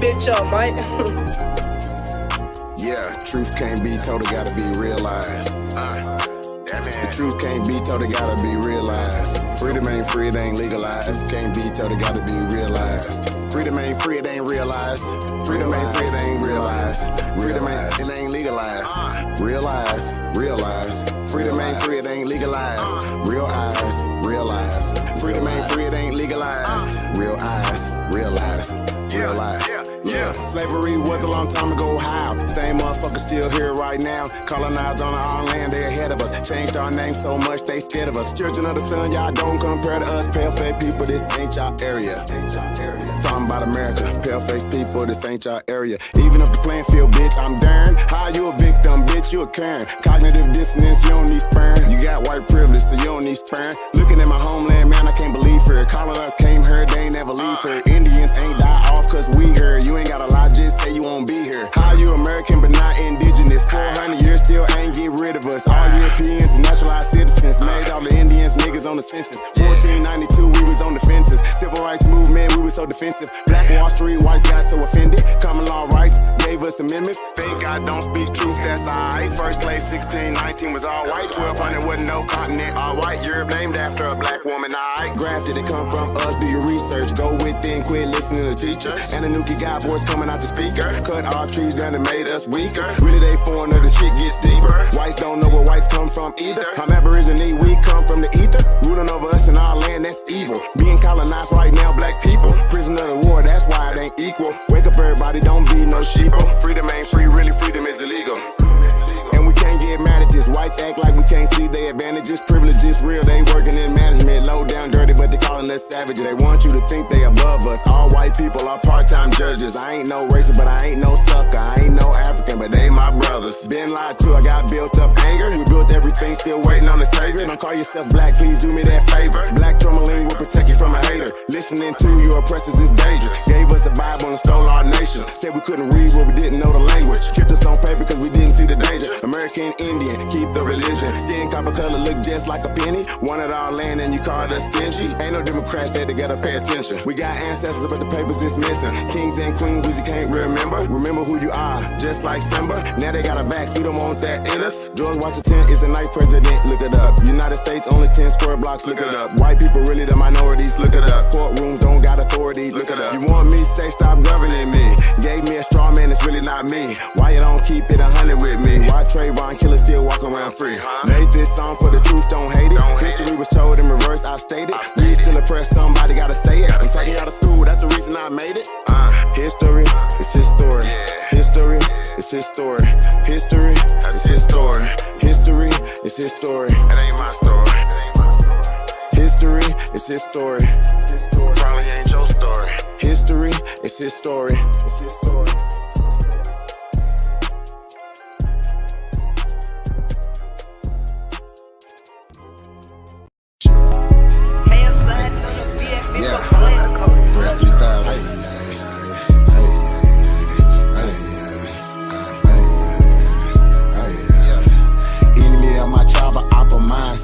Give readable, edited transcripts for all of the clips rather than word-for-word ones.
bitch up, Mike. Yeah, truth can't be told, it gotta be realized. The truth can't be told, it gotta be realized. Freedom ain't free, it ain't legalized. Truth can't be told, it gotta be realized. Freedom ain't free, it ain't realized. Freedom ain't free, it ain't realized. Freedom ain't, it ain't legalized. Realize, realize. Freedom ain't free, it ain't legalized. Real eyes, realize. Freedom ain't free, it ain't legalized. Real eyes, realize. Realize. Yeah, slavery was a long time ago. How? Same motherfuckers still here right now. Colonized on our land, they ahead of us. Changed our name so much, they scared of us. Children of the sun, y'all don't compare to us. Pale-faced people, this ain't y'all area. Talking about America, pale-faced people, this ain't y'all area. Even up the playing field, bitch, I'm darn. How you a victim, bitch, you a Karen. Cognitive dissonance, you don't need sperm. You got white privilege, so you don't need sperm. Looking at my homeland, man, I can't believe her. Colonized came here, they ain't never leave her. Indians ain't die off cause we here. You ain't gotta lie, just say you won't be here. How you American but not indigenous? 400 years still ain't get rid of us. All Europeans and naturalized citizens. Made all the Indians niggas on the census. 1492 we was on the fences. Civil rights movement, we was so defensive. Black Wall Street, whites got so offended. Common law rights gave us amendments. Think I don't speak truth, that's alright. First slave 1619 was all white. 1200 wasn't no continent, all white. Europe named after a black woman, alright. Grafted, it come from us, do your research. Go within, quit listening to teachers. And the Nuki got voice coming out the speaker. Cut our trees down and made us weaker. Really they foreigner, the shit gets deeper. Whites don't know where whites come from either. I'm Aborigine, we come from the ether. Ruling over us in our land, that's evil. Being colonized right now, black people. Prisoner of the war, that's why it ain't equal. Wake up everybody, don't be no sheeple. Freedom ain't free, really freedom is illegal. And we can't get mad at this. Whites act like we can't see their advantages. Privileges real, they working in management. Low down dirty, but they calling us savages. They want you to think they above us. All white people are part-time judges. I ain't no racist, but I ain't no sucker. I ain't no African, but they my brothers. Been lied to, I got built up anger. We built everything, still waiting on the savior. Don't call yourself black, please do me that favor. Black tourmaline will protect you from a hater. Listening to your oppressors is dangerous. Gave us a Bible and stole our nation. Said we couldn't read what we didn't know the language. Kept us on paper because we didn't see the danger. American Indian, keep the religion. Skin copper color look just like a penny. Wanted our land and you called us stingy. Ain't no Democrats there to gotta pay attention. We got ancestors but the papers is missing. Kings and queens we just can't remember. Remember who you are, just like Simba. Now they got a vax, we don't want that in us. George Washington is the ninth president, look it up. United States only 10 square blocks, look it up. White people really the minorities, look it up. Courtrooms don't got authority, look it up. You want me, say stop governing me. Gave me a straw man, it's really not me. Why you don't keep it 100 with me? Why Trayvon Killer still walk around free? Made this song for the truth, don't hate it. History was told in reverse, I stated. We still oppressed, somebody gotta say it. I'm taking out of school, that's the reason I made it. History, it's his story. History, it's his story. History, it's his story. History, it's his story. It ain't my story. History, it's his story. Probably ain't your story. History, it's his story. It's his story.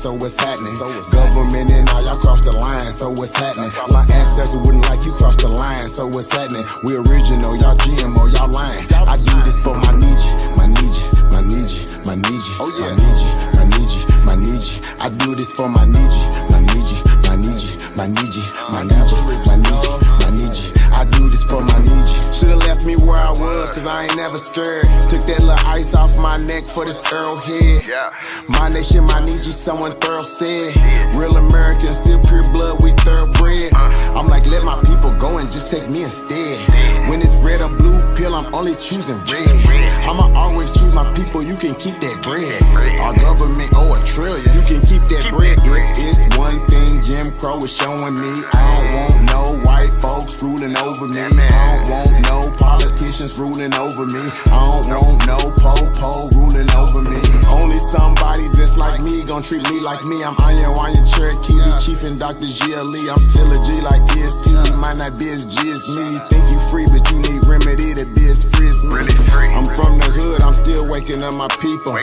So what's happening? Government and all y'all cross the line, so what's happening? My ancestors wouldn't like you cross the line, so what's happening? We original, y'all GMO, y'all lying. I do this for my Nietzsche, my Nietzsche, my Nietzsche, my Nietzsche, my Nietzsche, my Nietzsche, my Nietzsche. I do this for my Nietzsche, my Nietzsche, my Nietzsche, my Nietzsche, my Nietzsche, my Nietzsche, my Nietzsche. I do this for my Nietzsche. Should've left me where I was, cause I ain't never scared. Took that little ice off my neck for this arrowhead. My nation, my Nietzsche, someone thorough said. Real American, still pure blood, we thoroughbred. I'm like, let my people go and just take me instead. When it's red or blue pill, I'm only choosing red. I'ma always choose my people, you can keep that bread. Our government owe $1 trillion, you can keep that bread. If it's one thing Jim Crow is showing me, I don't want no white folks ruling over me. I don't want no politicians ruling over me. I don't want no po-po ruling over me. Only somebody just like me gon' treat me like me. I'm Iron Cherokee, the Chief and Dr. GLE. I'm still a G like EST. You might not be as G as me. You think you free, but you need remedy to be as free as me. I'm from the hood, I'm still waking up my people.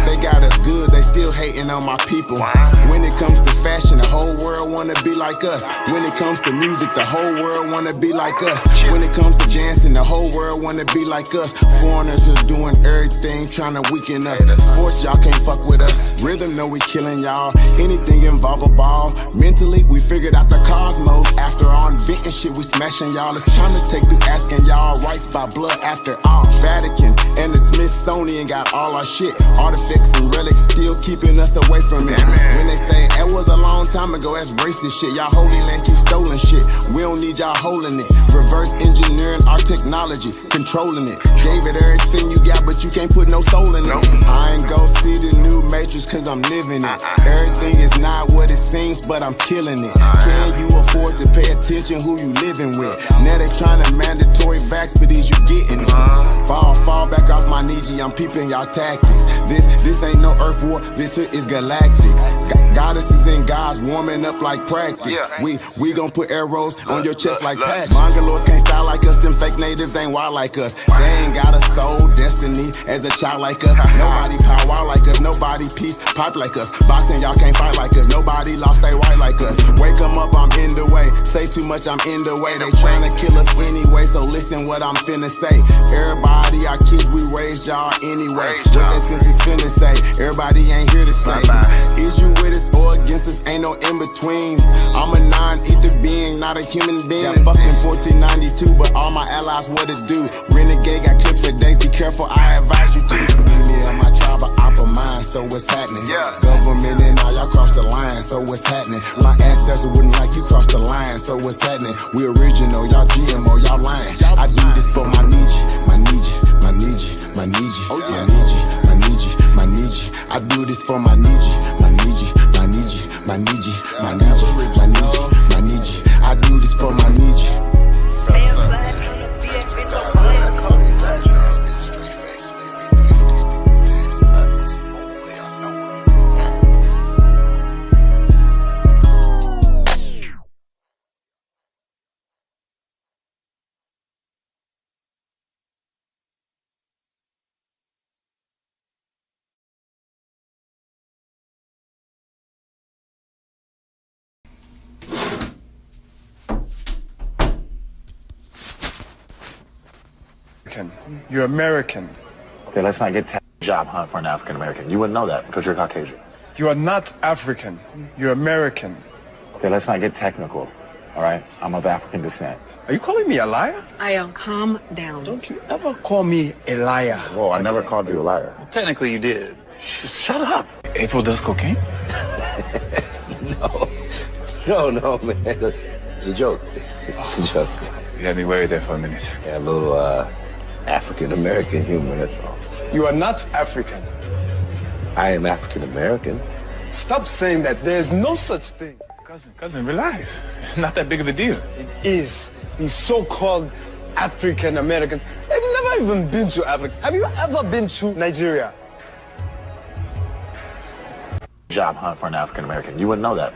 They got us good, they still hating on my people. When it comes to fashion, the whole world wanna be like us. When it comes to music, the whole world wanna be like us. When it comes to dancing, the whole world wanna be like us. Foreigners are doing everything, trying to weaken us. Sports, y'all can't fuck with us. Rhythm, know we killing y'all. Anything involve a ball. Mentally, we figured out the cosmos. After all inventing shit, we smashing y'all. It's time to take through asking y'all rights by blood after all. Vatican and the Smithsonian got all our shit. Artifacts and relics still keeping us away from it. When they say that was a long time ago, that's racist shit. Y'all holy land keep stolen shit. We don't need y'all holding it. Reverse engineering our technology, controlling it. Gave it everything you got, but you can't put no soul in it. I ain't go see the new Matrix cause I'm living it. Everything is not what it seems, but I'm killing it. Can you afford to pay attention who you living with? Now they trying to mandatory vax, but is you getting it? Fall back off my knees, I'm peeping y'all tactics. This ain't no earth war, this here is galactics. Goddesses and gods warming up like practice. We gon' put arrows on your chest like patches. Mongoloids can't style like us, them fake natives ain't wild like us. They ain't got a soul, destiny as a child like us. Nobody power like us, nobody peace pop like us. Boxing, y'all can't fight like us, nobody lost they right like us. Wake 'em up, I'm in the way. Say too much, I'm in the way. They tryna kill us anyway, so listen what I'm finna say. Everybody, our kids, we raised y'all anyway. What that sense is finna say, everybody ain't here to stay. Is you with us or against us, ain't no in between. I'm a non-ether being, not a human being. Got fucking 1492, but all my allies what it do. Renegade got clipped for days, be careful, I advise you to. Enemy of my tribe, but opera mine, so what's happening? Government and all y'all cross the line, so what's happening? My ancestors wouldn't like you cross the line, so what's happening? We original, y'all GMO, y'all lying. I do this for my Nietzsche, my Nietzsche, my Nietzsche, my Nietzsche, my Nietzsche, my Nietzsche, my Nietzsche. I do this for my Nietzsche, my Nietzsche, my Nietzsche, my Nietzsche, my Nietzsche, my Nietzsche, my Nietzsche. I do this for my Nietzsche. You're American. Okay, let's not get job hunt for an African American. You wouldn't know that because you're Caucasian. You are not African. You're American. Okay, let's not get technical. All right, I'm of African descent. Are you calling me a liar? Calm down. Don't you ever call me a liar. Whoa, I never called you a liar. Technically, you did. Shut up. April does cocaine? No, man. It's a joke. It's a joke. You had me worried there for a minute. Yeah, a little African-American humor, that's all. You are not African. I am African-American. Stop saying that. There's no such thing. Cousin, relax. It's not that big of a deal. It is. These so-called African Americans, they've never even been to Africa. Have you ever been to Nigeria? Job hunt for an African American. You wouldn't know that.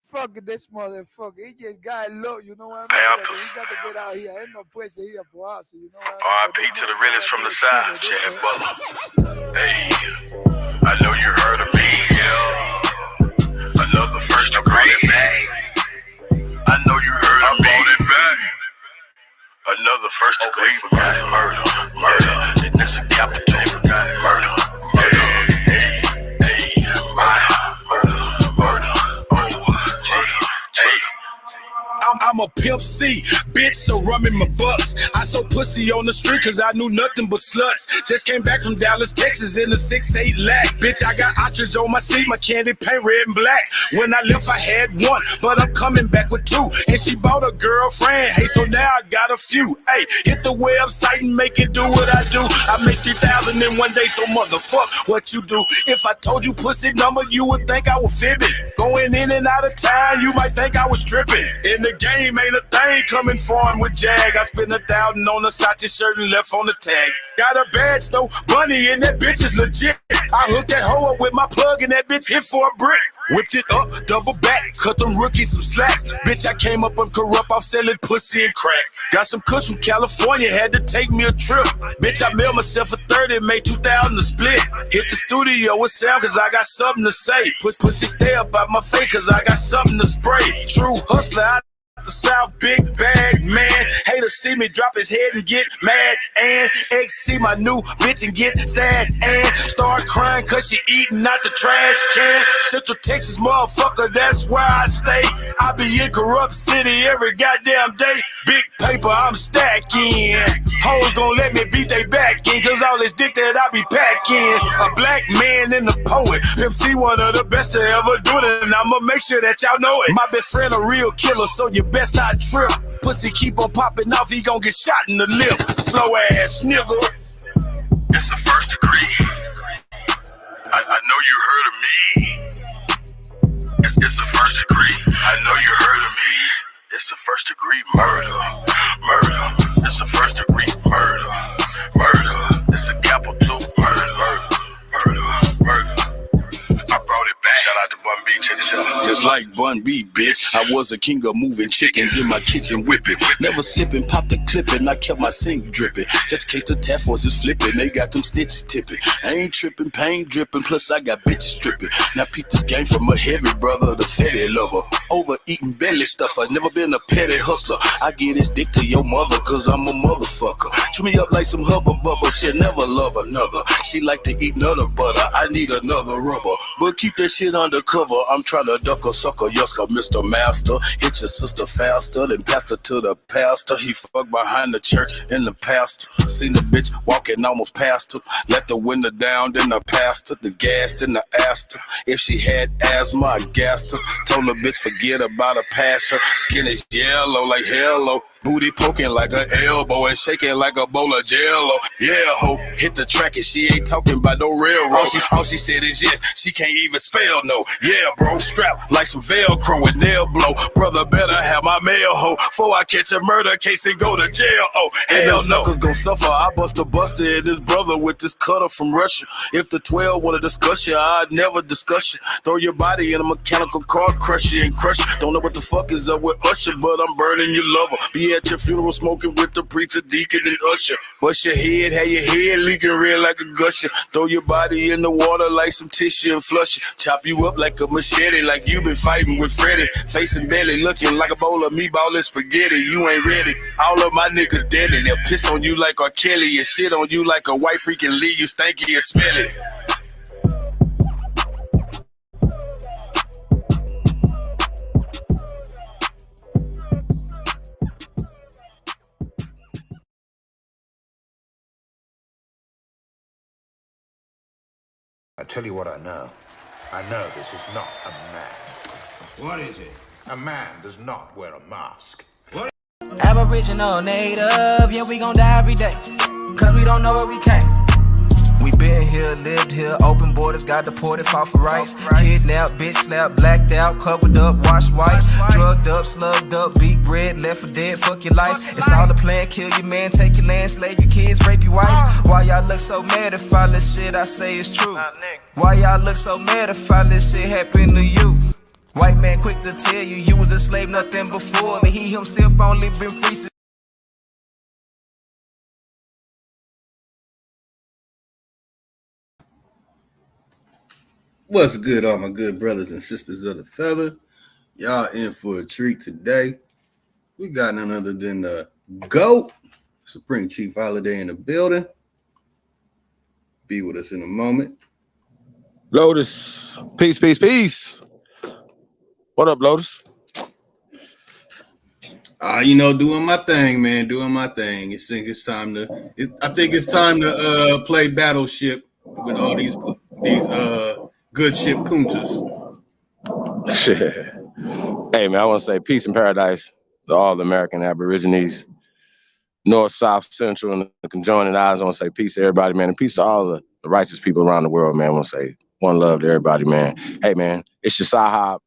Fuck this motherfucker. He just got low, you know what I mean? We got to get out here. Ain't no pressure here for us, you know what I mean? R.I.P. to the realest from the side, Chad Butler. Hey, I know you heard of me, yeah. Another first degree. I know you heard of me. Another first degree for murder. And this a capital murder. I'm a pimp C, bitch, so run in my bucks. I sold pussy on the street cause I knew nothing but sluts. Just came back from Dallas, Texas in a 6'8" lack. Bitch, I got ostrich on my seat, my candy paint red and black. When I left, I had one, but I'm coming back with two. And she bought a girlfriend, hey, so now I got a few. Hey, hit the website and make it do what I do. I make 3,000 in one day, so motherfuck what you do. If I told you pussy number, you would think I was fibbing. Going in and out of town, you might think I was tripping. In the game, ain't a thing coming foreign with Jag. I spent 1,000 on a Sachi shirt and left on the tag. Got a badge though, bunny, and that bitch is legit. I hooked that hoe up with my plug and that bitch hit for a brick. Whipped it up, double back, cut them rookies some slack. Bitch, I came up uncorrupt, I'm selling pussy and crack. Got some kush from California, had to take me a trip. Bitch, I mailed myself a 30, made 2,000 to split. Hit the studio with sound cause I got something to say. Pussy stay up out my face cause I got something to spray. True hustler, I the South, big bag man. Haters see me drop his head and get mad. And X see my new bitch and get sad. And start crying cause she eating out the trash can. Central Texas motherfucker, that's where I stay. I be in corrupt city every goddamn day. Big paper I'm stacking. Hoes gon' let me beat they back in cause all this dick that I be packing. A black man and a poet. Pimp C one of the best to ever do it. And I'ma make sure that y'all know it. My best friend a real killer, so you best not trip. Pussy keep on popping off, he gon' get shot in the lip. Slow ass nigga. It's the first degree. I know you heard of me. It's the first degree. I know you heard of me. It's the first degree murder. Murder. It's the first degree murder. Murder. It's a capital murder. Murder. Murder. I brought it back. Shout out to Bun B. Check this out. Just like Bun B, bitch. I was a king of moving chickens in my kitchen whipping. Never slipping, pop the clipping. I kept my sink dripping. Just in case the task force is flipping. They got them stitches tipping. I ain't tripping, pain dripping. Plus I got bitches stripping. Now peep this game from a heavy brother, the fatty lover. Overeating belly stuffer. Never been a petty hustler. I get his dick to your mother cause I'm a motherfucker. Chew me up like some hubba bubba. She'll never love another. She like to eat nutter butter. I need another rubber. But keep that shit undercover. I'm trying to duck a sucker. Yes, sir, Mr. Master. Hit your sister faster than pastor to the pastor. He fucked behind the church in the pastor. Seen the bitch walking almost past her. Let the window down, then I passed her. The gas, then I asked her if she had asthma. I gassed her. Told the bitch forget about her, pass her. Skin is yellow like hello. Booty poking like an elbow and shaking like a bowl of jello. Yeah, ho, hit the track and she ain't talking about no railroad. All she said is yes, she can't even spell no. Yeah, bro, strapped like some Velcro with nail blow. Brother better have my mail, ho, before I catch a murder case and go to jail. Oh, hell no. Suckers gon' suffer. I bust a buster and his brother with this cutter from Russia. If the 12 wanna discuss you, I'd never discuss you. Throw your body in a mechanical car, crush you and crush you. Don't know what the fuck is up with Usher, but I'm burning your lover. Be at your funeral smoking with the preacher, deacon, and usher. Bust your head, have your head leaking red like a gusher. Throw your body in the water like some tissue and flush it. Chop you up like a machete, like you been fighting with Freddy. Face and belly looking like a bowl of meatball and spaghetti. You ain't ready. All of my niggas dead and they'll piss on you like R. Kelly and shit on you like a white freaking leave you stanky and smelly. I tell you what I know. I know this is not a man. What is it? A man does not wear a mask. What? Aboriginal, native, yeah, we gon' die every day. Cause we don't know where we came. We been here, lived here, open borders, got deported, fought for rights. Kidnapped, bitch slapped, blacked out, covered up, washed white. Drugged up, slugged up, beat bread, left for dead, fuck your life. It's all a plan, kill your man, take your land, slave your kids, rape your wife. Why y'all look so mad if all this shit I say is true? Why y'all look so mad if all this shit happen to you? White man quick to tell you, you was a slave, nothing before. But he himself only been free since. What's good, all my good brothers and sisters of the feather? Y'all in for a treat today. We got none other than the GOAT, Supreme Chief Holiday in the building. Be with us in a moment. Lotus, peace. What up, Lotus? Doing my thing, man. Doing my thing. I think it's time to play Battleship with all these good ship kuntas. Hey, man, I want to say peace and paradise to all the American Aborigines, North, South, Central, and the conjoining islands. I want to say peace to everybody, man, and peace to all the righteous people around the world, man. I want to say one love to everybody, man. Hey, man, it's your Sahab.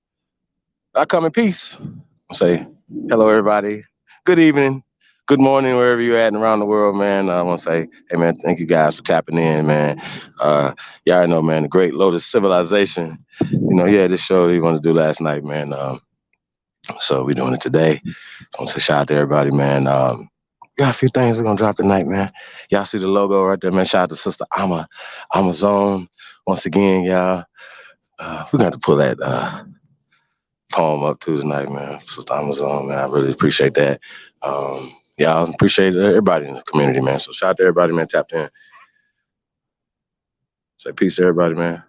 I come in peace. I say hello, everybody. Good evening. Good morning, wherever you're at and around the world, man. I want to say, hey, man, thank you guys for tapping in, man. Y'all already know, man, the Great Lotus Civilization. This show we wanted to do last night, man. So we're doing it today. I want to say shout out to everybody, man. Got a few things we're going to drop tonight, man. Y'all see the logo right there, man. Shout out to Sister Amazon. Once again, y'all, we're going to have to pull that poem up too tonight, man. Sister Amazon, man. I really appreciate that. Y'all appreciate everybody in the community, man. So shout out to everybody, man, tapped in. Say peace to everybody, man.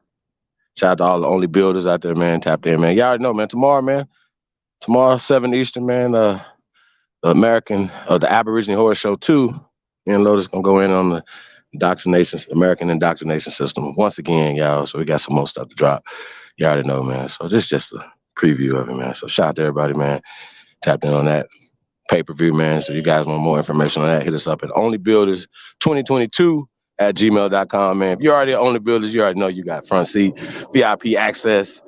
Shout out to all the only builders out there, man, tapped in, man. Y'all already know, man. Tomorrow, 7 Eastern, man. The Aborigine Horror Show 2. Me and Lotus gonna go in on the American indoctrination system once again, y'all. So we got some more stuff to drop. You already know, man. So this is just a preview of it, man. So shout out to everybody, man. Tapped in on that pay-per-view, man. So you guys want more information on that, hit us up at onlybuilders2022@gmail.com, man. If you're already at Only Builders, you already know you got front seat, VIP access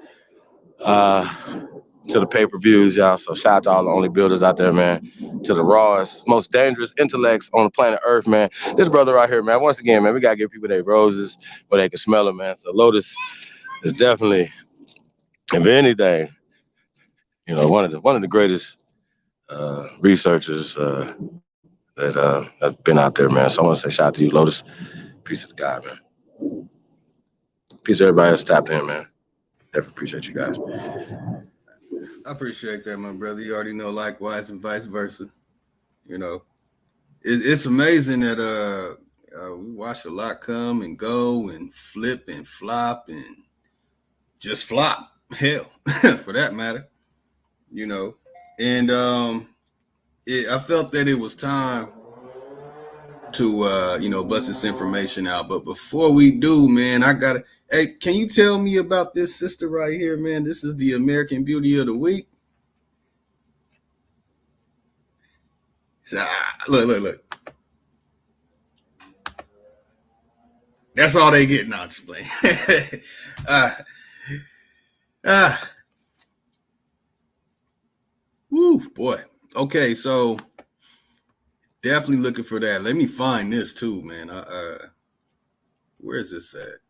to the pay-per-views, y'all. So shout out to all the Only Builders out there, man. To the rawest, most dangerous intellects on the planet Earth, man. This brother right here, man. Once again, man, we gotta give people their roses where they can smell them, man. So Lotus is definitely, if anything, one of the greatest researchers that have been out there, man. So I want to say shout out to you, Lotus. Peace to the God, man. Peace to everybody that's tapped in, man. Definitely appreciate you guys. I appreciate that, my brother. You already know, likewise, and vice versa. It's amazing that we watch a lot come and go and flip and flop and just flop. Hell, for that matter. And I felt that it was time to bust this information out. But before we do, man, hey, can you tell me about this sister right here, man? This is the American Beauty of the Week. Look. That's all they get now. Explain. Woo, boy. Okay, so definitely looking for that. Let me find this too, man. Where is this at?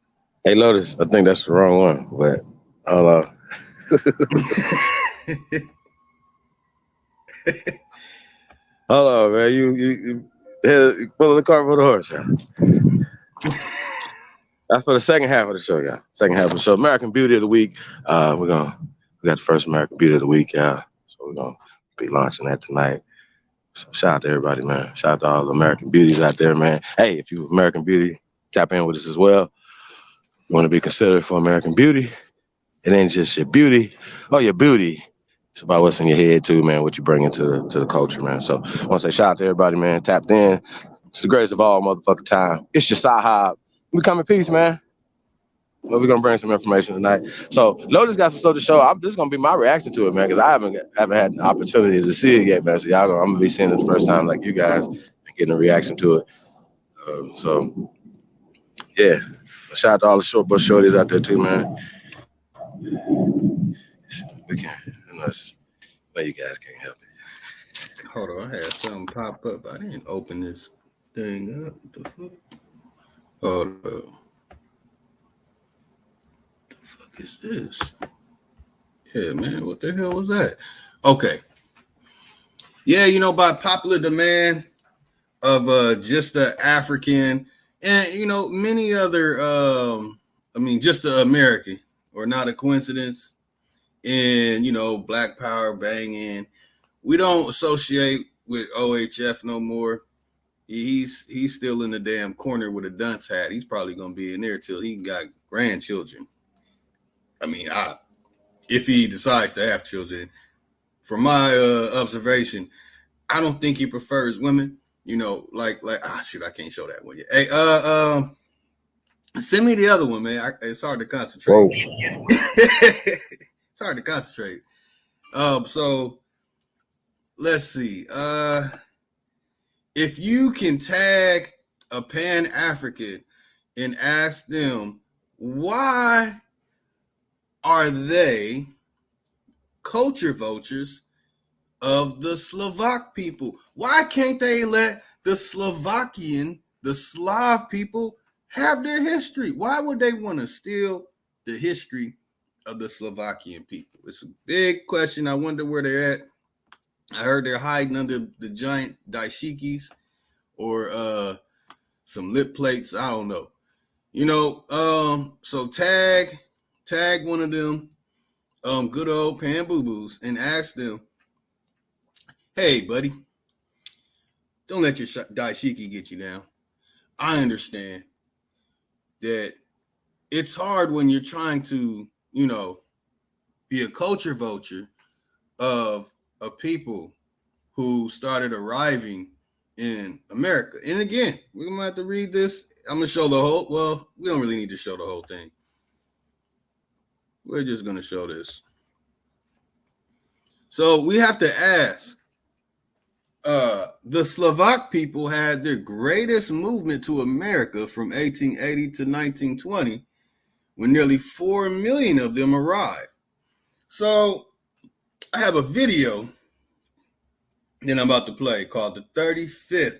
Hey, Lotus, I think that's the wrong one, but hold on. Hold on, man. You pull the cart for the horse, y'all. That's for the second half of the show, y'all. Second half of the show. American Beauty of the Week. We got the first American Beauty of the Week, y'all. So we're gonna be launching that tonight. So shout out to everybody, man. Shout out to all the American Beauties out there, man. Hey, if you American Beauty, tap in with us as well. You want to be considered for American Beauty. It ain't just your beauty or your booty. It's about what's in your head too, man, what you bring into the culture, man. So I want to say shout out to everybody, man, tapped in. It's the greatest of all motherfucking time. It's your Sahab. We come in peace, man. Well, we're gonna bring some information tonight. So Lotus got some stuff to show. This is gonna be my reaction to it, man, because I haven't had an opportunity to see it yet, man. So I'm gonna be seeing it the first time, like you guys, and getting a reaction to it. So yeah. So shout out to all the short bus shorties out there too, man. We can't, unless you guys can't help it. Hold on, I had something pop up. I didn't open this thing up. What the fuck? Hold up. What the fuck is this? Yeah, man, what the hell was that? Okay. Yeah, by popular demand of just the African and, many other, just the American, or not a coincidence, and, Black Power banging. We don't associate with OHF no more. He's still in the damn corner with a dunce hat. He's probably going to be in there till he got grandchildren. If he decides to have children. From my observation, I don't think he prefers women. You know, like shoot, I can't show that one yet. Hey, send me the other one, man. It's hard to concentrate. It's hard to concentrate. So let's see. If you can tag a Pan-African and ask them why are they culture vultures of the Slovak people? Why can't they let the Slav people have their history? Why would they want to steal the history of the Slovakian people? It's a big question. I wonder where they're at. I heard they're hiding under the giant dashikis or some lip plates. I don't know. You know, so tag one of them good old Pan Boo Boos and ask them, hey, buddy, don't let your dashiki get you down. I understand that it's hard when you're trying to, you know, be a culture vulture of a people who started arriving in America. And again, we're going to have to read this. I'm going to show the whole, well, we don't really need to show the whole thing. We're just going to show this. So we have to ask, the Slovak people had their greatest movement to America from 1880 to 1920, when nearly 4 million of them arrived. So I have a video that I'm about to play called the 35th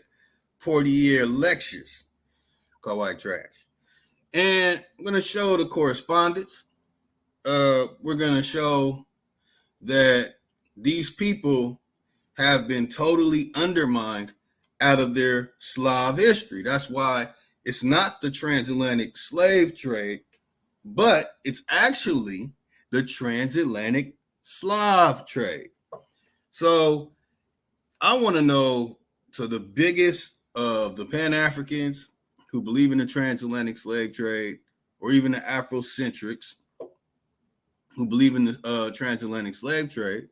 Portier Lectures, called White Trash. And I'm going to show the correspondence. We're going to show that these people have been totally undermined out of their Slav history. That's why it's not the transatlantic slave trade, but it's actually the transatlantic Slav trade. So I want to know, to the biggest of the Pan-Africans who believe in the transatlantic slave trade, or even the Afrocentrics who believe in the transatlantic slave trade,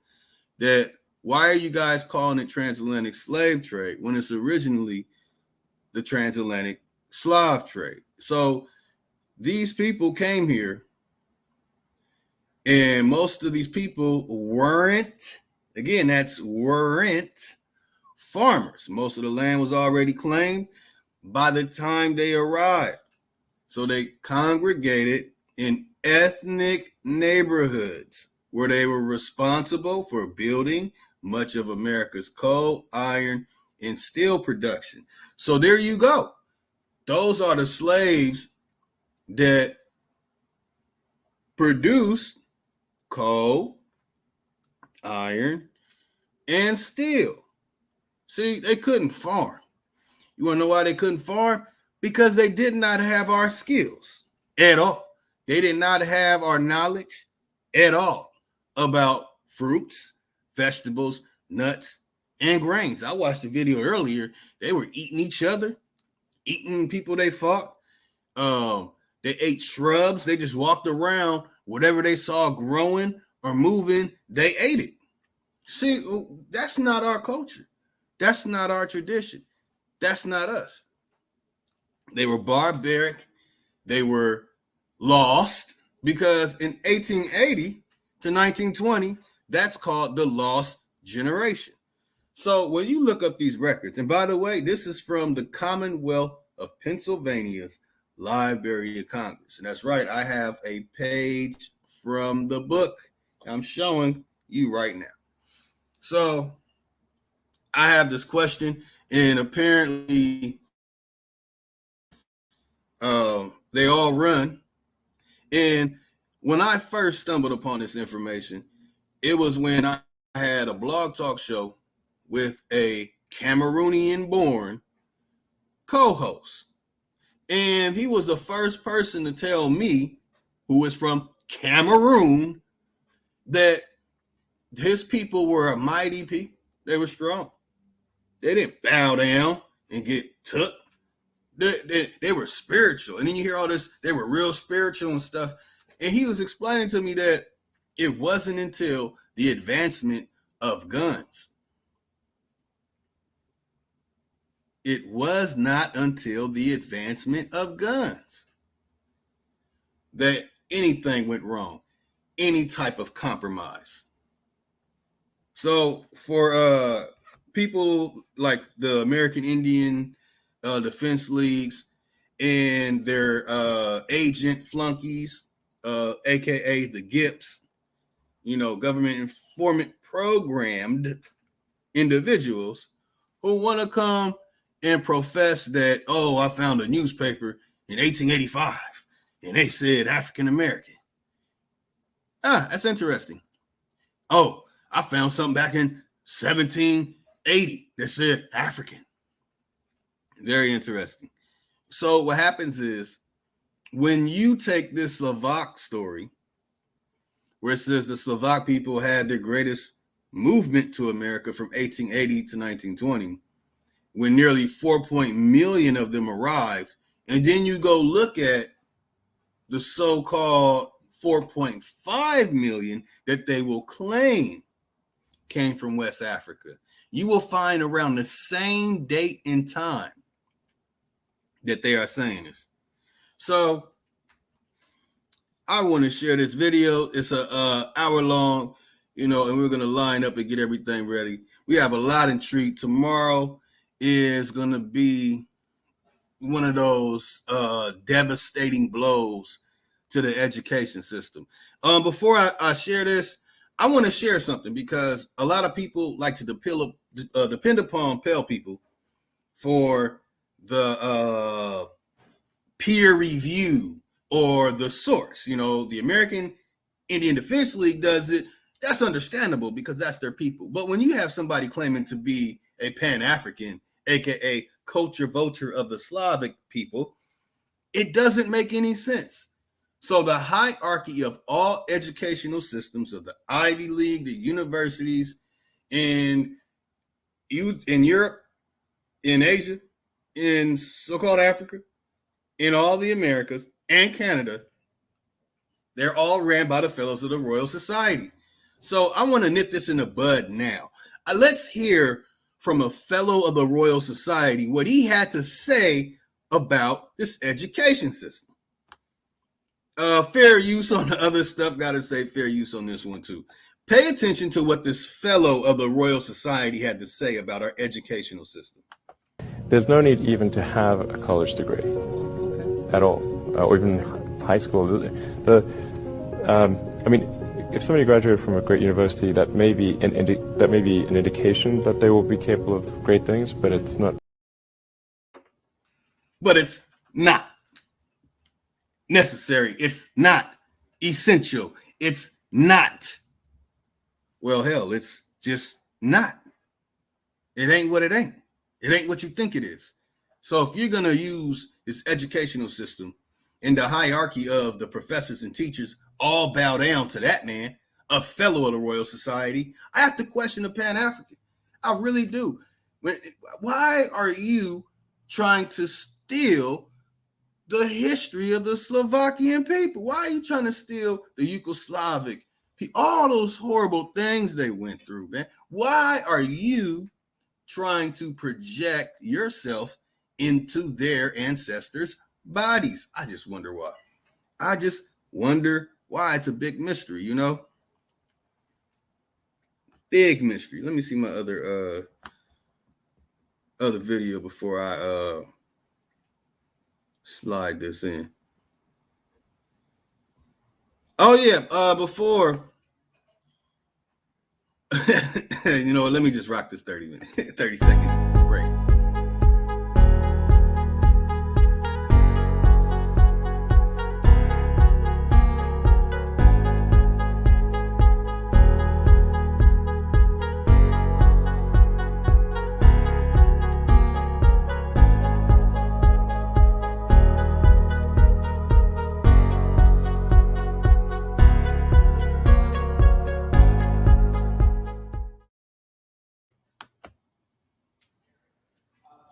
that why are you guys calling it transatlantic slave trade when it's originally the transatlantic Slav trade? So these people came here, and most of these people weren't farmers. Most of the land was already claimed by the time they arrived. So they congregated in ethnic neighborhoods where they were responsible for building much of America's coal, iron, and steel production. So there you go. Those are the slaves that produced coal, iron, and steel. See, they couldn't farm. You want to know why they couldn't farm? Because they did not have our skills at all. They did not have our knowledge at all about fruits, vegetables, nuts, and grains. I watched the video earlier. They were eating each other, eating people they fought. They ate shrubs. They just walked around. Whatever they saw growing or moving, they ate it. See, that's not our culture. That's not our tradition. That's not us. They were barbaric. They were lost, because in 1880 to 1920, that's called the lost generation. So when you look up these records, and by the way, this is from the Commonwealth of Pennsylvania's Library of Congress. And that's right, I have a page from the book I'm showing you right now. So I have this question, and apparently they all run. And when I first stumbled upon this information, it was when I had a blog talk show with a Cameroonian-born co-host. And he was the first person to tell me, who is from Cameroon, that his people were a mighty people. They were strong. They didn't bow down and get took. They were spiritual. And then you hear all this, they were real spiritual and stuff. And he was explaining to me that it wasn't until the advancement of guns it was not until the advancement of guns that anything went wrong, any type of compromise. So for people like the American Indian Defense Leagues and their agent flunkies, aka the GIPs, government informant programmed individuals who want to come and profess that, oh, I found a newspaper in 1885 and they said African American. That's interesting. Oh, I found something back in 1780 that said African. Very interesting. So what happens is when you take this Slavak story, where it says the Slavak people had their greatest movement to America from 1880 to 1920, when nearly 4 million of them arrived, and then you go look at the so-called 4.5 million that they will claim came from West Africa, you will find around the same date and time that they are saying this. So I want to share this video. It's a hour long, and we're going to line up and get everything ready. We have a lot in treat. Tomorrow is going to be one of those devastating blows to the education system. Before I share this, I want to share something because a lot of people like to depend upon Pale people for the peer review or the source. The American Indian Defense League does it. That's understandable because that's their people. But when you have somebody claiming to be a Pan-African, aka culture vulture of the Slavic people, it doesn't make any sense. So the hierarchy of all educational systems of the Ivy League, the universities in Europe, in Asia, in so-called Africa, in all the Americas and Canada, they're all ran by the Fellows of the Royal Society. So I want to nip this in the bud now. Let's hear from a Fellow of the Royal Society what he had to say about this education system. Fair use on the other stuff. Got to say fair use on this one too. Pay attention to what this Fellow of the Royal Society had to say about our educational system. There's no need even to have a college degree at all, or even high school. If somebody graduated from a great university, that may be an indication that they will be capable of great things, but it's not. But it's not necessary. It's not essential. It's not. Well, hell, it's just not. It ain't what it ain't. It ain't what you think it is. So if you're going to use this educational system and the hierarchy of the professors and teachers all bow down to that man, a Fellow of the Royal Society, I have to question the Pan-African. I really do. Why are you trying to steal the history of the Slovakian people? Why are you trying to steal the Yugoslavic people? All those horrible things they went through, man. Why are you trying to project yourself into their ancestors' bodies? I just wonder why. I just wonder why. It's a big mystery, Big mystery. Let me see my other video before I slide this in. Oh yeah, before let me just rock this 30 second break.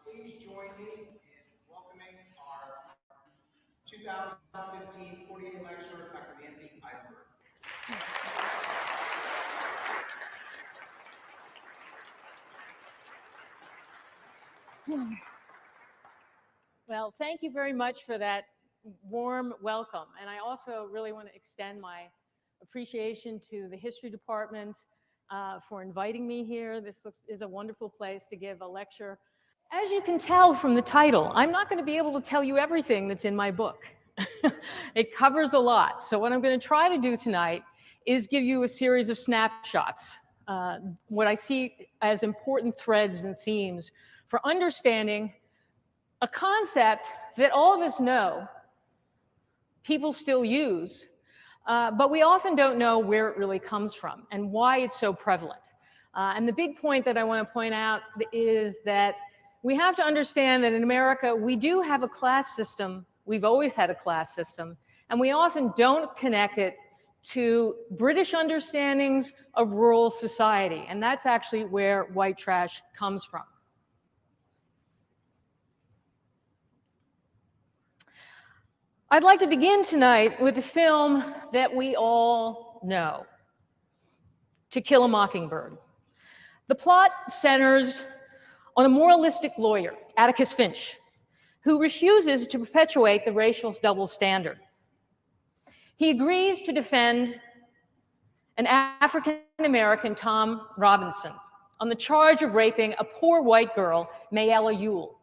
Please join me in welcoming our 2015 48 lecturer, Dr. Nancy Eisenberg. Well, thank you very much for that warm welcome. And I also really want to extend my appreciation to the history department for inviting me here. This is a wonderful place to give a lecture. As you can tell from the title, I'm not going to be able to tell you everything that's in my book. It covers a lot. So what I'm going to try to do tonight is give you a series of snapshots, what I see as important threads and themes for understanding a concept that all of us know, people still use, but we often don't know where it really comes from and why it's so prevalent. And the big point that I want to point out is that we have to understand that in America, we do have a class system. We've always had a class system, and we often don't connect it to British understandings of rural society. And that's actually where white trash comes from. I'd like to begin tonight with a film that we all know, To Kill a Mockingbird. The plot centers on a moralistic lawyer, Atticus Finch, who refuses to perpetuate the racial double standard. He agrees to defend an African-American, Tom Robinson, on the charge of raping a poor white girl, Mayella Ewell.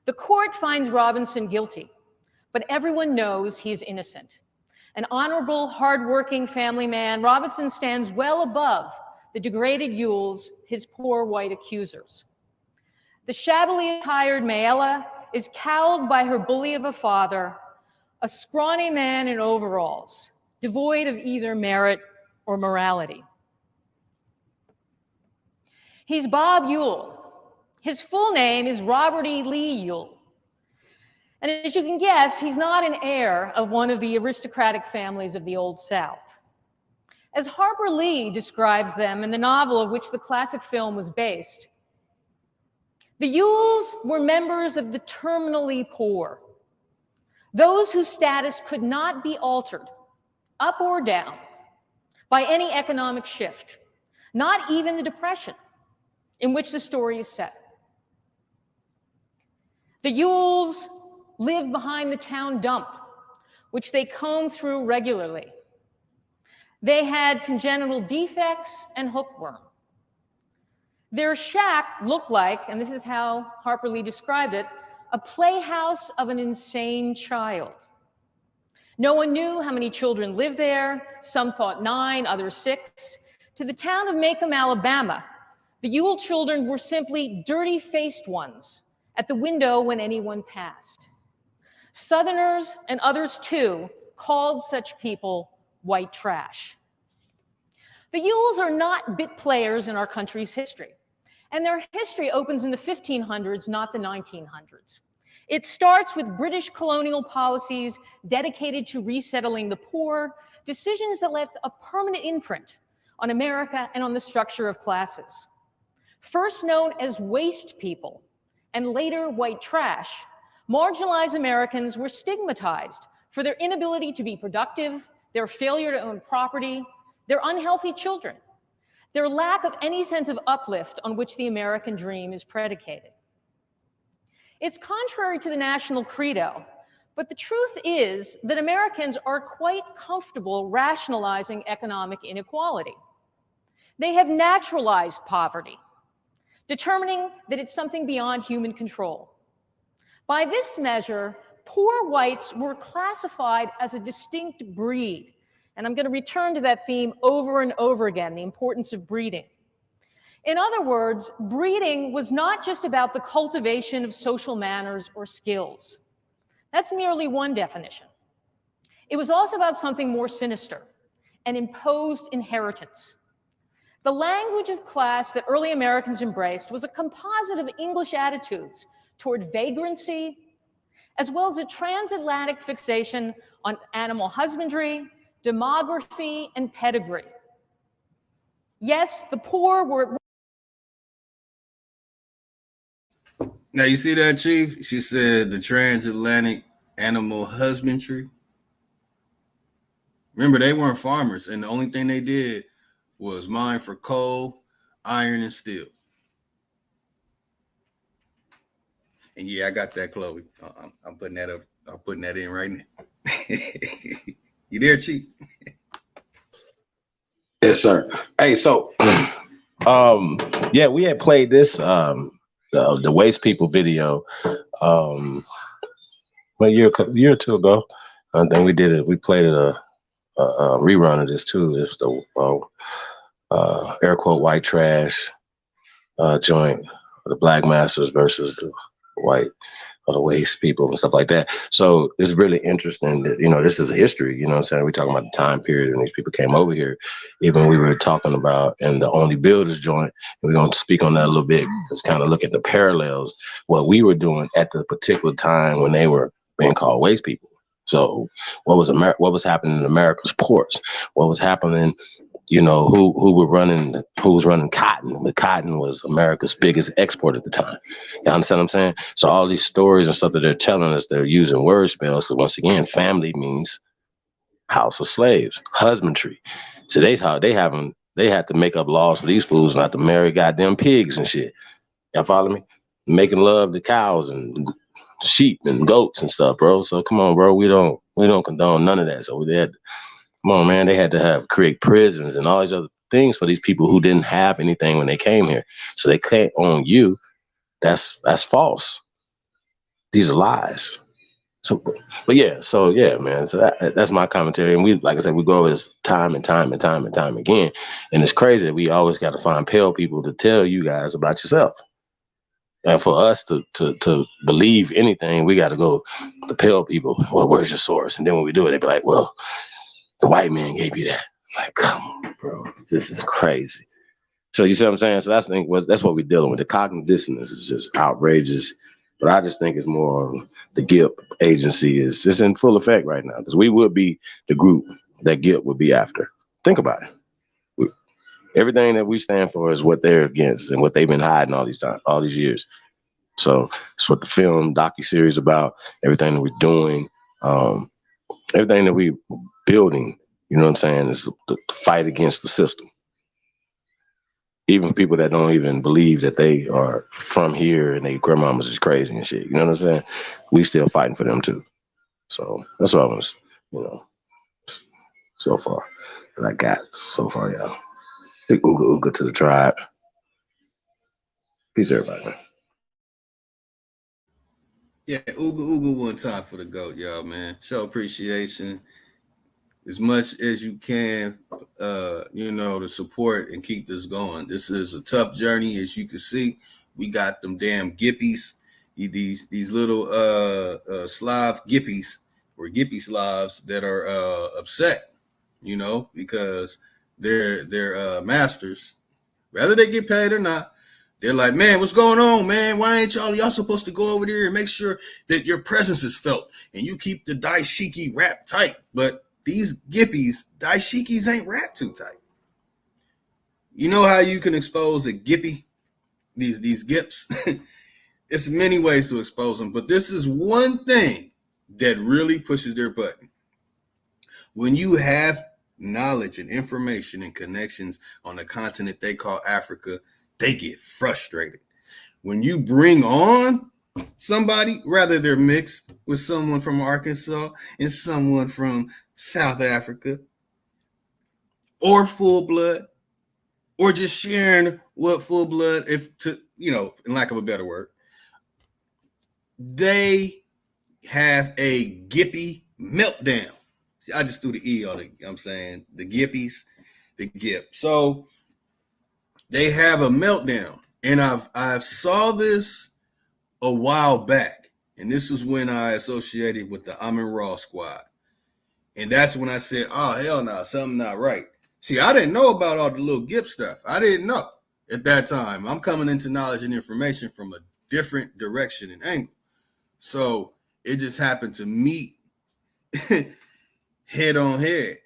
The court finds Robinson guilty, but everyone knows he's innocent. An honorable, hardworking family man, Robinson stands well above the degraded Ewells, his poor white accusers. The shabbily attired Mayella is cowed by her bully of a father, a scrawny man in overalls, devoid of either merit or morality. He's Bob Ewell. His full name is Robert E. Lee Ewell. And as you can guess, he's not an heir of one of the aristocratic families of the Old South. As Harper Lee describes them in the novel of which the classic film was based, the Ewells were members of the terminally poor, those whose status could not be altered, up or down, by any economic shift, not even the Depression in which the story is set. The Ewells lived behind the town dump, which they combed through regularly. They had congenital defects and hookworm. Their shack looked like, and this is how Harper Lee described it, a playhouse of an insane child. No one knew how many children lived there. Some thought 9, others 6. To the town of Macomb, Alabama, the Ewell children were simply dirty-faced ones at the window when anyone passed. Southerners and others too called such people white trash. The Ewells are not bit players in our country's history, and their history opens in the 1500s, not the 1900s. It starts with British colonial policies dedicated to resettling the poor, decisions that left a permanent imprint on America and on the structure of classes. First known as waste people and later white trash, marginalized Americans were stigmatized for their inability to be productive, their failure to own property, their unhealthy children, their lack of any sense of uplift on which the American dream is predicated. It's contrary to the national credo, but the truth is that Americans are quite comfortable rationalizing economic inequality. They have naturalized poverty, determining that it's something beyond human control. By this measure, poor whites were classified as a distinct breed. And I'm going to return to that theme over and over again, the importance of breeding. In other words, breeding was not just about the cultivation of social manners or skills. That's merely one definition. It was also about something more sinister, an imposed inheritance. The language of class that early Americans embraced was a composite of English attitudes toward vagrancy, as well as a transatlantic fixation on animal husbandry, demography, and pedigree. Yes, the poor were... Now, you see that, Chief? She said the transatlantic animal husbandry. Remember, they weren't farmers, and the only thing they did was mine for coal, iron, and steel. And yeah, I got that, Chloe. I'm putting that up. I'm putting that in right now. You there, Chief? Yes, sir. Hey, so yeah, we had played this the Waste People video a year or two ago. And then we played it a rerun of this too. It's the air quote white trash joint, the black masters versus the white or the waste people and stuff like that. So it's really interesting that, this is a history, you know what I'm saying? We're talking about the time period when these people came over here. Even we were talking about in the Only Builders joint, and we're going to speak on that a little bit, just kind of look at the parallels, what we were doing at the particular time when they were being called waste people. So what was happening in America's ports? What was happening, who was running cotton? The cotton was America's biggest export at the time. You understand what I'm saying? So all these stories and stuff that they're telling us, they're using word spells, because once again, family means house of slaves, husbandry. So they had to make up laws for these fools not to marry goddamn pigs and shit. Y'all follow me? Making love to cows and sheep and goats and stuff, bro. So come on, bro. We don't condone none of that. So come on, man. They had to create prisons and all these other things for these people who didn't have anything when they came here. So they can't own you. That's false. These are lies. So, man. So that's my commentary. And we, like I said, we go over this time and time again. And it's crazy that we always got to find pale people to tell you guys about yourself. And for us to believe anything, we got to go to pale people. Well, where's your source? And then when we do it, they be like, well, the white man gave you that. Like, come on, bro. This is crazy. So you see what I'm saying? So that's what we're dealing with. The cognitive dissonance is just outrageous. But I just think it's more the GIP agency is just in full effect right now, because we would be the group that GIP would be after. Think about it. Everything that we stand for is what they're against and what they've been hiding all these years. So it's what the film docuseries about, everything that we're doing, everything that we're building, you know what I'm saying, is the fight against the system. Even people that don't even believe that they are from here and their grandmamas is crazy and shit, you know what I'm saying? We still fighting for them too. So that's what I was, so far that I got so far, y'all. Big ooga ooga to the tribe. Peace, everybody, man. Yeah, ooga ooga one time for the GOAT, y'all, man. Show appreciation as much as you can, to support and keep this going. This is a tough journey, as you can see. We got them damn gippies, these little Slav gippies or gippy Slavs that are upset, because their masters, whether they get paid or not, they're like, man, what's going on, man? Why ain't y'all supposed to go over there and make sure that your presence is felt and you keep the daishiki wrapped tight? But these gippies, daishikis ain't wrapped too tight. You know how you can expose a gippy? These gips? It's many ways to expose them, but this is one thing that really pushes their button. When you have knowledge and information and connections on the continent they call Africa, they get frustrated. When you bring on somebody, rather they're mixed with someone from Arkansas and someone from South Africa, or full blood, or just sharing what full blood, in lack of a better word, they have a gippy meltdown. See, I just threw the E on it. I'm saying the gippies, the gip. So they have a meltdown. And I've saw this a while back. And this is when I associated with the Amin Raw squad. And that's when I said, oh, hell no, something not right. See, I didn't know about all the little gip stuff. I didn't know at that time. I'm coming into knowledge and information from a different direction and angle. So it just happened to meet head on head.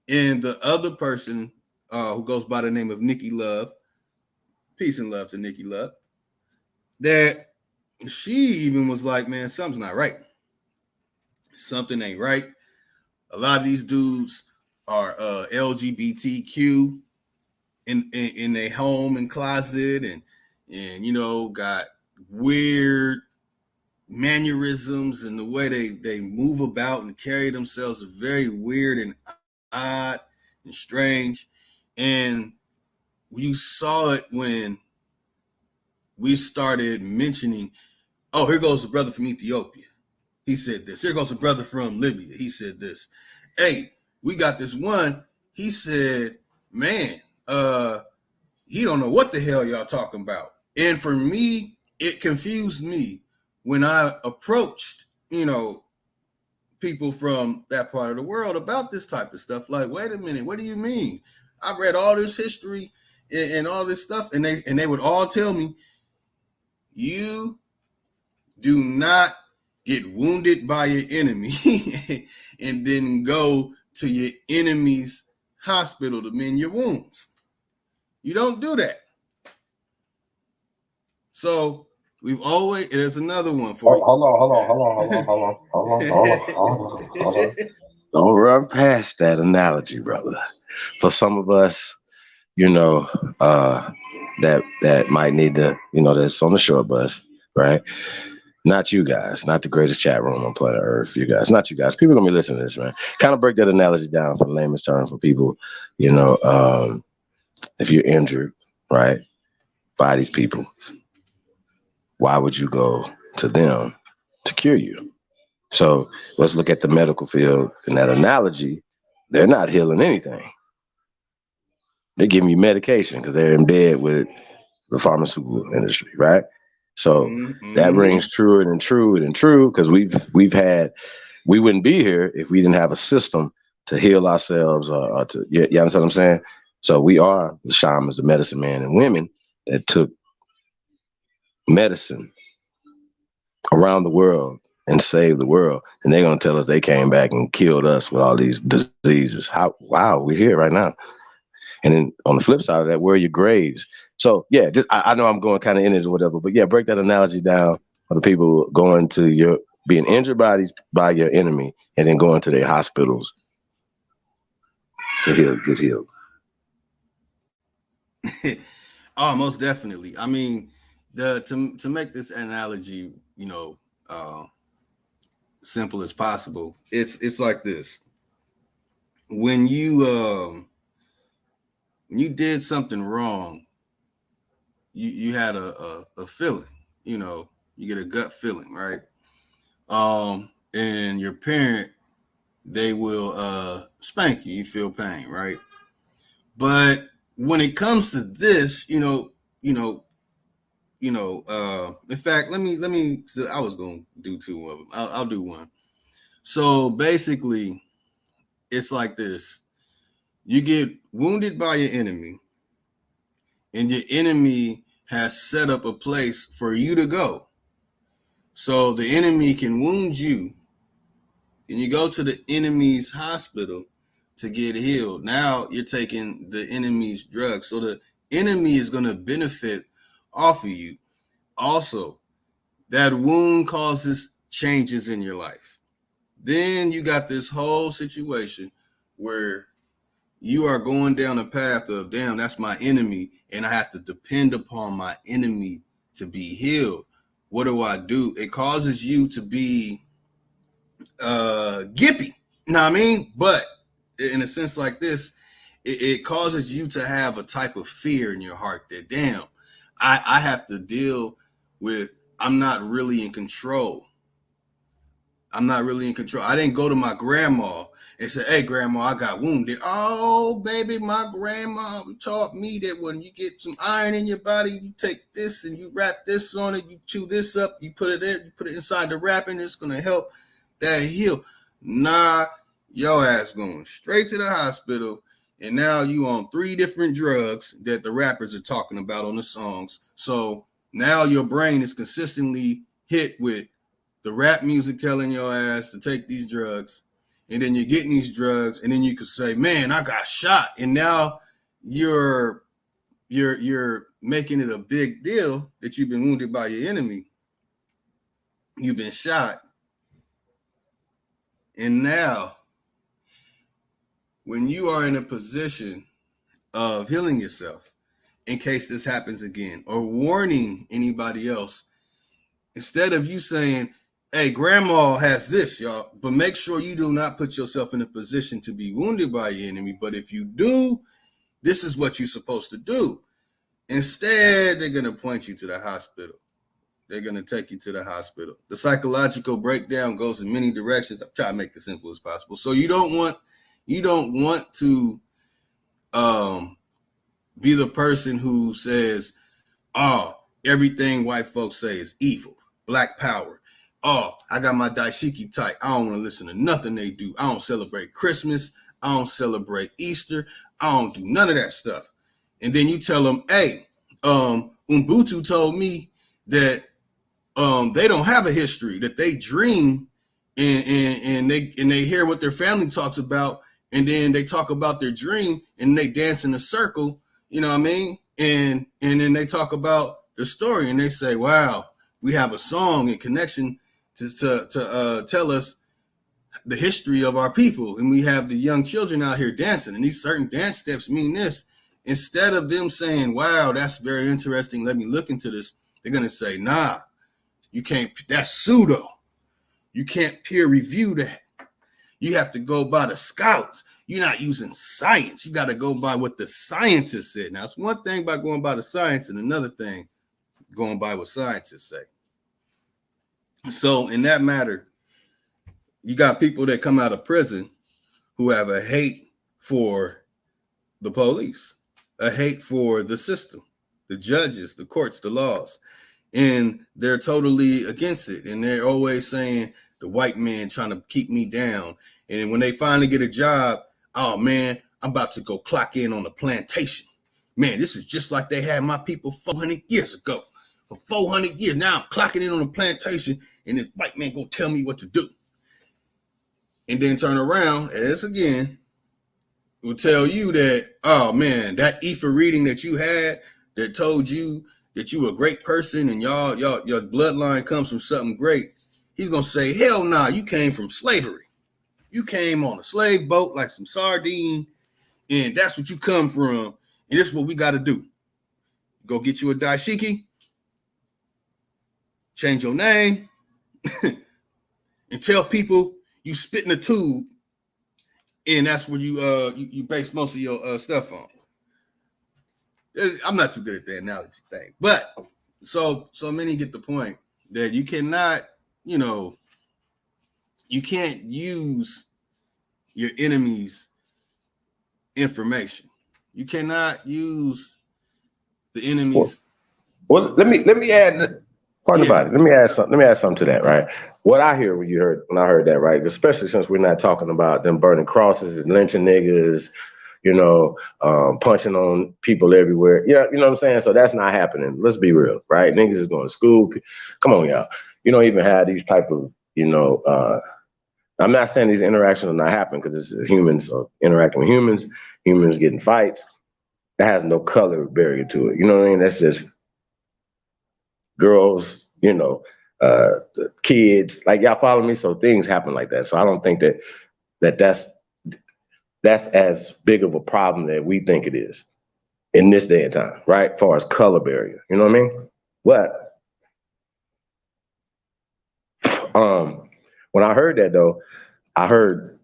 And the other person who goes by the name of Nikki Love, peace and love to Nikki Love, that she even was like, man, something's not right. Something ain't right. A lot of these dudes are LGBTQ in their home and closet and got weird mannerisms and the way they move about and carry themselves are very weird and odd and strange. And you saw it when we started mentioning, oh, here goes the brother from Ethiopia. He said this. Here goes the brother from Libya. He said this. Hey, we got this one. He said, man, he don't know what the hell y'all talking about. And for me, it confused me when I approached, people from that part of the world about this type of stuff. Like, wait a minute, what do you mean? I read all this history and all this stuff, and they would all tell me, you do not get wounded by your enemy and then go to your enemy's hospital to mend your wounds. You don't do that. So we've always, there's another one for you. Hold on. Don't run past that analogy, brother. For some of us, that might need to, that's on the short bus, right? Not you guys, not the greatest chat room on planet Earth. You guys, not you guys. People are gonna be listening to this, man. Kind of break that analogy down for the layman's term for people. If you're injured, right, by these people, why would you go to them to cure you? So let's look at the medical field in that analogy. They're not healing anything. They're giving you medication because they're in bed with the pharmaceutical industry, right? So that rings truer and truer and true because we wouldn't be here if we didn't have a system to heal ourselves or to, you understand what I'm saying? So we are the shamans, the medicine men and women that took medicine around the world and saved the world. And they're going to tell us they came back and killed us with all these diseases. Wow, we're here right now. And then on the flip side of that, where are your graves? So yeah, just I know I'm going kind of in it or whatever, but yeah, break that analogy down for the people going to being injured by your enemy and then going to their hospitals to get healed. Oh, most definitely. I mean, to make this analogy, simple as possible, it's like this. When you did something wrong, you had a feeling, you get a gut feeling, right? And your parent, they will spank you, you feel pain, right? But when it comes to this, in fact, let me I was gonna do two of them. I'll do one. So basically, it's like this. You get wounded by your enemy, and your enemy has set up a place for you to go. So the enemy can wound you, and you go to the enemy's hospital to get healed. Now you're taking the enemy's drugs. So the enemy is going to benefit off of you. Also, that wound causes changes in your life. Then you got this whole situation where you are going down a path of, damn, that's my enemy, and I have to depend upon my enemy to be healed. What do? It causes you to be gippy. You know what I mean? But in a sense like this, it causes you to have a type of fear in your heart that, damn, I have to deal with, I'm not really in control. I didn't go to my grandma and say, hey, grandma, I got wounded. Oh, baby, my grandma taught me that when you get some iron in your body, you take this and you wrap this on it, you chew this up, you put it there, you put it inside the wrapping, it's going to help that heal. Nah, your ass going straight to the hospital, and now you on 3 different drugs that the rappers are talking about on the songs. So now your brain is consistently hit with the rap music telling your ass to take these drugs, and then you're getting these drugs, and then you could say, man, I got shot. And now you're making it a big deal that you've been wounded by your enemy. You've been shot. And now, when you are in a position of healing yourself, in case this happens again, or warning anybody else, instead of you saying, Hey, grandma has this, y'all, but make sure you do not put yourself in a position to be wounded by your enemy. But if you do, this is what you're supposed to do. Instead, they're going to point you to the hospital. They're going to take you to the hospital. The psychological breakdown goes in many directions. I'm trying to make it as simple as possible. So you don't want to be the person who says, oh, everything white folks say is evil, black power. Oh, I got my daishiki tight. I don't want to listen to nothing they do. I don't celebrate Christmas. I don't celebrate Easter. I don't do none of that stuff. And then you tell them, hey, Ubuntu told me that they don't have a history, that they dream and they hear what their family talks about, and then they talk about their dream and they dance in a circle, you know what I mean? And then they talk about the story and they say, wow, we have a song in connection to tell us the history of our people. And we have the young children out here dancing, and these certain dance steps mean this. Instead of them saying, wow, that's very interesting, let me look into this, they're going to say, nah, you can't, that's pseudo. You can't peer review that. You have to go by the scholars. You're not using science. You got to go by what the scientists said. Now, it's one thing by going by the science and another thing going by what scientists say. So in that matter, you got people that come out of prison who have a hate for the police, a hate for the system, the judges, the courts, the laws, and they're totally against it. And they're always saying the white man trying to keep me down. And when they finally get a job, oh man, I'm about to go clock in on the plantation. Man, this is just like they had my people 400 years ago. For 400 years, now I'm clocking in on the plantation, and this white man gonna tell me what to do. And then turn around, as again, will tell you that, oh man, that Ifa reading that you had that told you that you were a great person and your bloodline comes from something great. He's gonna say, hell nah, you came from slavery. You came on a slave boat like some sardine, and that's what you come from. And this is what we got to do. Go get you a daishiki, change your name, and tell people you spit in a tube, and that's where you base most of your stuff on. I'm not too good at the analogy thing, but so many get the point that you cannot, you can't use your enemy's information. You cannot use the enemy's. Well, let me add. Pardon about it. Let me add something to that, right? What I hear when I heard that, right? Especially since we're not talking about them burning crosses and lynching niggas, punching on people everywhere. Yeah, you know what I'm saying? So that's not happening. Let's be real, right? Niggas is going to school. Come on, y'all. You don't even have these type of, I'm not saying these interactions are not happening because it's humans interacting with humans getting fights. That has no color barrier to it. You know what I mean? That's just girls, kids, like y'all follow me. So things happen like that. So I don't think that's as big of a problem that we think it is in this day and time, right? As far as color barrier, you know what I mean? But when I heard that though, I heard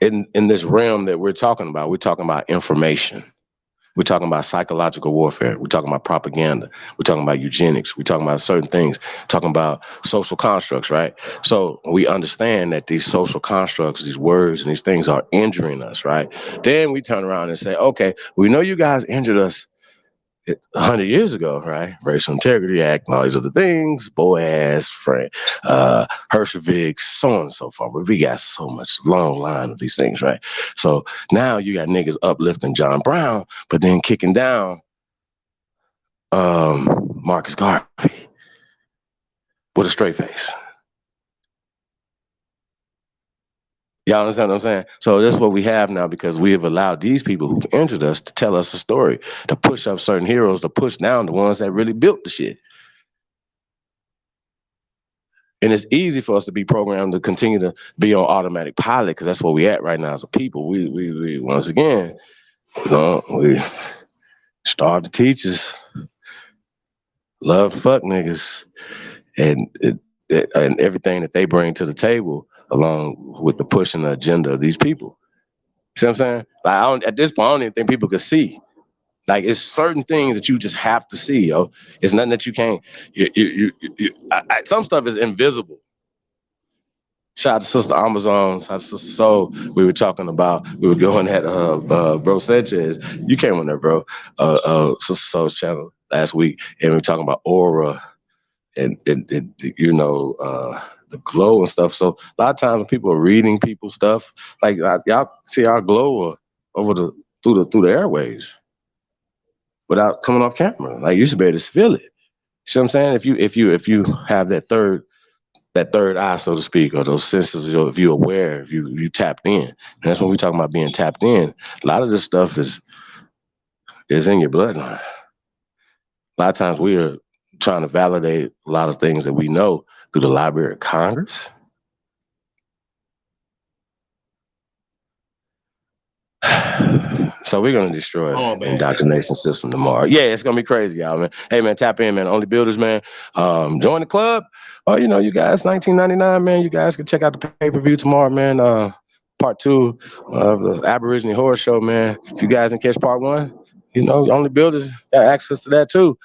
in this realm that we're talking about information. We're talking about psychological warfare. We're talking about propaganda. We're talking about eugenics. We're talking about certain things. We're talking about social constructs, right? So we understand that these social constructs, these words and these things are injuring us, right? Then we turn around and say, okay, we know you guys injured us 100 years ago, right? Racial Integrity Act and all these other things, Boaz, Frank, Hershevik, so on and so forth. But we got so much long line of these things, right? So now you got niggas uplifting John Brown, but then kicking down Marcus Garvey with a straight face. Y'all understand what I'm saying? So that's what we have now because we have allowed these people who've injured us to tell us a story, to push up certain heroes, to push down the ones that really built the shit. And it's easy for us to be programmed to continue to be on automatic pilot because that's where we at right now as a people. We once again, we start to teach us love to fuck niggas, and and everything that they bring to the table, along with the push and the agenda of these people. See what I'm saying? Like, at this point, I don't even think people could see. Like, it's certain things that you just have to see, yo. It's nothing that you can't. Some stuff is invisible. Shout out to Sister Amazon, shout out to Sister Soul. We were going at Bro Sanchez. You came on there, bro. Sister Soul's channel last week, and we were talking about aura and you know, the glow and stuff. So a lot of times when people are reading people's stuff, like y'all see our glow over through the airwaves without coming off camera. Like, you should be able to feel it. You see what I'm saying? If you have that third eye, so to speak, or those senses, if you're aware, if you tapped in. And that's when we talking about being tapped in. A lot of this stuff is in your bloodline. A lot of times we are trying to validate a lot of things that we know through the Library of Congress. So we're going to destroy the indoctrination system tomorrow. Yeah, it's going to be crazy, y'all, man. Hey, man, tap in, man. Only Builders, man. Join the club. Oh, you know, you guys, $19.99, man. You guys can check out the pay-per-view tomorrow, man. Part 2 of the Aborigine Horror Show, man. If you guys didn't catch part 1, you know, Only Builders got access to that, too.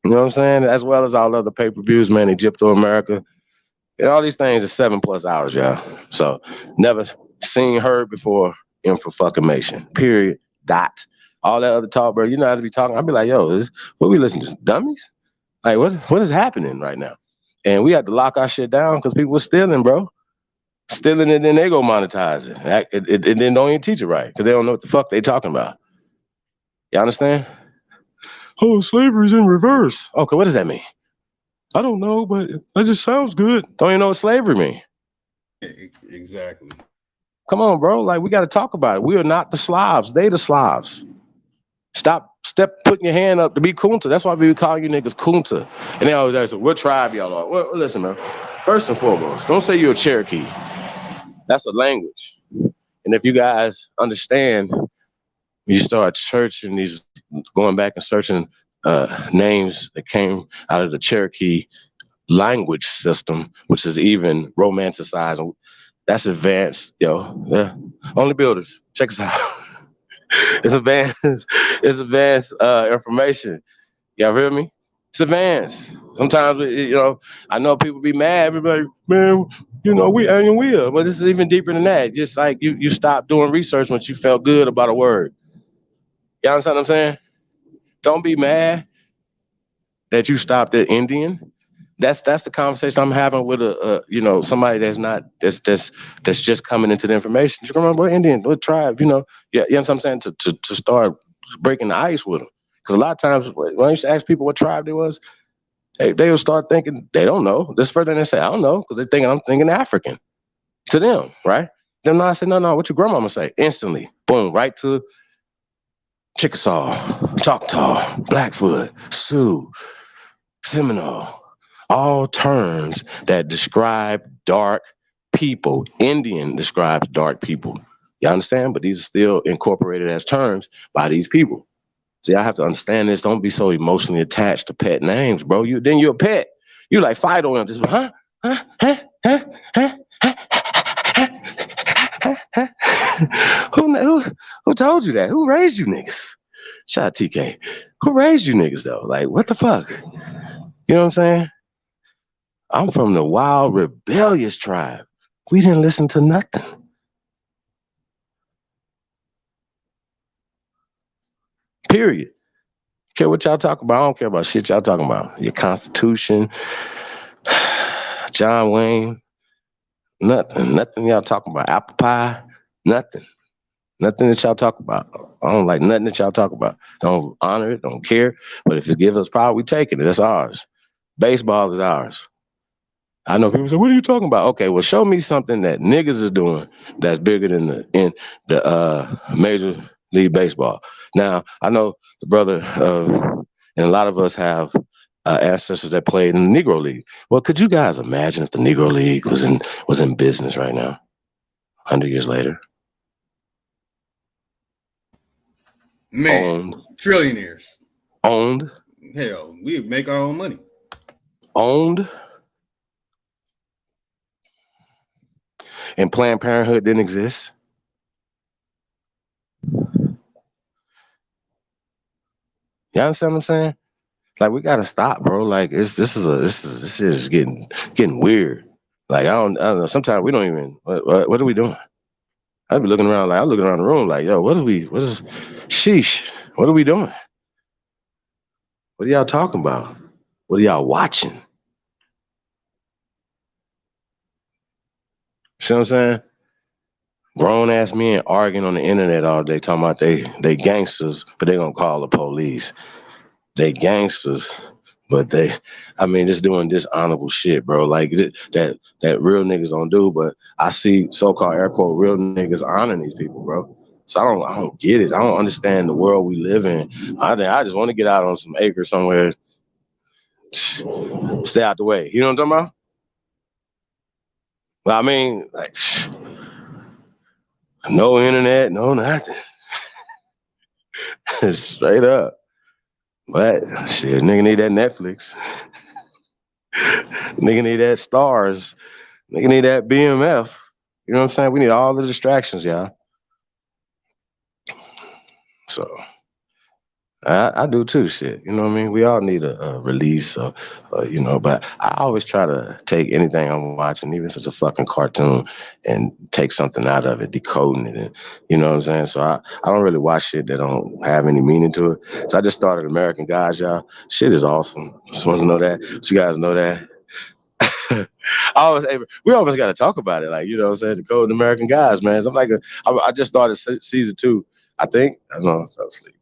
You know what I'm saying? As well as all other pay-per-views, man. Egypto America. And all these things are 7+ hours, y'all. So never seen, heard before. Info-fucking-mation. Period. Dot. All that other talk, bro. You know, as we talking, I'll be like, yo, what we listening to? Dummies? Like, what is happening right now? And we had to lock our shit down because people were stealing, bro. Stealing it, then they go monetize it. It then don't even teach it right because they don't know what the fuck they talking about. You understand? Oh, slavery's in reverse. Okay, what does that mean? I don't know, but that just sounds good. Don't even know what slavery mean. Exactly. Come on, bro. Like, we got to talk about it. We are not the Slavs. They the Slavs. Stop putting your hand up to be Kunta. That's why we call you niggas Kunta. And they always ask, what tribe y'all are? Well, listen, man. First and foremost, don't say you're a Cherokee. That's a language. And if you guys understand, you start searching going back and searching names that came out of the Cherokee language system, which is even romanticized. That's advanced, yo. Yeah. Only Builders. Check us out. It's advanced information. Y'all hear me? It's advanced. Sometimes, you know, I know people be mad. Everybody, man, you know, we are. But this is even deeper than that. Just like you stop doing research once you felt good about a word. You understand what I'm saying? Don't be mad that you stopped at Indian. That's the conversation I'm having with somebody that's just coming into the information. You remember what Indian, what tribe, you know what I'm saying, to start breaking the ice with them. Because a lot of times when I used to ask people what tribe they was, they would start thinking they don't know. This first thing they say, I don't know, because they're thinking I'm thinking African to them, right? Then I say, no, what your grandmama say? Instantly, boom, right to Chickasaw, Choctaw, Blackfoot, Sioux, Seminole. All terms that describe dark people. Indian describes dark people. You understand? But these are still incorporated as terms by these people. See, I have to understand this. Don't be so emotionally attached to pet names, bro. Then you're a pet. You like fight on them. Just Who told you that? Who raised you niggas? Shout out TK. Who raised you niggas though? Like, what the fuck? You know what I'm saying? I'm from the wild, rebellious tribe. We didn't listen to nothing. Period. Care what y'all talk about? I don't care about shit y'all talking about. Your Constitution, John Wayne, nothing y'all talking about. Apple pie, nothing that y'all talk about. I don't like nothing that y'all talk about. Don't honor it, don't care. But if it gives us power, we taking it. That's ours. Baseball is ours. I know people say, what are you talking about? Okay, well, show me something that niggas is doing that's bigger than the Major League Baseball. Now, I know the brother, and a lot of us have ancestors that played in the Negro League. Well, could you guys imagine if the Negro League was in business right now, 100 years later? Man, Owned. Trillionaires. Owned. Hell, we make our own money. Owned. And Planned Parenthood didn't exist. You understand what I'm saying? Like, we gotta stop, bro. Like, this is getting weird. Like, I don't know. Sometimes we don't even. What are we doing? I'd be looking around like I'm looking around the room like, yo, sheesh? What are we doing? What are y'all talking about? What are y'all watching? See what I'm saying? Grown ass men arguing on the internet all day, talking about they gangsters, but they gonna call the police. They gangsters, but just doing dishonorable shit, bro. Like that real niggas don't do. But I see so-called air quote real niggas honoring these people, bro. So I don't get it. I don't understand the world we live in. I just want to get out on some acre somewhere, stay out the way. You know what I'm talking about? Well, I mean, like, no internet, no nothing. Straight up. But shit, nigga need that Netflix. Nigga need that Stars. Nigga need that BMF. You know what I'm saying? We need all the distractions, y'all. So I do too, shit. You know what I mean? We all need a release, but I always try to take anything I'm watching, even if it's a fucking cartoon, and take something out of it, decoding it. And, you know what I'm saying? So I don't really watch shit that don't have any meaning to it. So I just started American Gods, y'all. Shit is awesome. Just want to know that. So you guys know that. We always got to talk about it, like, you know what I'm saying, the Code American Guys, man. So I'm like, I just started season 2, I think. I don't know, I fell asleep,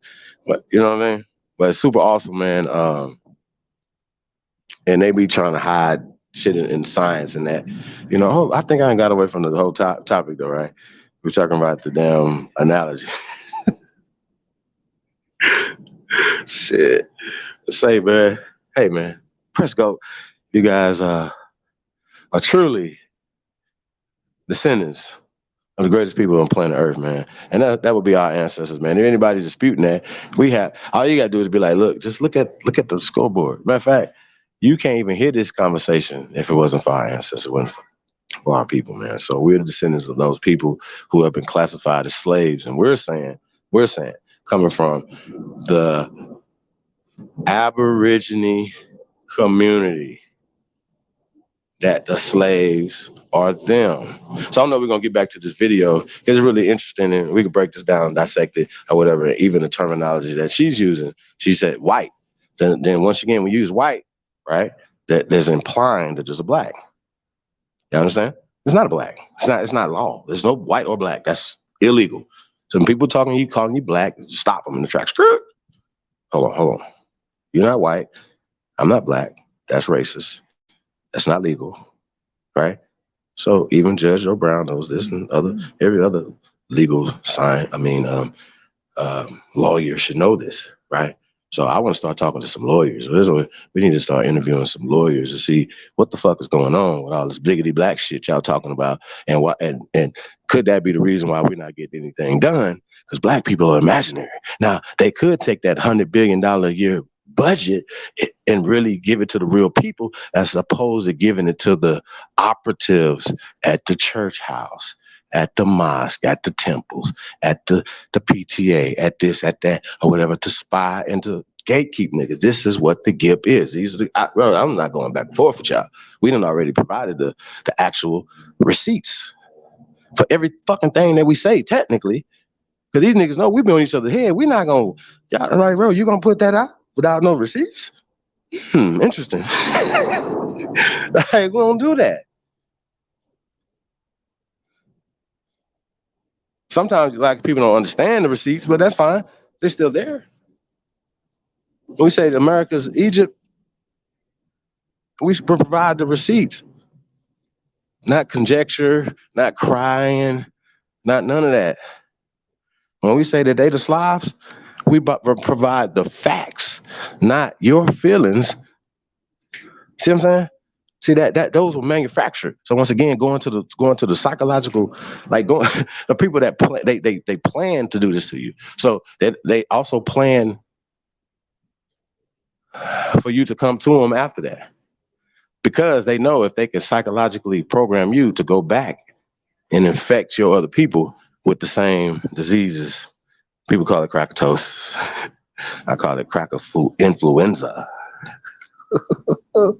but you know what I mean. But it's super awesome, man. And they be trying to hide shit in science and that, you know. I think I ain't got away from the whole topic though, right? We're talking about the damn analogy. Shit. Say, man, hey, man, press go. You guys are truly descendants of the greatest people on planet Earth, man. And that would be our ancestors, man. If anybody's disputing that, all you gotta do is be like, look, just look at the scoreboard. Matter of fact, you can't even hear this conversation if it wasn't for our ancestors, it wasn't for our people, man. So we're the descendants of those people who have been classified as slaves. And we're saying, coming from the Aborigine community, that the slaves are them. So I know we're going to get back to this video because it's really interesting, and we can break this down, dissect it, or whatever. Even the terminology that she's using, she said white. Then once again, we use white, right? That there's implying that there's a black. You understand? It's not a black. It's not law. There's no white or black. That's illegal. So when people calling you black, stop them in the tracks. Hold on. You're not white. I'm not black. That's racist. That's not legal, right? So even Judge Joe Brown knows this, and every other legal lawyer should know this, right? So I want to start talking to some lawyers. We need to start interviewing some lawyers to see what the fuck is going on with all this biggity black shit y'all talking about, and could that be the reason why we're not getting anything done? Because black people are imaginary. Now they could take that $100 billion a year budget and really give it to the real people, as opposed to giving it to the operatives at the church house, at the mosque, at the temples, at the PTA, at this, at that, or whatever, to spy and to gatekeep niggas. This is what the GIP is. I'm not going back and forth with y'all. We done already provided the actual receipts for every fucking thing that we say, technically, because these niggas know we be on each other's head. We're not gonna, y'all like, bro, you gonna put that out without no receipts? Interesting. Like, we don't do that. Sometimes, like, people don't understand the receipts, but that's fine. They're still there. When we say America's Egypt, we should provide the receipts. Not conjecture, not crying, not none of that. When we say that they the Slavs, we provide the facts, not your feelings. See what I'm saying? See that those were manufactured. So once again, going to the psychological, like the people that they plan to do this to you. So that they also plan for you to come to them after that. Because they know if they can psychologically program you to go back and infect your other people with the same diseases. People call it crackatosis. I call it influenza. You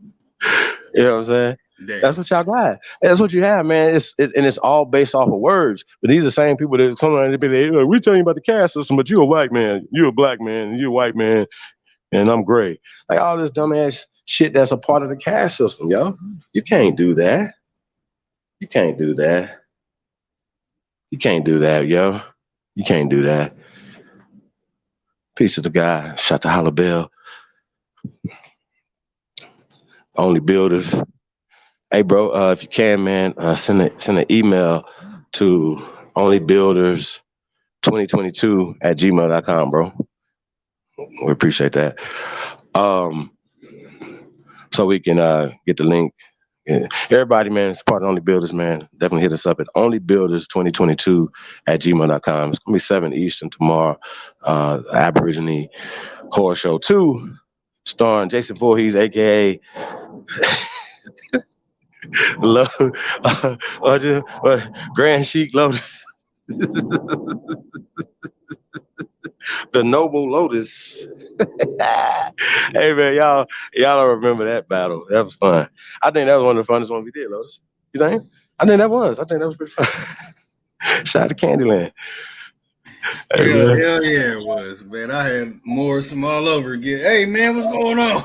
know what I'm saying? Damn. That's what y'all got. That's what you have, man. And it's all based off of words. But these are the same people that sometimes they be like, we're telling you about the caste system, but you're a white man, you're a black man, and you're a white man, and I'm gray. Like all this dumbass shit that's a part of the caste system, yo. You can't do that. You can't do that. You can't do that, yo. You can't do that. Peace to the guy. Shout to Holla Bell. Only Builders. Hey, bro, if you can, man, send an email to onlybuilders2022@gmail.com, bro. We appreciate that. So we can get the link. Yeah. Everybody, man, it's part of Only Builders, man. Definitely hit us up at onlybuilders2022@gmail.com. It's going to be 7 Eastern tomorrow. Aborigine Horror Show 2, starring Jason Voorhees, a.k.a. Grand Sheik Lotus. The Noble Lotus. Hey, man, y'all don't remember that battle. That was fun. I think that was one of the funnest ones we did, Lotus. You think? I think that was pretty fun. Shout out to Candyland. Hey, hell yeah, it was, man. I had Morris from all over again. Hey, man, what's going on?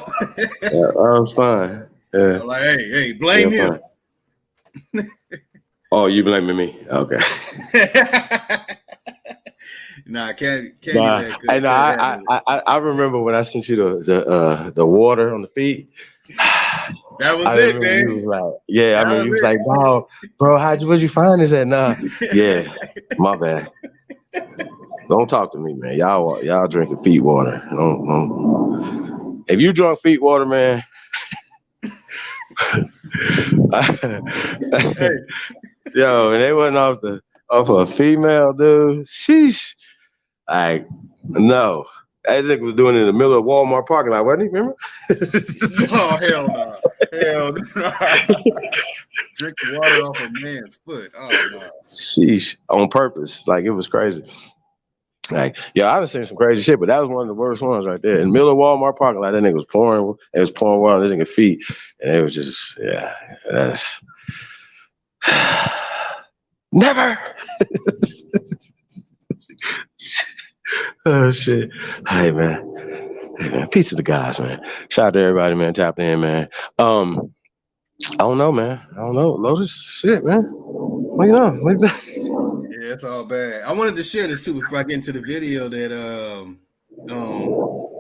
That was fun. Yeah. I'm like, hey, blame him. Oh, you blaming me? Okay. Nah, can't. I remember when I sent you the water on the feet. That was it, man. You was like, bro, where'd you find this at? Nah, yeah, my bad. Don't talk to me, man. Y'all drinking feet water. Don't. If you drunk feet water, man. Yo, and they wasn't off a female dude. Sheesh. Like, no. That nigga was doing it in the middle of Walmart parking lot, wasn't he? Remember? No, hell no. Hell no. Drink the water off a man's foot. Oh no. Sheesh. On purpose. Like, it was crazy. Like, yeah, I've seen some crazy shit, but that was one of the worst ones right there. In the middle of Walmart parking lot, that nigga was pouring. It was pouring water on this nigga's feet. And it was just, yeah. That's never. Oh shit. Hey man. Peace to the guys, man. Shout out to everybody, man. Tapped in, man. I don't know, man. I don't know. Lotus, shit, man. What do you know? Yeah, it's all bad. I wanted to share this too before I get into the video. That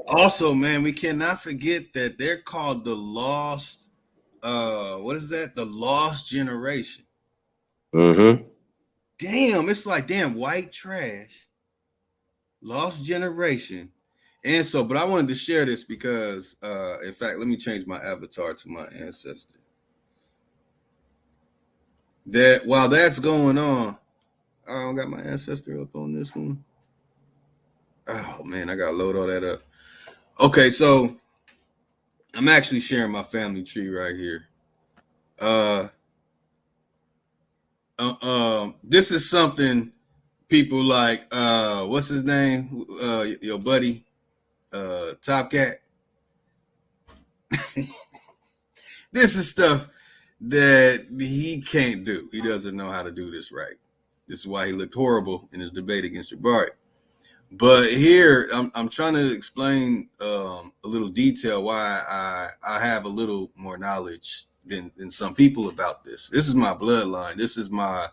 also, man, we cannot forget that they're called the lost. What is that? The lost generation. Mm-hmm. Damn, it's like damn white trash. Lost generation. And so, but I wanted to share this because, in fact, let me change my avatar to my ancestor. That while that's going on, I don't got my ancestor up on this one. Oh man, I gotta load all that up. Okay, so I'm actually sharing my family tree right here. This is something people like what's his name? Your buddy, Top Cat. This is stuff that he can't do. He doesn't know how to do this right. This is why he looked horrible in his debate against Jabari. But here, I'm trying to explain a little detail why I have a little more knowledge than some people about this. This is my bloodline. This is my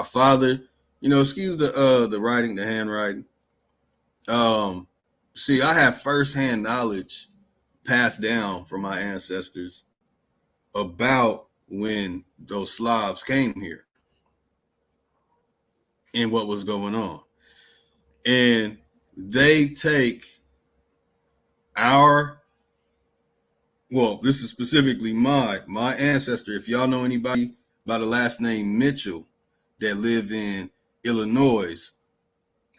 father. You know, excuse the writing, the handwriting. See, I have firsthand knowledge passed down from my ancestors about when those Slavs came here and what was going on. And they take this is specifically my ancestor. If y'all know anybody by the last name Mitchell that live in Illinois,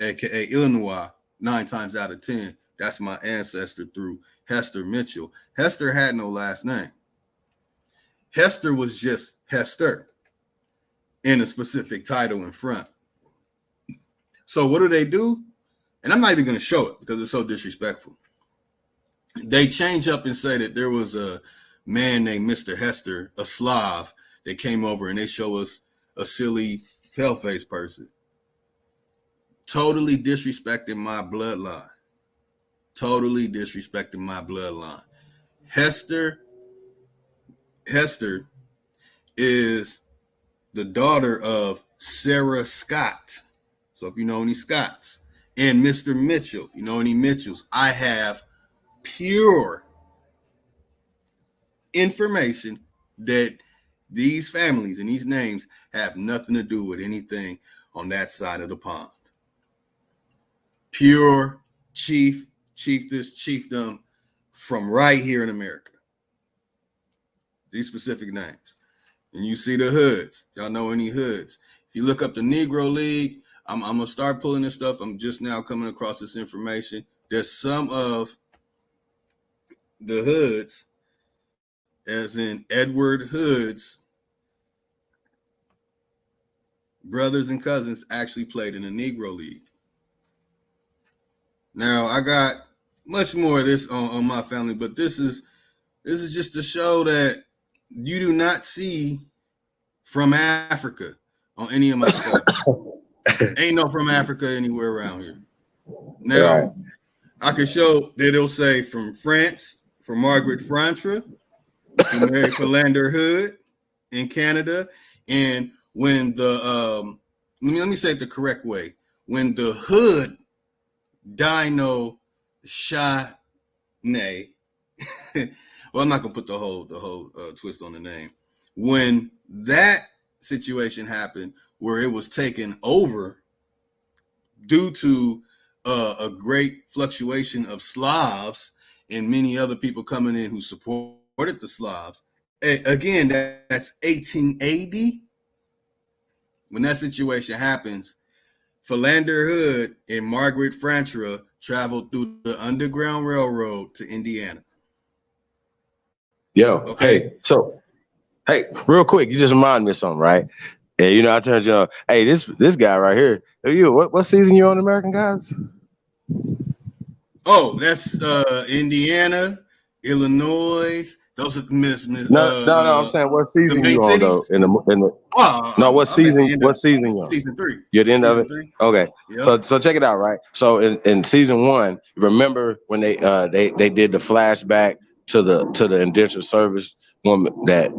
aka Illinois, 9 times out of 10, that's my ancestor through Hester Mitchell. Hester had no last name. Hester was just Hester in a specific title in front. So what do? And I'm not even going to show it because it's so disrespectful. They change up and say that there was a man named Mr. Hester, a Slav, that came over, and they show us a silly pale-faced person. Totally disrespecting my bloodline. Totally disrespecting my bloodline. Hester is the daughter of Sarah Scott. So if you know any Scotts, and Mr. Mitchell, if you know any Mitchells, I have pure information that these families and these names have nothing to do with anything on that side of the pond. Pure chief this, chiefdom from right here in America. These specific names. And you see the hoods. Y'all know any hoods. If you look up the Negro League, I'm going to start pulling this stuff. I'm just now coming across this information. There's some of the hoods, as in Edward Hood's brothers and cousins, actually played in the Negro League. Now, I got much more of this on my family, but this is just to show that you do not see from Africa on any of my stuff. Ain't no from Africa anywhere around here. Now, right. I can show that it'll say from France, for Margaret Frantra, who married Philander Hood in Canada. And when the, let me say it the correct way. When the Hood Dino Shane, well, I'm not gonna put the whole twist on the name. When that situation happened, where it was taken over due to a great fluctuation of Slavs and many other people coming in who supported the Slavs. Again, that's 1880. When that situation happens, Philander Hood and Margaret Frantra traveled through the Underground Railroad to Indiana. Yo, okay. Hey, real quick, you just reminded me of something, right? Yeah, you know, I turned you on. Hey, this guy right here. What season you on, American Guys? Oh, that's Indiana, Illinois. Those are No. I'm saying what season you on though? What season? What season you on? Season 3. You're at the end of it. 3. Okay. Yep. So check it out, right? So in season 1, remember when they did the flashback to the indentured service woman that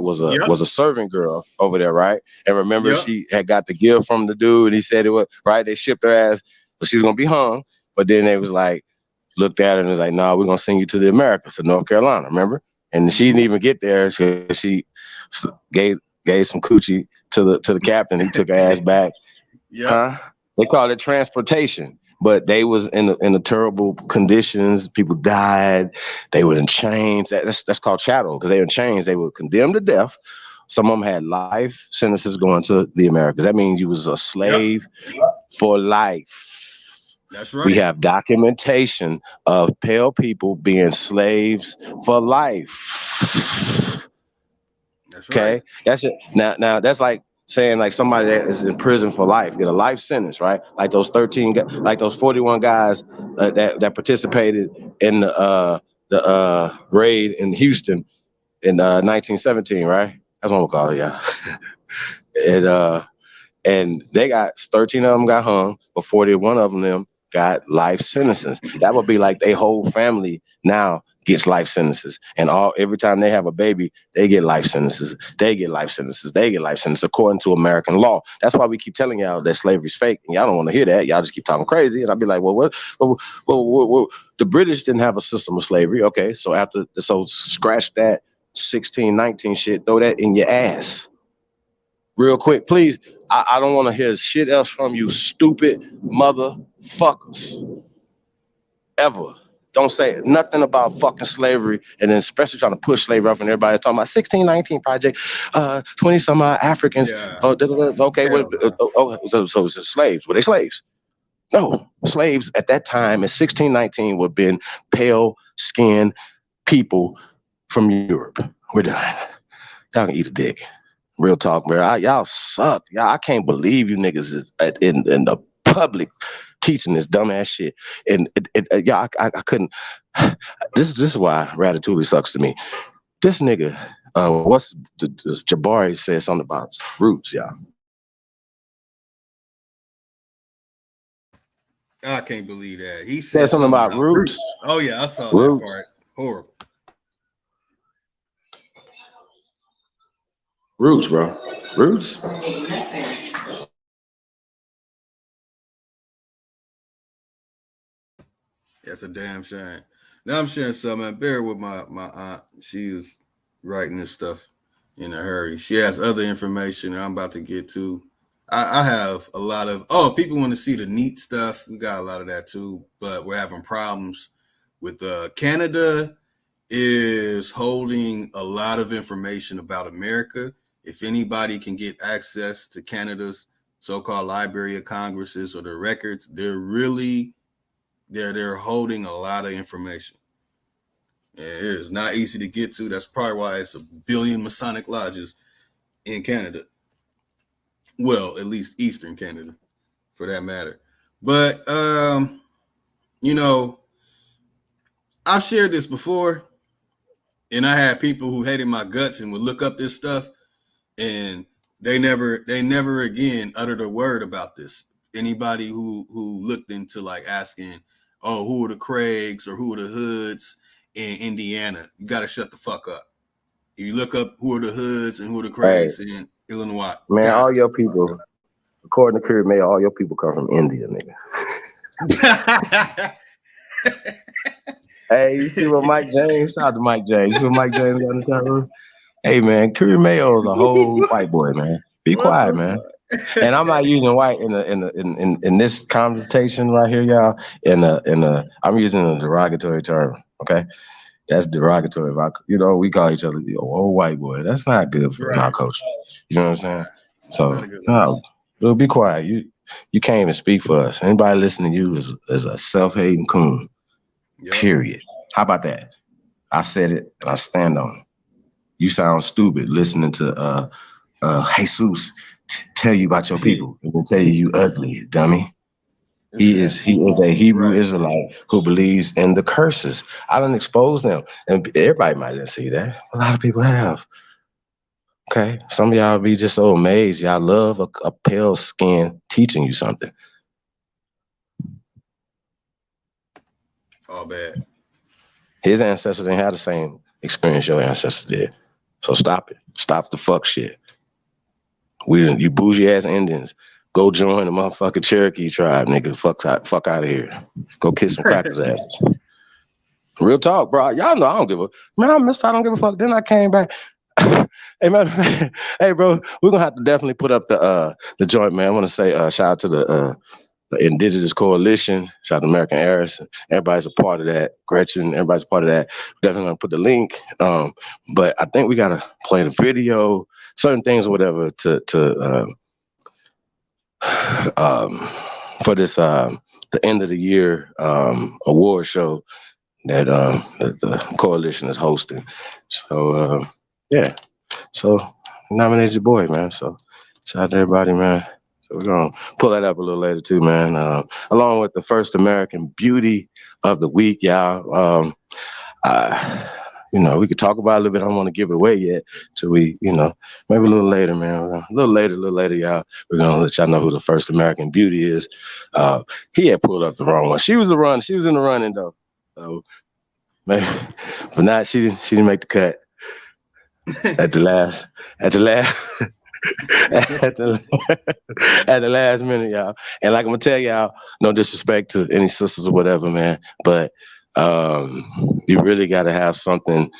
was a servant girl over there, right? And remember she had got the gift from the dude, and he said it was right. They shipped her ass, but she was gonna be hung. But then they was like, looked at her and was like, "No, we're gonna send you to the Americas, to North Carolina." Remember? And she didn't even get there. She gave some coochie to the captain. He took her ass back. Yeah. They called it transportation, but they was in the terrible conditions. People died. They were in chains. That's called chattel because they were in chains. They were condemned to death. Some of them had life sentences going to the Americas. That means you was a slave for life. That's right. We have documentation of pale people being slaves for life. That's okay, right. That's it. Now that's like saying like somebody that is in prison for life get a life sentence, right? Like those 41 guys that participated in the raid in Houston in 1917, right? That's what we'll call it, yeah. And they got 13 of them got hung, but 41 of them got life sentences. That would be like their whole family now gets life sentences. And every time they have a baby, they get life sentences. They get life sentences. They get life sentences according to American law. That's why we keep telling y'all that slavery's fake. And y'all don't want to hear that. Y'all just keep talking crazy. And I'll be like, well, the British didn't have a system of slavery. Okay, so scratch that 1619 shit, throw that in your ass. Real quick, please. I don't want to hear shit else from you, stupid motherfuckers. Ever. Don't say nothing about fucking slavery, and then especially trying to push slavery off, and everybody's talking about 1619 project, 20 some odd Africans. Yeah. Okay, so it's slaves. Were they slaves? No, slaves at that time in 1619 would have been pale-skinned people from Europe. We're done. Y'all can eat a dick. Real talk, bro. Y'all suck. Y'all, I can't believe you niggas is in the public teaching this dumbass shit. And yeah, I couldn't. This is why Ratatouille sucks to me. This nigga, this Jabari said something about roots, y'all. I can't believe that. He said something about roots. Oh yeah, I saw roots. That part. Horrible. Roots, bro. Roots. That's a damn shame. Now I'm sharing something. I bear with my aunt. She is writing this stuff in a hurry. She has other information I'm about to get to. I have a lot of, if people want to see the neat stuff, we got a lot of that too, but we're having problems with Canada is holding a lot of information about America. If anybody can get access to Canada's so-called Library of Congresses or their records, they're holding a lot of information. And it is not easy to get to. That's probably why it's 1 billion Masonic lodges in Canada. Well, at least Eastern Canada, for that matter. But, I've shared this before, and I had people who hated my guts and would look up this stuff, and they never again uttered a word about this. Anybody who looked into like asking, who are the Craigs or who are the Hoods in Indiana? You got to shut the fuck up. If you look up who are the Hoods and who are the Craigs in Illinois, man, all your people, according to Curry Mayo, all your people come from India, nigga. Hey, you see what Mike James? Shout out to Mike James. You see what Mike James got in the chat room? Hey, man, Curry Mayo is a whole white boy, man. Be quiet, man. And I'm not using white in this conversation right here, y'all. I'm using a derogatory term. Okay, that's derogatory. We call each other old white boy. That's not good for our culture. You know what I'm saying? So no, be quiet. You can't even speak for us. Anybody listening to you is a self-hating coon. Yep. Period. How about that? I said it and I stand on it. You sound stupid listening to Jesus tell you about your people and then tell you ugly, dummy. He is a Hebrew Israelite who believes in the curses. I done exposed them, and everybody might not see that. A lot of people have. Okay, some of y'all be just so amazed. Y'all love a pale skin teaching you something. All bad. His ancestors didn't have the same experience your ancestors did. So stop it. Stop the fuck shit. You bougie ass Indians, go join the motherfucking Cherokee tribe, nigga. Fuck out of here. Go kiss some crackers asses. Real talk, bro. Y'all know I don't give a man. I missed. I don't give a fuck. Then I came back. Hey man, hey bro, we're gonna have to definitely put up the joint, man. I want to say shout out to the Indigenous Coalition, shout out to American Heirs. Everybody's a part of that. Gretchen, everybody's a part of that. Definitely gonna put the link. But I think we gotta play the video, certain things or whatever for this the end of the year award show that the coalition is hosting. So yeah. So nominate your boy, man. So shout out to everybody, man. So we're going to pull that up a little later too, man. Along with the first American beauty of the week, y'all. We could talk about it a little bit. I don't want to give it away yet. So maybe a little later, man. A little later, y'all. We're going to let y'all know who the first American beauty is. He had pulled up the wrong one. She was in the running though. So maybe, but not, she didn't make the cut at the last. At the last minute, y'all. And like I'm gonna tell y'all, no disrespect to any sisters or whatever, man, but you really gotta have something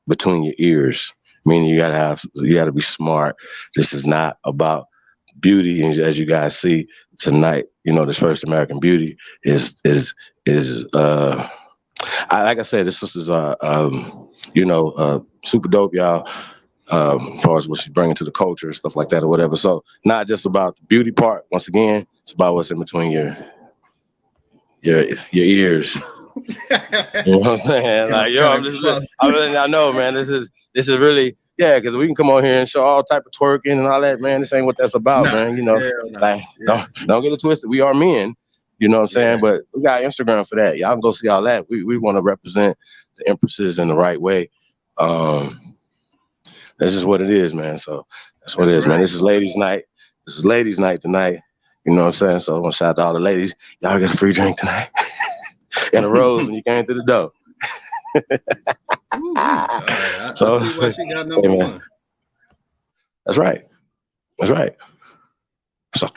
between your ears. Meaning you gotta be smart. This is not about beauty, and as you guys see tonight, this first American beauty is like I said, this sisters are super dope, y'all. As far as what she's bringing to the culture and stuff like that or whatever. So not just about the beauty part. Once again, it's about what's in between your ears. You know what I'm saying? Like, yo, I know, man. This is really, yeah, because we can come on here and show all type of twerking and all that, man. This ain't what that's about, man. You know, don't get it twisted. We are men, you know what I'm saying? But we got Instagram for that. Y'all can go see all that. We want to represent the empresses in the right way. That's just what it is, man. So that's what it is, man. This is ladies' night. This is ladies' night tonight. You know what I'm saying? So I want to shout out to all the ladies. Y'all get a free drink tonight. And a rose when you came through the door. I see why she got number one. That's right. So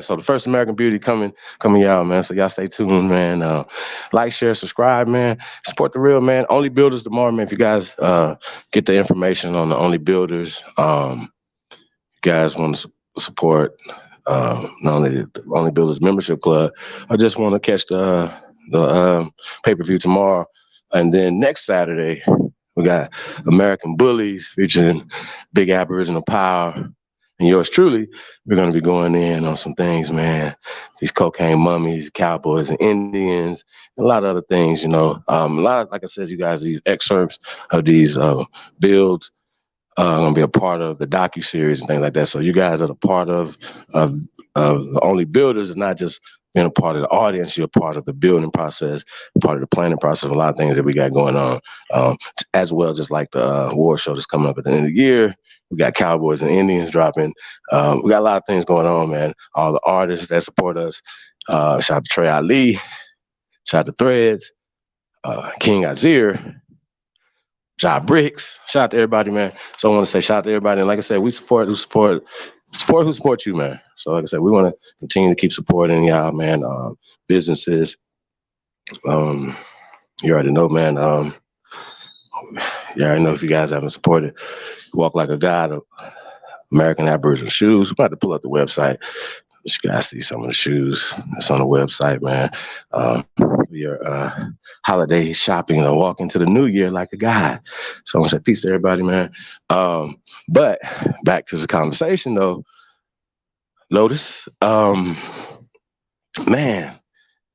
so the first American Beauty coming out, man. So y'all stay tuned, man. Like, share, subscribe, man. Support the real, man. Only Builders tomorrow, man. If you guys get the information on the Only Builders, you guys want to support not only the Only Builders Membership Club, I just want to catch the pay-per-view tomorrow. And then next Saturday, we got American Bullies featuring Big Aboriginal Power. And yours truly, we're going to be going in on some things, man. These cocaine mummies, cowboys and Indians, and a lot of other things, you know. A lot of, like I said, you guys, these excerpts of these builds going to be a part of the docu-series and things like that. So you guys are a part of the Only Builders, and not just being a part of the audience. You're a part of the building process, part of the planning process, a lot of things that we got going on, as well, just like the war show that's coming up at the end of the year. We got Cowboys and Indians dropping. We got a lot of things going on, man. All the artists that support us. Shout out to Trey Ali. Shout out to Threads. King Azir. Ja Bricks. Shout out to everybody, man. So I want to say shout out to everybody. And like I said, we support who support you, man. So like I said, we want to continue to keep supporting y'all, man. Businesses. You already know, man. Yeah, I know if you guys haven't supported Walk Like a God, American Aboriginal Shoes. We're about to pull up the website. You guys see some of the shoes that's on the website, man. Your holiday shopping or walk into the new year like a god. So I want to say peace to everybody, man. But back to the conversation, though. Lotus, man,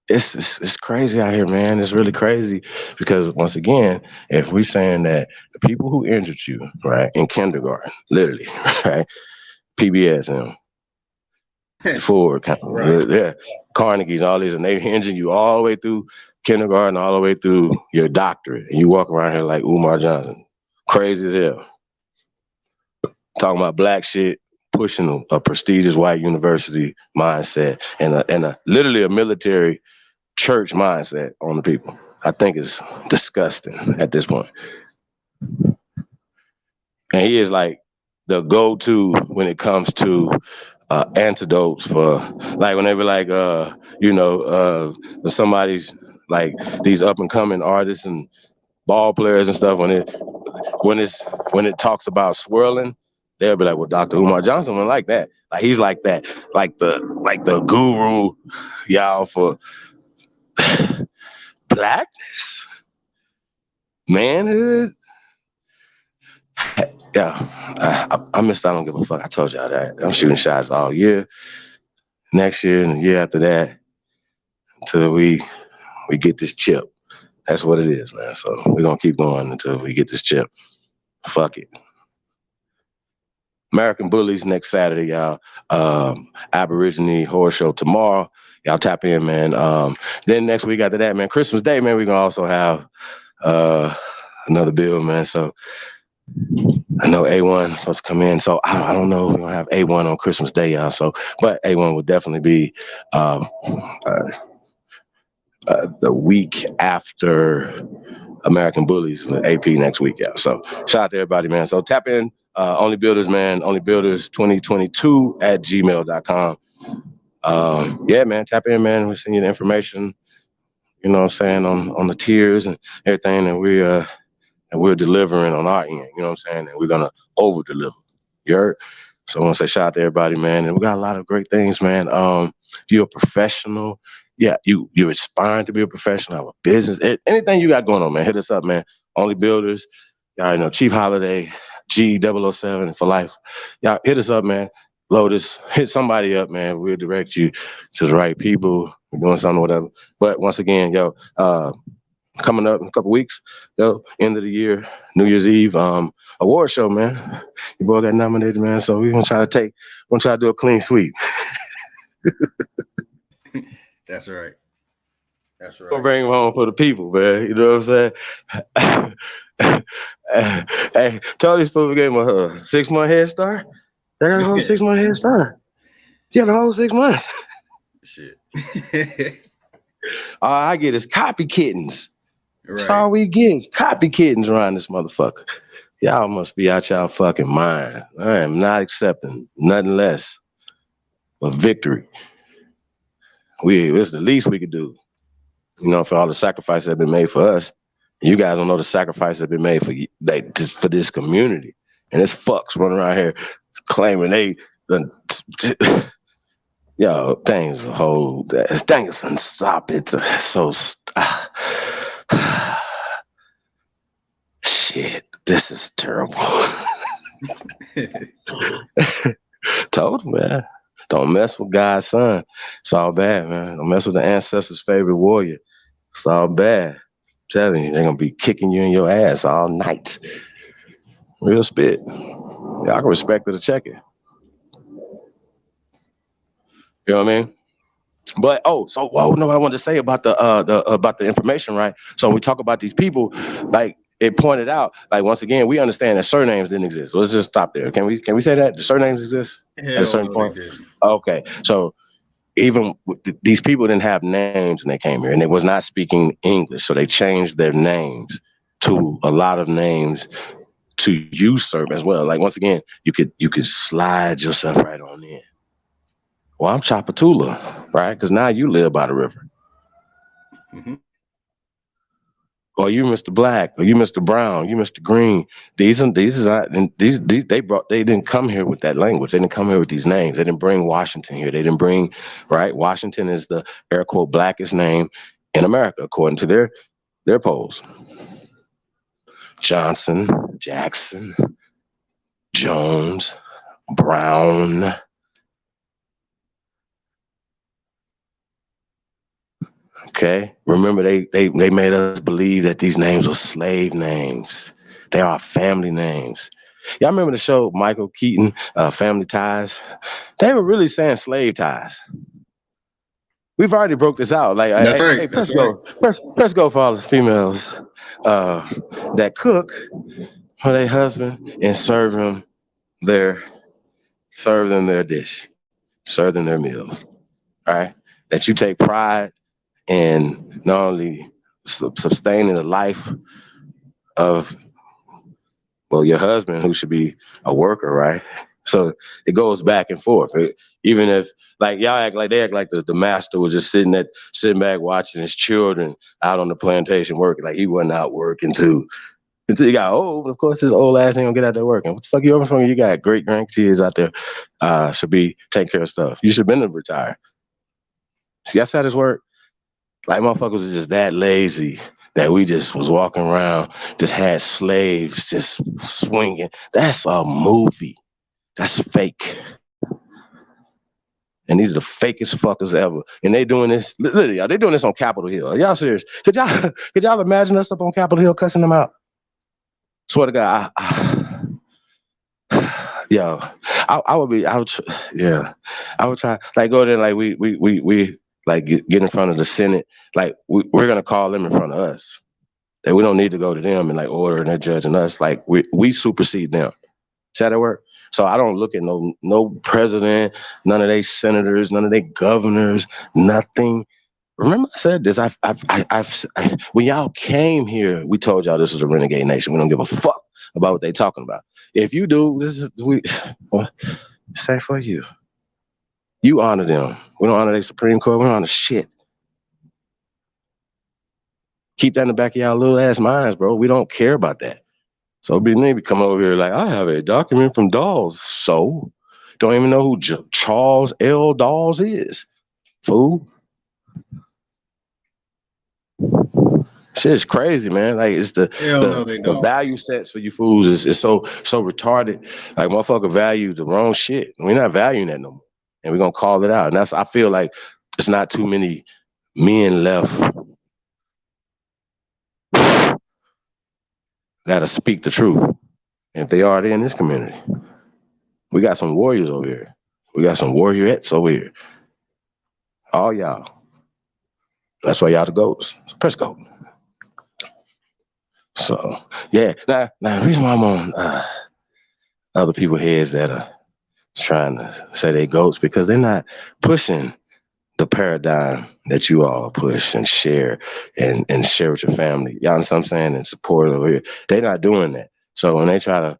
it's crazy out here, man. It's really crazy because, once again, if we're saying that the people who injured you, right, in kindergarten, literally, right, PBS and Ford, yeah, Carnegie's, all these, and they injured you all the way through kindergarten, all the way through your doctorate, and you walk around here like Umar Johnson, crazy as hell, talking about black shit, pushing a prestigious white university mindset and a literally a military church mindset on the people. I think it's disgusting at this point. And he is like the go-to when it comes to antidotes for, like, when they be like, somebody's like these up and coming artists and ball players and stuff, when it talks about swirling, they'll be like, well, Dr. Umar Johnson went like that. Like, he's like that, like the guru, y'all, for blackness, manhood. Yeah, I missed. I don't give a fuck. I told y'all that. I'm shooting shots all year, next year, and the year after that, until we get this chip. That's what it is, man. So we're gonna keep going until we get this chip. Fuck it. American Bullies next Saturday, y'all. Aborigine Horror Show tomorrow. Y'all tap in, man. Then next week after that, man, Christmas Day, man, we're gonna also have another build, man. So I know A1 supposed to come in. So I don't know if we're gonna have A1 on Christmas Day, y'all. So, but A1 will definitely be the week after American Bullies with AP next week, y'all. So shout out to everybody, man. So tap in. Only Builders, man. Only Builders 2022 at gmail.com. Yeah, man. Tap in, man. We'll send you the information, you know what I'm saying, on the tiers and everything. And we're delivering on our end, you know what I'm saying? And we're going to over deliver. You heard? So I want to say shout out to everybody, man. And we got a lot of great things, man. If you're a professional, yeah, you're aspiring to be a professional, have a business, anything you got going on, man, hit us up, man. Only Builders, y'all know Chief Holiday, G007 for life. Y'all hit us up, man. Lotus, hit somebody up, man. We'll direct you to the right people. We're doing something, whatever. But once again, yo, coming up in a couple weeks, yo, end of the year, New Year's Eve, award show, man. Your boy got nominated, man. So we're gonna try to do a clean sweep. That's right. That's right. Gonna bring him home for the people, man. You know what I'm saying? Hey, tell these people gave him a 6-month head start. They got a whole 6-month head start. Yeah, the whole 6 months. Shit. All I get is copy kittens. Right. That's all we get is copy kittens around this motherfucker. Y'all must be out y'all fucking mind. I am not accepting nothing less but victory. It's the least we could do. You know, for all the sacrifices that have been made for us. You guys don't know the sacrifices that have been made for this community. And it's fucks running around here claiming they yo, things a whole things and stop it. So shit, this is terrible. Told him, man. Don't mess with God's son. It's all bad, man. Don't mess with the ancestors' favorite warrior. It's all bad. I'm telling you, they're gonna be kicking you in your ass all night. Real spit. Yeah, I can respect it to check it. You know what I mean? But no, what I wanted to say about the information, right? So when we talk about these people, like it pointed out, like once again, we understand that surnames didn't exist. Let's just stop there. Can we say that the surnames exist at a certain point? Okay, so even these people didn't have names when they came here, and they was not speaking English, so they changed their names to a lot of names to usurp as well. Like once again, you could slide yourself right on in. Well, I'm Chapatula, right? Because now you live by the river. Mm-hmm. Or you Mr. Black, or you Mr. Brown, you Mr. Green. They didn't come here with that language. They didn't come here with these names. They didn't bring Washington here. They didn't bring, right? Washington is the air quote blackest name in America, according to their polls. Johnson, Jackson, Jones, Brown. Okay. Remember, they made us believe that these names were slave names. They are family names. Y'all remember the show Michael Keaton, Family Ties? They were really saying slave ties. We've already broke this out. Like, hey, press go for all the females that cook for their husband and serve them their dish, serve them their meals. All right, that you take pride in not only sustaining the life of your husband, who should be a worker, right? So it goes back and forth. Even if like y'all act like the master was just sitting back watching his children out on the plantation working, like he wasn't out working too. Until you got old, of course, his old ass ain't gonna get out there working. What the fuck you over from? You got great grandkids out there, should be taking care of stuff. You should have been retired. See, that's how this work. Like motherfuckers was just that lazy that we just was walking around, just had slaves just swinging. That's a movie. That's fake. And these are the fakest fuckers ever. And they doing this, literally, they doing this on Capitol Hill. Are y'all serious? Could y'all imagine us up on Capitol Hill cussing them out? Swear to God, I would try, like go there, like we like get in front of the Senate, like we're gonna call them in front of us. That we don't need to go to them and like order and they're judging us. Like we supersede them. See how that work? So I don't look at no president, none of they senators, none of they governors, nothing. Remember I said this. When y'all came here, we told y'all this is a renegade nation. We don't give a fuck about what they talking about. If you do, say for you. You honor them. We don't honor their Supreme Court. We don't honor shit. Keep that in the back of y'all little ass minds, bro. We don't care about that. So maybe come over here like, I have a document from Dawes. So don't even know who Charles L. Dawes is. Fool. Shit's crazy, man. Like it's the value sets for you fools is so retarded. Like motherfucker value the wrong shit. We're not valuing that no more. And we're gonna call it out. And I feel like it's not too many men left that'll speak the truth. And if they are, they're in this community. We got some warriors over here. We got some warriorettes over here. All y'all. That's why y'all the goats. So press go. So yeah. Now the reason why I'm on other people's heads that are trying to say they goats because they're not pushing the paradigm that you all push and share and share with your family. Y'all understand what I'm saying? And support over here. They're not doing that. So when they try to,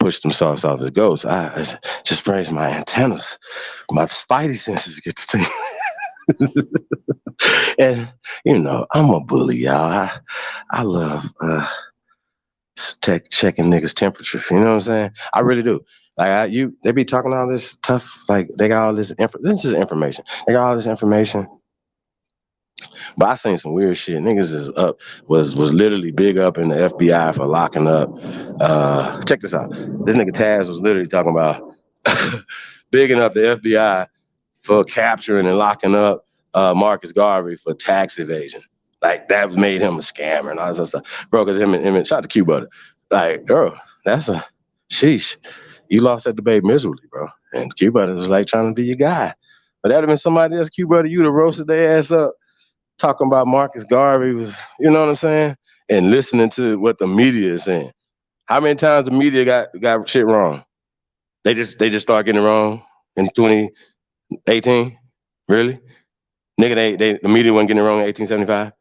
push themselves off as ghosts, I just raise my antennas. My spidey senses get to see. And, I'm a bully, y'all. I love checking niggas' temperature. You know what I'm saying? I really do. Like they be talking all this tough, like they got all this this is information. They got all this information. But I seen some weird shit. Niggas is up, was literally big up in the FBI for locking up. Check this out. This nigga Taz was literally talking about bigging up the FBI for capturing and locking up Marcus Garvey for tax evasion. Like that made him a scammer and all that stuff. Bro, because him and shout out to Q Butter. Like, girl, that's a sheesh. You lost that debate miserably, bro. And Q Butter was like trying to be your guy. But that'd have been somebody else, Q Butter, you'd have roasted their ass up talking about Marcus Garvey was, you know what I'm saying? And listening to what the media is saying. How many times the media got shit wrong? They just start getting it wrong in 2018? Really? Nigga, the media wasn't getting it wrong in 1875,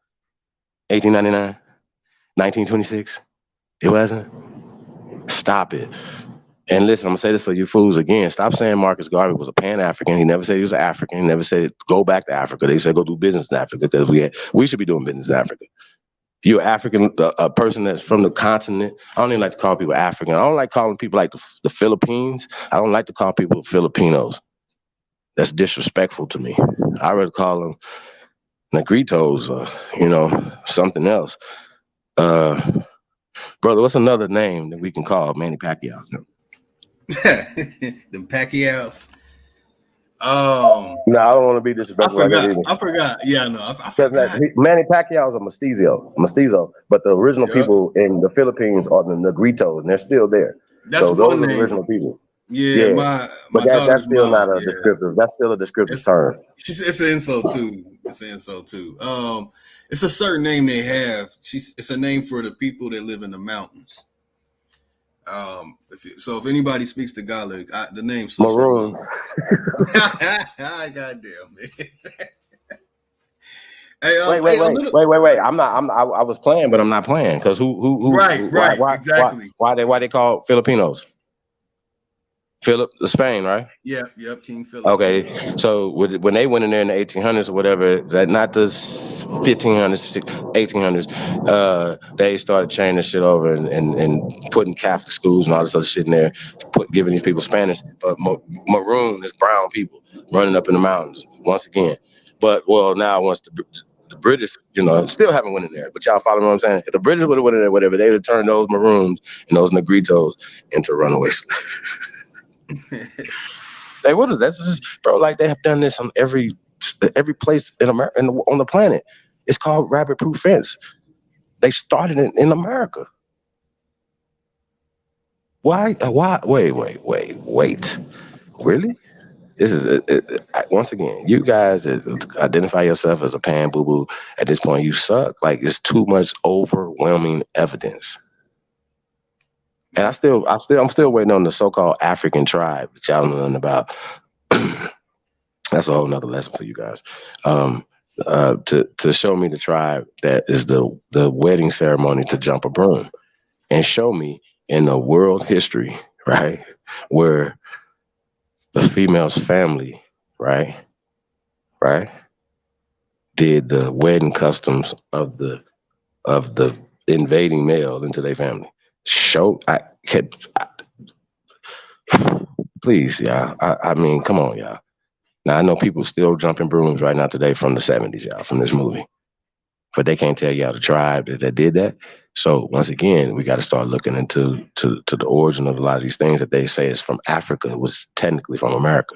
1899, 1926. It wasn't. Stop it. And listen, I'm gonna say this for you fools again. Stop saying Marcus Garvey was a Pan-African. He never said he was an African. He never said go back to Africa. They said go do business in Africa because we should be doing business in Africa. If you're African, a person that's from the continent, I don't even like to call people African. I don't like calling people like the Philippines. I don't like to call people Filipinos. That's disrespectful to me. I would call them Negritos or, something else. Brother, what's another name that we can call Manny Pacquiao? Them Pacquiaos. No, I don't want to be disrespectful. I forgot. Yeah, no, I forgot. Manny Pacquiao is a mestizo, but the original people in the Philippines are the Negritos, and they're still there. So those are the original people. Yeah. But that's still not a descriptive. That's still a descriptive term. It's an insult too. It's a certain name they have. It's a name for the people that live in the mountains. If anybody speaks Tagalog, the name Maroons. Goddamn, man. Wait. I was playing, but I'm not playing because who? Right. Exactly. Why they call Filipinos? Philip, Spain, right? Yep, King Philip. Okay, so when they went in there in the 1800s or whatever, that not the 1500s, 1800s, they started changing shit over and putting Catholic schools and all this other shit in there, giving these people Spanish. But maroon is brown people running up in the mountains once again. But now once the British, still haven't went in there. But y'all follow what I'm saying? If the British would have went in there, whatever, they would have turned those maroons and those negritos into runaways. They would have. That's just, bro. Like they have done this on every place in America on the planet. It's called rabbit-proof fence. They started it in America. Why? Wait. Really? This is once again. You guys identify yourself as a pan boo boo. At this point, you suck. Like it's too much overwhelming evidence. And I'm still waiting on the so-called African tribe that y'all know nothing about. That's a whole nother lesson for you guys. To show me the tribe that is the wedding ceremony to jump a broom, and show me in the world history, right, where the female's family, right, did the wedding customs of the invading male into their family. Please, y'all. I mean, come on, y'all. Now I know people still jumping brooms right now today from the 70s, y'all, from this movie. but they can't tell you how the tribe that did that. So once again, we got to start looking into the origin of a lot of these things that they say is from Africa, was technically from America,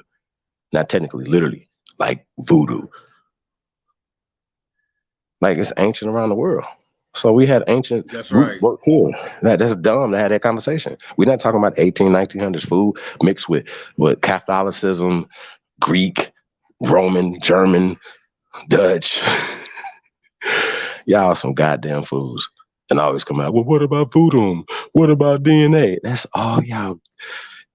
not technically, literally, like voodoo. Like it's ancient around the world. So we had ancient root work here. That's dumb to have that conversation. We're not talking about 1900s food mixed with Catholicism, Greek, Roman, German, Dutch. Y'all some goddamn fools. And I always come out, well, what about voodoo? What about DNA? That's all y'all.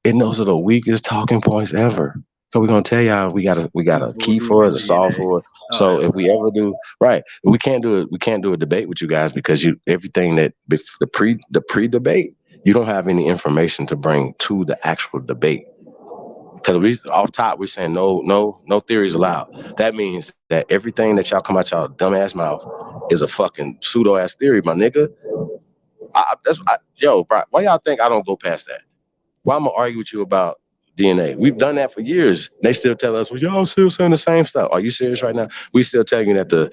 And those are the weakest talking points ever. So we're gonna tell y'all we got a key for it, a solve for it. So if we ever do right, we can't do a debate with you guys because everything that the pre-debate, you don't have any information to bring to the actual debate. Because we off top we're saying no theories allowed. That means that everything that y'all come out y'all dumbass mouth is a fucking pseudo ass theory, my nigga. Yo, bro, why y'all think I don't go past that? Why I'm gonna argue with you about DNA? We've done that for years. They still tell us, well, y'all still saying the same stuff. Are you serious right now? We still telling you that the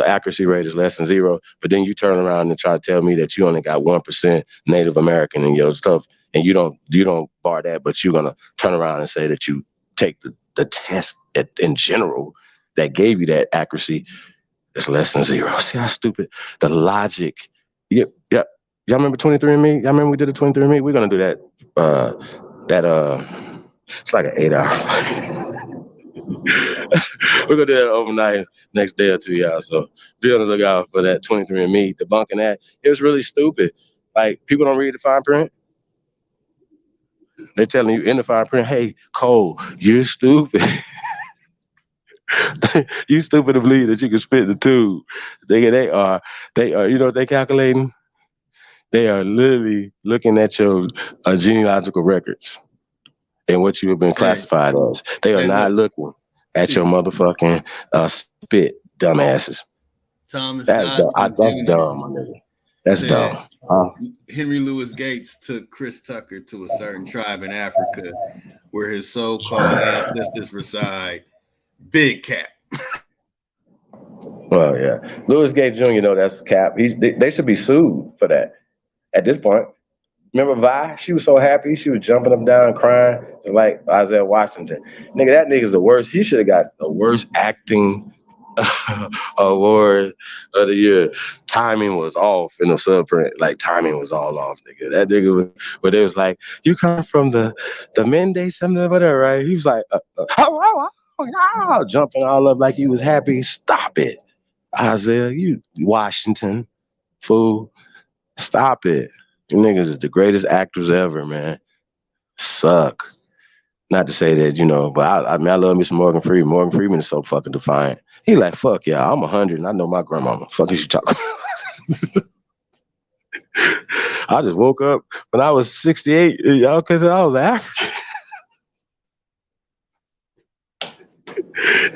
accuracy rate is less than 0, but then you turn around and try to tell me that you only got 1% Native American in your stuff, and you don't bar that, but you're gonna turn around and say that you take the test in general that gave you that accuracy is less than 0. See how stupid the logic. Yep. Y'all remember 23andMe? Y'all remember we did a 23andMe? We're gonna do that. It's like an 8-hour. We're gonna do that overnight, next day or two, y'all. So be on the lookout for that 23andMe debunking that. It was really stupid. Like people don't read the fine print. They're telling you in the fine print, hey, Cole, you're stupid. You stupid to believe that you can spit the tube. They are, you know what they calculating? They are literally looking at your genealogical records and what you have been classified as. They are not looking at your motherfucking spit, dumbasses. Thomas that's dumb, my nigga. That's dumb. Henry Louis Gates took Chris Tucker to a certain tribe in Africa where his so-called ancestors reside. Big cap. Well, yeah. Louis Gates Jr., that's cap. They should be sued for that. At this point, remember Vi? She was so happy. She was jumping up and down, crying, like Isaiah Washington. Nigga, that nigga's the worst. He should have got the worst acting award of the year. Timing was off in the subprint. Like, timing was all off, nigga. That nigga was, but it was like, you come from the Mende, something whatever, right? He was like, jumping all up like he was happy. Stop it, Isaiah, you Washington, fool. Stop it. You niggas is the greatest actors ever, man. Suck. Not to say that, but I love me some Morgan Freeman. Morgan Freeman is so fucking defiant. He like, fuck yeah, I'm 100 and I know my grandmama. Fuck is you talking about? I just woke up when I was 68, y'all, because I was African.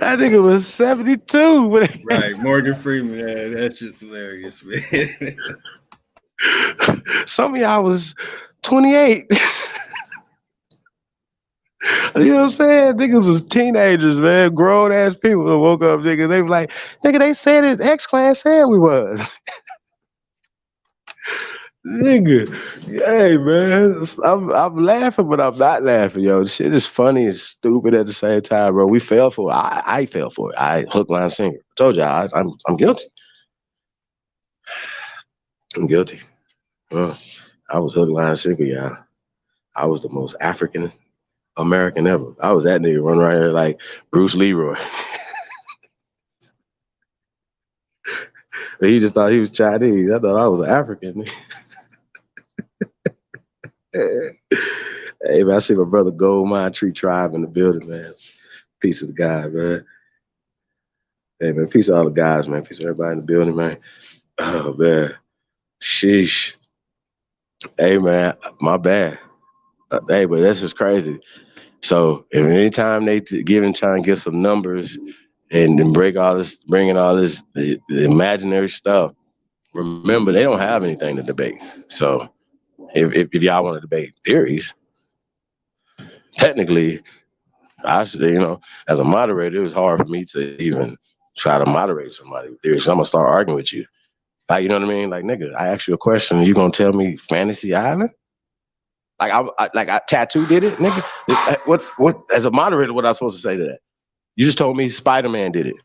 That nigga was 72. Right, Morgan Freeman, man, that's just hilarious, man. Some of y'all was 28. You know what I'm saying? Niggas was teenagers, man. Grown ass people that woke up, nigga. They were like, nigga, they said it. X-Clan said we was. Nigga, hey, man. I'm laughing, but I'm not laughing, yo. Shit is funny and stupid at the same time, bro. We fell for it. I fell for it. I hook, line, sinker. I told y'all, I'm guilty. I'm guilty. I was hook, line, sinker, y'all. I was the most African American ever. I was that nigga running around here like Bruce Leroy. He just thought he was Chinese. I thought I was African. Hey, man, I see my brother Gold Mine Tree Tribe in the building, man. Peace of the guy, man. Hey, man, peace to all the guys, man. Peace to everybody in the building, man. Oh, man. Sheesh. Hey, man, my bad. Hey, but this is crazy. So if anytime they try and give some numbers and then bringing all this the imaginary stuff, remember they don't have anything to debate. So if y'all want to debate theories, technically, I should, as a moderator, it was hard for me to even try to moderate somebody with theory. So I'm gonna start arguing with you. Like, you know what I mean? Like, nigga, I asked you a question, and you gonna tell me Fantasy Island? I Tattoo did it, nigga. What? As a moderator, what I supposed to say to that? You just told me Spider-Man did it.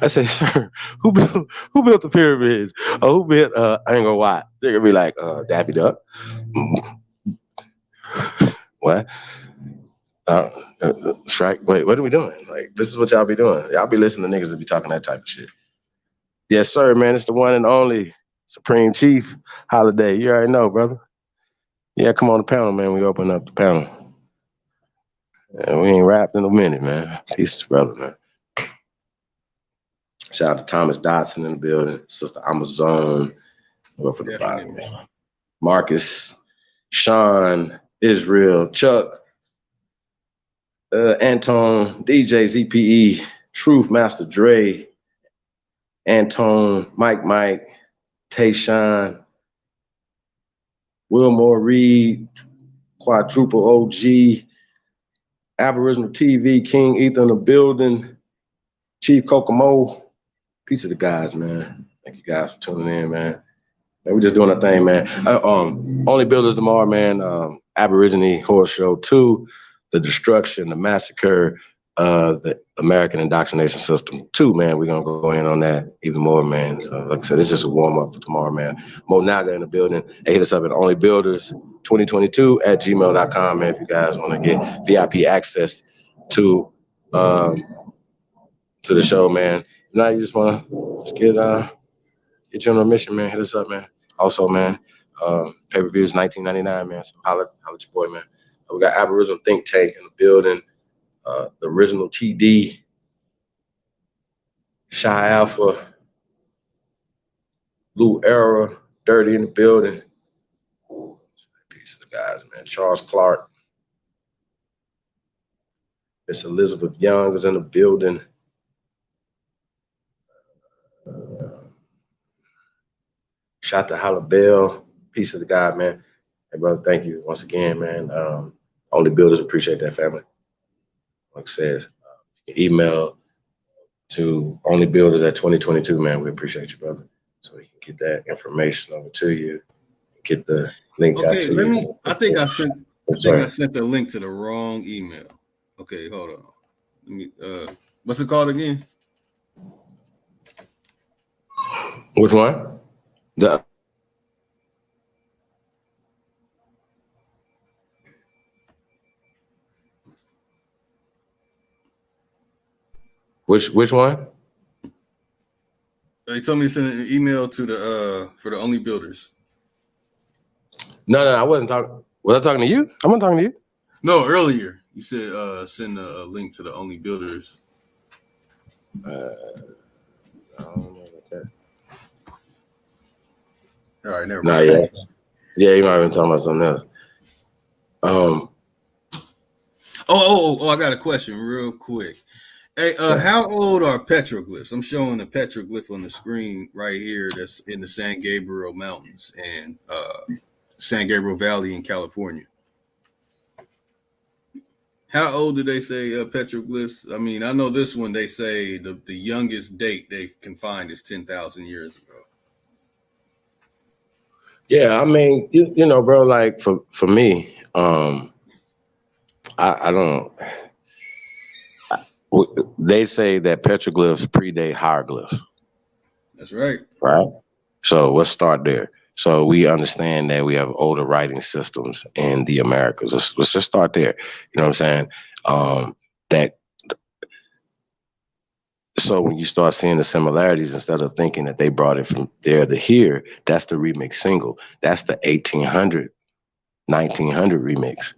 I said, sir, who built the pyramids? Or who built I ain't gonna lie. They're gonna be like, Daffy Duck. What? Strike. Wait, what are we doing? Like, this is what y'all be doing. Y'all be listening to niggas that be talking that type of shit. Yes, sir, man. It's the one and only Supreme Chief Holiday. You already know, brother. Yeah, come on the panel, man. We open up the panel. And we ain't rapped in a minute, man. Peace, brother, man. Shout out to Thomas Dodson in the building. Sister Amazon. Go for the bottom. Marcus, Sean, Israel, Chuck, Anton, DJ ZPE, Truth Master Dre, Anton, Mike, Tayshawn, Wilmore Reed, Quadruple OG, Aboriginal TV, King Ether in the building, Chief Kokomo. Peace to the guys, man. Thank you guys for tuning in, man. We just doing our thing, man. Only Builders tomorrow, man. Aborigine Horror Show 2, The Destruction, the Massacre, the American Indoctrination System 2, man. We're gonna go in on that even more, man. So, like I said, it's just a warm up for tomorrow, man. Mo Naga in the building. Hey, hit us up at onlybuilders2022@gmail.com, man. If you guys want to get VIP access to the show, man. Now you just want to get you on a mission, man. Hit us up, man. Also, man, pay-per-views $19.99, man. So holla at your boy, man. We got Aboriginal Think Tank in the building. The Original TD, Shy Alpha, Lou Era, Dirty in the building. Peace of the guys, man. Charles Clark. Miss Elizabeth Young is in the building. Shout to Holla Bell. Peace of the God, man. Hey, brother, thank you once again, man. Only Builders appreciate that, family. Like I said, email to onlybuilders@2022, man. We appreciate you, brother. So we can get that information over to you. Get the link out to you. I think I sent the link to the wrong email. Okay, hold on. Let me what's it called again? Which one? Which one? They told me to send an email to the for the Only Builders. No, I wasn't talking. Was I talking to you? I wasn't talking to you. No, earlier you said send a link to the Only Builders. I don't know about that. All right, never mind. Not yet. Yeah, you might have been talking about something else. I got a question real quick. Hey, how old are petroglyphs? I'm showing a petroglyph on the screen right here that's in the San Gabriel Mountains and San Gabriel Valley in California. How old do they say petroglyphs? I mean, I know this one, they say the youngest date they can find is 10,000 years ago. Yeah, I mean, you know, bro, like for me, I don't. They say that petroglyphs predate hieroglyphs. That's right. Right. So let's start there. So we understand that we have older writing systems in the Americas. Let's just start there. You know what I'm saying? So when you start seeing the similarities, instead of thinking that they brought it from there to here, that's the remix single. That's the 1800, 1900 remix.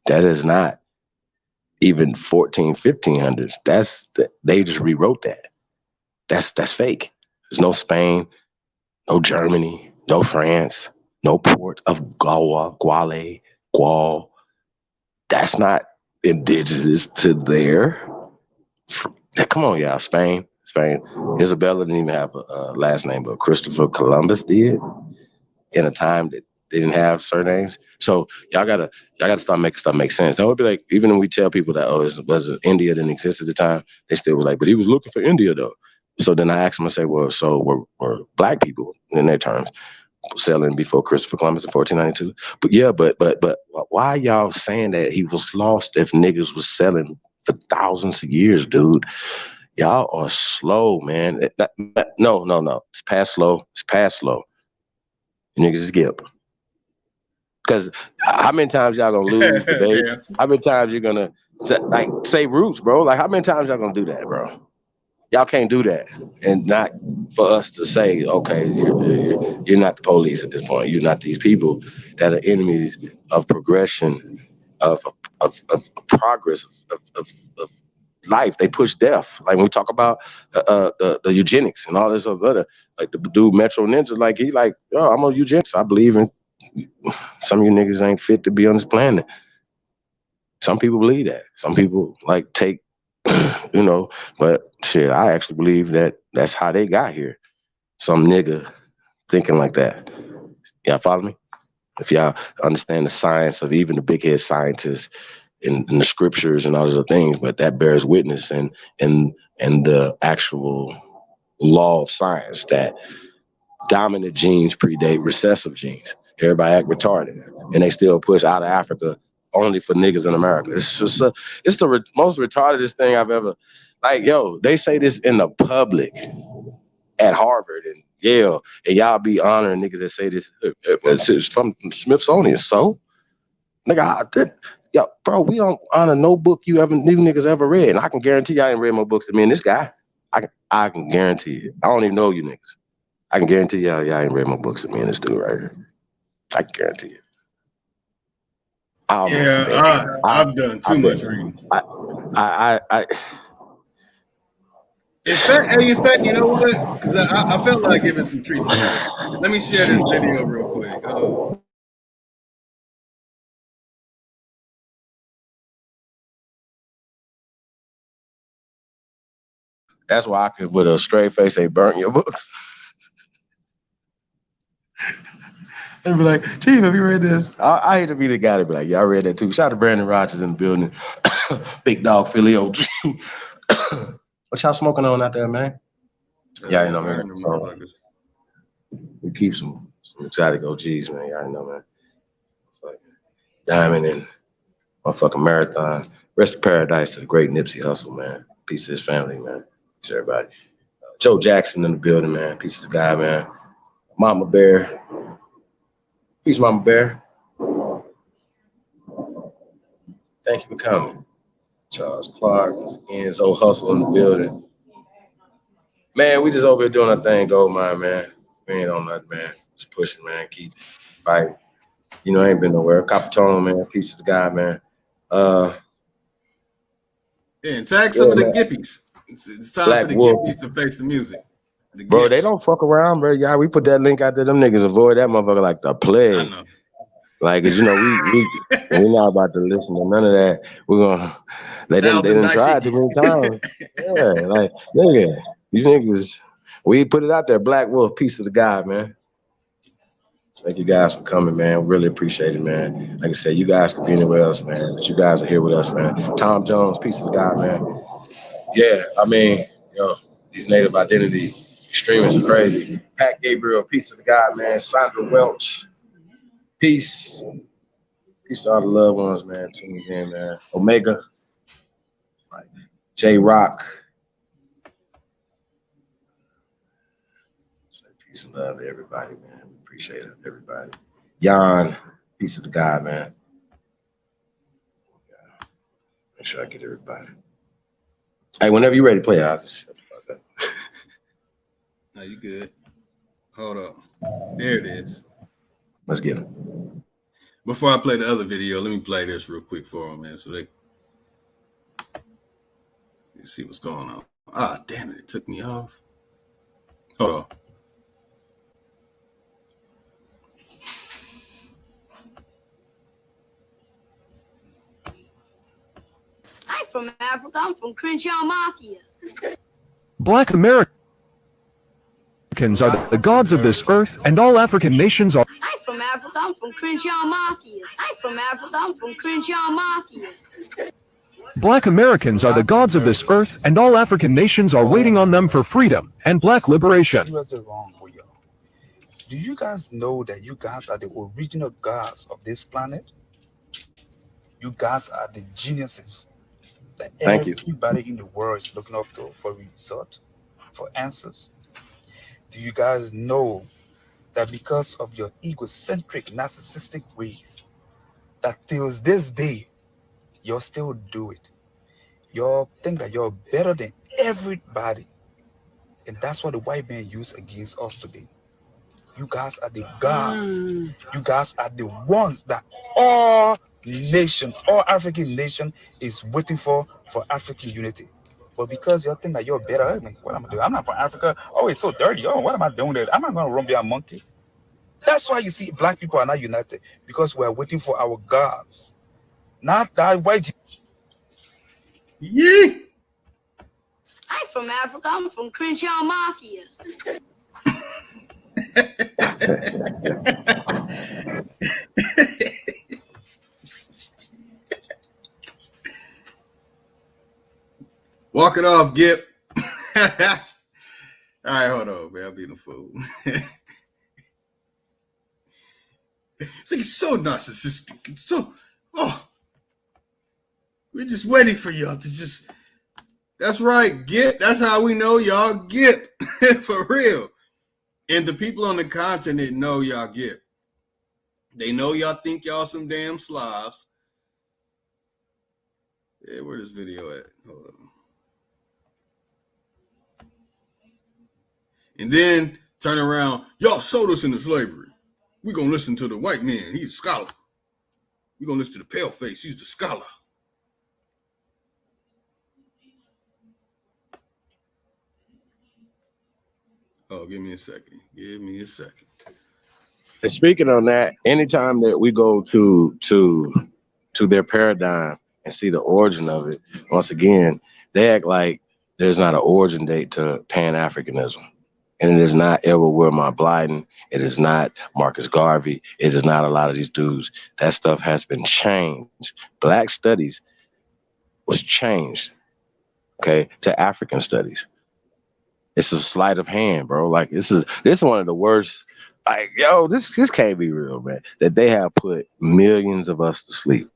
That is not even 1500s. They just rewrote that. That's fake. There's no Spain, no Germany, no France, no port of Guale. That's not indigenous to there. Come on, y'all. Spain. Isabella didn't even have a last name, but Christopher Columbus did in a time that They didn't have surnames. So y'all gotta start making stuff make sense. That would be like, even when we tell people that, oh, it was India didn't exist at the time, they still were like, but he was looking for India though. So then I asked them, I say, well, so were black people in their terms selling before Christopher Columbus in 1492? But yeah, but why y'all saying that he was lost if niggas was selling for thousands of years, dude? Y'all are slow, man. No. It's past slow. It's past slow. Niggas is gip. Because how many times y'all gonna lose debates? How many times you're gonna say roots, bro? Like how many times y'all gonna do that, bro? Y'all can't do that, and not for us to say, okay, you're not the police at this point. You're not these people that are enemies of progression, of progress, of life. They push death. Like when we talk about the eugenics and all this other, like the dude Metro Ninja, like he like, yo, I'm on eugenics. I believe in some of you niggas ain't fit to be on this planet. Some people believe that. Some people like take, but shit, I actually believe that that's how they got here. Some nigga thinking like that. Y'all follow me? If y'all understand the science of even the big head scientists in the scriptures and all those other things, but that bears witness and the actual law of science that dominant genes predate recessive genes. Everybody act retarded, and they still push out of Africa only for niggas in America. It's just it's the most retardedest thing I've ever. Like, yo, they say this in the public at Harvard and Yale, and y'all be honoring niggas that say this. It's from Smithsonian. So, nigga, yo, bro, we don't honor no book you niggas ever read, and I can guarantee y'all ain't read more books than me and this guy. I can guarantee it. I don't even know you niggas. I can guarantee y'all ain't read more books than me and this dude right here. I can guarantee it. I've done too much reading. In fact, you know what? Because I felt like giving some treats today. Let me share this video real quick. That's why I could, with a straight face, say, burn your books. And be like, Chief, have you read this? I hate to be the guy to be like, yeah, I read that too. Shout out to Brandon Rogers in the building. Big dog Philly OG. What y'all smoking on out there, man? Yeah, you know, man. So we keep some exotic OGs, man. Y'all know, man. It's like Diamond and motherfucking Marathon. Rest in paradise to the great Nipsey Hussle, man. Peace to his family, man. Peace to everybody. Joe Jackson in the building, man. Peace to the guy, man. Mama Bear. Peace, Mama Bear. Thank you for coming. Charles Clark, Enzo Hustle in the building. Man, we just over here doing our thing, Gold Mine, man. We ain't on nothing, man. Just pushing, man. Keep fighting. You know, I ain't been nowhere. Capitone, man. Peace to the guy, man. And tag some of the Gippies. It's time Black for the Gippies to face the music. Bro, they don't fuck around, bro. Yeah, we put that link out there. Them niggas avoid that motherfucker like the plague. I know. Like, you know, we're not about to listen to none of that. We're gonna they didn't try too many times. Yeah, like, yeah, you niggas. We put it out there. Black Wolf, peace to the guy, man. Thank you guys for coming, man. Really appreciate it, man. Like I said, you guys could be anywhere else, man, but you guys are here with us, man. Tom Jones, peace to the guy, man. Yeah, I mean, yo, these native identity extremists are crazy. Pat Gabriel, peace to the guy, man. Sandra Welch, peace. Peace to all the loved ones, man. Tuning in, man. Omega, like J Rock. Peace and love to everybody, man. We appreciate it, everybody. Jan, peace to the guy, man. Yeah. Make sure I get everybody. Hey, whenever you're ready to play, I'll just shut the fuck up. No, you good. Hold on. There it is. Let's get it. Before I play the other video, let me play this real quick for them, man, so they see what's going on. Ah, damn it took me off. Hold on. I'm from Africa. I'm from Crenshaw Mafia. Black Americans are the gods of this earth, and all African nations are. I'm from Africa. Africa. I'm from Crenshaw Mafia. I'm from Africa. I'm from Crenshaw Mafia. Black Americans are the gods of this earth, and all African nations are waiting on them for freedom and black liberation. Seriously wrong with y'all. Do you guys know that you guys are the original gods of this planet? You guys are the geniuses that everybody in the world is looking up to for result, for answers. Do you guys know that because of your egocentric, narcissistic ways, that till this day, you'll still do it? Y'all think that you're better than everybody. And that's what the white man used against us today. You guys are the gods. You guys are the ones that all nation, all African nation is waiting for African unity. But because y'all think that you're better, I mean, what am I doing? I'm not from Africa. Oh, it's so dirty. Oh, what am I doing there? I'm not going to run be a monkey. That's why you see black people are not united, because we're waiting for our gods. Not that white. Yeah. I'm from Africa. I'm from Crenshaw Mafia. Walk it off, Gip. All right, hold on, man. I'm being a fool. It's so narcissistic. It's so, we're just waiting for y'all to just, that's right, Gip. That's how we know y'all Gip. For real. And the people on the continent know y'all Gip. They know y'all think y'all some damn Slavs. Yeah, where this video at? Hold on. And then turn around, y'all sold us into slavery. We're going to listen to the white man. He's a scholar. We're going to listen to the pale face. He's the scholar. Oh, give me a second. Give me a second. And speaking on that, anytime that we go to their paradigm and see the origin of it, once again, they act like there's not an origin date to Pan-Africanism. And it is not Edward Wilmot Blyden. It is not Marcus Garvey. It is not a lot of these dudes. That stuff has been changed. Black studies was changed, okay, to African studies. It's a sleight of hand, bro. Like this is one of the worst. Like, yo, this can't be real, man. That they have put millions of us to sleep.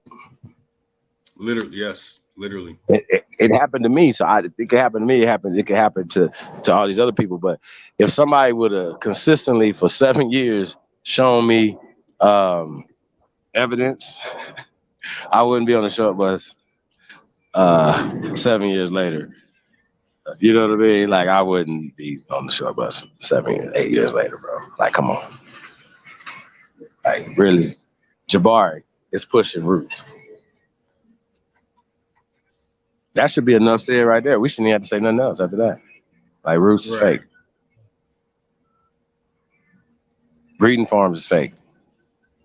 Literally, yes. Literally, it happened to me. So it could happen to me. It could happen to all these other people. But if somebody would have consistently for 7 years shown me evidence, I wouldn't be on the short bus 7 years later. You know what I mean? Like I wouldn't be on the short bus 8 years later, bro. Like, come on. Like, really, Jabari is pushing roots. That should be enough said right there. We shouldn't even have to say nothing else after that. Like, roots is fake. Breeding farms is fake.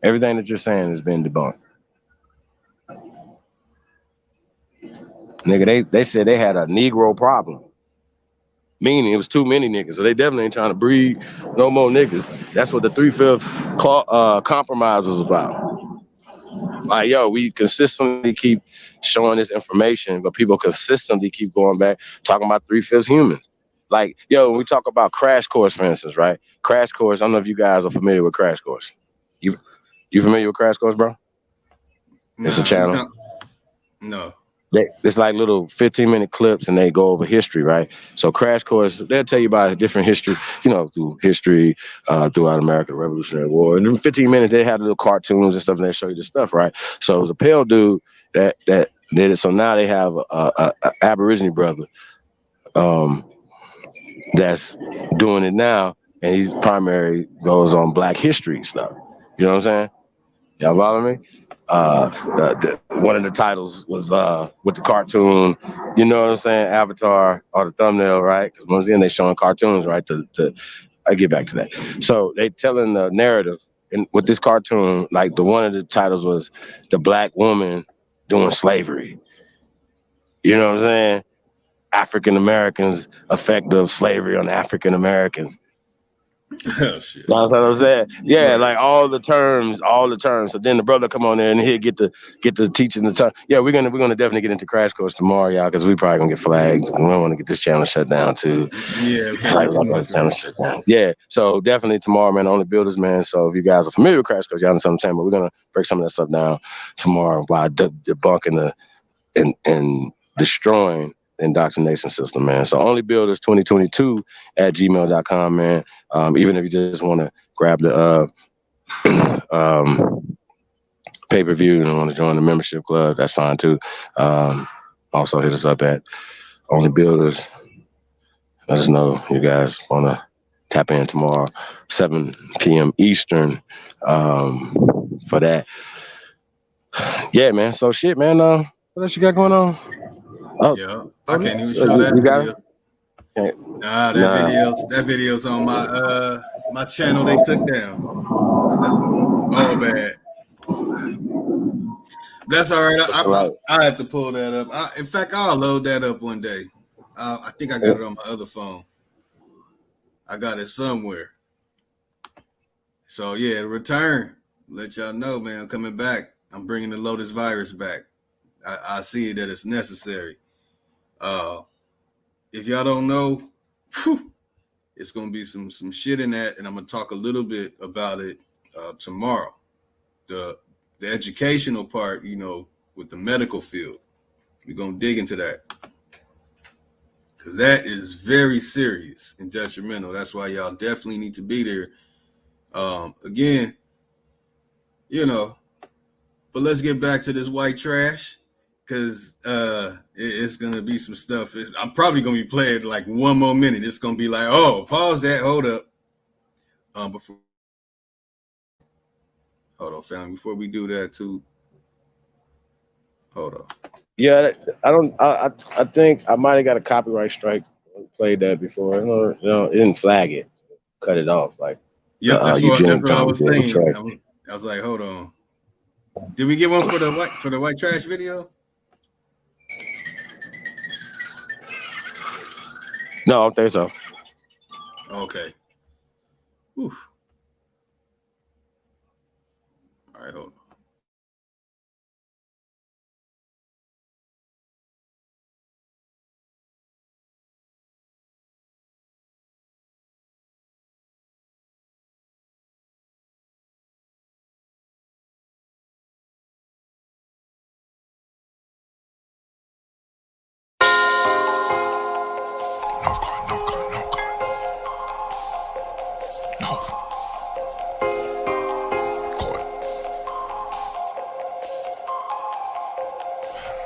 Everything that you're saying has been debunked. Nigga, they said they had a Negro problem. Meaning it was too many niggas. So they definitely ain't trying to breed no more niggas. That's what the 3/5 compromise was about. Like, yo, we consistently keep showing this information, but people consistently keep going back talking about 3/5 humans. Like, yo, when we talk about Crash Course, for instance, right? Crash Course, I don't know if you guys are familiar with Crash Course. You familiar with Crash Course, bro? It's a channel. No. It's like little 15-minute clips and they go over history, right? So Crash Course, they'll tell you about a different history, through history throughout America, the Revolutionary War. And in 15 minutes, they had little cartoons and stuff, and they show you the stuff, right? So it was a pale dude that did it. So now they have a Aborigine brother that's doing it now, and he's primary goes on Black history stuff. You know what I'm saying? Y'all follow me? One of the titles was with the cartoon, you know what I'm saying, Avatar, or the thumbnail, right? Because once again, they showing cartoons, right? I get back to that. So they telling the narrative, and with this cartoon, like one of the titles was the Black woman doing slavery. You know what I'm saying? African Americans, effect of slavery on African Americans. Oh shit. That's what I'm saying. Yeah, like all the terms. So then the brother come on there and he'll get to teaching the term. Yeah, we're gonna definitely get into Crash Course tomorrow, y'all, because we probably gonna get flagged. We don't want to get this channel shut down too. Yeah, we can't do too much, channel shut down. Yeah, so definitely tomorrow, man. Only builders, man. So if you guys are familiar with Crash Course, y'all know what I'm saying. But we're gonna break some of that stuff down tomorrow by debunking and destroying the indoctrination system, man. So only builders 2022 at gmail.com, man. Even if you just want to grab the pay-per-view and want to join the membership club, that's fine too. Also hit us up at only builders. Let us know you guys want to tap in tomorrow, 7 p.m. Eastern, for that. Yeah, man. So shit, man. What else you got going on? Oh, yeah, I can't even show that video. Nah, that video's on my channel. They took down. Oh, bad. That's all right. I have to pull that up. In fact, I'll load that up one day. I think I got it on my other phone. I got it somewhere. So yeah, return. Let y'all know, man. I'm coming back. I'm bringing the Lotus virus back. I see that it's necessary. If y'all don't know, it's gonna be some shit in that, and I'm gonna talk a little bit about it tomorrow. The educational part, with the medical field, we're gonna dig into that because that is very serious and detrimental. That's why y'all definitely need to be there. Again, but let's get back to this white trash. Because it's going to be some stuff. I'm probably going to be playing like one more minute. It's going to be like, oh, pause that. Hold up. Hold on, family. Before we do that, too. Hold on. Yeah, I think I might have got a copyright strike. Played that before. It didn't flag it. Cut it off. Like, yeah, that's what I was saying. I was like, hold on. Did we get one for the white trash video? No, I don't think so. Okay. Whew. All right, hold on.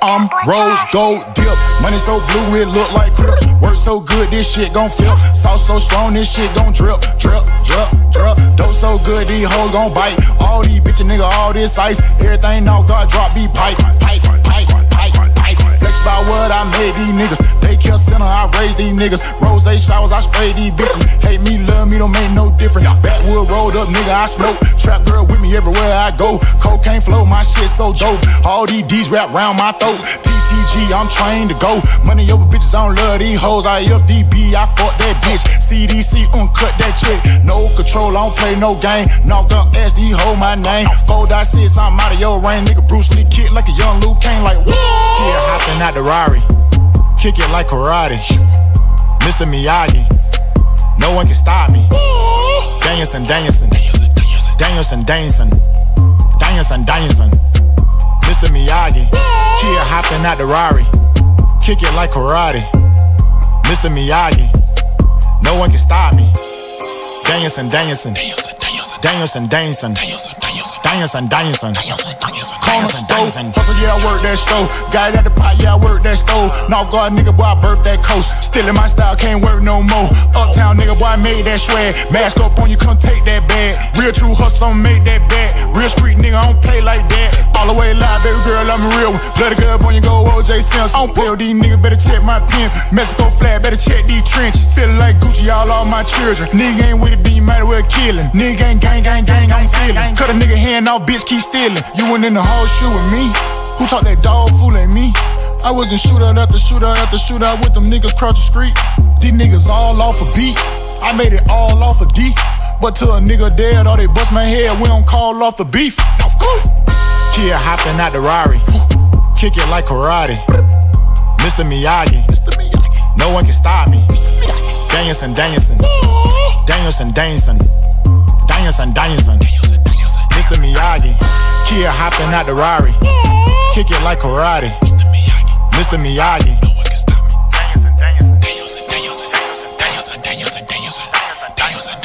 I'm rose gold dip, money so blue it look like Crips. Work so good this shit gon' flip, sauce so strong this shit gon' drip, drip, drip, drip. Dope so good these hoes gon' bite. All these bitches nigga, all this ice, everything now God drop be pipe, pipe, pipe, pipe, pipe. Flex by what I made these niggas. Daycare center I raised these niggas. Rose showers I spray these bitches. Hate me, love me, don't make no difference. Backwood rolled up nigga I smoke. Trap girl with me everywhere I go. Cocaine flow, my shit so dope. All these D's wrap round my throat. TTG, I'm trained to go. Money over bitches, I don't love these hoes. I FDB, I fuck that bitch. CDC, uncut that chick. No control, I don't play no game. Knocked up SD, hold my name. 4.6, I'm out of your range. Nigga Bruce Lee kick like a young Luke Kane. Like, whoa. Yeah, hopping out the Rari. Kick it like karate. Mr. Miyagi. No one can stop me. Danielson, Danielson. Danielson, Danielson. Danielson, Danielson. Mr. Miyagi. Here hopping out the Rari. Kick it like karate. Mr. Miyagi. No one can stop me. Danielson, Danielson. Danielson, Danielson. Danielson, Danielson. Corner stove. Hustle, yeah, I work that stove. Got it at the pot, yeah, I work that stove. North Guard nigga, boy, I birthed that coast. Still in my style, can't work no more. Uptown nigga, boy, I made that shred. Mask up on you, come take that bag. Real true hustle, I'ma make that bag. Real street nigga, I don't play like that. All the way live, baby girl, I'm a real one. Bloody girl, on you go, OJ Simpson. I don't play with these niggas, better check my pen. Mexico flag, better check these trenches. Feeling like Gucci, all my children. Nigga ain't with it, be might as well killing. Nigga ain't gang, I'm feeling. Cut a nigga hand off, bitch, keep stealing. You went in the whole shoe with me. Who talk that dog fool at me? I was in shootout after shootout after shootout with them niggas across the street. These niggas all off a beat. I made it all off a D. But to a nigga dead or they bust my head, we don't call off the beef. Here hopping out the Rari, kick it like karate. Mr. Miyagi, no one can stop me. Danielson, Danielson, Danielson, Danielson, Danielson, Danielson. Mr. Miyagi, here hopping out the Rari, kick it like karate. Mr. Miyagi, no one can stop me. Danielson, Danielson, Danielson, Danielson, Danielson, Danielson, Danielson, Danielson.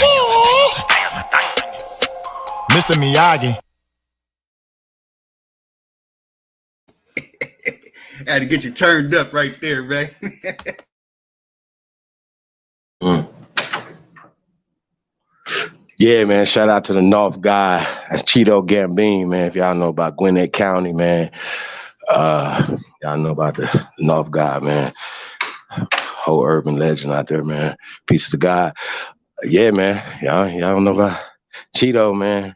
Mr. Miyagi. I had to get you turned up right there, man. Yeah, man. Shout out to the North guy. That's Cheeto Gambino, man. If y'all know about Gwinnett County, man. Y'all know about the North guy, man. Whole urban legend out there, man. Peace to the guy. Yeah, man. Y'all don't know about Cheeto, man.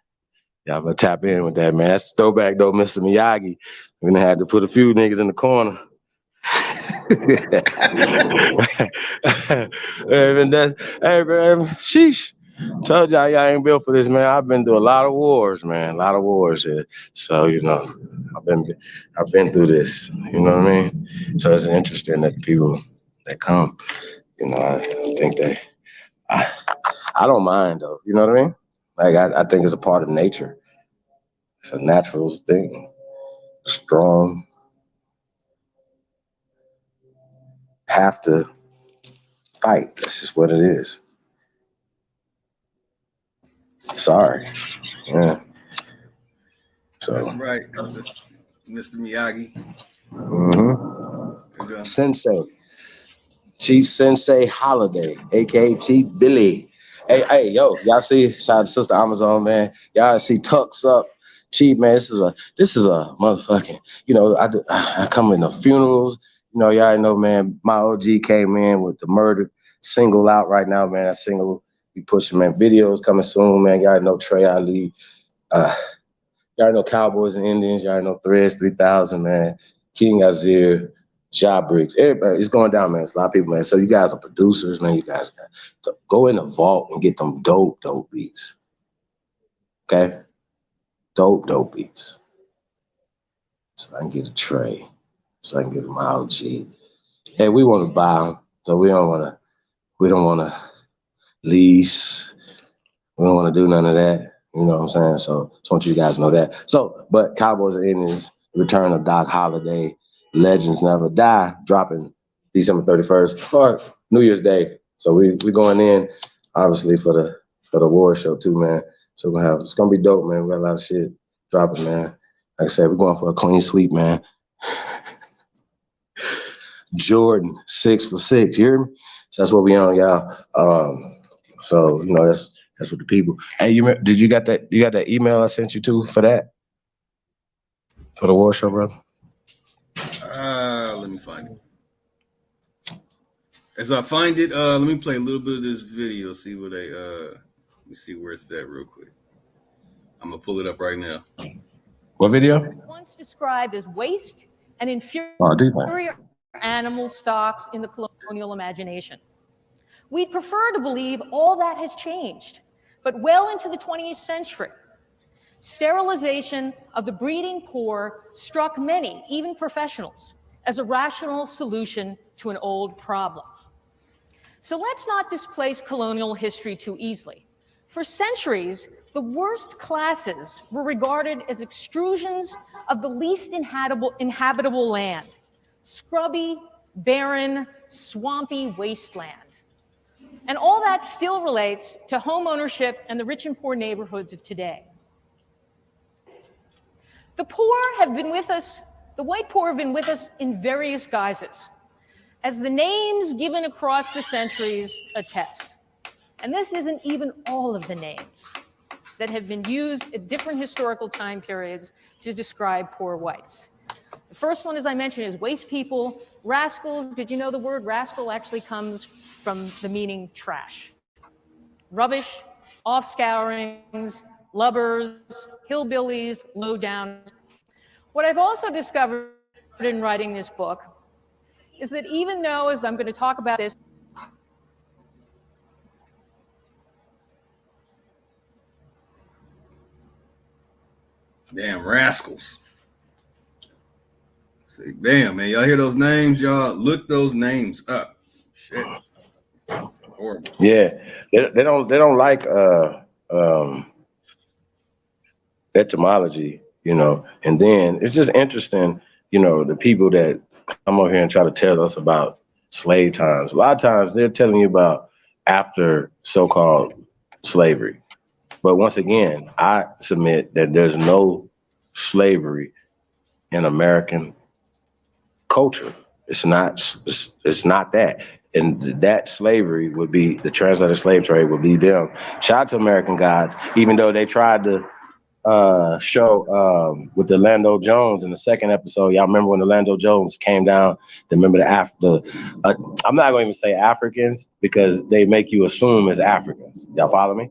Y'all better tap in with that, man. That's throwback, though, Mr. Miyagi. We're gonna have to put a few niggas in the corner. Hey, man, sheesh. Told y'all ain't built for this, man. I've been through a lot of wars, man. A lot of wars here. So, you know, I've been through this. You know what I mean? So it's interesting that the people that come, you know, I think I don't mind though. You know what I mean? Like I think it's a part of nature. It's a natural thing. Strong. Have to fight. That's just what it is. Sorry. Yeah. So. That's right, Mr. Miyagi. Mm-hmm. Sensei. Chief Sensei Holiday, aka Chief Billy. Hey, yo, y'all see? Shout out to Sister Amazon, man. Y'all see Tucks Up. Chief, man, this is a motherfucking, you know, I come in the funerals. You know, y'all know, man, my OG came in with the murder single out right now, man. That single we pushing, man. Videos coming soon, man. Y'all know Trey Ali. Y'all know Cowboys and Indians. Y'all know Threads 3000, man. King Azir, Job Briggs. Everybody, it's going down, man. It's a lot of people, man. So you guys are producers, man. You guys got to go in the vault and get them dope beats. Okay? Dope beats. So I can get a Trey. So I can get my OG. Hey, we want to buy them, so we don't want to lease. We don't want to do none of that. You know what I'm saying? So I want you guys to know that. So, but Cowboys and Indians, Return of Doc Holliday, Legends Never Die, dropping December 31st or New Year's Day. So we going in, obviously, for the war show too, man. So it's gonna be dope, man. We got a lot of shit dropping, man. Like I said, we're going for a clean sweep, man. Jordan, 6 for 6. You hear me? So that's what we on, y'all. So you know that's what the people. Hey, did you got that? You got that email I sent you to for that? For the war show, brother? Let me find it. As I find it, let me play a little bit of this video. See what they let me see where it's at real quick. I'm gonna pull it up right now. What video? Once described as waste and inferior animal stocks in the colonial imagination. We'd prefer to believe all that has changed, but well into the 20th century, sterilization of the breeding poor struck many, even professionals, as a rational solution to an old problem. So let's not displace colonial history too easily. For centuries, the worst classes were regarded as extrusions of the least inhabitable land, scrubby, barren, swampy wasteland. And all that still relates to home ownership and the rich and poor neighborhoods of today. The poor have been with us, the white poor have been with us in various guises, as the names given across the centuries attest. And this isn't even all of the names that have been used at different historical time periods to describe poor whites. The first one, as I mentioned, is waste people, rascals. Did you know the word rascal actually comes from the meaning trash? Rubbish, off-scourings, lubbers, hillbillies, low-down. What I've also discovered in writing this book is that even though, as I'm going to talk about this, Damn rascals. Say, damn, man. Y'all hear those names? Y'all look those names up. Shit. Horrible. Yeah. They don't like etymology, you know. And then it's just interesting, you know, the people that come over here and try to tell us about slave times. A lot of times they're telling you about after so-called slavery. But once again, I submit that there's no slavery in American culture. It's not that. And that slavery would be the transatlantic slave trade would be them. Shout out to American gods, even though they tried to show with the Orlando Jones in the second episode. Y'all remember when Orlando Jones came down? Remember I'm not going to even say Africans because they make you assume it's Africans. Y'all follow me?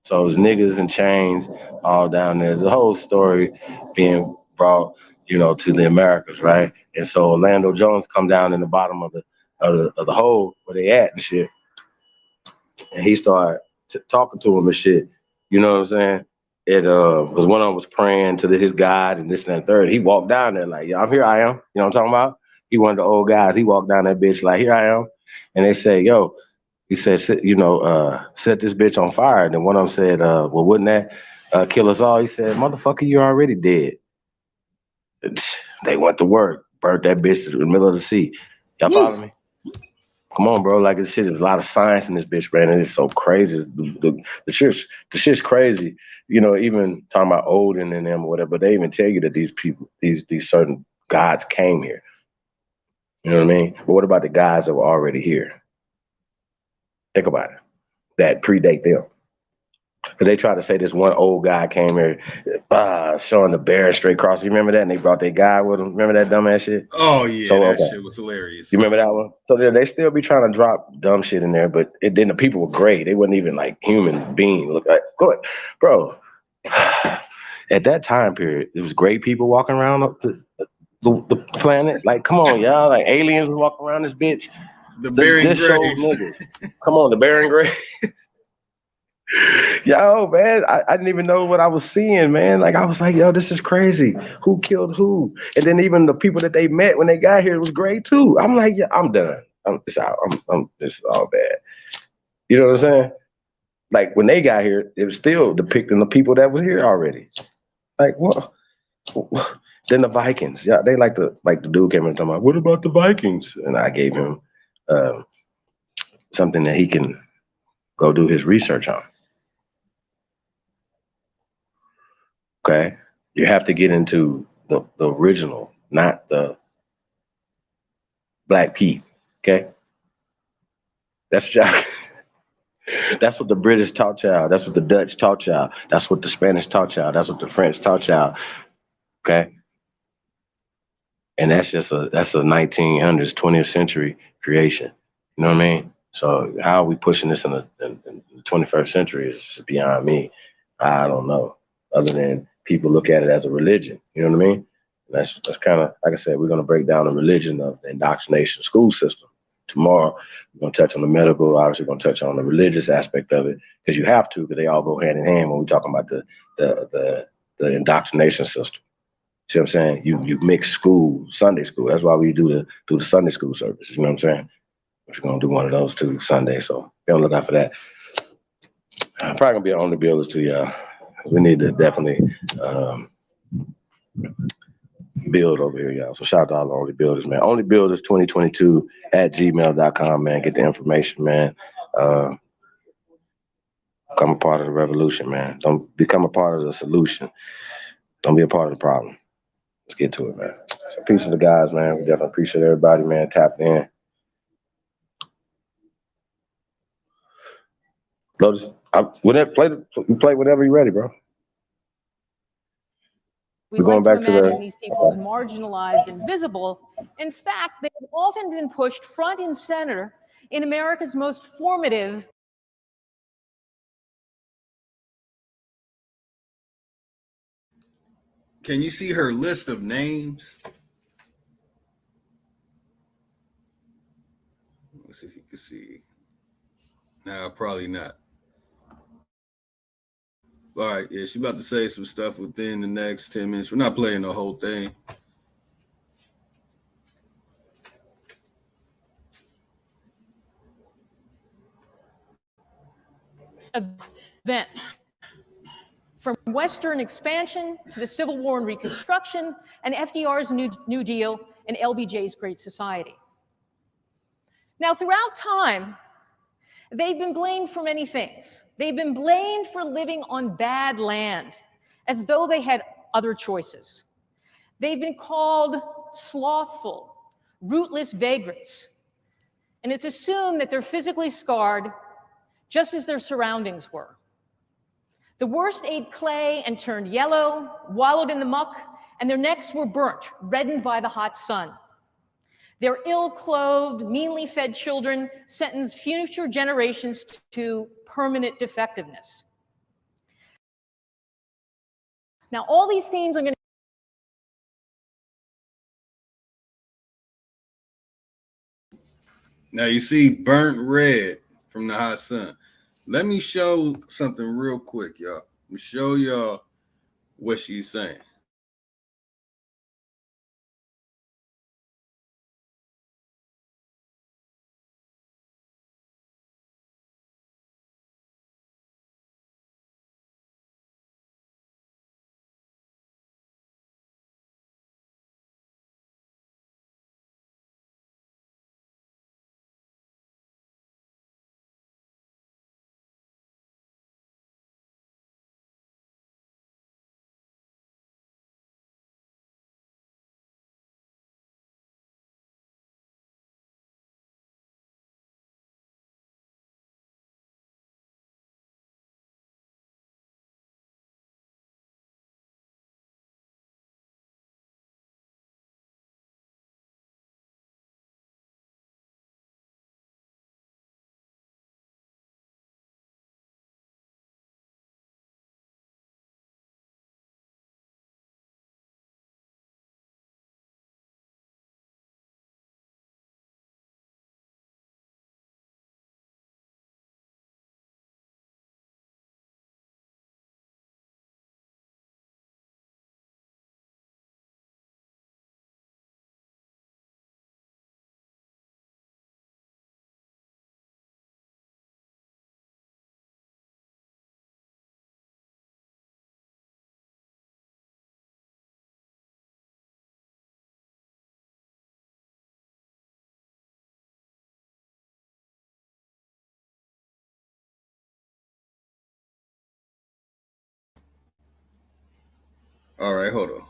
So it's niggas in chains all down there. The whole story being brought, you know, to the Americas, right? And so Orlando Jones come down in the bottom of the hole where they at and shit, and he started talking to him and shit. You know what I'm saying? It because one of them was praying to his God and this and that third. He walked down there like, yeah, I'm here. I am. You know what I'm talking about? He one of the old guys. He walked down that bitch like, here I am. And they say, yo, he said, you know, set this bitch on fire. And then one of them said, well, wouldn't that kill us all? He said, motherfucker, you're already dead. They went to work, burnt that bitch to the middle of the sea. Y'all follow me? Come on, bro. Like this shit, there's a lot of science in this bitch, man. And it's so crazy. The shit's crazy. You know, even talking about Odin and them or whatever, they even tell you that these people, these certain gods came here. You know what I mean? But what about the guys that were already here? Think about it. That predate them. Because they tried to say this one old guy came here showing the bear straight across. You remember that? And they brought their guy with them. Remember that dumbass shit? Oh, yeah. So, that shit was hilarious. You remember that one? So they still be trying to drop dumb shit in there, but then the people were great. They wasn't even like human beings. Look like, go ahead. Bro, at that time period, it was great people walking around the planet. Like, come on, y'all. Like, aliens walking around this bitch. The Bering Grays. Come on, the Bering Grays. Yo, man, I didn't even know what I was seeing, man. Like, I was like, yo, this is crazy. Who killed who? And then even the people that they met when they got here was great too. I'm like, yeah, I'm done. It's out. This is all bad. You know what I'm saying? Like, when they got here, it was still depicting the people that was here already. Like, what? Then the Vikings. Yeah, they like the dude came in and talking about, what about the Vikings? And I gave him something that he can go do his research on. Okay, you have to get into the original, not the Black Pete. Okay, that's what the British taught y'all. That's what the Dutch taught y'all. That's what the Spanish taught y'all. That's what the French taught y'all. Okay, and that's a 1900s, 20th century creation. You know what I mean? So how are we pushing this in the 21st century is beyond me. I don't know. Other than people look at it as a religion. You know what I mean? And that's kind of, like I said, we're going to break down the religion of the indoctrination school system. Tomorrow, we're going to touch on the medical, obviously going to touch on the religious aspect of it, because you have to, because they all go hand in hand when we're talking about the indoctrination system. See what I'm saying? You mix school, Sunday school. That's why we do the Sunday school services. You know what I'm saying? We're going to do one of those too Sunday. So be on the lookout for that. I'm probably going to be on the builders too, y'all. We need to definitely build over here, y'all. So shout out to all the Only Builders, man. Only Builders 2022 at gmail.com, man. Get the information, man. Become a part of the revolution, man. Don't become a part of the solution. Don't be a part of the problem. Let's get to it, man. So peace to the guys, man. We definitely appreciate everybody, man. Tapped in. Lotus, play whenever you're ready, bro. We like to imagine these people as marginalized and visible. In fact, they have often been pushed front and center in America's most formative. Can you see her list of names? Let's see if you can see. No, probably not. All right, yeah, she's about to say some stuff within the next 10 minutes. We're not playing the whole thing. Events. From Western expansion to the Civil War and Reconstruction, and FDR's New Deal and LBJ's Great Society. Now, throughout time, they've been blamed for many things. They've been blamed for living on bad land, as though they had other choices. They've been called slothful, rootless vagrants, and it's assumed that they're physically scarred, just as their surroundings were. The worst ate clay and turned yellow, wallowed in the muck, and their necks were burnt, reddened by the hot sun. Their ill-clothed, meanly fed children sentenced future generations to permanent defectiveness. Now, all these themes I'm going to Now you see burnt red from the hot sun. Let me show something real quick, y'all. Let me show y'all what she's saying. All right, hold on.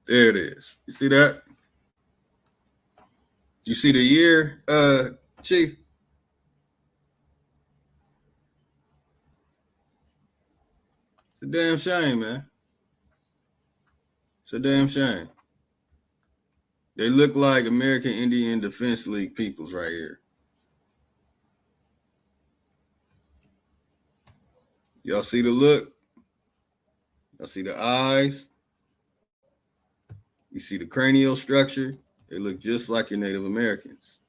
There it is. You see that? You see the year, Chief? It's a damn shame, man. It's a damn shame. They look like American Indian Defense League peoples right here. Y'all see the look? Y'all see the eyes? You see the cranial structure? They look just like your Native Americans.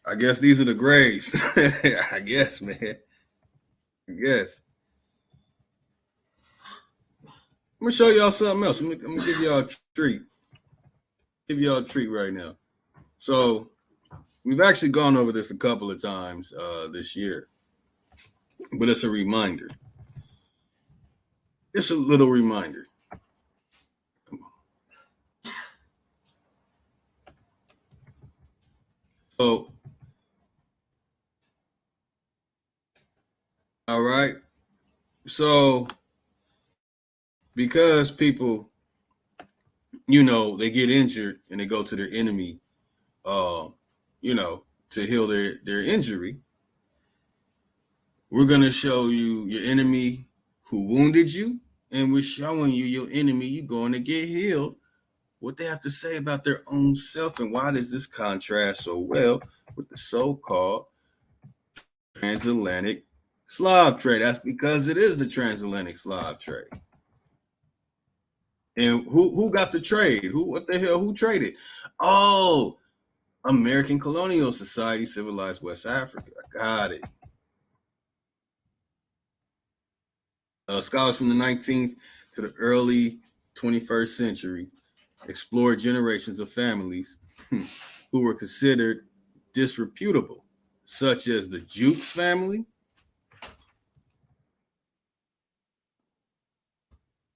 I guess these are the grays. I guess, man. I guess. I'm going to show y'all something else. I'm going to give y'all a treat. Give y'all a treat right now. So we've actually gone over this a couple of times this year, but it's a reminder. It's a little reminder. Come on. So, all right. So, because people, you know, they get injured and they go to their enemy, you know, to heal their injury, we're going to show you your enemy who wounded you, and we're showing you your enemy you're going to get healed, what they have to say about their own self, and why does this contrast so well with the so-called transatlantic Slav trade. That's because it is the transatlantic Slav trade. And who got the trade? Who traded? Oh, American Colonial Society civilized West Africa. I got it. Scholars from the 19th to the early 21st century explored generations of families who were considered disreputable, such as the Jukes family,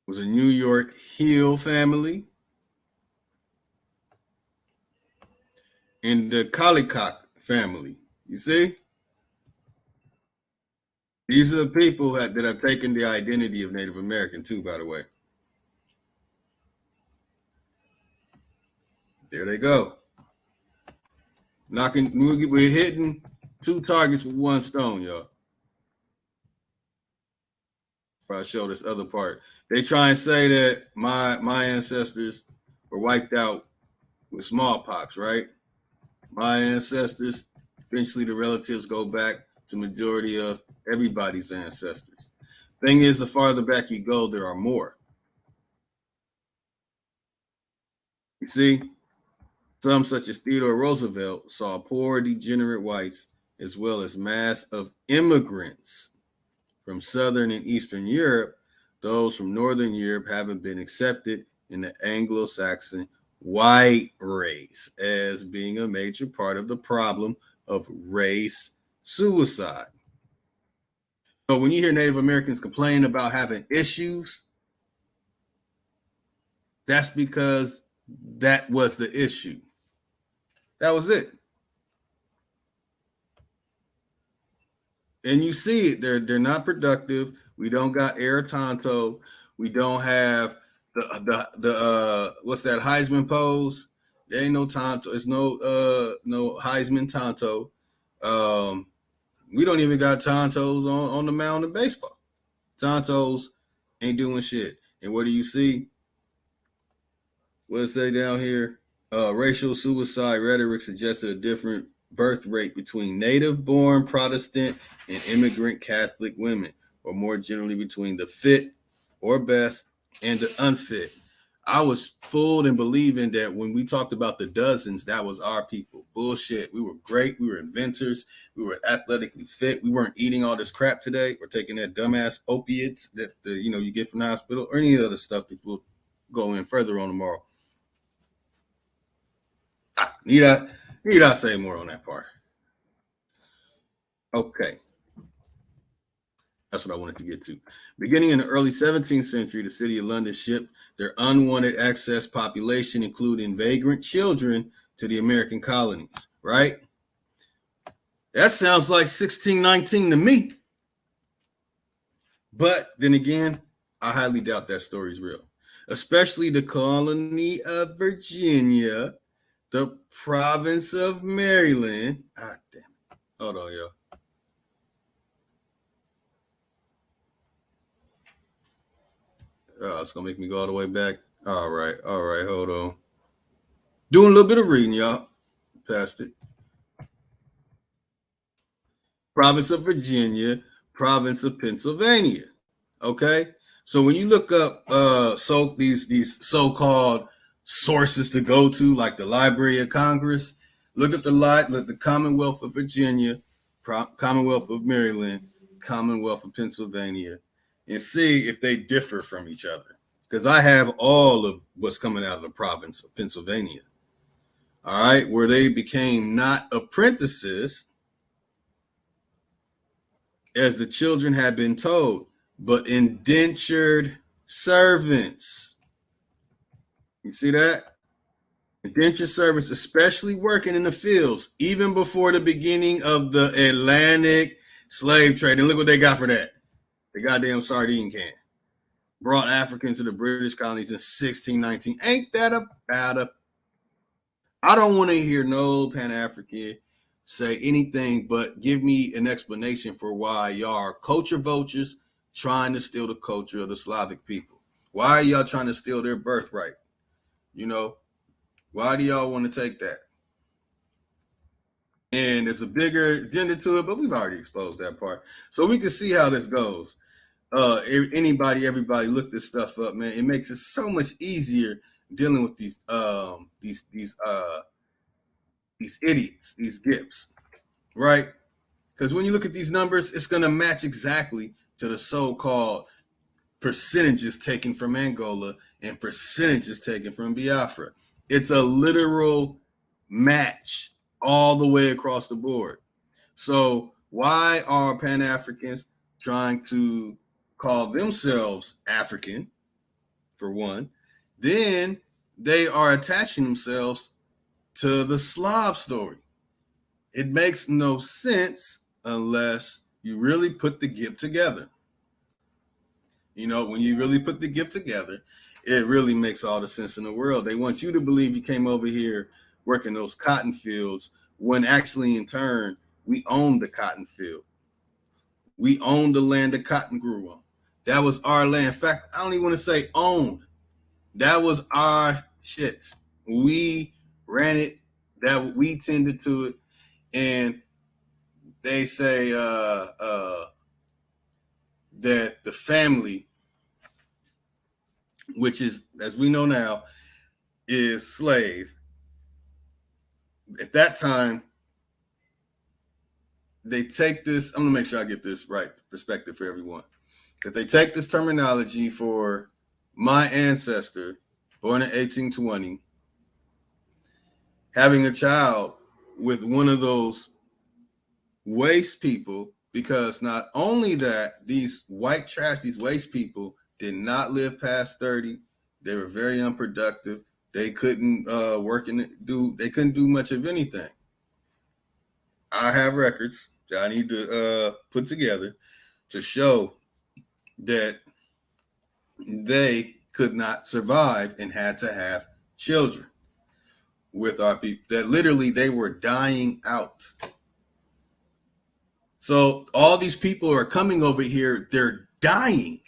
was a New York Hill family, and the Kallikak family. You see? These are the people that have taken the identity of Native American too, by the way. There they go. We're hitting 2 targets with 1 stone, y'all. If I show this other part, they try and say that my ancestors were wiped out with smallpox, right? My ancestors, eventually the relatives go back to majority of everybody's ancestors. Thing is, the farther back you go, there are more. You see, some such as Theodore Roosevelt saw poor, degenerate whites as well as mass of immigrants from Southern and Eastern Europe. Those from Northern Europe haven't been accepted in the Anglo-Saxon white race as being a major part of the problem of race suicide. So when you hear Native Americans complain about having issues, that's because that was the issue. That was it. And you see it, they're not productive. We don't got air tonto. We don't have the what's that Heisman pose? There ain't no tonto. It's no Heisman tonto. We don't even got tontos on the mound of baseball. Tontos ain't doing shit. And what do you see? What it say down here? Racial suicide rhetoric suggested a different birth rate between native-born Protestant and immigrant Catholic women, or more generally between the fit or best and the unfit. I was fooled in believing that when we talked about the dozens, that was our people. Bullshit. We were great. We were inventors. We were athletically fit. We weren't eating all this crap today or taking that dumbass opiates that you get from the hospital or any other stuff that we'll go in further on tomorrow. Need I say more on that part? Okay. That's what I wanted to get to. Beginning in the early 17th century, the city of London shipped their unwanted excess population, including vagrant children, to the American colonies, right? That sounds like 1619 to me. But then again, I highly doubt that story's real, especially the colony of Virginia, the province of Maryland. Ah, damn it. Hold on, y'all. Oh, it's going to make me go all the way back. All right, hold on. Doing a little bit of reading, y'all. Past it. Province of Virginia, province of Pennsylvania. Okay? So when you look up these so-called sources to go to, like the Library of Congress, look at the Commonwealth of Virginia, Commonwealth of Maryland, Commonwealth of Pennsylvania, and see if they differ from each other. Because I have all of what's coming out of the province of Pennsylvania. All right, where they became not apprentices, as the children had been told, but indentured servants. You see that? Indentured servants, especially working in the fields, even before the beginning of the Atlantic slave trade. And look what they got for that. The goddamn sardine can. Brought Africans to the British colonies in 1619. Ain't that about a... I don't want to hear no Pan-African say anything but give me an explanation for why y'all are culture vultures trying to steal the culture of the Slavic people. Why are y'all trying to steal their birthright? Why do y'all want to take that? And there's a bigger agenda to it, but we've already exposed that part. So we can see how this goes. Everybody look this stuff up, man. It makes it so much easier dealing with these idiots, these gips, right? Because when you look at these numbers, it's going to match exactly to the so-called percentages taken from Angola and percentages taken from Biafra. It's a literal match all the way across the board. So why are Pan-Africans trying to call themselves African, for one? Then they are attaching themselves to the Slav story. It makes no sense unless you really put the GIP together. You know, when you really put the GIP together, it really makes all the sense in the world. They want you to believe you came over here working those cotton fields when actually, in turn, we owned the cotton field. We owned the land the cotton grew on. That was our land. In fact, I don't even want to say owned. That was our shit. We ran it. That we tended to it. And they say that the family, which is, as we know now, is slave. At that time, they take this, I'm gonna make sure I get this right perspective for everyone. That they take this terminology for my ancestor, born in 1820, having a child with one of those waste people, because not only that, these white trash, these waste people did not live past 30. They were very unproductive. They couldn't they couldn't do much of anything. I have records that I need to put together to show that they could not survive and had to have children with our people, that literally they were dying out. So all these people are coming over here, they're dying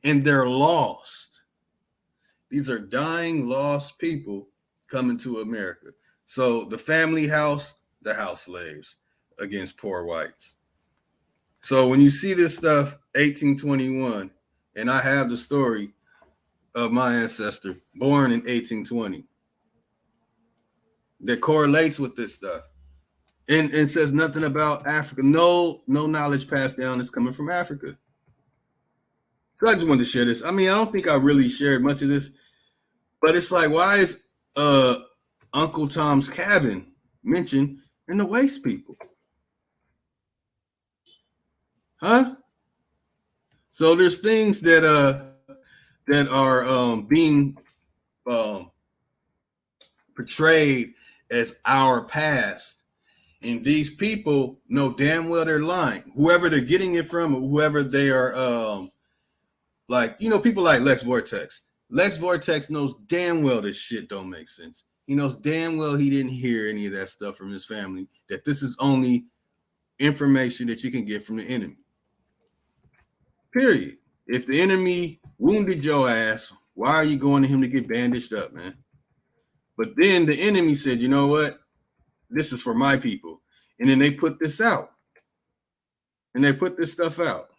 and they're lost. These are dying, lost people coming to America. So the family house, the house slaves against poor whites. So when you see this stuff, 1821, and I have the story of my ancestor born in 1820 that correlates with this stuff and says nothing about Africa. No knowledge passed down is coming from Africa. So I just wanted to share this. I mean, I don't think I really shared much of this, but it's like, why is Uncle Tom's Cabin mentioned in the waste people? Huh? So there's things that are being portrayed as our past, and these people know damn well they're lying. Whoever they're getting it from, or whoever they are, like, you know, people like Lex Vortex. Lex Vortex knows damn well this shit don't make sense. He knows damn well he didn't hear any of that stuff from his family, that this is only information that you can get from the enemy. Period. If the enemy wounded your ass, why are you going to him to get bandaged up, man? But then the enemy said, you know what? This is for my people. And then they put this out. And they put this stuff out.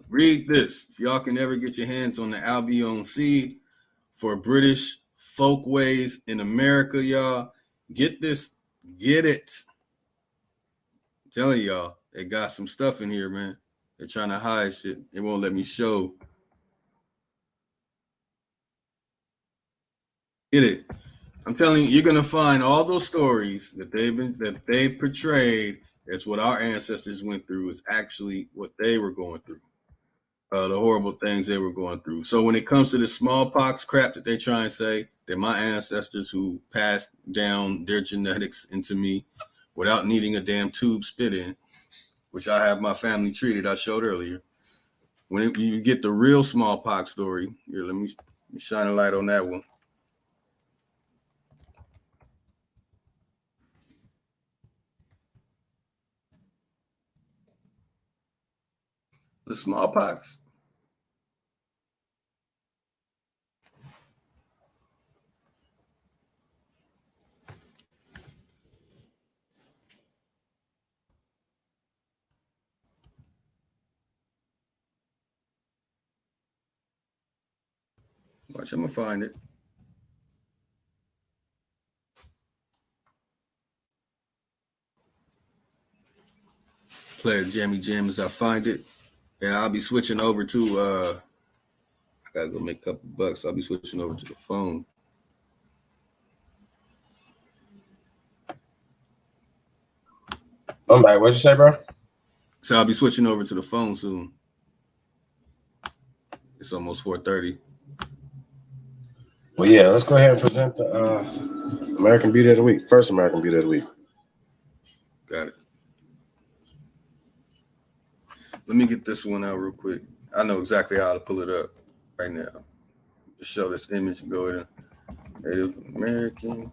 Read this. If y'all can ever get your hands on the Albion Seed for British folkways in America, y'all, get this. Get it. I'm telling y'all, they got some stuff in here, man. They're trying to hide shit. They won't let me show. Get it. I'm telling you, you're gonna find all those stories that they portrayed as what our ancestors went through is actually what they were going through. The horrible things they were going through. So when it comes to the smallpox crap that they try and say that my ancestors who passed down their genetics into me without needing a damn tube spit in, which I have my family treated, I showed earlier. When you get the real smallpox story, here, let me shine a light on that one. The smallpox. Watch, I'm gonna find it. Play a jammy jam as I find it. And I'll be switching over to I gotta go make a couple bucks. I'll be switching over to the phone. I'm back. What'd you say, bro? So I'll be switching over to the phone soon. It's almost 4:30. Well, yeah, let's go ahead and present the American Beauty of the Week. First American Beauty of the Week. Got it. Let me get this one out real quick. I know exactly how to pull it up right now. Just show this image and go in. Native American.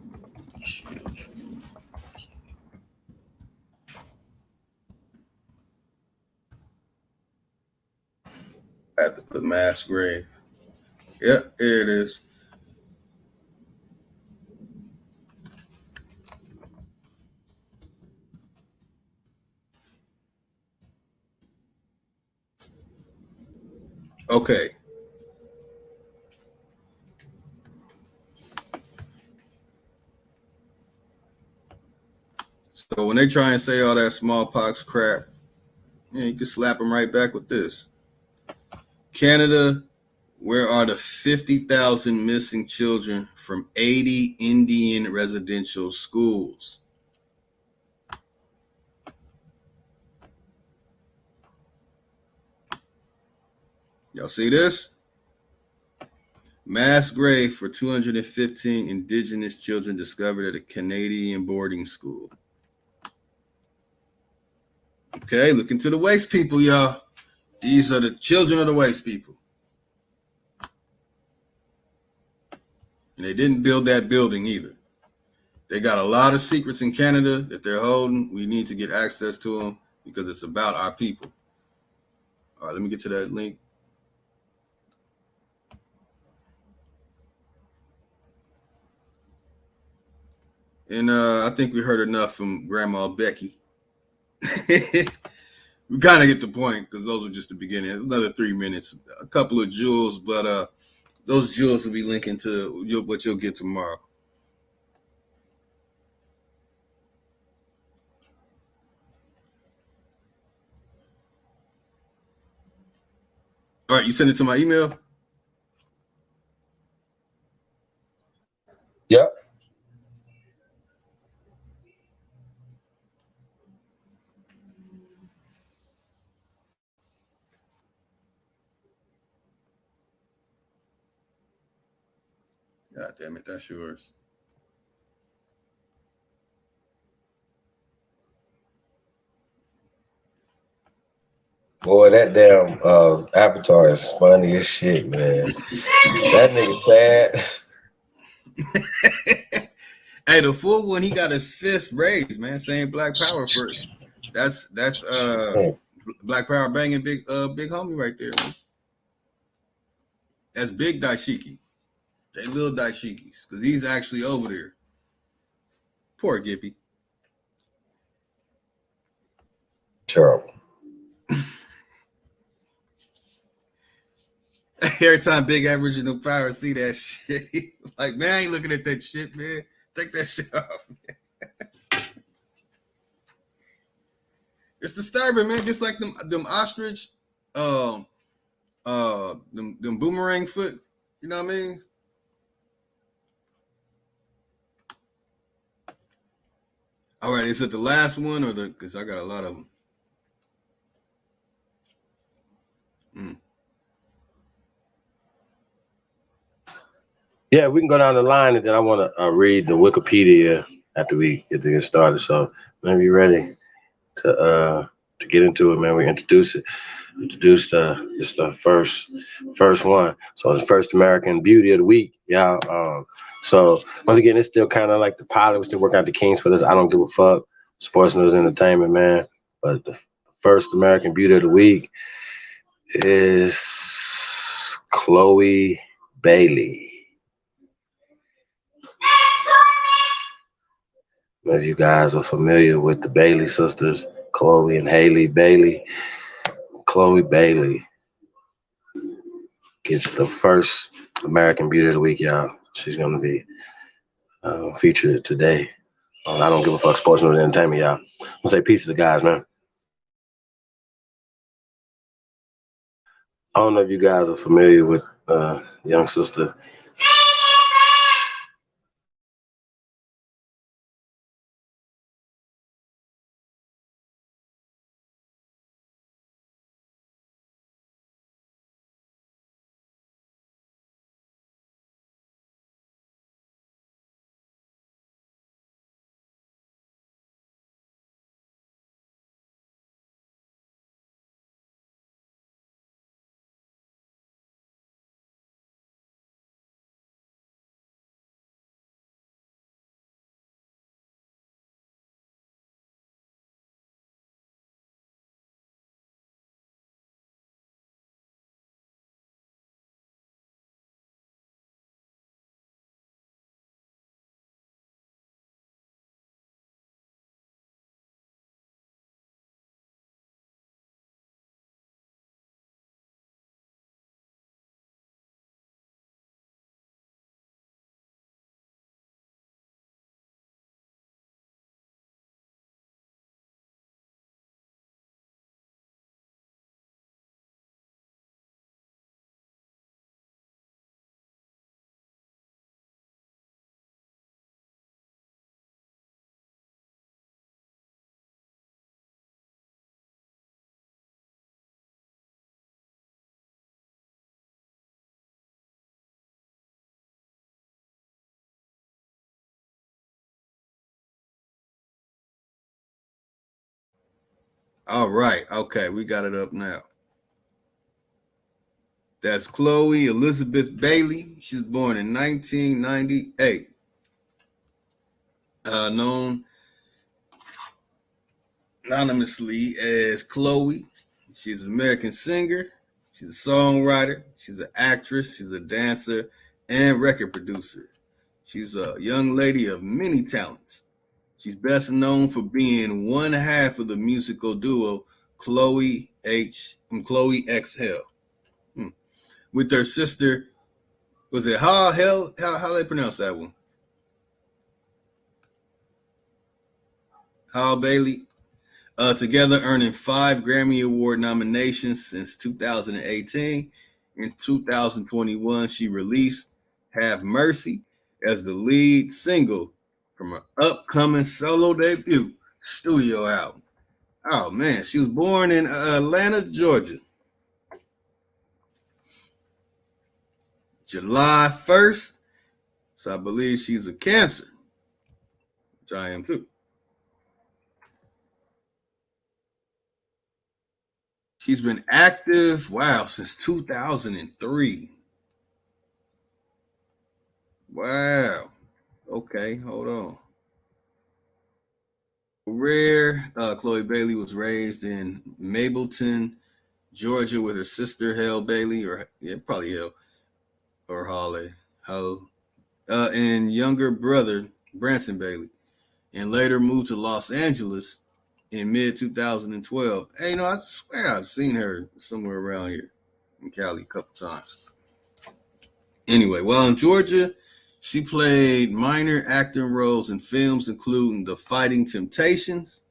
At the mass grave. Yep, here it is. Okay. So when they try and say all that smallpox crap, yeah, you can slap them right back with this. Canada, where are the 50,000 missing children from 80 Indian residential schools? Y'all see this? Mass grave for 215 indigenous children discovered at a Canadian boarding school. Okay, look into the waste people, y'all. These are the children of the waste people. And they didn't build that building either. They got a lot of secrets in Canada that they're holding. We need to get access to them because it's about our people. All right, let me get to that link. And I think we heard enough from Grandma Becky. We kind of get the point because those were just the beginning. Another 3 minutes, a couple of jewels, but those jewels will be linking to what you'll get tomorrow. All right, you send it to my email? Yep. God damn it, that's yours. Boy, that damn Avatar is funny as shit, man. That nigga sad. Hey, the full one, he got his fist raised, man, saying Black Power for it. That's Black Power banging big homie right there, man. That's big Daishiki. They little Daishikis, because he's actually over there. Poor Gippy. Terrible. Every time Big Aboriginal Power see that shit, like, man, I ain't looking at that shit, man. Take that shit off, man. It's disturbing, man. Just like them ostrich, them boomerang foot. You know what I mean? All right, is it the last one or because I got a lot of them. Yeah, we can go down the line, and then I want to read the Wikipedia after we get started. So maybe you're ready to get into it, man. We introduce it's the first one. So it's the first American Beauty of the Week, y'all. So once again, it's still kind of like the pilot. We're still working out the kinks for this. I don't give a fuck. Sports news, entertainment, man. But the first American Beauty of the Week is Chloe Bailey. If you guys are familiar with the Bailey sisters, Chloe and Haley Bailey. Chloe Bailey gets the first American Beauty of the Week, y'all. She's going to be featured today on I Don't Give a Fuck Sports News and Entertainment, y'all. I'm going to say peace to the guys, man. I don't know if you guys are familiar with young sister. All right. Okay, we got it up now. That's Chloe Elizabeth Bailey. She was born in 1998. Known anonymously as Chloe. She's an American singer. She's a songwriter. She's an actress. She's a dancer and record producer. She's a young lady of many talents. She's best known for being one half of the musical duo Chloe X Hell. With her sister, was it how do they pronounce that one? Hal Bailey. Together earning 5 Grammy Award nominations since 2018. In 2021, she released Have Mercy as the lead single from her upcoming solo debut studio album. Oh man, she was born in Atlanta, Georgia, July 1st. So I believe she's a Cancer, which I am too. She's been active, since 2003. Wow. Okay, hold on. Chloe Bailey was raised in Mableton, Georgia, with her sister Hale Bailey, probably Hale or Holly, and younger brother Branson Bailey, and later moved to Los Angeles in mid 2012. Hey, I swear I've seen her somewhere around here in Cali a couple times. Anyway, while in Georgia, she played minor acting roles in films including The Fighting Temptations.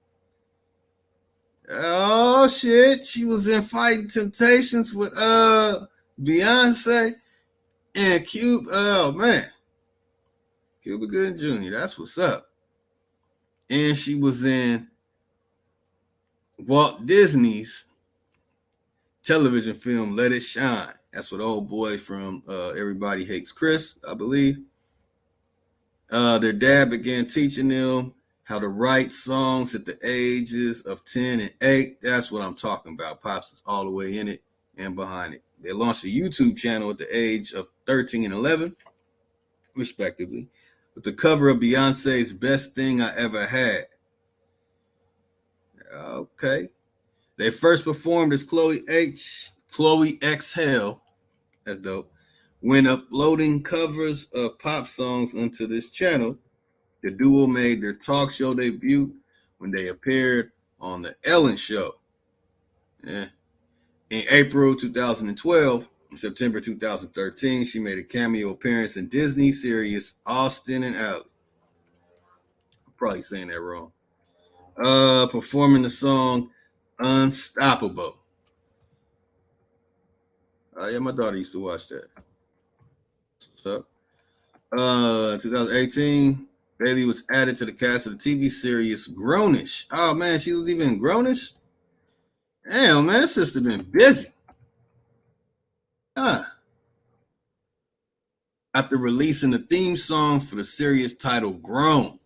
Oh shit, she was in Fighting Temptations with Beyonce and Cube. Oh man, Cuba Gooding Jr. That's what's up. And she was in Walt Disney's television film Let It Shine. That's what old boy from Everybody Hates Chris, I believe. Their dad began teaching them how to write songs at the ages of 10 and 8. That's what I'm talking about. Pops is all the way in it and behind it. They launched a YouTube channel at the age of 13 and 11, respectively, with the cover of Beyonce's Best Thing I Ever Had. Okay. They first performed as Chloe X Hell. That's dope. When uploading covers of pop songs onto this channel, the duo made their talk show debut when they appeared on The Ellen Show. In April 2012, In September 2013, she made a cameo appearance in Disney series Austin and Ally. I'm probably saying that wrong. Performing the song Unstoppable. Yeah, my daughter used to watch that. What's up? 2018, Bailey was added to the cast of the TV series Grownish. Oh man, she was even Grownish? Damn, man, sister been busy. After releasing the theme song for the series titled Grown,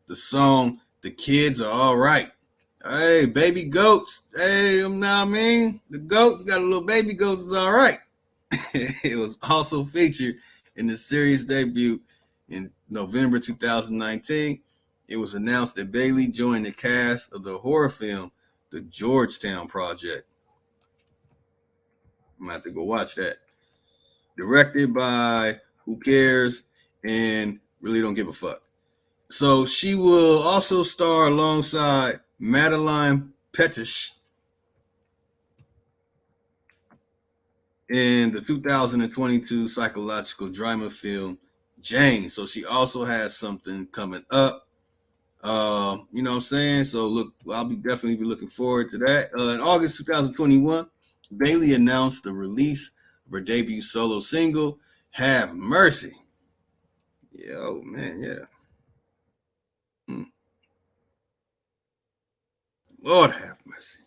the song The Kids Are All Right. Hey, baby goats. Hey, you know what I mean? The goat, you got a little baby goats, is all right. It was also featured in the series debut in November 2019. It was announced that Bailey joined the cast of the horror film The Georgetown Project. I'm gonna have to go watch that. Directed by Who Cares and Really Don't Give a Fuck. So she will also star alongside Madeline Pettish in the 2022 psychological drama film Jane. So she also has something coming up. You know what I'm saying? So look, I'll definitely be looking forward to that. In August 2021, Bailey announced the release of her debut solo single, Have Mercy. Yo, man, yeah. Lord have mercy.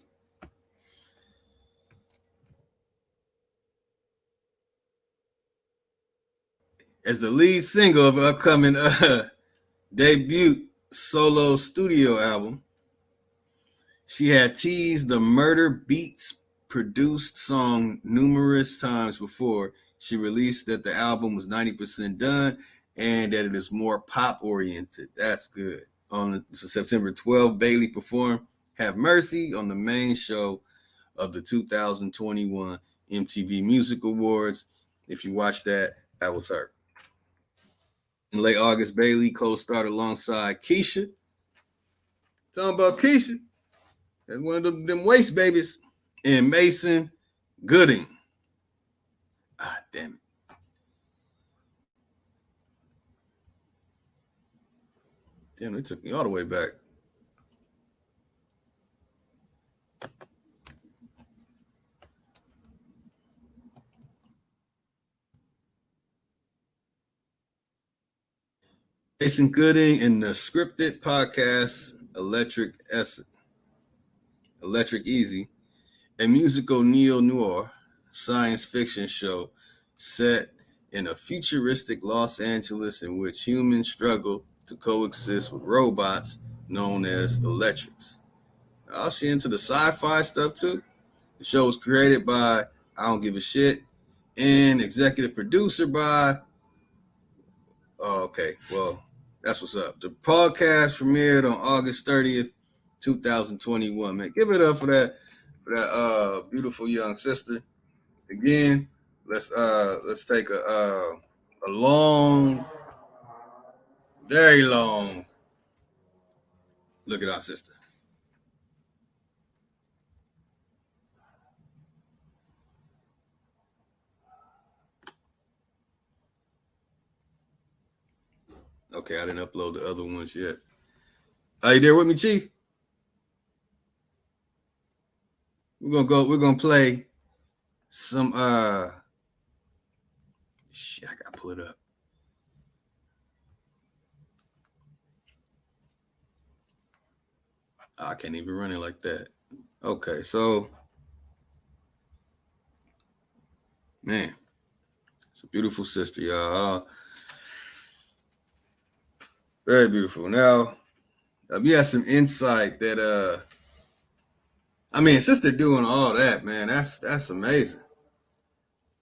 As the lead single of her upcoming debut solo studio album, she had teased the Murder Beats produced song numerous times before she released that the album was 90% done and that it is more pop oriented. That's good. On September 12th, Bailey performed Have Mercy on the main show of the 2021 MTV Music Awards. If you watch that, that was her. In late August, Bailey co-starred alongside Keisha. Talking about Keisha. That's one of them waist babies. And Mason Gooding. Ah, damn it. Damn, it took me all the way back. Mason Gooding in the scripted podcast Electric Easy, a musical neo-noir science fiction show set in a futuristic Los Angeles in which humans struggle to coexist with robots known as electrics. Oh, she into the sci-fi stuff too. The show was created by I Don't Give a Shit and executive producer by okay, well, that's what's up. The podcast premiered on August 30th, 2021. Man, give it up for that beautiful young sister. Again, let's take a long, very long look at our sister. Okay, I didn't upload the other ones yet. Are you there with me, Chief? We're gonna play some shit, I gotta pull it up. I can't even run it like that. Okay, so man, it's a beautiful sister, y'all. Very beautiful. Now, we had some insight that I mean, sister doing all that, man. That's amazing.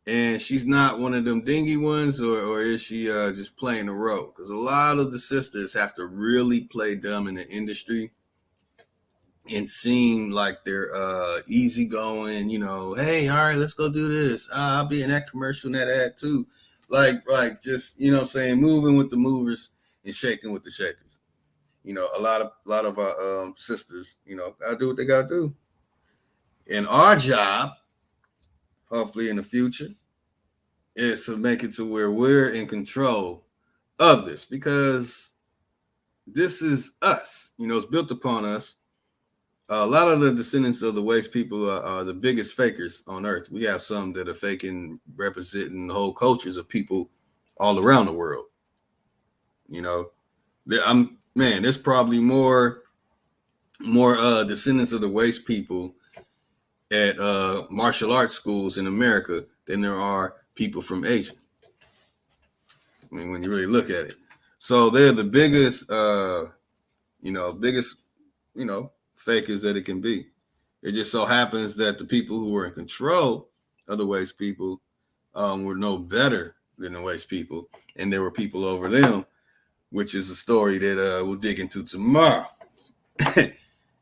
And she's not one of them dingy ones, or is she just playing the role? Because a lot of the sisters have to really play dumb in the industry and seem like they're easygoing, you know, hey, all right, let's go do this. I'll be in that commercial and that ad too. Like just, you know what I'm saying, moving with the movers and shaking with the shakers. You know, a lot of our sisters, you know, gotta do what they gotta do. And our job, hopefully in the future, is to make it to where we're in control of this, because this is us. You know, it's built upon us. A lot of the descendants of the waste people are the biggest fakers on earth. We have some that are faking, representing whole cultures of people all around the world. You know, there's probably more descendants of the waste people at martial arts schools in America than there are people from Asia. I mean, when you really look at it. So they're the biggest, fakers that it can be. It just so happens that the people who were in control of the waste people were no better than the waste people, and there were people over them, which is a story that we'll dig into tomorrow.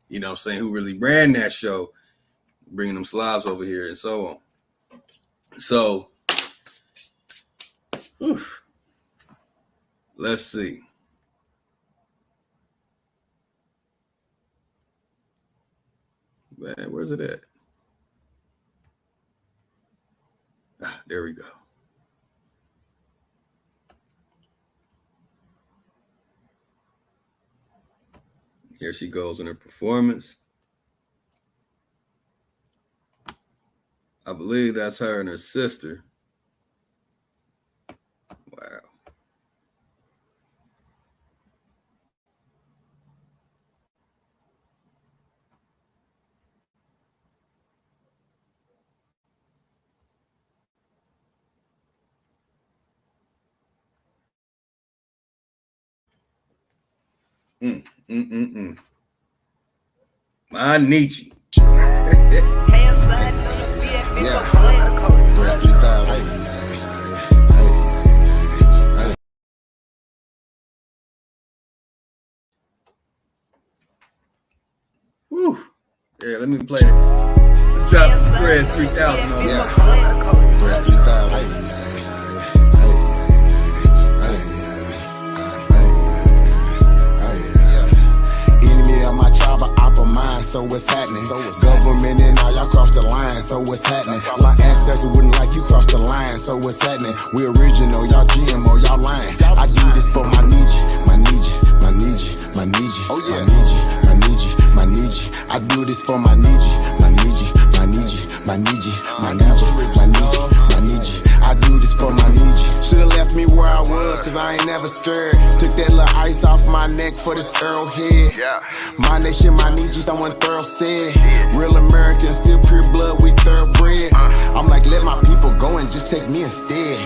You know what I'm saying? Who really ran that show, bringing them Slavs over here and so on. So, let's see. Man, where's it at? There we go. Here she goes in her performance. I believe that's her and her sister. Wow. My Nietzsche. Woo. Yeah, let me play it. Let's drop Spread 3000 on that. Spread 3000. So what's happening? Government and all y'all cross the line. So what's happening? My ancestors wouldn't like you cross the line. So what's happening? We original, y'all GMO, y'all lying. I do this for my Nietzsche, my Nietzsche, my Nietzsche, my Nietzsche, oh yeah, my Nietzsche, my Nietzsche. I do this for my Nietzsche, my Nietzsche, my Nietzsche, my Nietzsche, my Nietzsche, my Nietzsche, my Nietzsche. I do this for my Nietzsche. Should've left me where I was, cause I ain't never scared. Took that little ice off my neck for this Earl head. My nation, my Nietzsche, someone thorough said. Real American, still pure blood, we thoroughbred. I'm like, let my people go and just take me instead.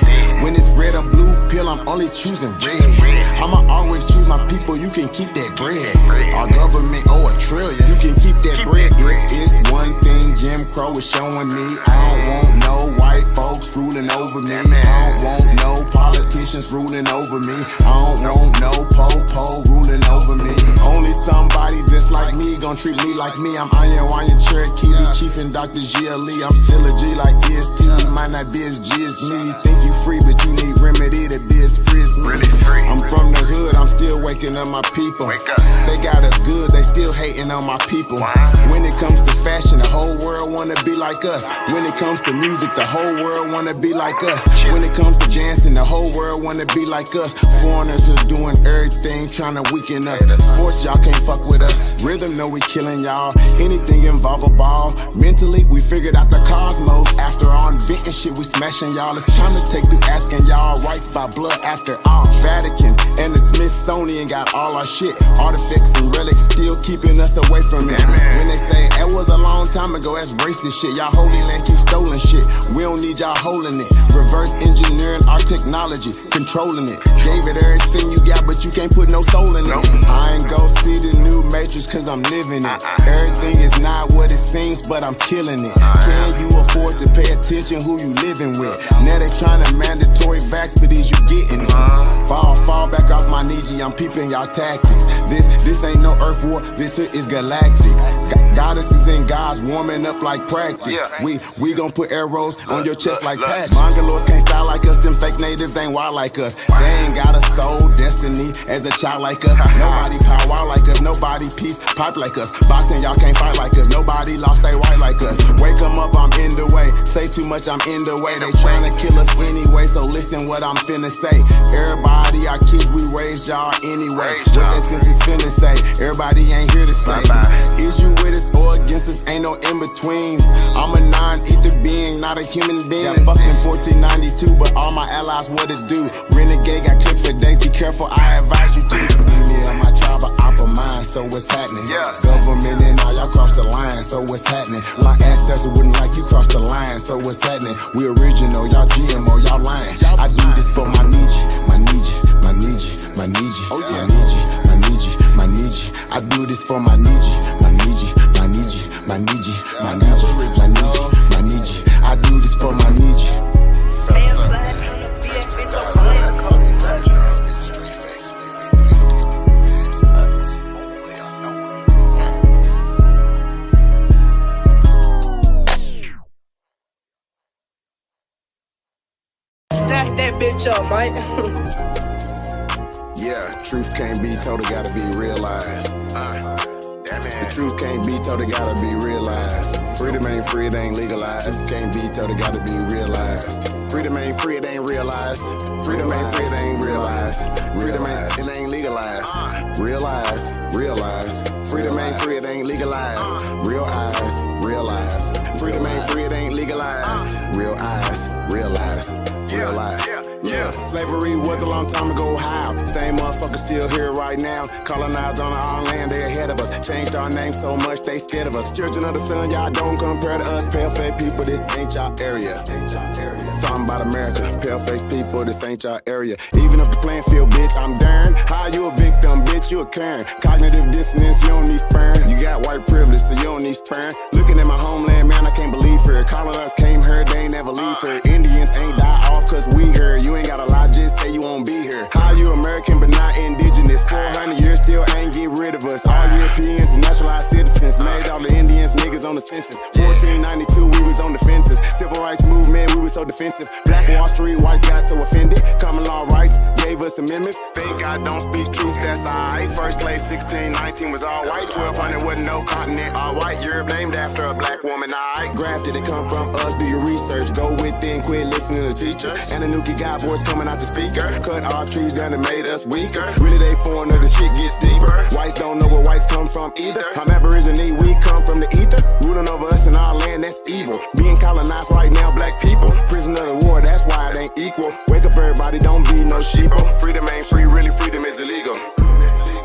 When it's red or blue pill, I'm only choosing red. I'ma always choose my people, you can keep that bread. Our government owe $1 trillion, you can keep that bread. If it's one thing Jim Crow is showing me, I don't want no white folks ruling over me. I don't want no politicians ruling over me. I don't want no po-po ruling over me. Only somebody that's like me gon' treat me like me. I'm Iron Wyan Cherokee, the Chief and Dr. G.L.E. I'm still a G like EST. Might not be as G as me. You think you free, but you need remedy to be as free as me. I'm from the hood, I'm still waking up my people. They got us good, they still hating on my people. When it comes to fashion, the whole world wanna be like us. When it comes to music, the whole world wanna be like us. When it comes to dancing, the whole world wanna be like us. Foreigners are doing everything, trying to weaken us. Sports, y'all can't fuck with us. Rhythm, know we killing y'all. Anything involve a ball. Mentally, we figured out the cosmos. After all inventing shit, we smashing y'all. It's time to take through asking y'all rights by blood after all. Vatican and the Smithsonian got all our shit. Artifacts and relics still keeping us away from it. When they say that was a long time ago, that's racist shit. Y'all holy land keep stolen shit. We don't need y'all holding it. Reverse engineering our technology, controlling it. Gave it everything you got, but you can't put no soul in it. I ain't go see the new Matrix cause I'm living it. Everything is not what it seems, but I'm killing it. Can you afford to pay attention who you living with? Now they trying to mandatory vax, but is you getting it? Fall back off my Nietzsche, I'm peeping y'all tactics. This ain't no Earth war, this is galactics. Goddesses and gods warming up like practice. We gon' put arrows on your chest like patches. Mongoloids can't style like us, them fake natives ain't wild like us. They ain't got a soul, destiny as a child like us. Nobody power like us, nobody peace pipe like us. Boxing, y'all can't fight like us, nobody lost they right like us. Wake 'em up, I'm in the way. Say too much, I'm in the way. They tryna kill us anyway, so listen what I'm finna say. Everybody, our kids, we raised y'all anyway. What that sense is finna say, everybody ain't here to stay. Is you with us or against us, ain't no in-between. I'm a non-ether being, not a human being. Got fucked in 1492, but all my allies what it do. Renegade got clipped for days, be careful, I advise you to. Me and my tribe are opera mind, so what's happening? Government and all y'all cross the line, so what's happening? My ancestors wouldn't like you cross the line, so what's happening? We original, y'all GMO, y'all lying. I do this for my Nietzsche, my Nietzsche, my Nietzsche, my Nietzsche, my Nietzsche, my Nietzsche, my Nietzsche. I do this for my Nietzsche, my Nietzsche, my Nietzsche, my Nietzsche, my Nietzsche, my Nietzsche, my Nietzsche. I do this for my Nietzsche. Stack that bitch up, Mike. Yeah, truth can't be told, it gotta be realized. The truth can't be told, it gotta be realized. Freedom ain't free, it ain't legalized. Can't be told, it gotta be realized. Freedom ain't free, it ain't realized. Freedom ain't free, it ain't realized. Freedom ain't, it ain't legalized. Realize, realize. Freedom ain't free, it ain't legalized. Real eyes, realize. Freedom ain't free, it ain't legalized. Real eyes, realize. Realize. Yeah, slavery was a long time ago, how? Same motherfuckers still here right now. Colonized on our own land, they ahead of us. Changed our name so much, they scared of us. Children of the sun, y'all don't compare to us. Pale-faced people, this ain't y'all area. Talking about America, pale-faced people, this ain't y'all area. Even up the playing field, bitch, I'm darn. How you a victim, bitch, you a Karen. Cognitive dissonance, you don't need sperm. You got white privilege, so you don't need sperm. Looking at my homeland, man, I can't believe her. Colonized came here, they ain't never leave her. Indians ain't die off cause we here. You ain't gotta lie, just say you won't be here. How you American but not indigenous? 400 years still ain't get rid of us. All Europeans and naturalized citizens made all the Indians niggas on the census. 1492 we was on the fences. Civil rights movement we was so defensive. Black Wall Street whites got so offended. Common law rights gave us amendments. Think I don't speak truth, that's alright. First slave 1619 was all white. 1200 wasn't no continent, all white. Europe named after a black woman, alright. Grafted, it come from us, do your research. Go within, quit listening to teachers. And the Nuki got voice coming out the speaker. Cut off trees down and made us weaker. Really they foreigner, the shit gets deeper. Whites don't know where whites come from either. I'm Aborigine, we come from the ether. Ruling over us in our land, that's evil. Being colonized right now, black people. Prisoner of the war, that's why it ain't equal. Wake up everybody, don't be no sheeple. Freedom ain't free, really freedom is illegal.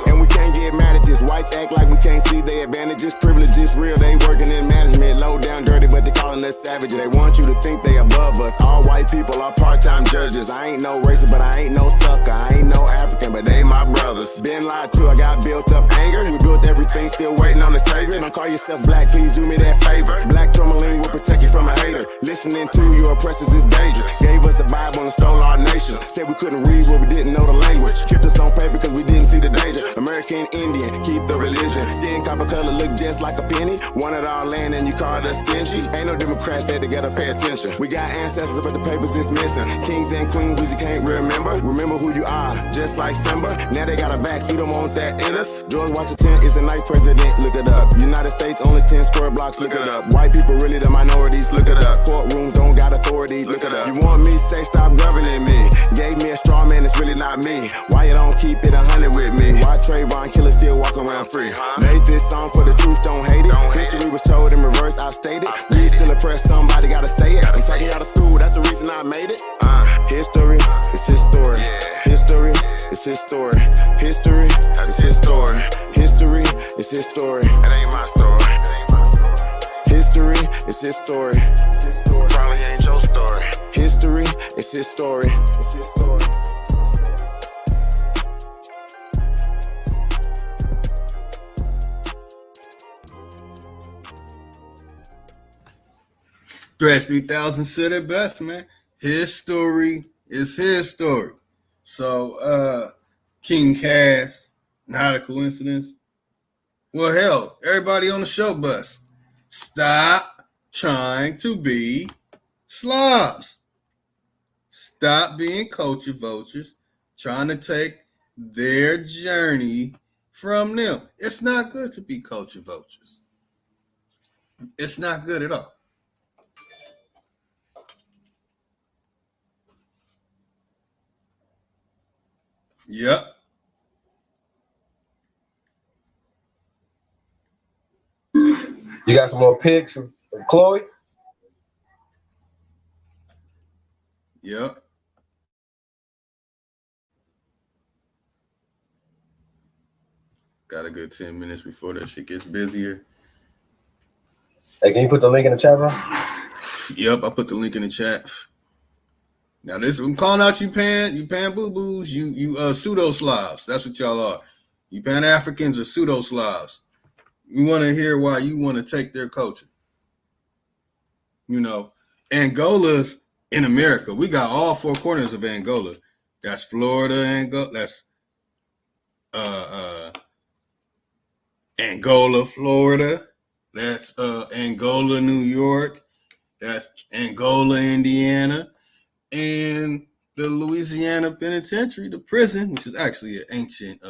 And we can't get mad at this. Whites act like we can't see their advantages. Privileges real, they working in management. Low down dirty, but they calling us savages. They want you to think they above us. All white people are part-time judges. I ain't no racist, but I ain't no sucker. I ain't no African, but they my brothers. Been lied to, I got built up anger. We built everything, still waiting on the savior. Don't call yourself black, please do me that favor. Black tourmaline will protect you from a hater. Listening to your oppressors is dangerous. Gave us a Bible and stole our nation. Said we couldn't read what we didn't know the language. Kept us on paper because we didn't see the danger. American Indian, keep the religion. Skin copper color look just like a penny. Wanted our land and you called us stingy. Ain't no Democrats there together, pay attention. We got ancestors but the papers is missing. Kings and queens we just can't remember. Remember who you are, just like Simba. Now they got a vax, we don't want that in us. George Washington is the ninth president, look it up. United States only 10 square blocks, look it up. White people really the minorities, look it up. Courtrooms don't got authority, look it up. You want me, say stop governing me. Gave me a straw man, it's really not me. Why you don't keep it 100 with me? Why Trayvon Killer still walk around free? Made this song for the truth, don't hate it. History was told in reverse, I've stated. You still oppressed, somebody gotta say it. I'm taking out of school, that's the reason I made it. History, it's his story. History, it's his story. History, it's his story. History, it's his story. It ain't my story. History, it's his story. Probably ain't your story. History, it's his story. It's his story. Thresh 3000 said it best, man. His story is his story. So, King Cass, not a coincidence. Well, hell, everybody on the show bus, stop trying to be Slavs. Stop being culture vultures, trying to take their journey from them. It's not good to be culture vultures. It's not good at all. Yep. You got some more pics of Chloe? Yep. Got a good 10 minutes before that shit gets busier. Hey, can you put the link in the chat, bro? Yep, I put the link in the chat. Now this, I'm calling out you pan boo-boos, you pseudo Slavs. That's what y'all are. You Pan Africans are pseudo Slavs. We want to hear why you want to take their culture. You know, Angola's in America. We got all four corners of Angola. That's Florida, Angola. That's Angola, Florida. That's Angola, New York. That's Angola, Indiana. And the Louisiana Penitentiary, the prison, which is actually an ancient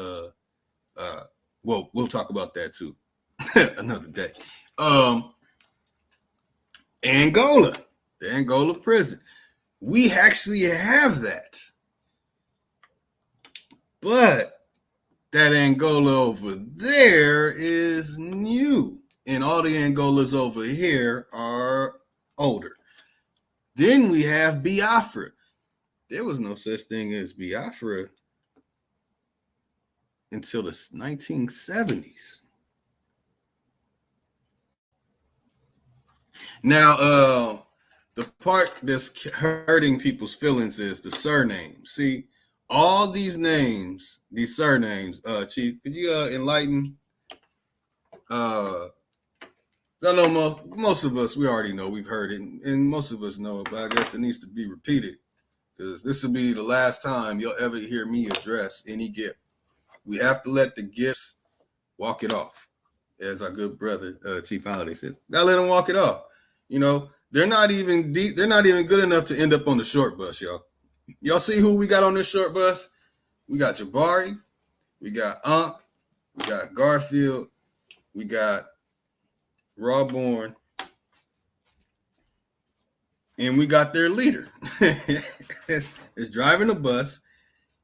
well, we'll talk about that too another day. Angola, the Angola prison. We actually have that. But that Angola over there is new. And all the Angolas over here are older. Then we have Biafra. There was no such thing as Biafra until the 1970s. Now, the part that's hurting people's feelings is the surname. See, all these names, these surnames, Chief, could you enlighten? I know most of us, we already know, we've heard it, and most of us know it, but I guess it needs to be repeated because this will be the last time you'll ever hear me address any gift. We have to let the gifts walk it off, as our good brother Chief Holiday says. Gotta let them walk it off. You know, they're not even deep. They're not even good enough to end up on the short bus, y'all. Y'all see who we got on this short bus? We got Jabari, we got Ankh, we got Garfield, we got Rawborn, and we got their leader. Is driving the bus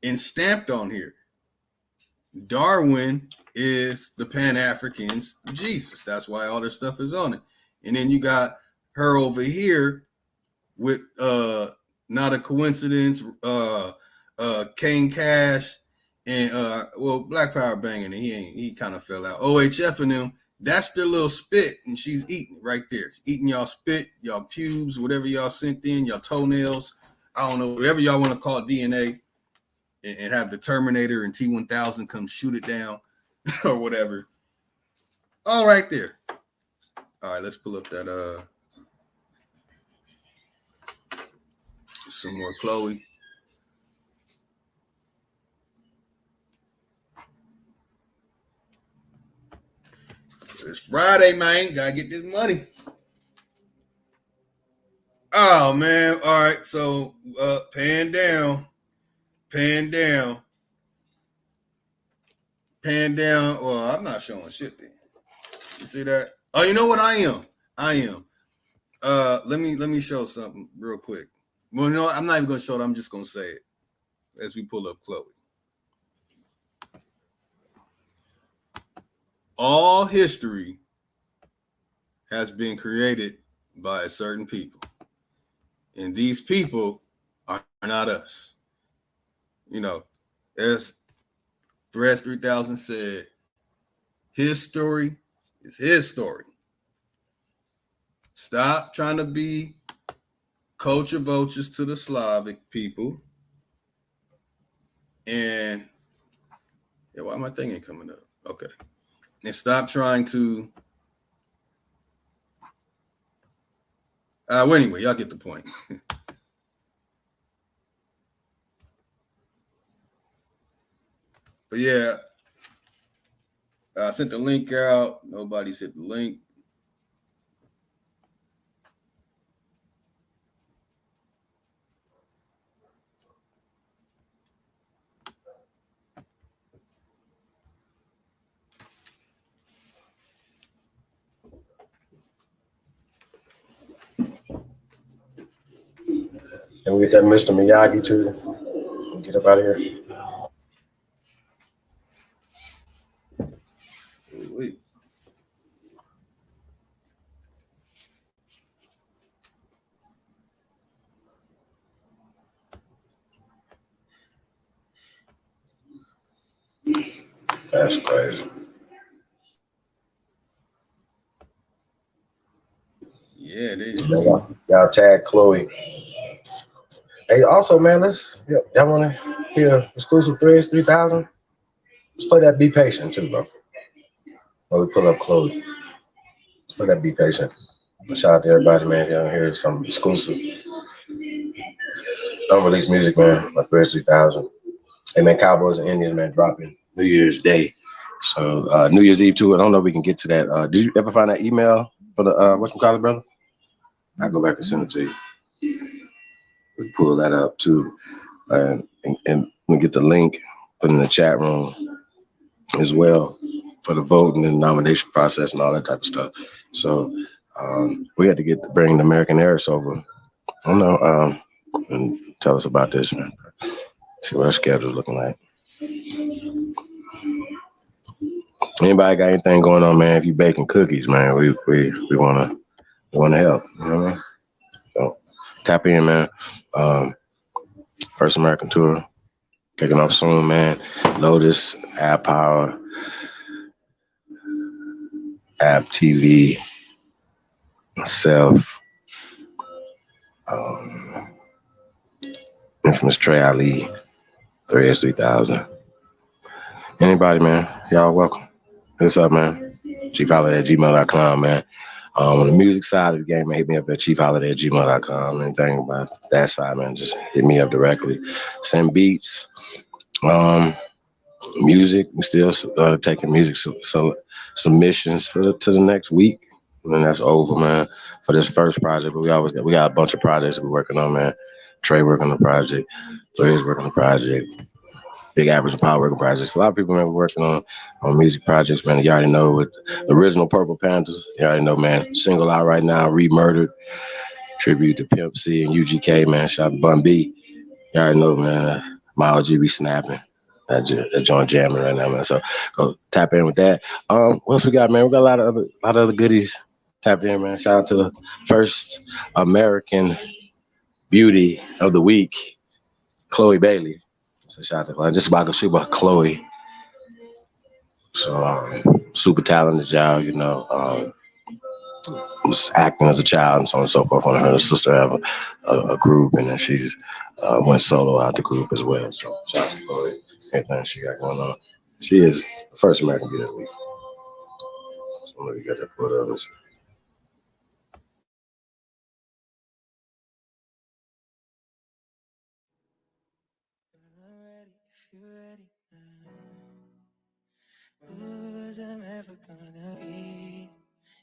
and stamped on here. Darwin is the Pan-Africans' Jesus. That's why all this stuff is on it. And then you got her over here with not a coincidence, Kane Cash and well, Black Power banging it. He kind of fell out. OHF and them, that's their little spit, and she's eating it right there. She's eating y'all spit, y'all pubes, whatever y'all sent in, y'all toenails, I don't know, whatever y'all want to call it, DNA, and have the Terminator and T-1000 come shoot it down or whatever. All right there. All right, let's pull up that some more Chloe. It's Friday, man. Gotta get this money. Oh man. All right. So pan down. Well, I'm not showing shit then. You see that? Oh, you know what I am? Let me show something real quick. Well, no, I'm not even gonna show it, I'm just gonna say it as we pull up Chloe. All history has been created by a certain people. And these people are not us. You know, as Threads 3000 said, his story is his story. Stop trying to be culture vultures to the Slavic people. And yeah, why my thing ain't coming up? Okay. And stop trying to well, anyway, y'all get the point. But yeah, I sent the link out. Nobody sent the link. Can we get that Mr. Miyagi too? Get up out of here. Wait. That's crazy. Yeah, it is. Y'all tag Chloe. Hey, also, man, y'all want to hear exclusive threads 3000? Let's play that Be Patient too, bro. While we pull up Chloe. Let's play that Be Patient. Shout out to everybody, man. Y'all hear some exclusive unreleased music, man. My threads 3000. Hey, man, Cowboys and Indians, man, dropping New Year's Day. So New Year's Eve too. I don't know if we can get to that. Did you ever find that email for the whatchamacallit, brother? I'll go back and send it to you. We pull that up too, and we get the link put in the chat room as well for the voting and nomination process and all that type of stuff. So we had to bring the American Heiress over. I don't know, and tell us about this, man. See what our schedule's looking like. Anybody got anything going on, man? If you baking cookies, man, we wanna help. You know what I mean? So tap in, man. First American tour kicking off soon, man. Lotus, App Power, App TV, myself, infamous Trey Ali, 3S3000. Anybody, man, y'all welcome. What's up, man? chiefholiday@gmail.com, man. On the music side of the game, hit me up at chiefholiday@gmail.com. Anything about that side, man, just hit me up directly. Send beats, music. We still taking music submissions to the next week, and then that's over, man, for this first project. But we got a bunch of projects that we're working on, man. Trey working on the project, Threads working on the project, Big Average and Power working projects. A lot of people, man, working on music projects, man. You already know with the original Purple Panthers. You already know, man. Single out right now, Re-Murdered. Tribute to Pimp C and UGK, man. Shout out to Bun B. You already know, man. My OG be snapping. That joint jamming right now, man. So go tap in with that. What else we got, man? We got a lot of other goodies tapped in, man. Shout out to the first American beauty of the week, Chloe Bailey. So shout out to Chloe. Just about to shoot about Chloe. So super talented child, you know. Was acting as a child and so on and so forth. Her and her sister have a group, and then she's went solo out the group as well. So shout out to Chloe. Everything she got going on. She is the first American beauty of the week. So maybe got that put up. Who's I'm ever gonna be?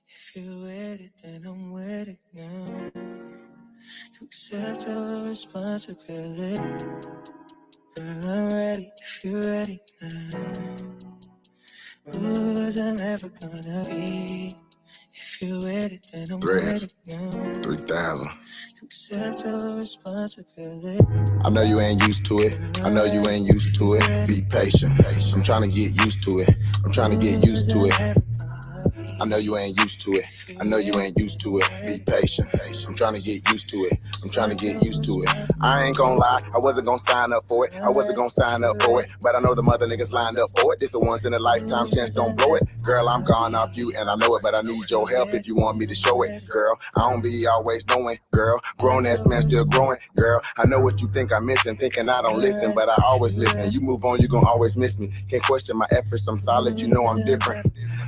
If you're with it, then I'm with it now. To accept all the responsibility. Girl, I'm ready if you're ready now. Who's I'm ever gonna be? If you're with it, then I'm with it now. 3000. To accept all the responsibility. I know you ain't used to it. I know you ain't used to it. Be patient. I'm trying to get used to it. I'm trying to get used to it. I know you ain't used to it. I know you ain't used to it. Be patient. I'm trying to get used to it. I'm trying to get used to it. I ain't gonna lie, I wasn't gonna sign up for it. I wasn't gonna sign up for it. But I know the mother niggas lined up for it. This a once in a lifetime chance, don't blow it. Girl, I'm gone off you and I know it, but I need your help if you want me to show it. Girl, I don't be always knowing. Girl, grown ass man still growing. Girl, I know what you think I'm missing, thinking I don't listen, but I always listen. You move on, you gon' always miss me. Can't question my efforts, I'm solid, you know I'm different.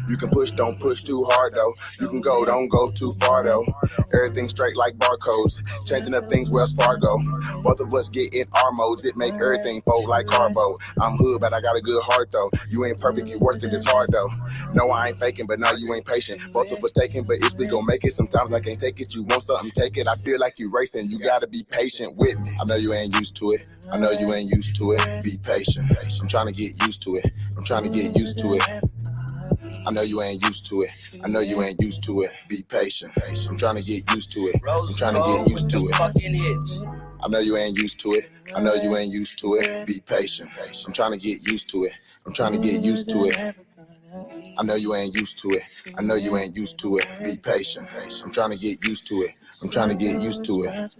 You can push, don't push push too hard though. You can go, don't go too far though. Everything straight like barcodes, changing up things Wells Fargo. Both of us get in our modes, it make everything fold like carbo. I'm hood, but I got a good heart though. You ain't perfect, you worth it, it's hard though. No, I ain't faking, but now you ain't patient. Both of us taking, but if we gon' make it, sometimes I can't take it. You want something, take it. I feel like you racing, you gotta be patient with me. I know you ain't used to it, I know you ain't used to it. Be patient, I'm trying to get used to it. I'm trying to get used to it. I know you ain't used to it. I know you ain't used to it. Be patient. I'm trying to get used to it. I'm trying to get used to it. I know you ain't used to it. I know you ain't used to it. Be patient. I'm trying to get used to it. I'm trying to get used to it. I know you ain't used to it. I know you ain't used to it. Be patient. I'm trying to get used to it. I'm trying to get used to it.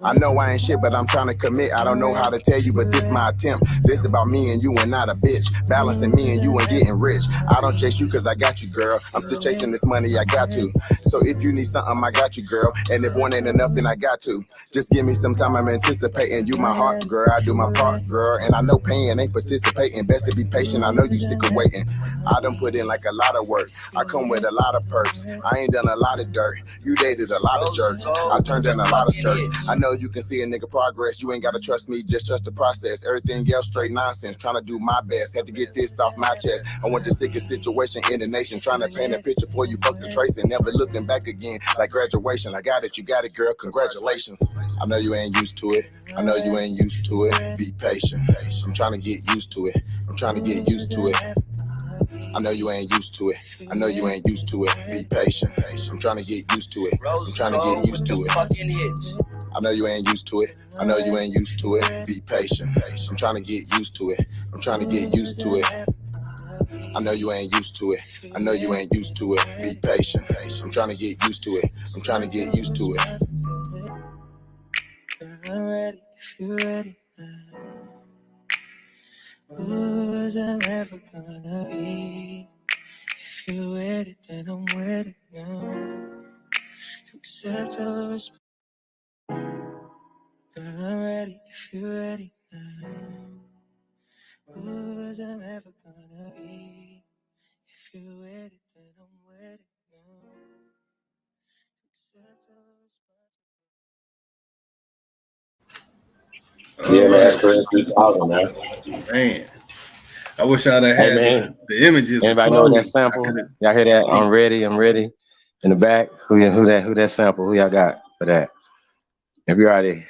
I know I ain't shit, but I'm trying to commit. I don't know how to tell you, but this my attempt. This about me and you and not a bitch. Balancing me and you and getting rich. I don't chase you cause I got you, girl. I'm still chasing this money, I got to. So if you need something, I got you, girl. And if one ain't enough, then I got to. Just give me some time, I'm anticipating. You my heart, girl. I do my part, girl. And I know pain ain't participating. Best to be patient, I know you sick of waiting. I done put in like a lot of work. I come with a lot of perks. I ain't done a lot of dirt. You dated a lot of jerks. I turned down a lot of skirts. I know you can see a nigga progress. You ain't gotta trust me, just trust the process. Everything else straight nonsense. Trying to do my best. Had to get this off my chest. I want the sickest situation in the nation. Trying to paint a picture for you, fuck the trace and never looking back again. Like graduation. I got it, you got it, girl. Congratulations. I know you ain't used to it. I know you ain't used to it. Be patient. I'm trying to get used to it. I'm trying to get used to it. I know you ain't used to it. I know you ain't used to it. Be patient. I'm trying to get used to it. I'm trying to get used to it. I know you ain't used to it. I know you ain't used to it. Be patient. I'm trying to get used to it. I'm trying to get used to it. I know you ain't used to it. I know you ain't used to it. Be patient. I'm trying to get used to it. I'm trying to get used to it. I'm ready if you're ready now. Who's I'm ever gonna be? If you're with it, then I'm with it now. To accept all the responsibility. Girl, I'm ready if you're ready now. Who's I'm ever gonna be? If you're with it, then I'm with it now. To accept all the Yeah, man, that's right. correct. 3,000, man. Man, I wish I'd have Hey, had man. the images of Anybody know that Chloe. sample? Y'all hear that? I'm ready. In the back. Who that sample? Who y'all got for that? If you already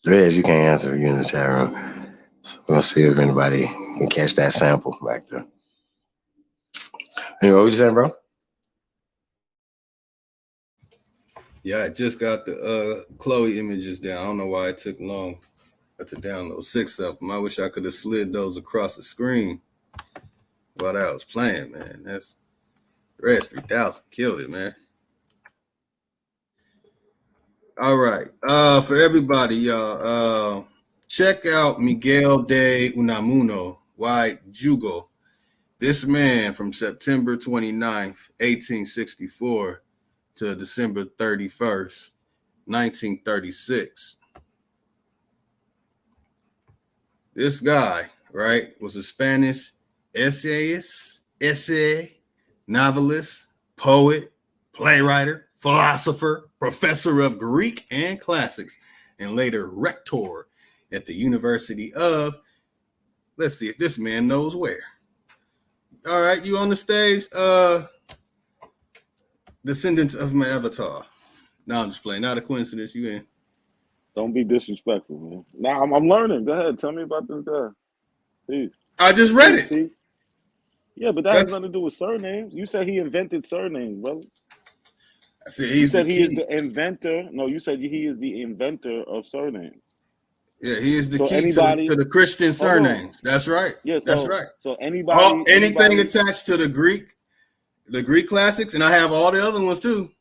Reg, you can't answer. You in the chat room. So we're gonna see if anybody can catch that sample back there. Anyway, what you saying, bro? Yeah, I just got the Chloe images down. I don't know why it took long to download 6 of them. I wish I could have slid those across the screen while I was playing, man. That's Res 3000 killed it, man. All right. For everybody, y'all, check out Miguel de Unamuno, Y Jugo. This man from September 29th, 1864 to December 31st, 1936. This guy, right, was a Spanish essayist, novelist, poet, playwright, philosopher, professor of Greek and classics, and later rector at the University of, let's see if this man knows where. All right, you on the stage, descendants of my avatar. No, I'm just playing. Not a coincidence, you in. Don't be disrespectful, man. Now I'm learning. Go ahead. Tell me about this guy. Please. I just read it. See? Yeah, but that has nothing to do with surnames. You said he invented surnames, brother. I said you said he is the inventor. No, you said he is the inventor of surnames. Yeah, he is the so key anybody, to the Christian surnames. That's right. Yeah, that's right. So anything attached to the Greek classics, and I have all the other ones too.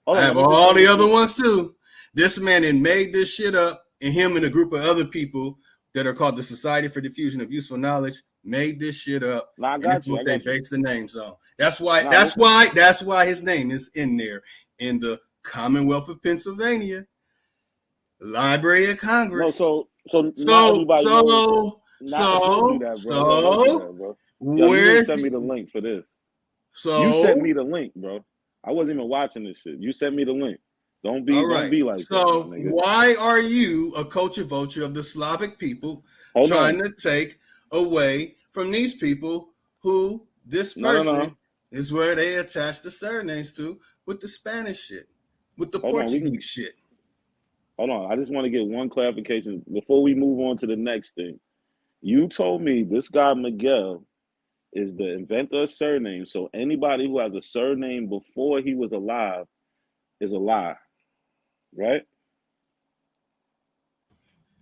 I have all all the other ones too. This man had made this shit up, and him and a group of other people that are called the Society for Diffusion of Useful Knowledge made this shit up. Now, and that's what they base the names on. That's why his name is in there in the Commonwealth of Pennsylvania Library of Congress. So you didn't send me the link for this. So you sent me the link, bro. I wasn't even watching this shit. You sent me the link. Don't be like so that, nigga. Why are you a culture vulture of the Slavic people trying to take away from these people who this person is where they attach the surnames to with the Spanish shit, with the Portuguese shit? Hold on. I just want to get one clarification before we move on to the next thing. You told me this guy Miguel is the inventor of surname. So anybody who has a surname before he was alive is a lie, right?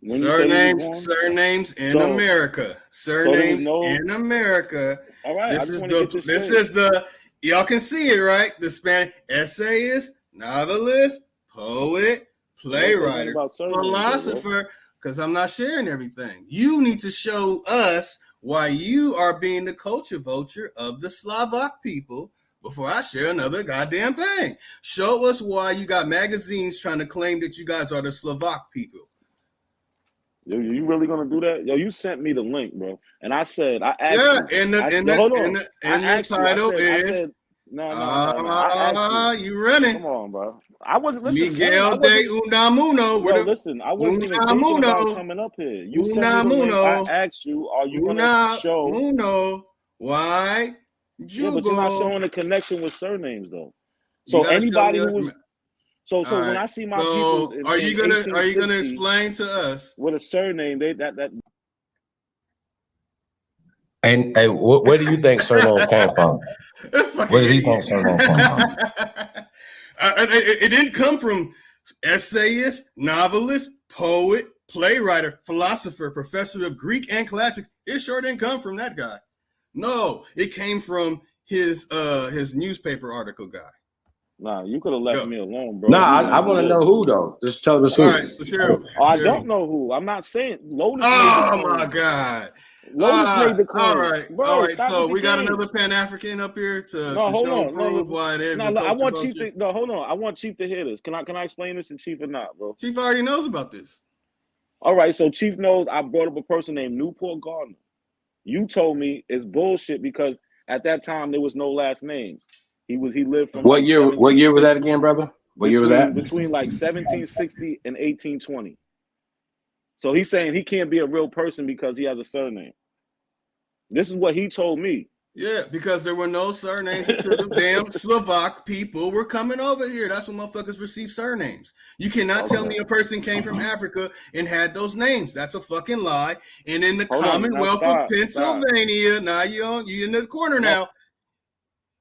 When surnames in America. Surnames in America. All right. This is the y'all can see it, right? The Spanish essayist, novelist, poet, playwright, philosopher. Because I'm not sharing everything. You need to show us why you are being the culture vulture of the Slavak people before I share another goddamn thing. Show us why you got magazines trying to claim that you guys are the Slavak people. Yo, you really gonna do that? Yo, you sent me the link, bro. And I said, I asked you. And the title is you running. Come on, bro. I wasn't listening. Miguel de Unamuno. Yo, listen, I wasn't even thinking about coming up here. You sent me the link. I asked you, are you gonna show why? Yeah, but you're not showing a connection with surnames though. So anybody who was So when I see my people, are you gonna explain to us with a surname? That. And hey, where do you think surname came from? Where does he think surname came from? It didn't come from essayist, novelist, poet, playwright, philosopher, professor of Greek and classics. It sure didn't come from that guy. No, it came from his newspaper article guy. Nah, you could have left me alone, bro. Nah, I want to know who though. Just tell us who. All right, so sure. I don't know who. I'm not saying Lotus. Oh my God. Lotus made the claim. All right, bro, all right. So we got another Pan-African up here to prove why they're. No, I want Chief to. No, hold on. I want Chief to hear this. Can I explain this to Chief or not, bro? Chief already knows about this. All right, so Chief knows I brought up a person named Newport Gardner. You told me it's bullshit because at that time there was no last name. He lived from what year? What year was that again, brother? What year was that? Between like 1760 and 1820. So he's saying he can't be a real person because he has a surname. This is what he told me. Yeah, because there were no surnames until the damn Slovak people were coming over here. That's when motherfuckers receive surnames. You cannot tell me a person came from Africa and had those names. That's a fucking lie. And in the Commonwealth of Pennsylvania, now you're in the corner now.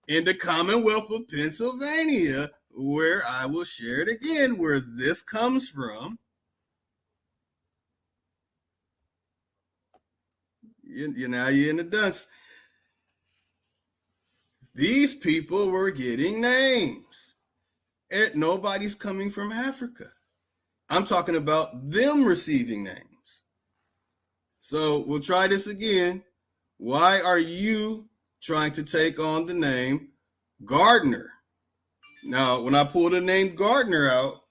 In the Commonwealth of Pennsylvania, where I will share it again, where this comes from. Now you're in the dust. These people were getting names. And nobody's coming from Africa. I'm talking about them receiving names. So we'll try this again. Why are you trying to take on the name Gardner? Now, when I pull the name Gardner out,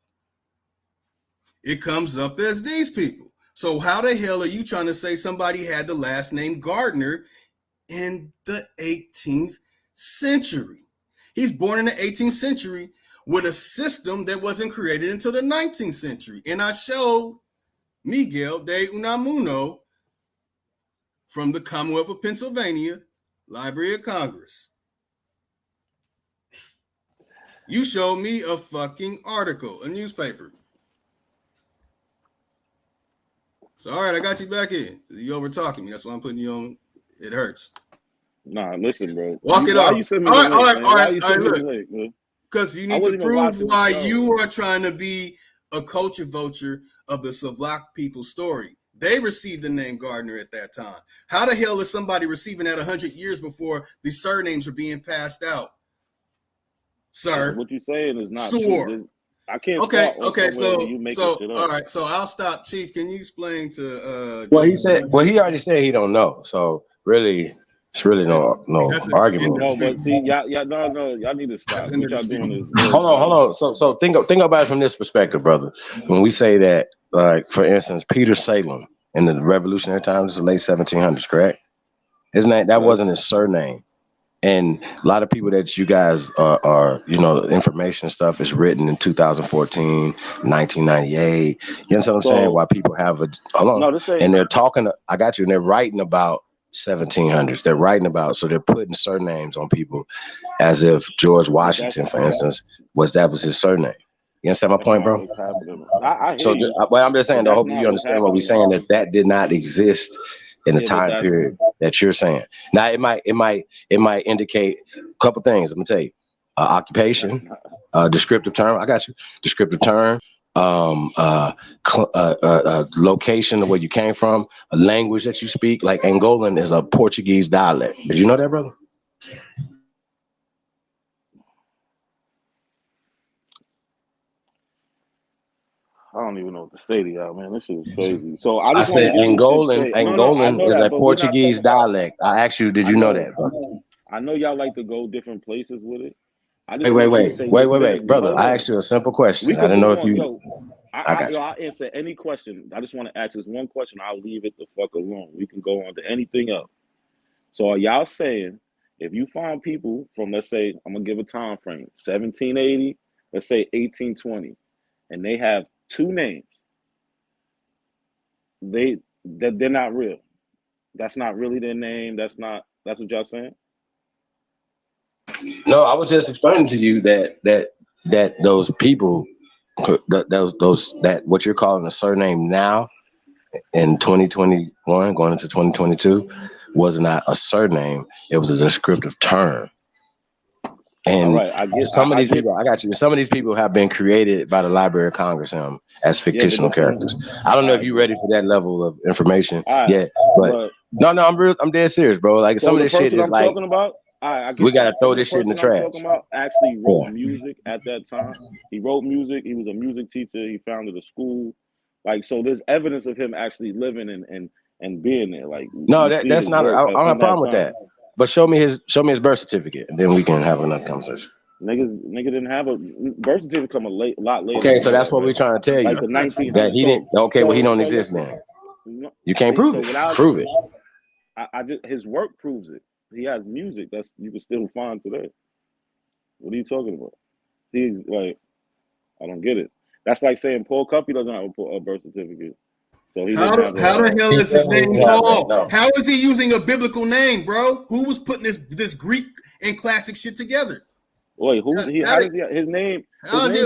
it comes up as these people. So how the hell are you trying to say somebody had the last name Gardner in the 18th century? He's born in the 18th century with a system that wasn't created until the 19th century. And I showed Miguel de Unamuno from the Commonwealth of Pennsylvania, Library of Congress. You showed me a fucking article, a newspaper. So, all right, I got you back in. You over talking me. That's why I'm putting you on. It hurts. Nah, listen, bro. Walk it up. All right, look. Because you need to prove why you are trying to be a culture vulture of the Slavak people's story. They received the name Gardner at that time. How the hell is somebody receiving that 100 years before the surnames are being passed out? Sir. What you're saying is not true. I can't. Okay. So all right. So I'll stop. Chief, can you explain to? Well, he said. Well, he already said he don't know. So really, it's really no argument. No, but see, y'all need to stop. What y'all doing is hold on. So think about it from this perspective, brother. When we say that, like for instance, Peter Salem in the Revolutionary times, the late 1700s, correct? His name that wasn't his surname And a lot of people that you guys are the information stuff is written in 2014, 1998. You know what I'm saying? Why people have and they're talking. I got you. And they're writing about 1700s. They're writing about, so they're putting surnames on people, as if George Washington, for instance, that was his surname. You understand my point, bro? I So, I'm just saying, I hope you understand what we're saying, that did not exist in the time period that you're saying. Now, it might indicate a couple things. I'm gonna tell you, occupation, descriptive term. I got you. Descriptive term, location of where you came from, a language that you speak. Like Angolan is a Portuguese dialect. Did you know that, brother? I don't even know what to say to y'all, man. This shit is crazy. So I just said Angolan. Angolan is a but Portuguese dialect. I asked you, did you know that, brother? I know y'all like to go different places with it. Wait, brother. I asked you a simple question. I didn't know if you. I'll answer any question. I just want to ask this one question. I'll leave it the fuck alone. We can go on to anything else. So are y'all saying if you find people from, let's say, I'm gonna give a time frame, 1780, let's say 1820, and they have two names, they're not real. That's not really their name. That's what y'all saying? No, I was just explaining to you that those people, that what you're calling a surname now in 2021 going into 2022 was not a surname. It was a descriptive term. And some of these people have been created by the Library of Congress as fictional characters. I don't know if you're ready for that level of information yet, but no, I'm dead serious, bro. Like some of this shit is like, talking about, we gotta throw this shit in the trash. I'm talking about actually wrote music at that time. He wrote music. He was a music teacher. He founded a school. Like, so there's evidence of him actually living and being there. Like, no, that's not. I don't have a problem with that. But show me his birth certificate, and then we can have another conversation. Nigga didn't have a birth certificate. Come a lot later. Okay, so that's what we're trying to tell you. Like the 1900s. That he didn't. Okay, well he don't exist then. You can't prove it. Prove it. I just, his work proves it. He has music that's you can still find today. What are you talking about? He's like, I don't get it. That's like saying Paul Cuffey doesn't have a birth certificate. So he how the hell is his name Paul? No. How is he using a biblical name, bro? Who was putting this Greek and classic shit together? Wait, his name? His name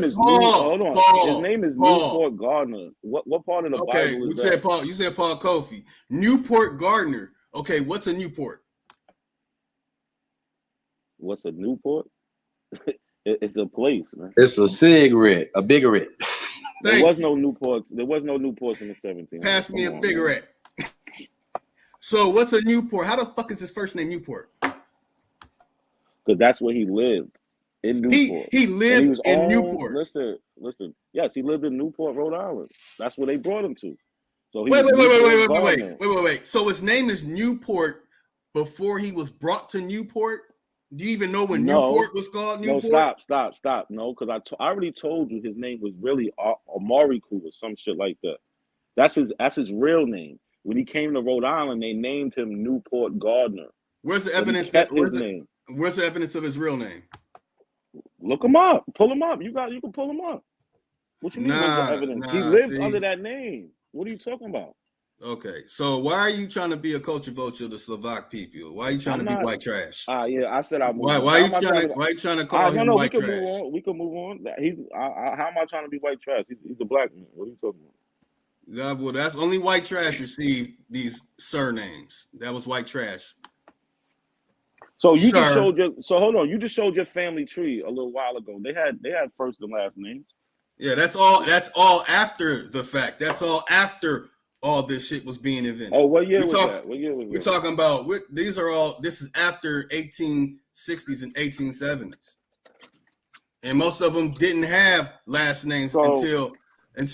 is Paul. Hold on. His name is Newport Gardner. What part of the Bible is that? Said Paul. You said Paul Kofi. Newport Gardner. Okay, what's a Newport? What's a Newport? It's a place, man. It's a cigarette, a bigarette. There was no Newports. There was no Newports in the 1700s. Pass me a bigarette. So what's a Newport? How the fuck is his first name Newport? Because that's where he lived, in Newport. He lived in Newport. Listen. Yes, he lived in Newport, Rhode Island. That's where they brought him to. So he wait. So his name is Newport before he was brought to Newport? Do you even know when Newport was called Newport? No, stop. No, because I already told you his name was really Amariku or some shit like that. That's his real name. When he came to Rhode Island, they named him Newport Gardner. Where's the evidence? Where's the evidence of his real name? Look him up. Pull him up. You can pull him up. What you mean? Where's the evidence? He lived under that name. What are you talking about? Okay, so why are you trying to be a culture vulture of the Slavak people? Why are you trying to be white trash? Yeah, I said I. Why are you trying to call him white trash? We can move on. How am I trying to be white trash? He's a black man. What are you talking about? Yeah, well, that's only white trash received these surnames. That was white trash. So you just showed hold on. You just showed your family tree a little while ago. They had first and last names. Yeah, that's all after the fact. That's all after all this shit was being invented. Oh, what year was that? What year was that? We're talking about this is after 1860s and 1870s. And most of them didn't have last names until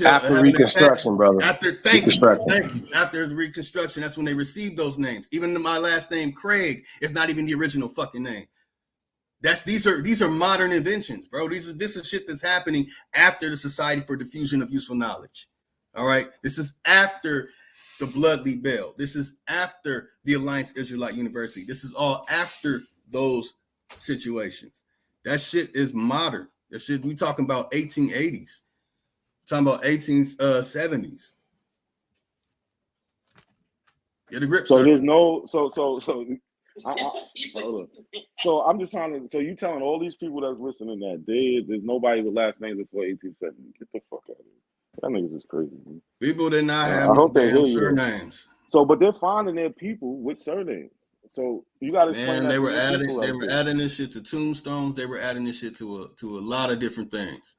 after Reconstruction, brother. Thank you. After the Reconstruction, that's when they received those names. Even my last name, Craig, is not even the original fucking name. These are modern inventions, bro. This is shit that's happening after the Society for Diffusion of Useful Knowledge. All right, this is after the Bloodley Bell. This is after the Alliance Israelite University. This is all after those situations. That shit is modern. That shit, we talking about 1880s. Talking about 1870s. Get a grip, So sir. there's no hold on. So I'm just trying to. So you telling all these people that's listening that there's nobody with last names before 1870? Get the fuck out of here. That niggas is crazy. Man. People did not have I no hope they damn hear you. surnames. So, but they're finding their people with surnames. So you got to explain that they to were your adding people they out were there. adding this shit to tombstones. They were adding this shit to a lot of different things.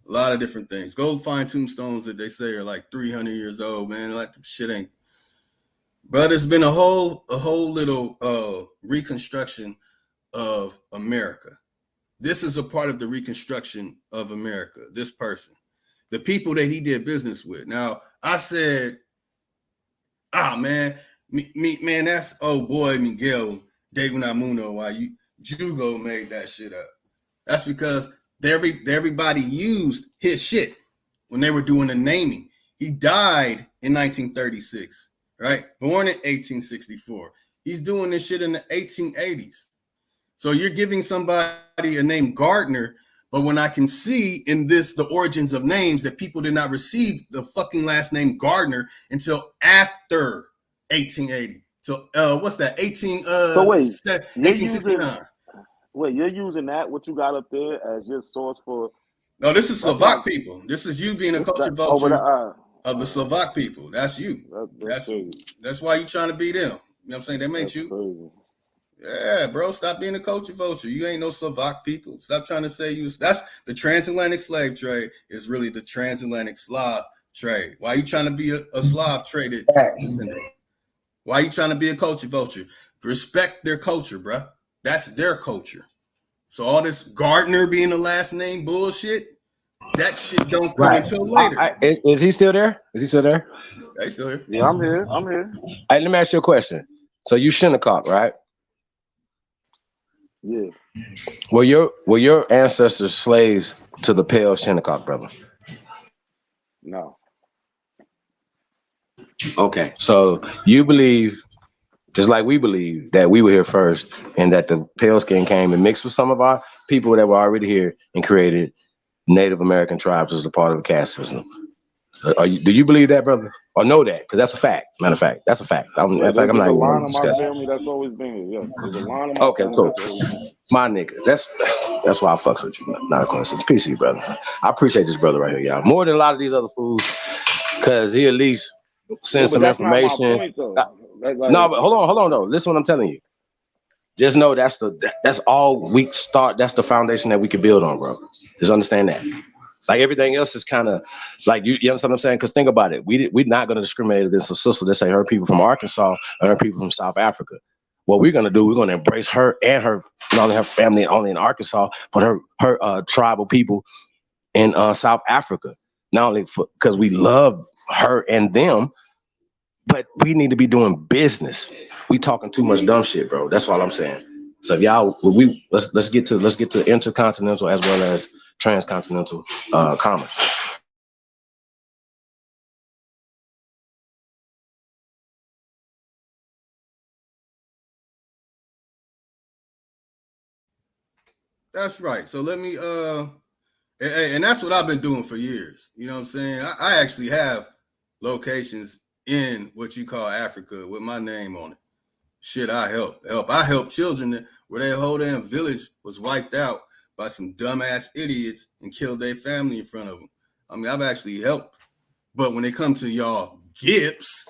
A lot of different things. Go find tombstones that they say are like 300 years old, man. Like the shit ain't. But it's been a whole little reconstruction of America. This is a part of the reconstruction of America. This person, the people that he did business with. Now I said, man, man, that's old boy Miguel de Unamuno. Why Jugo made that shit up? That's because everybody used his shit when they were doing the naming. He died in 1936, right? Born in 1864. He's doing this shit in the 1880s. So you're giving somebody a name Gardner, but when I can see in this the origins of names that people did not receive the fucking last name Gardner until after 1880. So what's that? 1869. Wait, you're using that what you got up there as your source for? No, this is Slavak people. This is you being a culture vulture of the Slavak people. That's you. That's why you trying to be them. You know what I'm saying? They made you. Crazy. Yeah, bro. Stop being a culture vulture. You ain't no Slavak people. Stop trying to say you. That's the transatlantic slave trade is really the transatlantic Slav trade. Why you trying to be a Slav traded? Why you trying to be a culture vulture? Respect their culture, bro. That's their culture. So all this Gardner being the last name bullshit, that shit don't come until later. Is he still there? Is he still there? Yeah, he's still here. Yeah, I'm here. Hey, let me ask you a question. So you Shinnecock, right? Yeah. Were your ancestors slaves to the pale Shinnecock, brother? No. Okay, so you believe, just like we believe, that we were here first, and that the pale skin came and mixed with some of our people that were already here and created Native American tribes as a part of the caste system. Do you believe that, brother, or know that? Because that's a fact. Matter of fact, that's a fact. I'm not even going to discuss. There's a line of my family that's always been here. Yeah, there's a line of my Okay, family cool. that's always been here. My nigga, that's why I fucks with you. Not a coincidence. PC, brother. I appreciate this brother right here, y'all, more than a lot of these other fools, because he at least sends some information. Not my point, though. No, but hold on though. Listen, what I'm telling you. Just know that's all we start. That's the foundation that we can build on, bro. Just understand that. Like everything else is kind of like you understand what I'm saying? Because think about it. We're not going to discriminate against a sister that say her people from Arkansas and her people from South Africa. What we're going to do, we're going to embrace her and her, not only her family only in Arkansas, but her tribal people in South Africa. Not only because we love her and them, but we need to be doing business. We talking too much dumb shit, bro. That's all I'm saying. So if y'all, let's get to intercontinental as well as transcontinental commerce. That's right. So let me and that's what I've been doing for years. You know what I'm saying? I actually have locations in what you call Africa with my name on it. Shit, I help children where their whole damn village was wiped out by some dumbass idiots and killed their family in front of them. I mean, I've actually helped. But when it comes to y'all Gips,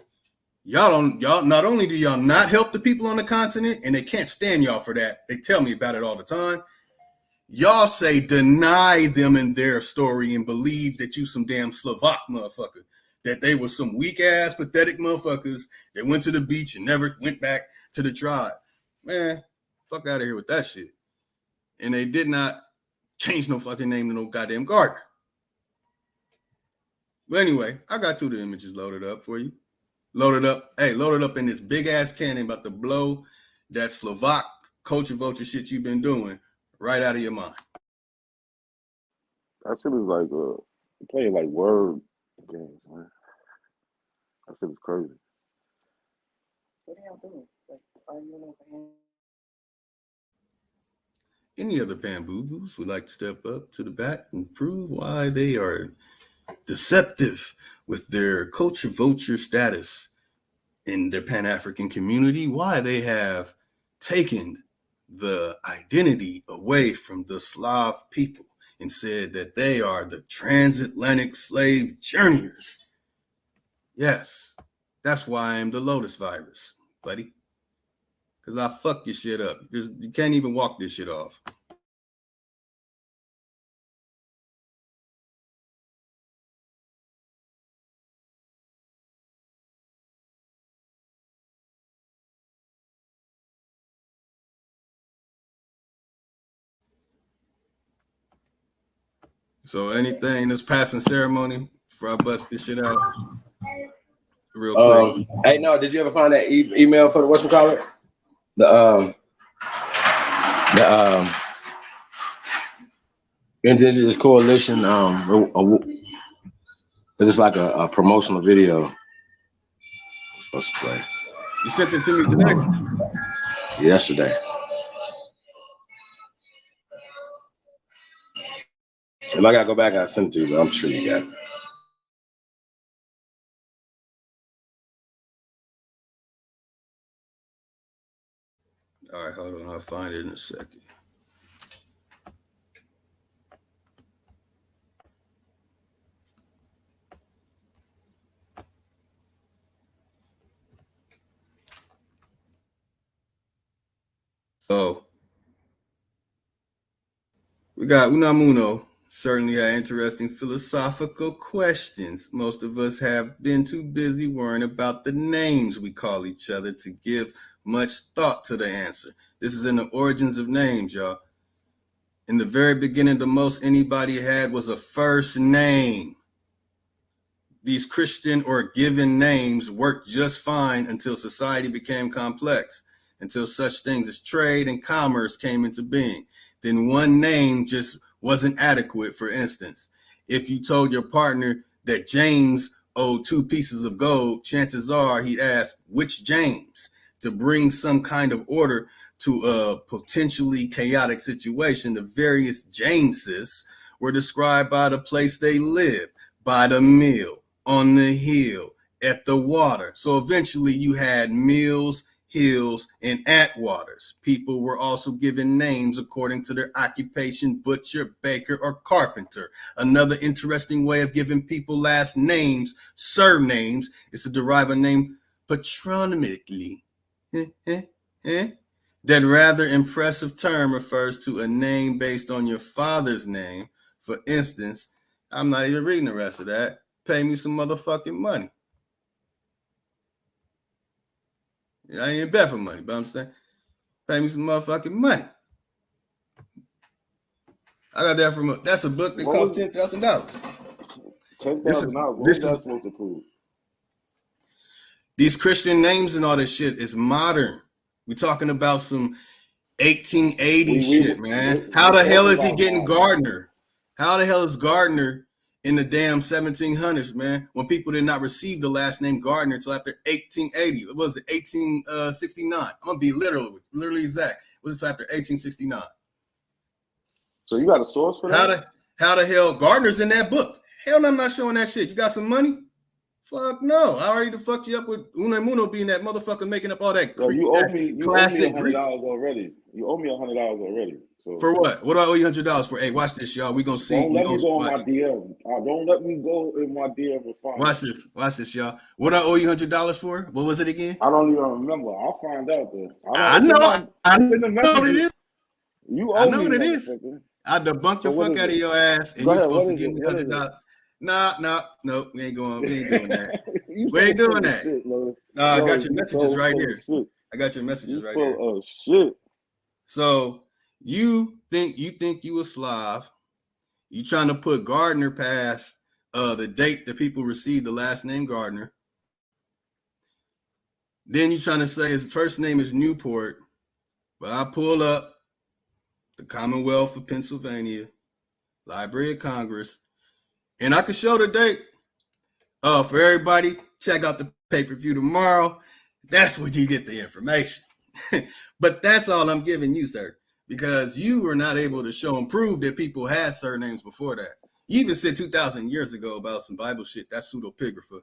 y'all not only do y'all not help the people on the continent, and they can't stand y'all for that. They tell me about it all the time. Y'all say deny them in their story and believe that you some damn Slavak motherfucker, that they were some weak ass pathetic motherfuckers that went to the beach and never went back to the tribe. Man, fuck out of here with that shit. And they did not change no fucking name to no goddamn Gardner. But anyway, I got 2 of the images loaded up for you. Loaded up in this big ass cannon about to blow that Slavak culture vulture shit you've been doing right out of your mind. That shit is like playing like word games, man. That shit is crazy. What are y'all doing? Like, are you Any other bamboo-boos would like to step up to the bat and prove why they are deceptive with their culture vulture status in their Pan-African community, why they have taken the identity away from the Slav people and said that they are the transatlantic slave journeyers. Yes, that's why I'm the Lotus virus, buddy. Because I fuck your shit up. You can't even walk this shit off. So anything that's passing ceremony before I bust this shit out? Real quick. Hey, no, did you ever find that email for the whatchamacallit? The Indigenous Coalition. It's just like a promotional video. I'm supposed to play. You sent it to me today? Yesterday. If I gotta go back, I'll send it to you, but I'm sure you got it. All right, hold on. I'll find it in a second. So we got Unamuno. Certainly had interesting philosophical questions. Most of us have been too busy worrying about the names we call each other to give much thought to the answer. This is in the origins of names, y'all. In the very beginning, the most anybody had was a first name. These Christian or given names worked just fine until society became complex, until such things as trade and commerce came into being. Then one name just wasn't adequate. For instance, if you told your partner that James owed 2 pieces of gold, chances are he'd ask, which James? To bring some kind of order to a potentially chaotic situation, the various Jameses were described by the place they lived, by the mill, on the hill, at the water. So eventually you had mills, hills, and Atwaters. People were also given names according to their occupation: butcher, baker, or carpenter. Another interesting way of giving people last names, surnames, is to derive a name patronymically. That rather impressive term refers to a name based on your father's name. For instance, I'm not even reading the rest of that. Pay me some motherfucking money. I ain't in bed for money, but I'm saying, pay me some motherfucking money. I got that from that's a book that costs $10,000. $10,000. What is that supposed to prove? These Christian names and all this shit is modern. We're talking about some 1880 shit, man. How the hell is he getting Gardner? How the hell is Gardner in the damn 1700s, man, when people did not receive the last name Gardner until after 1880? What was it, 1869? I'm gonna be literally exact. It was after 1869. So you got a source for that? How the hell Gardner's in that book? Hell no, I'm not showing that shit. You got some money? Fuck no. I already fucked you up with Unamuno being that motherfucker making up all that. Yo, you owe me classic $100 already. You owe me $100 already. So. For what? What do I owe you $100 for? Hey, watch this, y'all. We gonna see. Don't let me go on my DM. Don't let me go in my DM. Watch this, y'all. What do I owe you $100 for? What was it again? I don't even remember. I'll find out though. I know what it is. You owe me. I know what it is. I debunked the fuck out of your ass, and you're supposed to give me $100. No, we ain't going. We ain't doing that. We ain't doing that. I got your messages right here. I got your messages right here. Oh shit. So you think you a Slav? You trying to put Gardner past the date that people received the last name Gardner? Then you trying to say his first name is Newport, but I pull up the Commonwealth of Pennsylvania, Library of Congress, and I can show the date. For everybody, check out the pay-per-view tomorrow. That's where you get the information. But that's all I'm giving you, sir. because you were not able to show and prove that people had surnames before that. You even said 2,000 years ago about some Bible shit. That's pseudepigrapha.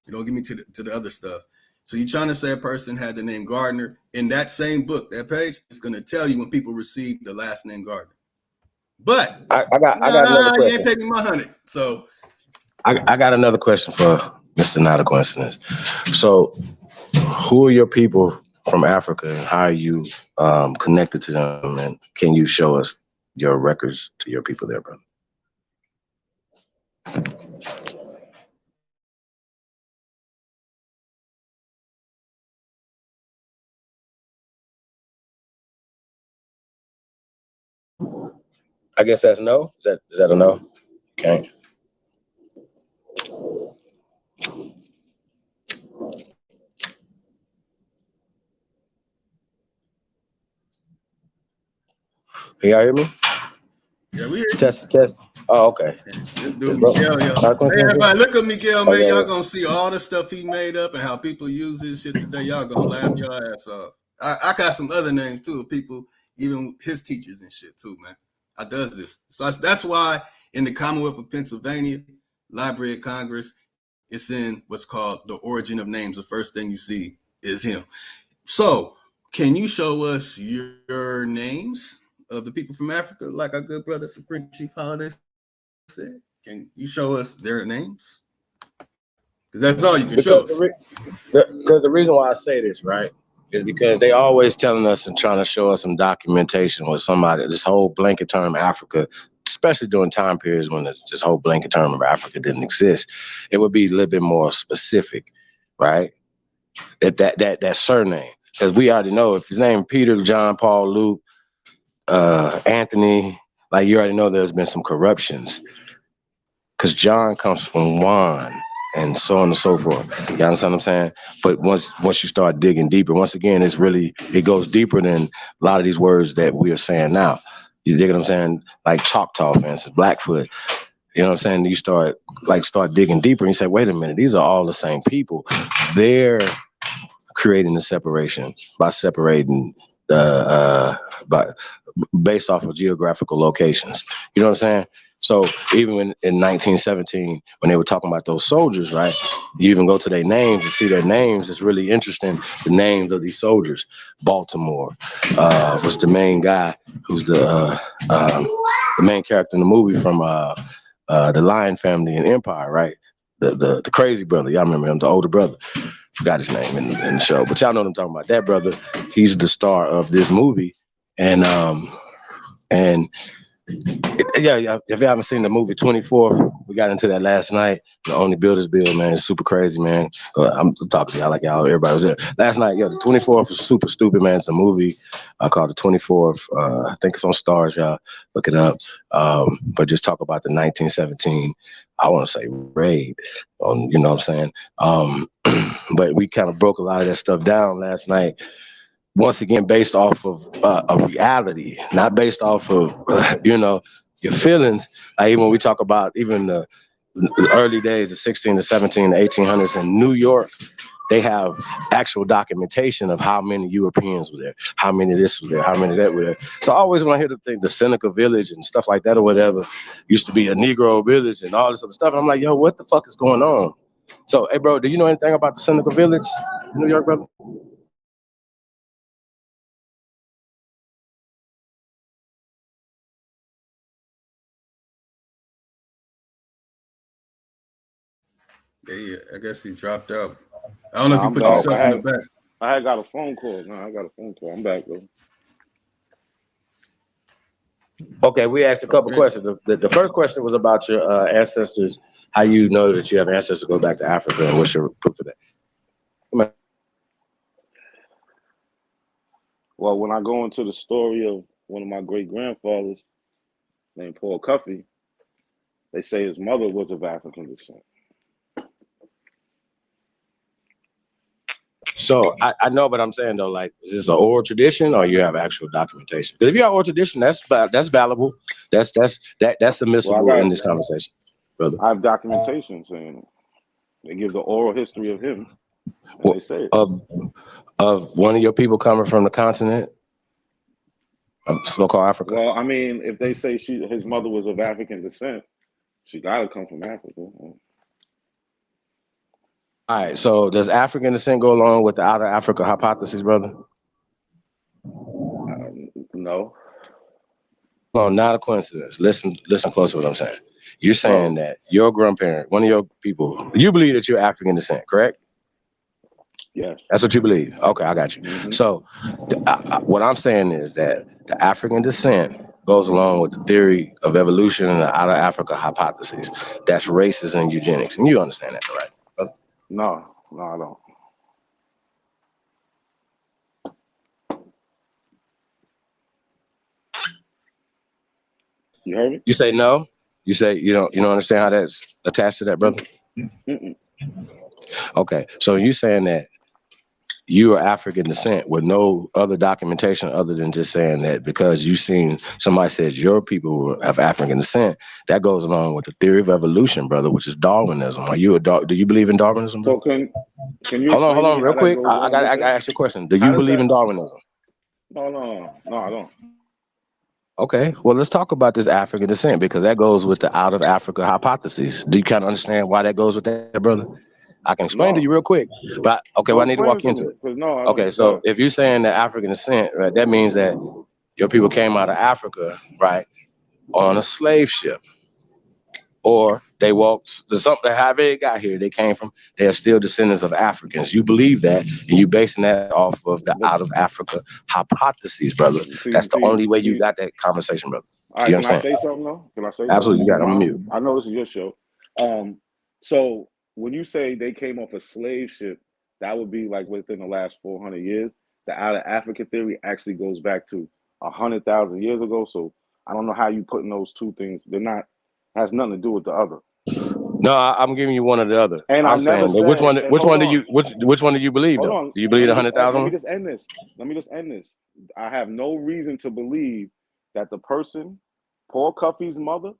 You don't get me to the other stuff. So you're trying to say a person had the name Gardner. In that same book, that page, it's going to tell you when people received the last name Gardner. But I got another question. You ain't paid me my 100. So I got another question for Mr. Not a Coincidence. So who are your people from Africa and how are you connected to them? And can you show us your records to your people there, brother? I guess that's no. Is that a no? Okay. Can y'all hear me? Yeah, we hear you. Test. Oh, okay. This dude, Miguel, yo. Hey, everybody, look at Miguel, man. Y'all gonna see all the stuff he made up and how people use this shit today. Y'all gonna laugh your ass off. I got some other names too of people, even his teachers and shit too, man. I does this. So that's why in the Commonwealth of Pennsylvania, Library of Congress, it's in what's called the origin of names. The first thing you see is him. So can you show us your names of the people from Africa, like our good brother Supreme Chief Holiday said? Can you show us their names? Because that's all you can show us. Because the reason why I say this, right, is because they always telling us and trying to show us some documentation with somebody, this whole blanket term Africa, especially during time periods when this whole blanket term of Africa didn't exist. It would be a little bit more specific, right? That surname. Because we already know if his name Peter, John, Paul, Luke, Anthony, like you already know there's been some corruptions. Because John comes from Juan and so on and so forth. You understand what I'm saying? But once you start digging deeper, once again, it goes deeper than a lot of these words that we are saying now. You dig what I'm saying? Like Choctaw, for instance, Blackfoot. You know what I'm saying? You start digging deeper and you say, wait a minute, these are all the same people. They're creating the separation by separating based off of geographical locations. You know what I'm saying? So even in 1917, when they were talking about those soldiers, right? You even go to their names and see their names. It's really interesting. The names of these soldiers. Baltimore was the main guy who's the main character in the movie from the Lion family in Empire, right? The crazy brother. Y'all remember him, the older brother. Forgot his name in the show, but y'all know what I'm talking about. That brother, he's the star of this movie. And yeah, if you haven't seen the movie 24th, we got into that last night. The Only Builders Bill, man, it's super crazy, man. I'm talking to y'all like y'all, everybody was there. Last night, the 24th was super stupid, man. It's a movie called The 24th. I think it's on Stars, y'all. Look it up. But just talk about the 1917, I want to say raid, you know what I'm saying? But we kind of broke a lot of that stuff down last night. Once again, based off of a reality, not based off of, your feelings. Even when we talk about even the early days, the 16, the 17, the 1800s in New York, they have actual documentation of how many Europeans were there, how many of this was there, how many of that were there. So I always want to hear the thing, the Seneca village and stuff like that or whatever, used to be a Negro village and all this other stuff. And I'm like, yo, what the fuck is going on? So, hey, bro, do you know anything about the Seneca village in New York, brother? Yeah, I guess he dropped out. I don't know if you put yourself in the back. I had got a phone call. No, I got a phone call. I'm back, though. Okay, we asked a couple questions. The first question was about your ancestors, how you know that you have ancestors go back to Africa, and what's your proof of that? Come on. Well, when I go into the story of one of my great-grandfathers named Paul Cuffey, they say his mother was of African descent. So I know, but I'm saying though, like, is this an oral tradition or you have actual documentation? Because if you have oral tradition, that's valuable. That's admissible in this conversation, brother. I have documentation saying it. They give the oral history of him. And they say it. Of one of your people coming from the continent. so-called Africa? Well, I mean, if they say his mother was of African descent, she gotta come from Africa. All right. So does African descent go along with the out of Africa hypothesis, brother? No. No, not a coincidence. Listen close to what I'm saying. You're saying that your grandparent, one of your people, you believe that you're African descent, correct? Yes. That's what you believe. Okay, I got you. So what I'm saying is that the African descent goes along with the theory of evolution and the out of Africa hypothesis. That's races and eugenics. And you understand that, right, brother? No, I don't. You heard me? You say no? You say you don't understand how that's attached to that, brother? Mm-mm. Okay, so you saying that you are African descent with no other documentation other than just saying that because you seen somebody said your people have African descent, that goes along with the theory of evolution, brother, which is Darwinism. Are you do you believe in Darwinism? So can you hold on real quick? I got ask you a question. Do you believe in Darwinism? No, I don't. Okay, well, let's talk about this African descent because that goes with the out of Africa hypothesis. Do you kind of understand why that goes with that, brother? I can explain to you real quick, but okay, well, I need to walk into it. Okay, so if you're saying that African descent, right, that means that your people came out of Africa, right, on a slave ship, or they walked something. However they got here, they came from. They are still descendants of Africans. You believe that, and you basing that off of the out of Africa hypotheses, brother. That's the only way you got that conversation, brother. All right, can I say something though? Can I say Absolutely, something? you got it. I'm mute. I know this is your show. So when you say they came off a slave ship, that would be like within the last 400 years. The out of Africa theory actually goes back to 100,000 years ago. So I don't know how you putting those two things. They're not has nothing to do with the other. No, I'm giving you one or the other. And I'm saying which one do you believe Hold though? on. Do you believe 100,000? Let me just end this. I have no reason to believe that the person, Paul Cuffey's mother,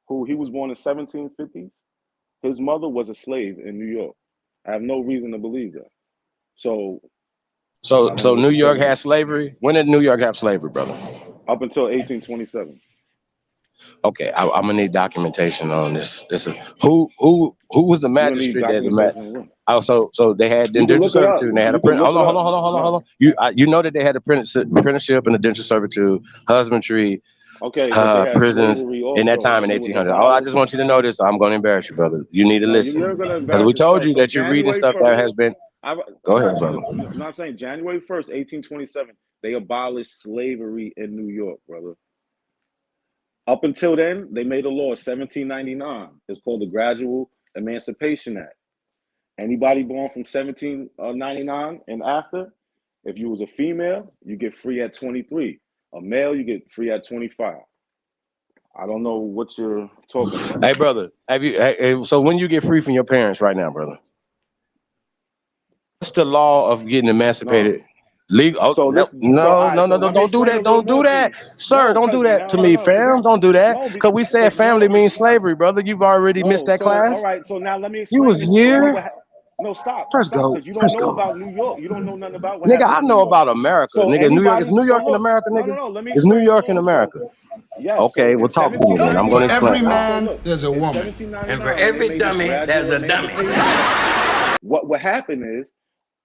who he was born in 1750s, his mother was a slave in New York. I have no reason to believe that. So New York had slavery? When did New York have slavery, brother? Up until 1827. Okay, I'm gonna need documentation on this. Who was the magistrate that so they had indentured servitude and they had a print. Hold on. You know that they had apprenticeship and indentured servitude, husbandry, prisons in that time in 1800. Oh, I just want you to know this. I'm going to embarrass you, brother. You need to listen because we told you that you're reading stuff that has been. Go ahead, brother. I'm not saying January 1st, 1827, they abolished slavery in New York, brother. Up until then, they made a law, 1799. It's called the Gradual Emancipation Act. Anybody born from 1799 and after, if you was a female, you get free at 23. A male, you get free at 25. I don't know what you're talking about. Hey, brother, so when you get free from your parents right now, brother, what's the law of getting emancipated? Legal? Oh, don't do that. Don't do that, sir. Don't do that to me, fam. Don't do that. Because we said family means slavery, brother. You've already missed that class. All right, so now let me explain. You was here. No, stop. First go. Because you don't know about New York. You don't know nothing about what nigga, I know about America. So nigga, New York is New York in America, nigga. It's New York in America. Yes. Okay, we'll talk to me then. I'm going to explain. Every man, there's a woman. And for every dummy, there's a dummy. What would happen is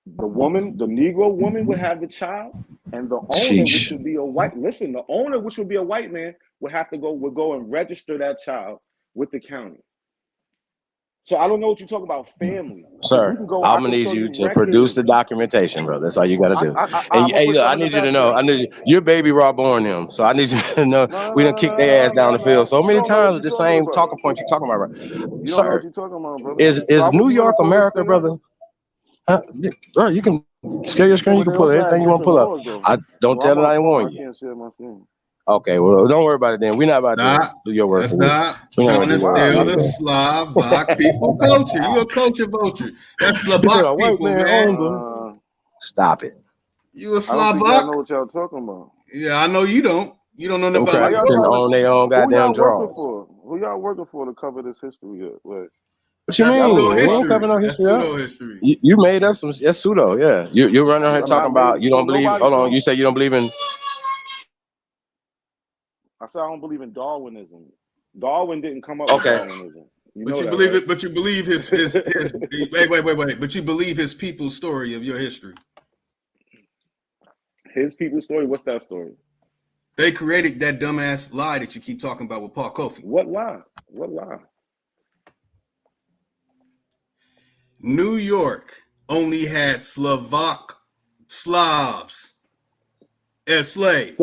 the Negro woman would have the child, and the owner, which would be a white, the owner, which would be a white man, would go and register that child with the county. So I don't know what you're talking about, family. Sir, I'm gonna need you to produce the documentation, bro. That's all you gotta do. I need you to know. You're baby raw born them, so I need you to know we done kick their ass down the field so many times with the same talking point you're talking about, bro. Sir, is New York America, brother? Bro, you can share your screen. You can pull everything you want to pull up. I don't tell them I didn't warn you. Okay, well, don't worry about it then. We're not about to do your work. That's not trying to steal the Slavak people culture. You a culture vulture. That's Slavak people, man. Stop it. You a Slavak? I know what y'all talking about. Yeah, I know you don't. You don't know nothing about it. On their own goddamn draws. Who y'all working for to cover this history? Wait. What you mean? We don't cover no history. You made up some. That's pseudo. Yeah, you're running here talking about you don't believe. Hold on, you say you don't believe in. I said I don't believe in Darwinism. Darwin didn't come up with Darwinism. But you believe it. But you believe his wait. But you believe his people's story of your history. His people's story. What's that story? They created that dumbass lie that you keep talking about with Paul Kofi. What lie? What lie? New York only had Slavs as slaves.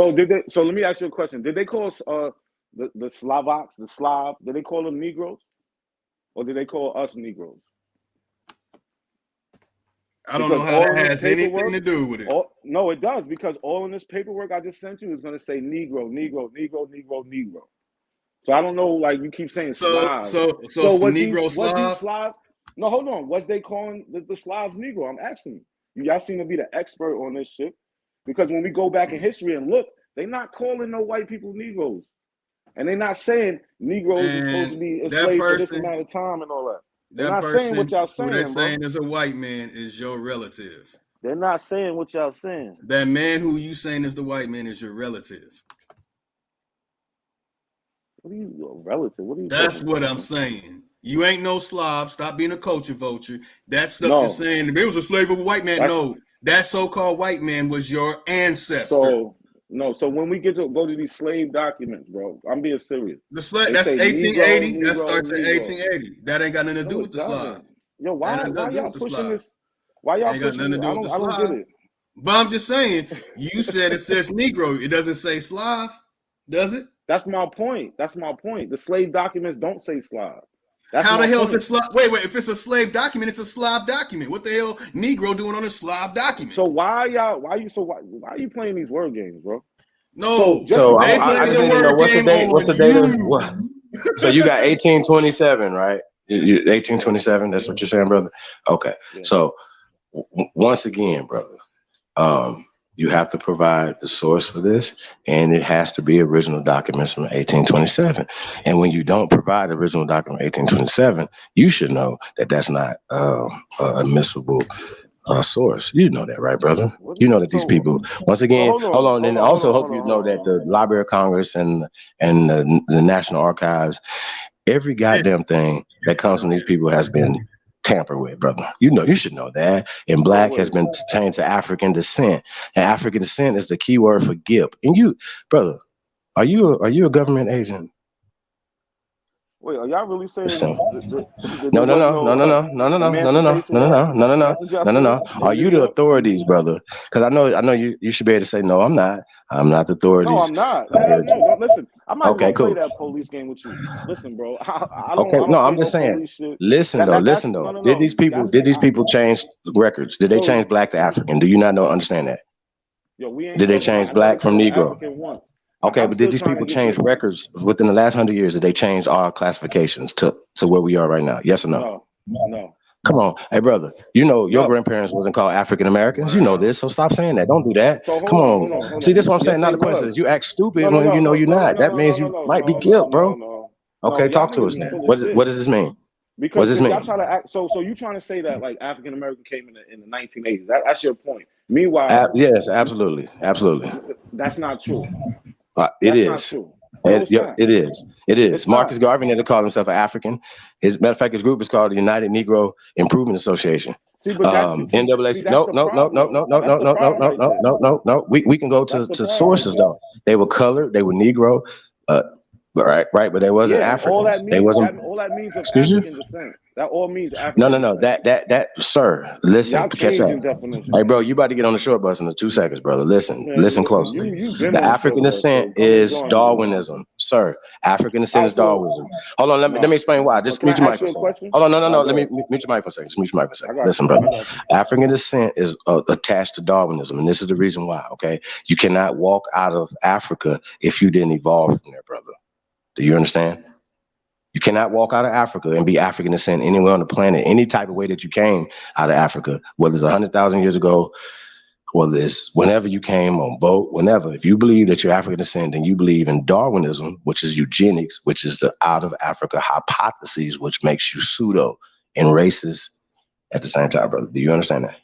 So let me ask you a question. Did they call the Slavaks, the Slavs, did they call them Negroes? Or did they call us Negroes? I don't know how that has anything to do with it. No, it does, because all in this paperwork I just sent you is going to say Negro, Negro, Negro, Negro, Negro. So I don't know, like you keep saying Slavs. So Negro Slav? No, hold on. Was they calling the Slavs Negro? I'm asking you. Y'all seem to be the expert on this shit. Because when we go back in history and look, they're not calling no white people Negroes. And they're not saying Negroes are supposed to be enslaved for this amount of time and all that. They're not saying what y'all saying, who they're saying is a white man is your relative. They're not saying what y'all saying. That man who you saying is the white man is your relative. What are you, a relative? What are you? That's what I'm saying. You ain't no Slav. Stop being a culture vulture. That stuff is saying if it was a slave of a white man. No, that so-called white man was your ancestor. So when we get to go to these slave documents, bro, I'm being serious. That's 1880. That starts at 1880. That ain't got nothing to do with the Slav. Yo, why y'all pushing this? Why y'all pushing this? I don't get it. But I'm just saying, you said it says Negro. It doesn't say Slav, does it? That's my point. The slave documents don't say Slav. How the hell is it Slav? Wait. If it's a slave document, it's a Slav document. What the hell, Negro doing on a Slav document? So why are you playing these word games, bro? No. So I just need to know what's the date. What's the date of what? So you got 1827, right? 1827. That's what you're saying, brother. Okay. Yeah. So once again, brother, you have to provide the source for this, and it has to be original documents from 1827. And when you don't provide original document 1827, you should know that that's not admissible source. You know that, right, brother? You know that these people, once again, hold on, and also hope you know that the Library of Congress and the National Archives, every goddamn thing that comes from these people has been tampered with, brother. You should know that. And black has been changed to African descent. And African descent is the key word for GIP. And you, brother, are you a government agent? Wait, are y'all really saying No. Are you the authorities, brother? Because I know you should be able to say no. I'm not the authorities. No, I'm not. No, listen, I'm not gonna play that police game with you. Listen, bro. I don't I'm just saying. Listen though. Did these people change records? Did they change black to African? Do you not understand that? Did they change black from Negro? Okay, but did these people change records within the last 100 years? Did they change our classifications to where we are right now? Yes or no? No. Come on. Hey, brother, your grandparents wasn't called African Americans. You know this, so stop saying that. Don't do that. Come on. See, this is what I'm saying. Now the question is, you act stupid when you know you're not. That means you might be guilt, bro. Okay, talk to us then. What does this mean? Because what does this mean? Y'all try to act, so you trying to say that like African American came in the 1980s. That's your point. Meanwhile, yes, absolutely. That's not true. It is. It is. Marcus Garvey never called himself an African. Matter of fact, his group is called the United Negro Improvement Association. NAACP. No. We can go to sources though. They were colored. They were Negro. Right, but they wasn't Africans. All that means is African descent. That all means African. No. That, sir. Listen, catch up. Hey, bro, you about to get on the short bus in 2 seconds, brother. Listen closely. The African descent is Darwinism, sir. African descent is Darwinism. Hold on, let me explain why. Just mute your mic for a second. Hold on, no. Let me mute your mic for a second. Just mute your mic for a second. Listen, brother. African descent is attached to Darwinism, and this is the reason why. Okay, you cannot walk out of Africa if you didn't evolve from there, brother. Do you understand? You cannot walk out of Africa and be African descent anywhere on the planet, any type of way that you came out of Africa, whether it's 100,000 years ago, whether it's whenever you came on boat, whenever. If you believe that you're African descent, then you believe in Darwinism, which is eugenics, which is the out of Africa hypotheses, which makes you pseudo and racist at the same time, brother. Do you understand that?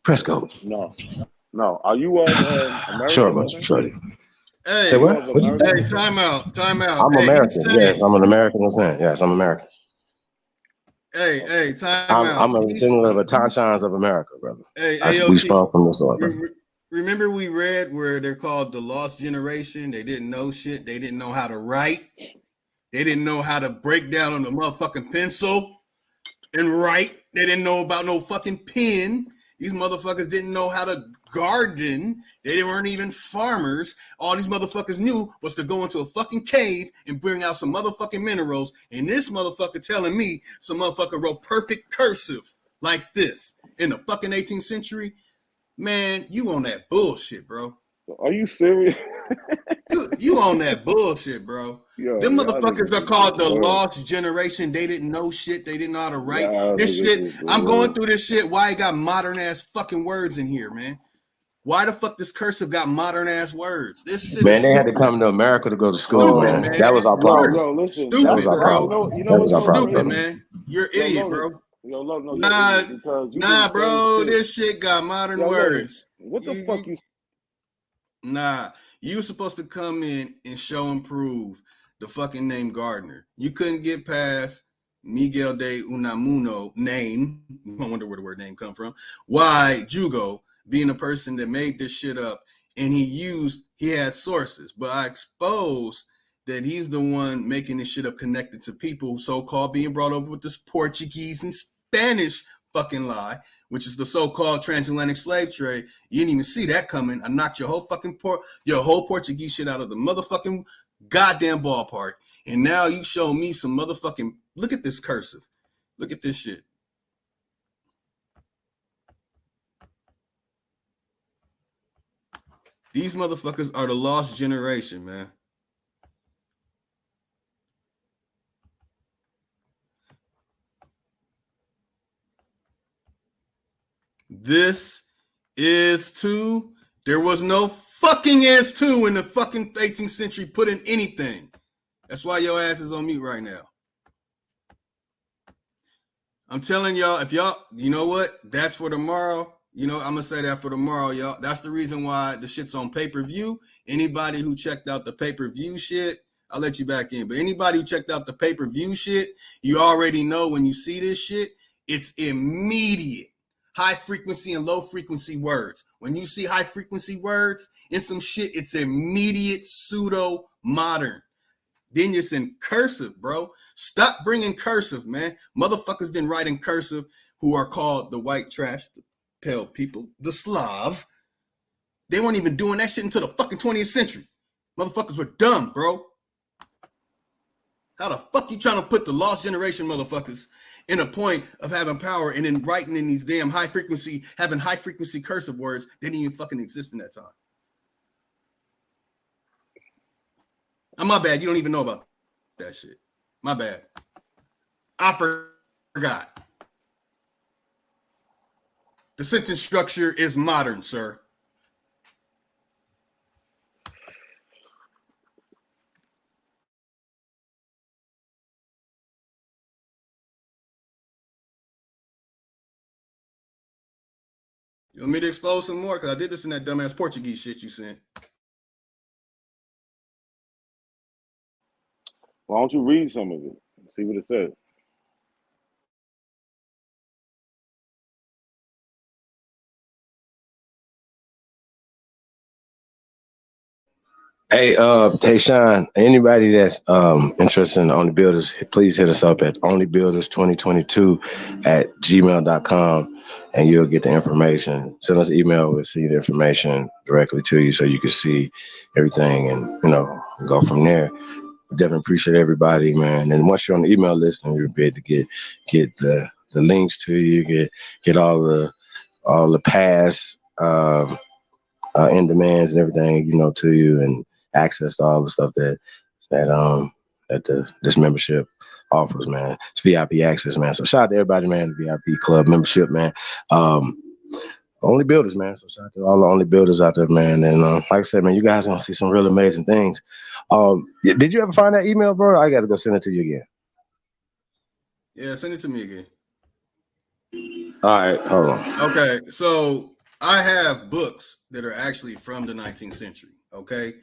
Press go. No. Are you American? Sure, brother. Shorty. Hey, Say what? What you hey, say? time out. I'm Hey, American. he's saying, Yes, I'm an American descent. Yes, I'm American. hey, time out. I'm a descendant of the Tanchans of America, brother. Hey, We AOT. sprung from this order. Remember we read where they're called the lost generation? They didn't know shit. They didn't know how to write. They didn't know how to break down on the motherfucking pencil and write. They didn't know about no fucking pen. These motherfuckers didn't know how to garden. They weren't even farmers. All these motherfuckers knew was to go into a fucking cave and bring out some motherfucking minerals. And this motherfucker telling me some motherfucker wrote perfect cursive like this in the fucking 18th century. Man, you on that bullshit, bro. Are you serious? you on that bullshit, bro. Yo, them motherfuckers are called the lost generation. They didn't know shit. They didn't know how to write. This shit, I'm going through this shit. Why it got modern ass fucking words in here, man? Why the fuck this cursive got modern ass words? This shit Man, is they had to come to America to go to school, stupid, man. That was our problem. Yo, listen. Stupid, that was our bro. problem. You know what's so stupid, crazy? man. You're an idiot, bro. Nah, bro. This shit got modern words. What the fuck you? Nah, you were supposed to come in and show and prove the fucking name Gardner. You couldn't get past Miguel de Unamuno name. I wonder where the word name come from. Why Jugo being a person that made this shit up, and he had sources, but I exposed that he's the one making this shit up connected to people so-called being brought over with this Portuguese and Spanish fucking lie, which is the so-called transatlantic slave trade. You didn't even see that coming. I knocked your whole Portuguese shit out of the motherfucking goddamn ballpark. And now you show me some motherfucking, look at this cursive. Look at this shit. These motherfuckers are the lost generation, man. This is 2. There was no fucking is 2 in the fucking 18th century put in anything. That's why your ass is on mute right now. I'm telling y'all, if y'all, you know what? That's for tomorrow. You know, I'm going to say that for tomorrow, y'all. That's the reason why the shit's on pay-per-view. Anybody who checked out the pay-per-view shit, I'll let you back in. But anybody who checked out the pay-per-view shit, you already know when you see this shit, it's immediate. High frequency and low frequency words. When you see high frequency words in some shit, it's immediate pseudo modern. Then it's in cursive, bro. Stop bringing cursive, man. Motherfuckers didn't write in cursive who are called the white trash, the pale people, the Slav. They weren't even doing that shit until the fucking 20th century. Motherfuckers were dumb, bro. How the fuck you trying to put the lost generation motherfuckers in a point of having power and then writing in these damn having high frequency cursive words that didn't even fucking exist in that time? My bad. You don't even know about that shit. My bad. I forgot. The sentence structure is modern, sir. You want me to expose some more? Because I did this in that dumbass Portuguese shit you sent. Why don't you read some of it? See what it says. Hey, Sean, anybody that's interested in Only Builders, please hit us up at onlybuilders2022@gmail.com and you'll get the information. Send us an email, we'll see the information directly to you so you can see everything and, go from there. Definitely appreciate everybody, man. And once you're on the email list, then you'll be able to get the links to you, get all the past in demands and everything, to you, and access to all the stuff that this membership offers, man. It's VIP access, man. So shout out to everybody, man. The VIP club membership, man. Only Builders, man. So shout out to all the Only Builders out there, man. And like I said, man, you guys are gonna see some real amazing things. Did you ever find that email, bro? I got to go send it to you again. Yeah, send it to me again. All right, hold on. Okay, so I have books that are actually from the 19th century. Okay,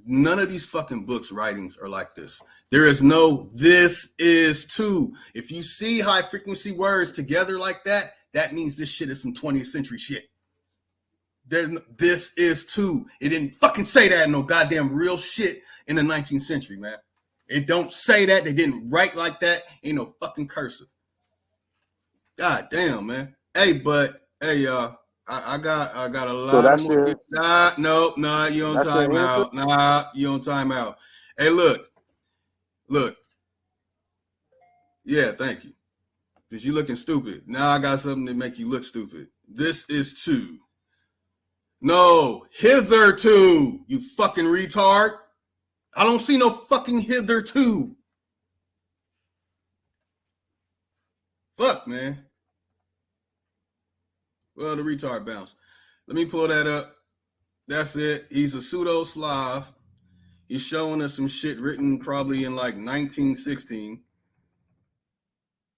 None of these fucking books writings are like this. There is no this is to. If you see high frequency words together like that, that means this shit is some 20th century shit. This is to. It didn't fucking say that in no goddamn real shit in the 19th century, man. It don't say that. They didn't write like that. Ain't no fucking cursive. God damn, man. Hey, but hey, y'all. I got a lot of more. No, you on timeout. Nah, you on timeout. Hey, look. Yeah, thank you. Because you looking stupid. Now I got something to make you look stupid. This is to. No, hitherto, you fucking retard. I don't see no fucking hitherto. Fuck, man. Well, the retard bounced. Let me pull that up. That's it. He's a pseudo-Slav. He's showing us some shit written probably in like 1916.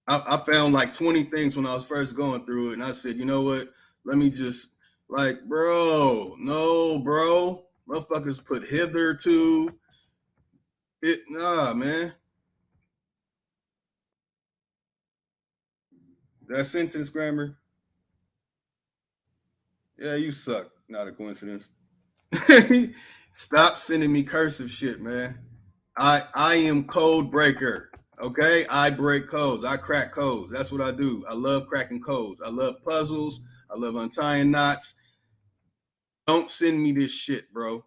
I found like 20 things when I was first going through it, and I said, you know what? Let me just, like, bro. Motherfuckers put hitherto. Nah, man. That sentence grammar. Yeah, you suck. Not a coincidence. Stop sending me cursive shit, man. I am code breaker. Okay? I break codes. I crack codes. That's what I do. I love cracking codes. I love puzzles. I love untying knots. Don't send me this shit, bro.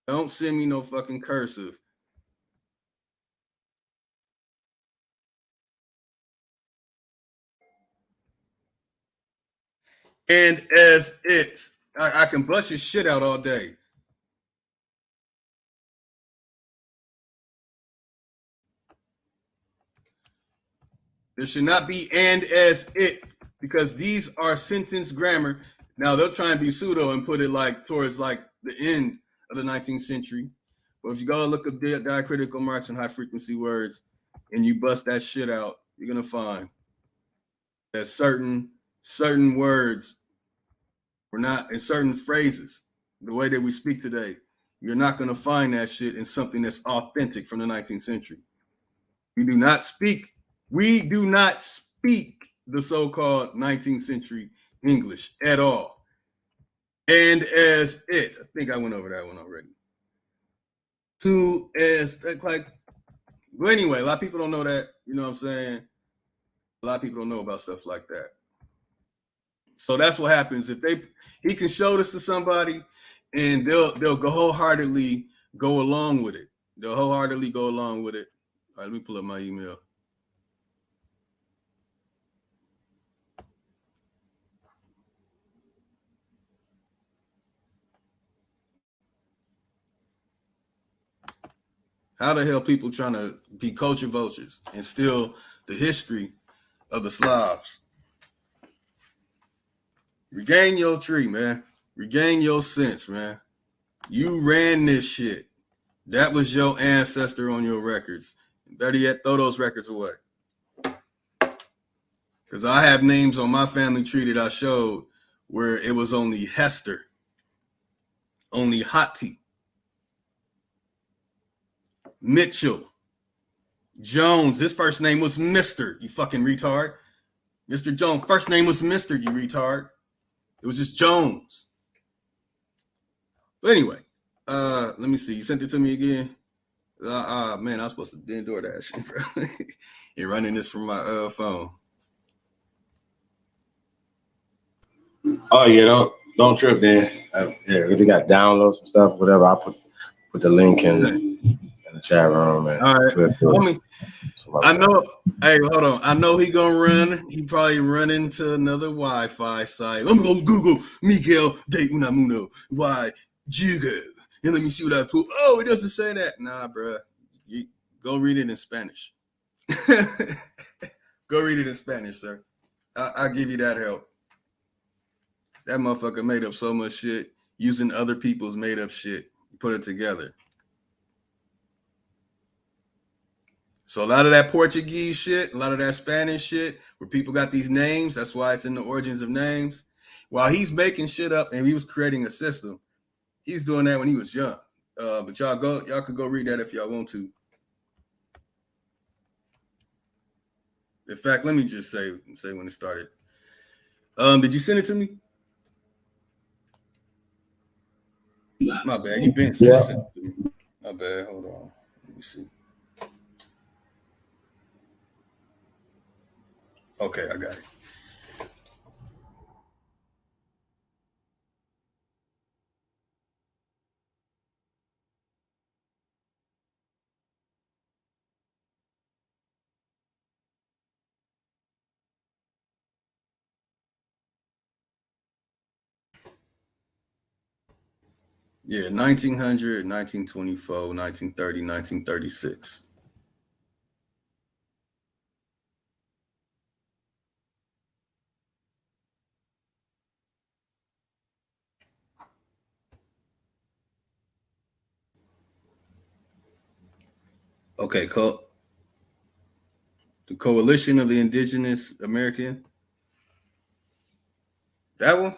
Don't send me no fucking cursive. And as it, I can bust your shit out all day. There should not be and as it, because these are sentence grammar. Now they'll try and be pseudo and put it like towards like the end of the 19th century. But if you go look up diacritical marks and high frequency words and you bust that shit out, you're gonna find that certain words were not in certain phrases, the way that we speak today, you're not gonna find that shit in something that's authentic from the 19th century. We do not speak the so-called 19th century English at all. And as it, I think I went over that one already. To as like, well, anyway, a lot of people don't know that. You know what I'm saying? A lot of people don't know about stuff like that. So that's what happens if he can show this to somebody, and they'll go wholeheartedly go along with it. They'll wholeheartedly go along with it. All right, let me pull up my email. How the hell people trying to be culture vultures and steal the history of the Slavs? Regain your tree, man. Regain your sense, man. You ran this shit. That was your ancestor on your records. Better yet, throw those records away. Because I have names on my family tree that I showed where it was only Hester, only Hati, Mitchell, Jones. His first name was Mr. You fucking retard. Mr. Jones. First name was Mr. You retard. It was just Jones. But anyway, let me see. You sent it to me again. Man, I was supposed to be in DoorDash, bro. You're running this from my phone. Oh yeah, don't trip, then. Yeah, if you got download some stuff, whatever. I'll put the link in the chat room, man. All right. I know. Hey, hold on. I know he gonna run. He probably run into another Wi-Fi site. I'm gonna Google Miguel de Unamuno. Why Jugo? And let me see what I put. Oh, it doesn't say that. Nah, bro. You go read it in Spanish. Go read it in Spanish, sir. I'll give you that help. That motherfucker made up so much shit using other people's made up shit. Put it together. So a lot of that Portuguese shit, a lot of that Spanish shit, where people got these names, that's why it's in the origins of names. While he's making shit up and he was creating a system, he's doing that when he was young. But y'all could go read that if y'all want to. In fact, let me just say when it started. Did you send it to me? My bad. You been sent it to me. My bad. Hold on. Let me see. Okay, I got it. Yeah, 1900, 1924, 1930, 1936. Okay, the Coalition of the Indigenous American. That one?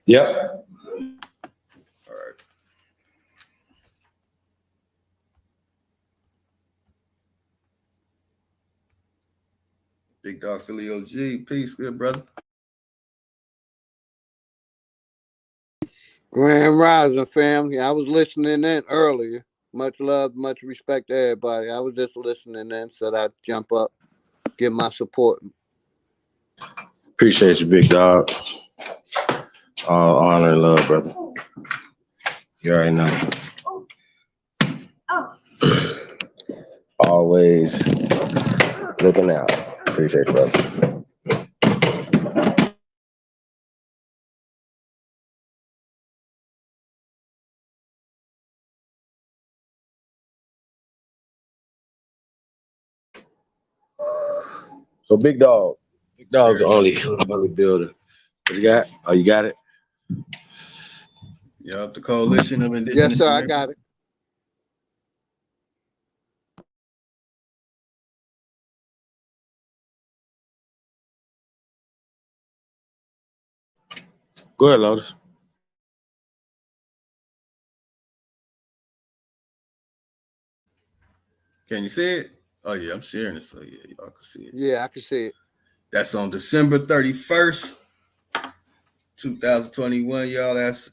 Yep. All right. Big Dog Philly OG. Peace, good brother. Grand Rising family. I was listening in earlier. Much love, much respect to everybody. I was just listening in, so I'd jump up, give my support. Appreciate you, big dog. All honor and love, brother. You already know. Always looking out. Appreciate you, brother. So big dog's the only builder. What you got? Oh, you got it? Yep, the Coalition of Indigenous Yes, sir, American. I got it. Go ahead, Lotus. Can you see it? Oh yeah, I'm sharing it, so yeah, y'all can see it. Yeah, I can see it. That's on December 31st, 2021, y'all. That's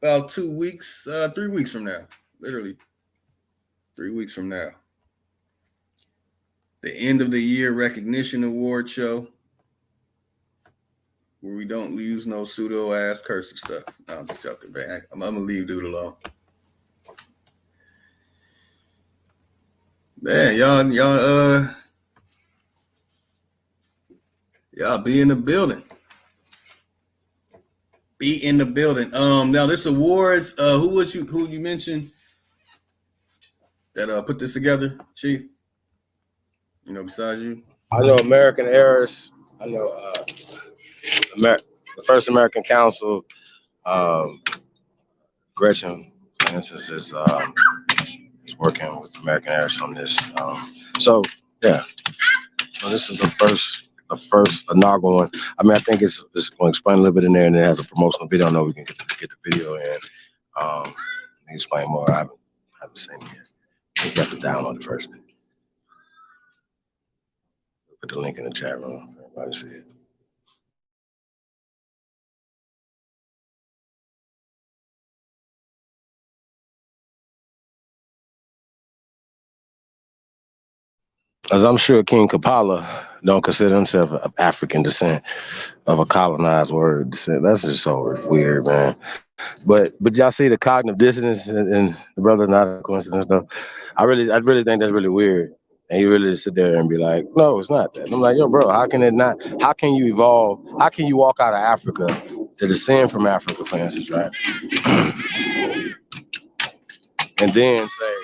about 2 weeks, 3 weeks from now. Literally 3 weeks from now. The end of the year recognition award show, where we don't use no pseudo ass cursive stuff. No, I'm just joking, man. I'm gonna leave dude alone. Man, y'all be in the building. Be in the building. Now this awards, who you mentioned that put this together, Chief? You know, besides you? I know American Heirs. I know the First American Council. Gretchen, for instance, is working with American Heirs on this. So yeah. So this is the first inaugural one. I mean, I think it's going to explain a little bit in there, and it has a promotional video. I know we can get the video in. Explain more. I haven't seen it yet. You have to download it first. Put the link in the chat room for everybody to see it. As I'm sure King Kapala don't consider himself of African descent, of a colonized word descent. That's just so weird, man. But y'all see the cognitive dissonance and the brother, not a coincidence though. I really think that's really weird. And you really just sit there and be like, no, it's not that. And I'm like, yo, bro, how can it not? How can you evolve? How can you walk out of Africa to descend from Africa, for instance, right? And then say,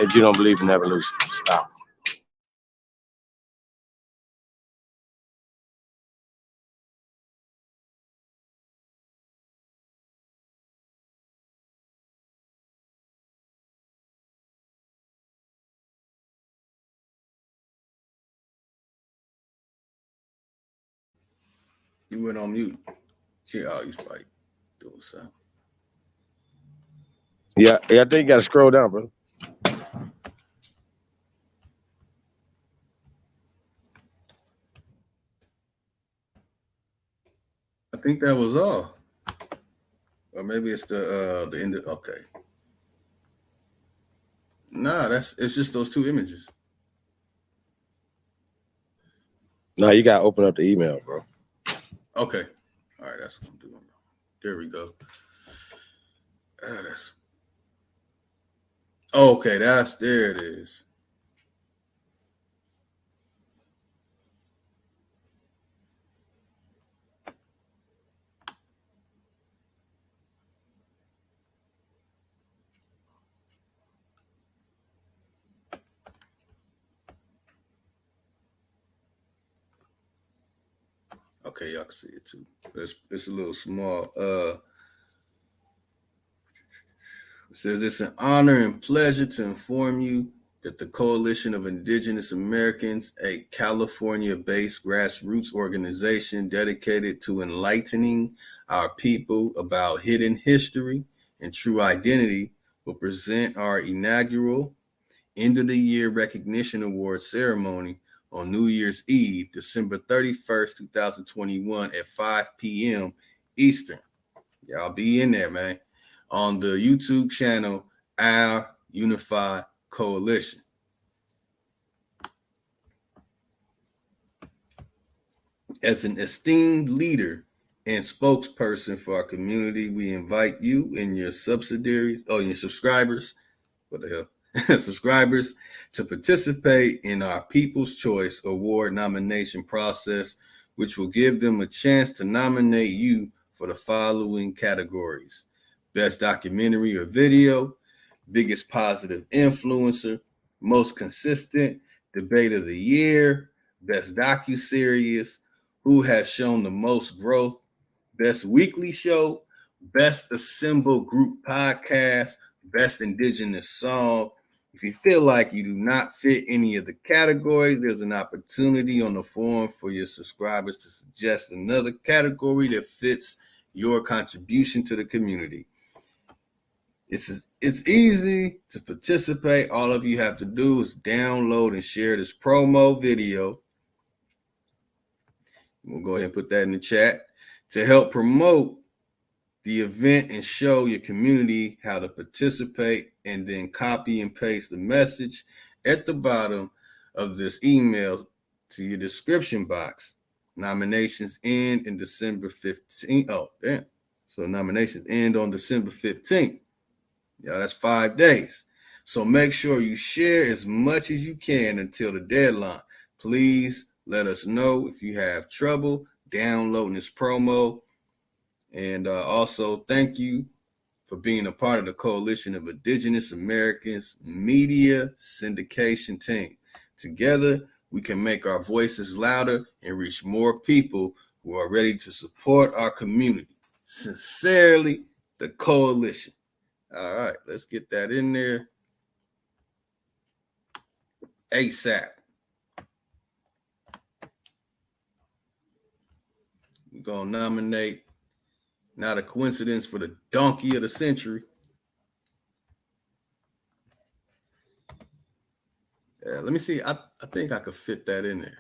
if you don't believe in evolution, stop. You went on mute. Yeah, you probably doing something. Yeah, I think you got to scroll down, bro. I think that was all. Or maybe it's the end of, okay. Nah, it's just those two images. No, you gotta open up the email, bro. Okay. All right, that's what I'm doing. There we go. Okay, there it is. Okay, y'all can see it too. It's a little small. It says it's an honor and pleasure to inform you that the Coalition of Indigenous Americans, a California-based grassroots organization dedicated to enlightening our people about hidden history and true identity, will present our inaugural end of the year recognition award ceremony on New Year's Eve, December 31st, 2021 at 5 p.m. Eastern. Y'all be in there, man. On the YouTube channel, Our Unified Coalition. As an esteemed leader and spokesperson for our community, we invite you and your subsidiaries, your subscribers, what the hell, subscribers, to participate in our People's Choice Award nomination process, which will give them a chance to nominate you for the following categories: Best Documentary or Video, Biggest Positive Influencer, Most Consistent, Debate of the Year, Best Docuseries, Who Has Shown the Most Growth, Best Weekly Show, Best Assemble Group Podcast, Best Indigenous Song. If you feel like you do not fit any of the categories, there's an opportunity on the forum for your subscribers to suggest another category that fits your contribution to the community. It's easy to participate. All of you have to do is download and share this promo video. We'll go ahead and put that in the chat to help promote the event and show your community how to participate, and then copy and paste the message at the bottom of this email to your description box. Nominations end in December 15th. Oh, damn. So nominations end on December 15th. Yeah, that's 5 days. So make sure you share as much as you can until the deadline. Please let us know if you have trouble downloading this promo. And also, thank you for being a part of the Coalition of Indigenous Americans Media Syndication Team. Together, we can make our voices louder and reach more people who are ready to support our community. Sincerely, the Coalition. All right, let's get that in there ASAP. We're going to nominate, not a coincidence, for the Donkey of the Century. Let me see. I think I could fit that in there.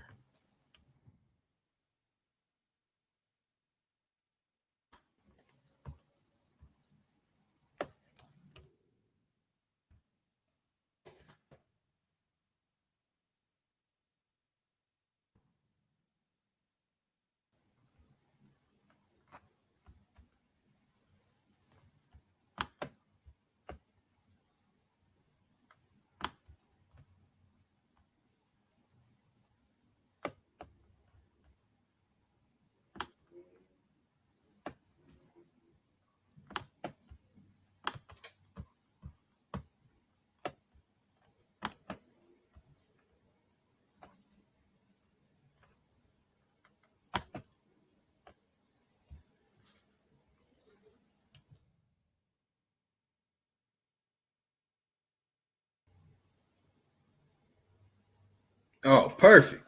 Oh, perfect.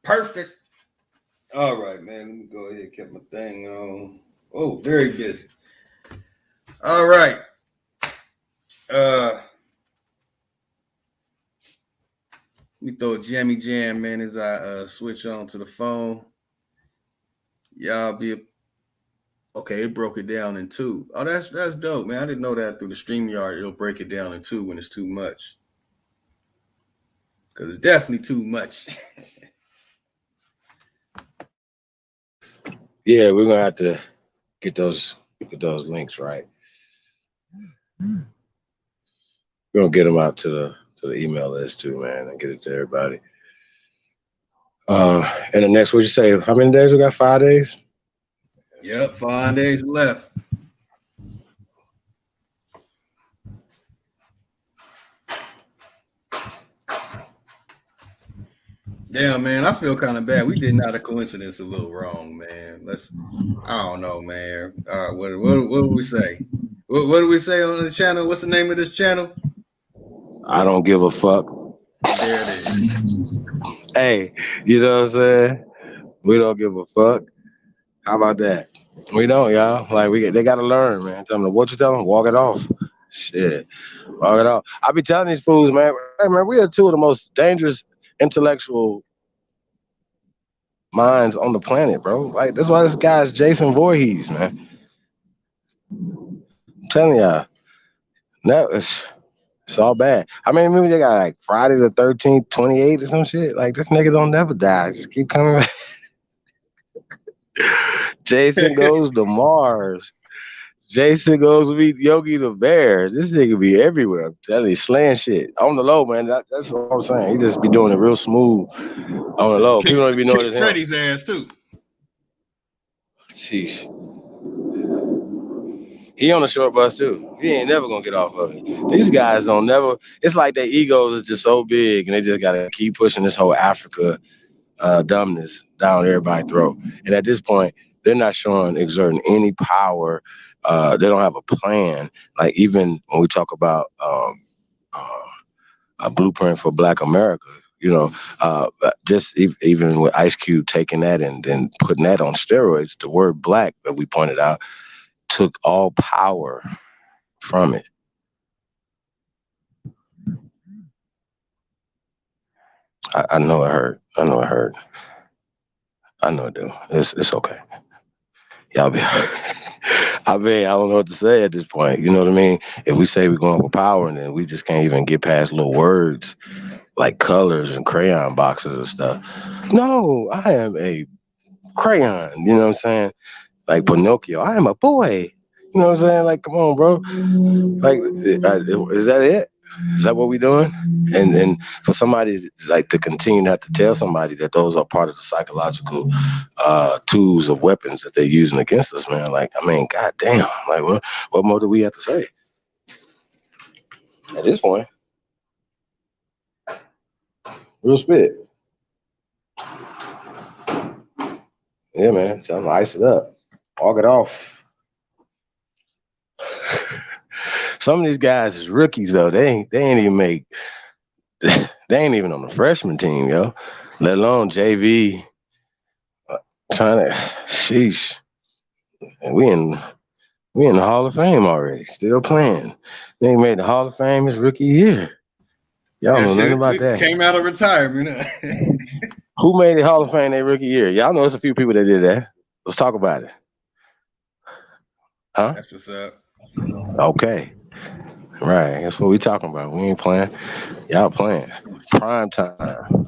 Perfect. All right, man. Let me go ahead and get my thing on. Oh, very busy. All right. We throw Jammy Jam, man, as I switch on to the phone. Y'all be okay. It broke it down in two. Oh, that's dope, man. I didn't know that through the StreamYard. It'll break it down in two when it's too much. Because it's definitely too much. Yeah, we're gonna have to get those links right. We're gonna get them out to the email list too, man, and get it to everybody. And the next, what'd you say? How many days we got? 5 days? Yep, 5 days left. Yeah, man, I feel kind of bad. We did not a coincidence a little wrong, man. I don't know, man. What do we say? What do we say on the channel? What's the name of this channel? I don't give a fuck. There it is. Hey, you know what I'm saying? We don't give a fuck. How about that? We don't, y'all. Like they gotta learn, man. Tell them what you tell them. Walk it off. Shit, walk it off. I be telling these fools, man. Hey, man, we are two of the most dangerous intellectual minds on the planet, bro. Like that's why this guy's Jason Voorhees, man. I'm telling y'all, no, it's all bad. I mean, maybe they got like Friday the 13th, 28 or some shit. Like this nigga don't never die. Just keep coming back. Jason goes to Mars. Jason goes to meet Yogi the Bear. This nigga be everywhere. I'm telling you, slaying shit on the low, man. That's what I'm saying. He just be doing it real smooth on the low. People don't even know it's him. Freddy's ass too. Sheesh. He on the short bus too. He ain't never gonna get off of it. These guys don't never. It's like their egos are just so big, and they just gotta keep pushing this whole Africa dumbness down everybody's throat. And at this point, they're not exerting any power. They don't have a plan. Like even when we talk about a blueprint for Black America, you know, just even with Ice Cube taking that and then putting that on steroids, the word black that we pointed out took all power from it. I know it hurt. I know it do. It's okay. Y'all be I mean, I don't know what to say at this point. You know what I mean? If we say we're going for power and then we just can't even get past little words like colors and crayon boxes and stuff. No, I am a crayon. You know what I'm saying? Like Pinocchio. I am a boy. You know what I'm saying? Like, come on, bro. Like, is that it? Is that what we doing? And for somebody like to continue to have to tell somebody that those are part of the psychological tools or weapons that they're using against us, man. Like, I mean, goddamn. Like, what more do we have to say at this point? Real spit. Yeah, man. Tell them to ice it up. Walk it off. Some of these guys is rookies though. They ain't even on the freshman team, yo. Let alone JV. Trying to, sheesh. And we in the Hall of Fame already. Still playing. They ain't made the Hall of Fame his rookie year. Y'all know nothing about that. Came out of retirement. Who made the Hall of Fame their rookie year? Y'all know there's a few people that did that. Let's talk about it. Huh? That's what's up. Okay. Right. That's what we talking about. We ain't playing. Y'all playing. Prime time.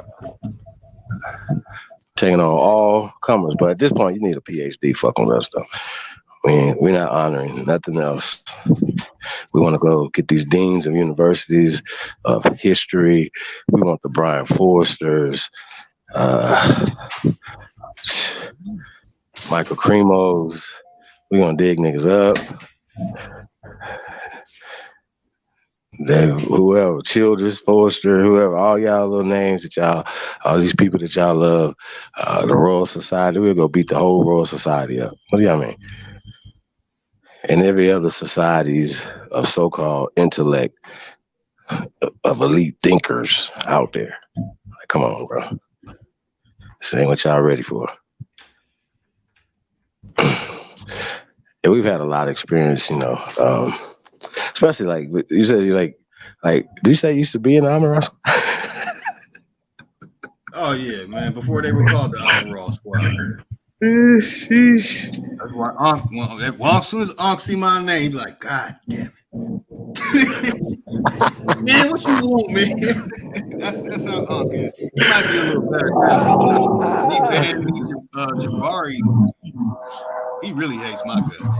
Taking on all comers. But at this point, you need a PhD. Fuck on that stuff. We're not honoring nothing else. We want to go get these deans of universities of history. We want the Brian Forsters, Michael Cremos. We're going to dig niggas up. Whoever, Childress, Forster, whoever, all y'all little names that y'all, all these people that y'all love, the Royal Society, we'll go beat the whole Royal Society up. What do y'all mean? And every other societies of so-called intellect, of elite thinkers out there. Like, come on, bro. This ain't what y'all ready for. And we've had a lot of experience, you know. Especially like you said, you like did you say you used to be in the army, Russell? Oh yeah, man. Before they were called the Honor Roll Squad. Sheesh. That's why as soon as Unc see my name, he's like, God damn it. Man, what you want, man? that's how Unc is. He might be a little better because Jabari, he really hates my guts.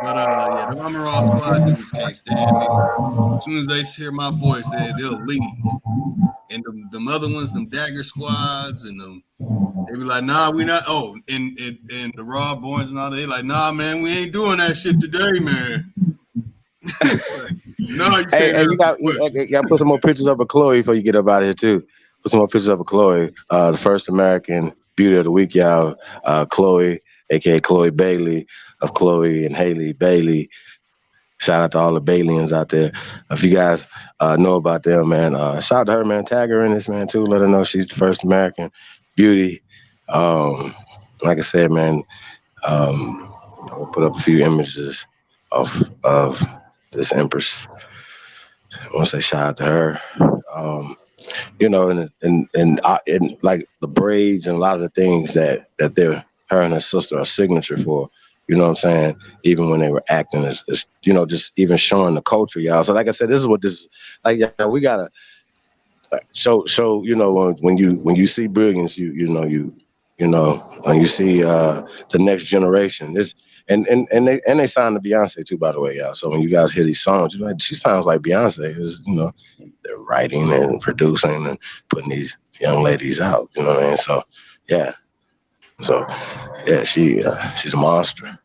But yeah, the Armor All Squad dudes can't stand me. As soon as they hear my voice, they'll leave. And them other ones, them Dagger Squads, and them, they be like, nah, we not. Oh, and the Raw Boys and all that, they like, nah, man, we ain't doing that shit today, man. Like, no, you can't. Hey, you got to put some more pictures up of Chloe before you get up out of here too. Put some more pictures up of Chloe, the first American Beauty of the Week, y'all. Chloe, aka Chloe Bailey, of Chloe and Haley Bailey. Shout out to all the Baileys out there. If you guys know about them, man, shout out to her, man. Tag her in this, man, too. Let her know she's the first American Beauty. Like I said, man, we'll put up a few images of this Empress. I want to say shout out to her. And like the braids and a lot of the things that her and her sister are signature for. You know what I'm saying? Even when they were acting, as just even showing the culture, y'all. So like I said, this is what this like. Yeah, we gotta show. When you see brilliance, when you see the next generation. This and they signed to Beyonce too, by the way, y'all. So when you guys hear these songs, she sounds like Beyonce. They're writing and producing and putting these young ladies out. You know what I mean? So yeah. So, yeah, she's a monster.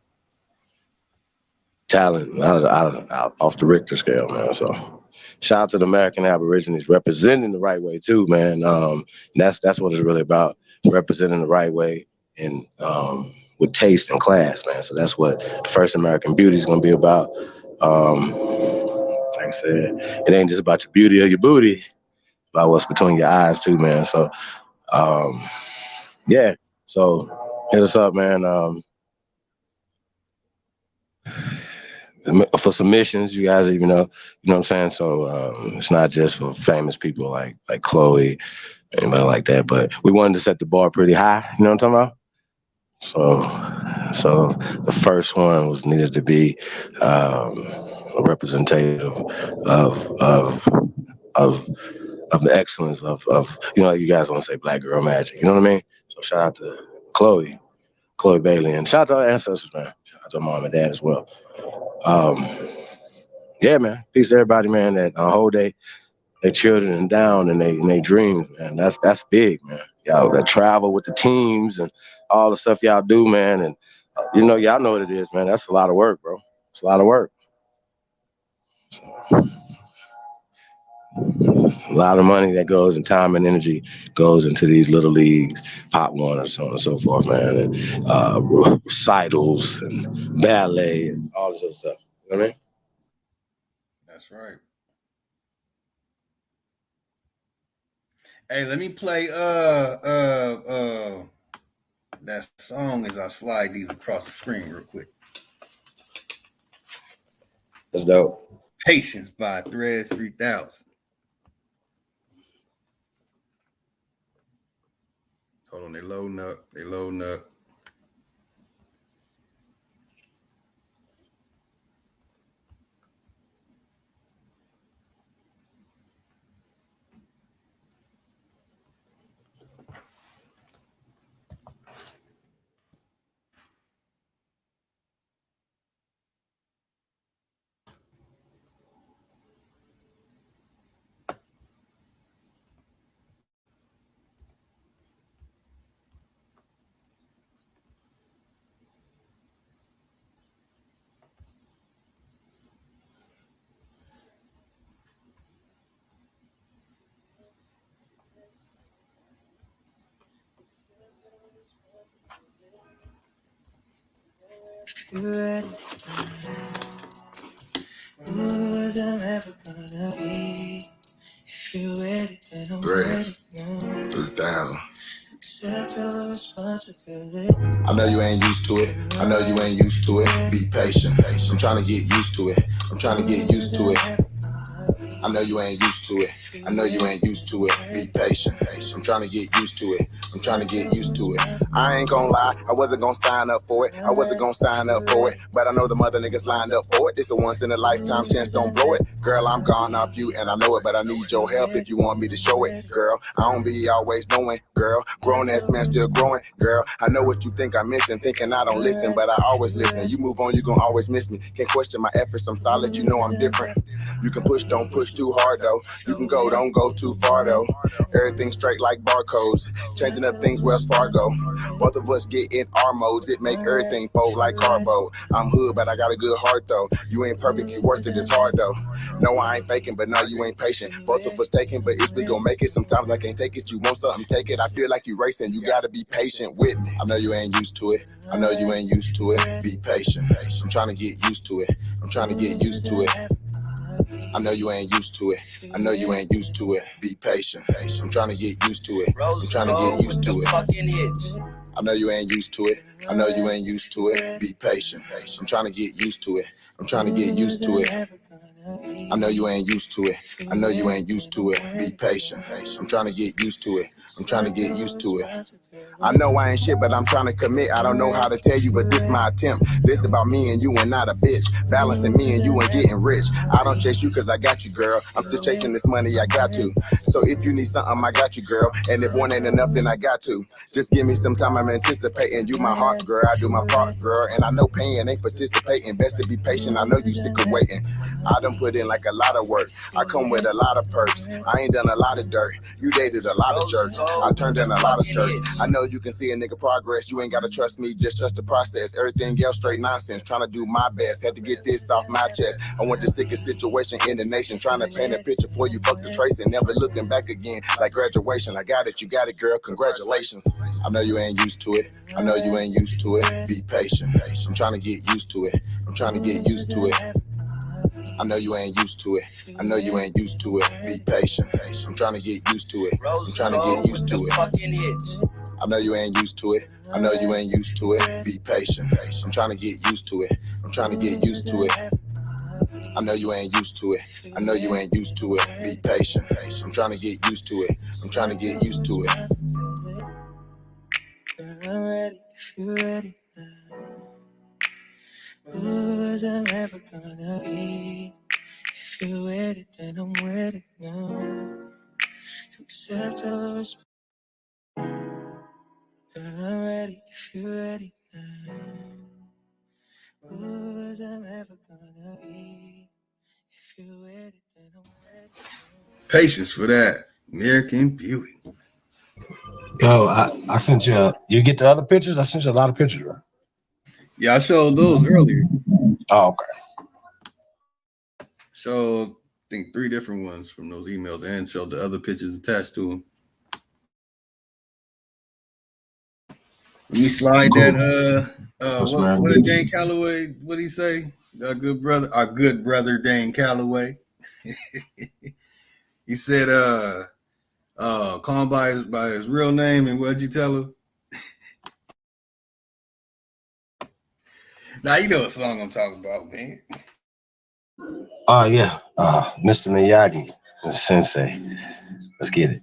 Talent out off the Richter scale, man. So, shout out to the American Aborigines representing the right way too, man. That's what it's really about, representing the right way and with taste and class, man. So that's what the first American Beauty is gonna be about. Like I said, it ain't just about your beauty or your booty, it's about what's between your eyes too, man. So, yeah. So hit us up, man. For submissions, you guys even know what I'm saying? So it's not just for famous people like Chloe, anybody like that, but we wanted to set the bar pretty high, you know what I'm talking about? So the first one was needed to be a representative of the excellence of you guys want to say Black girl magic, you know what I mean? So shout out to Chloe Bailey, and shout out to our ancestors, man. Shout out to mom and dad as well. Yeah, man. Peace to everybody, man, that hold their children down and they dreams, man. That's big, man. Y'all that travel with the teams and all the stuff y'all do, man. And y'all know what it is, man. That's a lot of work, bro. It's a lot of work. So, a lot of money that goes and time and energy goes into these little leagues, Pop One, and so on and so forth, man. And recitals and ballet and all this other stuff. You know what I mean? That's right. Hey, let me play that song as I slide these across the screen real quick. That's dope. Patience by Threads 3000. Hold on, they loading up. You ready? Who's I'm ever gonna be? If you ready, then I'm ready now. 3000. Accept all the responsibility. I know you ain't used to it. I know you ain't used to it. Be patient. I'm trying to get used to it. I'm trying to get used to it. I know you ain't used to it. I know you ain't used to it. Be patient. I'm trying to get used to it. I'm trying to get used to it. I ain't gonna lie, I wasn't gonna sign up for it. I wasn't gonna sign up for it. But I know the mother niggas lined up for it. It's a once in a lifetime chance, don't blow it. Girl, I'm gone off you and I know it, but I need your help if you want me to show it. Girl, I don't be always knowing. Girl, grown ass man still growing. Girl, I know what you think I'm missing, thinking I don't listen, but I always listen. You move on, you gon' always miss me. Can't question my efforts, I'm solid, you know I'm different. You can push, don't push too hard though. You can go, don't go too far though. Everything straight like barcodes. Changing up things, Wells Fargo. Both of us get in our modes. It make everything fold like carbo. I'm hood, but I got a good heart though. You ain't perfect, you worth it, it's hard though. No, I ain't faking, but now you ain't patient. Both of us taking, but it's we gon' make it. Sometimes I can't take it. You want something, take it. I feel like you racing. You gotta be patient with me. I know you ain't used to it. I know you ain't used to it. Be patient. I'm trying to get used to it. I'm trying to get used to it. I know you ain't used to it. I know you ain't used to it. Be patient. I'm trying to get used to it. I'm trying to get used to it. I know you ain't used to it. I know you ain't used to it. Be patient. I'm trying to get used to it. I'm trying to get used to it. I know you ain't used to it. I know you ain't used to it. Be patient. I'm trying to get used to it. I'm trying to get used to it. I know I ain't shit, but I'm trying to commit. I don't know how to tell you, but this my attempt. This about me and you and not a bitch. Balancing me and you and getting rich. I don't chase you cause I got you, girl. I'm still chasing this money, I got to. So if you need something, I got you, girl. And if one ain't enough, then I got to. Just give me some time, I'm anticipating. You my heart, girl. I do my part, girl. And I know pain ain't participating. Best to be patient, I know you sick of waiting. I done put in like a lot of work. I come with a lot of perks. I ain't done a lot of dirt. You dated a lot of jerks. I turned down a lot of skirts. I know you can see a nigga progress. You ain't gotta trust me, just trust the process. Everything else straight nonsense. Trying to do my best. Had to get this off my chest. I want the sickest situation in the nation. Trying to paint a picture for you. Fuck the trace and never looking back again. Like graduation. I got it. You got it, girl. Congratulations. I know you ain't used to it. I know you ain't used to it. Be patient. I'm trying to get used to it. I'm trying to get used to it. I know you ain't used to it. I know you ain't used to it. Be patient. I'm trying to get used to it. I'm trying to get used to it. I know you ain't used to it. I know you ain't used to it. Be patient. I'm trying to get used to it. I'm trying to get used to it. I know you ain't used to it. I know you ain't used to it. Be patient. I'm trying to get used to it. I'm trying to get used to it. I'm ready if you're ready now. Who's I'm ever gonna be? If you're with it, then I'm with it now. To accept all the responsibility. Girl, I'm ready if you're ready now. Who's I'm ever gonna be? If you're with it, then I'm with it. Patience for that. American Beauty. Yo, I sent you. You get the other pictures? I sent you a lot of pictures, bro. Yeah, I showed those earlier. Oh, okay. So I think 3 different ones from those emails and showed the other pictures attached to them. Let me slide that. What did Dane Calloway? What did he say? Our good brother Dane Calloway. He said, call him by his real name, and what'd you tell him? Now you know what song I'm talking about, man. Oh yeah, Mr. Miyagi, Sensei. Let's get it.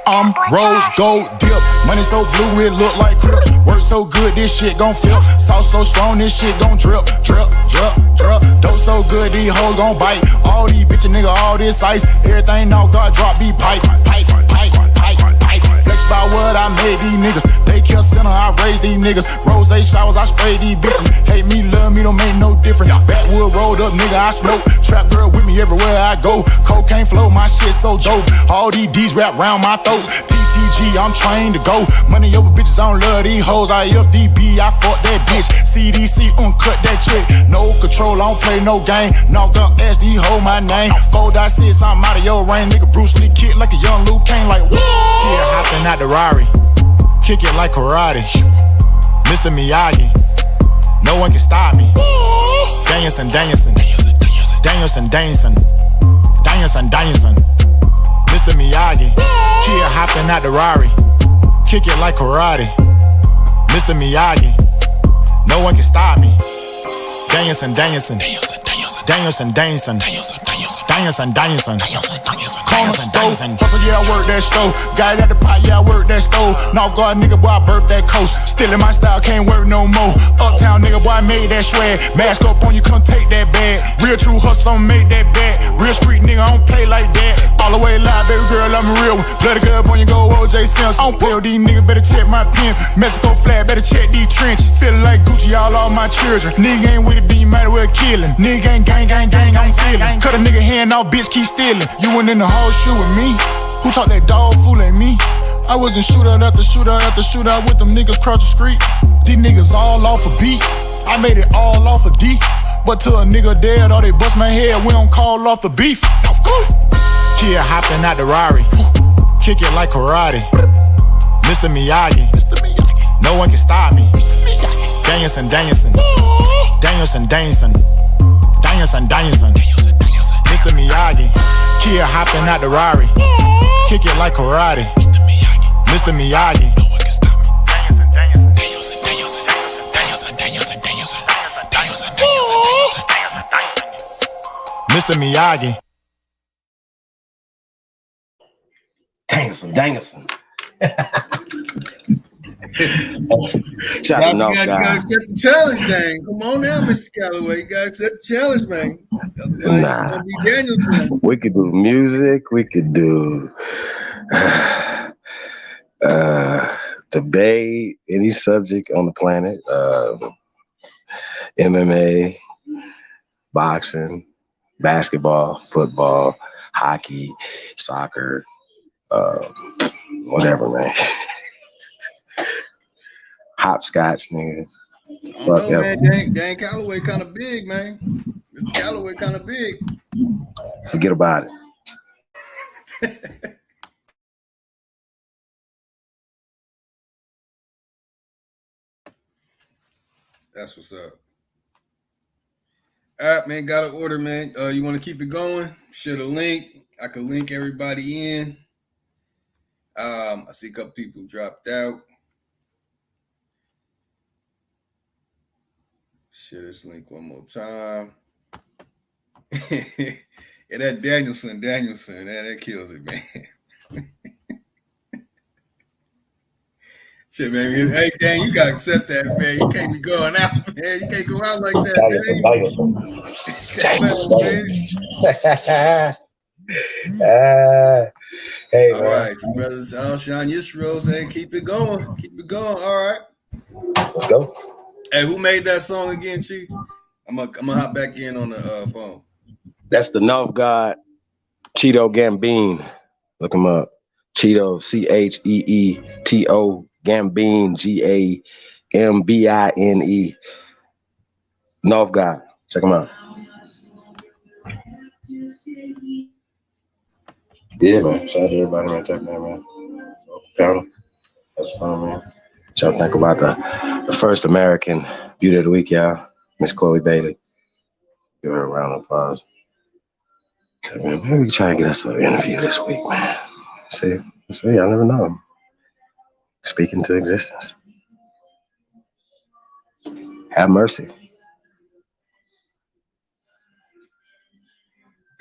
I'm rose gold dip, money so blue it look like Crips. Work so good this shit gon' flip. Sauce so strong this shit gon' drip, drip, drip, drip. Dope so good these hoes gon' bite. All these bitches nigga, all this ice. Everything now God drop be pipe, pipe, pipe, pipe, pipe. Flex by what I made these niggas. Daycare center I raise these niggas. Rose showers I spray these bitches. Hate me, love me, don't make no difference. Backwood rolled up nigga I smoke. Trap girl with me everywhere I go. Cocaine flow, my shit so dope. All these D's wrap round my throat. TTG, I'm trained to go. Money over bitches, I don't love these hoes. I FDB, I fuck that bitch. CDC, uncut that chick. No control, I don't play no game. Knocked up ass, these hold my name. 4.6, I'm out of your range. Nigga Bruce Lee kick like a young Luke Kane, like whoa. Yeah, hopping out the Rari. Kick it like karate. Mr. Miyagi. No one can stop me. Danielson. Danielson. Mr. Miyagi. Kid hopping out the Rari. Kick it like karate. Mr. Miyagi. No one can stop me. Danielson. Corner store, hustle, yeah, I work that stove. Got it at the pot, yeah, I work that stove. North Guard nigga, boy, I birthed that coast. Still in my style, can't work no more. Uptown nigga, boy, I made that swag. Mask up on you, come take that bag. Real true hustle, I'ma make that bag. Real street nigga, I don't play like that. All the way live, baby girl, I'm a real one. Bloody girl, on you go, OJ Simpson. I don't play with these niggas, better check my pimp. Mexico flag, better check these trenches. Feeling like Gucci, all my children. Nigga ain't with it, then you might as well kill him. Nigga ain't gang, I'm feeling. Cut a nigga hand off, bitch, keep stealing. You went in the horseshoe with me. Who talk that dog fool at me? I wasn't shootout after shootout with them niggas cross the street. These niggas all off a beat. I made it all off a D. But till a nigga dead or they bust my head, we don't call off the beef. Kid hopping out the Rari. Kick it like karate. Mr. Miyagi. No one can stop me. Danielson. Mr. Miyagi. Kid hopping out the Rari. Kick it like karate. Mr. Miyagi. No one can stop me. Mr. Miyagi. Danielson. Shout out to You gotta accept the challenge, Dang. Come on now, Mr. Calloway. You gotta accept the challenge, man. Nah. We could do music. We could do debate, any subject on the planet. MMA, boxing, basketball, football, hockey, soccer, whatever, man. Hopscotch, nigga. Fuck no, man. Dan Calloway kind of big, man. Mr. Calloway kind of big. Forget about it. That's what's up. All right, man. Got an order, man. You want to keep it going? Share the link. I could link everybody in. I see a couple people dropped out. Share this link one more time. Yeah, that Danielson, that kills it, man. Shit, man. Hey, Dan, you gotta accept that, man. You can't be going out, man. You can't go out like that, man. Hey, all right, so brothers, Alshon Yisroel saying keep it going. Keep it going. All right. Let's go. Hey, who made that song again, Chief? I'm gonna hop back in on the phone. That's the North God, Cheeto Gambine. Look him up. Cheeto, CHEETO Gambine, GAMBINE. North God. Check him out. Yeah, man. Shout out to everybody, man. Check that, man. Panel. That's fun, man. Shout out to think about the first American Beauty of the Week, y'all. Miss Chloe Bailey. Give her a round of applause. Okay, man, maybe we can try and get us an interview this week, man. See, I never know. Speak into existence. Have mercy.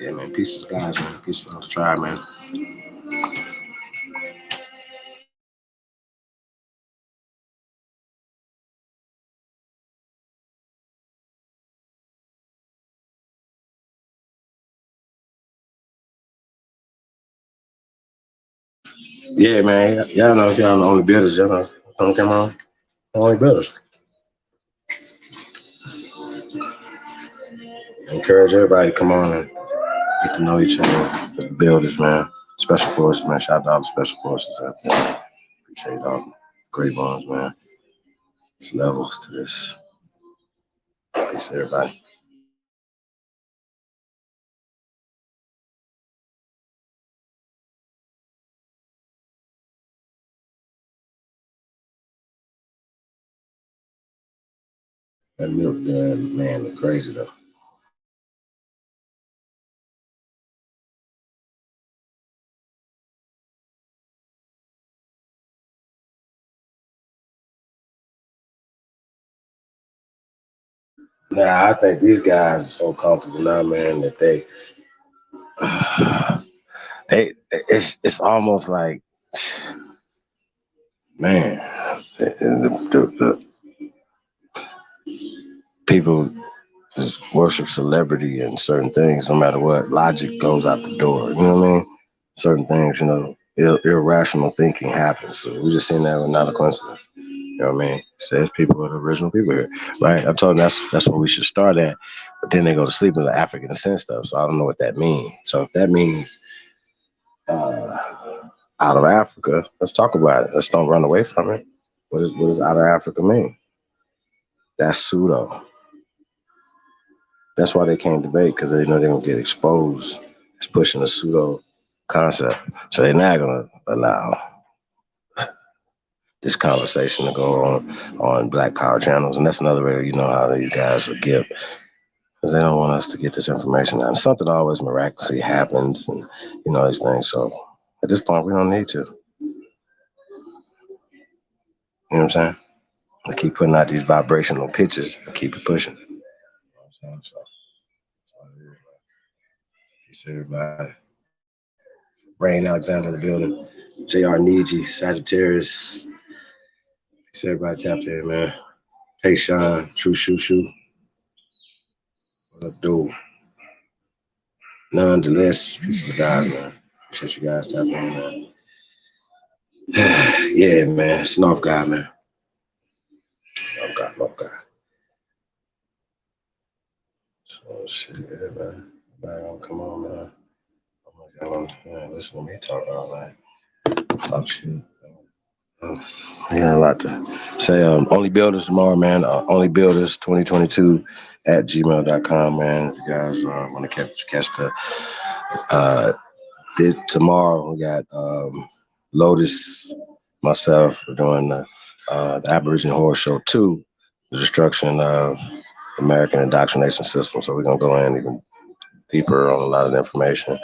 Yeah, man. Peace to the guys, man. Peace to all the tribe, man. Yeah, man. Y'all know if y'all the only builders, y'all know. Don't come on. Only builders. Encourage everybody to come on and get to know each other. The builders, man. Special forces, man. Shout out to all the special forces out there. Appreciate all the great ones, man. There's levels to this. Peace to everybody. That milk, man, look crazy though. Nah, I think these guys are so comfortable now, man, that it's almost like, man, the people just worship celebrity and certain things, no matter what. Logic goes out the door. You know what I mean? Certain things, irrational thinking happens. So we're just seeing that with not a coincidence. You know what I mean? Says people are the original people here, right? I told them that's where we should start at. But then they go to sleep in the African descent stuff. So I don't know what that means. So if that means out of Africa, let's talk about it. Let's don't run away from it. What does out of Africa mean? That's pseudo. That's why they can't debate, because they know they're gonna get exposed. It's pushing a pseudo concept. So they're not gonna allow this conversation to go on Black Power channels. And that's another way, how these guys will give, because they don't want us to get this information out. And something always miraculously happens, and these things. So at this point, we don't need to. You know what I'm saying? Let's keep putting out these vibrational pictures and keep it pushing. You know what I'm saying? So peace, everybody. Rain Alexander in the building. JR Niji, Sagittarius. Peace, everybody tapped in, man. Hey, Sean, True Shoo Shoo. What up, dude? Nonetheless, peace to the guys, man. Appreciate you guys tapping in, man. Yeah, man. Snuff guy, man. Love guy. So, shit, yeah, man. Come on, man. Man, listen to me talk all night. Talk shit. I got a lot to say. Only Builders tomorrow, man. Only Builders 2022 at gmail.com, man. If you guys want to catch the tomorrow, we got Lotus, myself, we're doing the Aboriginal Horror Show 2, the destruction of American indoctrination system. So we're gonna go in even deeper on a lot of the information.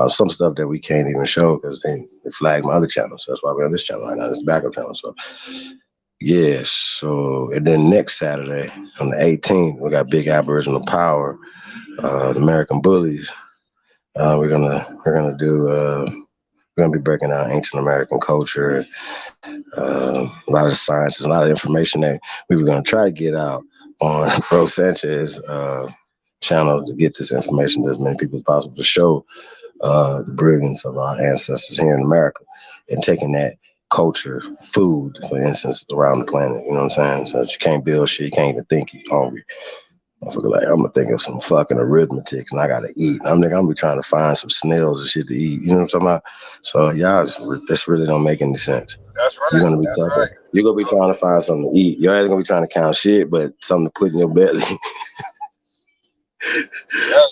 Some stuff that we can't even show because they flagged my other channel. So that's why we're on this channel right now, this backup channel. So yeah, and then next Saturday on the 18th, we got Big Aboriginal Power, the American Bullies. We're gonna be breaking down ancient American culture, a lot of the sciences, a lot of information that we were gonna try to get out on Rose Sanchez channel to get this information to as many people as possible to show the brilliance of our ancestors here in America and taking that culture, food, for instance, around the planet. You know what I'm saying? So that you can't build shit, you can't even think you're hungry. I'm gonna think of some fucking arithmetics and I gotta eat. I'm gonna be trying to find some snails and shit to eat. You know what I'm talking about? So y'all, this really don't make any sense. That's right. You're gonna be trying to find something to eat. Your ass gonna be trying to count shit, but something to put in your belly.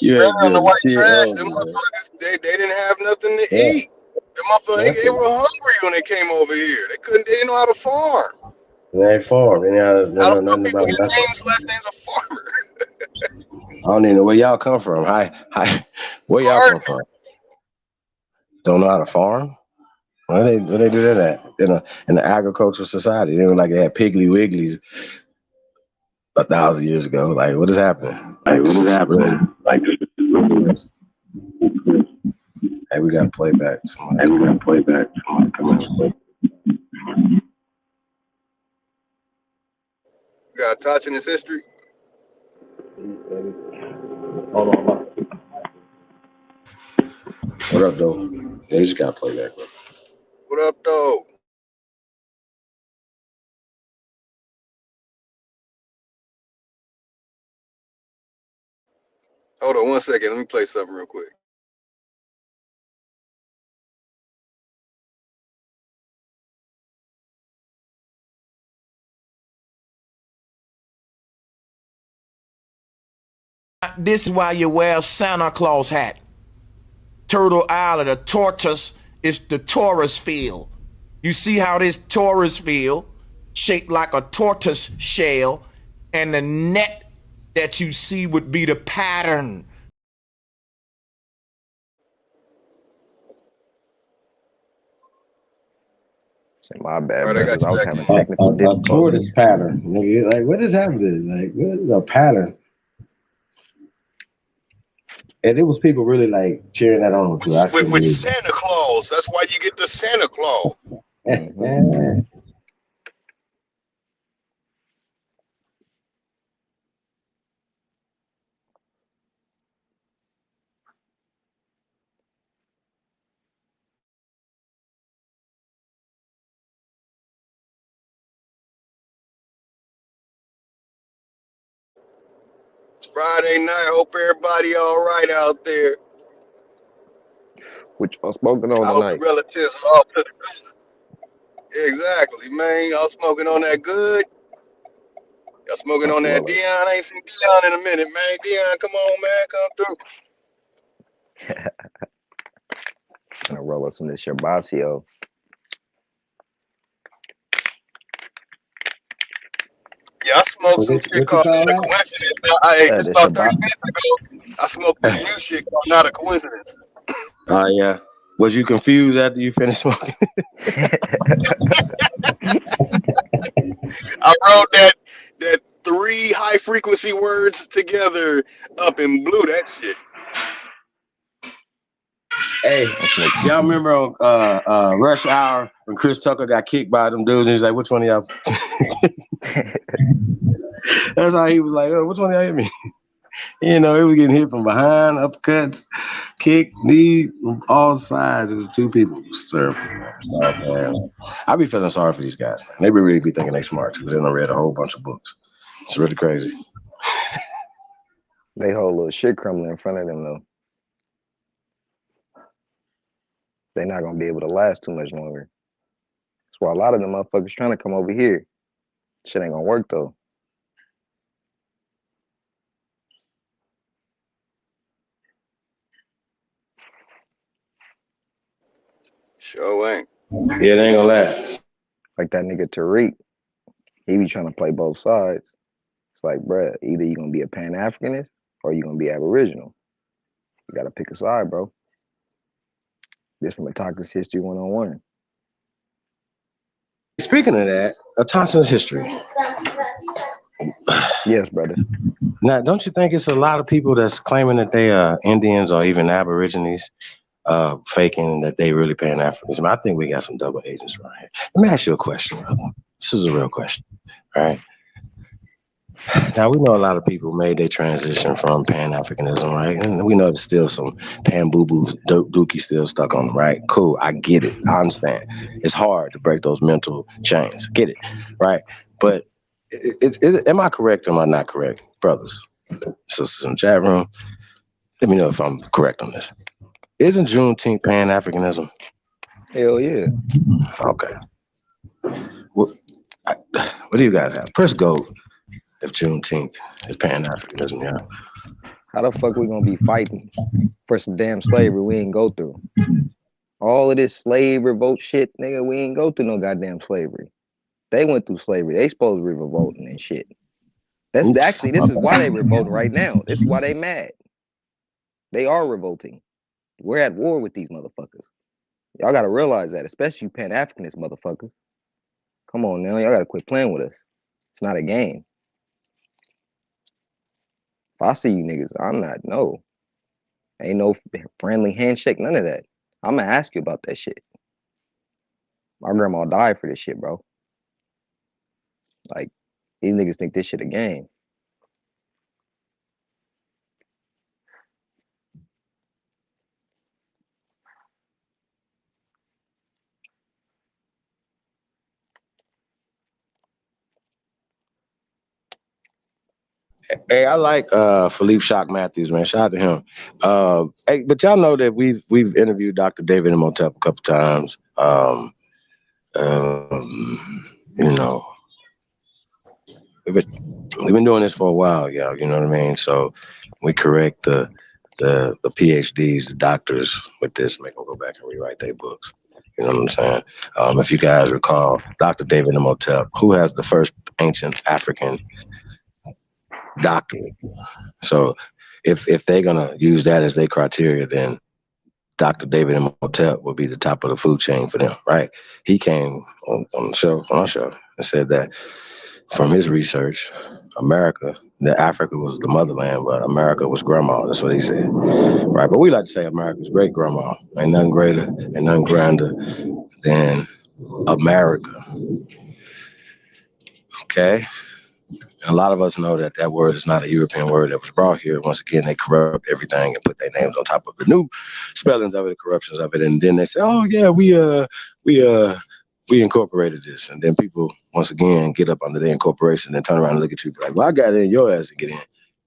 You on the white trash, them motherfuckers, they didn't have nothing to eat. Them motherfuckers, they were hungry when they came over here. They didn't know how to farm. They ain't farm. They don't know nothing about names, last name's a farmer. I don't even know where y'all come from. Where y'all come from? Don't know how to farm? Where they do that at? In the agricultural society. They were like they had Piggly Wigglies 1,000 years ago. Like, what is happening? Hey, we got to play back. Come on. You got a touch in his history? Hold on. What up, though? Yeah, you just got to play back, bro. What up, though? Hold on 1 second. Let me play something real quick. This is why you wear a Santa Claus hat. Turtle Island, the tortoise is the torus field. You see how this torus field, shaped like a tortoise shell, and the net that you see would be the pattern. My bad, All right, I got brothers. I you was back. having technical A difficulties. tortoise pattern. Nigga, like, what is happening? Like, what is a pattern? And it was people really like cheering that on too. I couldn't With believe it. Santa Claus. That's why you get the Santa Claus. It's Friday night. Hope everybody all right out there. What y'all smoking on I hope the tonight? relatives are off to the good. Exactly, man. Y'all smoking on that good. Y'all smoking on that Well, Dion. I ain't seen Dion in a minute, man. Dion, come on, man. Come through. gonna roll up some of this Shabasio. Yeah, I smoked some shit What you called call Not a that? Coincidence. Hey, this The about 30 Shabbat. minutes ago. I smoked this new shit called Not a Coincidence. Oh yeah. Was you confused after you finished smoking? I wrote that 3 high frequency words together up and blew that shit. Hey, y'all remember on Rush Hour when Chris Tucker got kicked by them dudes and he's like, which one of y'all? That's how he was like, oh, which one of y'all hit me? You know, it was getting hit from behind, uppercuts, kick, knee, from all sides. It was 2 people. It was terrible, man. So, man, I be feeling sorry for these guys, man. They really be thinking they smart because they done read a whole bunch of books. It's really crazy. They whole little shit crumbling in front of them though. They're not gonna be able to last too much longer. That's why a lot of them motherfuckers trying to come over here. Shit ain't gonna work though. Sure ain't. Yeah, they ain't gonna last. Like that nigga Tariq, he be trying to play both sides. It's like, bruh, either you gonna be a Pan-Africanist or you gonna be Aboriginal. You gotta pick a side, bro. This from Autonomous History 101. Speaking of that, Autonomous History. Yes, brother. Now, don't you think it's a lot of people that's claiming that they are Indians or even Aborigines, faking that they really Pan-Africans? I mean, I think we got some double agents around here. Let me ask you a question, brother. This is a real question, all right? Now, we know a lot of people made their transition from Pan-Africanism, right? And we know there's still some Pan-boo-boo dookie still stuck on them, right? Cool, I get it. I understand. It's hard to break those mental chains. Get it, right? But am I correct or am I not correct? Brothers, sisters in the chat room, let me know if I'm correct on this. Isn't Juneteenth Pan-Africanism? Hell yeah. Okay. What do you guys have? Press go if Juneteenth is Pan-Africanism, yeah. How the fuck we gonna be fighting for some damn slavery we ain't go through? All of this slave revolt shit, nigga, we ain't go through no goddamn slavery. They went through slavery. They supposed to be revolting and shit. That's actually, this is why they revolting right now. This is why they mad. They are revolting. We're at war with these motherfuckers. Y'all gotta realize that, especially you Pan-Africanist motherfuckers. Come on now, y'all gotta quit playing with us. It's not a game. If I see you niggas, I'm not, no. Ain't no friendly handshake, none of that. I'm gonna ask you about that shit. My grandma died for this shit, bro. Like, these niggas think this shit a game. Hey, I like Philippe Shock Matthews, man. Shout out to him. Hey, but y'all know that we've interviewed Dr. David Imhotep a couple times. You know, we've been doing this for a while, y'all. You know what I mean? So we correct the PhDs, the doctors with this, make them go back and rewrite their books. You know what I'm saying? If you guys recall, Dr. David Imhotep, who has the first ancient African doctorate. So if they're gonna use that as their criteria, then Dr. David Imhotep would be the top of the food chain for them, right? He came on our show, and said that from his research, that Africa was the motherland, but America was grandma. That's what he said, right? But we like to say America's great grandma. Ain't nothing greater and nothing grander than America. Okay? And a lot of us know that word is not a European word that was brought here. Once again, they corrupt everything and put their names on top of the new spellings of it, the corruptions of it, and then they say, "Oh yeah, we incorporated this." And then people once again get up under the incorporation and turn around and look at you like, "Well, I got it in your ass to get in."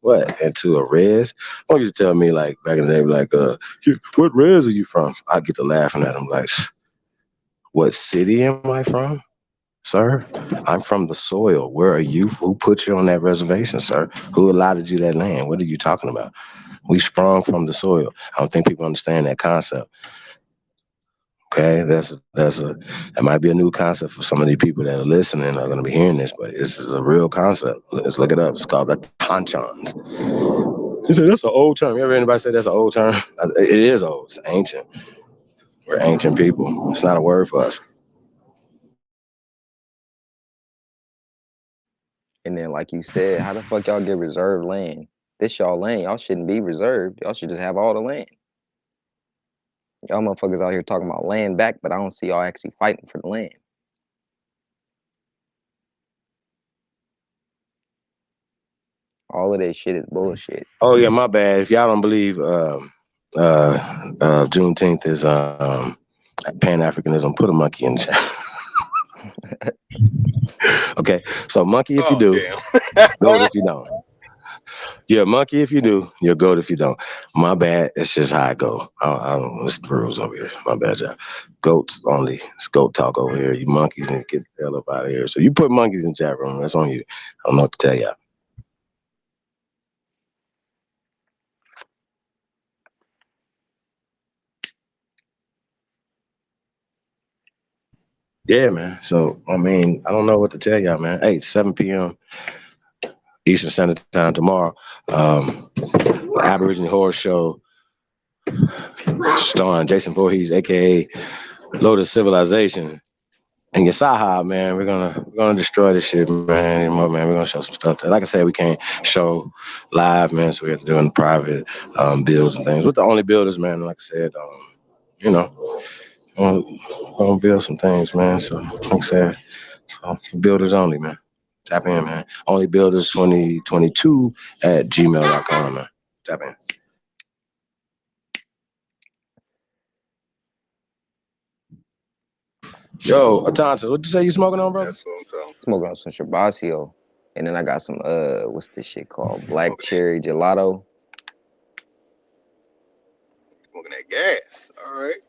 What? Into a res? I want you to tell me, like back in the day, like, what res are you from? I get to laughing at them like, what city am I from? Sir, I'm from the soil. Where are you? Who put you on that reservation, sir? Who allotted you that land? What are you talking about? We sprung from the soil. I don't think people understand that concept. Okay, that might be a new concept for some of the people that are listening are going to be hearing this, but this is a real concept. Let's look it up. It's called the Tanchans. You say that's an old term. You ever hear anybody say that's an old term? It is old. It's ancient. We're ancient people. It's not a word for us. And then, like you said, how the fuck y'all get reserved land? This y'all land. Y'all shouldn't be reserved. Y'all should just have all the land. Y'all motherfuckers out here talking about land back, but I don't see y'all actually fighting for the land. All of that shit is bullshit. Oh yeah, my bad. If y'all don't believe Juneteenth is Pan-Africanism, put a monkey in the chat. Okay, so monkey if you do, goat if you don't. Yeah, monkey if you do, you're goat if you don't. My bad. It's just how I go. I don't. It's the rules over here. My bad, y'all. Goats only. It's goat talk over here. You monkeys need to get the hell up out of here. So you put monkeys in the chat room. That's on you. I don't know what to tell y'all. Yeah, man. So, I mean, I don't know what to tell y'all, man. Hey, 7 p.m. Eastern Standard Time tomorrow. Aboriginal Horror Show starring Jason Voorhees, a.k.a. Lotus Civilization. And Yasaha, man, we're gonna destroy this shit, man. We're gonna show some stuff. Like I said, we can't show live, man, so we have to do it in private builds and things. We're the only builders, man. Like I said, gonna build some things, man. So, like I said, so builders only, man. Tap in, man. Only builders 2022 at gmail.com, man. Tap in. Yo, Atantis, what you say you smoking on, brother? Smoking on some Shabasio. And then I got some what's this shit called? Black cherry gelato. Smoking that gas. All right.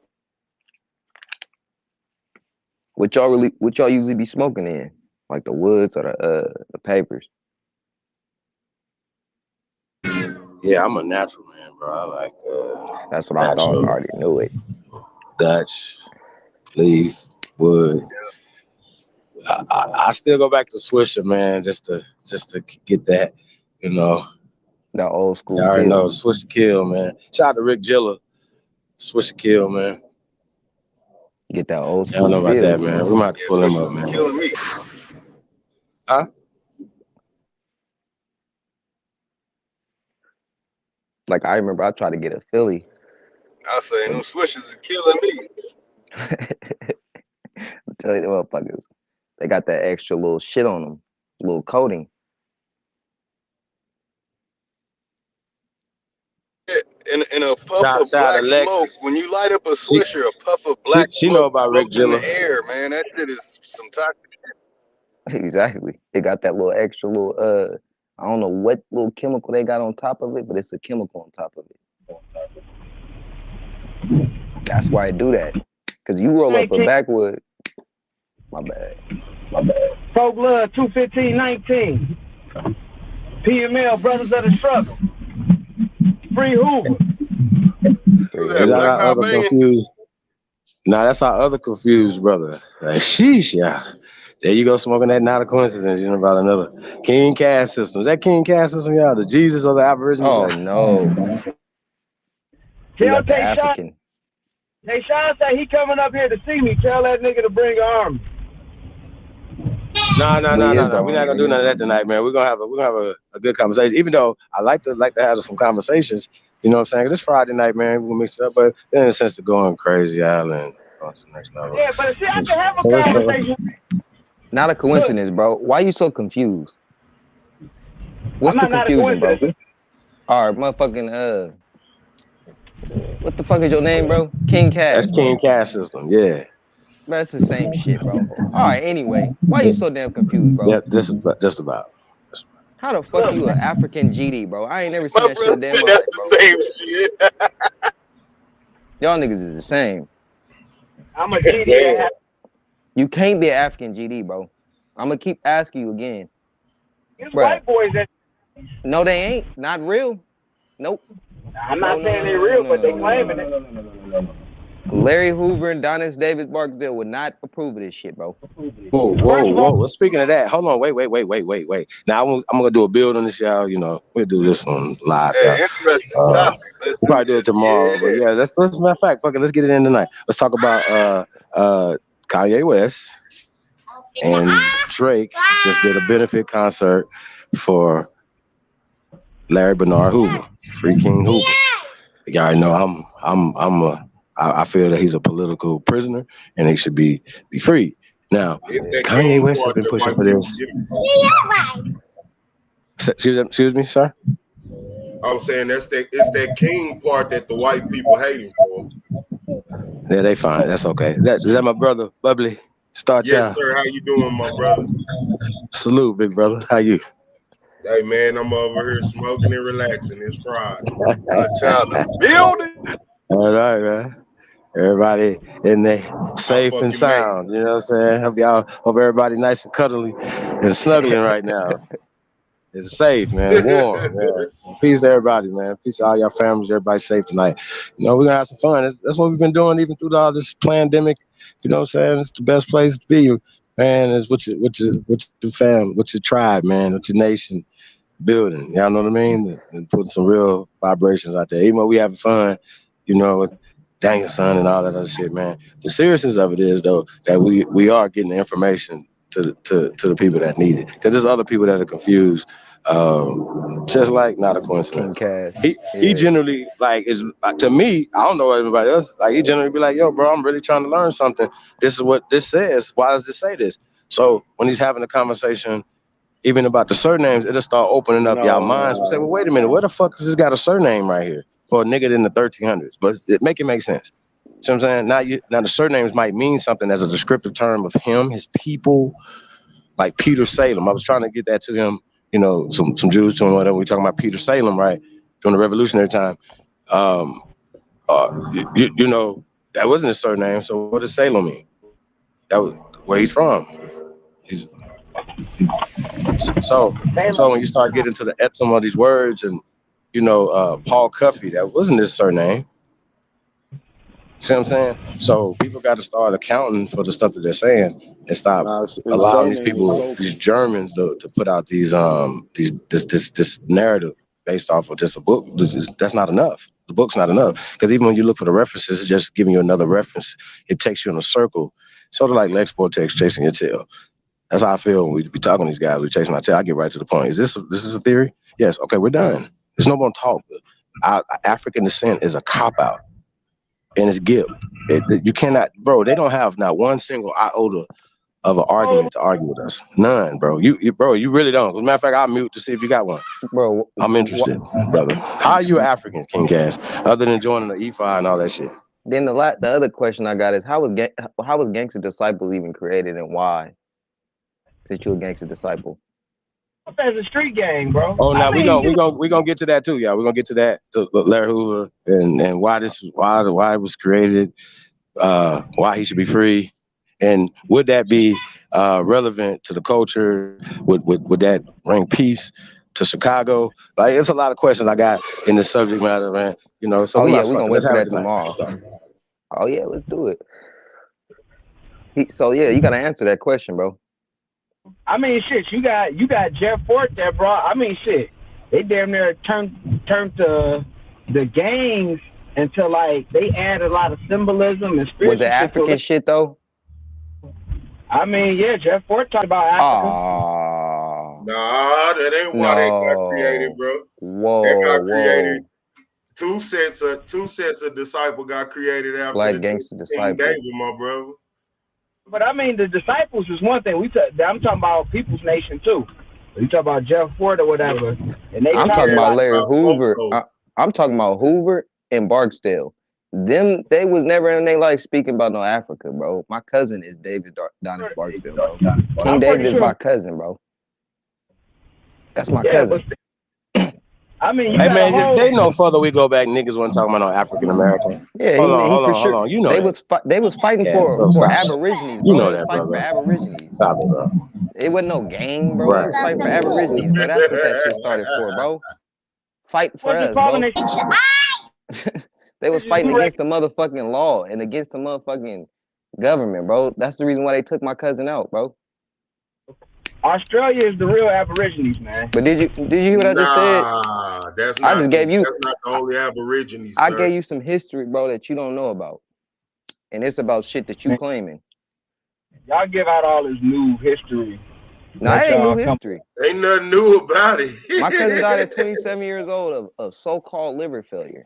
What y'all usually be smoking in? Like the woods or the papers? Yeah, I'm a natural man, bro. I like that's what I thought. I already knew it. Dutch, leaf, wood. I still go back to Swisher, man, just to get that, that old school. I already know Swisher Kill, man. Shout out to Rick Gilla, Swisher Kill, man. Get that old school. I don't know about that, man. We might have to pull him up, man. Killing me. Huh? Like I remember, I tried to get a Philly. I say them swishers are killing me. I'm telling you, the motherfuckers, they got that extra little shit on them, little coating. In a puff of black smoke, when you light up a swisher, a puff of black she smoke know about Rick floats in Gilla. the air, man. That shit is some toxic shit. Exactly. They got that little extra little I don't know what little chemical they got on top of it, but it's a chemical on top of it. That's why I do that. Cause you roll up a backwood. My bad. Pro Blood 21519. PML Brothers of the Struggle. Free Hoover. Is that our other confused? Nah, that's our other confused brother. Like, sheesh, yeah. There you go, smoking that not a coincidence. You know about another king caste system. Is that king caste system, y'all? The Jesus of the Aborigines? Oh no. We Tell got the Tayshawn. African. Tayshawn say he coming up here to see me. Tell that nigga to bring an army. No. We is the We're not army, gonna do nigga. none of that tonight, man. We're gonna have a good conversation. Even though I like to have some conversations, you know what I'm saying? 'Cause it's Friday night, man. We'll mix it up, but in a sense of going crazy, Island, going to the next level. Yeah, but see, I can have a So let's go. conversation. Not a coincidence, bro. Why you so confused? What's the I'm not a confusion, bro? coincidence. All right, motherfucking what the fuck is your name, bro? King Cass. That's King Cass system, yeah. Bro, that's the same shit, bro. All right, anyway, why you so damn confused, bro? Yeah, just about. How the fuck you an African GD, bro? I ain't never seen My that shit a brother damn said life, that's bro. the same shit. Y'all niggas is the same. I'm a GD. You can't be an African GD, bro. I'm gonna keep asking you again. It's Bruh. white boys that. No, they ain't. Not real. Nope. I'm not saying they're real, but they claiming it. Larry Hoover and Donis Davis Barksdale would not approve of this shit, bro. Whoa. Well, speaking of that, hold on, wait. Now I'm gonna do a build on this, y'all. You know, we'll do this one live. Hey, interesting topic. We'll probably do it tomorrow, but yeah, let's matter of fact, fuck it, let's get it in tonight. Let's talk about Kanye West and Drake just did a benefit concert for Larry Bernard Hoover, Free King Hoover. Y'all already know I feel that he's a political prisoner and he should be free. Now, Kanye West has been pushing for this. Excuse me, sir? I was saying it's that king part that the white people hate him for. Yeah, they fine. That's okay. Is that my brother, Bubbly? Star Yes, Child. sir. How you doing, my brother? Salute, big brother. How you? Hey, man, I'm over here smoking and relaxing. It's Friday. Child in the building. All right, man. Everybody in there safe and sound. You know what I'm saying? Hope everybody nice and cuddly and snuggling right now. It's safe, man. Warm, man. Peace to everybody, man. Peace to all y'all families. Everybody safe tonight. You know, we're gonna have some fun. That's what we've been doing even through all this pandemic. You know what I'm saying? It's the best place to be, man. Is with your family, with your tribe, man, with your nation building. Y'all know what I mean? And putting some real vibrations out there. Even though we having fun, you know, with Danielson and all that other shit, man. The seriousness of it is though that we are getting the information to the people that need it. Because there's other people that are confused. Just like not a coincidence. He generally like is to me, I don't know everybody else, like he generally be like, yo, bro, I'm really trying to learn something. This is what this says. Why does this say this? So when he's having a conversation even about the surnames, it'll start opening up y'all minds. We say, well, wait a minute, where the fuck has this got a surname right here for a nigga in the 1300s? But it make sense. See what I'm saying? Now the surnames might mean something as a descriptive term of him, his people, like Peter Salem. I was trying to get that to him, you know, some Jews to him, whatever. We talking about Peter Salem, right? During the revolutionary time. You know, that wasn't his surname. So what does Salem mean? That was where he's from. So when you start getting to the etym of these words and, you know, Paul Cuffey, that wasn't his surname. See what I'm saying? So people got to start accounting for the stuff that they're saying and stop allowing these people, these Germans, to put out this narrative based off of just a book. That's not enough. The book's not enough, because even when you look for the references, it's just giving you another reference. It takes you in a circle, sort of like Lex-Vortex chasing your tail. That's how I feel when we be talking to these guys. We chasing my tail. I get right to the point. Is this a theory? Yes. Okay, we're done. There's no more talk. African descent is a cop-out. And it's guilt. You cannot, bro, they don't have not one single iota of an argument to argue with us. None, bro. You really don't. As a matter of fact, I'll mute to see if you got one. Bro, I'm interested, brother. How are you African, King Cass, other than joining the E5 and all that shit? Then the other question I got is, how was Gangsta Disciple even created and why? Since you're a Gangsta Disciple. As a street gang, bro. Oh, now we gonna get to that too, y'all. We're gonna get to that, to Larry Hoover and why it was created, why he should be free, and would that be relevant to the culture? Would that bring peace to Chicago? Like, it's a lot of questions I got in the subject matter, man. You know, so we're gonna wait for that tomorrow. Oh yeah, let's do it. So yeah, you gotta answer that question, bro. I mean, shit, you got Jeff Fort there, bro. I mean, shit, they damn near turned the gangs into like they add a lot of symbolism and spiritual. Was it African shit though? I mean, yeah, Jeff Fort talked about Africa. Nah, that ain't why they got created, bro. They got created. Two sets of disciple got created after Black the gangster King disciple. David, my brother. But I mean, the disciples is one thing. I'm talking about People's Nation too. You talk about Jeff Ford or whatever, and I'm talking about Larry Hoover. I'm talking about Hoover and Barksdale. Them, they was never in their life speaking about no Africa, bro. My cousin is David Donis Barksdale, bro. King David is my cousin, bro. That's my cousin. I mean, hey man, they know further we go back, niggas wasn't talking about no African American. Yeah, hold on. You know they was fighting for Aborigines, bro. You know that, fighting brother. for Aborigines. Stop it, bro. It wasn't no gang, bro. They was fighting for Aborigines, bro. That's what that shit started for, bro. Fighting for us, bro. They was fighting against the motherfucking law and against the motherfucking government, bro. That's the reason why they took my cousin out, bro. Australia is the real Aborigines, man. But did you hear what I just said? Nah, that's I just gave you. That's not the only Aborigines. I gave you some history, bro, that you don't know about, and it's about shit that you claiming. Y'all give out all this new history. No, it ain't new history. Ain't nothing new about it. My cousin died at 27 years old of so-called liver failure.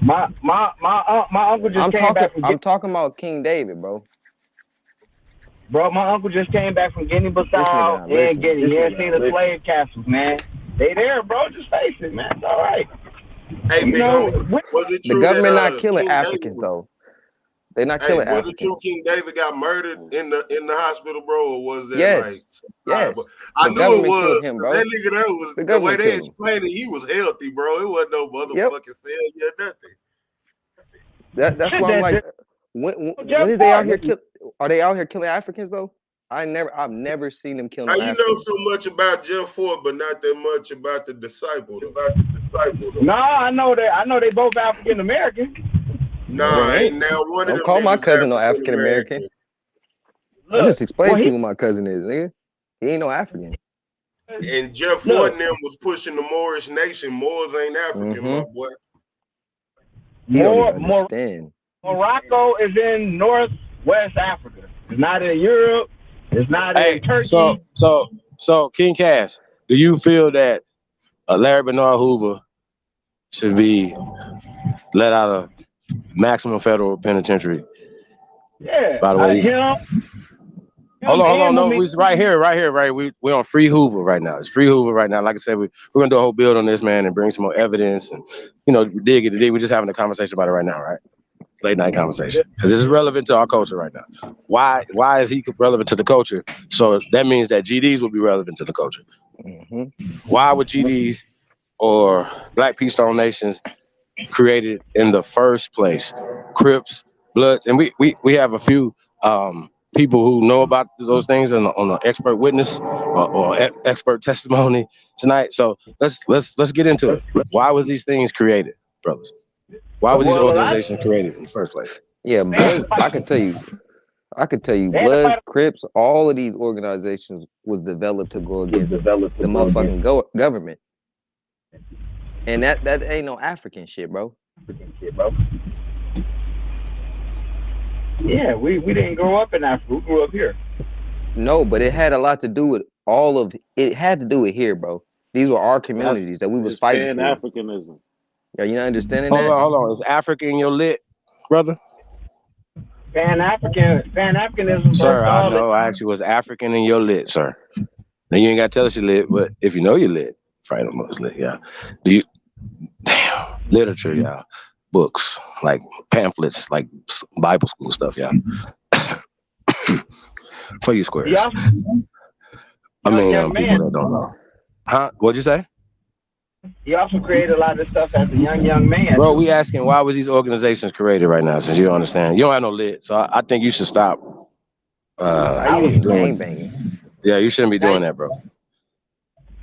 My uncle just came back from. I'm talking about King David, bro. Bro, my uncle just came back from Guinea-Bissau and Guinea. He ain't seen the slave castles, man. They there, bro. Just face it, man. It's all right. Hey, big homie, was it true the government that, not killing King Africans though? They're not killing Africans. Was it true King David got murdered in the hospital, bro, or was that yes. I knew it was him, bro. That nigga there was the way they explained it. He was healthy, bro. It wasn't no motherfucking failure, nothing. That's why I'm like, when is they out here kill? Are they out here killing Africans though? I've never seen them kill no Africans. You know so much about Jeff Ford, but not that much about the disciple though. No, I know they both African American. No, ain't now one of them. Don't call my cousin no African American. I just explained to you who my cousin is, nigga. He ain't no African. And Jeff Ford and them was pushing the Moorish nation. Moors ain't African, my boy. You don't even understand. Morocco is in Northwest Africa. It's not in Europe. It's not in Turkey. So King Cass, do you feel that Larry Bernard Hoover should be let out of maximum federal penitentiary? Yeah. By the way, hold on. No, we're right here. We're on Free Hoover right now. It's Free Hoover right now. Like I said, we're gonna do a whole build on this, man, and bring some more evidence and dig it. We're just having a conversation about it right now, right? Late night conversation, because this is relevant to our culture right now. Why is he relevant to the culture? So that means that GDs will be relevant to the culture. Why would GDs or Black Peace Stone Nations created in the first place? Crips, Bloods, and we have a few people who know about those things on the expert witness or expert testimony tonight. So let's get into it. Why was these things created, brothers? Why were these organizations created in the first place? Yeah, Bloods, I can tell you, Bloods, Crips, all of these organizations was developed to go against the motherfucking government. And that ain't no African shit, bro. Yeah, we didn't grow up in Africa. We grew up here. No, but it had a lot to do with it had to do with here, bro. These were our communities that we was fighting for. Pan-Africanism. Yeah, you not understanding that? Hold on. Is Africa in your lit, brother? Pan-Africanism. Sir, I know. I actually was African in your lit, sir. Now you ain't got to tell us you lit, but if you know you're lit, Frank was lit, yeah. Literature, yeah. Books, like pamphlets, like Bible school stuff, yeah. For you squares. Yeah. I mean, people that don't know. Huh? What'd you say? He also created a lot of stuff as a young man. Bro, we asking why was these organizations created right now, since you don't understand. You don't have no lit, so I think you should stop. Gang banging. Yeah, you shouldn't be doing that, bro.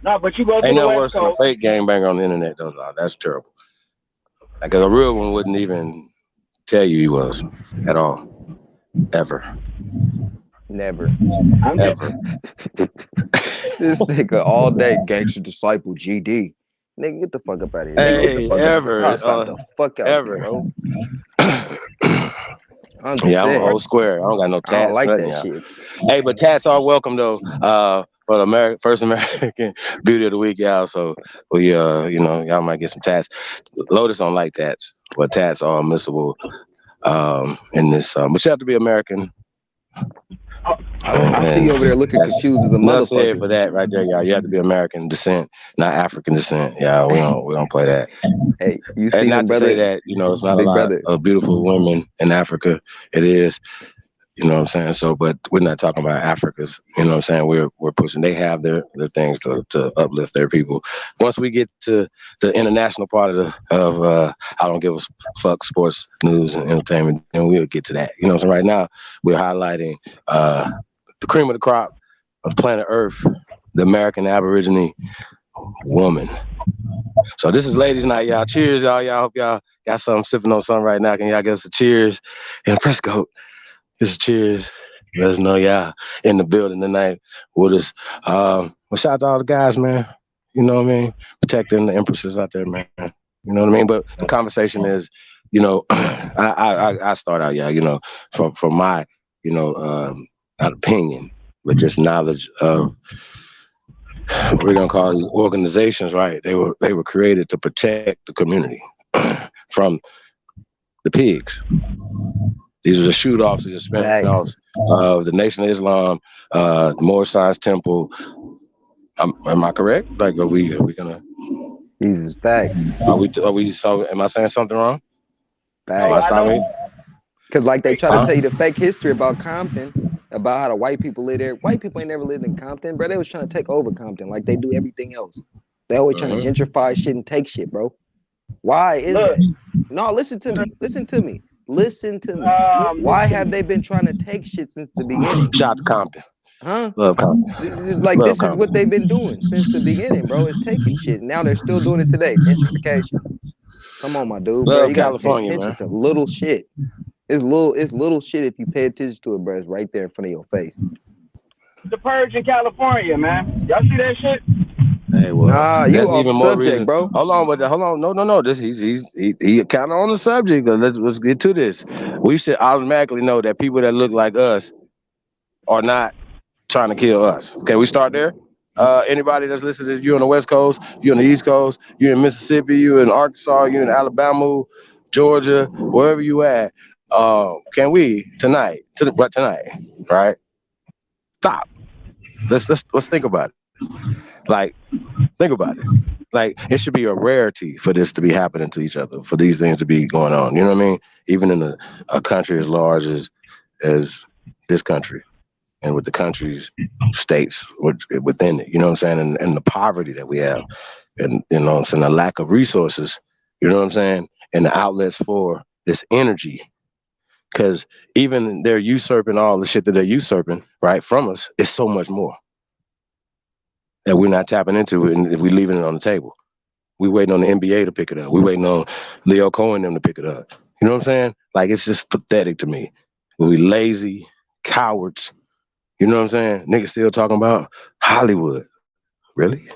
No, but you go to ain't the no West worse than a fake gangbanger on the internet, though. No, that's terrible. Like a real one wouldn't even tell you he was at all, ever. Never. Ever. This nigga all day, gangster disciple GD. Nigga, get the fuck up out of here. Nigga, get the Hey, fuck ever. I'll slap the fuck out you, Ever. bro. I'm Yeah, I'm sick. old square. I don't got no I don't tats, like nothing, that y'all. shit. Hey, but tats are welcome though. For the first American Beauty of the Week, y'all. So we, y'all might get some tats. Lotus don't like tats, but tats are admissible in this. But you have to be American. I see you over there looking confused as a Enough said motherfucker. for that right there, y'all. You have to be American descent, not African descent. Yeah, we don't play that. Hey, you And see not him, to say brother? that, it's not a Big lot brother. of beautiful women in Africa. It is. You know what I'm saying? So, but we're not talking about Africa's, you know what I'm saying? We're pushing, they have their things to uplift their people. Once we get to the international part of I don't give a fuck sports, news, and entertainment, and we'll get to that. You know what I'm saying? Right now, we're highlighting the cream of the crop of planet Earth, the American Aborigine woman. So this is ladies' night, y'all. Cheers, y'all. Y'all hope y'all got something sipping on something right now. Can y'all give us a cheers? And press go. Just cheers. Let us know y'all in the building tonight with us. Well, shout out to all the guys, man. You know what I mean? Protecting the empresses out there, man. You know what I mean? But the conversation is, I start out, from my, not opinion, but just knowledge of what we're gonna call these organizations, right? They were created to protect the community from the pigs. These are the shoot-offs, these are spin-offs of the Nation of Islam, Moorish Science Temple. Am I correct? Like, are we gonna? These is facts. Am I saying something wrong? Facts. Because like they try to tell you the fake history about Compton, about how the white people live there. White people ain't never lived in Compton, bro. They was trying to take over Compton like they do everything else. They always trying to gentrify shit and take shit, bro. Why is that? No, listen to me. Listen to me. Listen to me. Why have they been trying to take shit since the beginning? Shout out to Compton. Huh? Love Compton. Like, Love this Compton. is what they've been doing since the beginning, bro. It's taking shit. Now they're still doing it today. Gentrification. Come on, my dude, bro. Love You gotta pay California, attention man. to little shit. It's little shit if you pay attention to it, bro. It's right there in front of your face. The Purge in California, man. Y'all see that shit? Hey, well, nah, you that's off even more subject, reason. bro. Hold on, no. This he kind of on the subject. Let's get to this. We should automatically know that people that look like us are not trying to kill us. Okay, we start there. Anybody that's listening, you on the West Coast, you on the East Coast, you in Mississippi, you in Arkansas, you in Alabama, Georgia, wherever you at, can we tonight, right? Stop. Let's think about it. Like, think about it. Like, it should be a rarity for this to be happening to each other, for these things to be going on. You know what I mean? Even in a country as large as this country, and with the country's states within it, you know what I'm saying? And the poverty that we have, and, you know what I'm saying, the lack of resources, you know what I'm saying? And the outlets for this energy. Because even they're usurping all the shit that they're usurping, right, from us, it's so much more that we're not tapping into it, and we're leaving it on the table. We waiting on the NBA to pick it up. We waiting on Leo Cohen them to pick it up. You know what I'm saying? Like, it's just pathetic to me. We lazy cowards. You know what I'm saying? Niggas still talking about Hollywood. Really?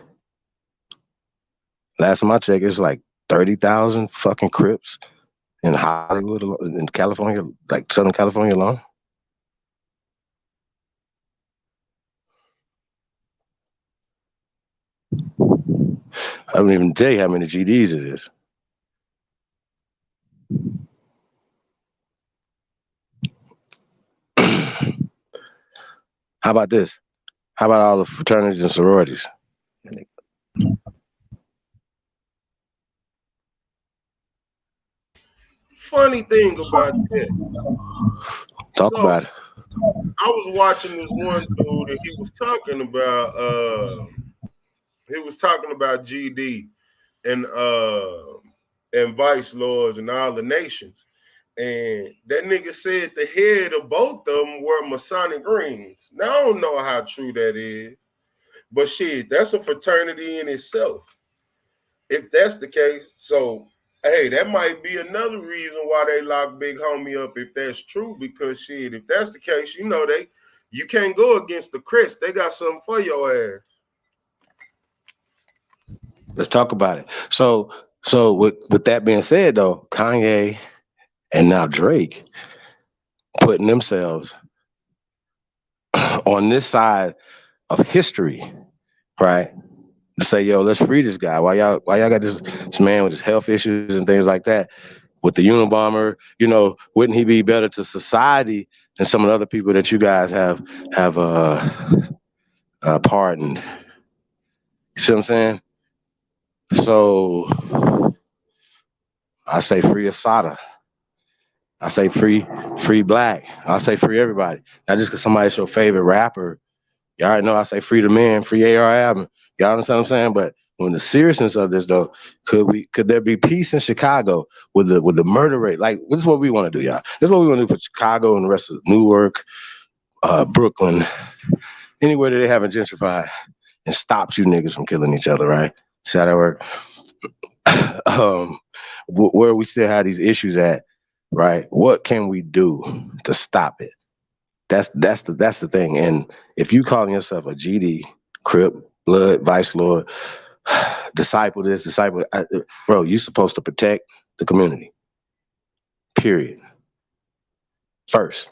Last time I checked, it's like 30,000 fucking Crips in Hollywood, in California, like Southern California alone. I don't even tell you how many GDs it is. How about this? How about all the fraternities and sororities? Funny thing about that. Talk about it. I was watching this one dude and he was talking about GD and vice lords and all the nations. And that nigga said the head of both of them were Masonic rings. Now, I don't know how true that is, but shit, that's a fraternity in itself. If that's the case, so, hey, that might be another reason why they lock Big Homie up if that's true, because shit, if that's the case, You can't go against the crest. They got something for your ass. Let's talk about it. So with that being said, though, Kanye and now Drake putting themselves on this side of history, right? To say, yo, let's free this guy. Why y'all got this man with his health issues and things like that? With the Unabomber, you know, wouldn't he be better to society than some of the other people that you guys have pardoned? You see what I'm saying? So I say free Asada. I say free Black. I say free everybody. Not just because somebody's your favorite rapper. You already know I say free the men, free AR. Y'all understand what I'm saying? But when the seriousness of this, though, could there be peace in Chicago with the murder rate? Like, this is what we want to do, y'all. This is what we want to do for Chicago and the rest of Newark, Brooklyn, anywhere that they haven't gentrified and stopped you niggas from killing each other, right? See how that work? Where we still have these issues at, right? What can we do to stop it? That's the thing. And if you calling yourself a GD, Crip, Blood, Vice Lord, disciple this, disciple, bro, you're supposed to protect the community. Period. First.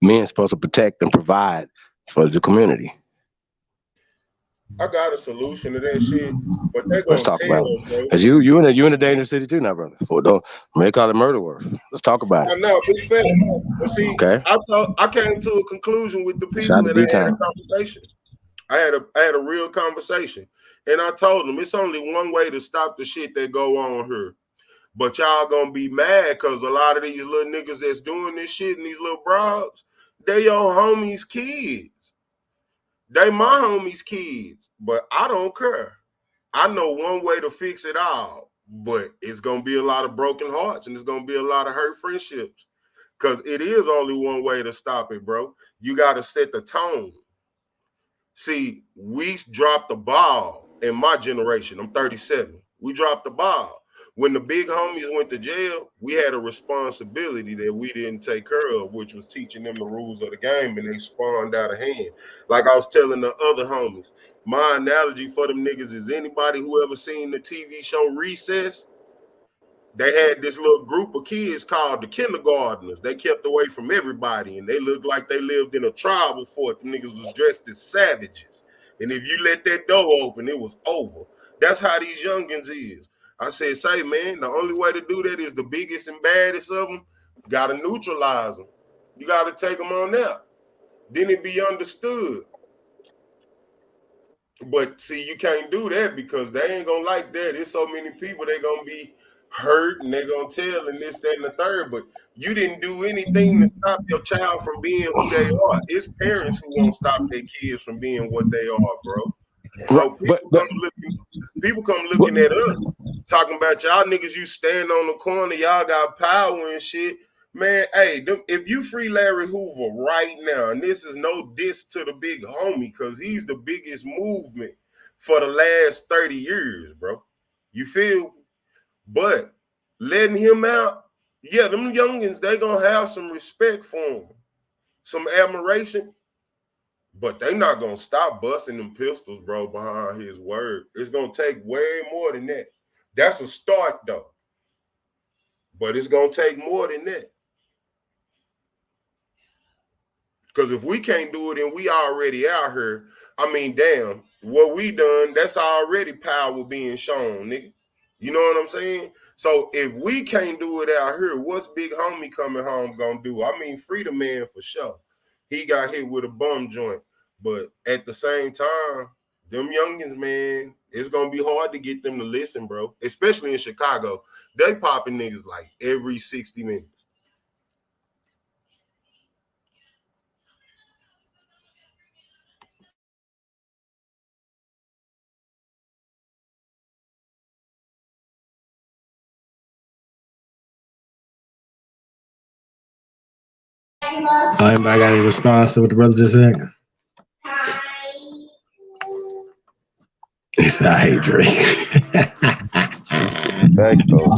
Men supposed to protect and provide for the community. I got a solution to that shit, but they're Let's gonna talk about tell, it. bro. Cause you in a dangerous city too now, brother. They call it murder worth. Let's talk about I it. know, big fact. But see, Okay. I came to a conclusion with the Shout people, out to and I had B-Town. a conversation. I had a real conversation, and I told them it's only one way to stop the shit that go on here. But y'all gonna be mad because a lot of these little niggas that's doing this shit and these little bros, they your homies' kids. They my homies' kids, but I don't care. I know one way to fix it all, but it's gonna be a lot of broken hearts and it's gonna be a lot of hurt friendships. Because it is only one way to stop it, bro. You gotta set the tone. See, we dropped the ball in my generation. I'm 37. We dropped the ball. When the big homies went to jail, we had a responsibility that we didn't take care of, which was teaching them the rules of the game, and they spawned out of hand. Like I was telling the other homies, my analogy for them niggas is anybody who ever seen the TV show Recess, they had this little group of kids called the kindergartners. They kept away from everybody, and they looked like they lived in a tribal fort. The niggas was dressed as savages. And if you let that door open, it was over. That's how these youngins is. I said, say, man, the only way to do that is the biggest and baddest of them. You got to neutralize them. You got to take them on out. Then it be understood. But see, you can't do that because they ain't going to like that. There's so many people, they going to be hurt and they're going to tell and this, that, and the third. But you didn't do anything to stop your child from being who they are. It's parents who won't stop their kids from being what they are, bro. So people come looking at us, talking about y'all niggas, you stand on the corner, y'all got power and shit. Man, hey, if you free Larry Hoover right now, and this is no diss to the big homie, because he's the biggest movement for the last 30 years, bro. You feel? But letting him out, yeah, them youngins, they gonna have some respect for him, some admiration, but they not gonna stop busting them pistols, bro, behind his word. It's gonna take way more than that. That's a start, though. But it's gonna take more than that. Because if we can't do it and we already out here, I mean, damn, what we done, that's already power being shown, nigga. You know what I'm saying? So if we can't do it out here, what's big homie coming home gonna do? I mean, free the man for sure. He got hit with a bum joint. But at the same time, them youngins, man, it's gonna be hard to get them to listen, bro. Especially in Chicago. They popping niggas like every 60 minutes. Anybody got any response to what the brother just said? He said, I hate Drake. Facts, though.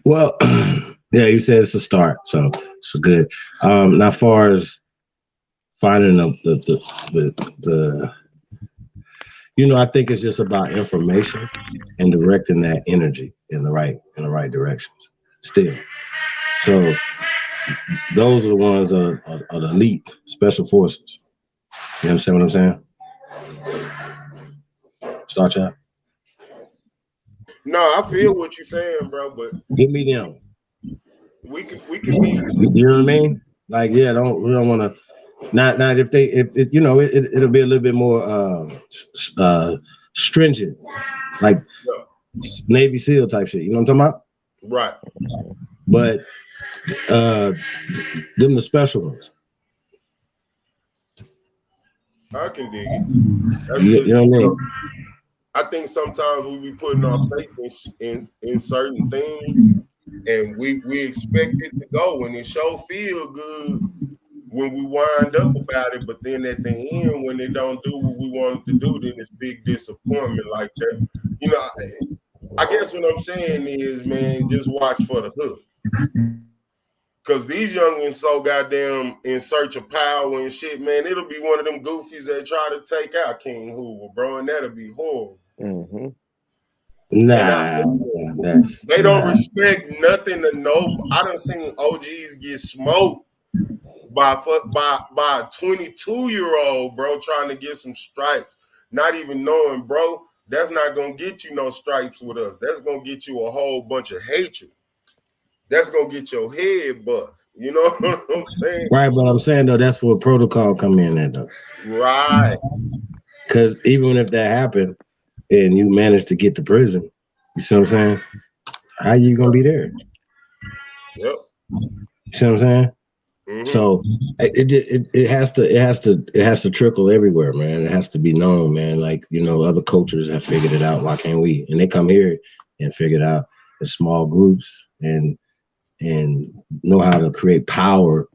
Well, Yeah, you said it's a start, so it's good. Now, as far as finding the I think it's just about information and directing that energy in the right directions. Still, so those are the ones are the elite special forces. You understand what I'm saying? Star Child. No, I feel what you're saying, bro. But give me them. We can be. You know what I mean? Like, yeah, we don't want to. Not if it'll be a little bit more stringent, like Navy SEAL type shit. You know what I'm talking about? Right. But them the special ones. I can dig it. You know what I mean? I think sometimes we be putting our faith in certain things, and we expect it to go, and it sure feel good when we wind up about it, but then at the end, when they don't do what we want it to do, then it's big disappointment like that. You know, I guess what I'm saying is, man, just watch for the hook. Because these youngins so goddamn in search of power and shit, man, it'll be one of them goofies that try to take out King Hoover, bro, and that'll be horrible. Mm-hmm. They don't respect nothing to know. I done seen OGs get smoked by a 22-year-old, bro, trying to get some stripes, not even knowing, bro, that's not gonna get you no stripes with us. That's gonna get you a whole bunch of hatred. That's gonna get your head bust. You know what I'm saying? Right, but I'm saying though, that's where protocol come in at though. Right. Because even if that happened and you managed to get to prison, you see what I'm saying? How you gonna be there? Yep. You see what I'm saying? Mm-hmm. So it has to trickle everywhere, man. It has to be known, man. Like, other cultures have figured it out. Why can't we? And they come here and figure it out in small groups and know how to create power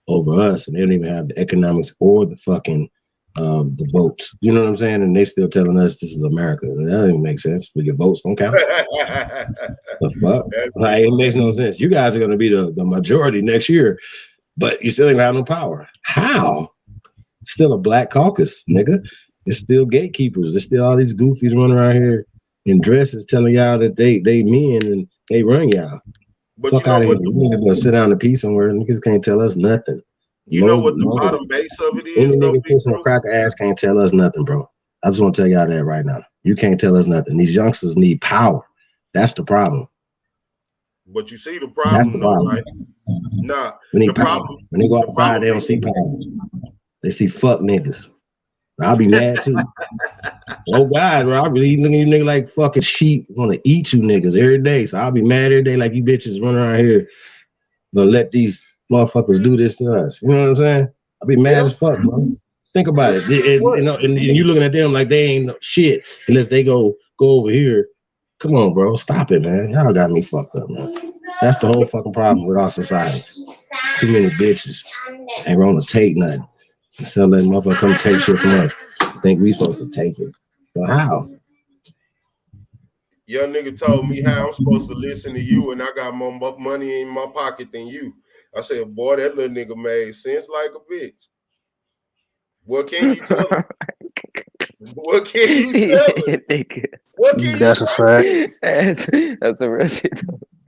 over us. And they don't even have the economics or the fucking the votes. You know what I'm saying? And they still telling us this is America. And that doesn't make sense. But your votes don't count. The fuck? Like, it makes no sense. You guys are gonna be the majority next year, but you still ain't have no power. How? Still a black caucus, nigga. It's still gatekeepers. There's still all these goofies running around here in dresses telling y'all that they men and they run y'all. But fuck out of here. We need to sit down in peace somewhere. Niggas can't tell us nothing. You know what the bottom base of it is? Any nigga kissing a cracker ass can't tell us nothing, bro. I just want to tell y'all that right now. You can't tell us nothing. These youngsters need power. That's the problem. But you see the problem, that's the problem. Right? Nah, we need power. When they go outside, they don't see power. They see fuck niggas. I'll be mad too. Oh God, bro, I really look at you niggas like fucking sheep. Want to eat you niggas every day. So I'll be mad every day like you bitches running around here. Gonna let these motherfuckers do this to us. You know what I'm saying? I'll be mad as fuck, bro. Think about it. And you looking at them like they ain't no shit unless they go over here. Come on, bro. Stop it, man. Y'all got me fucked up, man. That's the whole fucking problem with our society. Too many bitches ain't gonna take nothing. Instead of letting motherfucker come take shit from us. I think we supposed to take it. But how? Young nigga told me how I'm supposed to listen to you and I got more money in my pocket than you. I said, boy, that little nigga made sense like a bitch. What can you tell him? What can you tell him? What can That's you a fact. That's a real shit.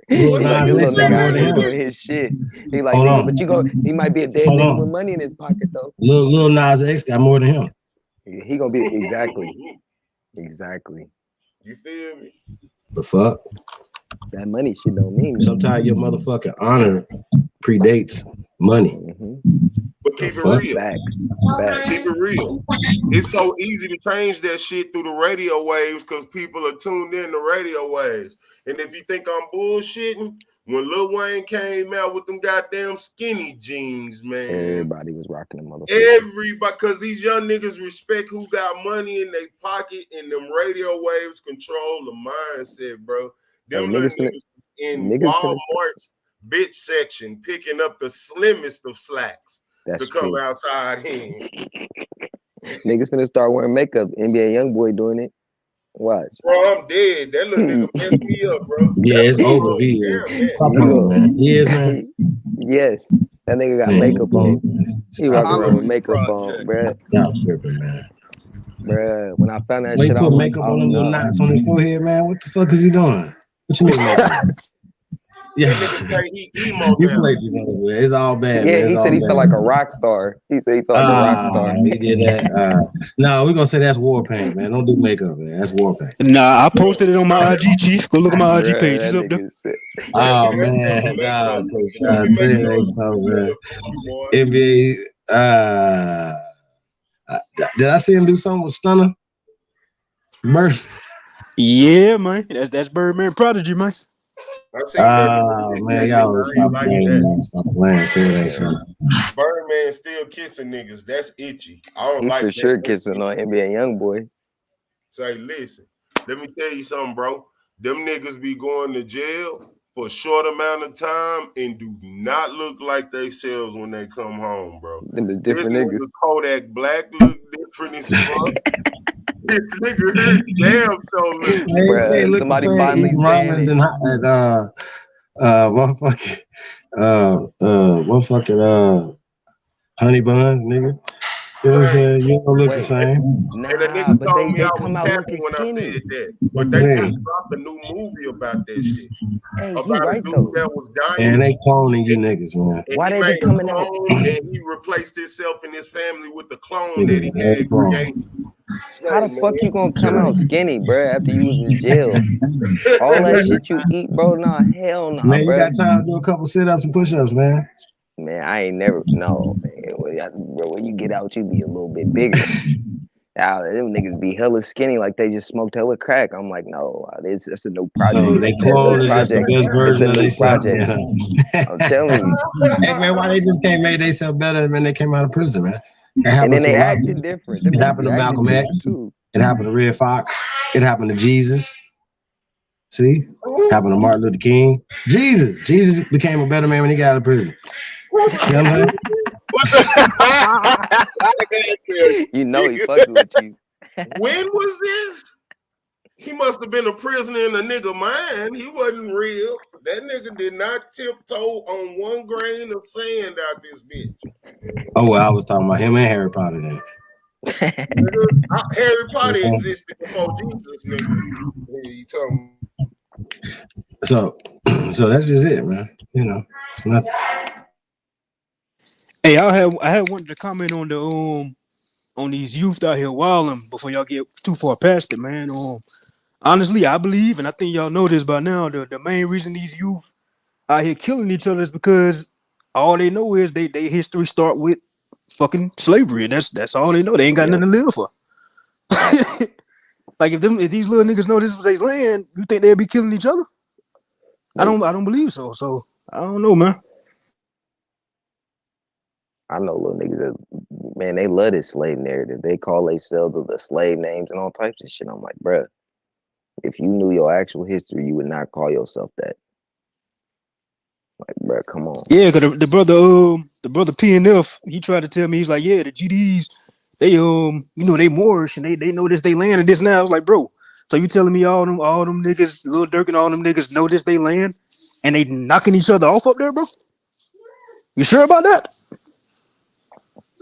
His shit. He like, but he might be a dead nigga with money in his pocket though. Lil Nas X got more than him. He gonna be exactly. You feel me? The fuck? That money shit don't mean. Sometimes your motherfucking honor predates money. But keep it real. Facts. Keep it real. It's so easy to change that shit through the radio waves because people are tuned in to radio waves. And if you think I'm bullshitting, when Lil Wayne came out with them goddamn skinny jeans, man. Everybody was rocking them motherfuckers. Everybody, because these young niggas respect who got money in their pocket and them radio waves control the mindset, bro. Them little niggas in Walmart's bitch section picking up the slimmest of slacks to come outside here. Niggas finna start wearing makeup. NBA YoungBoy doing it. Watch. Bro, I'm dead. That little nigga messed me up, bro. Yeah, That's it's a over. damn man. Stop playing, man. Yes, man. Yes, that nigga got Man, makeup on. He stop walking around with playing. makeup on, bruh. Y'all tripping, man. Bruh, when I found that When he shit, I put was like, makeup oh on them little no. knots on his forehead, man, what the fuck is he doing? What you mean makeup? Yeah, That nigga say he emo you now. played it, man. It's all bad, Yeah, man. It's he all said he felt like a bad. rock star. He said he felt like a rock star. He did that. No, we're gonna say that's war paint, man. Don't do makeup, man. That's war paint. Nah, I posted it on my IG, Chief. Go look at my IG page. Bruh, It's that up there. nigga said. Oh That's not man, makeup. God, Let me make you a so man. you boy. NBA. Did I see him do something with Stunner? Bird. Yeah, man. That's Birdman Prodigy, man. I seen that nigga Oh kiss man, that y'all nigga. was I stop ain't like playing, that. man. Stop playing. See what they say. Birdman still kissing niggas. That's itchy. I don't He like for that. sure That's kissing on itchy. NBA YoungBoy. Say, listen, let me tell you something, bro. Them niggas be going to jail for a short amount of time and do not look like themselves when they come home, bro. Them is This different nigga niggas. Kodak Black look different as fuck. This nigga here damn so look Hey, different. they Bruh, look the somebody same. finally Eating saying ramens it. and motherfucking motherfucking honey buns, nigga. You know what I'm saying? You don't look the Wait, same. And the nah, nigga but told me they I was come out capping looking when I skinny. said that. But they Man, just dropped a new movie about that shit. Hey, he About a right dude though. that was dying man, they cloning you niggas, man. and Why he they be made a coming out? clone and he replaced himself and his family with the clone that Niggas he ain't had created. clones. How Say, the fuck you gonna come Sure. out skinny, bruh, after you was in jail? All that shit you eat, bro. Nah, hell nah, Man, you bruh. got time to do a couple sit-ups and push-ups, man. Man, I ain't never. No, man. Bro, when you get out, you be a little bit bigger. Now, them niggas be hella skinny like they just smoked hella crack. I'm like, no, that's a new So project. they That clone is just the project, best it's a version of new themselves. project. I'm telling you. Hey man, why they just can't make themselves better when they came out of prison, man? It And happened then to they a lot of acting people. different. Them It niggas happened be to acting Malcolm different X. too. It happened to Red Fox. It happened to Jesus. See? Happened to Martin Luther King. Jesus became a better man when he got out of prison. You know what I'm saying? What the You know he fucking with you. When was this? He must have been a prisoner in a nigga mind. He wasn't real. That nigga did not tiptoe on one grain of sand out this bitch. Oh well, I was talking about him and Harry Potter then. Nigga, Harry Potter existed before Jesus, nigga. You talking? So that's just it, man. You know, it's nothing. Hey, I had wanted to comment on the on these youth out here wilding before y'all get too far past it, man. Honestly, I believe, and I think y'all know this by now, the main reason these youth out here killing each other is because all they know is they history start with fucking slavery, and that's all they know. They ain't got Yep. nothing to live for. Like if these little niggas know this was their land, you think they'd be killing each other? Nope. I don't believe so. So I don't know, man. I know little niggas that, man, they love this slave narrative. They call themselves the slave names and all types of shit. I'm like, bruh, if you knew your actual history, you would not call yourself that. Like, bruh, come on. Yeah, cause the brother PNF, he tried to tell me, he's like, yeah, the GDs, they you know, they Moorish and they know this they land and this now. I was like, bro, so you telling me all them niggas, Lil Durk and all them niggas know this they land and they knocking each other off up there, bro? You sure about that?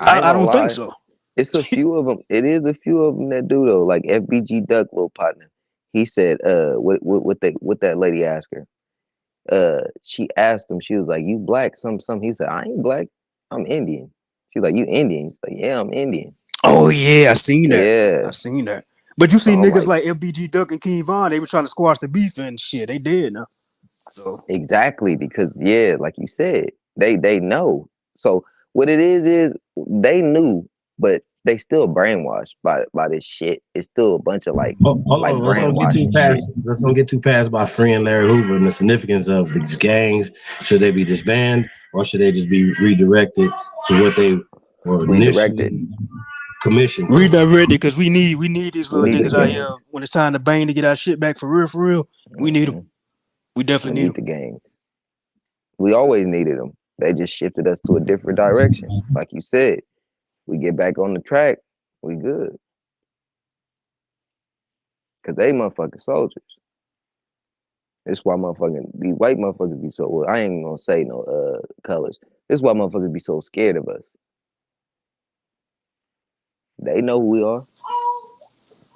I ain't I gonna don't think lie. so. It's a few of them. It is a few of them that do though. Like FBG Duck, little partner. He said, what that lady asked her. She asked him. She was like, "You black?" Some. He said, "I ain't black. I'm Indian." She's like, "You Indian?" He's like, "Yeah, I'm Indian." Oh yeah, I seen that. Yeah. I seen that. But you see So I'm niggas like, like FBG Duck and King Von, they were trying to squash the beef and shit. They did now. So exactly, because yeah, like you said, they know. So what it is they knew, but they still brainwashed by this shit. It's still a bunch of like Hold on, let's don't get too brainwashing past. shit. Let's don't get too past by freeing Larry Hoover and the significance of these gangs. Should they be disbanded or should they just be redirected to what they were Redirected. initially commissioned for? redirected because we need these We little need the niggas out here gangs. when it's time to bang to get our shit back for real, for real. We need them. Mhm. We We definitely need need them. the gangs. We always needed them. They just shifted us to a different direction. Like you said, we get back on the track, we good. Cause they motherfucking soldiers. That's why these white motherfuckers be so, well, I ain't gonna say no colors. This is why motherfuckers be so scared of us. They know who we are.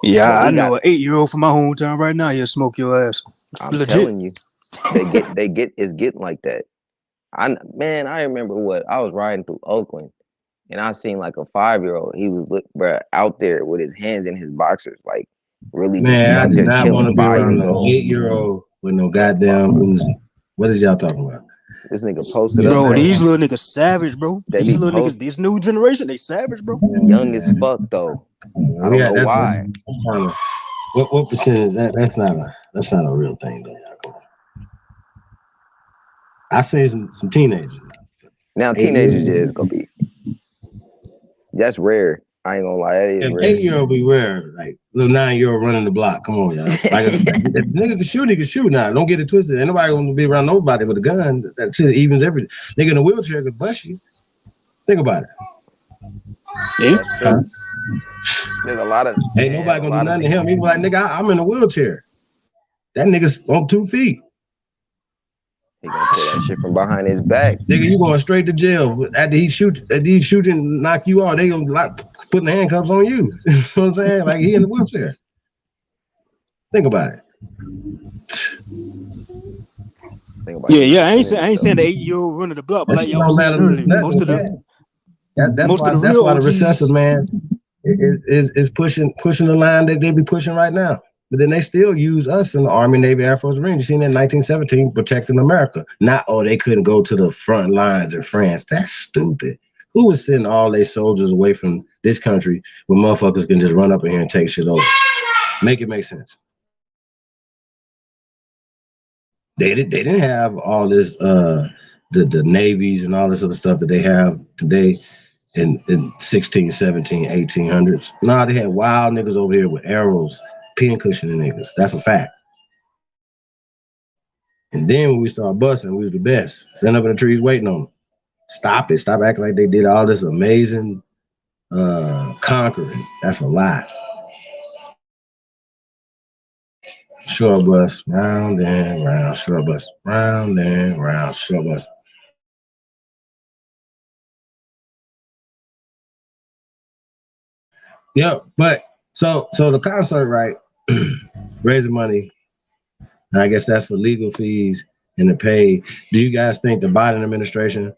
Yeah, But I we know got, an 8-year-old from my hometown right now. He'll smoke your ass. I'm Legit. telling you, it's getting like that. I remember I was riding through Oakland and I seen like a 5-year-old. He was out there with his hands in his boxers, like really just Man, I out did there not want to killing be 5 around years no old. 8-year-old with no goddamn Uzi. What is y'all talking about? This nigga posted up, Bro, bro. these little niggas savage, bro. They These be little niggas, this new generation, they savage, bro. young as fuck though. I don't know That's why. kind of, what percentage? That's not a real thing though. I say some teenagers Now teenagers, yeah, it's gonna be. That's rare. I ain't gonna lie, that is rare. 8-year-old be rare. Like little 9-year-old running the block. Come on, y'all. Like if nigga can shoot, he can shoot now. Don't get it twisted. Ain't nobody gonna be around nobody with a gun. That shit evens everything. Nigga in a wheelchair could bust you. Think about it. Yeah. That's true. There's a lot of ain't nobody gonna do nothing to him. He be like, nigga, I'm in a wheelchair. That nigga's on 2 feet. He gonna pull that shit from behind his back. Nigga, you going straight to jail. After he shoot and knock you out, they gonna like putting the handcuffs on you. You know what I'm saying? Like he in the wheelchair. Think about it. Yeah. I ain't saying the 8-year-old running the block, but like y'all was saying earlier, most of the that's why the OGs, recessive man is pushing the line that they be pushing right now. But then they still use us in the Army, Navy, Air Force, Marines. You seen that in 1917 protecting America. Not, they couldn't go to the front lines in France. That's stupid. Who was sending all their soldiers away from this country when motherfuckers can just run up in here and take shit over? Make it make sense. They didn't have all this the navies and all this other stuff that they have today in 16, 17, 1800s. Nah, they had wild niggas over here with arrows, pin cushioning niggas. That's a fact. And then when we started busting, we was the best. Sitting up in the trees waiting on them. Stop it. Stop acting like they did all this amazing conquering. That's a lie. Short bus, round and round, short bus, round and round, short bus. Yep, but so the concert, right? Raising money. And I guess that's for legal fees and the pay. Do you guys think the Biden administration,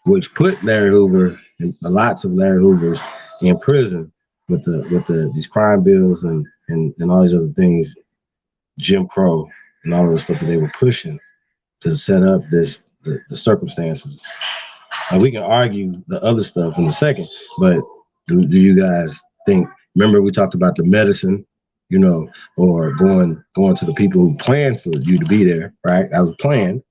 which put Larry Hoover and lots of Larry Hoovers in prison with these crime bills and all these other things, Jim Crow and all of the stuff that they were pushing to set up the circumstances? We can argue the other stuff in a second, but do you guys think? Remember we talked about the medicine, or going to the people who planned for you to be there, right? That was planned.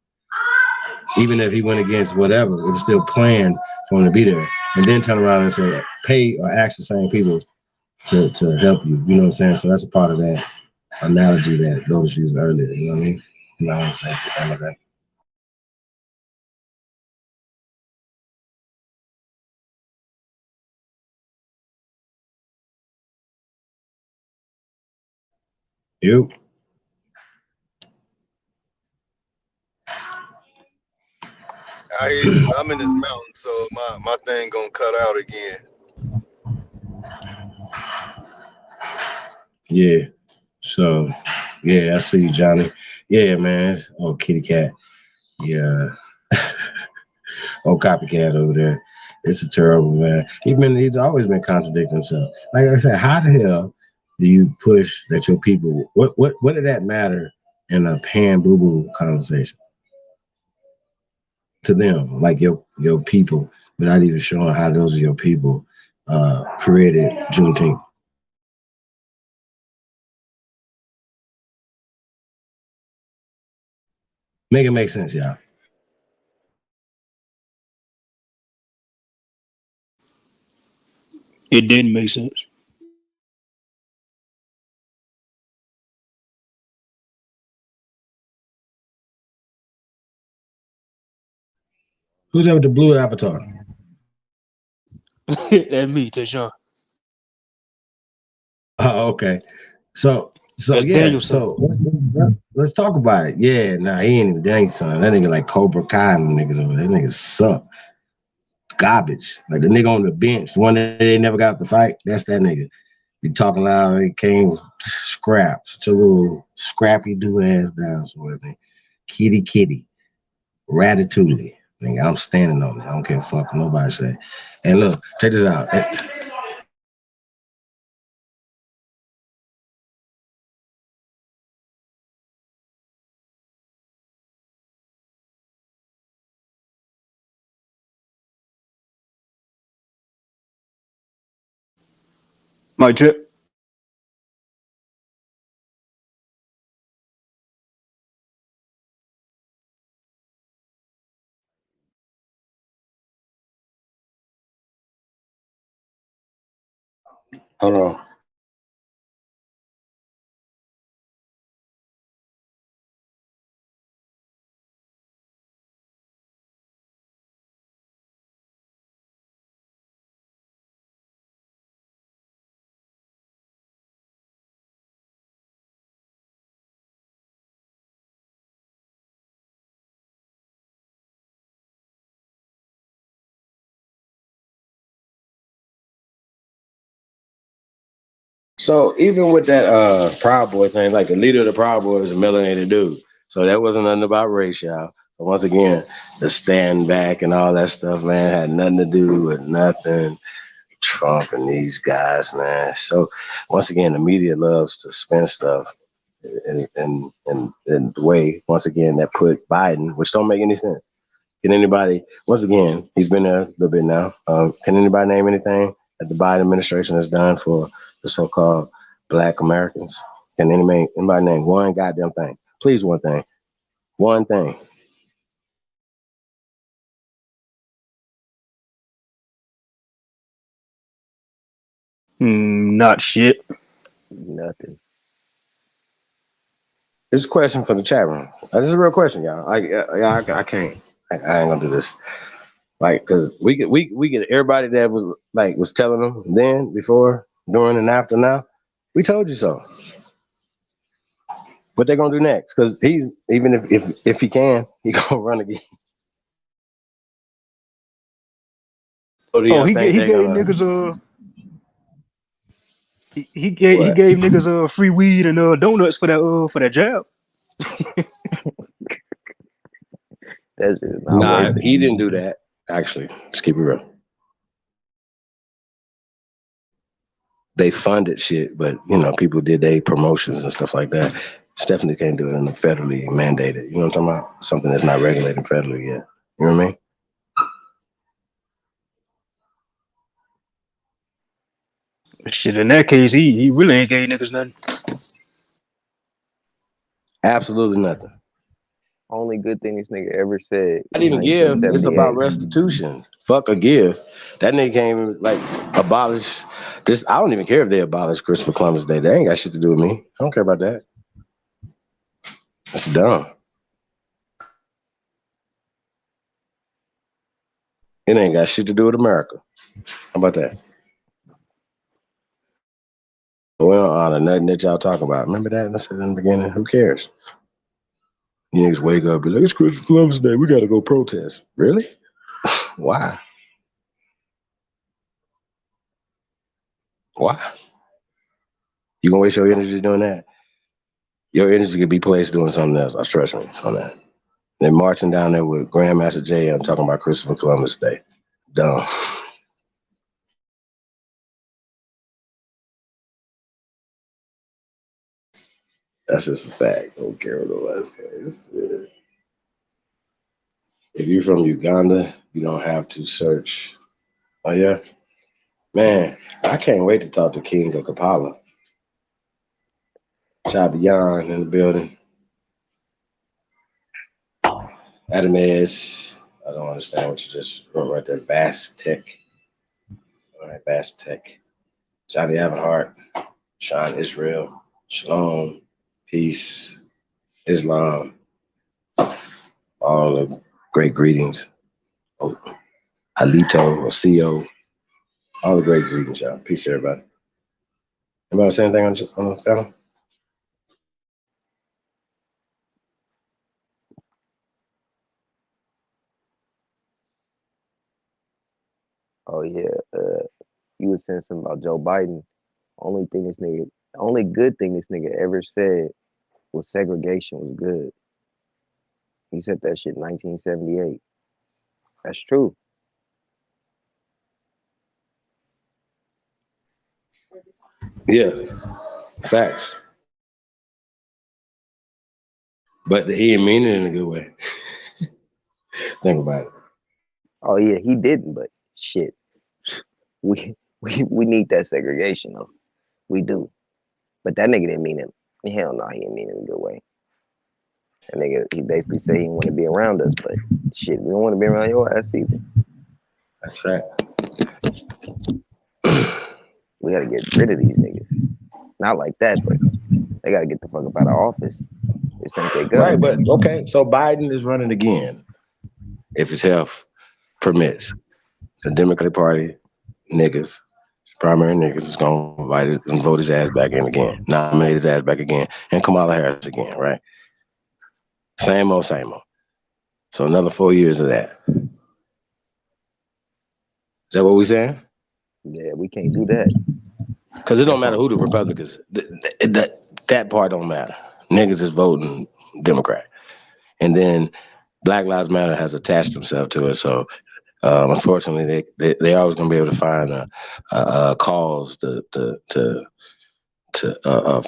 Even if he went against whatever, it was still planned for him to be there. And then turn around and say, pay or ask the same people to help you. You know what I'm saying? So that's a part of that analogy that Lotus used earlier. You know what I mean? You know what I'm saying? Like that. You. I hear you. I'm in this mountain, so my thing gonna cut out again. Yeah. So, yeah, I see you, Johnny. Yeah, man. Oh, kitty cat. Yeah. Oh, copycat over there. It's a terrible man. He's always been contradicting himself. Like I said, how the hell do you push that your people? What did that matter in a pan boo boo conversation to them? Like your people, without even showing how those are your people created Juneteenth. Make it make sense, y'all. It didn't make sense. Who's that with the blue avatar? That's me, Tayshawn. Oh, okay. So That's yeah. Daniel's son. So let's talk about it. Yeah, nah, he ain't even Daniel's son. That nigga like Cobra Kai and them niggas over there. That niggas suck. Garbage. Like the nigga on the bench, the one that they never got the fight. That's that nigga. Be talking loud. He came scrap. Such a little scrappy do ass down. So what kitty. Ratatouille. Nigga, I'm standing on it. I don't care fuck what nobody say. And look, check this out. My chip. Hold on. So even with that Proud Boy thing, like the leader of the Proud Boy is a melanated dude. So that wasn't nothing about race, y'all. But once again, the stand back and all that stuff, man, had nothing to do with nothing. Trump and these guys, man. So once again, the media loves to spin stuff in the way, once again, that put Biden, which don't make any sense. Can anybody, once again, he's been there a little bit now. Can anybody name anything that the Biden administration has done for the so-called Black Americans? Can anybody name one goddamn thing? Please, one thing. One thing. Not shit. Nothing. It's a question for the chat room. This is a real question, y'all. I can't. I ain't gonna do this. Like, cause we get everybody that was telling them then, before, during, and after now. We told you so. What they gonna do next? Cause he, even if he can, he gonna run again. So do Oh, y'all he think gave they're gonna niggas he gave what? niggas free weed and donuts for that jab. That's just not Nah, worth it. he didn't do that. Actually, let's keep it real. They funded shit, but people did their promotions and stuff like that. Stephanie can't do it in the federally mandated. You know what I'm talking about? Something that's not regulated federally yet. You know what I mean? Shit, in that case, he really ain't gave niggas nothing. Absolutely nothing. Only good thing this nigga ever said Not in even give. It's about 1978. restitution. Fuck a give. That nigga can't even abolish this. I don't even care if they abolish Christopher Columbus Day. They ain't got shit to do with me. I don't care about that. That's dumb. It ain't got shit to do with America. How about that? We don't honor nothing that y'all talk about. Remember that? I said in the beginning. Who cares? You niggas wake up and be like, it's Christopher Columbus Day. We gotta go protest. Really? Why? Why? You gonna waste your energy doing that? Your energy could be placed doing something else. I trust me on that. They're marching down there with Grandmaster Jay and talking about Christopher Columbus Day. Dumb. That's just a fact. I don't care what nobody says. If you're from Uganda, you don't have to search. Oh yeah? Man, I can't wait to talk to King of Kampala. Shout out to Jan in the building. Adames. I don't understand what you just wrote right there. Vast Tech. All right, Vast Tech. Johnny Avenhart. Sean Israel. Shalom. Peace. Islam. All the great greetings. Oh, Alito or CO. All the great greetings, y'all. Peace, everybody. Anybody say anything on the panel? Oh yeah. You was saying something about Joe Biden. Only good thing this nigga ever said was segregation was good. He said that shit in 1978. That's true. Yeah, facts. But he didn't mean it in a good way. Think about it. Oh yeah, he didn't, but shit. We need that segregation though. We do. But that nigga didn't mean it. Hell no, he didn't mean it in a good way. That nigga, he basically said he didn't want to be around us, but shit, we don't want to be around your ass either. That's fact. We gotta get rid of these niggas. Not like that, but they gotta get the fuck up out of office. This ain't their Right, government. but okay, so Biden is running again, if his health permits. The Democratic Party niggas, primary niggas, is gonna invite it and vote his ass back in again, nominate his ass back again, and Kamala Harris again, right? Same old, same old. So another 4 years of that. Is that what we saying? Yeah, we can't do that. Because it don't matter who the Republicans. That part don't matter. Niggas is voting Democrat, and then Black Lives Matter has attached themselves to it. So unfortunately, they always gonna be able to find a cause to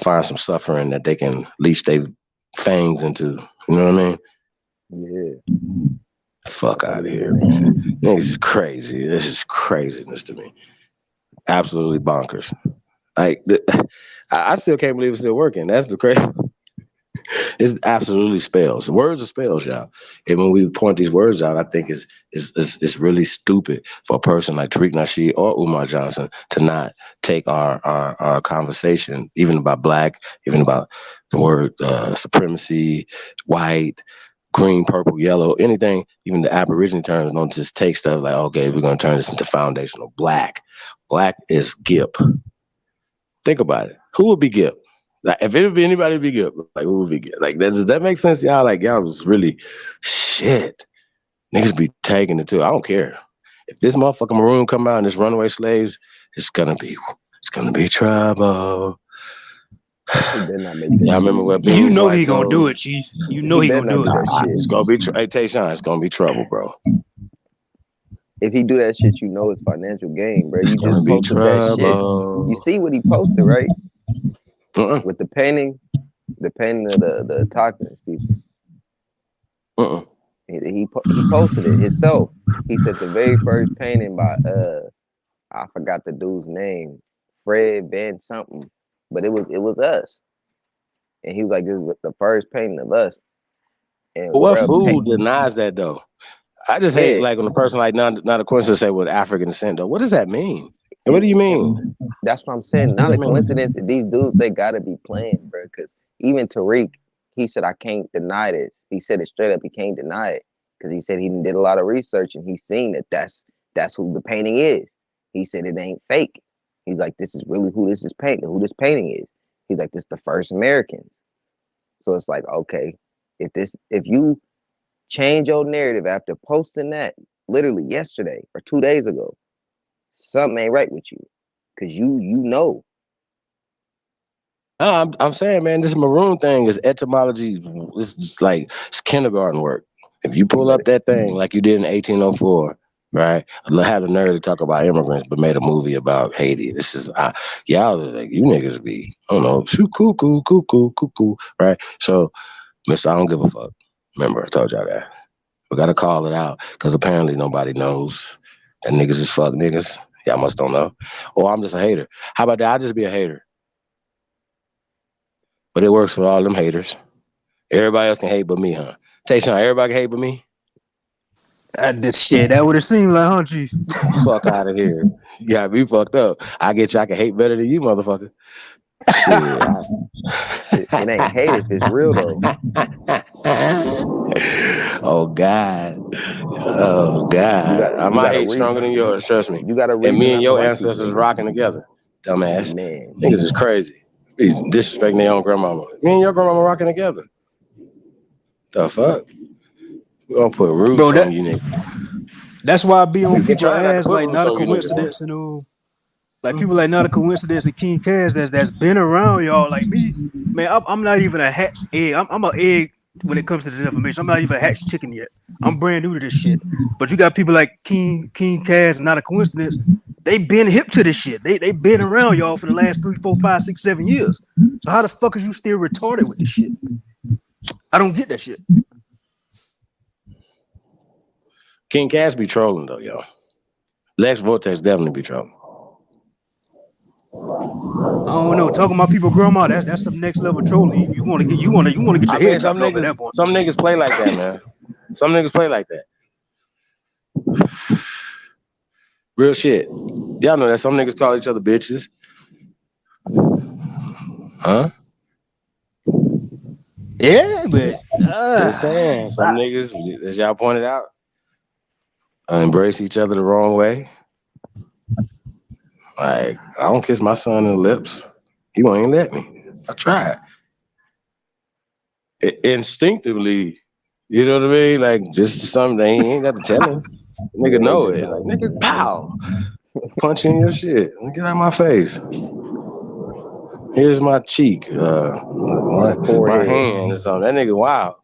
find some suffering that they can leash their fangs into. You know what I mean? Yeah. Fuck out of here, man. Niggas is crazy. This is craziness to me. Absolutely bonkers. Like I still can't believe it's still working. That's the crazy. It's absolutely spells. Words are spells, y'all. And when we point these words out, I think it's really stupid for a person like Tariq Nasheed or Umar Johnson to not take our conversation, even about black, even about the word supremacy, white, green, purple, yellow, anything, even the Aborigine terms, don't just take stuff like, okay, we're going to turn this into foundational black. Black is Gip. Think about it. Who would be Gip? Like, if it would be anybody, it'd be Gip. Like, who would be Gip? Like, does that make sense to y'all? Like, y'all was really shit. Niggas be taking it too. I don't care. If this motherfucking maroon come out and this runaway slaves, it's gonna be trouble. He better not make that. Y'all remember what You Beans know White he gonna told? do it, Chief. You know he gonna do it. It's gonna be. Hey, Tayshaun, it's gonna be trouble, bro. If he do that shit, you know it's financial gain, bro. It's You gonna just be posted that trouble. shit. You see what he posted, right? With the painting of the toxins people. He posted it himself. He said the very first painting by I forgot the dude's name, Fred Van something, but it was us. And he was like, this is the first painting of us. And What fool denies that though? I just hate like when a person like not a coincidence say with African descent though. What does that mean? And what do you mean? That's what I'm saying. Not a coincidence. These dudes, they gotta be playing, bro. Because even Tariq, he said, I can't deny this. He said it straight up. He can't deny it because he said he did a lot of research and he's seen that that's who the painting is. He said it ain't fake. He's like, this is really who this is painting. Who this painting is. He's like, this the first Americans. So it's like, okay, if you change your narrative after posting that literally yesterday or 2 days ago, something ain't right with you. Cause you know. I'm saying, man, this maroon thing is etymology. It's like it's kindergarten work. If you pull up that thing like you did in 1804, right? Had the nerve to talk about immigrants, but made a movie about Haiti. This is y'all like you niggas be, I don't know, cuckoo, right? So, Mr. I don't give a fuck. Remember, I told y'all that. We gotta call it out because apparently nobody knows that niggas is fuck niggas. Y'all must don't know. Or I'm just a hater. How about that? I'll just be a hater. But it works for all them haters. Everybody else can hate but me, huh? Tayshaun, everybody can hate but me? That would have seemed like, huh, Chief? Fuck out of here. You got me fucked up. I get you, I can hate better than you, motherfucker. Shit. It ain't hate if it's real, though. Oh, God. Oh, God. My hate stronger than yours, trust me. You got a reason. And me and your ancestors rocking together, dumbass. Man. Niggas is crazy. He's disrespecting their own grandmama. Me and your grandmama rocking together. The fuck? We're gonna put roots on you niggas. That's why I be on He people trying not to ass put like not a roots on you niggas. coincidence and like people like not a coincidence and King Cash that's been around y'all like me. Man, I'm not even a hatched egg. I'm an egg when it comes to this information. I'm not even a hatched chicken yet. I'm brand new to this shit. But you got people like King Cash, not a coincidence. They been hip to this shit. They been around y'all for the last 3, 4, 5, 6, 7 years. So how the fuck is you still retarded with this shit? I don't get that shit. King Cash be trolling though, yo. Lex Vortex definitely be trolling. I don't know. Talking about people grandma, that's some next level trolling. You want to get your head chopped off at that point. Some niggas play like that, man. Some niggas play like that. Real shit. Y'all know that some niggas call each other bitches. Huh? Yeah, but just saying, some niggas, as y'all pointed out, embrace each other the wrong way. Like, I don't kiss my son in the lips. He won't even let me. I tried. Instinctively, you know what I mean? Like, just something he ain't got to tell him. Nigga know it. Like, nigga, pow. Punch in your shit. Get out of my face. Here's my cheek. My hand or something. That nigga wild.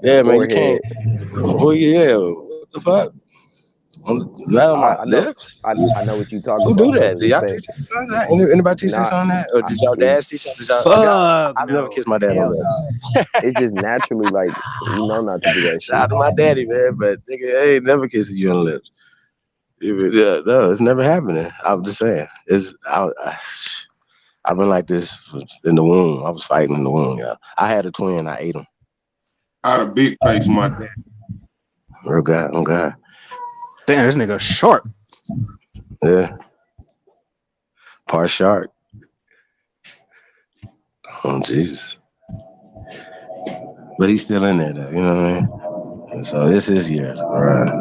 Yeah, man, you can't. Well, yeah. What the fuck? Not on my lips. I know what you talking Who about. do that? Do y'all teach your sons that? Anybody teach their son that? Or did y'all dads teach y'all? I've never kissed my dad on the lips. It's just naturally like you know not to do that. Shout out to my daddy, man, but nigga, I ain't never kissing you on the lips. Yeah, no, it's never happening. I'm just saying. I've been like this in the womb. I was fighting in the womb, y'all. I had a twin. I ate him. I had a big face, my dad. Real God, oh God. Damn, this nigga sharp. Yeah. Part shark. Oh, Jesus. But he's still in there, though. You know what I mean? And so this is years, all right?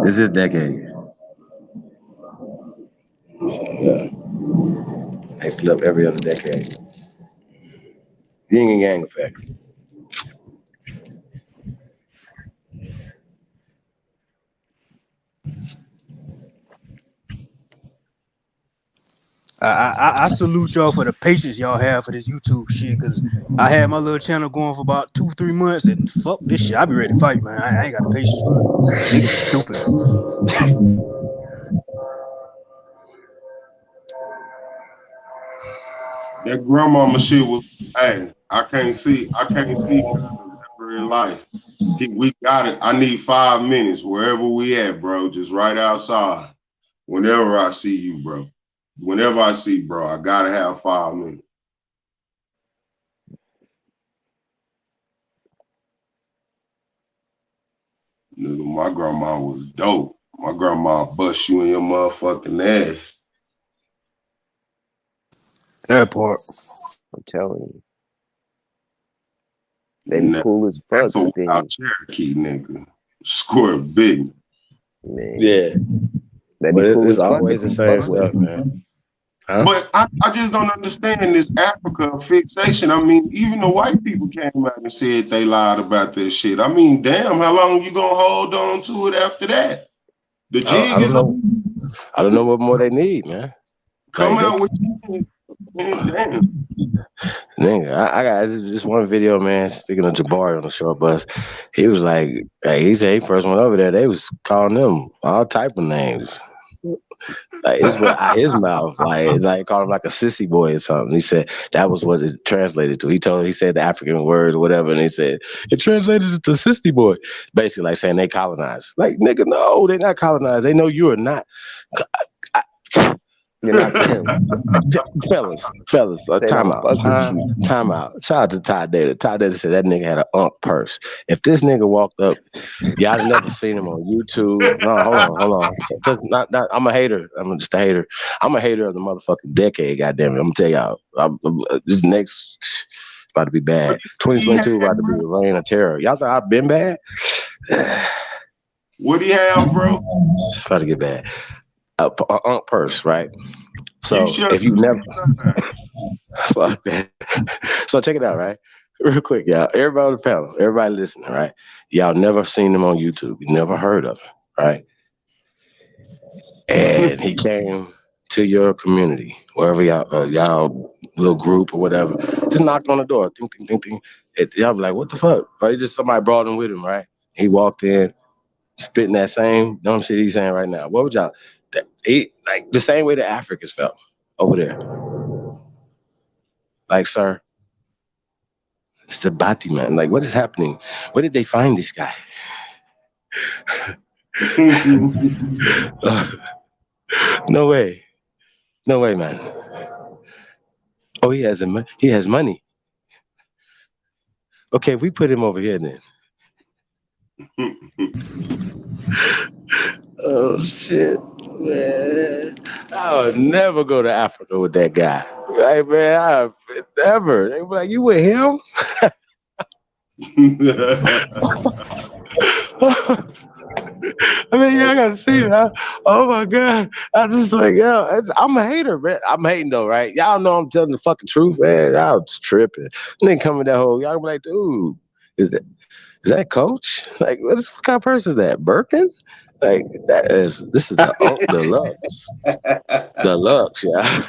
This is decade. So, yeah. They flip every other decade. Yin and yang effect. I salute y'all for the patience y'all have for this YouTube shit, because I had my little channel going for about 2-3 months, and fuck this shit. I be ready to fight, man. I ain't got the patience for it. Niggas are stupid. That grandmama shit was, hey, I can't see cousins ever in life. We got it. I need 5 minutes wherever we at, bro. Just right outside. Whenever I see you, bro. Whenever I see, bro, I gotta have 5 minutes. Nigga, my grandma was dope. My grandma bust you in your motherfucking ass. That part. I'm telling you. They be cool as fuck. That's a wild Cherokee, nigga. Score big. Man. Yeah. They be cool it's as fuck. always the same stuff, man. Huh? But I just don't understand this Africa fixation. I mean, even the white people came out and said they lied about this shit. I mean, damn, how long you gonna hold on to it after that? The jig I don't know what more they need, man. Come out with you. Damn. Nigga, I got this one video, man. Speaking of Jabari on the short bus, he was like, hey, he said he first went over there. They was calling them all type of names. Like it's what out his mouth, like called him like a sissy boy or something. He said that was what it translated to. He said the African word or whatever, and he said it translated to sissy boy. Basically, like saying they colonized. Like nigga, no, they're not colonized. They know you are not. You're not them. Fellas, time out. Shout out to Ty Data. Ty Data said that nigga had an unk purse. If this nigga walked up, y'all never seen him on YouTube. No, hold on. Just not. I'm a hater. I'm just a hater. I'm a hater of the motherfucking decade. Goddamn it! I'm gonna tell y'all. This next about to be bad. 2022 about to be a reign of terror. Y'all thought I've been bad? What do you have, bro? It's about to get bad. A purse, right? So if you never fuck that. So check it out, right? Real quick, y'all. Everybody on the panel, everybody listening, right? Y'all never seen him on YouTube. You never heard of him. right? And he came to your community, wherever y'all little group or whatever, just knocked on the door, ding, ding, ding, ding. Y'all be like, what the fuck? Or he just somebody brought him with him, right? He walked in, spitting that same dumb shit he's saying right now. What would y'all, like the same way the Africans felt over there. Like, sir, it's the Bati man. Like, what is happening? Where did they find this guy? No way. No way, man. Oh, he has money. Okay, we put him over here then. Oh shit, man. I would never go to Africa with that guy. Right, man, never. They be like, you with him? I mean, y'all gotta see that. Oh my God. I just like, yo, I'm a hater, man. I'm hating though, right? Y'all know I'm telling the fucking truth, man. Y'all just tripping. And then coming that whole, y'all be like, dude, is that Coach? Like, what kind of person is that? Birkin? Like, this is the deluxe. Deluxe, yeah.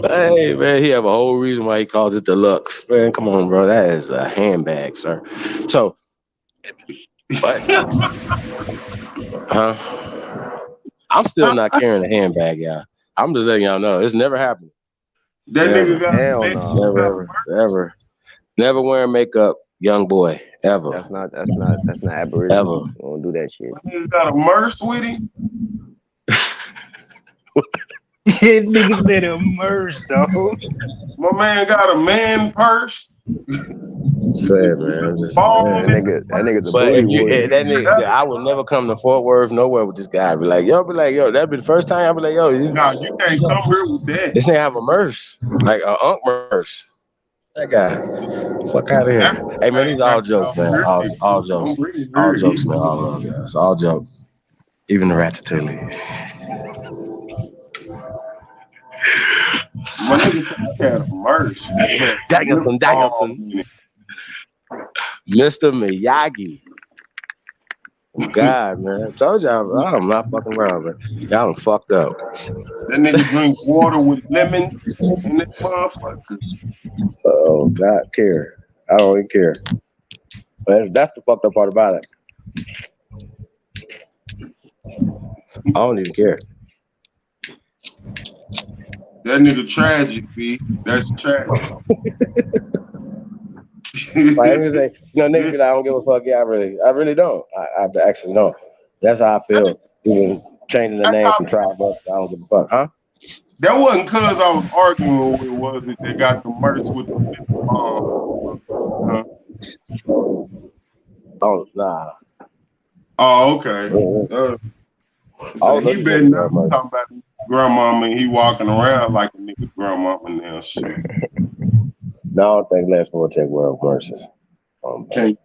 Hey, man, he have a whole reason why he calls it deluxe. Man, come on, bro. That is a handbag, sir. So, what? Huh? I'm still not carrying a handbag, y'all. I'm just letting y'all know. It's never happened. That nigga got hell no. Never wearing makeup, young boy, ever. That's not Aboriginal. Ever. Don't do that shit. That nigga got a merce with him. This nigga said immersed, dog. My man got a man purse. Sad, man. That nigga's a but booty if you, warrior. that nigga, I would never come to Fort Worth nowhere with this guy. I'd be like, yo, that'd be the first time. I'd be like, yo, you can't come here with that. This nigga have a merce, like a unk merce. That guy, fuck out of here. Hey man, these all jokes, man. All jokes, all jokes, man. All love, guys. All jokes. Even the Ratatouille. My nigga said I had a merch. Danielson. Mr. Miyagi. Oh, God, man. I told y'all, I'm not fucking around, man. Y'all done fucked up. That nigga drink water with lemons in this motherfucker. Oh, God, care. I don't even care. But that's the fucked up part about it. I don't even care. That nigga tragic, B. That's tragic. Like, niggas be like, I don't give a fuck. Yeah, I really don't. I actually don't. That's how I feel. Even changing the name from Tribe Up, I don't give a fuck, huh? That wasn't cause I was arguing with, was it? They got the merch with the huh? Oh, nah. Oh, okay. So he been talking about his grandmama and he walking around like a nigga grandmama now shit. No, I don't think Les Vortex wear merces. Can't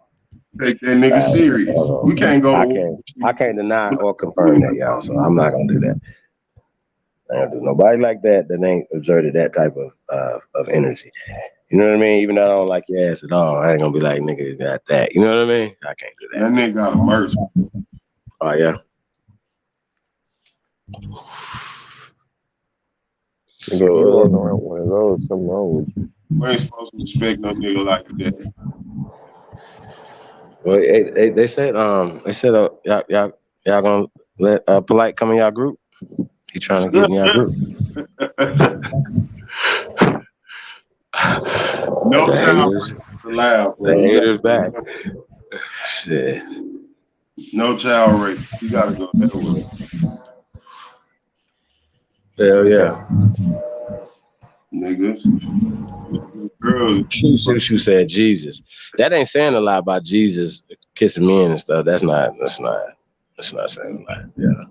take that nigga serious. We can't go. I can't deny or confirm that, y'all. So I'm not gonna do that. I ain't gonna do nobody like that ain't exerted that type of energy. You know what I mean? Even though I don't like your ass at all, I ain't gonna be like, nigga, you got that. You know what I mean? I can't do that. That nigga got a merch. Oh yeah. You walking around one of those, something wrong with you. We ain't supposed to respect no nigga like that. Well, they said y'all gonna let Polite come in y'all group. He trying to get in y'all group. No child allowed. The haters back. Shit. No child rape. You gotta go that way. Hell yeah. Niggas. Girls. She said Jesus. That ain't saying a lot about Jesus kissing men and stuff. That's not saying a lot. Yeah.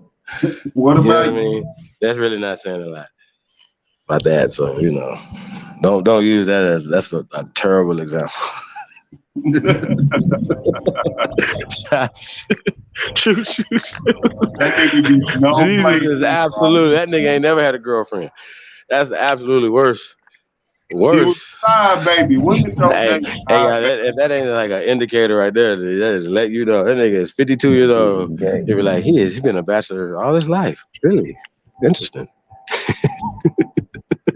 What about you? Know what I mean? That's really not saying a lot about that. So, don't use that as that's a terrible example. True. Jesus is absolute. That nigga ain't never had a girlfriend. That's absolutely worse. Worse. Side baby. Look at your Hey, side if that ain't like an indicator right there, that is let you know that nigga is 52 years old. You be like, he's been a bachelor all his life. Really interesting.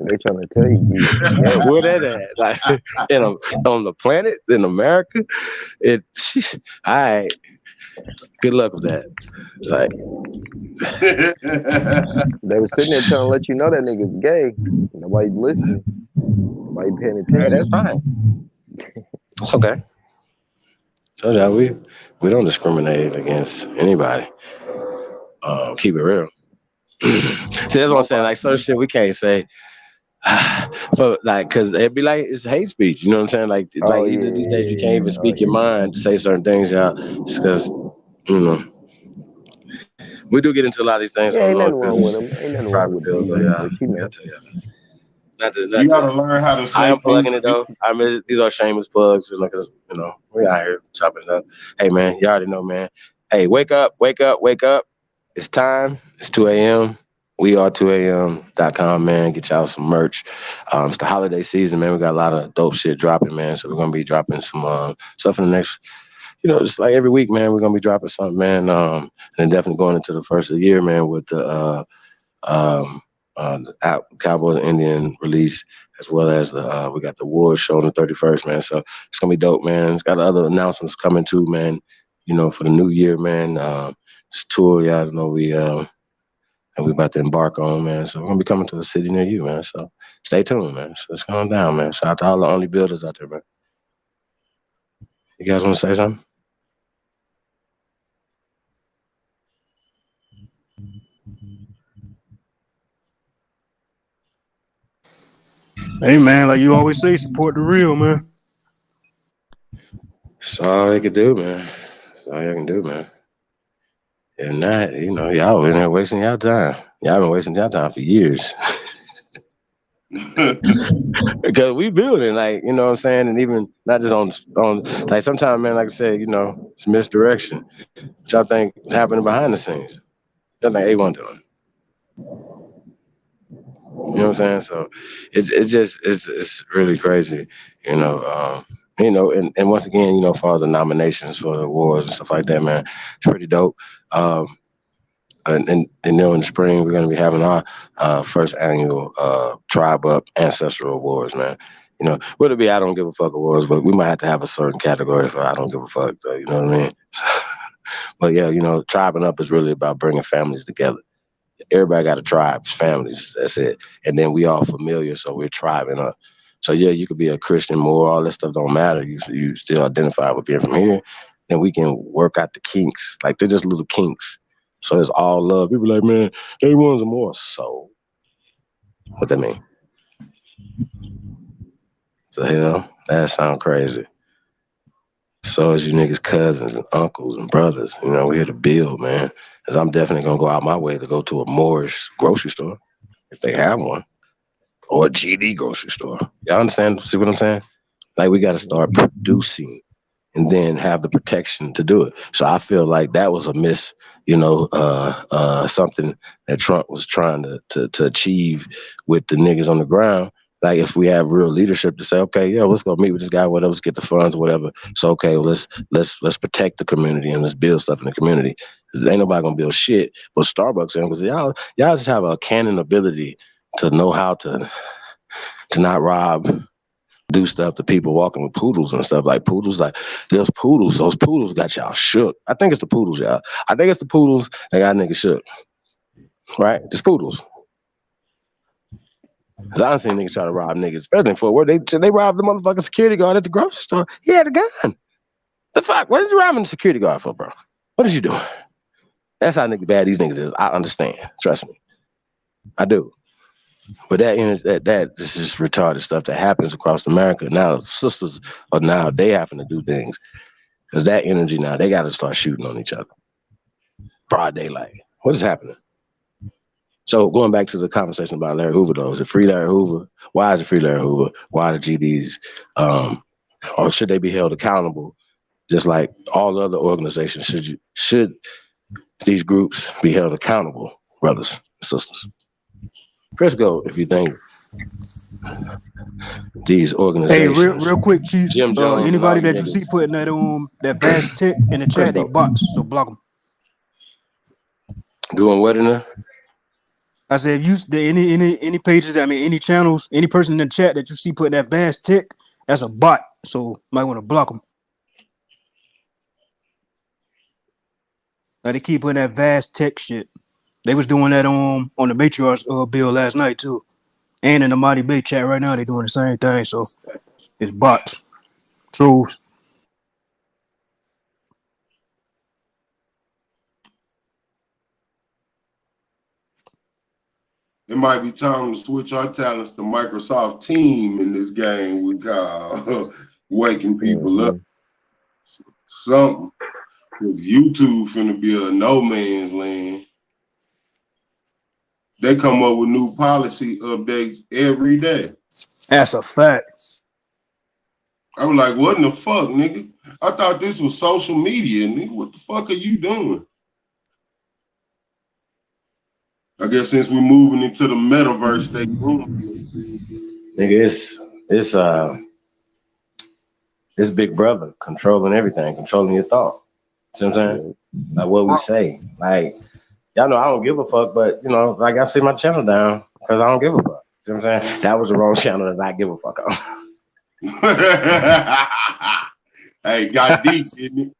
They trying to tell you he's gay. Where that at? Like on the planet in America? All right. Good luck with that. Like they was sitting there trying to let you know that nigga's gay. Nobody listening. Nobody paying attention. Hey, that's fine. It's okay. So that we don't discriminate against anybody. Keep it real. See, that's what I'm saying. Like certain shit we can't say. But like, cause it'd be like it's hate speech. You know what I'm saying? Like, either these days you can't even speak your mind to say certain things, y'all. Because we do get into a lot of these things. Yeah, ain't nothing wrong with them. Ain't nothing wrong with them, but you know. You gotta learn how to say. I am plugging it though. I mean, these are shameless plugs, because we out here chopping it up. Hey man, you already know, man. Hey, wake up, wake up, wake up. It's time. It's 2 a.m. We are 2am.com, man. Get y'all some merch. It's the holiday season, man. We got a lot of dope shit dropping, man. So we're gonna be dropping some stuff in the next, just like every week, man. We're gonna be dropping something, man. And then definitely going into the first of the year, man, with the Cowboys and Indian release, as well as we got the Wars show on the 31st, man. So it's gonna be dope, man. It's got other announcements coming too, man. For the new year, man. This tour, y'all know we about to embark on, man. So we're gonna be coming to a city near you, man. So stay tuned, man. So it's going down, man. Shout out to all the only builders out there, man. You guys want to say something? Hey man, like you always say, support the real, man. That's all they can do, man. That's all y'all can do, man. If not, y'all in there wasting y'all time. Y'all been wasting y'all time for years. Because we building, like, you know what I'm saying? And even not just on like sometimes, man, like I said, it's misdirection. What y'all think is happening behind the scenes? Y'all think A1 doing? You know what I'm saying? So it's really crazy, and once again, for all the nominations for the awards and stuff like that, man, it's pretty dope. And in the spring, we're gonna be having our first annual Tribe Up Ancestral Awards, man. Would it be I Don't Give a Fuck Awards, but we might have to have a certain category for I Don't Give a Fuck, though, you know what I mean? But yeah, Tribing Up is really about bringing families together. Everybody got a tribe, families, that's it. And then we all familiar, so we're tribing up. So yeah, you could be a Christian, more, all that stuff don't matter. You still identify with being from here. Then we can work out the kinks. Like, they're just little kinks. So it's all love. People like, man, everyone's a more soul. What that mean? The hell? That sound crazy. So is you niggas cousins and uncles and brothers. We're here to build, man. Because I'm definitely going to go out my way to go to a Moorish grocery store, if they have one, or a GD grocery store. Y'all understand? See what I'm saying? Like, we got to start producing and then have the protection to do it. So I feel like that was a miss, something that Trump was trying to achieve with the niggas on the ground. Like, if we have real leadership to say, okay, yo, let's go meet with this guy, whatever, let's get the funds, whatever. So, okay, well, let's protect the community and let's build stuff in the community. Ain't nobody gonna build shit, but Starbucks, because y'all just have a canon ability to know how to not rob, do stuff to people walking with poodles and stuff. Like, poodles, like, those poodles got y'all shook. I think it's the poodles, y'all. I think it's the poodles that got niggas shook. Right? Just poodles. Cause I done seen niggas try to rob niggas, especially in Fort Worth. They robbed the motherfucking security guard at the grocery store. He had a gun. The fuck? What is you robbing the security guard for, bro? What is you doing? That's how bad these niggas is. I understand. Trust me. I do. But that is just retarded stuff that happens across America. Now sisters are they having to do things. Because that energy now, they got to start shooting on each other. Broad daylight. What is happening? So going back to the conversation about Larry Hoover, though, is it free Larry Hoover? Why is it free Larry Hoover? Why the GDs? Or should they be held accountable? Just like all other organizations, should these groups be held accountable, brothers and sisters? Press go if you think These Hey, real organizations, quick, Chief. Jim Jones and all Anybody you that you see niggas. putting that vast tech in the Let's chat, they go. bots. So block them. Doing what in there? I said, if you any pages, I mean, any channels, any person in the chat that you see putting that vast tech, that's a bot. So might want to block them. Like they keep putting that vast tech shit. They was doing that on the Matriarchs bill last night too, and in the Mighty Bay chat right now they doing the same thing. So it's bots, trolls. It might be time to switch our talents to Microsoft Team in this game we got waking people up. Something. Because YouTube finna be a no man's land. They come up with new policy updates every day. That's a fact. I was like, what in the fuck, nigga? I thought this was social media, nigga. What the fuck are you doing? I guess since we're moving into the metaverse, they Nigga, it's Big Brother controlling everything, controlling your thought. See what I'm saying? Like what we say. Like, y'all know I don't give a fuck, but you know, like I see my channel down because I don't give a fuck. See what I'm saying? That was the wrong channel that I give a fuck on. Hey, got deep, didn't it?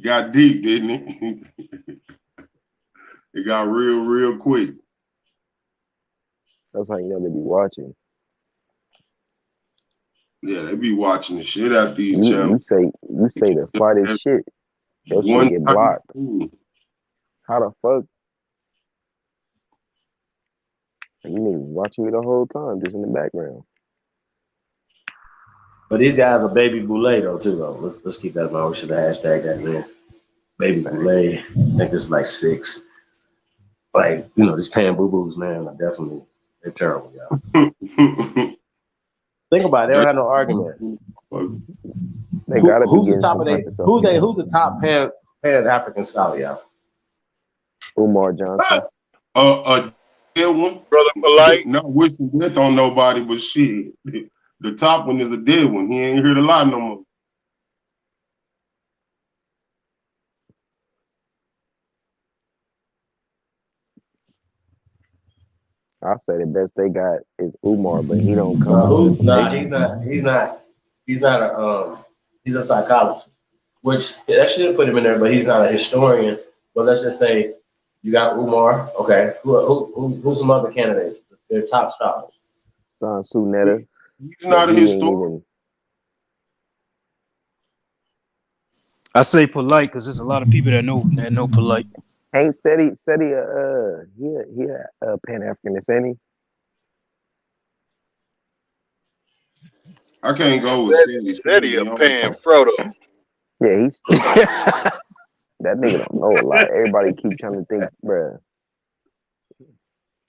Got deep, didn't it? It got real quick. That's how you know they be watching. Yeah, they be watching the shit out these channels. You say the slightest shit, your shit get blocked. How the fuck? You niggas watching me the whole time, just in the background. But these guys are baby boule though too though. Let's keep that in mind. We should have hashtag that man. Baby boule. I think it's like 6. Like, you know, these pan boo-boos, man, are definitely they're terrible, y'all. Think about it, they don't have no argument. They gotta be Who's the getting top some of they type of who's the top pan African scholar, y'all? Umar Johnson. A dead one, Brother Polite. Not wishing death on nobody, but shit. The top one is a dead one. He ain't heard a lot no more. I say the best they got is Umar, but he don't come with no information. He's a psychologist, which that should put him in there, but he's not a historian. But let's just say you got Umar. Okay, who's some other candidates? They're top scholars. Suneta. He's not a historian. I say polite because there's a lot of people that know polite. Ain't said he a Pan Africanist, ain't he? I can't go with Said he a Pan Frodo. Yeah, he's that nigga don't know a lot. Everybody keep trying to think, bruh.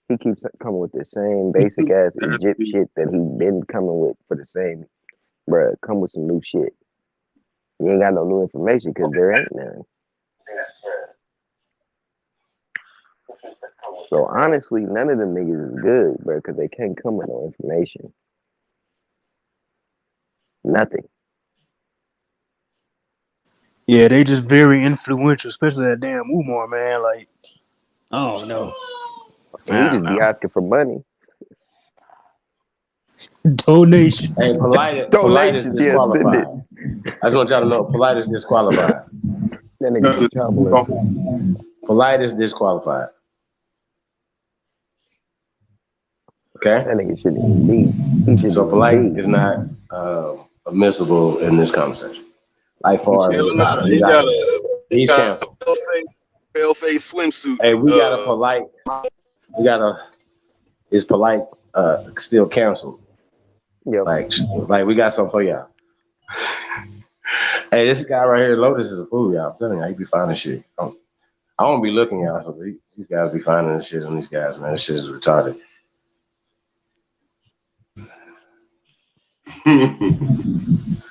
He keeps coming with the same basic ass Egypt shit that he been coming with for the same, bruh. Come with some new shit. You ain't got no new information because there ain't none. So honestly, none of them niggas is good, bro, because they can't come with no information. Nothing. Yeah, they just very influential, especially that damn Umar, man. Like, I don't know. And he just be asking for money. Donations. Hey, polite is disqualified. I just want y'all to know, polite is disqualified. That nigga child molester. Polite is disqualified. Okay. That nigga shouldn't be. So polite is not admissible in this conversation. Like far as he's canceled. Pale face swimsuit. Hey, we got a polite. Is polite still canceled? Yeah. Like we got something for y'all. Hey, this guy right here, Lotus, is a fool, y'all. I'm telling you, he be finding shit. I don't be looking, y'all. So these guys be finding this shit on these guys, man. This shit is retarded.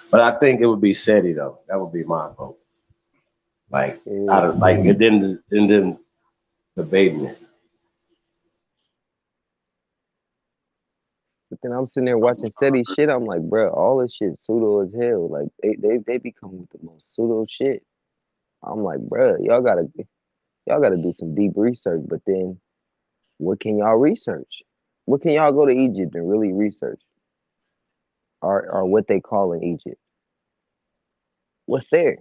But I think it would be SETI though. That would be my vote. Like, it didn't debating it. But then I'm sitting there watching steady shit. I'm like, bro, all this shit pseudo as hell. Like they be coming with the most pseudo shit. I'm like, bro, y'all gotta do some deep research. But then, what can y'all research? What can y'all go to Egypt and really research? Or what they call in Egypt? What's there?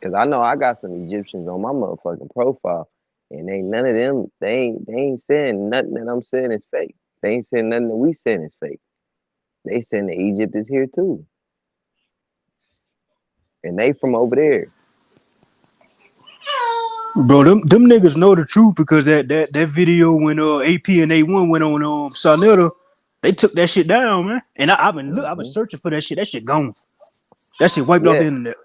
Cause I know I got some Egyptians on my motherfucking profile, and ain't none of them. They ain't saying nothing that I'm saying is fake. They ain't saying nothing that we saying is fake. They saying that Egypt is here too, and they from over there. Bro, them niggas know the truth because that video when AP and A1 went on Sonetta, they took that shit down, man. And I've been searching for that shit. That shit gone. That shit wiped off the internet.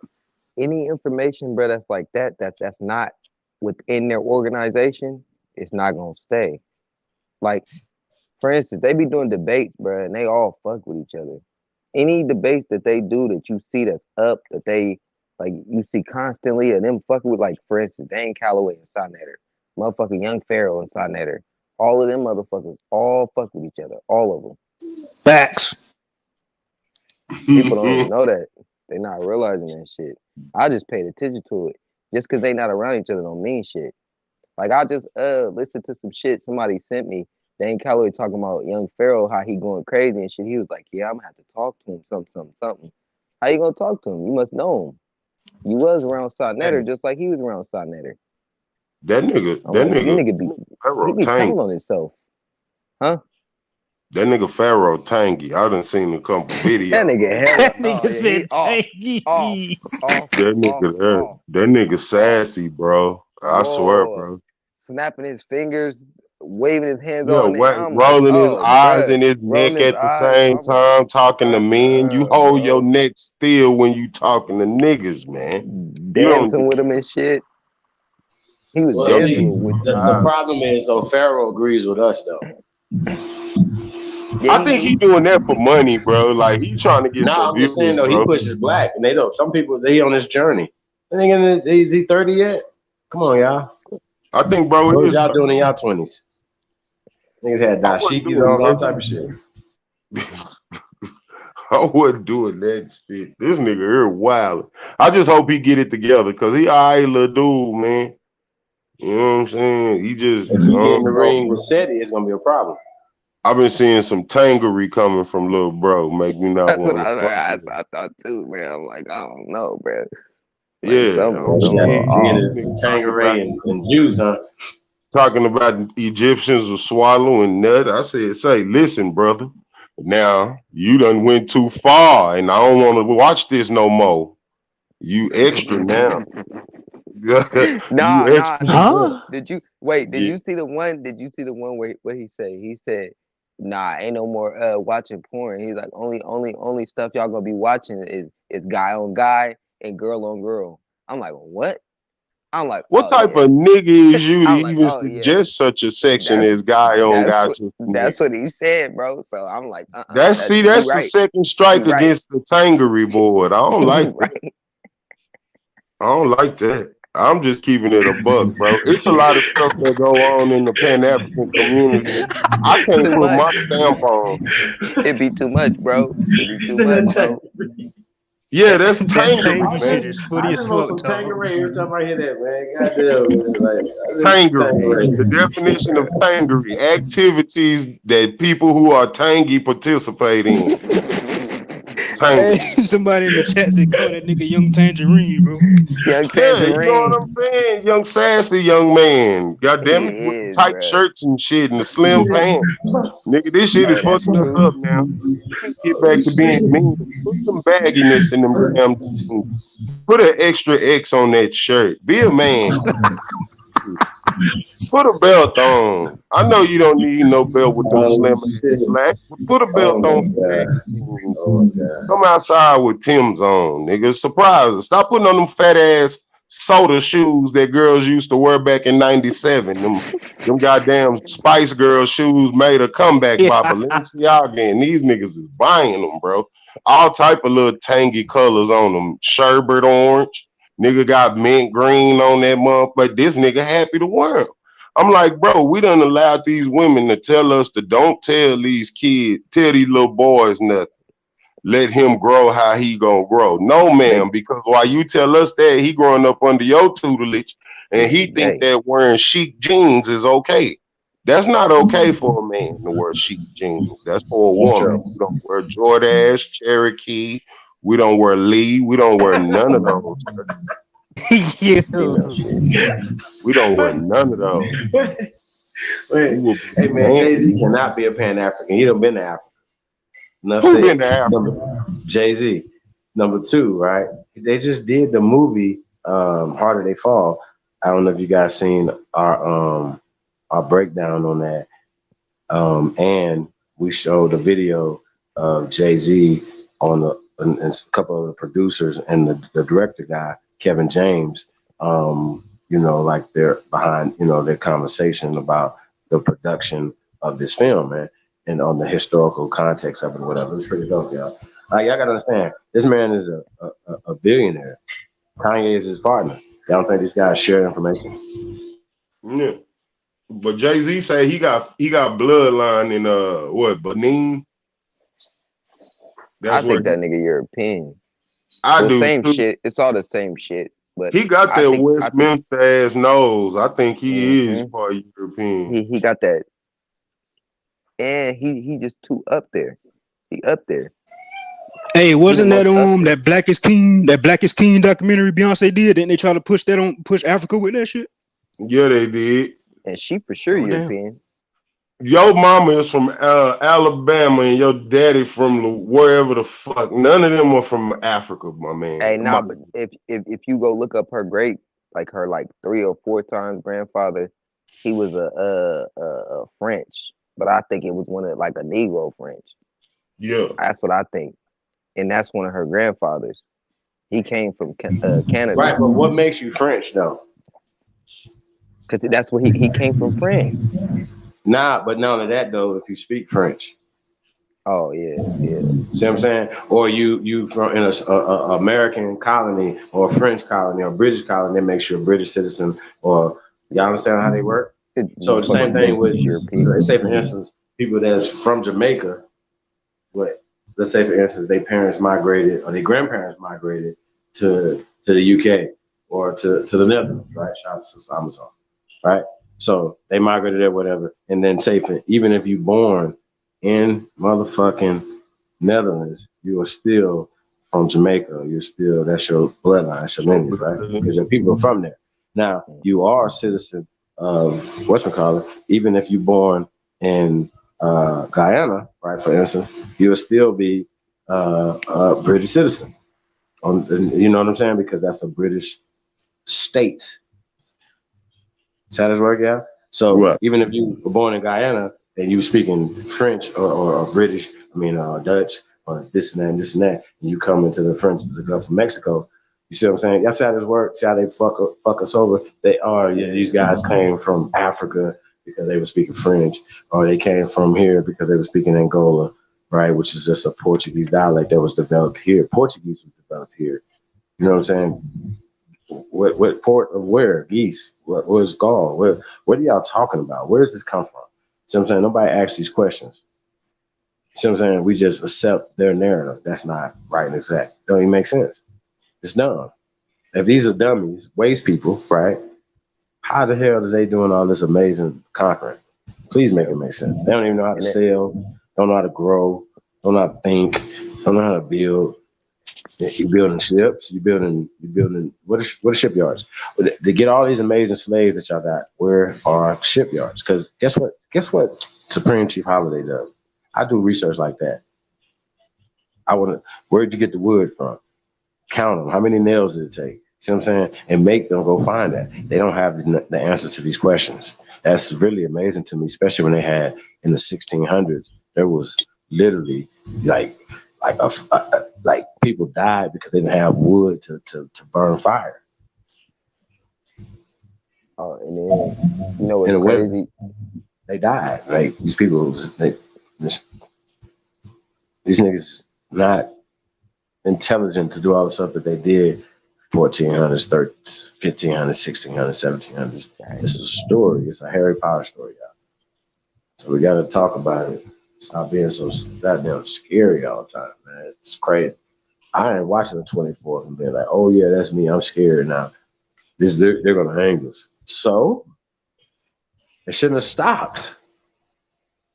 Any information, bro, that's like that's not within their organization, it's not gonna stay. Like, for instance, they be doing debates, bro, and they all fuck with each other. Any debates that they do that you see that's up, that they like you see constantly of them fucking with, like, for instance, Dane Calloway and Sonnetter, motherfucking Young Pharaoh and Sonnetter. All of them motherfuckers all fuck with each other. All of them. Facts. People don't even know that. They're not realizing that shit. I just paid attention to it. Just because they not around each other don't mean shit. Like, I just listened to some shit somebody sent me. Dane Calloway talking about Young Pharaoh, how he going crazy and shit. He was like, yeah, I'm gonna have to talk to him, something. How you gonna talk to him? You must know him. You was around Sonnetter just like he was around Sonnetter. That nigga be Pharaoh telling on himself. Huh? That nigga Pharaoh tangy. I done seen a couple videos. That nigga hella. That nigga said tangy. That nigga sassy, bro. I swear, bro. Snapping his fingers, waving his hands Yeah, all the rolling his eyes and his neck at the same time, talking to men. You hold your neck still when you talking to niggas, man. Dancing with him and shit. He was dancing with the problem is though, Pharaoh agrees with us though. I think he doing that for money, bro. Like, he trying to get some I'm just saying though, bro. he pushes black, and they don't. Some people they on this journey. Is he 30 yet? Come on, y'all. I think, bro, what was y'all doing in y'all 20s? Niggas had dashikis on, all type of shit. I wasn't doing that shit. This nigga here wild. I just hope he get it together, cause he alright little dude, man. You know what I'm saying? He just if he get in the ring with Seti, it's gonna be a problem. I've been seeing some tangery coming from little bro. Make me not want to. I thought too, man. I'm like, I don't know, bro. Like, yeah, some tangeray and juice, huh? Talking about Egyptians were swallowing nut. I said, say, listen, brother. Now you done went too far, and I don't want to watch this no more. You extra now. Nah. Did you see the one? Did you see the one where what he said? He said, "Nah, ain't no more watching porn." He's like, only stuff y'all gonna be watching is guy on guy and girl on girl. I'm like, what? I'm like, what type of nigga is you to even suggest such a section as guy on guy? That's what he said, bro. So I'm like, that's the second strike against the tangery board. I don't like that. I don't like that. I'm just keeping it a buck, bro. It's a lot of stuff that go on in the Pan-African community. I can't put my stamp on. It'd be too much, bro. It'd be too much, bro. Yeah, that's tangery, man. Shit is funny as fuck. Tangeray every time I hear that, man. Goddamn, man. Tangery. The definition of tangery: activities that people who are tangy participate in. Hey, somebody in the chat said, "Call that nigga Young Tangerine, bro." Young Tangerine. You know what I'm saying? Young sassy young man. Goddamn it, with the tight shirts and shit and the slim pants. Nigga, this shit is fucking us up now. Get back to being mean. Put some bagginess in them damn jeans. Put an extra X on that shirt. Be a man. Put a belt on. I know you don't need no belt with them slim slacks. Put a belt on. Come outside with Tim's on, nigga. Surprise us. Stop putting on them fat ass soda shoes that girls used to wear back in '97. Them goddamn Spice Girl shoes made a comeback by Balenciaga, and these niggas is buying them, bro. All type of little tangy colors on them. Sherbet orange. Nigga got mint green on that month, but this nigga happy to wear them. I'm like, bro, we done allowed these women to tell us to don't tell these little boys nothing. Let him grow how he gonna grow. No, ma'am, because while you tell us that, he growing up under your tutelage, and he think that wearing chic jeans is okay. That's not okay for a man to wear chic jeans. That's for a woman. We don't wear Jordache, Cherokee. We don't wear Lee. We don't wear none of those. Yeah. We don't wear none of those. Wait, hey man, Jay-Z cannot be a Pan-African. He done been to Africa. Who been to Africa? Jay-Z. Number 2, right? They just did the movie Harder They Fall. I don't know if you guys seen our breakdown on that. And we showed a video of Jay-Z and a couple of the producers and the director guy, Kevin James, like they're behind, their conversation about the production of this film, man, and on the historical context of it or whatever. It's pretty dope, y'all. Y'all gotta understand, this man is a billionaire. Kanye is his partner. Y'all don't think these guys share information? Yeah. But Jay-Z say he got bloodline in Benin. I think that nigga European. I do same too. shit. It's all the same shit. But he got that Westminster ass nose. I think he is part European. He got that, and he just too up there. He up there. Hey, wasn't that that Blackest King documentary Beyonce did? Didn't they try to push Africa with that shit? Yeah, they did. And she for sure European. Your mama is from Alabama and your daddy from wherever the fuck. None of them are from Africa, my man. Hey, but if you go look up her her 3 or 4 times grandfather, he was a French, but I think it was one of a Negro French. Yeah, that's what I think, and that's one of her grandfathers. He came from Canada. Right, but what makes you French though? Because that's what he came from France. Nah, but none of that though. If you speak French. Oh yeah. See what I'm saying? Or you from in a American colony or a French colony or a British colony that makes you a British citizen. Or y'all understand how they work? So the same thing with say for instance, people that's from Jamaica. But let's say for instance, their parents migrated or their grandparents migrated to the UK or to the Netherlands, right? Shout out to Sister Amazon, right? So they migrated there, whatever, and then say even if you born in motherfucking Netherlands, you are still from Jamaica. That's your bloodline, that's your lineage, right? Because your people are from there. Now you are a citizen of whatchamacallit, even if you're born in Guyana, right? For instance, you will still be a British citizen. You know what I'm saying? Because that's a British state. Is that his work, yeah? So even if you were born in Guyana and you speaking French or British, Dutch or this and that, and you come into the Gulf of Mexico, you see what I'm saying? Y'all see how this works? See how they fuck us over? These guys came from Africa because they were speaking French, or they came from here because they were speaking Angola, right? Which is just a Portuguese dialect that was developed here. Portuguese was developed here. You know what I'm saying? What port of where? Geese. Where's Gaul? What are y'all talking about? Where does this come from? See what I'm saying? Nobody asks these questions. See what I'm saying? We just accept their narrative. That's not right and exact. Don't even make sense. It's dumb. If these are dummies, waste people, right? How the hell are they doing all this amazing conquering? Please make it make sense. They don't even know how to sell, don't know how to grow, don't know how to think, don't know how to build. You're building ships. You're building. What are shipyards? To get all these amazing slaves that y'all got, where are shipyards? Because guess what? Supreme Chief Holiday does. I do research like that. Where'd you get the wood from? Count them. How many nails did it take? See what I'm saying? And make them go find that. They don't have the answer to these questions. That's really amazing to me, especially when they had in the 1600s. There was literally like people died because they didn't have wood to burn fire. Oh, and then you know what's crazy? They died. Like these people, these niggas not intelligent to do all the stuff that they did 1400s, 1500s, 1600s, 1700s. It's a story. It's a Harry Potter story, y'all. So we got to talk about it. Stop being so goddamn scary all the time, man. It's crazy. I ain't watching the 24th and being like, oh yeah, that's me. I'm scared now. They're gonna hang us. So it shouldn't have stopped,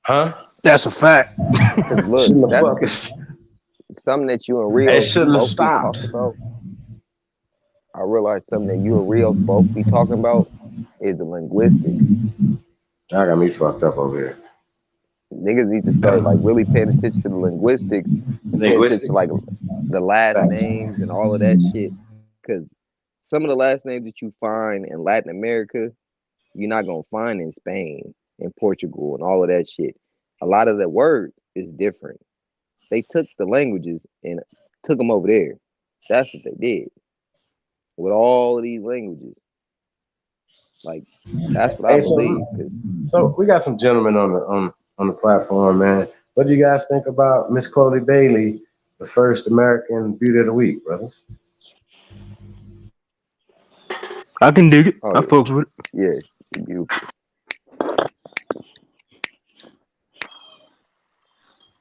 huh? That's a fact. Look, that's something that you and Rio It shouldn't have both be talking stopped. about. I realized something that you and Rio both be talking about is the linguistics. Y'all got me fucked up over here. Niggas need to start like really paying attention to the linguistics and paying attention to like the last names and all of that shit. Because some of the last names that you find in Latin America, you're not gonna find in Spain and Portugal and all of that shit. A lot of the words is different. They took the languages and took them over there. That's what they did with all of these languages. Like that's what I believe. So we got some gentlemen on the platform, man. What do you guys think about Miss Chloe Bailey, the first American Beauty of the Week, brothers? I can dig it. I fucks with it. Yeah, beautiful.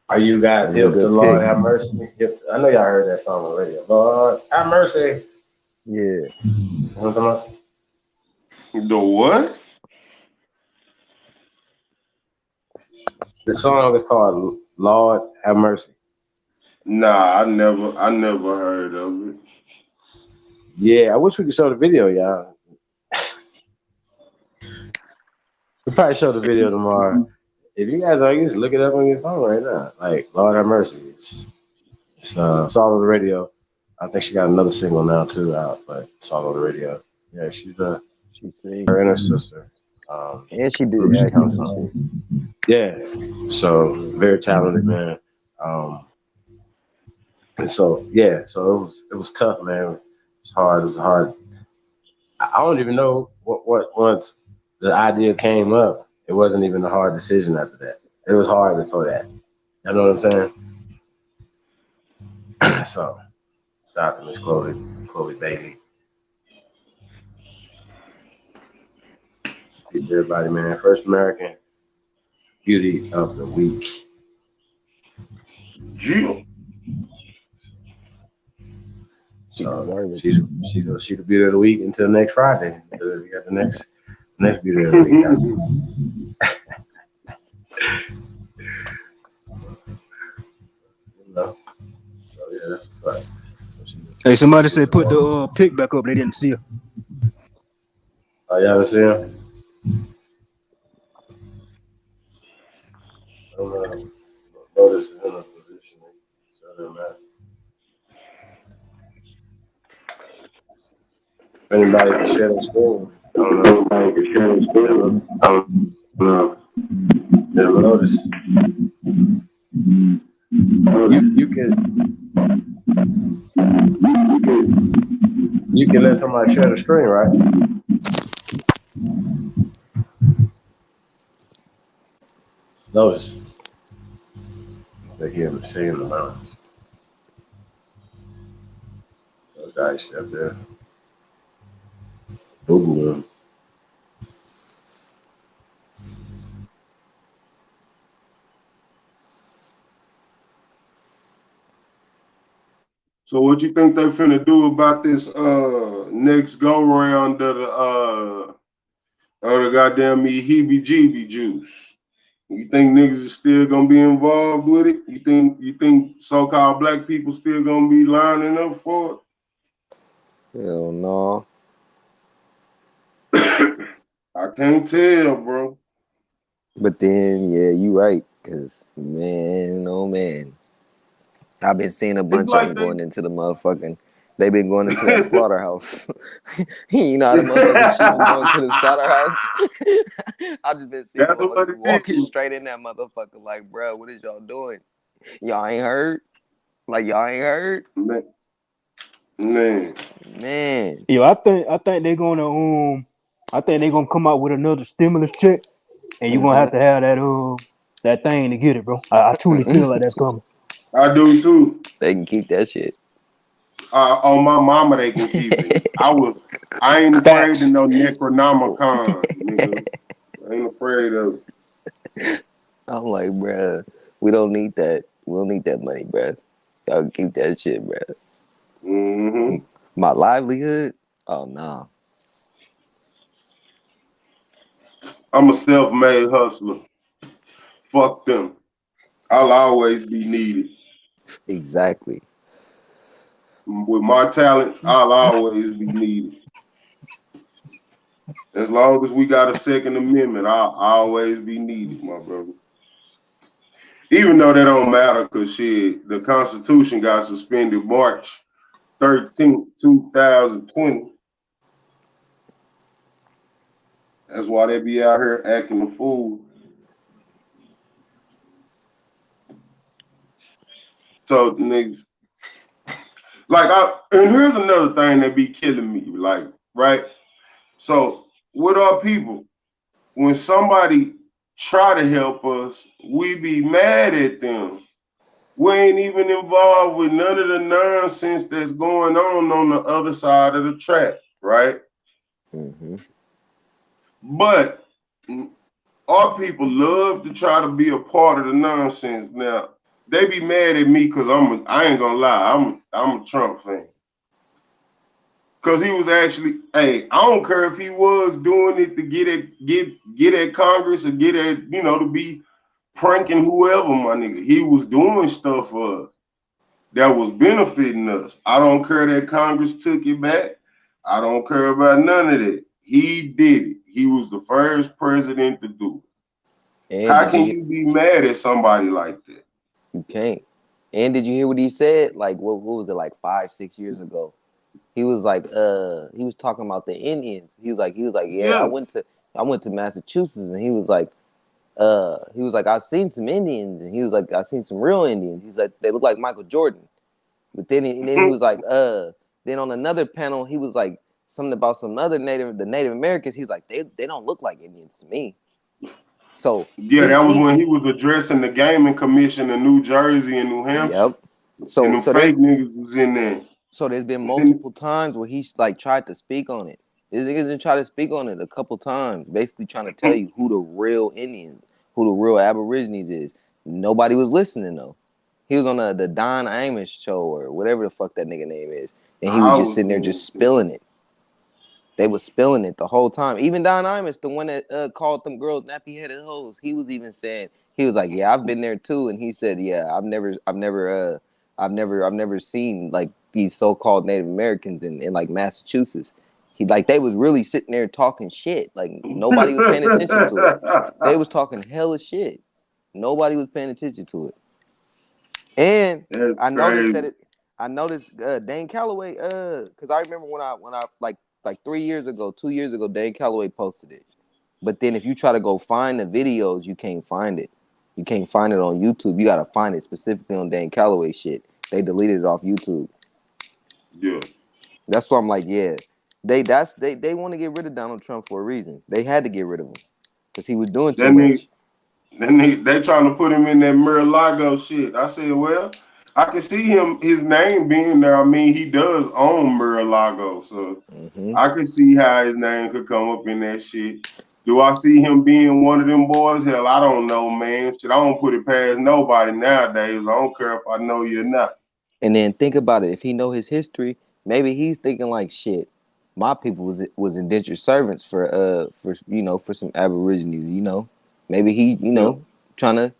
Are you guys hip to Lord Have Mercy? I know y'all heard that song already. Lord Have Mercy. Yeah. You know what I'm talking about? The what? The song is called Lord Have Mercy. Nah, I never heard of it. Yeah, I wish we could show the video, y'all. We'll probably show the video tomorrow. If you guys are, you just look it up on your phone right now. Like, Lord Have Mercy. It's all on the radio. I think she got another single now too out, but it's all on the radio. Yeah, she's her and her sister. And she did acting and shit. Yeah, so very talented, man. And so yeah, so it was tough, man. It was hard. It was hard. I don't even know what once the idea came up, it wasn't even a hard decision after that. It was hard before that. You know what I'm saying? So shout out to Miss Chloe Bailey. Peace to everybody, man. First American Beauty of the Week. Jill. So she's the beauty of the week until next Friday. Until we got the next beauty of the week. So yeah, that's what's up. Hey, somebody said put the pic back up. They didn't see her. Oh, y'all didn't see her? Vultures in a position. So if anybody can share their screen, I don't know. Anybody can share their screen. I don't know. Never noticed. You can let somebody share the screen, right? Notice. They hear me saying the mountains. Those guys up there. Google. So what you think they finna do about this next go round of the goddamn heebie-jeebie juice? You think niggas is still gonna be involved with it? You think so-called black people still gonna be lining up for it? Hell no. I can't tell, bro. But then, yeah, you right. Cause man, oh man, I've been seeing a bunch of them going into the motherfucking. They've been going into that slaughterhouse. You know how the motherfucking sheep be going to the slaughterhouse? I've just been seeing motherfuckers walking straight in that motherfucker. Like, bro, what is y'all doing? Y'all ain't heard? Like, y'all ain't heard? Man. Yo, I think they're gonna come out with another stimulus check, and you're gonna have to have that thing to get it, bro. I truly feel like that's coming. I do too. They can keep that shit. On my mama, they can keep it. I ain't afraid of no Necronomicon, nigga. I ain't afraid of it. I'm like, bruh, we don't need that. We don't need that money, bruh. Y'all keep that shit, bruh. Mm-hmm. My livelihood? Oh, no. I'm a self-made hustler. Fuck them. I'll always be needed. Exactly. With my talents, I'll always be needed. As long as we got a Second Amendment, I'll always be needed, my brother. Even though that don't matter, because shit, the Constitution got suspended March 13th, 2020. That's why they be out here acting a fool. So niggas, and here's another thing that be killing me, like, right? So with our people, when somebody try to help us, we be mad at them. We ain't even involved with none of the nonsense that's going on the other side of the track, right? Mm-hmm. But our people love to try to be a part of the nonsense. Now, they be mad at me because I ain't gonna lie, I'm a Trump fan. Cause he was actually, I don't care if he was doing it to get at Congress or get at, to be pranking whoever, my nigga. He was doing stuff for us that was benefiting us. I don't care that Congress took it back. I don't care about none of that. He did it. He was the first president to do it. And How can you be mad at somebody like that? You can't. And did you hear what he said? Like, what was it, like 5-6 years ago? He was like, he was talking about the Indians. He was like, yeah. I went to Massachusetts, and he was like, I seen some Indians, and he was like, I seen some real Indians. He's like, they look like Michael Jordan. But then he was like, then on another panel, he was like something about some other the Native Americans. He's like, they don't look like Indians to me. So yeah, that was when he was addressing the gaming commission in New Jersey and New Hampshire. Yep. So and the fake niggas was in there. So there's been multiple times where he's like tried to speak on it. This niggas tried to speak on it a couple times, basically trying to tell you who the real Indians, who the real Aborigines is. Nobody was listening though. He was on the Don Amish show or whatever the fuck that nigga name is, and he was just sitting there just spilling it. They was spilling it the whole time. Even Don Imus, the one that called them girls nappy-headed hoes, he was even saying, he was like, yeah, I've been there too. And he said, yeah, I've never seen like these so-called Native Americans in like Massachusetts. He like they was really sitting there talking shit. Like nobody was paying attention to it. They was talking hella shit. Nobody was paying attention to it. And I noticed Dane Calloway, because I remember when I like 2 years ago, Dane Calloway posted it. But then if you try to go find the videos, you can't find it. You can't find it on YouTube. You gotta find it specifically on Dane Calloway shit. They deleted it off YouTube. Yeah. That's why I'm like, yeah. They want to get rid of Donald Trump for a reason. They had to get rid of him. Because he was doing too much. They trying to put him in that Mar-a-Lago shit. I said, well, I can see his name being there. I mean, he does own Mar-a-Lago, so I can see how his name could come up in that shit. Do I see him being one of them boys? Hell, I don't know, man. Shit, I don't put it past nobody nowadays. I don't care if I know you or not. And then think about it. If he know his history, maybe he's thinking like, shit, my people was indentured servants for some Aborigines, Maybe he, trying to,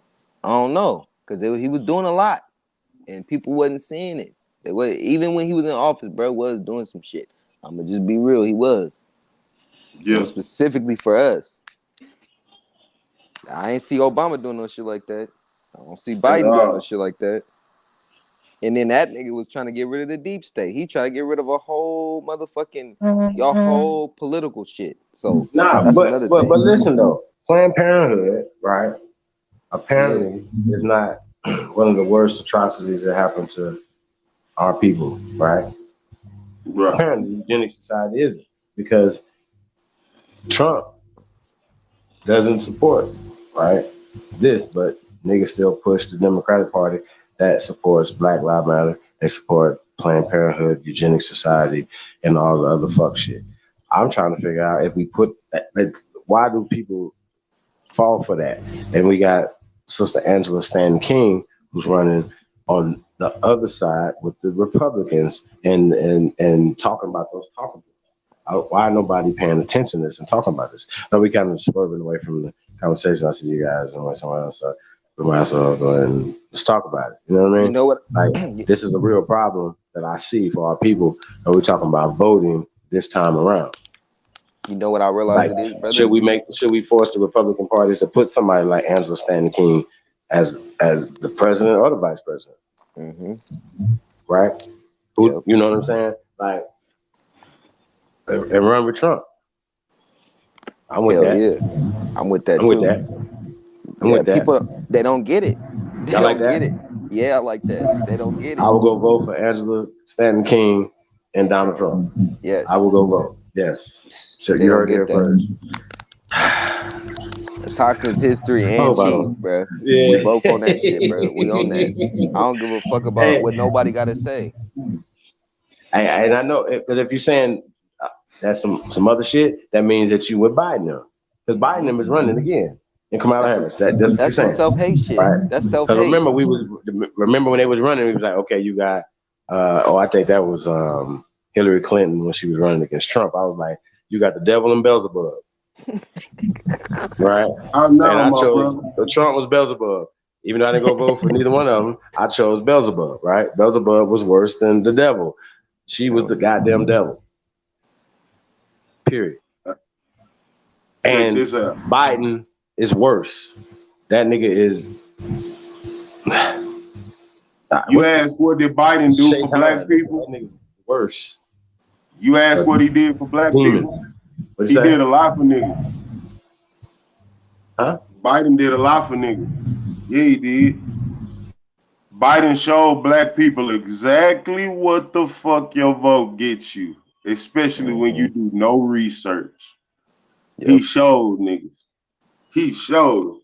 I don't know, because he was doing a lot, and people wasn't seeing it. Even when he was in office, bro, was doing some shit. I'm gonna just be real, he was. Yeah. Specifically for us. I ain't see Obama doing no shit like that. I don't see Biden doing no shit like that. And then that nigga was trying to get rid of the deep state. He tried to get rid of a whole motherfucking y'all whole political shit. So that's another thing. But listen though. Planned Parenthood, right, apparently is not one of the worst atrocities that happened to our people, right? Apparently, eugenic society isn't, because Trump doesn't support, right, this, but niggas still push the Democratic Party that supports Black Lives Matter. They support Planned Parenthood, eugenic society, and all the other fuck shit. I'm trying to figure out if we put why do people fall for that? And we got Sister Angela Stanton King, who's running on the other side with the Republicans and talking about those topics. Why nobody paying attention to this and talking about this? No, we kind of swerving away from the conversation. I see you guys and someone else. We might as well go ahead and let's talk about it. You know what I mean? You know what? Like, this is a real problem that I see for our people, and we're talking about voting this time around. You know what I realize Like, it is, brother? Should we force the Republican parties to put somebody like Angela Stanton King as the president or the vice president? Mm-hmm. Right? Who, you know what I'm saying? Like, and run with Trump. I'm with that. Yeah. I'm with that I'm too. with that. I'm with that. People, they don't get it. They Y'all like don't that? get it. Yeah, I like that. They don't get it. I will go vote for Angela Stanton King and Donald Trump. Yes. I will go vote. Yes. So They you don't heard it here get first. Taka's history and cheat, bro. Yeah. We both on that shit, bro. We on that. I don't give a fuck about what nobody got to say. And I know, because if you're saying that's some other shit, that means that you with Biden now. Because Biden is running again. And Kamala Harris. That's what you're saying. Some self-hate shit. Right? That's self-hate. Remember when they was running, we was like, okay, you got I think that was Hillary Clinton when she was running against Trump. I was like, you got the devil and Beelzebub. Right? I know, and I my chose brother. Trump was Beelzebub. Even though I didn't go vote for neither one of them, I chose Beelzebub, right? Beelzebub was worse than the devil. She was the goddamn devil. Period. And Biden is worse. That nigga is. You asked what did Biden do for black people? That nigga worse. You asked what he did for black people? He did a lot for niggas. Huh? Biden did a lot for niggas. Yeah, he did. Biden showed black people exactly what the fuck your vote gets you, especially when you do no research. Yep. He showed niggas. He showed them.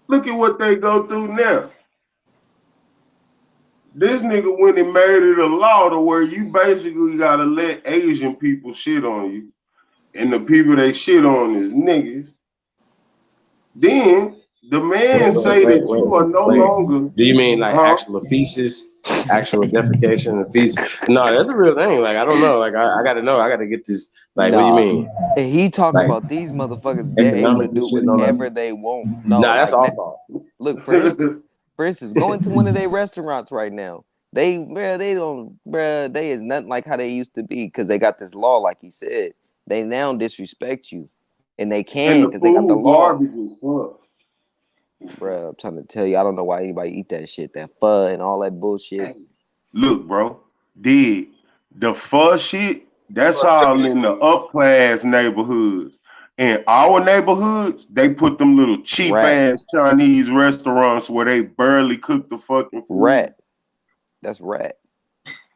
Look at what they go through now. This nigga went and made it a law to where you basically gotta let Asian people shit on you. And the people they shit on is niggas. Then the man say that you are no longer. Do you mean like actual feces, actual defecation and feces? No, that's a real thing. Like, I don't know. Like, I gotta know. I gotta get this. Like, what do you mean? And he talking about these motherfuckers, they're able to do whatever they want. No, that's our fault. Look, for instance, go into one of their restaurants right now. They is nothing like how they used to be because they got this law, like he said. They now disrespect you. And they can because they got the law. Bruh, I'm trying to tell you, I don't know why anybody eat that shit, that pho and all that bullshit. Look, bro, the pho shit, that's all in the upclass neighborhoods. In our neighborhoods, they put them little cheap ass Chinese restaurants where they barely cook the fucking food. Rat. That's rat.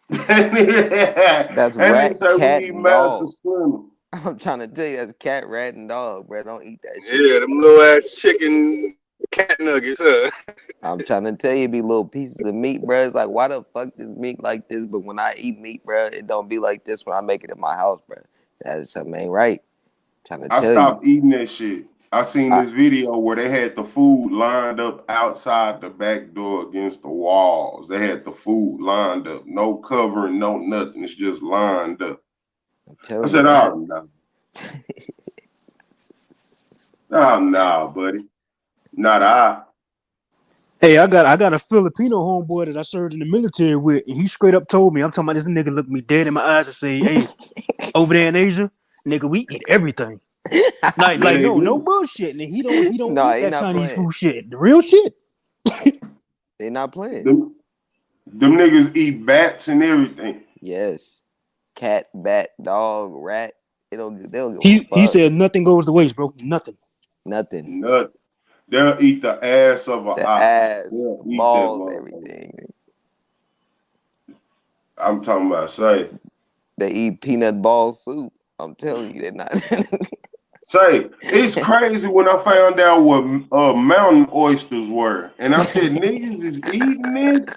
That's rat, cat, and dog. I'm trying to tell you, that's cat, rat, and dog, bro. Don't eat that shit. Yeah, them little ass chicken cat nuggets, huh? I'm trying to tell you, it be little pieces of meat, bro. It's like, why the fuck is meat like this? But when I eat meat, bro, it don't be like this when I make it in my house, bro. That is something ain't right. I'm trying to tell you. I stopped eating that shit. I seen this video where they had the food lined up outside the back door against the walls. They had the food lined up. No covering, no nothing. It's just lined up. I said, oh, no. Oh, no, buddy. Not I. Hey, I got a Filipino homeboy that I served in the military with, and he straight up told me, I'm talking about this nigga looked me dead in my eyes and say, hey, over there in Asia, nigga, we eat everything. Like no bullshit. And he don't eat that Chinese food shit. The real shit. They not playing. Them niggas eat bats and everything. Yes. Cat, bat, dog, rat. They don't give he said nothing goes to waste, bro. Nothing. They'll eat the ass of an ass, balls, everything. I'm talking about say. They eat peanut ball soup. I'm telling you, they're not. Say, it's crazy when I found out what mountain oysters were. And I said, niggas is eating this?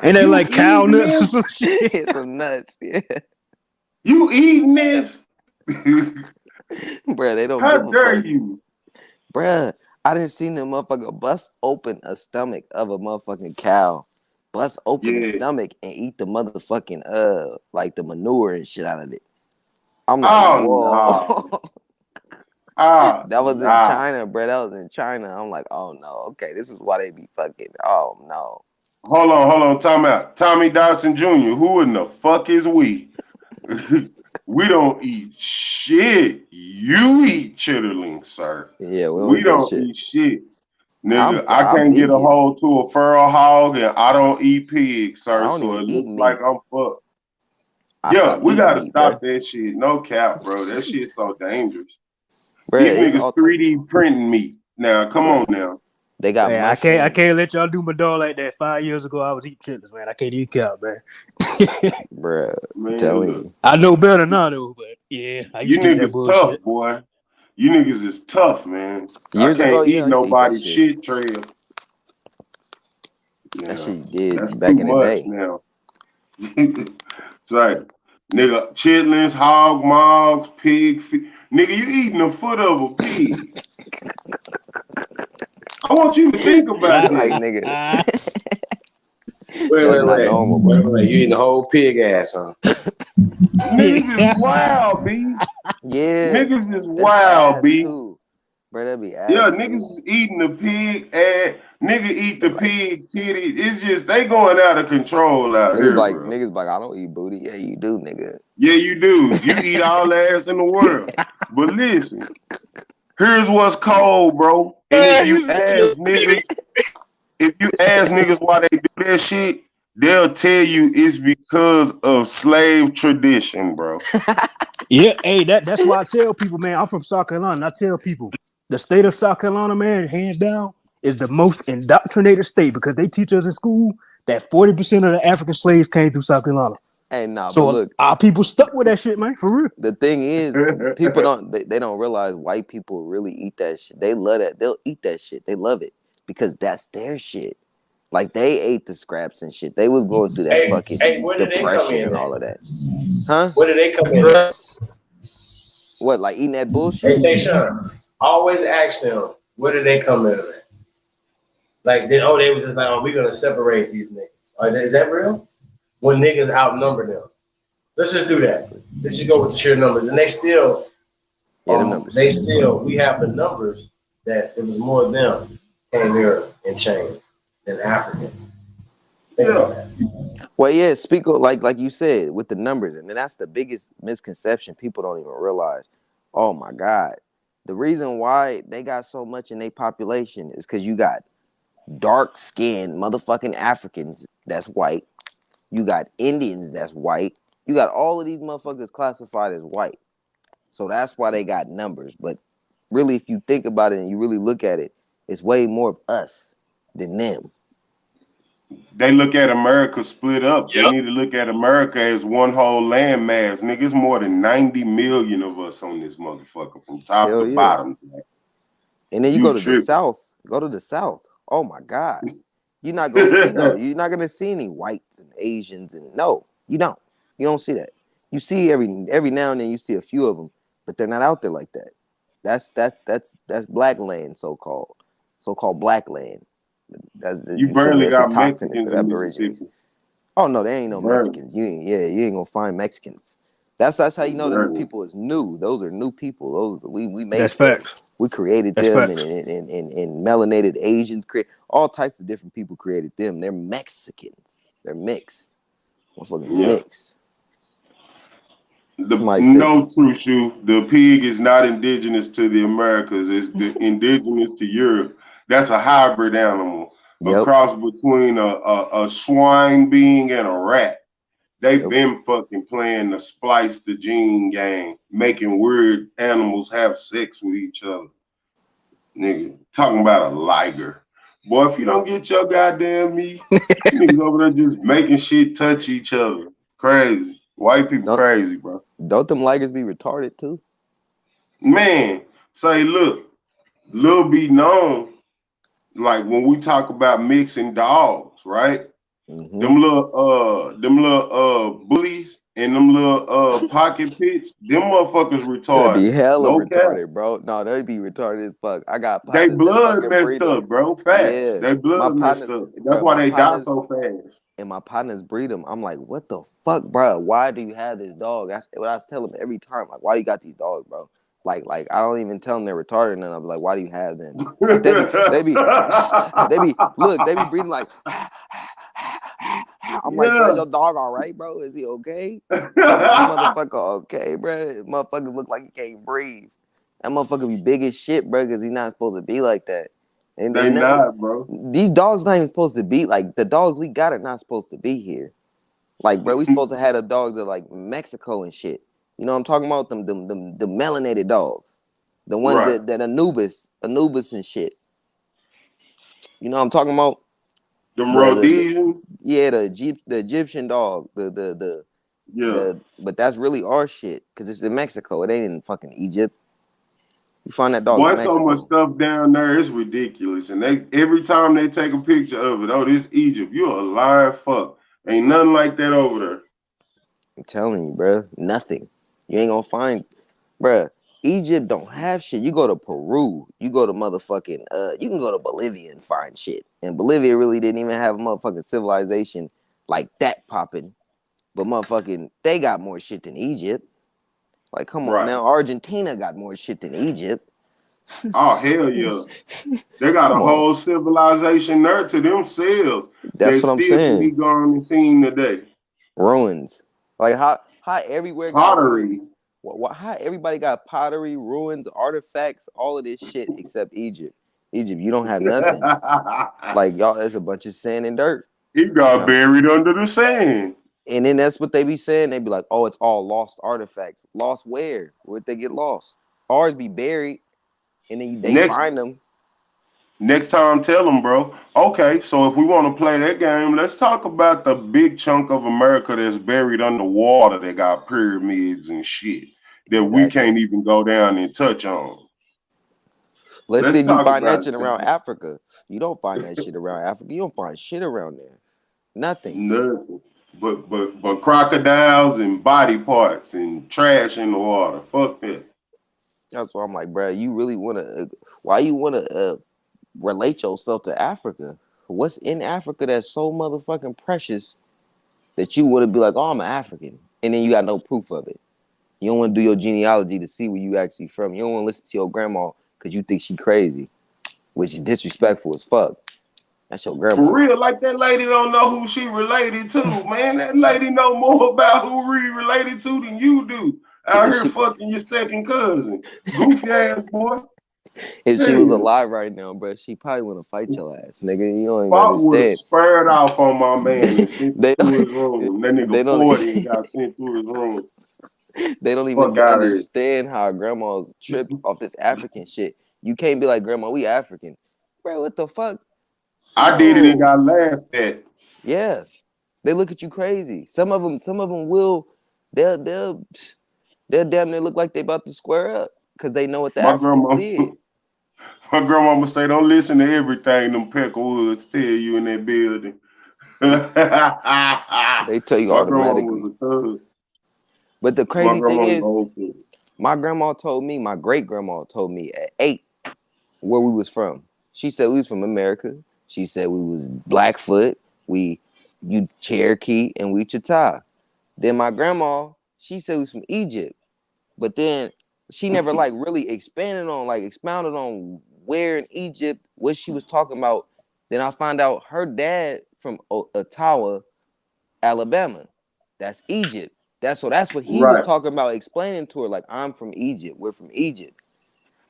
Ain't that You like cow eating nuts or this? some shit? It's some nuts, yeah. You eating this? Bruh, they don't How give a dare fuck. you? Bruh, I didn't see them motherfucker bust open a stomach of a motherfucking cow. Bust open the Yeah. stomach and eat the motherfucking like the manure and shit out of it. I'm like, Oh whoa. no. Oh That was in nah. China, bruh. That was in China. I'm like, oh no, okay, this is why they be fucking. Oh no. Hold on, time out. Tommy Dodson Jr., who in the fuck is we? We don't eat shit. You eat chitterlings, sir. Yeah, we don't We eat that don't shit. eat shit. I'm Nigga, I can't get a vegan. hold to a feral hog and I don't eat pig, I sir. don't So even it eat looks like meat. I'm fucked. I Yeah, stopped we eating gotta meat, bruh. stop that shit. No cap, bro. That shit's so dangerous. Bruh, These it's niggas all types. 3D printing meat. Now, come on Bruh, now. they got Man, I mushrooms. can't let y'all do my dog like that. 5 years ago, I was eating chitlins, man. I can't eat cow, man. Bruh, I'm Man, telling look. you. I know better now, though, but yeah, I You used to eat that niggas tough, bullshit. boy. You niggas is tough, man. I Years ago, can't yeah, eat I used to eat that nobody's shit. shit trail. That Yeah, shit you did that's too back in the much day. now. It's like, nigga, chitlins, hog mogs, pig feet. Nigga, you eating the foot of a pig. I want you to think about Like, this. nigga, Wait, that's wait, not wait. normal, Wait, bro. wait. You eating the whole pig ass, huh? Niggas is wild, B. Yeah, Niggas is that's wild, ass B. too. Bro, that'd be Yeah, ass niggas too. is eating the pig ass. Nigga eat They the be like, pig titty. It's just, they going out of control out here, bro. niggas be like, I don't eat booty. Yeah, you do, nigga. Yeah, you do. You eat all the ass in the world. But listen, here's what's cold, bro. And if you ask niggas why they do that shit, they'll tell you it's because of slave tradition, bro. Yeah, hey, that's why I tell people, man, I'm from South Carolina. And I tell people the state of South Carolina, man, hands down, is the most indoctrinated state because they teach us in school that 40% of the African slaves came through South Carolina. Hey, nah, but So look, our people stuck with that shit, man, for real. the thing is, people they don't realize white people really eat that shit. They love that. They'll eat that shit. They love it because that's their shit. Like they ate the scraps and shit. They was going through that Hey, fucking where did they come depression in and at? all of that. Huh? Where did they come in at? What, like eating that Hey, bullshit? Tayshawn, always ask them, where did they come in at? Like, they was just like, oh, we're gonna separate these niggas. Is that real? When niggas outnumber them. Let's just do that. Let's just go with the sheer numbers. And they still, Yeah, them numbers. we have the numbers that it was more of them came here and changed than Africans. Think about that. Well, yeah, speak like you said with the numbers, and that's the biggest misconception people don't even realize. Oh my God, the reason why they got so much in their population is because you got dark skinned motherfucking Africans that's white, you got Indians that's white, you got all of these motherfuckers classified as white. So that's why they got numbers. But really, if you think about it and you really look at it, it's way more of us than them. They look at America split up. They need to look at America as one whole landmass. Nigga, it's more than 90 million of us on this motherfucker from top Hell to yeah. bottom. And then you go to the South. Go to the South. Oh my God. You're not gonna see you're not gonna see any whites and Asians and no, you don't. You don't see that. You see every now and then you see a few of them, but they're not out there like that. That's black land, so-called black land. You You feel me? barely It's a got toxin. It's Mexicans the in Aborigines. Mississippi. Oh no, there ain't no Barely. Mexicans. You ain't gonna find Mexicans. That's how you know them people is new. Those are new people. We made That's them. facts. We created That's them, facts. and melanated Asians create all types of different people created them. They're Mexicans. They're mixed. Motherfuckers mixed. Somebody said, No, true shoe. The pig is not indigenous to the Americas. It's indigenous to Europe. That's a hybrid animal. A cross between a swine being and a rat. They've been fucking playing the splice the gene game, making weird animals have sex with each other. Nigga, talking about a liger. Boy, if you don't get your goddamn meat, niggas over there just making shit touch each other. Crazy. White people crazy, bro. Don't them ligers be retarded too? Man, say, look, little be known, like when we talk about mixing dogs, right? Them little bullies and them little pocket pits, them motherfuckers That'd be retarded. hella No cap. retarded, bro. No, that'd be retarded as fuck. I got They partners that blood fucking messed breed them. up, bro. Facts. Yeah, They my blood messed partners, up. That's bro. why My they die partners so fast. and my partners breed them. I'm like, what the fuck, bro? Why do you have this dog? That's what I tell them every time. Like, why you got these dogs, bro? Like I don't even tell them they're retarded, and I'm like, why do you have them? Like they be, look, they be breathing like. I'm like, bro, your dog all right, bro? Is he okay? Like, is this motherfucker okay, bro? Motherfucker look like he can't breathe. That motherfucker be big as shit, bro, because he's not supposed to be like that. And They not, bro. these dogs not even supposed to be like the dogs we got are not supposed to be here. Like, bro, we supposed to have the dogs that like Mexico and shit. You know what I'm talking about? The melanated dogs, the ones that Anubis and shit. You know what I'm talking about? Them Rhodesian. The Egyptian dog. But that's really our shit because it's in Mexico. It ain't in fucking Egypt. You find that dog Boy, in so Mexico. much stuff down there, it's ridiculous. And they every time they take a picture of it, oh, this Egypt, you a lying fuck. Ain't nothing like that over there. I'm telling you, bro, nothing. You ain't gonna find, bro. Egypt don't have shit. You go to Peru, you go to motherfucking, you can go to Bolivia and find shit. And Bolivia really didn't even have a motherfucking civilization like that popping. But motherfucking, they got more shit than Egypt. Like, come on now, Argentina got more shit than Egypt. Oh, hell yeah. They got a whole civilization there to themselves. That's That what I'm still can be saying. gone and seen today. Ruins. Like how everywhere got Pottery. ruins. How everybody got pottery, ruins, artifacts, all of this shit except Egypt. Egypt, you don't have nothing. Like y'all, there's a bunch of sand and dirt. He got buried under the sand. And then that's what they be saying. They be like, oh, it's all lost artifacts. Lost where? Where'd they get lost? Ours be buried, and then they find them. Next time, tell them, bro. Okay, so if we want to play that game, let's talk about the big chunk of America that's buried underwater that got pyramids and shit that we can't even go down and touch on. Let's see if you find that shit around Africa. You don't find that shit around Africa. You don't find shit around there. Nothing. Nothing. But crocodiles and body parts and trash in the water. Fuck that. That's why I'm like, bro, you really want to, why you want to relate yourself to Africa? What's in Africa that's so motherfucking precious that you want to be like, oh, I'm an African, and then you got no proof of it. You don't want to do your genealogy to see where you actually from. You don't want to listen to your grandma because you think she crazy, which is disrespectful as fuck. That's your grandma. For real, like that lady don't know who she related to, man. That lady know more about who we related to than you do. Out here fucking your second cousin. Goofy ass boy. If she was alive right now, bro, she probably want to fight your ass, nigga. You don't even Bob would have understand. spurred off on my man and sent him to his room. That nigga 40 and got sent to his room. They don't even understand how grandma's tripped off this African shit. You can't be like, grandma, we African. Bro, what the fuck? I did it and got laughed at. Yeah. They look at you crazy. Some of them will, they'll damn near look like they about to square up because they know what the Africans did. My grandmama say, don't listen to everything them Peckerwoods tell you in that building. They tell you automatically. My grandma was a thug. But the crazy thing is, my grandma told me, my great grandma told me at 8 where we was from. She said we was from America. She said we was Blackfoot, you Cherokee, and we Chata. Then my grandma, she said we was from Egypt. But then she never like really expounded on where in Egypt, what she was talking about. Then I found out her dad from Ottawa, Alabama. That's Egypt. That's what he was talking about, explaining to her, like, I'm from Egypt. We're from Egypt.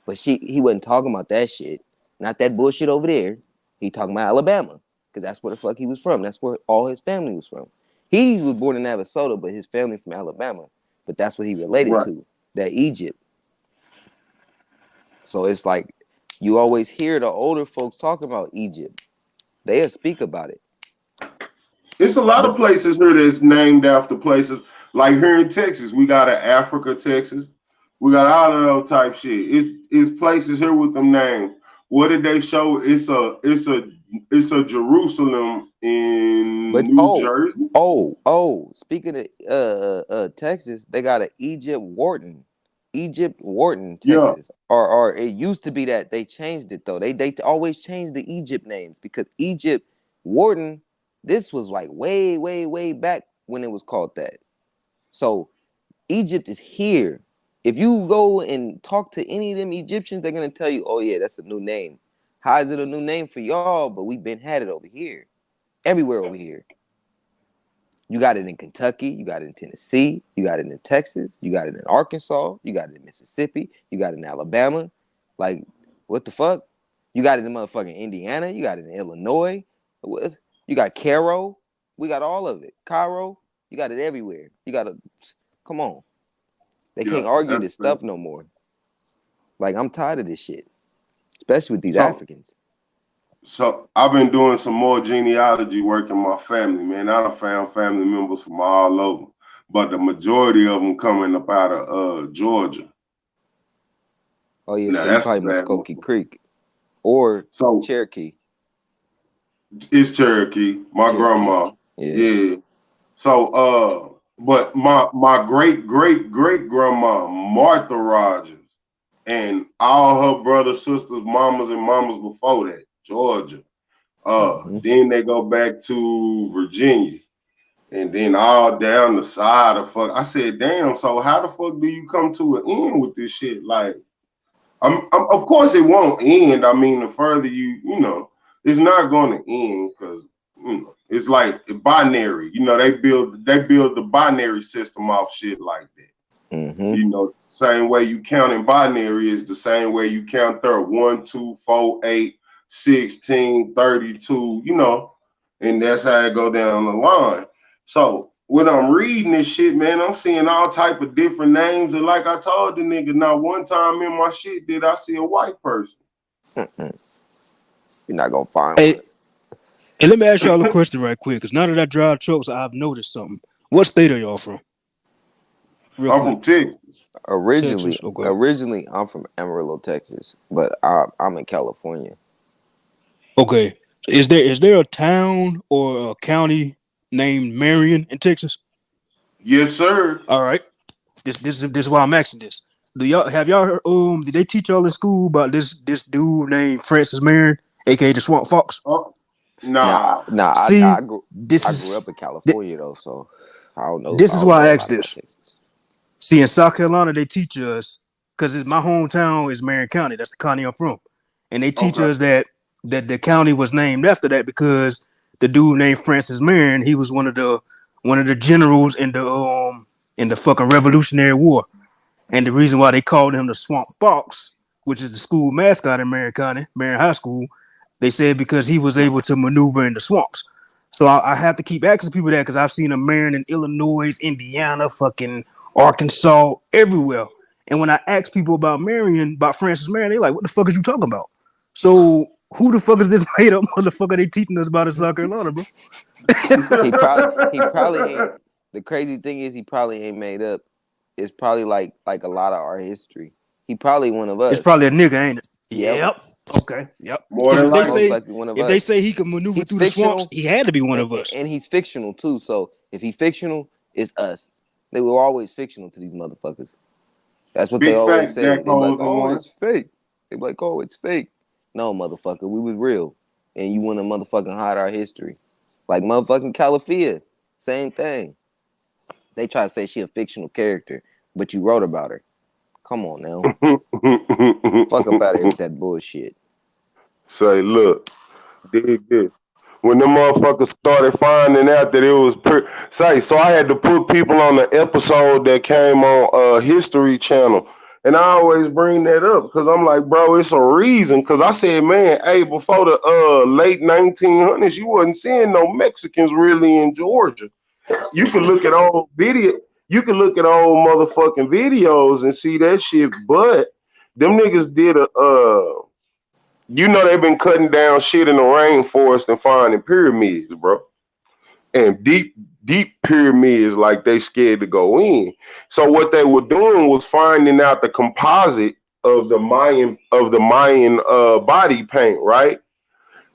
But he wasn't talking about that shit. Not that bullshit over there. He talking about Alabama. Because that's where the fuck he was from. That's where all his family was from. He was born in Navasota, but his family from Alabama. But that's what he related to. That Egypt. So it's like, you always hear the older folks talking about Egypt. They'll speak about it. It's a lot of places here that's named after places. Like here in Texas, we got an Africa, Texas. We got all of those type shit. It's places here with them names. what did they show? It's a Jerusalem in But New Jersey. speaking of Texas, they got an Egypt Wharton, Yeah. Texas. Or it used to be that they changed it though. They always change the Egypt names because Egypt Wharton, this was like way back when it was called that. So Egypt is here. If you go and talk to any of them Egyptians, they're gonna tell you, oh yeah, that's a new name. How is it a new name for y'all? But we've been had it over here. Everywhere over here. You got it in Kentucky, you got it in Tennessee, you got it in Texas, you got it in Arkansas, you got it in Mississippi, you got it in Alabama. Like, what the fuck? You got it in motherfucking Indiana, you got it in Illinois. You got Cairo. We got all of it. Cairo, you got it everywhere. You got to, come on. They can't argue this stuff no more. Like, I'm tired of this shit, especially with these Africans. So I've been doing some more genealogy work in my family, man. I done found family members from all over, but the majority of them coming up out of Georgia. Oh yeah, now, so you probably Muskogee Creek or Cherokee. It's Cherokee. My grandma. Yeah. So but my great grandma, Martha Rogers, and all her brothers, sisters, mamas, and mamas before that, Georgia. Then they go back to Virginia. And then all down the side of fuck. I said, damn, so how the fuck do you come to an end with this shit? Like, I'm of course it won't end. I mean, the further you know, it's not going to end because it's like binary. You know, they build the binary system off shit like that. You know, same way you count in binary is the same way you count there 1, 2, 4, 8, 16, 32. You know, and that's how it go down the line. So when I'm reading this shit, man, I'm seeing all type of different names. And like I told the nigga, not one time in my shit did I see a white person. You're not gonna find one. And let me ask y'all a question right quick, because now that I drive trucks, I've noticed something. What state are y'all from? I'm from Texas. Originally, I'm from Amarillo, Texas, but I'm in California. Okay. Is there a town or a county named Marion in Texas? Yes, sir. All right. This is why I'm asking this. Have y'all heard, did they teach y'all in school about this dude named Francis Marion, aka the Swamp Fox? Nah. See, I grew up in California though, so I don't know. This is why I asked this. See, in South Carolina, they teach us, because my hometown is Marion County. That's the county I'm from, and they teach us that the county was named after that because the dude named Francis Marion, he was one of the generals in the fucking Revolutionary War, and the reason why they called him the Swamp Fox, which is the school mascot in Marion County, Marion High School, they said because he was able to maneuver in the swamps. So I have to keep asking people that because I've seen a Marion in Illinois, Indiana, fucking Arkansas, everywhere. And when I ask people about Francis Marion, they like, what the fuck is you talking about? So who the fuck is this made up motherfucker they teaching us about in South Carolina, bro? he probably ain't. The crazy thing is he probably ain't made up. It's probably like a lot of our history. He probably one of us. It's probably a nigga, ain't it? Yep. Okay. Yep. If they say he can maneuver through the swamps, he had to be one of us. And he's fictional too. So if he's fictional, it's us. They were always fictional to these motherfuckers. That's what they always say. They're like, oh, it's fake. They're like, oh, it's fake. No, motherfucker, we was real. And you want to motherfucking hide our history. Like motherfucking Calafia. Same thing. They try to say she a fictional character, but you wrote about her. Come on now. Fuck up out of here with that bullshit. Say, look, dig this. When the motherfuckers started finding out that it was so I had to put people on the episode that came on History Channel. And I always bring that up because I'm like, bro, it's a reason. Because I said, man, hey, before the late 1900s, you wasn't seeing no Mexicans really in Georgia. You can look at old video. You can look at old motherfucking videos and see that shit. But them niggas did you know they've been cutting down shit in the rainforest and finding pyramids, bro. And deep pyramids like they scared to go in. So what they were doing was finding out the composite of the Mayan body paint, right?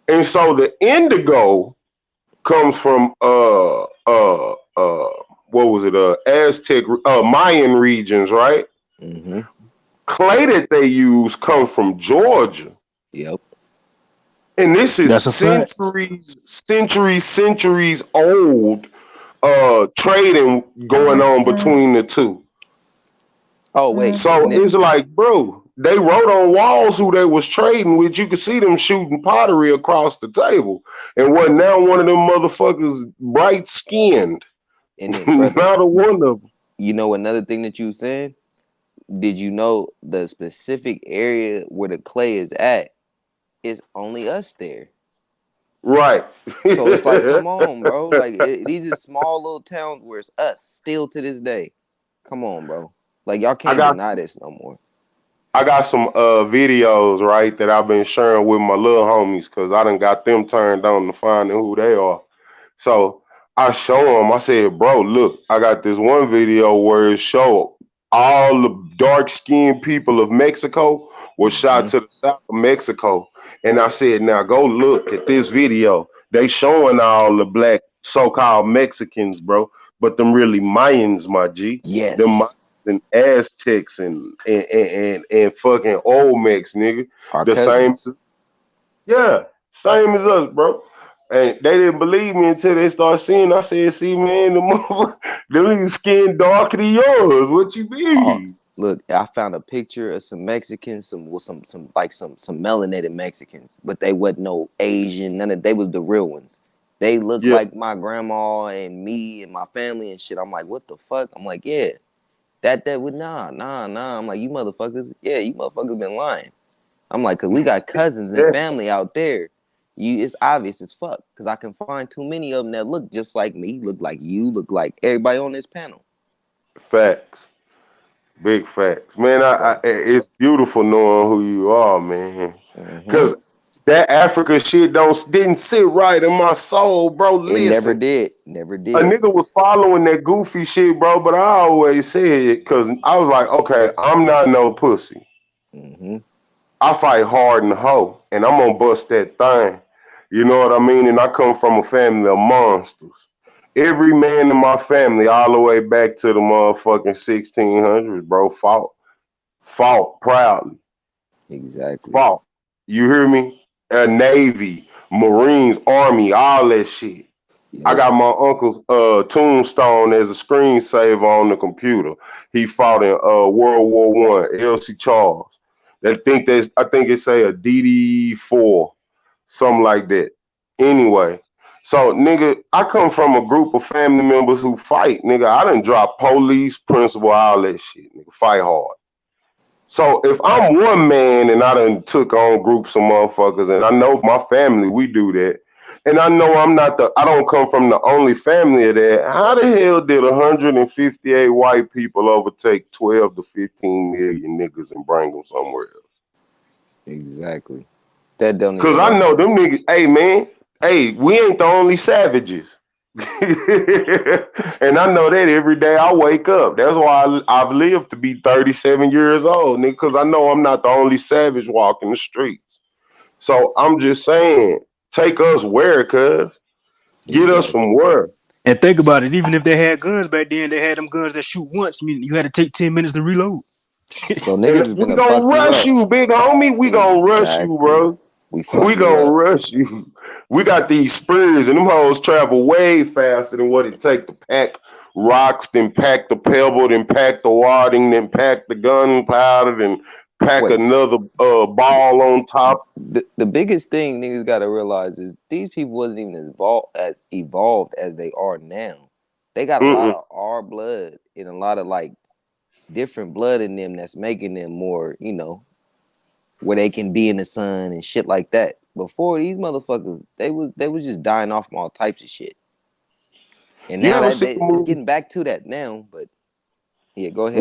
And so the indigo comes from what was it? Aztec Mayan regions, right? Mm-hmm. Clay that they use comes from Georgia. Yep. And this is That's a fact. centuries old trading going on between the two. Oh wait. So it's like, bro, they wrote on walls who they was trading with. You could see them shooting pottery across the table. And what now one of them motherfuckers bright skinned. And then, brother, not a one of them. You know another thing that you said? Did you know the specific area where the clay is at is only us there? Right. So it's like, come on, bro. Like these are small little towns where it's us still to this day. Come on, bro. Like y'all can't deny this no more. I got some videos, right, that I've been sharing with my little homies because I done got them turned on to finding who they are. So I show them, I said, bro, look, I got this one video where it showed all the dark-skinned people of Mexico was shot to the south of Mexico. And I said, now go look at this video. They showing all the black so-called Mexicans, bro, but them really Mayans, my G. Yes. Them and Aztecs and fucking Olmecs, nigga. Our the cousins. same as us, bro. And they didn't believe me until they started seeing. I said, "See, man, them niggas skin darker than yours. What you mean?" Look, I found a picture of some Mexicans, some melanated Mexicans, but they wasn't no Asian. None of they was the real ones. They looked like my grandma and me and my family and shit. I'm like, what the fuck? I'm like, yeah. That would nah. I'm like, you motherfuckers been lying. I'm like, cause we got cousins and family out there. It's obvious as fuck. Cause I can find too many of them that look just like me, look like you, look like everybody on this panel. Facts, big facts, man. It's beautiful knowing who you are, man. Cause that Africa shit didn't sit right in my soul, bro. Listen. It never did. A nigga was following that goofy shit, bro, but I always said it because I was like, okay, I'm not no pussy. I fight hard in the hoe, and I'm gonna bust that thing. You know what I mean? And I come from a family of monsters. Every man in my family, all the way back to the motherfucking 1600s, bro, fought proudly. Exactly. Fought. You hear me? Navy, Marines, Army, all that shit. I got my uncle's tombstone as a screensaver on the computer. He fought in World War I, L.C. Charles. I think it say a DD4, something like that. Anyway, so nigga, I come from a group of family members who fight. Nigga, I done drop police, principal, all that shit. Nigga, fight hard. So if I'm one man and I done took on groups of motherfuckers, and I know my family, we do that, and I know I don't come from the only family of that, how the hell did 158 white people overtake 12 to 15 million niggas and bring them somewhere else? Exactly. That don't. Because I know them niggas, hey man, we ain't the only savages. And I know that every day I wake up. That's why I've lived to be 37 years old, nigga, because I know I'm not the only savage walking the streets. So I'm just saying, take us where, cuz? Get us from where? And think about it, even if they had guns back then, they had them guns that shoot once, meaning you had to take 10 minutes to reload. So niggas we gonna rush you, big homie. We gonna rush you, bro. We gonna rush you. We got these spears, and them hoes travel way faster than what it take to pack rocks, then pack the pebble, then pack the wadding, then pack the gunpowder, then pack another ball on top. The biggest thing niggas gotta realize is these people wasn't even as evolved as they are now. They got a lot of our blood and a lot of like different blood in them that's making them more, where they can be in the sun and shit like that. Before, these motherfuckers, they was just dying off from all types of shit. And now it's getting back to that now, but yeah, go ahead.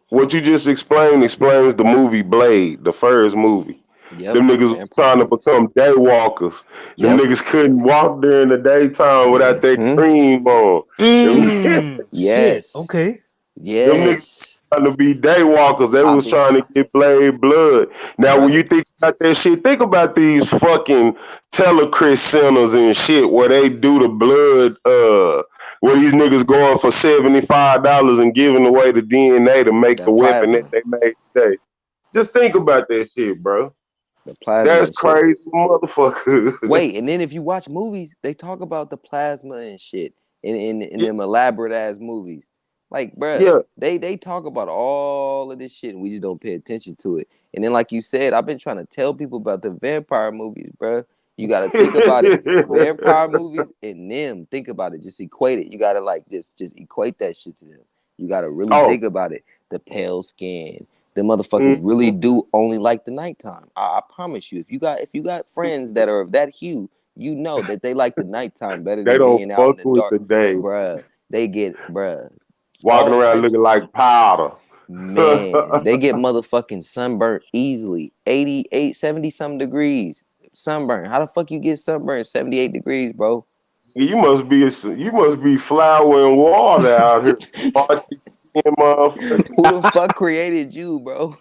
What you just explains the movie Blade, the first movie. Yep. Them niggas was trying to become daywalkers. Them niggas couldn't walk during the daytime without their cream on. Yes. Okay. Yes. trying to be day walkers. They was trying to get Blade blood. Now, when you think about that shit, think about these fucking telechrist centers and shit where they do the blood, where these niggas going for $75 and giving away the DNA to make the weapon that they made today. Just think about that shit, bro. The plasma. That's and crazy, motherfucker. Wait, and then if you watch movies, they talk about the plasma and shit in them elaborate ass movies. Like, bruh, they talk about all of this shit and we just don't pay attention to it. And then, like you said, I've been trying to tell people about the vampire movies, bruh. You gotta think about it. Vampire movies and them. Think about it. Just equate it. You gotta like just equate that shit to them. You gotta really think about it. The pale skin. The motherfuckers really do only like the nighttime. I promise you. If you got friends that are of that hue, you know that they like the nighttime better than being out in the dark. The day. Bruh. They get walking around looking like powder. Man, they get motherfucking sunburnt easily. 88, 70 some degrees. Sunburn. How the fuck you get sunburned 78 degrees, bro? You must be flour and water out here. Who the fuck created you, bro?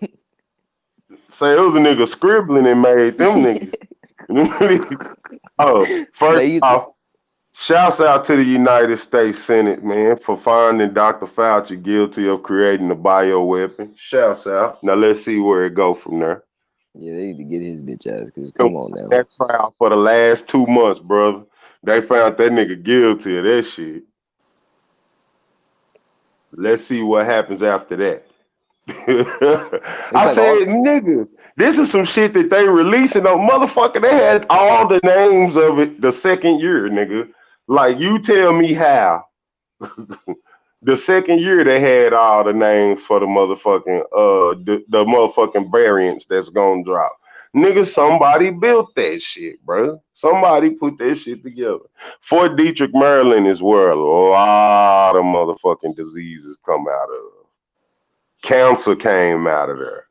Say it was a nigga scribbling and made them niggas. First off, shouts out to the United States Senate, man, for finding Dr. Fauci guilty of creating a bioweapon. Shouts out. Now let's see where it go from there. Yeah, they need to get his bitch ass, because come on now. That trial for the last 2 months, brother. They found that nigga guilty of that shit. Let's see what happens after that. I said, nigga, this is some shit that they releasing on motherfucker. They had all the names of it the second year, nigga. Like, you tell me how. The second year they had all the names for the motherfucking the motherfucking variants that's gonna drop. Nigga, somebody built that shit, bro. Somebody put that shit together. Fort Detrick, Maryland is where a lot of motherfucking diseases come out of. Cancer came out of there.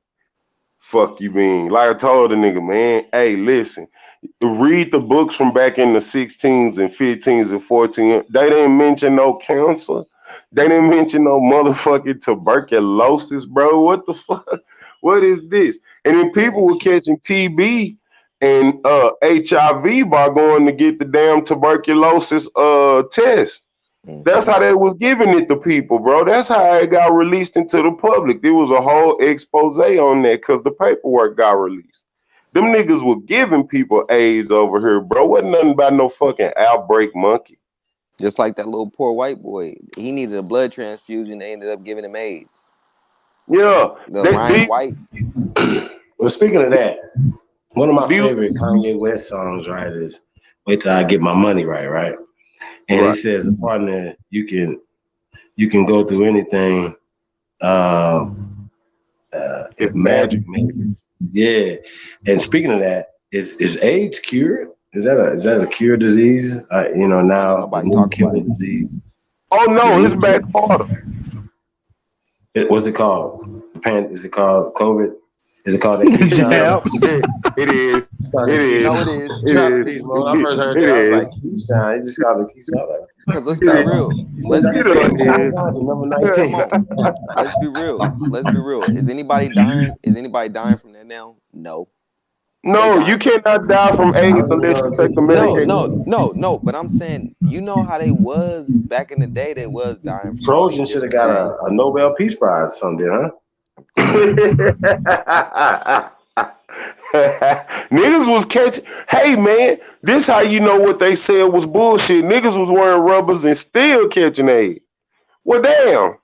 Fuck you mean? Like I told the nigga, man, hey, listen, read the books from back in the 16s and 15s and 14s. They didn't mention no cancer. They didn't mention no motherfucking tuberculosis, bro. What the fuck? What is this? And then people were catching TB and HIV by going to get the damn tuberculosis test. That's how they was giving it to people, bro. That's how it got released into the public. There was a whole expose on that because the paperwork got released. Them niggas were giving people AIDS over here, bro. Wasn't nothing about no fucking outbreak monkey. Just like that little poor white boy. He needed a blood transfusion. They ended up giving him AIDS. Yeah. Ryan White. Well, speaking of that, one of my favorite Kanye West songs, right, is "Wait Till I Get My Money Right," right? And he says, partner, you can go through anything if magic, maybe. Yeah. And speaking of that, is AIDS cured? Is that a cured disease? Now nobody talks about disease. Oh no, it's back harder. What's it called? Is it called COVID? Is it called that? It is. It is. No, it is. When I first heard that, I was like, Keyshawn. He just called it Keyshawn. Because let's be real. Let's be real. Let's be real. Is anybody dying? Is anybody dying from that now? No. No, you cannot die from AIDS unless you take the medication. No. But I'm saying, you know how they was back in the day. They was dying. Trojan should have got a Nobel Peace Prize someday, huh? Niggas was catching. Hey man, this how you know what they said was bullshit. Niggas was wearing rubbers and still catching AIDS. Well, damn.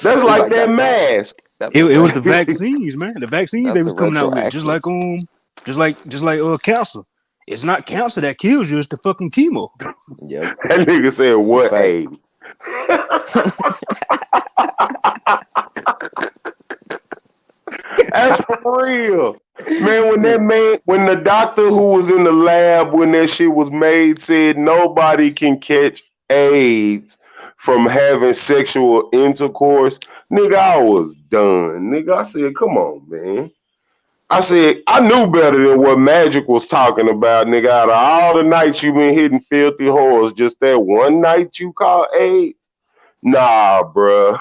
That's like that mask. It was the vaccines, man. The vaccines they was coming out with, just like cancer. It's not cancer that kills you; it's the fucking chemo. Yep. That nigga said what AIDS? That's for real, man. When the doctor who was in the lab when that shit was made said nobody can catch AIDS from having sexual intercourse, nigga, I was done. Nigga, I said, come on, man. I said, I knew better than what Magic was talking about, nigga. Out of all the nights you been hitting filthy whores, just that one night you call AIDS. Nah, bro.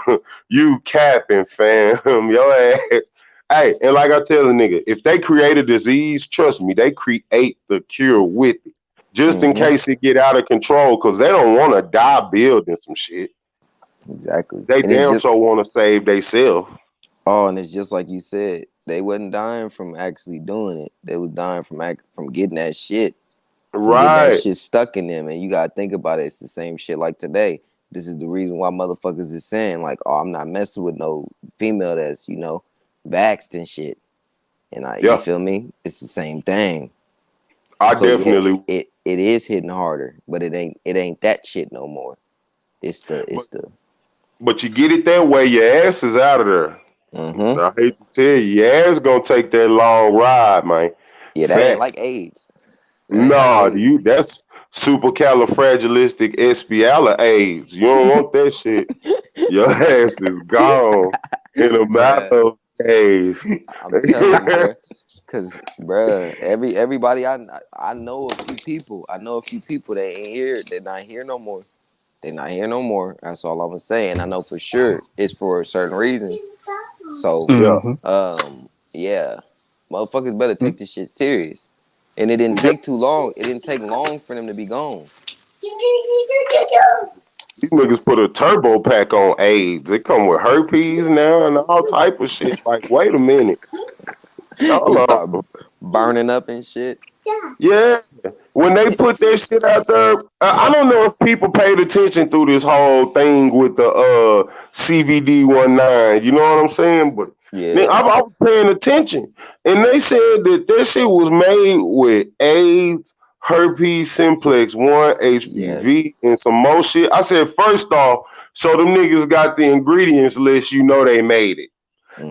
You capping, fam. Your ass. Hey, and like I tell a nigga, if they create a disease, trust me, they create the cure with it. Just in Mm-hmm. case it get out of control, because they don't want to die building some shit. Exactly. They And it's damn just sure want to save theyself. and it's just like you said, they wasn't dying from actually doing it. They was dying from getting that shit, from getting that Right. shit stuck in them. And you gotta think about it. It's the same shit like today. This is the reason why motherfuckers is saying like, "Oh, I'm not messing with no female that's vaxxed and shit." And you Yeah. feel me? It's the same thing. I So yeah, definitely. it is hitting harder, but it ain't that shit no more. It's the But, it's the but you get it that way, your ass is out of there. mm-hmm. I hate to tell you, your ass gonna take that long ride, man. Yeah, that ain't Fat. like AIDS. That ain't like No, AIDS. that's supercalifragilisticexpialidocious. You don't want that shit. Your ass is gone in a matter Bruh, of days. I'm telling you, bruh. Cause bruh, everybody I know a few people. I know a few people that ain't here. They're not here no more. They're not here no more. That's all I'm saying. I know for sure it's for a certain reason. So, Yeah. Mm-hmm. yeah, motherfuckers better take this shit serious. And it didn't Yeah. take too long. It didn't take long for them to be gone. These niggas put a turbo pack on AIDS. It come with herpes now and all type of shit. Like, wait a minute. You Hold start on. burning up and shit. Yeah. When they put that shit out there, I don't know if people paid attention through this whole thing with the CVD-19. You know what I'm saying? But Yeah. I was paying attention, and they said that shit was made with AIDS, herpes simplex 1, Yes. HPV, and some more shit. I said, first off, so them niggas got the ingredients list. You know they made it.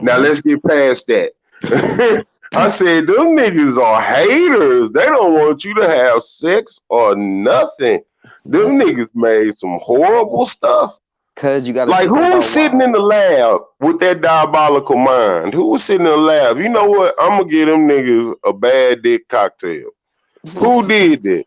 Now Mm-hmm. let's get past that. I said, them niggas are haters. They don't want you to have sex or nothing. Them Nothing. niggas made some horrible stuff. Cause you got to Like, think who was about sitting why. in the lab with that diabolical mind? Who was sitting in the lab? You know what? I'm going to give them niggas a bad dick cocktail. Who did that?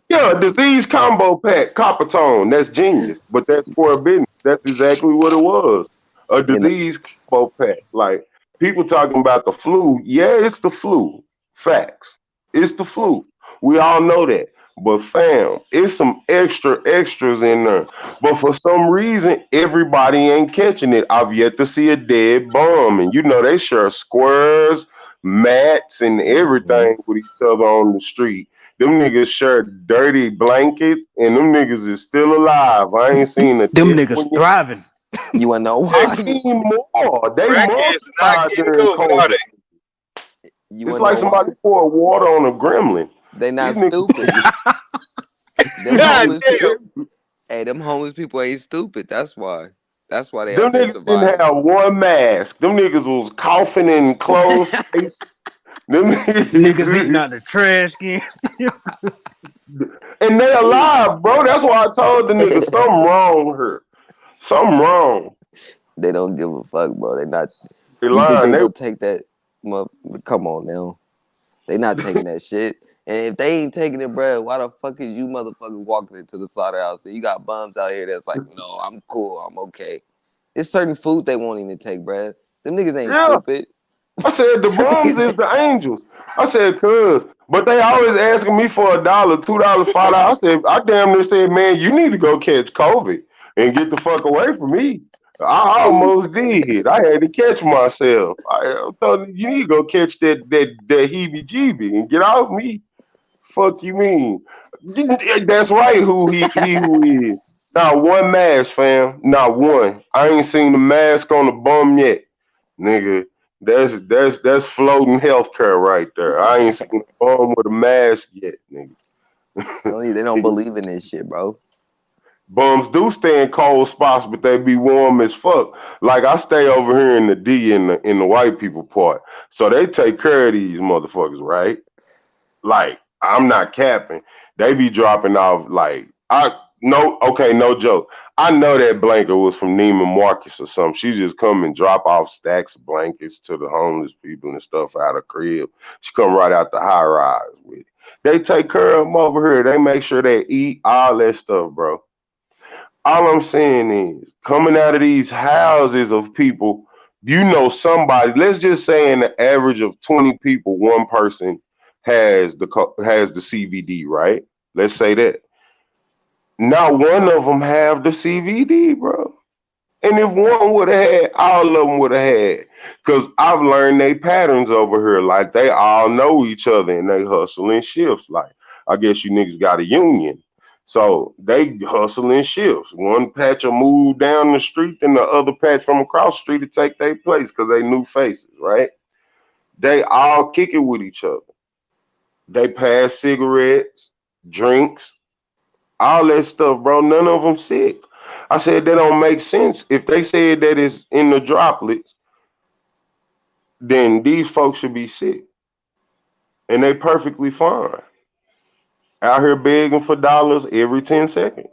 Yeah, disease combo pack, copper tone. That's genius. But that's for a business. That's exactly what it was. A You know. disease combo pack. Like people talking about the flu. Yeah, it's the flu. Facts. It's the flu. We all know that. But fam, it's some extras in there. But for some reason, everybody ain't catching it. I've yet to see a dead bum. And you know they share squares, mats, and Mm-hmm. everything with each other on the street. Them niggas share dirty blankets, and them niggas is still alive. I ain't seen a Them dead one niggas yet. thriving. You wanna know I why? seen more. They Crackheads not multiplied getting during COVID, are COVID. they? You It's wanna know like somebody why? poured water on a gremlin. They These not niggas, stupid. Them God homeless people. damn. Hey, them homeless people ain't stupid. That's why. That's why they out them there niggas didn't surviving. have one mask. Them niggas was coughing in closed spaces. Them Niggas eating niggas, out the trash cans. and they alive, bro. That's why I told the nigga something wrong here. Something wrong. They don't give a fuck, bro. They not. They You think lying. they They gonna take that? Come on now. They not taking that shit. And if they ain't taking it, bro, why the fuck is you motherfuckers walking into the slaughterhouse? You got bums out here that's like, no, I'm cool, I'm okay. It's certain food they won't even take, bro. Them niggas ain't yeah. stupid. I said the bums is the angels. I said, cuz, but they always asking me for $1, $2, $5. I said, I damn near said, man, you need to go catch COVID and get the fuck away from me. I almost did. I had to catch myself. I'm telling you, you need to go catch that heebie-jeebie and get off me. Fuck you mean? That's right. He who is. Not one mask, fam. Not one. I ain't seen the mask on the bum yet, nigga. That's floating healthcare right there. I ain't seen a bum with a mask yet, nigga. They don't believe in this shit, bro. Bums do stay in cold spots, but they be warm as fuck. Like I stay over here in the D in the white people part, so they take care of these motherfuckers, right? Like I'm not capping. They be dropping off like I no okay, no joke. I know that blanket was from Neiman Marcus or something. She just come and drop off stacks of blankets to the homeless people and stuff out of crib. She come right out the high rise with it. They take care of them over here. They make sure they eat all that stuff, bro. All I'm saying is, coming out of these houses of people, you know somebody. Let's just say, in the average of 20 people, one person has the CVD, right? Let's say that. Not one of them have the CVD, bro. And if one would have had, all of them would have had. Because I've learned they patterns over here. Like, they all know each other and they hustle in shifts. Like, I guess you niggas got a union. So they hustle in shifts. One patch will move down the street, and the other patch from across the street to take their place because they new faces, right? They all kick it with each other. They pass cigarettes, drinks, all that stuff, bro. None of them sick. I said that don't make sense. If they said that it's in the droplets, then these folks should be sick. And they perfectly fine. Out here begging for dollars every 10 seconds.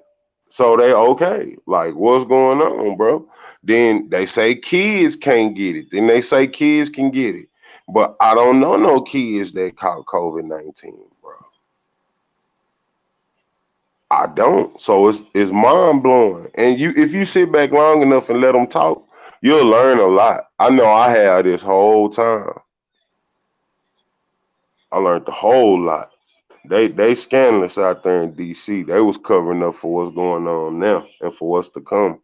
So they okay. Like, what's going on, bro? Then they say kids can't get it. Then they say kids can get it. But I don't know no kids that caught COVID-19, bro. I don't. So it's mind blowing. And if you sit back long enough and let them talk, you'll learn a lot. I know I have this whole time. I learned a whole lot. They scandalous out there in DC. They was covering up for what's going on now and for what's to come.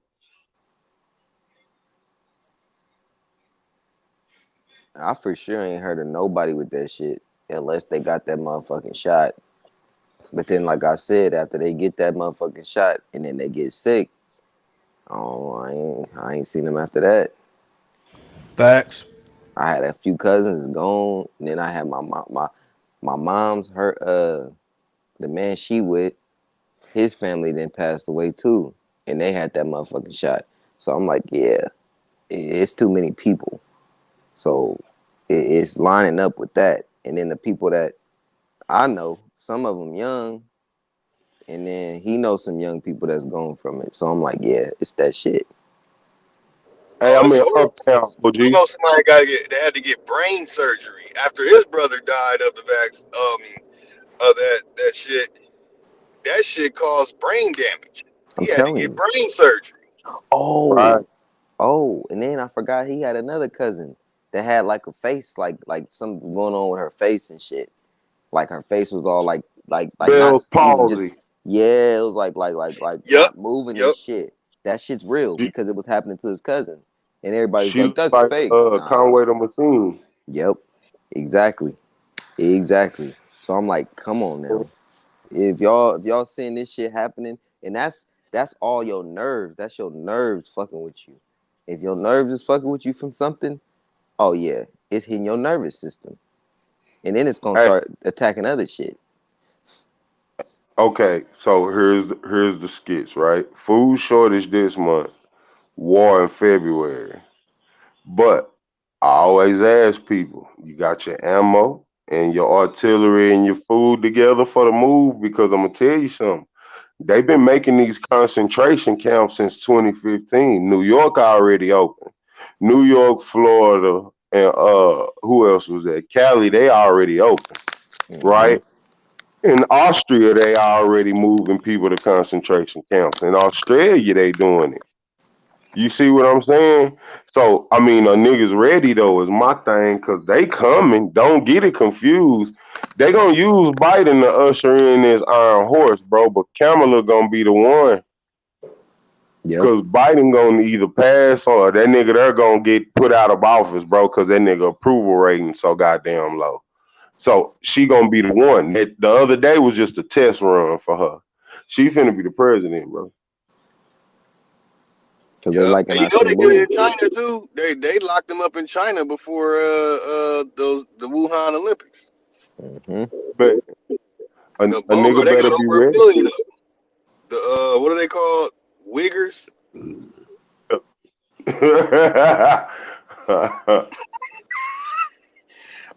I for sure ain't heard of nobody with that shit unless they got that motherfucking shot. But then, like I said, after they get that motherfucking shot and then they get sick, I ain't seen them after that. Facts. I had a few cousins gone, and then I had my mom's the man she with, his family then passed away too, and they had that motherfucking shot. So I'm like, yeah, it's too many people. So it's lining up with that. And then the people that I know, some of them young, and then he knows some young people that's going from it. So I'm like, yeah, it's that shit. Hey, I'm in Uptown, OG. You know, somebody they had to get brain surgery after his brother died of the of that shit. That shit caused brain damage. I'm He had to telling get you. brain surgery. Oh, oh, and then I forgot he had another cousin that had like a face, like something going on with her face and shit. Like her face was all like Bell's not even palsy. just, yeah, it was like not moving and shit. That shit's real because it was happening to his cousin, and everybody's She like, looks that's like fake. Conway the Machine. Yep, exactly. So I'm like, come on now. If y'all seeing this shit happening, and that's all your nerves. That's your nerves fucking with you. If your nerves is fucking with you from something, oh yeah, it's hitting your nervous system. And then it's gonna start attacking other shit. Okay, so here's the skits, right? Food shortage this month, war in February. But I always ask people, you got your ammo and your artillery and your food together for the move? Because I'm gonna tell you something. They've been making these concentration camps since 2015. New York already open. New York, Florida, and who else was that? Cali, they already open, right? In Austria, they already moving people to concentration camps. In Australia, they doing it. You see what I'm saying? So, I mean, a niggas ready though is my thing, cause they coming. Don't get it confused. They gonna use Biden to usher in this iron horse, bro. But Kamala gonna be the one. Yep. Cause Biden gonna either pass or that nigga there gonna get put out of office, bro. Cause that nigga approval rating so goddamn low. So she gonna be the one. The other day was just a test run for her. She finna be the president, bro. Cause they like And you know they did it in China too. They locked them up in China before the Wuhan Olympics. But a nigga They better got be over 1 ready. billion of them. The what are they called? Wiggers.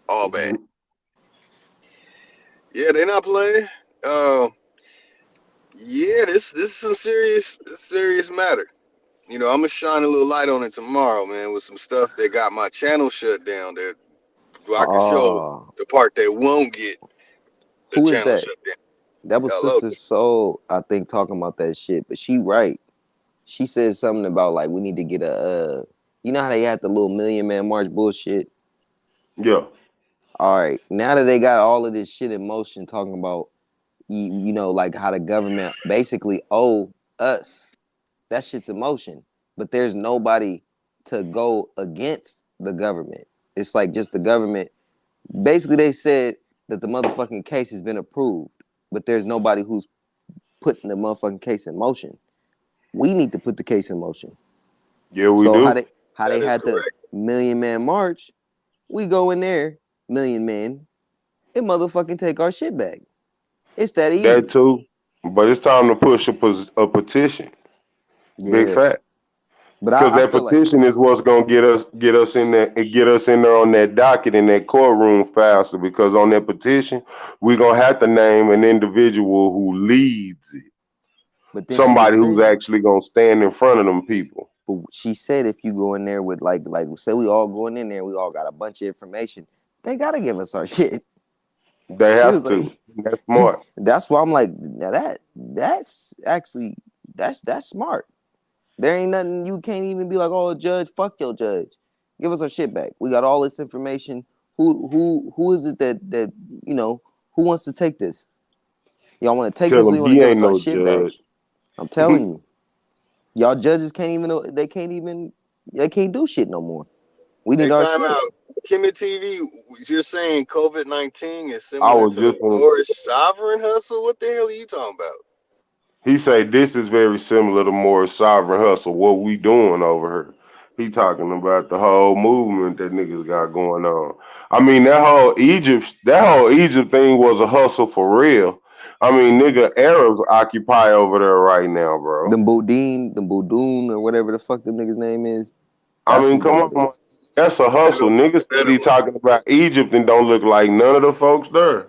Oh man. Yeah, they not playing. Yeah, this is some serious matter. You know, I'm gonna shine a little light on it tomorrow, man, with some stuff that got my channel shut down. That I can show the part that won't get the Who is channel that? shut down. That was Hello. Sister Soul, I think, talking about that shit. But she right. She said something about like we need to get a you know how they had the little Million Man March bullshit? Yeah. All right. Now that they got all of this shit in motion talking about you know, like how the government basically owe us. That shit's in motion. But there's nobody to go against the government. It's like just the government. Basically, they said that the motherfucking case has been approved, but there's nobody who's putting the motherfucking case in motion. We need to put the case in motion. Yeah, we So do. how they had the Million Man March, we go in there, Million Men, and motherfucking take our shit back. It's that easy. That too. But it's time to push a petition. Big Yeah. fat. But Because I that feel like petition is what's gonna get us in there and get us in there on that docket in that courtroom faster. Because on that petition, we're gonna have to name an individual who leads it. but then Somebody she who's said, actually gonna stand in front of them people. but she said if you go in there with like say we all going in there, we all got a bunch of information, they gotta give us our shit. They She have was to. like, That's smart. that's why I'm like, now that's actually that's smart. There ain't nothing you can't even be like, oh judge, fuck your judge. Give us our shit back. We got all this information. Who is it that you know, who wants to take this? Y'all want to take Tell this or him you want to he give ain't us our no shit back? judge. I'm telling you. Y'all judges can't do shit no more. We Hey, need our time shit. out. Kimmy TV, you're saying COVID-19 is I similar was to the just gonna. Moorish sovereign hustle? What the hell are you talking about? He say this is very similar to more sovereign hustle. What we doing over here? He talking about the whole movement that niggas got going on. I mean that whole Egypt thing was a hustle for real. I mean, nigga, Arabs occupy over there right now, bro. Them Boudoon, or whatever the fuck them niggas name is. I That's mean, who's come over on, there. man. That's a hustle. Niggas steady talking about Egypt and don't look like none of the folks there.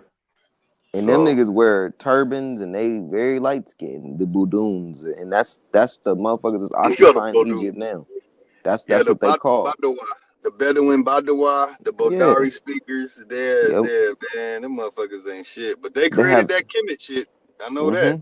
And them So niggas wear turbans and they very light skinned, the Boudoons. And that's the motherfuckers that's You got a occupying Bodou. Egypt now. That's Yeah, the what they call. Badawa, the Bedouin Badawa, the Yeah. Bodari speakers, they're Yep. man, them motherfuckers ain't shit. But they They created have that Kemet shit. I know that.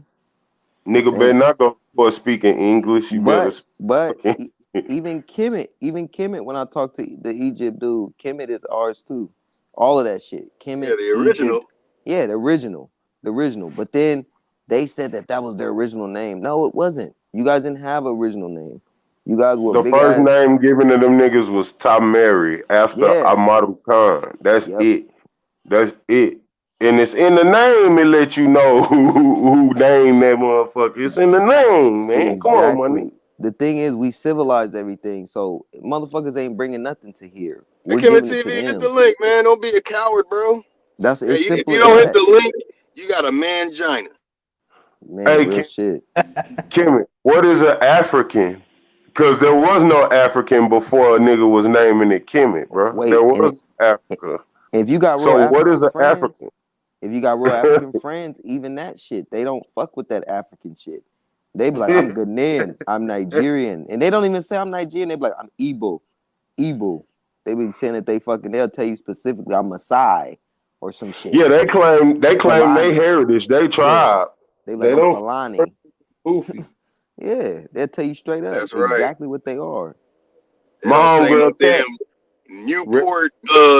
nigga better and not go for speaking English. You better but speak. even Kemet, when I talk to the Egypt dude, Kemet is ours too. All of that shit. Yeah, Kemet, the original. Egypt. Yeah, the original. The original. But then they said that was their original name. No, it wasn't. You guys didn't have an original name. You guys were The big first ass. name given to them niggas was Tamari after Yeah. Amadu Khan. That's Yep. it. That's it. And it's in the name. It let you know who named that motherfucker. It's in the name, man. Come on, money. Exactly. The thing is, we civilized everything, so motherfuckers ain't bringing nothing to here. Hey, We're Kemet giving it to TV, hit the them. link, man. Don't be a coward, bro. That's Hey, as if simple you as don't hit that. the link, you got a mangina. Man, Hey, real shit. Kimmy, what is an African? Because there was no African before a nigga was naming it Kimmy, bro. There Wait, was Africa. if you got real So what is African an friends, African? even that shit, they don't fuck with that African shit. They be like, I'm Ghanaian, I'm Nigerian, and they don't even say I'm Nigerian. They be like, I'm Igbo. They be saying that they'll tell you specifically I'm Maasai or some shit. Yeah, they claim their Fulani. heritage, they tribe. They be like, They I'm don't Fulani. goofy. Yeah, they'll tell you straight up That's right. exactly what they are. They My don't say no homegirl Cat. damn Newport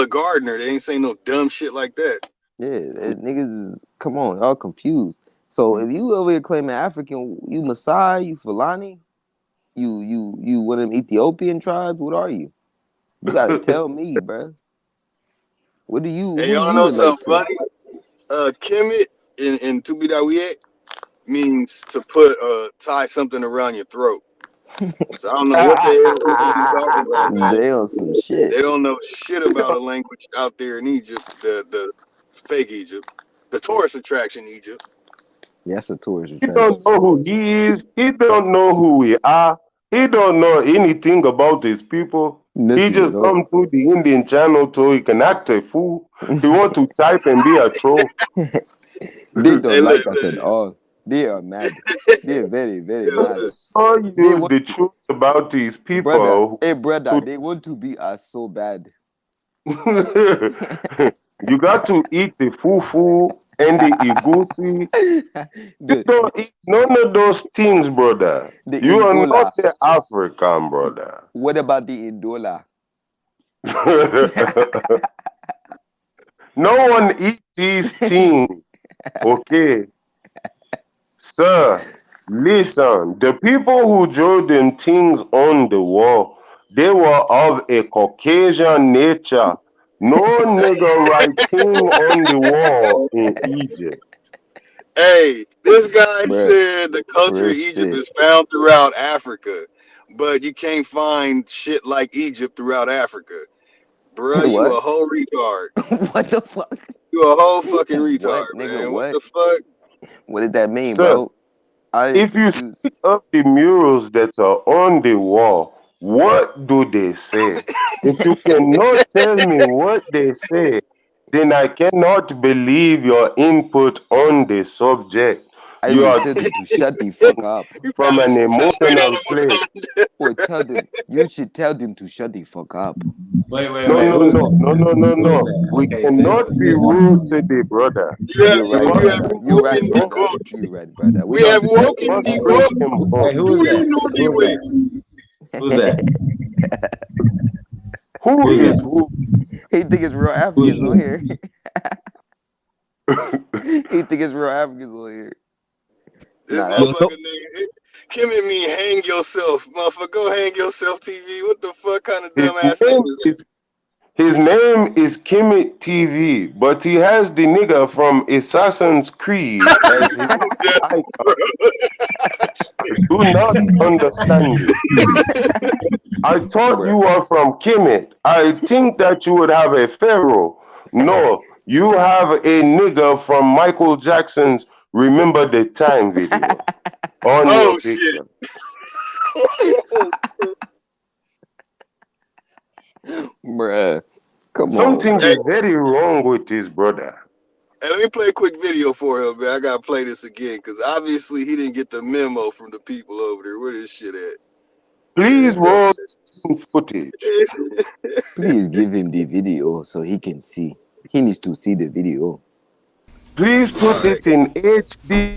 Gardner. They ain't saying no dumb shit like that. Yeah, niggas is, come on, y'all confused. So if you over here claiming African, you Maasai, you Fulani, you one of them Ethiopian tribes, what are you? You gotta tell me, bruh. Who Hey, do y'all you know relate something to? funny? Kemet in Tubidawiet means to put tie something around your throat. So I don't know what the hell you talking about, man. They on some shit. They don't know shit about a language out there in Egypt, the fake Egypt, the tourist attraction Egypt. Yeah, that's a tourist He attraction. don't know who he is. He don't know who we are. He don't know anything about his people. He Nothing at just all. come to the Indian channel so he can act a fool. He want to type and be a troll. They Hey, don't like look, us at all. They are mad. They are very, very Just mad. to show They you want, the truth about these brother, people. hey brother, To they want to be us so bad. you got to eat the fufu and the igusi. You don't eat none of those things, brother. The You are Indola. not an African, brother. What about the Indola? No one eats these things, okay? Sir, listen, the people who drew them things on the wall, they were of a Caucasian nature. No nigga writing on the wall in Egypt. Hey, this guy Bruh, said the culture of real Egypt shit. is found throughout Africa, but you can't find shit like Egypt throughout Africa. Bruh, you a What? whole retard. What the fuck? You a whole fucking retard, What, nigga? man. What What? the fuck? What did that mean, Sir, bro? I am if you confused. stick up the murals that are on the wall, what do they say? If you cannot tell me what they say, then I cannot believe your input on the subject. I You will are tell them to shut the speaking fuck up. You from probably an should sit straight on emotional place. the Or tell them, you should tell them to shut the fuck up. Wait, No, wait. no, Who is no, that? no, no, no, Who is no. that? We Okay, cannot be rude to the brother. You have You're you right, You you must have brother. you You're woken right, bring brother. debunked. You're right, brother. We We don't have disrespect woken must niggas, bring bro. debunked. him up. Hey, who Who is you that? know they Who's with? that? Who's that? Who Who's is that? who? He think it's real Who's Africans on who? here. He think it's real Africans on here. This Nah, that's Yo, motherfucker nigga. Kim and me hang yourself, motherfucker. Go hang yourself, TV. What the fuck kind of His dumbass name name is that? is his name is Kimmy TV, but he has the nigga from Assassin's Creed as his icon. I do not understand this. I thought bruh. you were from Kemet. I think that you would have a pharaoh. No, you have a nigga from Michael Jackson's Remember the Time video on your Oh shit. picture. Bruh. Come on, Something bro. Hey, is very wrong with this brother. hey, let me play a quick video for him, man. I gotta play this again because obviously he didn't get the memo from the people over there. Where this shit at? Please This dumb roll footage. shit. Please give him the video so he can see. He needs to see the video. Please All put right. it in HD.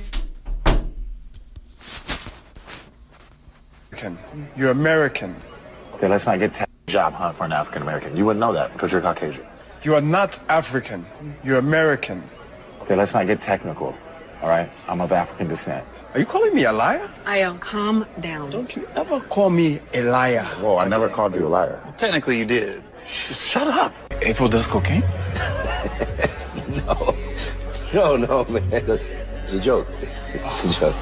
You're American. Okay, let's not get job hunt for an African American. You wouldn't know that because you're Caucasian. You are not African. You're American. Okay, let's not get technical. All right, I'm of African descent. Are you calling me a liar? Ion, calm down. Don't you ever call me a liar. Whoa, I never called you a liar. Technically, you did. Shut up. April does cocaine? No, man. It's a joke. It's a joke.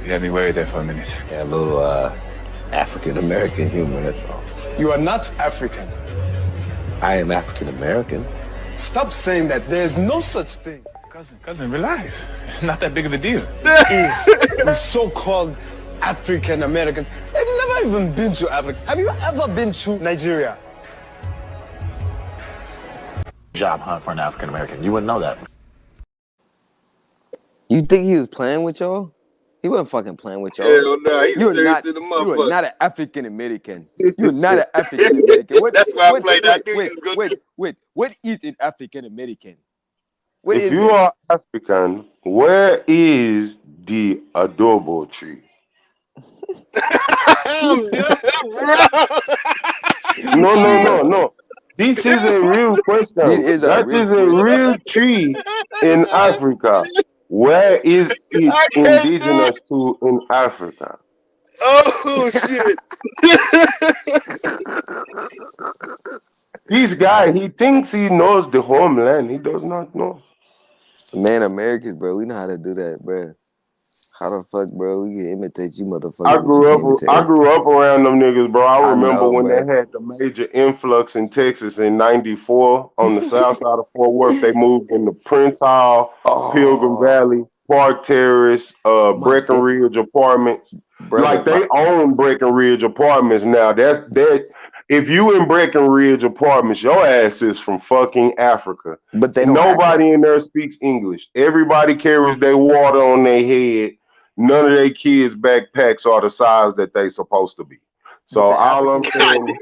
You had me worried there for a minute. Yeah, a little African American humor, that's all. You are not African. I am African American. Stop saying that. There's no such thing. Cousin, relax. It's not that big of a deal. Is the so-called African Americans. They've never even been to Africa. Have you ever been to Nigeria? Job hunt for an African American. You wouldn't know that. You think he was playing with y'all? He wasn't fucking playing with y'all. Hell no, he's You are serious not. to the You are motherfucker. not an African American. You are not an African American. That's why I played that. I knew he was gonna do. Wait. What is an African American? What If is you it? are African, where is the adobo tree? I'm done, bro. No. This is a real question. This is a That real is a question. real tree in Africa. Where is it I can't do it. indigenous to in Africa? Oh shit. This guy, he thinks he knows the homeland. He does not know. Man, Americans, bro, we know how to do that, bro. How the fuck, bro? We can imitate you, I motherfuckers, but you grew can't up imitate I us. grew up around them niggas, bro. I I remember know, when they bro. had the major influx in Texas in '94 on the south side of Fort Worth. They moved into Prince Hall, Pilgrim Oh Valley, Park Terrace, my god, Breckenridge Apartments. brother, Like they own Breckenridge Apartments now. That's that. If you in Breckenridge Apartments, your ass is from fucking Africa. but they don't act Nobody like it. in there speaks English. Everybody carries their water on their head. None of their kids' backpacks are the size that they supposed to be. So But the all I'm Africans, saying,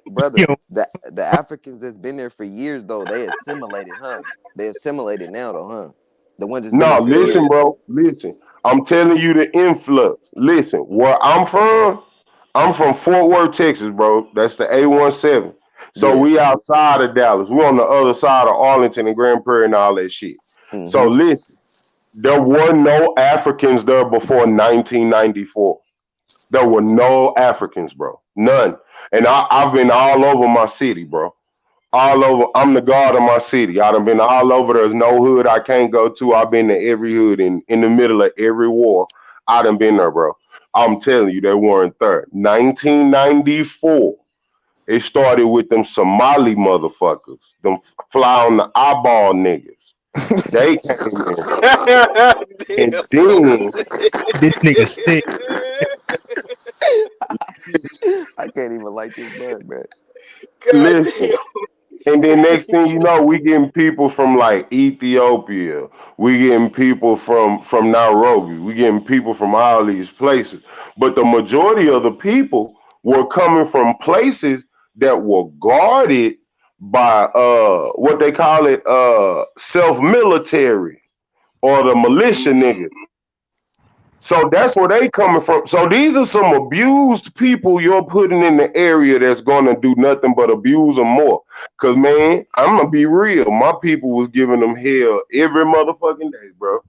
brother, Yo, the Africans that's been there for years though, they assimilated, huh? They assimilated now though, huh? The ones that's been No, there for listen, years. bro. Listen. I'm telling you the influx. Listen, where I'm from Fort Worth, Texas, bro. That's the A17. So Yeah. we outside of Dallas. We on the other side of Arlington and Grand Prairie and all that shit. So Mm-hmm. listen, there were no Africans there before 1994. There were no Africans, bro. None. And I've been all over my city, bro. All over. I'm the god of my city. I done been all over. There's no hood I can't go to. I've been to every hood in the middle of every war. I done been there, bro. I'm telling you, they weren't there. 1994. It started with them Somali motherfuckers, them fly on the eyeball niggas. They came in, and Damn, then This nigga sick. I can't even light this bud, bro. God listen. damn. And then next thing you know, we getting people from like Ethiopia. We getting people from Nairobi. We getting people from all these places. But the majority of the people were coming from places that were guarded by what they call it self-military or the militia niggas. So that's where they coming from. So these are some abused people you're putting in the area that's gonna do nothing but abuse them more. Cause man, I'm gonna be real. My people was giving them hell every motherfucking day, bro.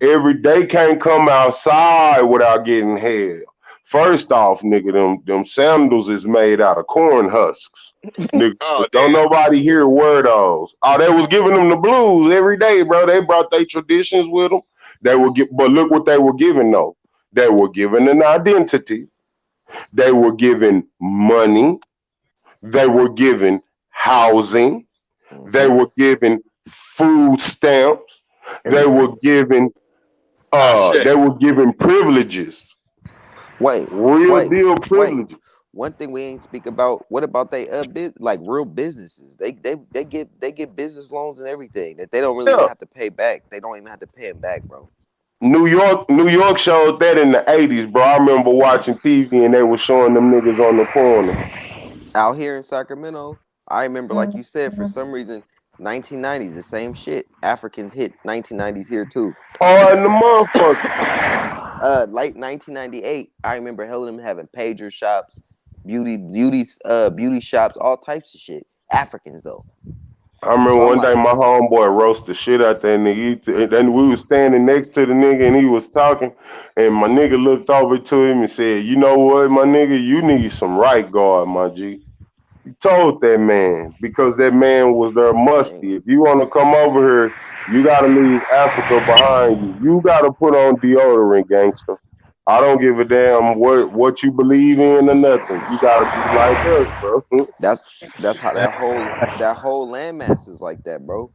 Every day can't come outside without getting hell. First off, nigga, them sandals is made out of corn husks. Nigga, Oh don't damn. nobody hear word those. Oh, they was giving them the blues every day, bro. They brought their traditions with them. They were but look what they were giving though. They were given an identity. They were given money. They were given housing. They Mm-hmm. were given food stamps. They were Everything. given Ashe. they were given privileges. Wait, Real wait, deal wait. privileges. One thing we ain't speak about. What about they like real businesses? They get business loans and everything that they don't really even Yeah. have to pay back. They don't even have to pay them back, bro. New York showed that in the 80s, bro. I remember watching TV and they were showing them niggas on the corner. Out here in Sacramento, I remember, like you said, for some reason, 1990s, the same shit. Africans hit 1990s here too. Oh, and the motherfucker. Late 1998, I remember hell of them having pager shops, beauty shops, all types of shit. Africans though. I remember So I'm one day like, my homeboy roasted the shit out that nigga. And then we was standing next to the nigga and he was talking. And my nigga looked over to him and said, "You know what, my nigga, you need some right guard, my G." He told that man because that man was their dang. musty. If you want to come over here, you got to leave Africa behind you. You got to put on deodorant, gangster. I don't give a damn what you believe in or nothing. You got to be like us, bro. That's how that whole landmass is like that, bro.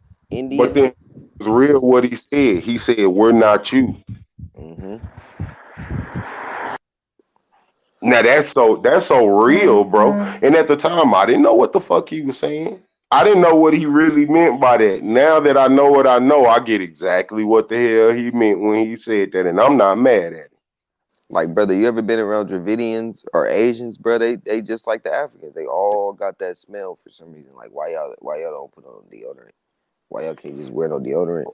But then Indians. it's real what he said. He said, "We're not you." Mm-hmm. Now that's so real, bro. And at the time, I didn't know what the fuck he was saying. I didn't know what he really meant by that. Now that I know what I know, I get exactly what the hell he meant when he said that, and I'm not mad at it. Like, brother, you ever been around Dravidians or Asians, bro? They just like the Africans. They all got that smell for some reason. Like, why y'all don't put on deodorant? Why y'all can't just wear no deodorant?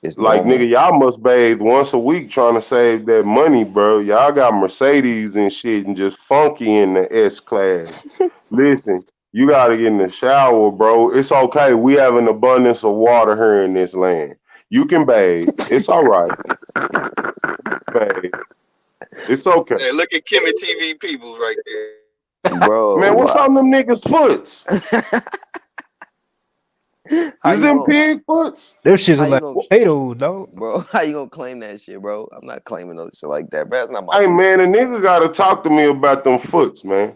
It's Like nigga, normal. y'all must bathe once a week trying to save that money, bro. Y'all got Mercedes and shit and just funky in the S class. Listen, you gotta get in the shower, bro. It's okay. We have an abundance of water here in this land. You can bathe. It's all right. Bathe. It's okay. Hey, look at Kimmy TV peoples right there. Bro, Man, what's on them niggas' foots? how Is you them gonna pig foots? Them shits how are you like gonna potatoes, dog. bro, how you gonna claim that shit, bro? I'm not claiming no shit like that, bro. That's not my Hey people. man, a nigga gotta talk to me about them foots, man.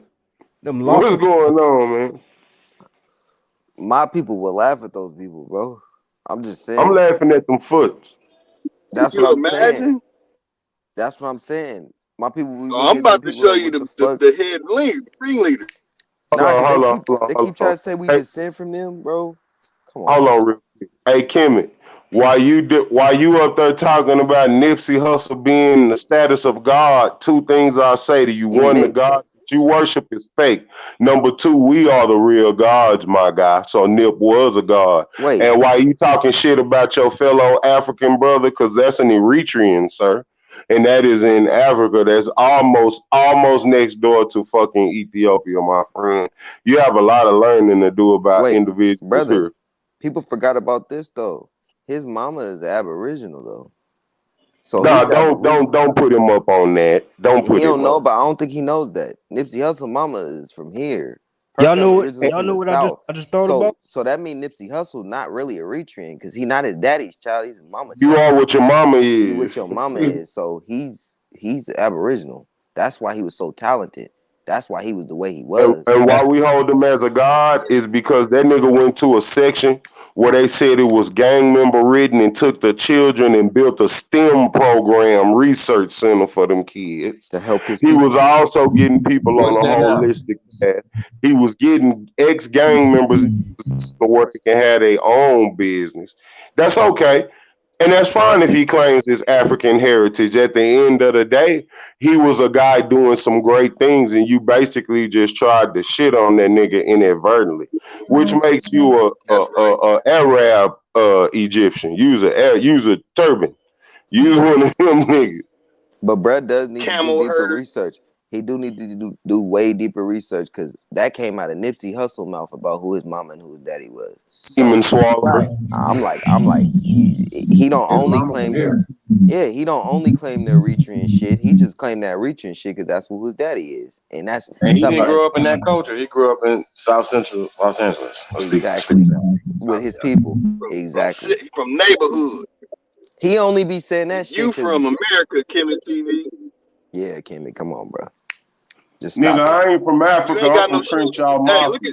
Them What's lobster. going on, man? My people will laugh at those people, bro. I'm just I'm saying. laughing at them foots. That's what You I'm saying. imagine? That's what I'm saying. My people, we Oh, look I'm at them about to people show like, you what the, the the, fuck? the head ringleader. Hold Nah, on, cause hold on, hold on, they hold keep on. trying to say we Hey, descend from them, bro. Come on, hold man. on, real quick. Hey, Kimmy, while you up there talking about Nipsey Hussle being the status of God, two things I say to you: one, the Immense. God that you worship is fake. Number two, we are the real gods, my guy. So Nip was a god. Wait, And why you talking shit about your fellow African brother? Because that's an Eritrean, sir. And that is in Africa. That's almost next door to fucking Ethiopia, my friend. You have a lot of learning to do about wait, individuals brother. here. People forgot about this though. His mama is Aboriginal though. So Nah, he's Aboriginal. don't put him up on that. Don't put He don't him know, up. but I don't think he knows that. Nipsey Hussle mama is from here. Her Y'all know family what? originally Y'all from know the what South. I just thought about? So that means Nipsey Hussle not really Eritrean because he not his daddy's child. He's his mama's You child. are what your mama He what is. your mama is. So he's Aboriginal. That's why he was so talented. That's why he was the way he was. And why we hold him as a god is because that nigga went to a section where they said it was gang member ridden and took the children and built a STEM program research center for them kids. To help his He people. was also getting people on What's a that now? holistic path. He was getting ex-gang members to work and have their own business. That's okay. And that's fine if he claims his African heritage. At the end of the day, he was a guy doing some great things, and you basically just tried to shit on that nigga inadvertently, which makes you a Arab Egyptian. Use a turban. Use one of them niggas. But Brad does need to do Camel deeper herder. research. He do need to do way deeper research because that came out of Nipsey Hussle mouth about who his mama and who his daddy was. Semen swallower. I'm like, he don't His only mama from claim here. he don't only claim the Eritrean shit. He just claimed that Eritrean shit because that's who his daddy is, and that's And he something didn't that's grow up in that culture. He grew up in South Central Los Angeles. exactly with his people. Exactly. From neighborhood. He only be saying that shit. You from America, Kimmy TV. Yeah, Kimmy, come on, bro. Just Nigga, stop it. I ain't from Africa. You ain't I'm got from no Crenshaw Hey, Mafia.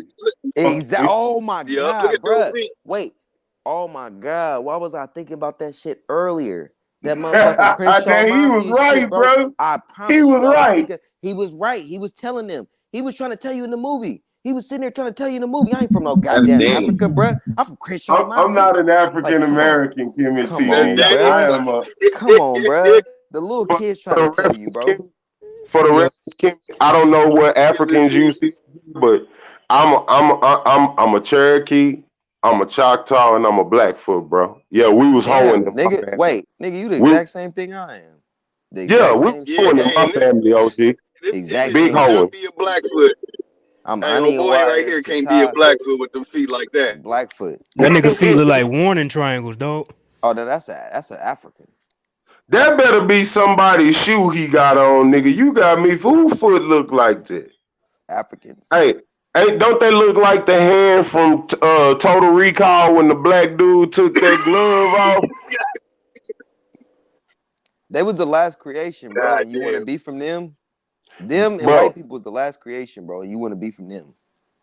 Exactly. Oh my Yeah, look god, at bro. your feet. Wait. Oh my god. Why was I thinking about that shit earlier? That motherfucking Crenshaw He was Mafia right, shit, bro. bro. I promise He was you, I was right. thinking he was right. He was telling them. He was trying to tell you in the movie. He was sitting there trying to tell you in the movie. I ain't from no goddamn Danny. Africa, bro. I'm from Crenshaw Mafia. I'm not an African Like, come on. American, Kimmy Come TV. on, I bro. am a Come on, bro. The little for kids for try to the tell you, reference, bro. Kimmy, for the Yeah. reference, Kimmy, I don't know what Africans you see, but I'm a Cherokee, I'm a Choctaw, and I'm a Blackfoot, bro. Yeah, we was hoeing Damn, in my nigga. family. Wait, nigga, you the We, exact same thing I am. The yeah, exact we same was shit. hoeing in my family, OG. This Exact nigga Big same hoeing. cannot be a Blackfoot. I'm Hey, old Ani boy right Wire, here can't be a Chita, Blackfoot with them feet like that. Blackfoot. That nigga feet look like warning triangles, dog. Oh, no, that's an African. That better be somebody's shoe he got on, nigga. You got me. Who foot look like that? Africans. Hey, don't they look like the hand from Total Recall when the black dude took that glove off? They was the last creation, bro. God And you want to damn. be from them? Them and Bro, white people was the last creation, bro. And you want to be from them?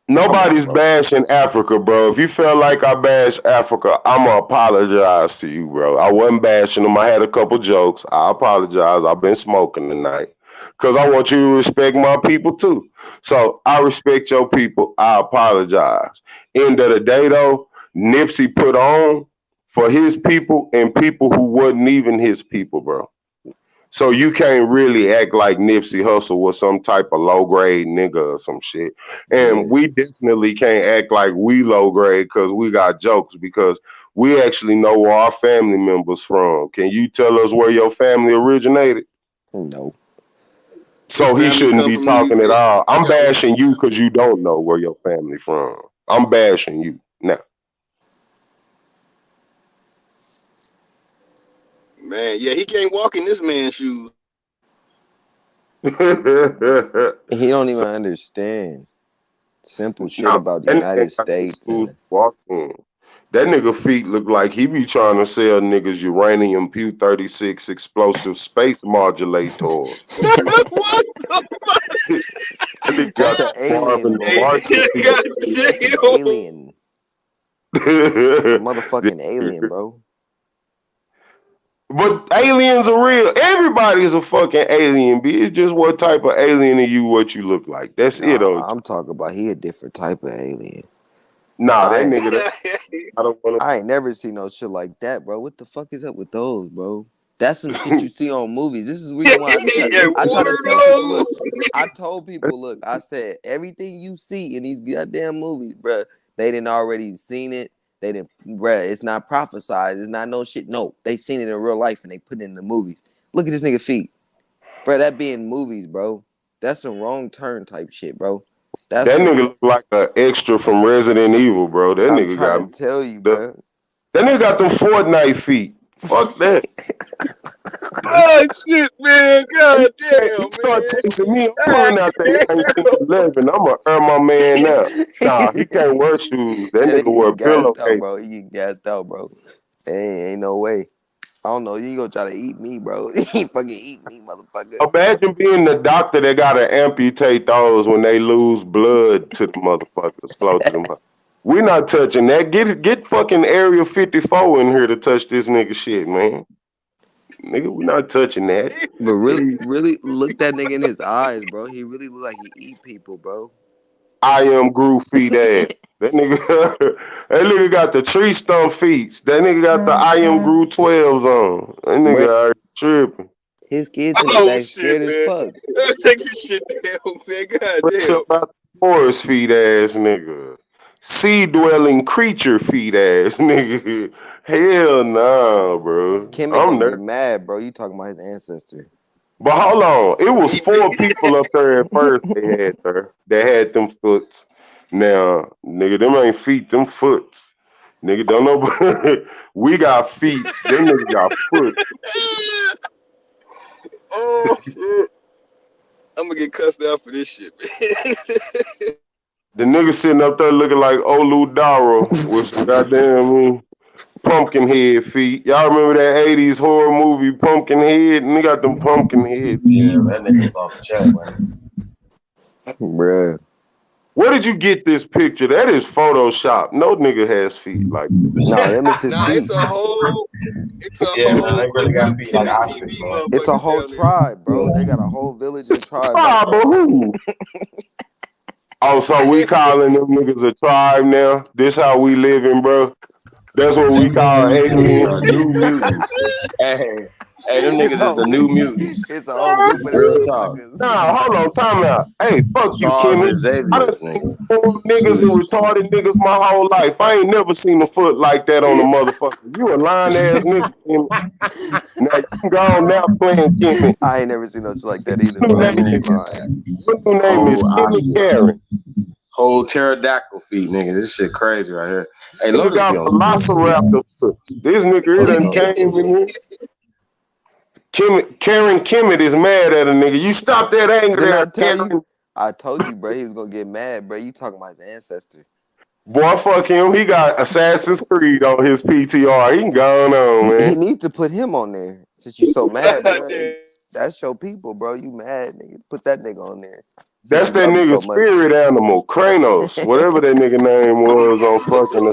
Come on, nobody's bro. bashing Africa, bro. If you felt like I bashed Africa, I'ma apologize to you, bro. I wasn't bashing them. I had a couple jokes. I apologize. I've been smoking tonight. Cause I want you to respect my people too. So I respect your people. I apologize. End of the day though, Nipsey put on for his people and people who wasn't even his people, bro. So you can't really act like Nipsey Hussle was some type of low grade nigga or some shit. And we definitely can't act like we low grade because we got jokes because we actually know where our family members from. Can you tell us where your family originated? No. His So he family shouldn't come be from talking at all. I'm Louisiana. bashing you because you don't know where your family from. I'm bashing you now. Man, yeah, he can't walk in this man's shoes. He don't even So understand simple shit now about the that nigga United got no States. shoes And to walk in. That nigga feet look like he be trying to sell niggas uranium Pew 36 explosive space modulators. What the fuck? That nigga that's got an alien, Marvin the bro. Martian feet. God That's an damn. alien. A motherfucking alien, bro. But aliens are real. Everybody's a fucking alien, B. It's just what type of alien are you, what you look like. That's it, Nah, OG. I'm talking about he a different type of alien. Nah, that I ain't, nigga, I don't want to. I ain't never seen no shit like that, bro. What the fuck is up with those, bro? That's some shit you see on movies. This is the reason why I try to tell people, look, I told people, look, I said, everything you see in these goddamn movies, bruh, they didn't already seen it. They didn't, bruh, it's not prophesized. It's not no shit. No, they seen it in real life and they put it in the movies. Look at this nigga feet. Bruh, that be in movies, bro. That's some wrong turn type shit, bro. That nigga look like an extra from Resident Evil, bro. That I'm nigga trying got to tell you, bro. That nigga got them Fortnite feet. Fuck that. Oh shit, man! God damn, man! Start chasing me. I'm pulling out that 1911. I'm gonna earn my man out. Nah, he can't wear shoes. That nigga wear gassed out, pillowcase. bro. You get gassed out, bro. Ain't no way. I don't know. You gonna try to eat me, bro? You fucking eat me, motherfucker. Imagine being the doctor that gotta amputate those when they lose blood to the motherfuckers. Flow to them. We're not touching that. Get fucking Area 54 in here to touch this nigga shit, man. Nigga, we not touching that. But really look that nigga in his eyes, bro. He really look like he eat people, bro. I am Groove feet ass. That nigga got the tree stump feet. That nigga got the I am Groove 12s on. That nigga already tripping. His kids in the back scared as fuck. Let's take this shit down, man. God damn. About the forest feet ass nigga. Sea dwelling creature feet ass nigga. Hell nah, bro. Kimmy gonna be mad, bro. You talking about his ancestor. But hold on. It was 4 people up there at first they had them foots. Now, nigga, them ain't feet, them foots. Nigga, don't know. We got feet. Them niggas got foot. Oh shit. I'm gonna get cussed out for this shit, man. The nigga sitting up there looking like Olu Daro with some goddamn pumpkin head feet. Y'all remember that 80s horror movie Pumpkinhead? And they got them pumpkin head. Yeah, that nigga's off the chat, man. Bruh. Where did you get this picture? That is Photoshop. No nigga has feet like this. No, them is his feet. It's a whole man, they really got feet like oxen, bro. It's a whole tribe, bro. They got a whole village and tribe. Tribe of who? Oh, so we calling them niggas a tribe now? This how we living, bro? That's what we call aliens. New mutants. Hey, them niggas is the new mutants. It's a whole group of motherfuckers. Nah, hold on, time out. Hey, fuck you, Kimmy. I done seen niggas and retarded niggas my whole life. I ain't never seen a foot like that on a motherfucker. You a lying ass nigga, Kimmy. Now you go on now playing Kimmy. I ain't never seen no shit like that either. Your name is Kimmy Karen. Whole pterodactyl feet, nigga. This shit crazy right here. Hey, Look out Velociraptor foots. This nigga here done came in here. Karen Kimmett is mad at a nigga. You stop that anger there. I told you, bro, he was gonna get mad, bro. You talking about his ancestor. Boy, fuck him. He got Assassin's Creed on his PTR. He going on, man. He needs to put him on there. Since you so mad, bro. That's your people, bro. You mad, nigga. Put that nigga on there. That's that nigga's spirit animal, Kranos, whatever that nigga name was on fucking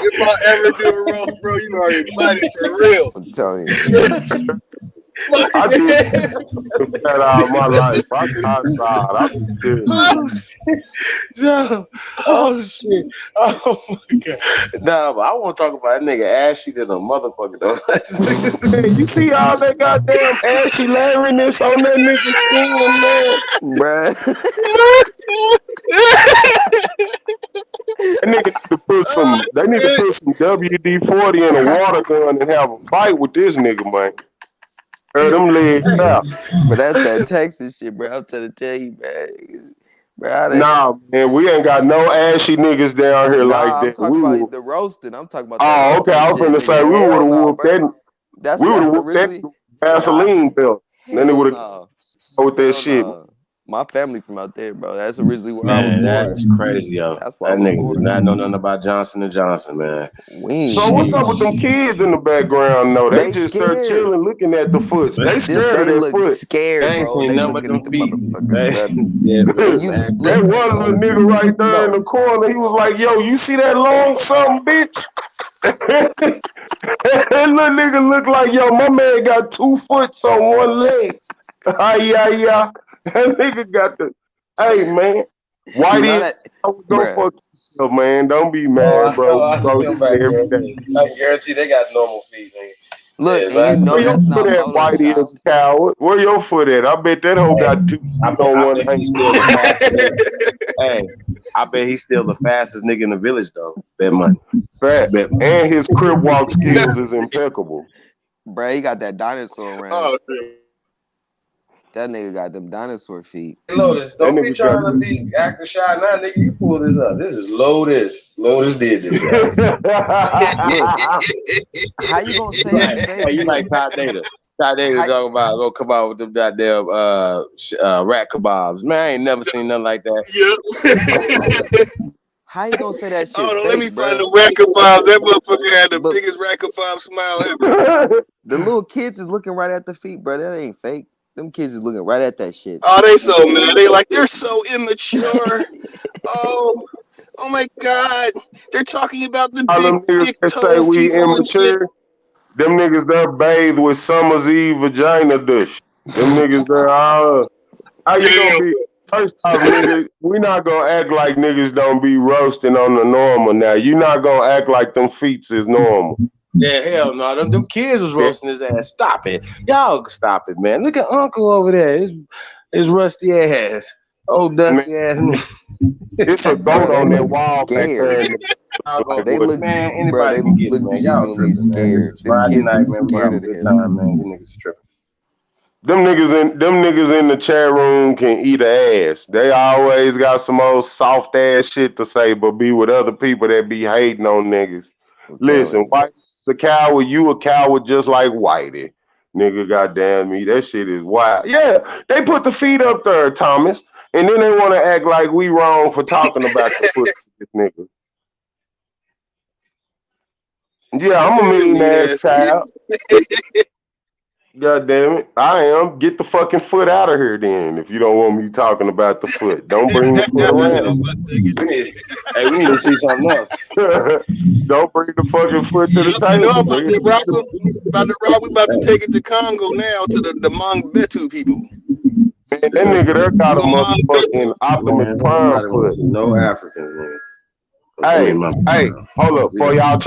If I ever do a roast, bro, you know I'm excited for real. I'm telling you. I do that out of my life. I'm outside. Oh shit. Oh my god. Nah, but I want to talk about that nigga ashy than a motherfucker though. You see all that goddamn ashy lariness on that nigga's skin, man? Bruh. That nigga need to put some. They need to put some WD-40 in a water gun and have a fight with this nigga, man. Them legs out. But that's that Texas shit, bro. I'm trying to tell you, man. Nah, man, we ain't got no ashy niggas down here like that. I'm talking about the roasting. I'm talking about. Oh, okay. I was gonna say we would have whooped that. We would have whooped that gasoline belt. Then they would have with that shit. My family from out there, bro. That's originally where I was born. That's crazy, yo. That's why that nigga did not know nothing about Johnson & Johnson, man. So what's up with them kids in the background, though? They just start chilling, looking at the foot. They scared of their foot. Scared, they ain't bro. seen nothing but them feet. That one little nigga right there in the corner, he was like, yo, you see that long something, bitch? That little nigga look like, yo, my man got 2 foot on one leg. Yeah. That nigga got the, hey, man. You know Whitey, that, I would go bruh. fuck yourself, man. Don't be Oh, mad, bro. We I see them roast back you every there. day. I guarantee they got normal feet, nigga. Look, Yeah, and you exactly. know Where your that's foot not at, Whitey, Photoshop. as a coward? Where your foot at? I bet that hoe got two feet on I one bet hand. he's still the fastest nigga. Hey, I bet he's still the fastest nigga in the village though. Bet money. Fat. Bet money. And his crib walk skills is impeccable. Bruh, he got that dinosaur around. Oh, shit. That nigga got them dinosaur feet. Hey, Lotus, That don't be nigga got trying to be acting shy now, nigga. You pull this up. This is Lotus. Lotus did this, y'all. Look, how you gonna say it's fake? Hey, you like Ty Data. Ty Data talking about go come out with them goddamn rat kebabs. Man, I ain't never seen nothing like that. How you gonna say that shit Hold on, fake, let me bro? find the rack kebabs. That motherfucker had the biggest rack kebab smile ever. The little kids is looking right at the feet, bro. That ain't fake. Them kids is looking right at that shit. Oh, they so mad. They like, they're so immature. Oh my God. They're talking about the All big them niggas thick that say toe we people and shit. immature, them niggas that bathe with Summer's Eve vagina dish. Them niggas that how you gonna be? First off, nigga, we not gonna act like niggas don't be roasting on the normal now. You not gonna act like them feats is normal. Yeah, hell no. Them kids was roasting his ass. Stop it. Y'all stop it, man. Look at Uncle over there. His rusty ass. Old dusty ass. It's a goat on that wall back there. They look, man, bro. anybody They can get it, look man. Y'all genuinely tripping, man. This scared. is Them Friday kids night, is man. We scared having of a the good hell. time, man. You niggas tripping. Them niggas in the chat room can eat a ass. They always got some old soft ass shit to say, but be with other people that be hating on niggas. Listen, Whitey's a coward, you a coward just like Whitey. Nigga, goddamn me, that shit is wild. Yeah, they put the feet up there, Thomas, and then they want to act like we wrong for talking about the foot of this nigga. Yeah, I'm a mean ass child. God damn it. I am. Get the fucking foot out of here then if you don't want me talking about the foot. Don't bring the foot around. We need to see something else. Don't bring the fucking foot to the You know table, about to rock them. We about to take it to Congo now to the Mongbetu people. Man, that nigga there got a motherfucking Optimus Man, Prime nobody foot. wants to see no Africans, nigga. Hey, hold up. Before y'all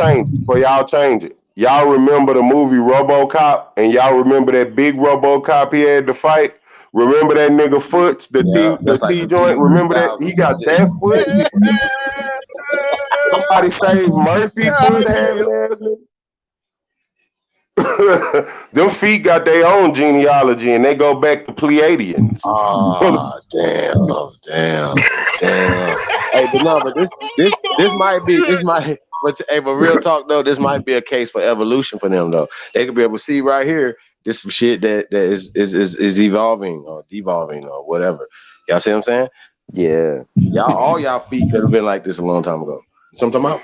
change it. Y'all remember the movie RoboCop and y'all remember that big RoboCop he had to fight? Remember that nigga Foots, the T joint? Remember that? He got that foot? Somebody saved Murphy foot having ass nigga. Them feet got their own genealogy and they go back to Pleiadians. Oh, damn. Hey, but this might but real talk though, this might be a case for evolution for them though. They could be able to see right here, this some shit that is evolving or devolving or whatever. Y'all see what I'm saying? Yeah. All y'all feet could have been like this a long time ago. Something about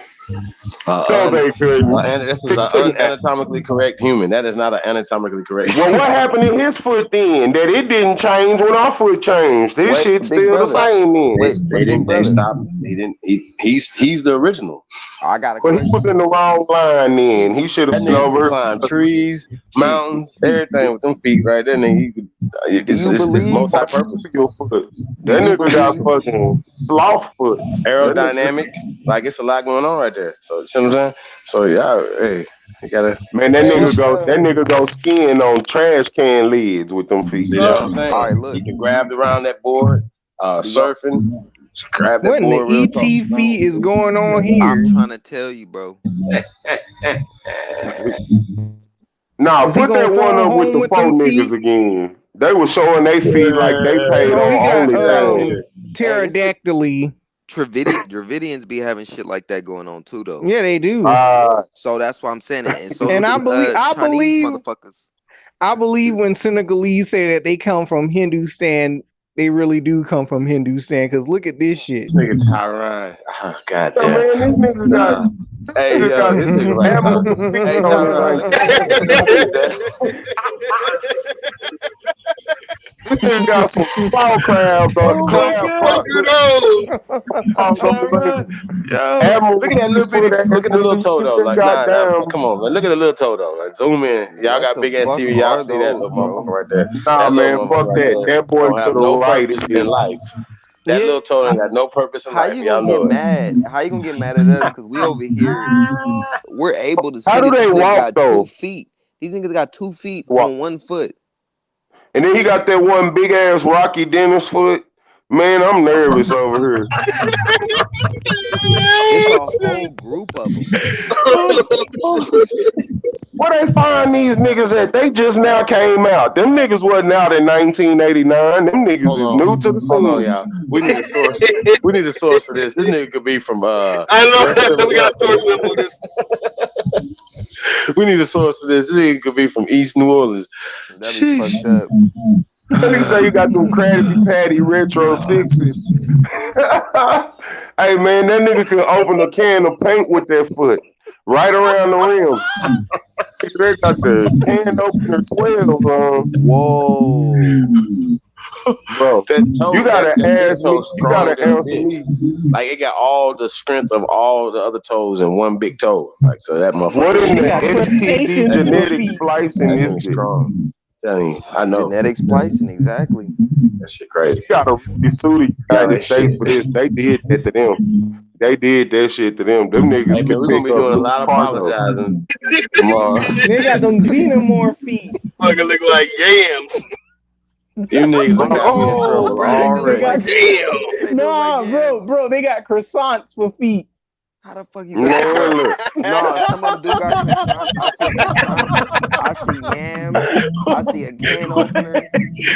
they couldn't. And this is an anatomically correct human. That is not an anatomically correct. Well, what happened to his foot then? That it didn't change when our foot changed. This shit's still the same then. They stopped. They didn't. He's the original. I got a But he was in the wrong line then. He should have climbed trees, mountains, everything with them feet right there. And he could. It's multi-purpose. That nigga got fucking sloth foot. Aerodynamic. Like it's a lot going on right there. So you see what I'm saying? So yeah, hey, you gotta. Man, that nigga go skiing on trash can lids with them feet. See what I'm saying? All right, look. You can grab around that board, surfing. Grab that what in board. the ET feet is going on here? I'm trying to tell you, bro. Nah, put that one up with the four niggas again. They were showing their feet like they paid on OnlyFans. Pterodactyly. Dravidians be having shit like that going on too, though. Yeah, they do. So that's why I'm saying it. And so and I Chinese motherfuckers. I believe when Senegalese say that they come from Hindustan, they really do come from Hindustan. Because look at this shit. Nigga Tyron. Oh, God damn. Man, this nigga got. Hey, yo, this nigga right This nigga got some claw crabs on the Yo, look at that little bitty, look at the little toe though. Like, nah, come on, man. Look at the little toe though. Like, zoom in. Y'all got big ass TV. Y'all see that little motherfucker right there. Nah, man, fuck that. That boy to the right is in life. That little toe ain't got no purpose in How life. you Y'all gonna get know it. mad? How you gonna get mad at us? Because we over here, we're able to see How do that they this nigga walk got though? 2 feet. These niggas got 2 feet Walk. on 1 foot. And then he got that one big ass Rocky Dennis foot. Man, I'm nervous over here. It's a whole group of them. Where they find these niggas at? They just now came out. Them niggas wasn't out in 1989. Them niggas is new to the Hold on, scene. y'all. We need a source. We need a source for this. This nigga could be from I know that we got a source for this. We need a source for this. This nigga could be from East New Orleans. That'd be fucked up. Niggas say you got them Krabby Patty Retro 6s. Hey man, that nigga can open a can of paint with that foot. Right around the rim. They got the can opener 12 on. Whoa. Bro, That toe, you gotta that ask me. toe You strong gotta than a answer bitch. me. Like it got all the strength of all the other toes in one big toe. Like so that motherfucker. What in They the got STD crustaceans for genetic feet. splicing That is thing's this? strong. Telling you, I know. Genetic splicing, exactly. That shit crazy. You gotta really sue the Got United that States shit. for this. They did that to them. They did that shit to them. Them niggas Hey man, could we're gonna pick be up doing a loose lot of cargo. apologizing tomorrow. They got them xenomorph feet. Fucking look like yams. You niggas done got me in Oh, trouble bro, they do look already. like Damn. they do Nah, like yams. bro, they got croissants for feet. How the fuck you got, Man, bro? look. No, some of them do got croissants. I see croissants. I see yams. I see a can opener.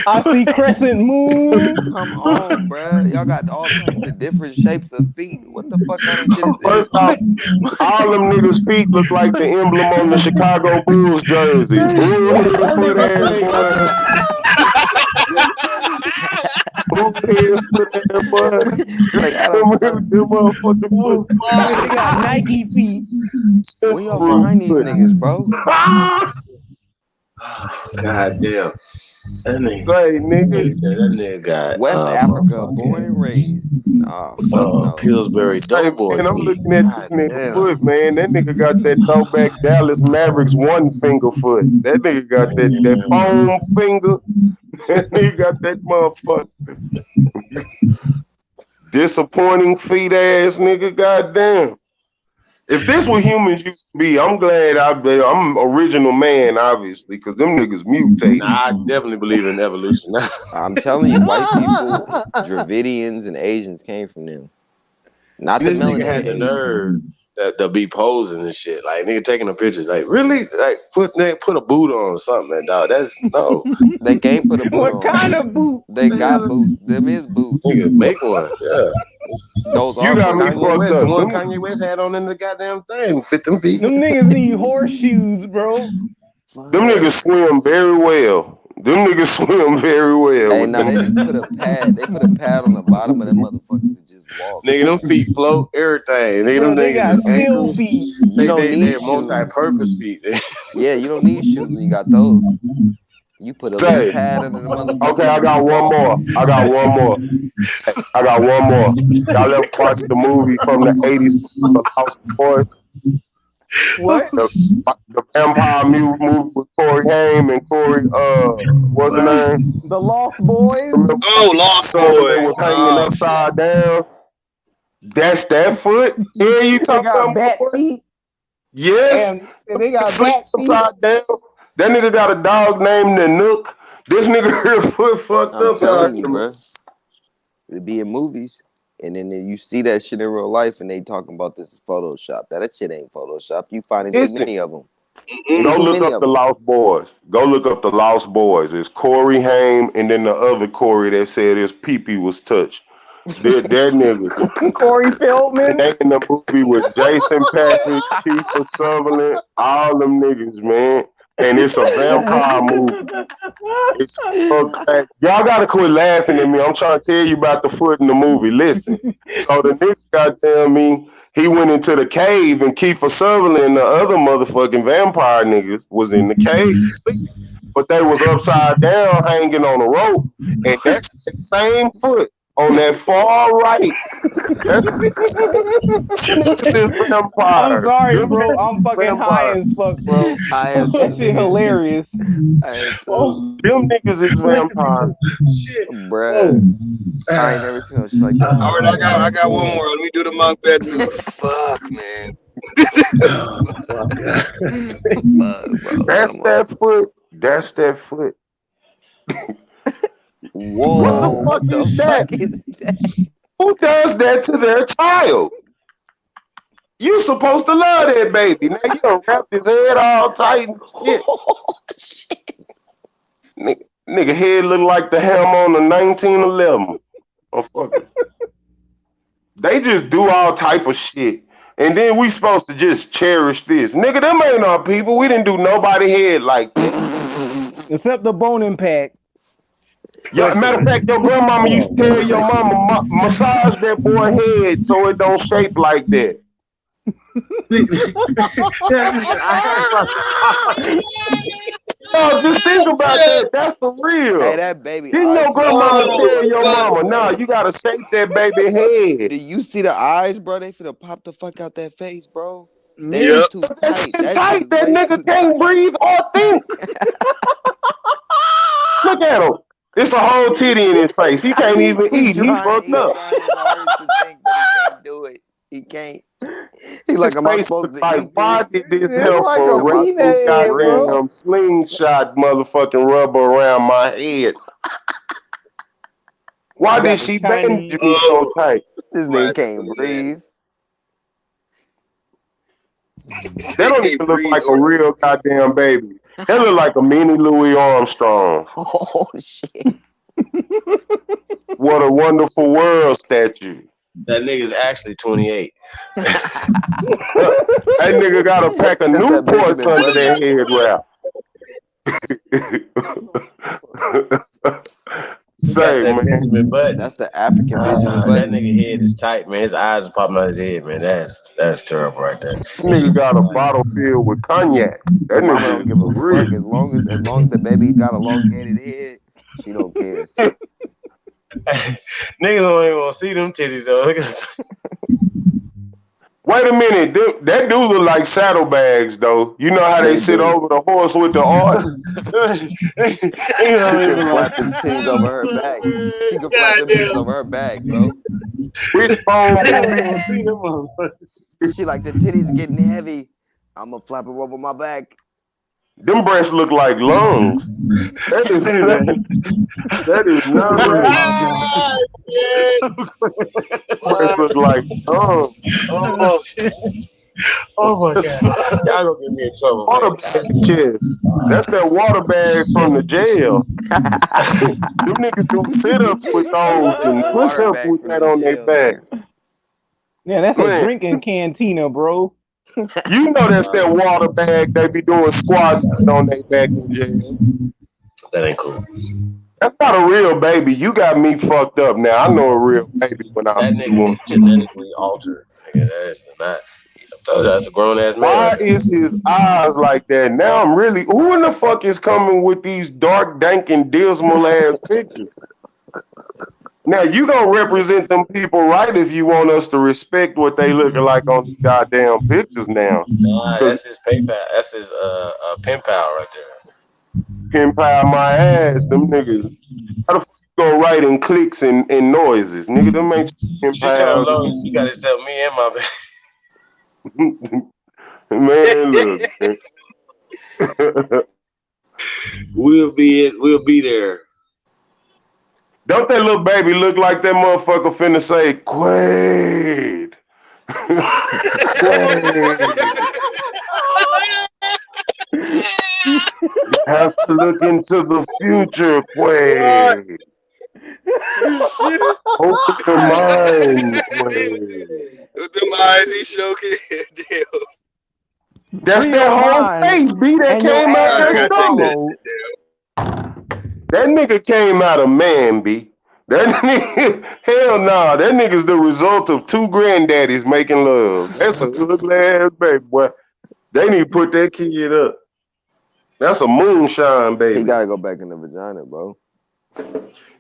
I see crescent moon. Come on, bruh. Y'all got all types of different shapes of feet. What the fuck kind of shit is this? First off, all them niggas' feet look like the emblem on the Chicago Bulls jersey. Bull head foot ass boy. Bull head foot ass boy. Like, I Them don't, motherfucking foot. They got Nike feet. where y'all find these niggas, bro? God damn. That nigga, Say, nigga. that nigga got West Africa, born and raised. Nah, fuck no. Pillsbury Hey, Doughboy. man, I'm feet. looking at this God nigga damn. foot, man. That nigga got that throwback Dallas Mavericks one finger foot. That nigga got that foam finger. That nigga got that motherfucker. Disappointing feet ass nigga, goddamn. If this what humans used to be, I'm glad I'm original man, obviously, because them niggas mutate. Nah, I definitely believe in evolution. I'm telling you, white people, Dravidians, and Asians came from them. Not the This nigga had melanated the Asians. nerve to be posing and shit. Like nigga taking the pictures. Like really? Like put a boot on or something, man, dog. That's no. They can't put a boot on. What kind of boot? They got boots. Them is boots. Nigga, make one. Yeah. Those You are got me boots. Kanye fucked West, up. the one Them- Kanye West had on in the goddamn thing, fit them feet. Them niggas need horseshoes, bro. Them niggas swim very well. Them niggas swim very well. Hey, with no, them. they just put a pad. They put a pad on the bottom of them motherfuckers to just walk. Nigga, them feet float, everything. Nigga, Bro, them they got niggas still ankles. feet. You don't need They're shoes. multi-purpose feet. Yeah, you don't need shoes when you got those. You put a Say, little pad under the motherfucker. okay, I got one more. I got one more. Y'all ever watch the movie from the 80s, The Lost Boys? What? The vampire movie with Corey Haim and Corey, what's her name? The Lost Boys? Remember Oh, Lost son that Boys. was hanging upside down? That's that foot? Yeah, you They talking got about bat boy? feet. Yes. And they got Sleep bat feet. upside down. That nigga got a dog named the Nook. This nigga here foot fucked I'm up. telling you, bro. It be in movies, and then you see that shit in real life, and they talking about this is Photoshop. That shit ain't Photoshop. You finding too many of them. Go look up the Lost Boys. Go look up the Lost Boys. It's Corey Haim and then the other Corey that said his pee-pee was touched. That nigga. Corey Feldman. They in the movie with Jason Patrick, Kiefer Sutherland, all them niggas, man. And it's a vampire movie. It's okay. Y'all gotta quit laughing at me. I'm trying to tell you about the foot in the movie. Listen. So the nigga goddamn me, he went into the cave and Kiefer Sutherland and the other motherfucking vampire niggas was in the cave sleeping. But they was upside down hanging on a rope. And that's the same foot on that far right. That's niggas is I'm vampires. sorry, Them bro. niggas I'm is fucking high vampires. as fuck, bro. I am That too, shit nigga. hilarious. I am too. Them niggas is vampires. Bruh. I ain't never seen no shit like that in my All right, life. I got one more. Let me do the monk bet too. Fuck, man. Fuck, bro. That's Come on. that foot. That's that foot. Whoa, What what the the fuck fuck is is that? Who does that to their child? You supposed to love that baby. Now you done wrapped his head all tight and shit. Nigga head look like the helm on the 1911. Oh, fuck it. They just do all type of shit. And then we supposed to just cherish this. Nigga, them ain't our people. We didn't do nobody head like that. Except the bone impact. Yo, matter of fact, your grandmama used to tell your mama, massage that boy head so it don't shape like that. No, just think about that. That's for real. Hey, that baby Didn't eyes your finna grandmama pop tell out your that mama, face, nah, though. you gotta shape that baby head? Do you see the eyes, bro? They finna pop the fuck out that face, bro. That Yeah. shit too That tight. shit That shit tight. is That way nigga too can't tight. breathe or think. Look at him. It's a whole titty in his face. He can't even eat. He fucked up. trying his hardest to think, but he can't do it. He can't. He His like, am I face supposed was to like, eat why this? did this It's like heifer a Am I wrap this supposed to peanut, breathe? bro. goddamn slingshot motherfucking rubber around my head? Why You did got the she bandage Chinese. me so tight? This nigga can't breathe. That don't even look like a real goddamn baby. That look like a mini Louis Armstrong. Oh, shit. What a wonderful world statue. That nigga's actually 28. That nigga got a pack of That's that Newports Benjamin under their Button. head wrap. He got Say, that man. Benjamin Button. That's the African Benjamin That Button. nigga head is tight, man. His eyes are popping out his head, man. That's terrible right there. Nigga got a bottle filled with cognac. The That mama nigga don't is give a real. fuck as long as the baby got elongated head. She don't care. Niggas don't even want to see them titties though. Look at Wait a minute, that do look like saddlebags though. You know how they sit do. over the horse with the arm? She can flap them titties over her back. She can flap them titties over her back, bro. Wishbone booty. She like the titties getting heavy. I'ma flap them over my back. Them breasts look like lungs. That is not real. Breasts look like lungs. Oh my god. Y'all gonna get me in trouble. Water bag chest. That's that water bag from the jail. Them niggas do sit-ups with those and push-ups with that on their back. Yeah, that's a Man. drinking cantina, bro. You know that's that water bag they be doing squats with on their back in jail. That ain't cool. That's not a real baby. You got me fucked up now. I know a real baby when I That see nigga one. is genetically altered. Nigga, that is not. That's a grown ass man. Why Right there. is his eyes like that? Now I'm really. Who in the fuck is coming with these dark, dank, and dismal ass pictures? Now you gonna represent them people right if you want us to respect what they looking like on these goddamn pictures now. Nah, that's his PayPal. That's his pen pal right there. Pin pile my ass, them niggas. How the fuck you gonna write in clicks and noises? Nigga, them ain't pin She told pals. Logan she got to tell me and my baby. Man, look. Man. We'll be there. Don't that little baby look like that motherfucker finna say, Quaid? Quaid. Have to look into the future, Quaid. Open your mind, Quaid. With them eyes, he choking. Damn. That's that whole face, B, that came out their stomach. That nigga came out of man, B. That nigga, hell nah, that nigga's the result of two granddaddies making love. That's a ugly ass baby, boy. They need to put that kid up. That's a moonshine baby. He gotta go back in the vagina, bro.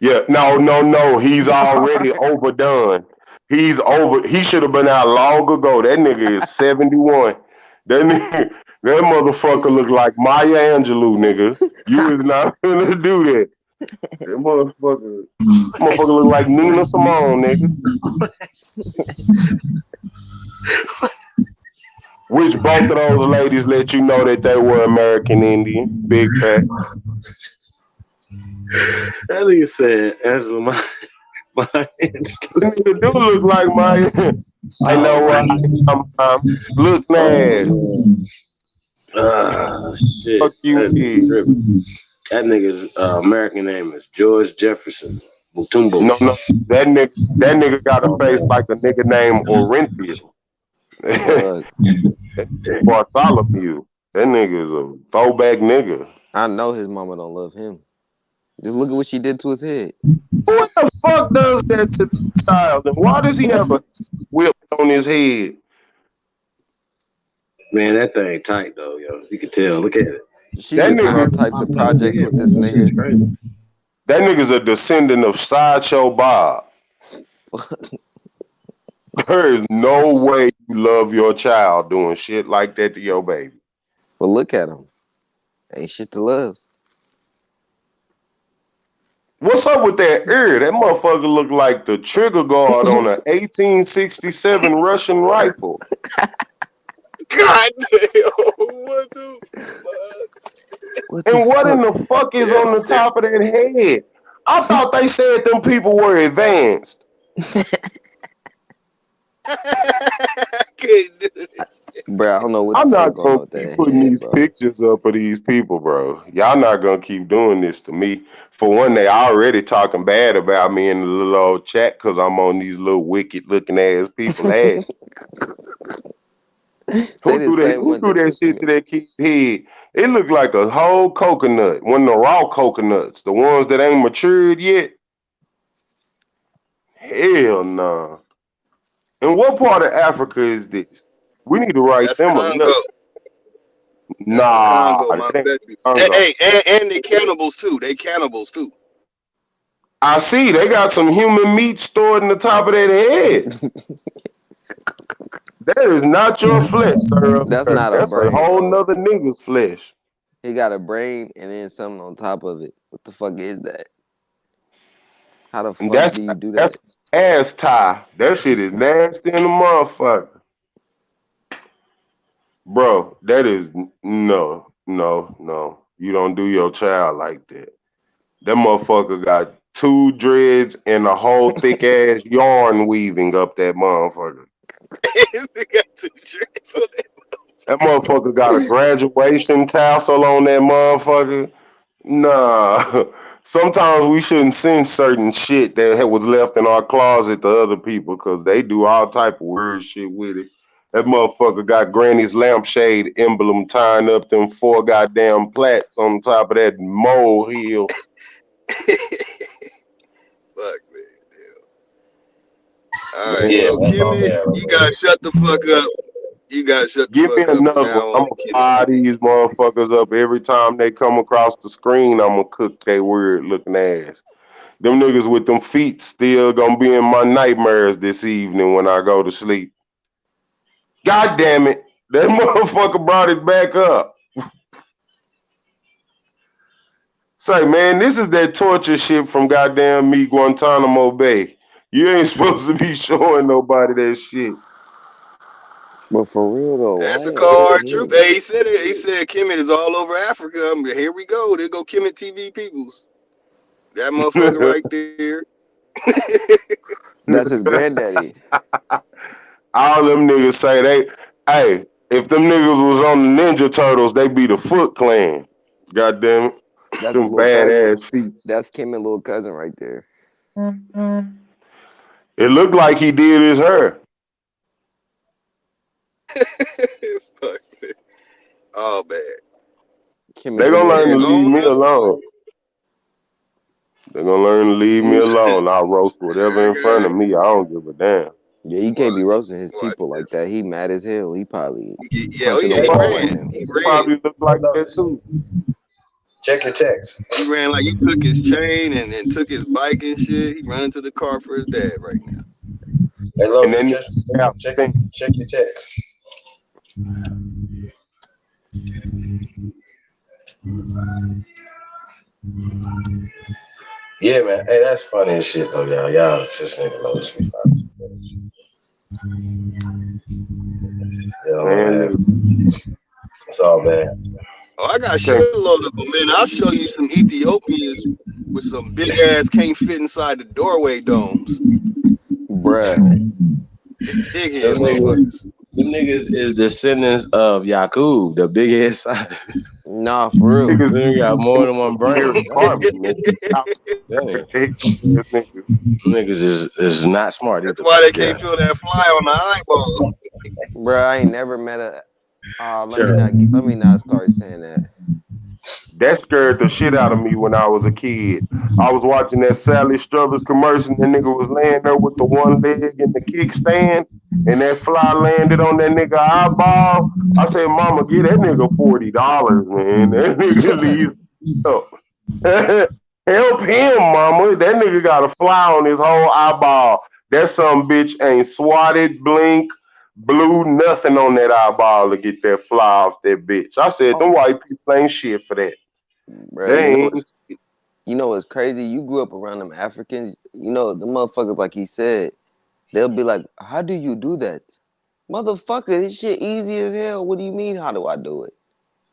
Yeah, no. He's already overdone. He's over. He should have been out long ago. That nigga is 71. That motherfucker look like Maya Angelou, nigga. You is not gonna do that. That motherfucker look like Nina Simone, nigga. Which both of those ladies let you know that they were American Indian. Big fact. That nigga said Angela Maya. Nigga do look like Maya. I know what look nice. Shit. Fuck you, that nigga's American name is George Jefferson Mutumbo. No, that nigga got a face like a nigga named Orenthio. Bartholomew. That nigga is a throwback nigga. I know his mama don't love him. Just look at what she did to his head. Who the fuck does that to the child? And why does he have a whip on his head? Man, that thing tight though, yo. You can tell. Look at it. She just did all types of projects with this nigga. That nigga's a descendant of Sideshow Bob. There is no way you love your child doing shit like that to your baby. Well, look at him. Ain't shit to love. What's up with that ear? That motherfucker look like the trigger guard on an 1867 Russian rifle. God damn. What the fuck? What in the fuck is on the top of that head? I thought they said them people were advanced. Bro, I don't know what I'm not going gonna keep putting these pictures up of these people, bro. Y'all not gonna keep doing this to me. For one, they already talking bad about me in the little old chat because I'm on these little wicked looking ass people ass. Who threw that shit to that kid's head? It looked like a whole coconut. One of the raw coconuts, the ones that ain't matured yet. Hell nah. And what part of Africa is this? We need to write them a note. Nah, Congo, my Hey, and they cannibals too. They cannibals too. I see. They got some human meat stored in the top of their head. That is not your flesh, sir. That's not That's a brain. a whole nother nigga's flesh. He got a brain and then something on top of it. What the fuck is that? How the fuck do you do that? That's ass tie. That shit is nasty in the motherfucker. Bro, that is no. You don't do your child like that. That motherfucker got 2 dreads and a whole thick ass yarn weaving up that motherfucker. That motherfucker got a graduation tassel on that motherfucker. Nah. Sometimes we shouldn't send certain shit that was left in our closet to other people because they do all type of weird shit with it. That motherfucker got Granny's lampshade emblem tying up them 4 goddamn plaits on top of that molehill. Fuck, man. All right, so Kimmy, you gotta shut the fuck up. You gotta shut the Give fuck me up. another one. I'm gonna fire these motherfuckers up every time they come across the screen. I'm gonna cook they weird looking ass. Them niggas with them feet still gonna be in my nightmares this evening when I go to sleep. God damn it. That motherfucker brought it back up. Say, man, this is that torture shit from goddamn me Guantanamo Bay. You ain't supposed to be showing nobody that shit. But for real though, that's a card truth. Hey, he said it. He said Kemet is all over Africa. Here we go. There go Kemet TV peoples. That motherfucker right there. That's his granddaddy. All them niggas say hey, if them niggas was on the Ninja Turtles, they be the Foot Clan. God damn it. That's them badass feet. That's Kim and little cousin right there. It looked like he did his hair. Fuck, man. Oh, bad. They gonna learn to leave me alone. They're gonna learn to leave me alone. I'll roast whatever in front of me. I don't give a damn. Yeah, you can't be roasting his people like that. He mad as hell. He probably he ran. He probably look like that too. Check your text. He ran like he took his chain and took his bike and shit. He running to the car for his dad right now. Hey, love And you. then Check your text. Yeah, man. Hey, that's funny as shit though, y'all. Y'all, this nigga loves me. It's all bad. Oh, I got a shitload of them, man. I'll show you some Ethiopians with some big ass can't fit inside the doorway domes. Bruh. Big head motherfuckers. Them niggas is descendants of Yakub, the big ass side. Nah, for real. Niggas got more than one brain. Niggas is not smart. That's why they can't feel that fly on the eyeball. Bruh, I ain't never met a. Let me not start saying that. That scared the shit out of me when I was a kid. I was watching that Sally Struthers commercial. That nigga was laying there with the one leg in the kickstand, and that fly landed on that nigga eyeball. I said, "Mama, give that nigga $40, man. That nigga leave up. Help him, mama. That nigga got a fly on his whole eyeball. That some bitch ain't swatted, blink, blue, nothing on that eyeball to get that fly off that bitch." I said, them white people ain't shit for that. Bro, you know what's crazy? You grew up around them Africans. You know, the motherfuckers, like he said, they'll be like, how do you do that? Motherfucker, this shit easy as hell. What do you mean, how do I do it?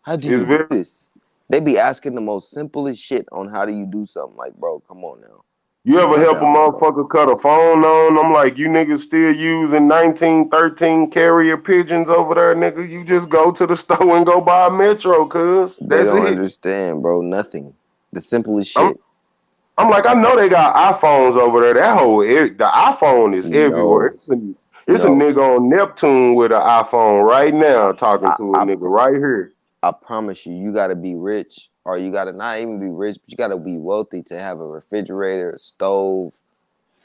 How do you do this? They be asking the most simplest shit on how do you do something. Like, bro, come on now. You ever help a motherfucker cut a phone on? I'm like, you niggas still using 1913 carrier pigeons over there, nigga? You just go to the store and go buy a Metro, cuz. They don't understand, bro. Nothing. The simplest shit. I'm like, I know they got iPhones over there. That whole the iPhone is everywhere. It's a nigga on Neptune with an iPhone right now talking to a nigga right here. I promise you, you gotta be rich, or you gotta not even be rich, but you gotta be wealthy to have a refrigerator, a stove,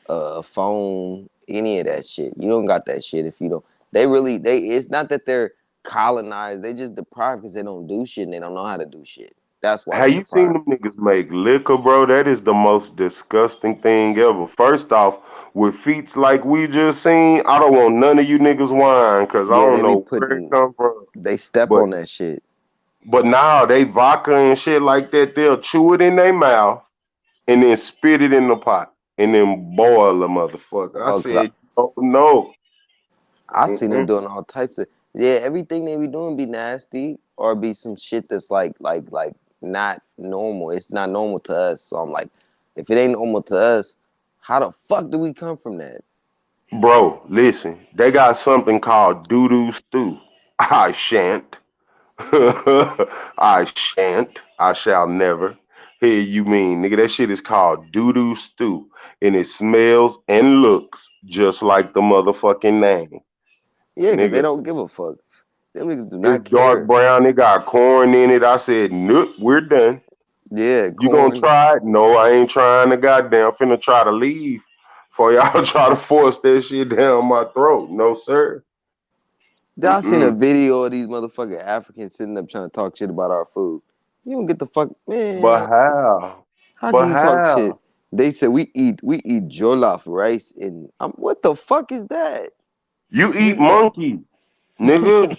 a phone, any of that shit. You don't got that shit if you don't. It's not that they're colonized. They just deprived because they don't do shit and they don't know how to do shit. That's why. Have you seen them niggas make liquor, bro? That is the most disgusting thing ever. First off, with feats like we just seen, I don't want none of you niggas wine because I don't know where it come from. They step on that shit. But now they vodka and shit like that, they'll chew it in their mouth and then spit it in the pot and then boil the motherfucker. I said, oh no. I seen them doing all types of everything they be doing be nasty or be some shit that's like not normal. It's not normal to us. So I'm like, if it ain't normal to us, how the fuck do we come from that? Bro, listen, they got something called doo-doo stew. I shan't. I shan't. I shall never. Here you mean, nigga, that shit is called doo-doo stew. And it smells and looks just like the motherfucking name. Yeah, because they don't give a fuck. Them niggas do not It's dark brown. It got corn in it. I said, nope, we're done. Yeah, you gonna try it? No, I ain't trying to goddamn. Finna try to leave for y'all try to force that shit down my throat. No, sir. Y'all seen a video of these motherfucking Africans sitting up trying to talk shit about our food. You don't get the fuck, man. But how? How can you talk shit? They said we eat jollof rice and what the fuck is that? You eat monkey, nigga.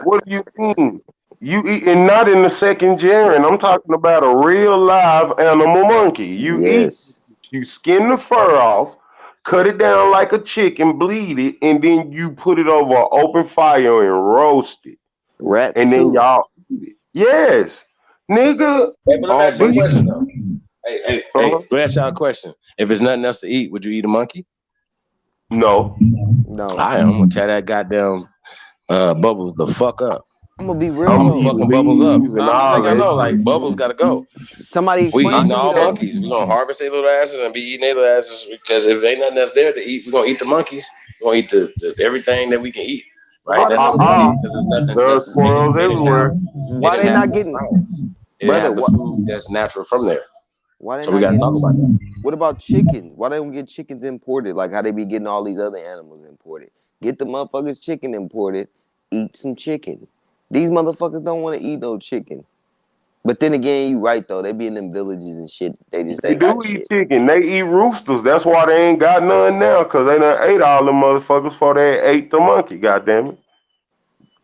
What do you mean? You eat, and not in the second gen. I'm talking about a real live animal monkey. You eat, you skin the fur off, cut it down like a chicken, bleed it, and then you put it over an open fire and roast it. Rats and then y'all eat it. Yes, nigga. Hey, but let me ask you a question though. Hey, let me ask y'all a question. If there's nothing else to eat, would you eat a monkey? No. I'm gonna tear that goddamn Bubbles the fuck up. I'm gonna be real. I'm fucking Bubbles up. I know, like Bubbles gotta go. Somebody we explain eating to me all that. monkeys. We gonna harvest their little asses and be eating their little asses because if ain't nothing else there to eat, we gonna eat the monkeys. We gonna eat the everything that we can eat. Right? That's what there's nothing. There are squirrels everywhere. Why they not getting? Brother, the food that's natural from there. Why they so not we gotta getting, talk about that. What about chickens? Why don't we get chickens imported? Like how they be getting all these other animals imported. Get the motherfuckers chicken imported. Eat some chicken. These motherfuckers don't want to eat no chicken. But then again, you right though. They be in them villages and shit. They just They ain't do got eat shit. chicken. They eat roosters. That's why they ain't got none now, because they done ate all them motherfuckers before they ate the monkey, goddammit.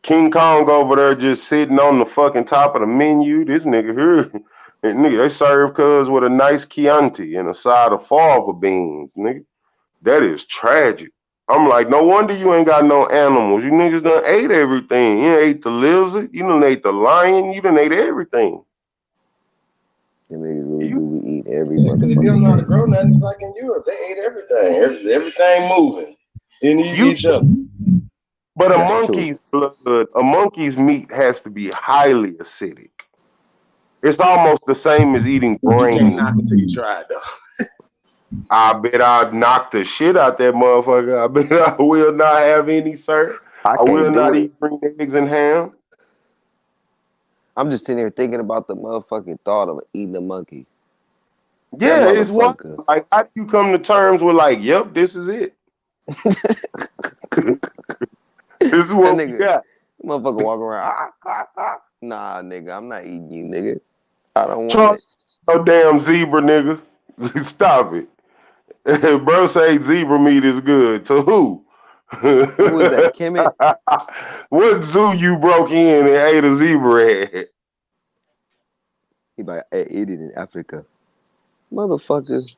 King Kong over there just sitting on the fucking top of the menu. This nigga here, and nigga, they serve cuz with a nice Chianti and a side of fava beans, nigga. That is tragic. I'm like, no wonder you ain't got no animals. You niggas done ate everything. You done ate the lizard, you done ate the lion, you done ate everything. Them niggas really do eat every Because if you don't know how to motherfucking thing. grow nothing, it's like in Europe. They ate everything. Everything moving. And eat each other. But That's true. a monkey's meat has to be highly acidic. It's almost the same as eating You can't brain. knock it till you try it, though. I bet I'd knock the shit out that motherfucker. I bet I will not have any, sir. I I will can't do not it. eat green eggs and ham. I'm just sitting here thinking about the motherfucking thought of eating a monkey. That Yeah, it's wild. motherfucker. Like, how do you come to terms with like, yep, this is it? This is That what we nigga, got. motherfucker walk around. Nah, nigga, I'm not eating you, nigga. I don't want it. Trust no damn zebra, nigga. Stop it. Bro say zebra meat is good. To who? Who is that, Kemet? What zoo you broke in and ate a zebra at? He like, I ate it in Africa. Motherfucker.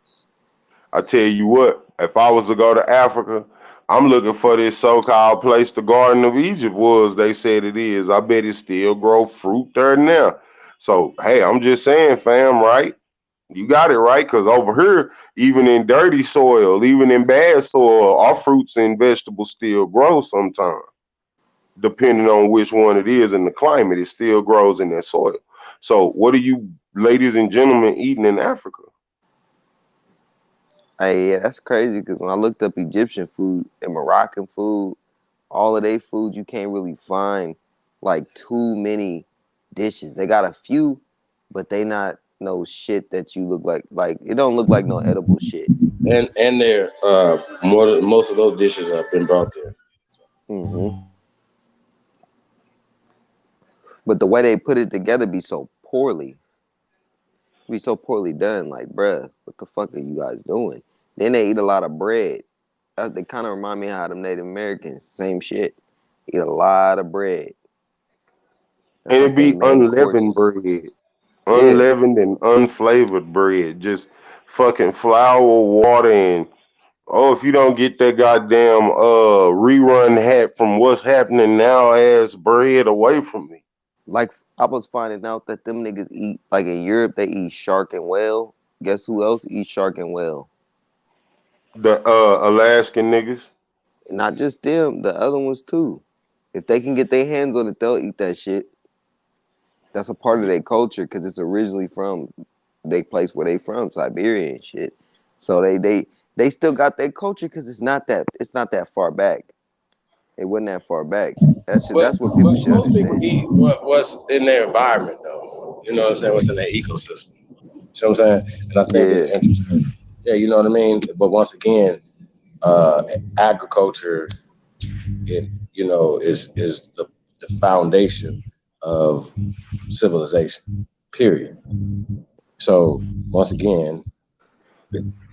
I tell you what, if I was to go to Africa, I'm looking for this so-called place the Garden of Egypt was. They said it is. I bet it still grow fruit there now. So, hey, I'm just saying, fam, right? You got it right, because over here, even in dirty soil, even in bad soil, our fruits and vegetables still grow sometimes. Depending on which one it is in the climate, it still grows in that soil. So, what are you, ladies and gentlemen, eating in Africa? Hey, yeah, that's crazy because when I looked up Egyptian food and Moroccan food, all of their food, you can't really find like too many dishes. They got a few, but they not no shit that you look like it don't look like no edible shit. And they're most of those dishes have been brought there. Mm-hmm. But the way they put it together be so poorly done. Like, bruh, what the fuck are you guys doing? Then they eat a lot of bread. They kind of remind me of how them Native Americans, same shit, eat a lot of bread. That's And like it their be main unleavened courses. bread, Yeah, unleavened and unflavored bread, just fucking flour, water, and oh, if you don't get that goddamn rerun hat from What's Happening Now ass bread away from me. like I was finding out that them niggas eat, like in Europe, they eat shark and whale. Guess who else eats shark and whale? The Alaskan niggas. Not just them, the other ones too. If they can get their hands on it, they'll eat that shit. That's a part of their culture because it's originally from they place where they from, Siberia and shit. So they still got their culture because it's not that far back. It wasn't that far back. That's what people should Most people understand. eat what's in their environment, though. You know what I'm saying? What's in their ecosystem. You know what I'm saying? And I think it's Yeah, interesting. Yeah, you know what I mean? But once again, agriculture, is the foundation of civilization, period. So once again,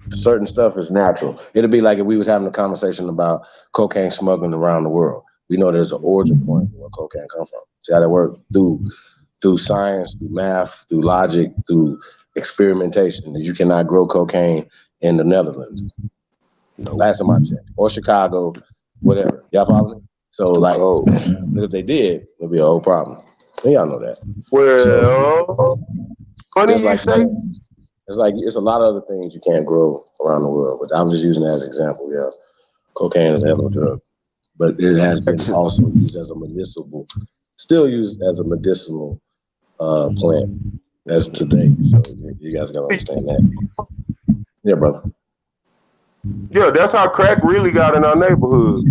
certain stuff is natural. It'd be like if we was having a conversation about cocaine smuggling around the world. We know there's an origin point where cocaine comes from. See how that works? Through science, through math, through logic, through experimentation. You cannot grow cocaine in the Netherlands. Last time I checked. Or Chicago, whatever. Y'all follow me? So too like, cold. if they did, it'd be a whole problem. And y'all know that. Well, So funny just you like say. it's a lot of other things you can't grow around the world. But I'm just using that as an example. Yeah, cocaine is a hell of a drug, but it has been also used as a medicinal, still used as a medicinal plant as today. So you guys gotta understand that. Yeah, brother. Yeah, that's how crack really got in our neighborhood.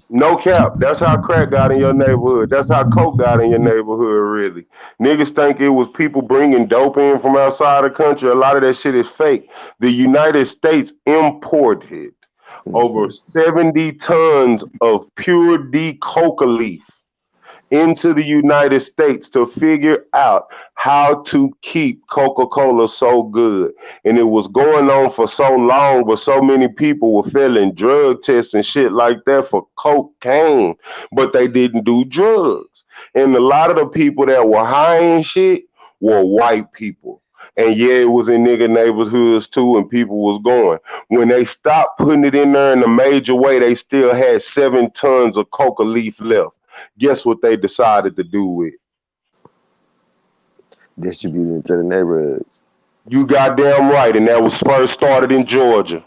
No cap. That's how crack got in your neighborhood. That's how coke got in your neighborhood, really. Niggas think it was people bringing dope in from outside the country. A lot of that shit is fake. The United States imported over 70 tons of pure D coca leaf into the United States to figure out how to keep Coca-Cola so good. And it was going on for so long, but so many people were failing drug tests and shit like that for cocaine, but they didn't do drugs. And a lot of the people that were high and shit were white people. And yeah, it was in nigga neighborhoods too, and people was going. When they stopped putting it in there in a major way, they still had 7 tons of coca leaf left. Guess what they decided to do with it? Distributed to the neighborhoods. You goddamn right, and that was first started in Georgia.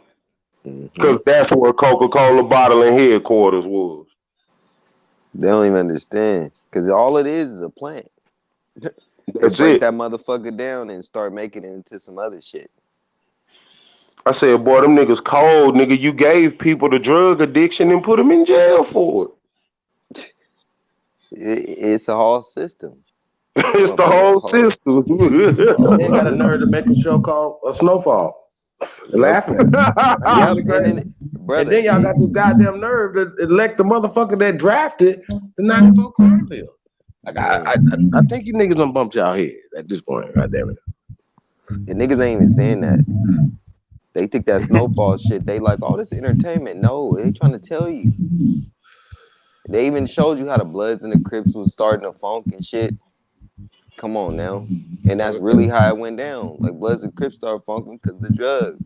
Because that's where Coca-Cola bottling headquarters was. They don't even understand. Because all it is a plant. They That's break it. that motherfucker down and start making it into some other shit. I said, boy, them niggas cold, nigga. You gave people the drug addiction and put them in jail for it. It's a whole system. It's the whole system. They got a nerve to make a show called a Snowfall. Laughing. Yep. And then y'all got the goddamn nerve to elect the motherfucker that drafted the 94 crime bill. Like I think you niggas done bumped y'all head at this point. God damn it. The niggas ain't even saying that. They think that Snowfall shit, they like, oh, this entertainment. No, they trying to tell you. They even showed you how the Bloods and the Crips was starting to funk and shit. Come on now. And that's really how it went down. Like Bloods and Crips started funking because of the drugs.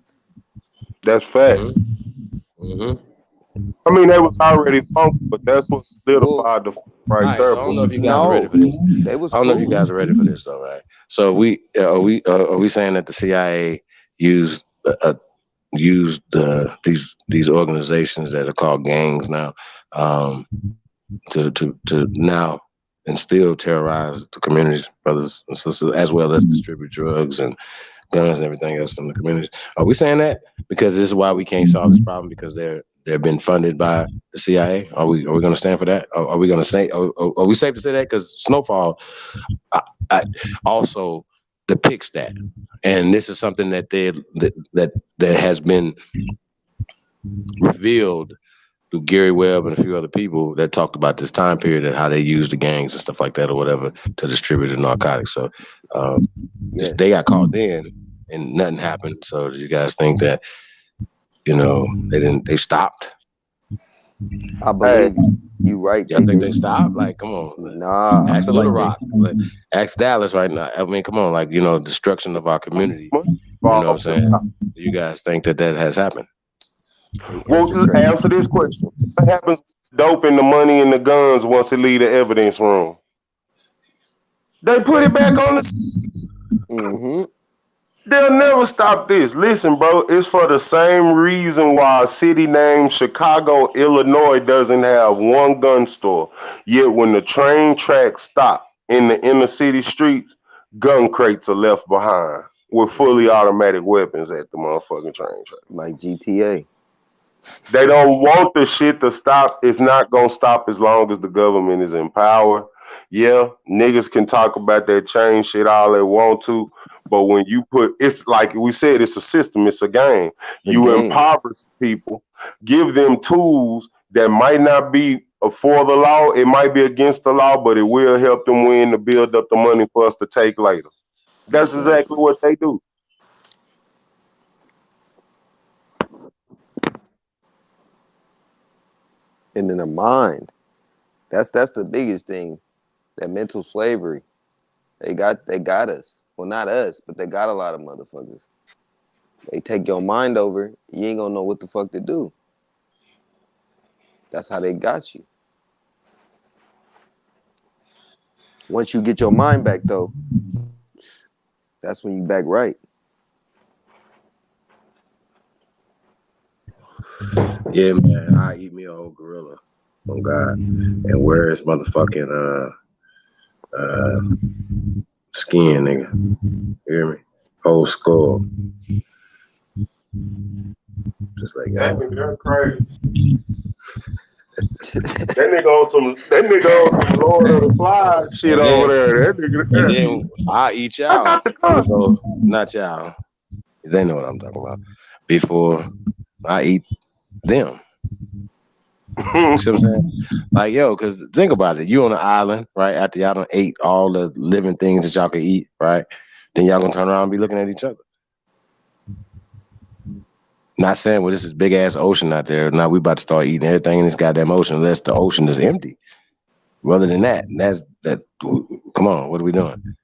That's fact. I mean, they was already funky, but that's what solidified the right there. So I don't know if you guys are ready for this. I don't know if you guys are ready for this though, right? So are we saying that the CIA used these organizations that are called gangs now to now and still terrorize the communities, brothers and sisters, as well as distribute drugs and guns and everything else in the community? Are we saying that because this is why we can't solve this problem because they're being funded by the CIA? Are we going to stand for that? Are we going to say? Are we safe to say that? Because Snowfall also depicts that, and this is something that that has been revealed through Gary Webb and a few other people that talked about this time period and how they used the gangs and stuff like that or whatever to distribute the narcotics. So they got caught then and nothing happened. So do you guys think that, they stopped? I believe you right. I think they stopped. Like, come on. Nah, ask Little Rock. Ask Dallas right now. I mean, come on. Like, destruction of our community. You know what I'm saying? Do you guys think that has happened? Well, answer this question. What happens to dope and the money and the guns once it leave the evidence room? They put it back on the They'll never stop this. Listen, bro, it's for the same reason why a city named Chicago, Illinois doesn't have one gun store. Yet when the train tracks stop in the inner city streets, gun crates are left behind with fully automatic weapons at the motherfucking train track. Like GTA. They don't want the shit to stop. It's not going to stop as long as the government is in power. Yeah, niggas can talk about that change shit all they want to. But when you it's like we said, it's a system, it's a game. You impoverish people, give them tools that might not be for the law. It might be against the law, but it will help them win to build up the money for us to take later. That's exactly what they do. And in the mind, that's the biggest thing. That mental slavery. They got us. Well, not us, but they got a lot of motherfuckers. They take your mind over, you ain't gonna know what the fuck to do. That's how they got you. Once you get your mind back, though, that's when you back right. Yeah, man, I eat me a whole gorilla. Oh God, and where's motherfucking skin, nigga? You hear me? Whole skull. Just like that. They're crazy. That nigga on some Lord of the Flies shit over there. That nigga. And then I eat y'all. So, not y'all. They know what I'm talking about. Before I eat them. You see what I'm saying? Like, yo, because think about it. You on an island, right? After y'all done ate all the living things that y'all could eat, right? Then y'all gonna turn around and be looking at each other. Not saying, well, this is big ass ocean out there. Now we about to start eating everything in this goddamn ocean unless the ocean is empty. Rather than that, come on, what are we doing?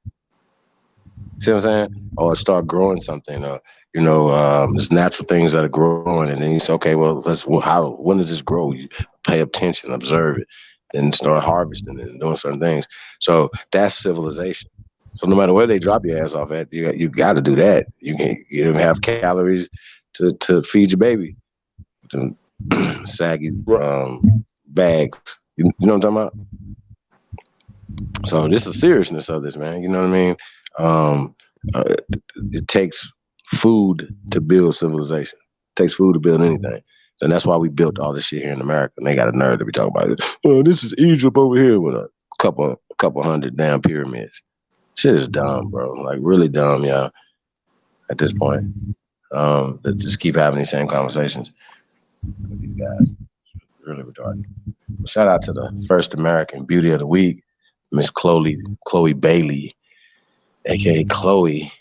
See what I'm saying? Or start growing something, or there's natural things that are growing, and then you say, okay, well, when does this grow? You pay attention, observe it, then start harvesting it and doing certain things. So that's civilization. So no matter where they drop your ass off at, you got to do that. You don't have calories to feed your baby. The saggy bags. You know what I'm talking about? So this is the seriousness of this, man. You know what I mean? It takes food to build civilization. It takes food to build anything. And that's why we built all this shit here in America. And they got a nerve to be talking about it. Oh, this is Egypt over here with a couple hundred damn pyramids. Shit is dumb, bro. Like really dumb, y'all. At this point. That just keep having these same conversations with these guys. Really retarded. Shout out to the first American Beauty of the Week, Miss Chloe Bailey, aka Chloe.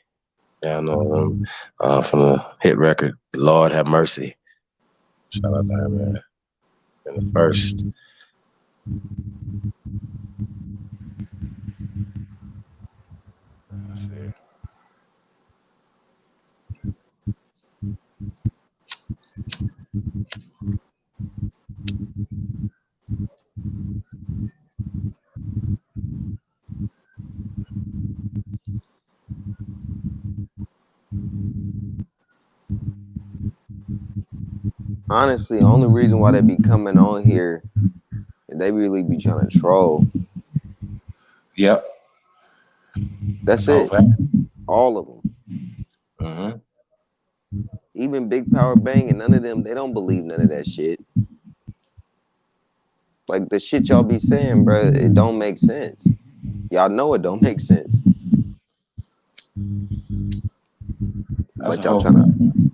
Yeah, I know them from the hit record Lord Have Mercy. Shout out to her, man. And the first. Let's see. Honestly, the only reason why they be coming on here, they really be trying to troll. Yep. That's it. All of them. Mm-hmm. Even Big Power Bang and none of them, they don't believe none of that shit. Like the shit y'all be saying, bro, it don't make sense. Y'all know it don't make sense. But y'all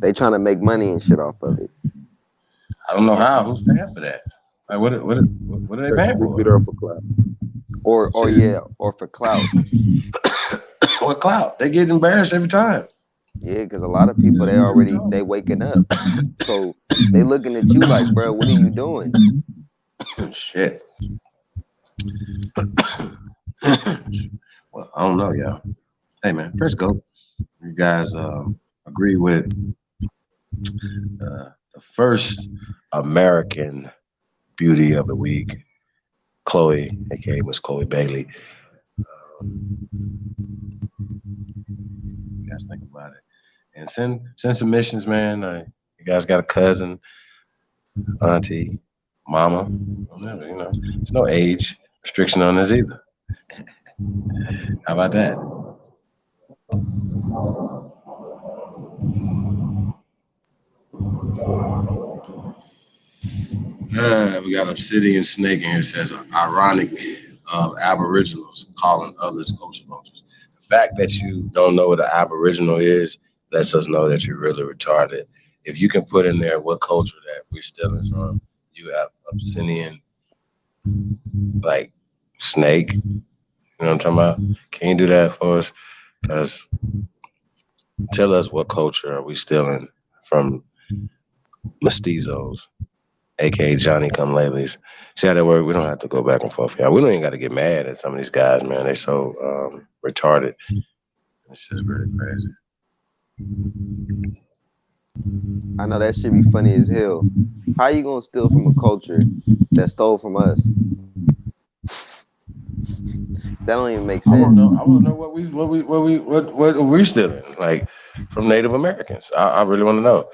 they trying to make money and shit off of it. I don't know how. Who's paying for that? Like, what are they paying for? Get up for clout. Or for clout. What clout? They get embarrassed every time. Yeah, because a lot of people they waking up, so they looking at you like, bro, what are you doing? Shit. Well, I don't know, y'all. Hey, man, first go. You guys agree with the first American Beauty of the Week, Chloe, aka Miss Chloe Bailey. You guys think about it. And send submissions, man. You guys got a cousin, auntie, mama. There's no age restriction on this either. How about that? We got Obsidian Snake in here. Says ironic of Aboriginals calling others culture vultures. The fact that you don't know what an Aboriginal is lets us know that you're really retarded. If you can put in there what culture that we're stealing from, you have Obsidian, like snake. You know what I'm talking about? Can you do that for us? Because tell us what culture are we stealing from mestizos, aka Johnny Come Latelys. See how that work? We don't have to go back and forth. Yeah, we don't even got to get mad at some of these guys, man. They so retarded. It's just really crazy. I know that shit be funny as hell. How you gonna steal from a culture that stole from us? That don't even make sense. I want to know what we stealing, like from Native Americans. I really want to know.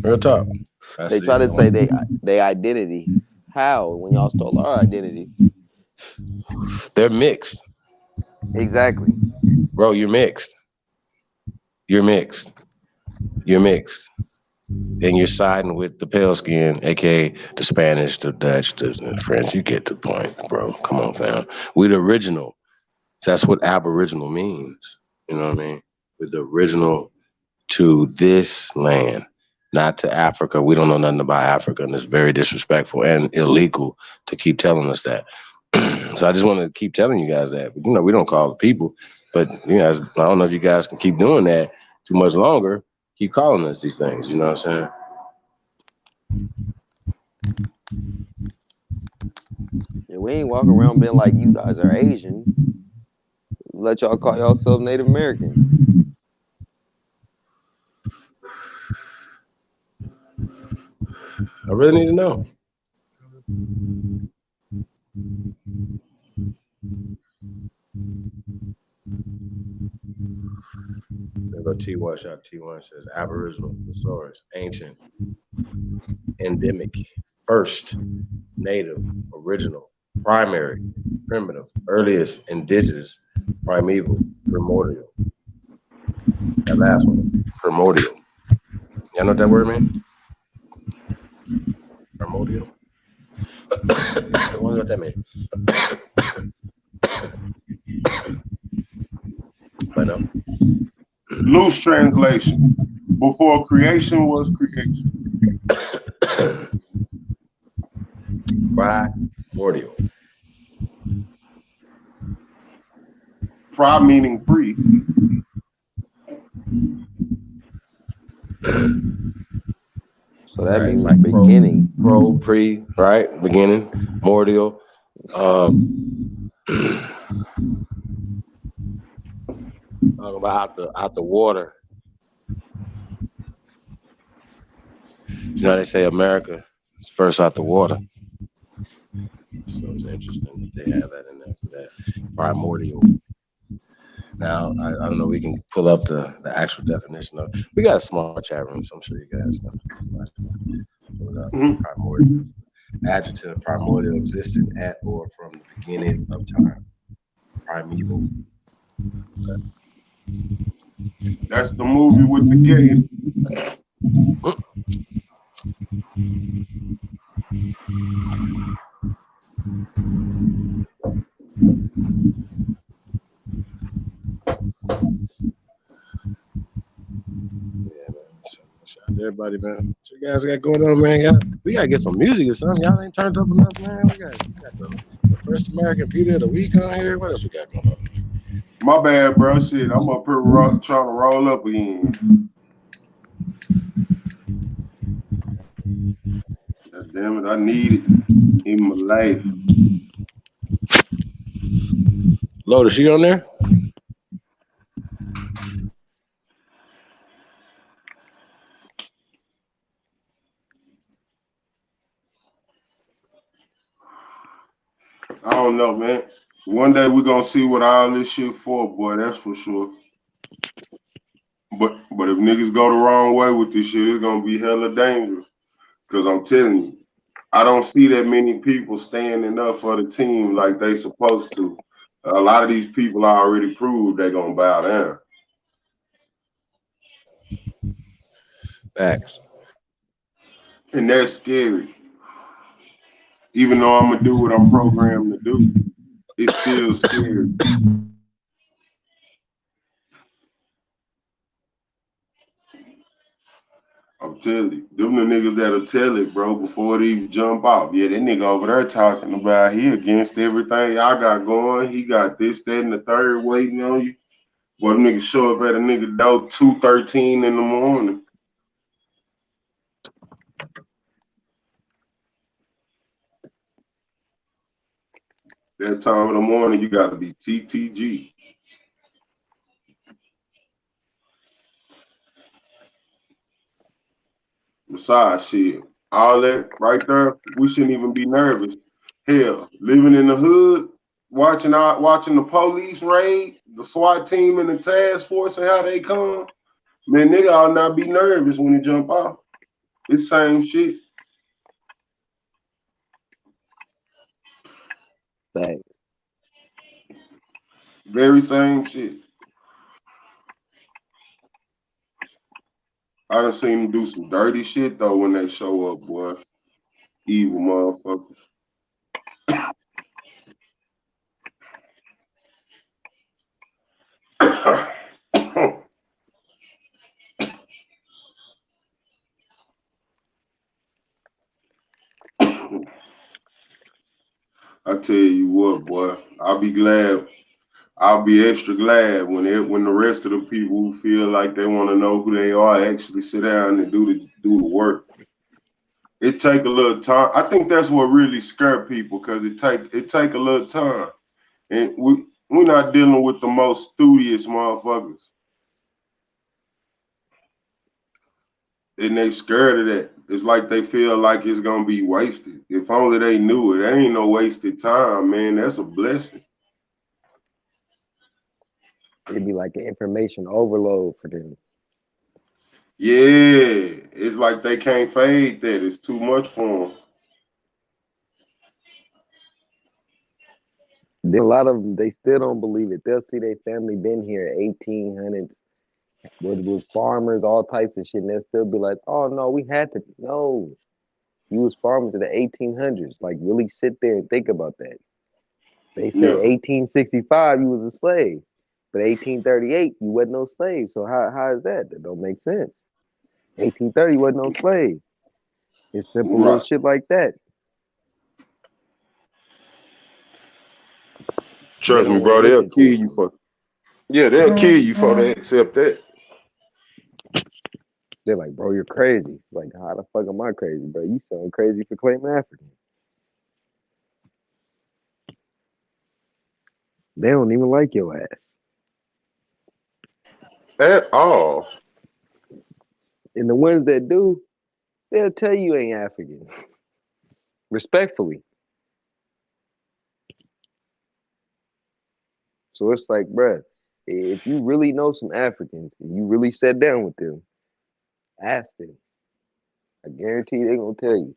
Real talk. They try to say they identity. How when y'all stole our identity? They're mixed. Exactly. Bro, you're mixed. You're mixed. You're mixed. And you're siding with the pale skin, aka the Spanish, the Dutch, the French. You get the point, bro. Come on, fam. We're the original. That's what Aboriginal means. You know what I mean? We're the original to this land. not to Africa. We don't know nothing about Africa, and it's very disrespectful and illegal to keep telling us that. So I just want to keep telling you guys that. You know, we don't call the people, but you guys, I don't know if you guys can keep doing that too much longer. Keep calling us these things. You know what I'm saying? Yeah, we ain't walking around being like you guys are Asian. Let y'all call yourself Native American. I really need to know. There go T1 shot. T1 says Aboriginal, thesaurus, ancient, endemic, first, native, original, primary, primitive, earliest, indigenous, primeval, primordial. That last one, primordial. Y'all know what that word means? Primordial. I wonder what that means. I know. Loose translation. Before creation was creation. Primordial. Pri meaning free. So that Right, means like beginning. Pre, right? Beginning, mordial. Talking about out the water. You know, they say America is first out the water. So it's interesting that they have that in there for that primordial. Now, I don't know, we can pull up the actual definition of. We got a small chat room, so I'm sure you guys know. Pull it up. Primordial. Adjective, primordial, existing at or from the beginning of time. Primeval. Okay. That's the movie with the gator. Shout out to everybody, man. What you guys got going on, man? We gotta get some music or something. Y'all ain't turned up enough, man. We got the first American Beauty of the Week on here. What else we got going on? My bad, bro. Shit, I'm up here trying to roll up again. God damn it, I need it in my life. Lotus, you on there? I don't know, man. One day we're gonna see what all this shit for, boy. That's for sure. But if niggas go the wrong way with this shit, it's gonna be hella dangerous. Cause I'm telling you, I don't see that many people standing up for the team like they supposed to. A lot of these people already proved they gonna bow down. Facts. And that's scary. Even though I'm gonna do what I'm programmed to do, it's still scary. I'm telling you, them the niggas that'll tell it, bro, before they even jump off. Yeah, that nigga over there talking about he against everything y'all got going. He got this, that, and the third waiting on you. Well, them niggas show up at a nigga door 2:13 in the morning. That time of the morning, you gotta be TTG. Besides, shit, all that right there, we shouldn't even be nervous. Hell, living in the hood, watching the police raid, the SWAT team and the task force and how they come, man, nigga ought not be nervous when you jump off. It's same shit. Thanks. Very same shit. I done seen them do some dirty shit though when they show up, boy. Evil motherfuckers. I tell you what, boy, I'll be glad. I'll be extra glad when the rest of the people who feel like they want to know who they are actually sit down and do the work. It take a little time. I think that's what really scare people because it take a little time, and we're not dealing with the most studious motherfuckers, and they scared of that. It's like they feel like it's gonna be wasted. If only they knew it. That ain't no wasted time, man. That's a blessing. It'd be like an information overload for them. Yeah, it's like they can't fade that. It's too much for them. Then a lot of them, they still don't believe it. They'll see their family been here 1800s, was farmers, all types of shit, and they'll still be like, oh no, we had to. No, you was farmers in the 1800s. Like, really sit there and think about that. They say 1865, you was a slave, but 1838, you wasn't no slave. So how is that? That don't make sense. 1830 wasn't no slave. It's simple little shit like that. Trust me, bro. They'll kill you for. Yeah, they'll kill you for they accept that. They're like, bro, you're crazy. Like, how the fuck am I crazy, bro? You sound crazy for claiming African. They don't even like your ass. At all. And the ones that do, they'll tell you ain't African. Respectfully. So it's like, bruh, if you really know some Africans and you really sat down with them, ask them. I guarantee they're gonna tell you,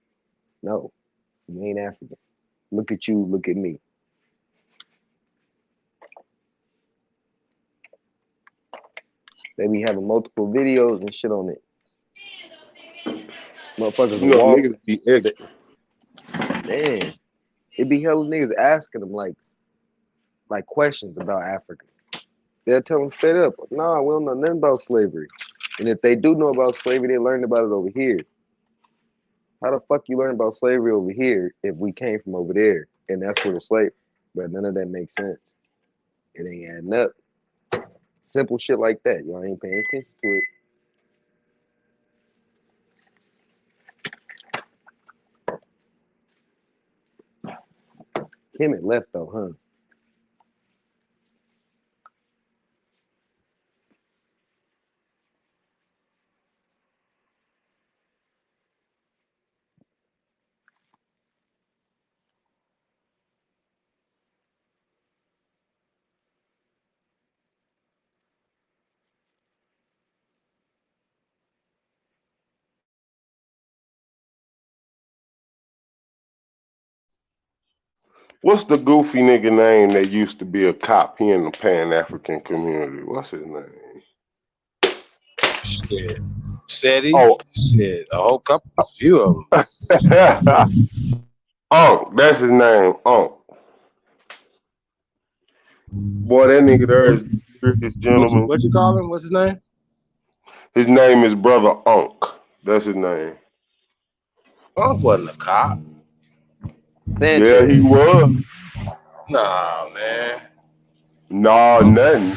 no, you ain't African. Look at you, look at me. They be having multiple videos and shit on it. Motherfuckers You know, walk. niggas be extra. Man, it be hella niggas asking them like questions about Africa. They'll tell them straight up, nah, we don't know nothing about slavery. And if they do know about slavery, they learned about it over here. How the fuck you learn about slavery over here if we came from over there and that's where the slave? But none of that makes sense. It ain't adding up. Simple shit like that. Y'all ain't paying attention to it. Kim had left though, huh? What's the goofy nigga name that used to be a cop here in the Pan-African community? What's his name? Shit. SETI? Oh. Shit. A whole couple, a few of them. Unc, that's his name, Unc. Boy, that nigga there is this gentleman. What you call him? What's his name? His name is Brother Unc. That's his name. Unc wasn't a cop. Yeah, he was. Nah, man. Nah, nothing.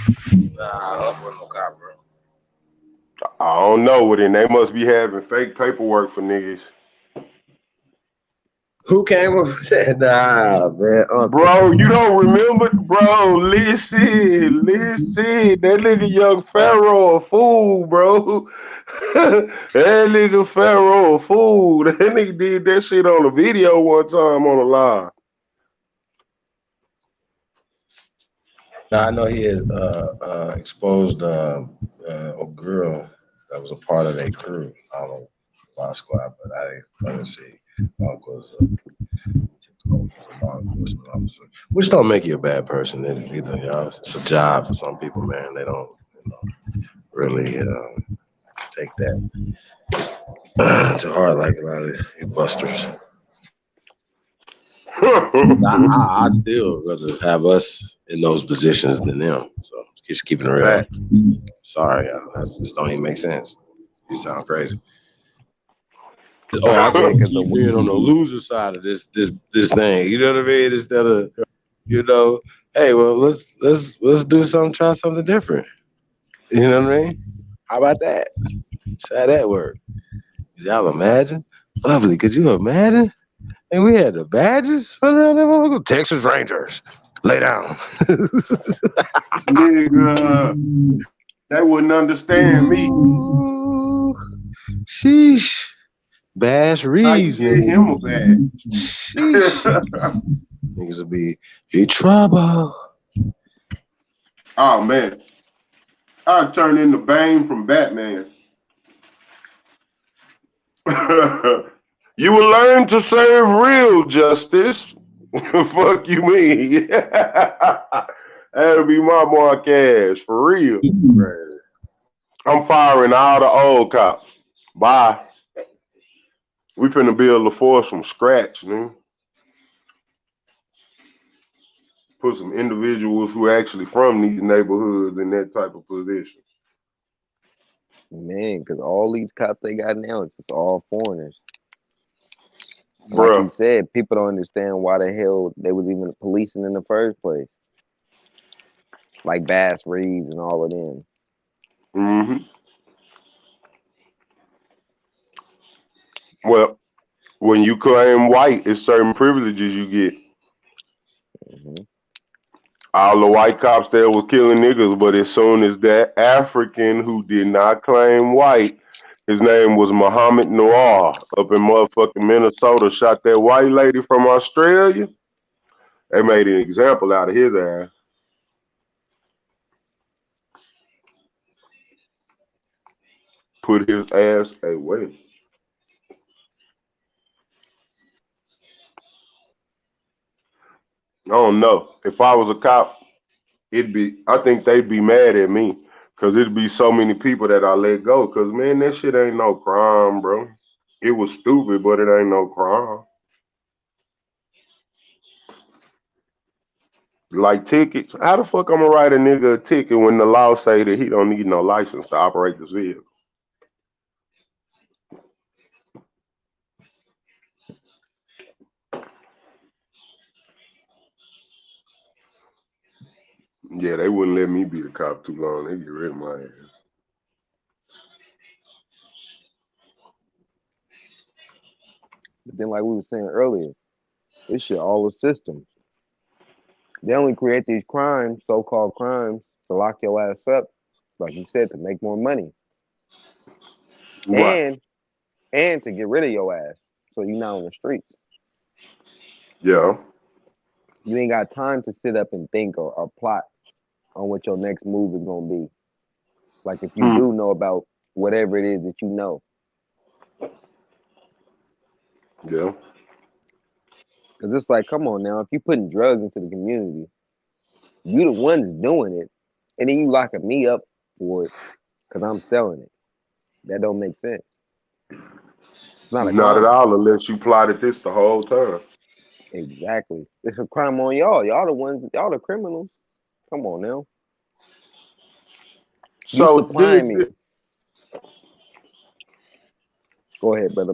Nah, Unc wasn't no cop, bro. I don't know what it. They must be having fake paperwork for niggas. Who came up with that? Nah, man. Bro, you don't remember? Bro, listen. That nigga Young Pharaoh a fool, bro. That nigga Pharaoh a fool. That nigga did that shit on a video one time on a live. Now, I know he has exposed a girl that was a part of their crew. I don't know my squad, but I didn't see Uncle's law enforcement officer, which don't make you a bad person either. You know, it's a job for some people, man. They don't, really take that to heart like a lot of you busters. I still rather have us in those positions than them. So just keeping it real. Sorry, that just don't even make sense. You sound crazy. Oh, I try Yeah, to because keep being on the loser side of this thing. You know what I mean? Instead of, hey, well, let's do something, try something different. You know what I mean? How about that? See how that work? Y'all imagine? Lovely, could you imagine? And we had the badges for the Texas Rangers. Lay down. Nigga, they wouldn't understand me. Ooh, sheesh. Bass How you Reeves, get nigga. him a badge? Sheesh. Niggas will be trouble. Oh man, I turned into Bane from Batman. You will learn to serve real justice. Fuck you mean? That'll be my mark ass for real. I'm firing all the old cops. Bye. We finna build a force from scratch, man. Put some individuals who actually from these neighborhoods in that type of position. man, because all these cops they got now is just all foreigners. Like he Bruh. said, people don't understand why the hell they was even policing in the first place. Like Bass Reeves and all of them. Mm-hmm. Well, when you claim white, it's certain privileges you get. Mm-hmm. All the white cops there was killing niggas, but as soon as that African who did not claim white, his name was Muhammad Noir, up in motherfucking Minnesota, shot that white lady from Australia, they made an example out of his ass. Put his ass away. I don't know. If I was a cop, I think they'd be mad at me. Cause it'd be so many people that I let go. Cause man, that shit ain't no crime, bro. It was stupid, but it ain't no crime. Like tickets. How the fuck I'm gonna write a nigga a ticket when the law say that he don't need no license to operate this vehicle? Yeah, they wouldn't let me be the cop too long. They get rid of my ass. But then, like we were saying earlier, this shit all a system. They only create these crimes, so-called crimes, to lock your ass up, like you said, to make more money. Right. And to get rid of your ass. So you're not on the streets. Yeah. You ain't got time to sit up and think or plot on what your next move is gonna be. Like if you do know about whatever it is that you know. Yeah. Cause it's like, come on now, if you putting drugs into the community, you the ones doing it, and then you locking me up for it because I'm selling it. That don't make sense. It's not a Not at crime. all, unless you plotted this the whole time. Exactly. It's a crime on y'all. Y'all the ones, y'all the criminals. Come on now. You So supplying me. Go ahead, brother.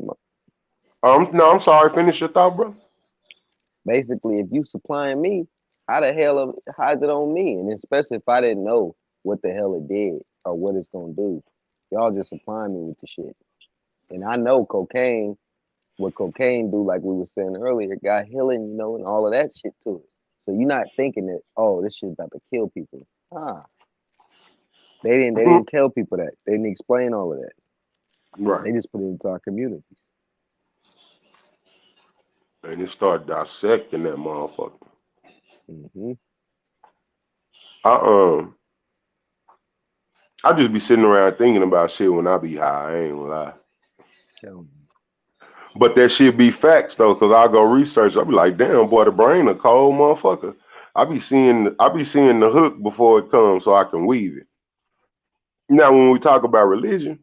No, I'm sorry. Finish your thought, bro. Basically, if you supplying me, how the hell how is it on me? And especially if I didn't know what the hell it did or what it's gonna do. Y'all just supplying me with the shit. And I know cocaine, what cocaine do, like we were saying earlier, got healing, and all of that shit to it. So you're not thinking that, oh, this shit's about to kill people. They didn't tell people that. They didn't explain all of that. Right. They just put it into our communities. And it start dissecting that motherfucker. Mm-hmm. I just be sitting around thinking about shit when I be high. I ain't gonna lie. But that shit be facts though, cause I go research. I be like, damn, boy, the brain a cold motherfucker. I be seeing the hook before it comes, so I can weave it. Now, when we talk about religion,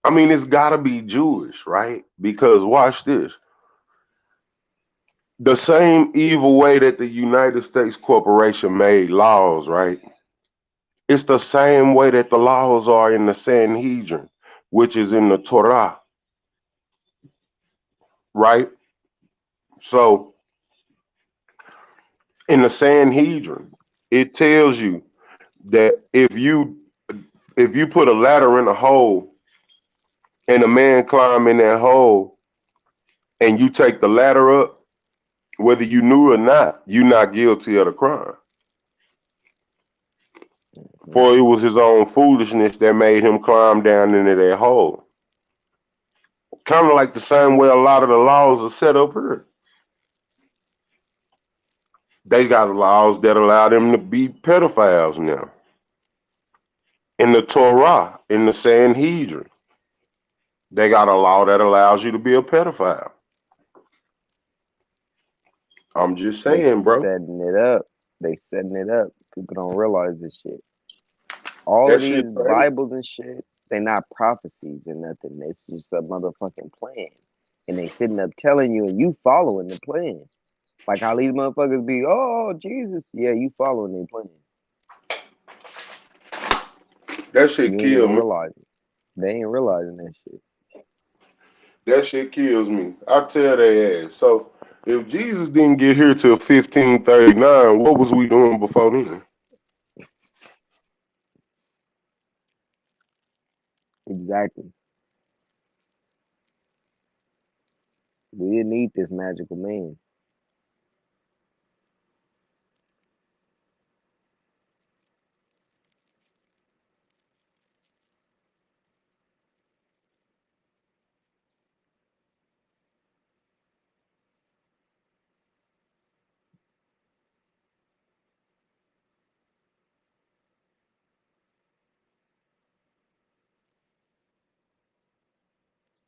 I mean, it's gotta be Jewish, right? Because watch this. The same evil way that the United States Corporation made laws, right? It's the same way that the laws are in the Sanhedrin, which is in the Torah. right? So in the Sanhedrin, it tells you that if you put a ladder in a hole and a man climb in that hole and you take the ladder up, whether you knew or not, you're not guilty of the crime. For it was his own foolishness that made him climb down into that hole. Kind of like the same way a lot of the laws are set up here. They got laws that allow them to be pedophiles now. In the Torah, in the Sanhedrin, they got a law that allows you to be a pedophile. I'm just saying, bro. Setting it up. They setting it up. People don't realize this shit. All That of these shit crazy. Bibles and shit, they not prophecies or nothing. It's just a motherfucking plan. And they sitting up telling you and you following the plan. Like how these motherfuckers be, oh, Jesus. Yeah, you following their plan. That shit You ain't kills even me. realizing. They ain't realizing that shit. That shit kills me. I tell they ass. So if Jesus didn't get here till 1539, what was we doing before then? Exactly. We didn't need this magical man.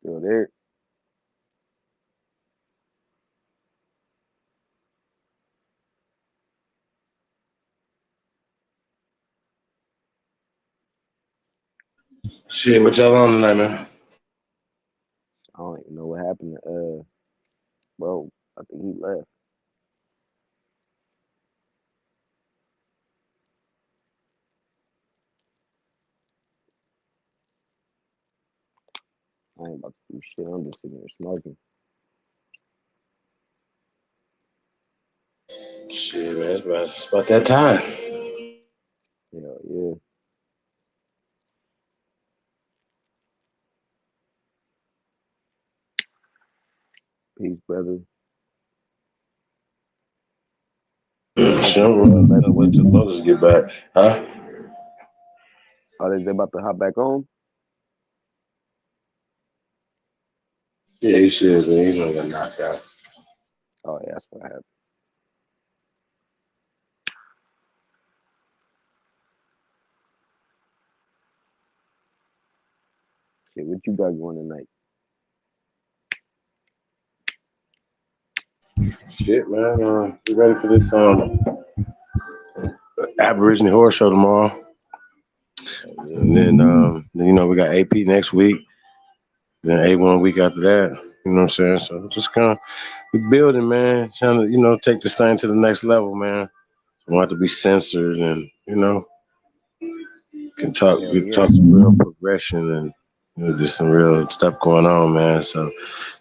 Still there. Shit, what y'all on tonight, man? I don't even know what happened to bro. I think he left. I ain't about to do shit. I'm just sitting there smoking. Shit, man, it's about that time. Hell yeah. Peace, brother. Sure, wait till Lotus get back, huh? Oh, they about to hop back on? Yeah, he should, man. He's gonna get knocked out. Oh, yeah, that's what happened. Shit, what you got going tonight? Shit, man. We ready for this Aborigine horror show tomorrow. Yeah. And then you know, we got AP next week. Then A1 week after that. You know what I'm saying? So just kind of we building, man. Trying to, you know, take this thing to the next level, man. So we don't have to be censored and, you know, can talk some real progression and, you know, just some real stuff going on, man. So,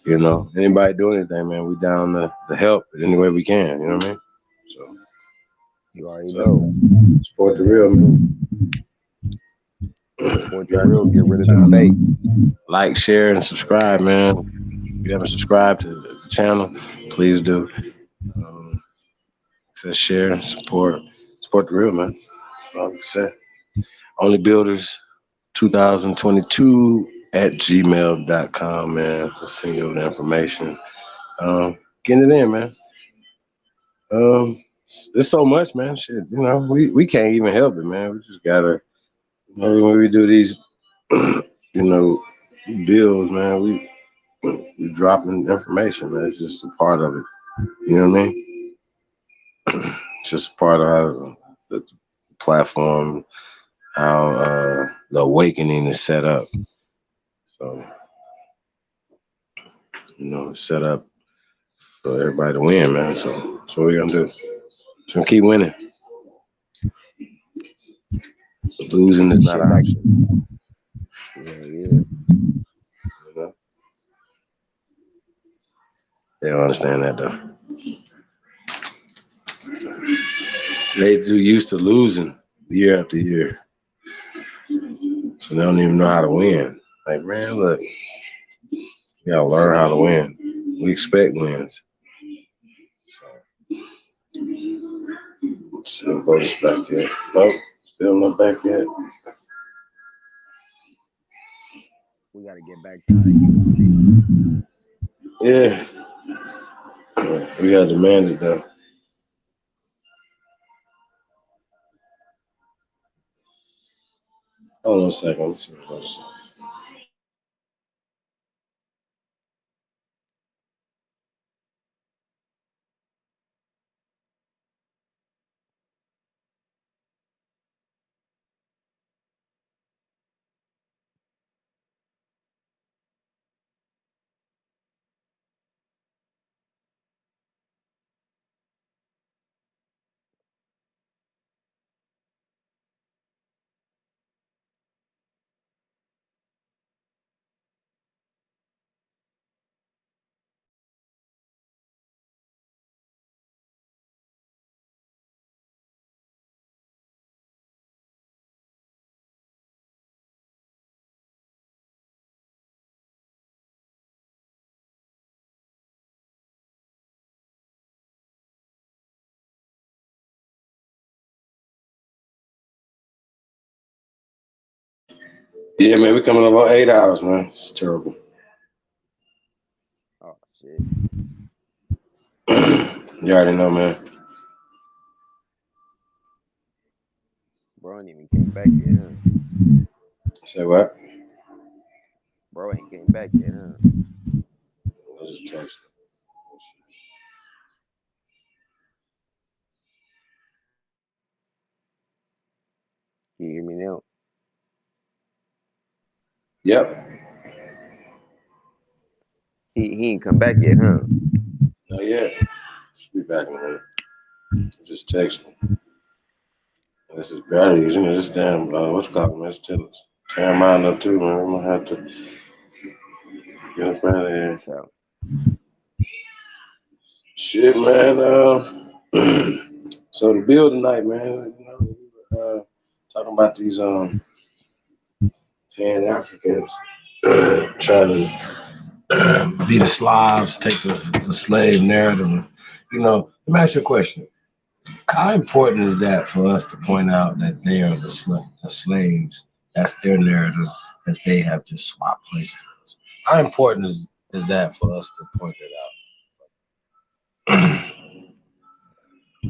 you know, anybody do anything, man, we down to help any way we can, you know what I mean? So you already know. Support the real, man. Support the real, get rid of the fake. Like, share, and subscribe, man. If you haven't subscribed to the channel, please do. Says share, support the real, man. That's all I can say. Only Builders 2022 at gmail.com, man. We'll send you the information. Getting it in, man. There's so much, man. Shit, you know, we can't even help it, man. We just gotta, you know, when we do these, you know, bills, man, we dropping information, man. It's just a part of it. You know what I mean? It's just a part of how the platform, how the awakening is set up. So, you know, it's set up for everybody to win, man. So that's what we're gonna do. So keep winning. Losing is not an option. Yeah. You know? They don't understand that though. They do used to losing year after year, so they don't even know how to win. Like, man, look, you gotta learn how to win. We expect wins. Still voters back yet? Nope, still not back yet. We gotta get back to unity. Yeah, we gotta demand it though. Hold on a second. Let's see what else. Yeah, man, we coming up on 8 hours, man. It's terrible. Oh shit. You already know, man. Bro ain't even came back yet, huh? Say what? Bro ain't came back yet, huh? I just text. Can you hear me now? Yep. He ain't come back yet, huh? Not yet. Should be back in a minute. Just text me. This is batteries, you know, this damn, what's it called, man? It's tearing mine up too, man. I'm gonna have to get up out of here. So. Shit, man. So the bill tonight, man, you know, we were talking about these Pan Africans trying to be the Slavs, take the slave narrative. You know, let me ask you a question. How important is that for us to point out that they are the slaves? That's their narrative that they have just swapped places with us. How important is that for us to point that out?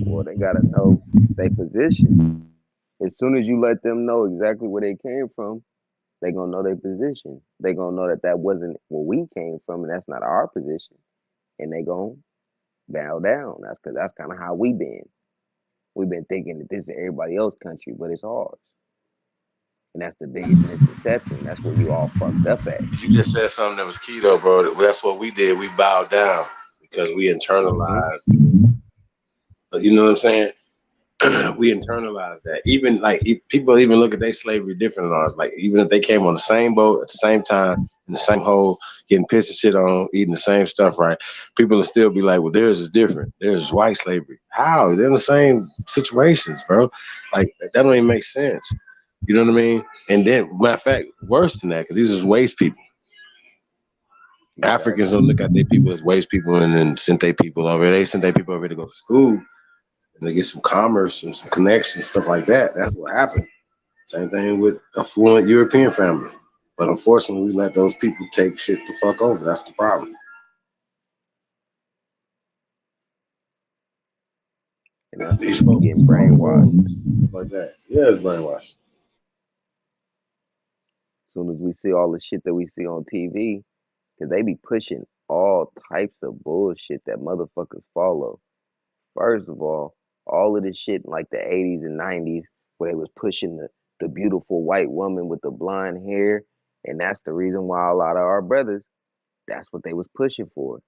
Well, they gotta know their position. As soon as you let them know exactly where they came from, they gonna know their position. They gonna know that that wasn't where we came from, and that's not our position. And they gonna bow down. That's because that's kind of how we been. We've been thinking that this is everybody else's country, but it's ours. And that's the biggest misconception. That's where you all fucked up at. You just said something that was key though, bro. That's what we did. We bowed down because we internalized. You know what I'm saying? We internalized that. Even like people even look at their slavery different than ours. Like even if they came on the same boat at the same time in the same hole, getting pissed and shit on, eating the same stuff, right? People will still be like, "Well, theirs is different. Theirs is white slavery." How? They're in the same situations, bro. Like that don't even make sense. You know what I mean? And then, matter of fact, worse than that, because these are waste people. Africans don't look at their people as waste people and then send their people over. They send their people over to go to school and they get some commerce and some connections, stuff like that. That's what happened. Same thing with affluent European family. But unfortunately, we let those people take shit the fuck over. That's the problem. And that's These when we folks getting brainwashed. stuff like that. Yeah, it's brainwashed. As soon as we see all the shit that we see on TV, because they be pushing all types of bullshit that motherfuckers follow. First of all of this shit in like the 80s and 90s where they was pushing the beautiful white woman with the blonde hair. And that's the reason why a lot of our brothers, that's what they was pushing for.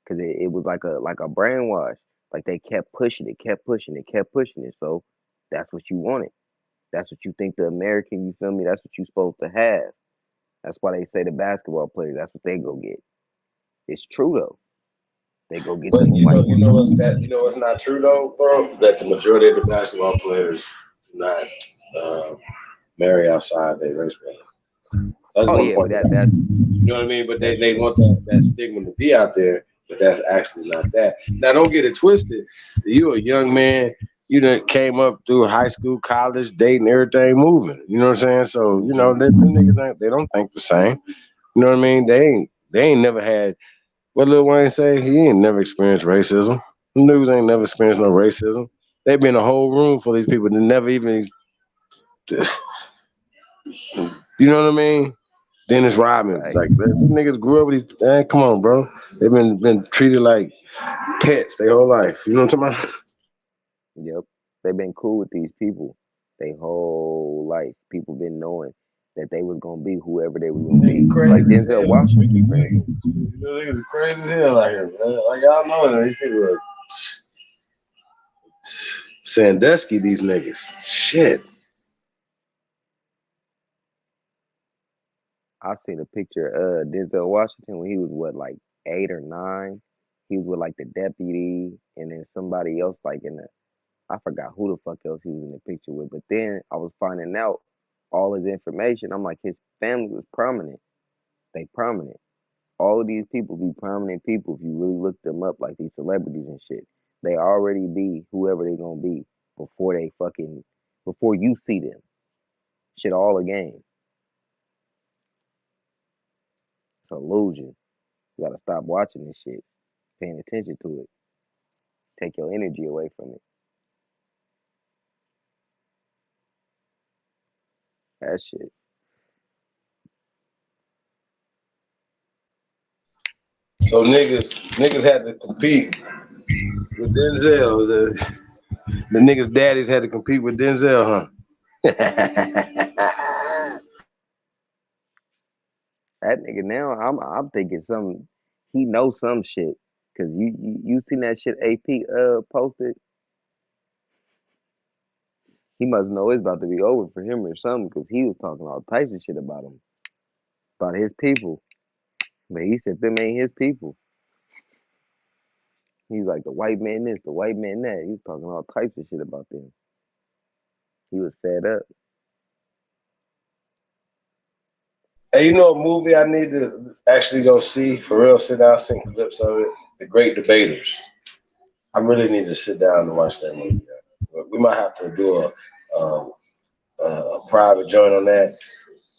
Cause it was like a brainwash. Like they kept pushing it, kept pushing it, kept pushing it. So that's what you wanted. That's what you think the American, you feel me? That's what you supposed to have. That's why they say the basketball players, that's what they go get. It's true though. They go get But them a you white know, woman. what's not true though, bro? That the majority of the basketball players do not marry outside their race, bro. I just Oh want to yeah, but point that out. that's You know what I mean? But that's they true. want that stigma to be out there, but that's actually not that. Now, don't get it twisted. You a young man. You done came up through high school, college, dating, everything, moving. You know what I'm saying? So you know them niggas they don't think the same. You know what I mean? They ain't never had what Lil Wayne say. He ain't never experienced racism. Them niggas ain't never experienced no racism. They been in a whole room for these people that never even. You know what I mean? Dennis Rodman, Right. like these niggas grew up with these. Man, come on, bro. They've been treated like pets their whole life. You know what I'm talking about? Yep. They've been cool with these people their whole life. People been knowing that they was gonna be whoever they was gonna be. Niggas Like crazy as Denzel hell. Washington, for instance. You know, niggas crazy as hell out here, man. Like y'all know that these people are Sandusky. These niggas, shit. I seen a picture of Denzel Washington when he was what, like 8 or 9. He was with like the deputy and then somebody else like in the I forgot who the fuck else he was in the picture with. But then I was finding out all his information. I'm like, his family was prominent. They prominent. All of these people be prominent people if you really look them up, like these celebrities and shit. They already be whoever they gonna be before you see them. Shit all a game. It's an illusion. You gotta stop watching this shit, paying attention to it. Take your energy away from it. That shit. So niggas had to compete with Denzel. The niggas' daddies had to compete with Denzel, huh? That nigga now, I'm thinking some he knows some shit. Cause you seen that shit AP posted? He must know it's about to be over for him or something, cause he was talking all types of shit about him. About his people. But he said them ain't his people. He's like the white man this, the white man that. He was talking all types of shit about them. He was fed up. Hey, you know a movie I need to actually go see for real? Sit down, see clips of it. The Great Debaters. I really need to sit down and watch that movie. But we might have to do a private joint on that.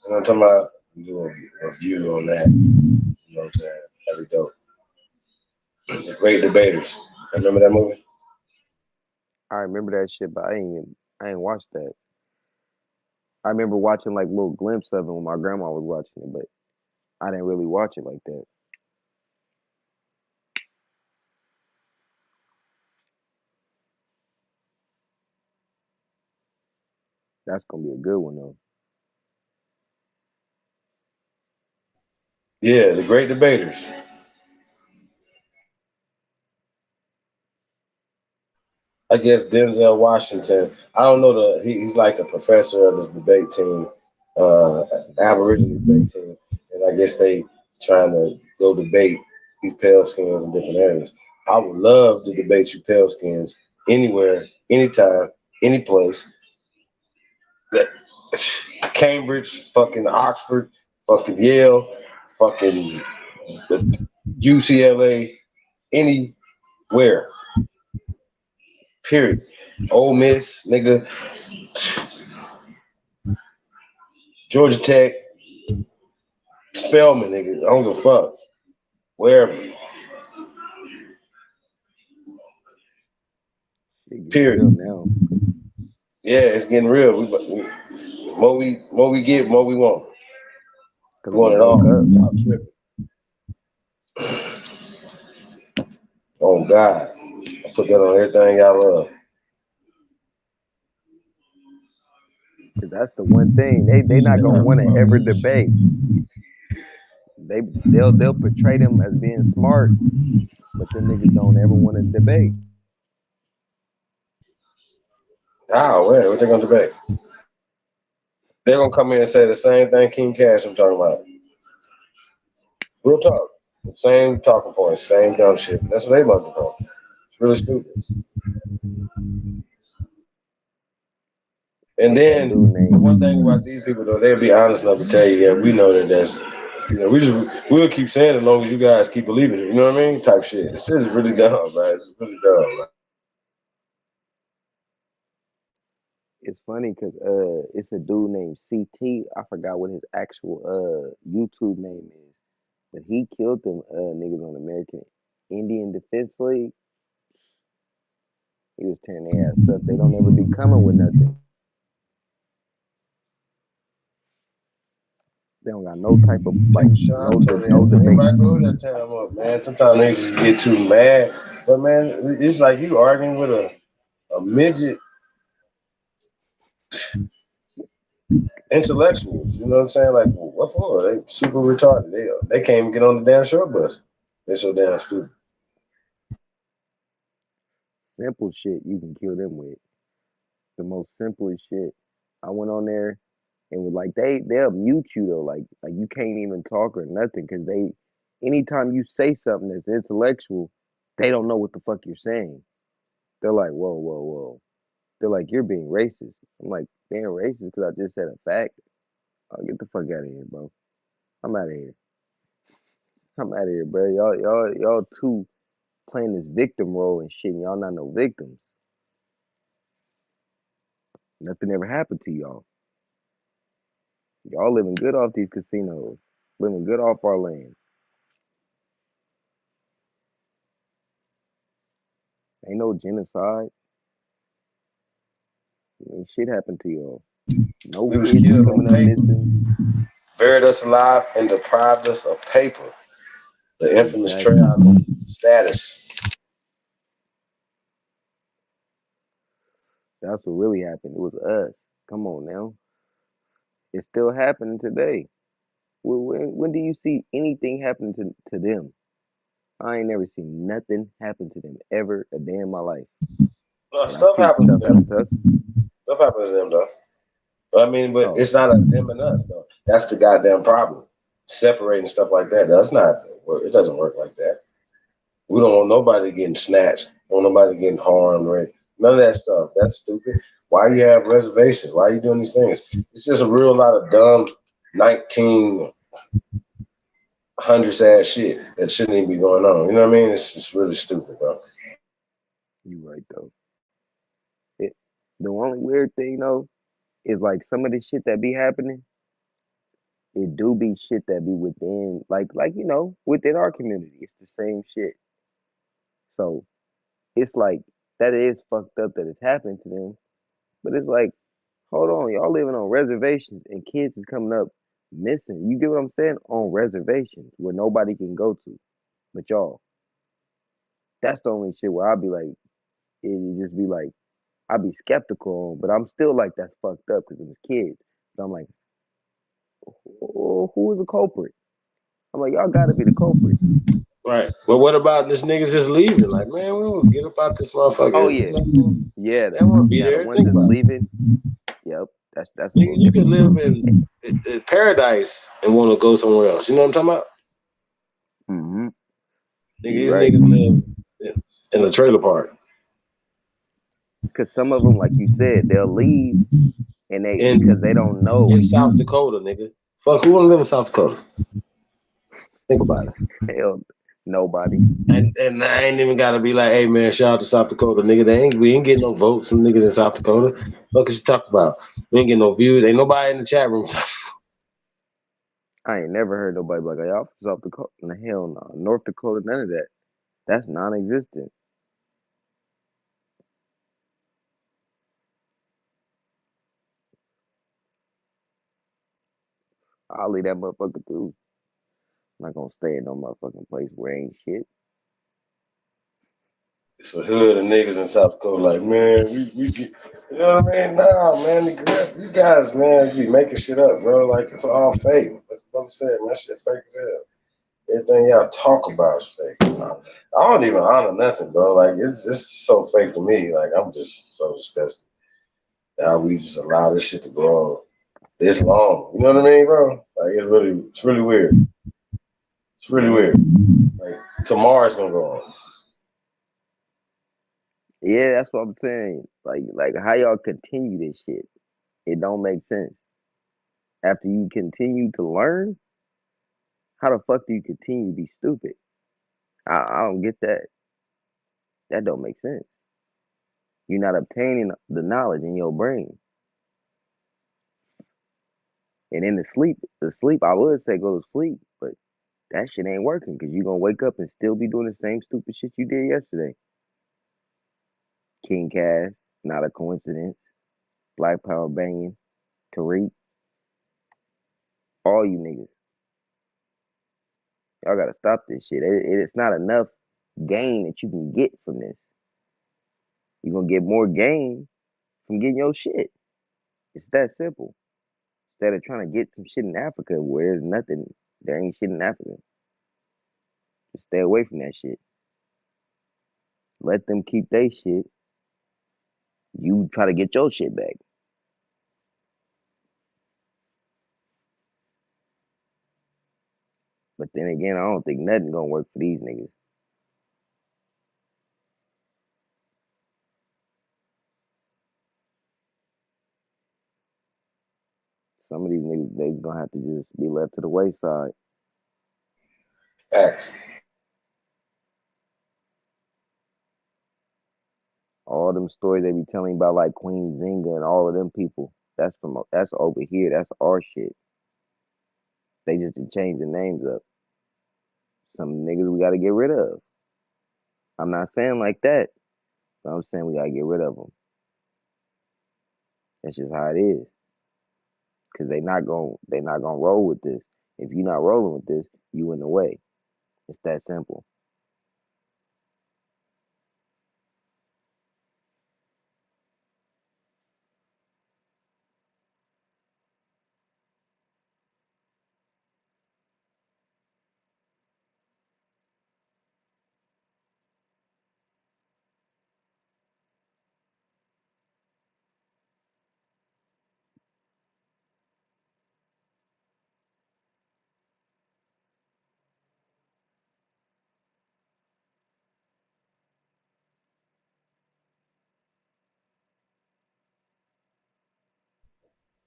You know what I'm talking about? Do a review on that. You know what I'm saying? That'd be dope. The Great Debaters. Remember that movie? I remember that shit, but I ain't watched that. I remember watching like little glimpse of it when my grandma was watching it, but I didn't really watch it like that. That's gonna be a good one though. Yeah, The Great Debaters. I guess Denzel Washington. I don't know he's like the professor of this debate team, Aboriginal debate team, and I guess they trying to go debate these pale skins in different areas. I would love to debate you pale skins anywhere, anytime, any place. That Cambridge, fucking Oxford, fucking Yale, fucking UCLA, anywhere. Period. Ole Miss, nigga. Georgia Tech, Spelman, nigga. I don't give a fuck. Wherever. It getting real Period. now. Yeah, it's getting real. More we get, more we want. Cause We we want it woke up. all. Stop tripping. Oh God. I put that on everything y'all love. Cause that's the one thing they not gonna want to ever debate. They'll portray them as being smart, but them niggas don't ever want to debate. Oh, wait, what they gonna debate? They're gonna come in and say the same thing King Cash I'm talking about. Real talk. Same talking points, same dumb shit. That's what they love to do. It's really stupid. And then the one thing about these people though, they'll be honest enough to tell you, yeah, we know that that's, we'll keep saying it as long as you guys keep believing it. You know what I mean? Type shit. It's just really dumb, man. It's really dumb. Man. It's funny because it's a dude named CT. I forgot what his actual YouTube name is, but he killed them niggas on American Indian Defense League. He was tearing their ass up. They don't ever be coming with nothing. They don't got no type of like no debate. Everybody go that time up, man. Sometimes niggas get too mad, but man, it's like you arguing with a midget intellectuals. You know what I'm saying? Like, what for? They super retarded. They can't even get on the damn short bus. They're so damn stupid. Simple shit you can kill them with. The most simplest shit. I went on there and was like they'll mute you though, like you can't even talk or nothing because they anytime you say something that's intellectual, they don't know what the fuck you're saying. They're like, whoa, whoa, whoa. They're like, you're being racist. I'm like, being racist because I just said a fact. Oh, get the fuck out of here, bro. I'm out of here. I'm out of here, bro. Y'all too playing this victim role and shit. And y'all not no victims. Nothing ever happened to y'all. Y'all living good off these casinos, living good off our land. Ain't no genocide. Ain't shit happened to y'all. No We was kids killed coming on up paper, missing. buried us alive, and deprived us of paper. The infamous Exactly. trial status. That's what really happened. It was us. Come on now. It's still happening today. When do you see anything happen to them? I ain't never seen nothing happen to them ever a day in my life. No, But I stuff see happens stuff to happen them. to us. Stuff happens to them though. I mean, but Oh, it's not a them and us though. That's the goddamn problem. Separating stuff like that. That's not. It doesn't work like that. We don't want nobody getting snatched. Don't want nobody getting harmed. Right? None of that stuff. That's stupid. Why you have reservations? Why are you doing these things? It's just a real lot of dumb 1900s ass shit that shouldn't even be going on. You know what I mean? It's just really stupid, bro. you right though. The only weird thing though is like some of the shit that be happening. It do be shit that be within like within our community. It's the same shit. So it's like that is fucked up that it's happened to them. But it's like, hold on, y'all living on reservations and kids is coming up missing. You get what I'm saying? On reservations where nobody can go to. But y'all, that's the only shit where I'll be like, it just be like, I'll be skeptical on, but I'm still like, that's fucked up because it was kids. But I'm like, who is the culprit? I'm like, y'all gotta be the culprit. Right. But what about this niggas just leaving? Like, man, we will get up out this motherfucker. Oh yeah. Yeah, They won't be the there. ones Think that's about it. leaving. Yep. That's a little You could different. live in paradise and want to go somewhere else. You know what I'm talking about? Mm-hmm. These niggas live in a trailer park. Because some of them, like you said, they'll leave and because they don't know. In South Dakota, nigga. Fuck, who wanna live in South Dakota? Think about it. Hell, nobody. And I ain't even gotta be like, hey man, shout out to South Dakota, nigga. We ain't getting no votes from niggas in South Dakota. Fuck is you talking about? We ain't getting no views. Ain't nobody in the chat room. I ain't never heard nobody be like, y'all from South Dakota. No, hell no. North Dakota, none of that. That's non-existent. I'll leave that motherfucker too. I'm not gonna stay in no motherfucking place where ain't shit. It's a hood of niggas in South Dakota, like, man, we get, you know what I mean? Nah, man, you guys, man, you be making shit up, bro. Like, it's all fake. Like the brother said, man, that shit fake as hell. Everything y'all talk about is fake. I don't even honor nothing, bro. Like, it's so fake to me. Like, I'm just so disgusted. Now we just allow this shit to go on this long. You know what I mean, bro? Like, it's really weird. It's really weird. Like tomorrow's gonna go on. Yeah, that's what I'm saying. Like how y'all continue this shit? It don't make sense. After you continue to learn, how the fuck do you continue to be stupid? I don't get that. That don't make sense. You're not obtaining the knowledge in your brain. And in the sleep, I would say go to sleep, but that shit ain't working because you're gonna wake up and still be doing the same stupid shit you did yesterday. King Cass, not a coincidence. Black Power banging, Tariq, all you niggas. Y'all gotta stop this shit. It's not enough gain that you can get from this. You're gonna get more gain from getting your shit. It's that simple. Instead of trying to get some shit in Africa where there's nothing, there ain't shit in Africa. Just stay away from that shit. Let them keep their shit. You try to get your shit back. But then again, I don't think nothing gonna work for these niggas. Some of these niggas, they gonna have to just be left to the wayside. Facts. All them stories they be telling about like Queen Zinga and all of them people. That's over here. That's our shit. They just did change the names up. Some niggas we gotta get rid of. I'm not saying like that, but I'm saying we gotta get rid of them. That's just how it is. Cause they not gonna roll with this. If you're not rolling with this, you in the way. It's that simple.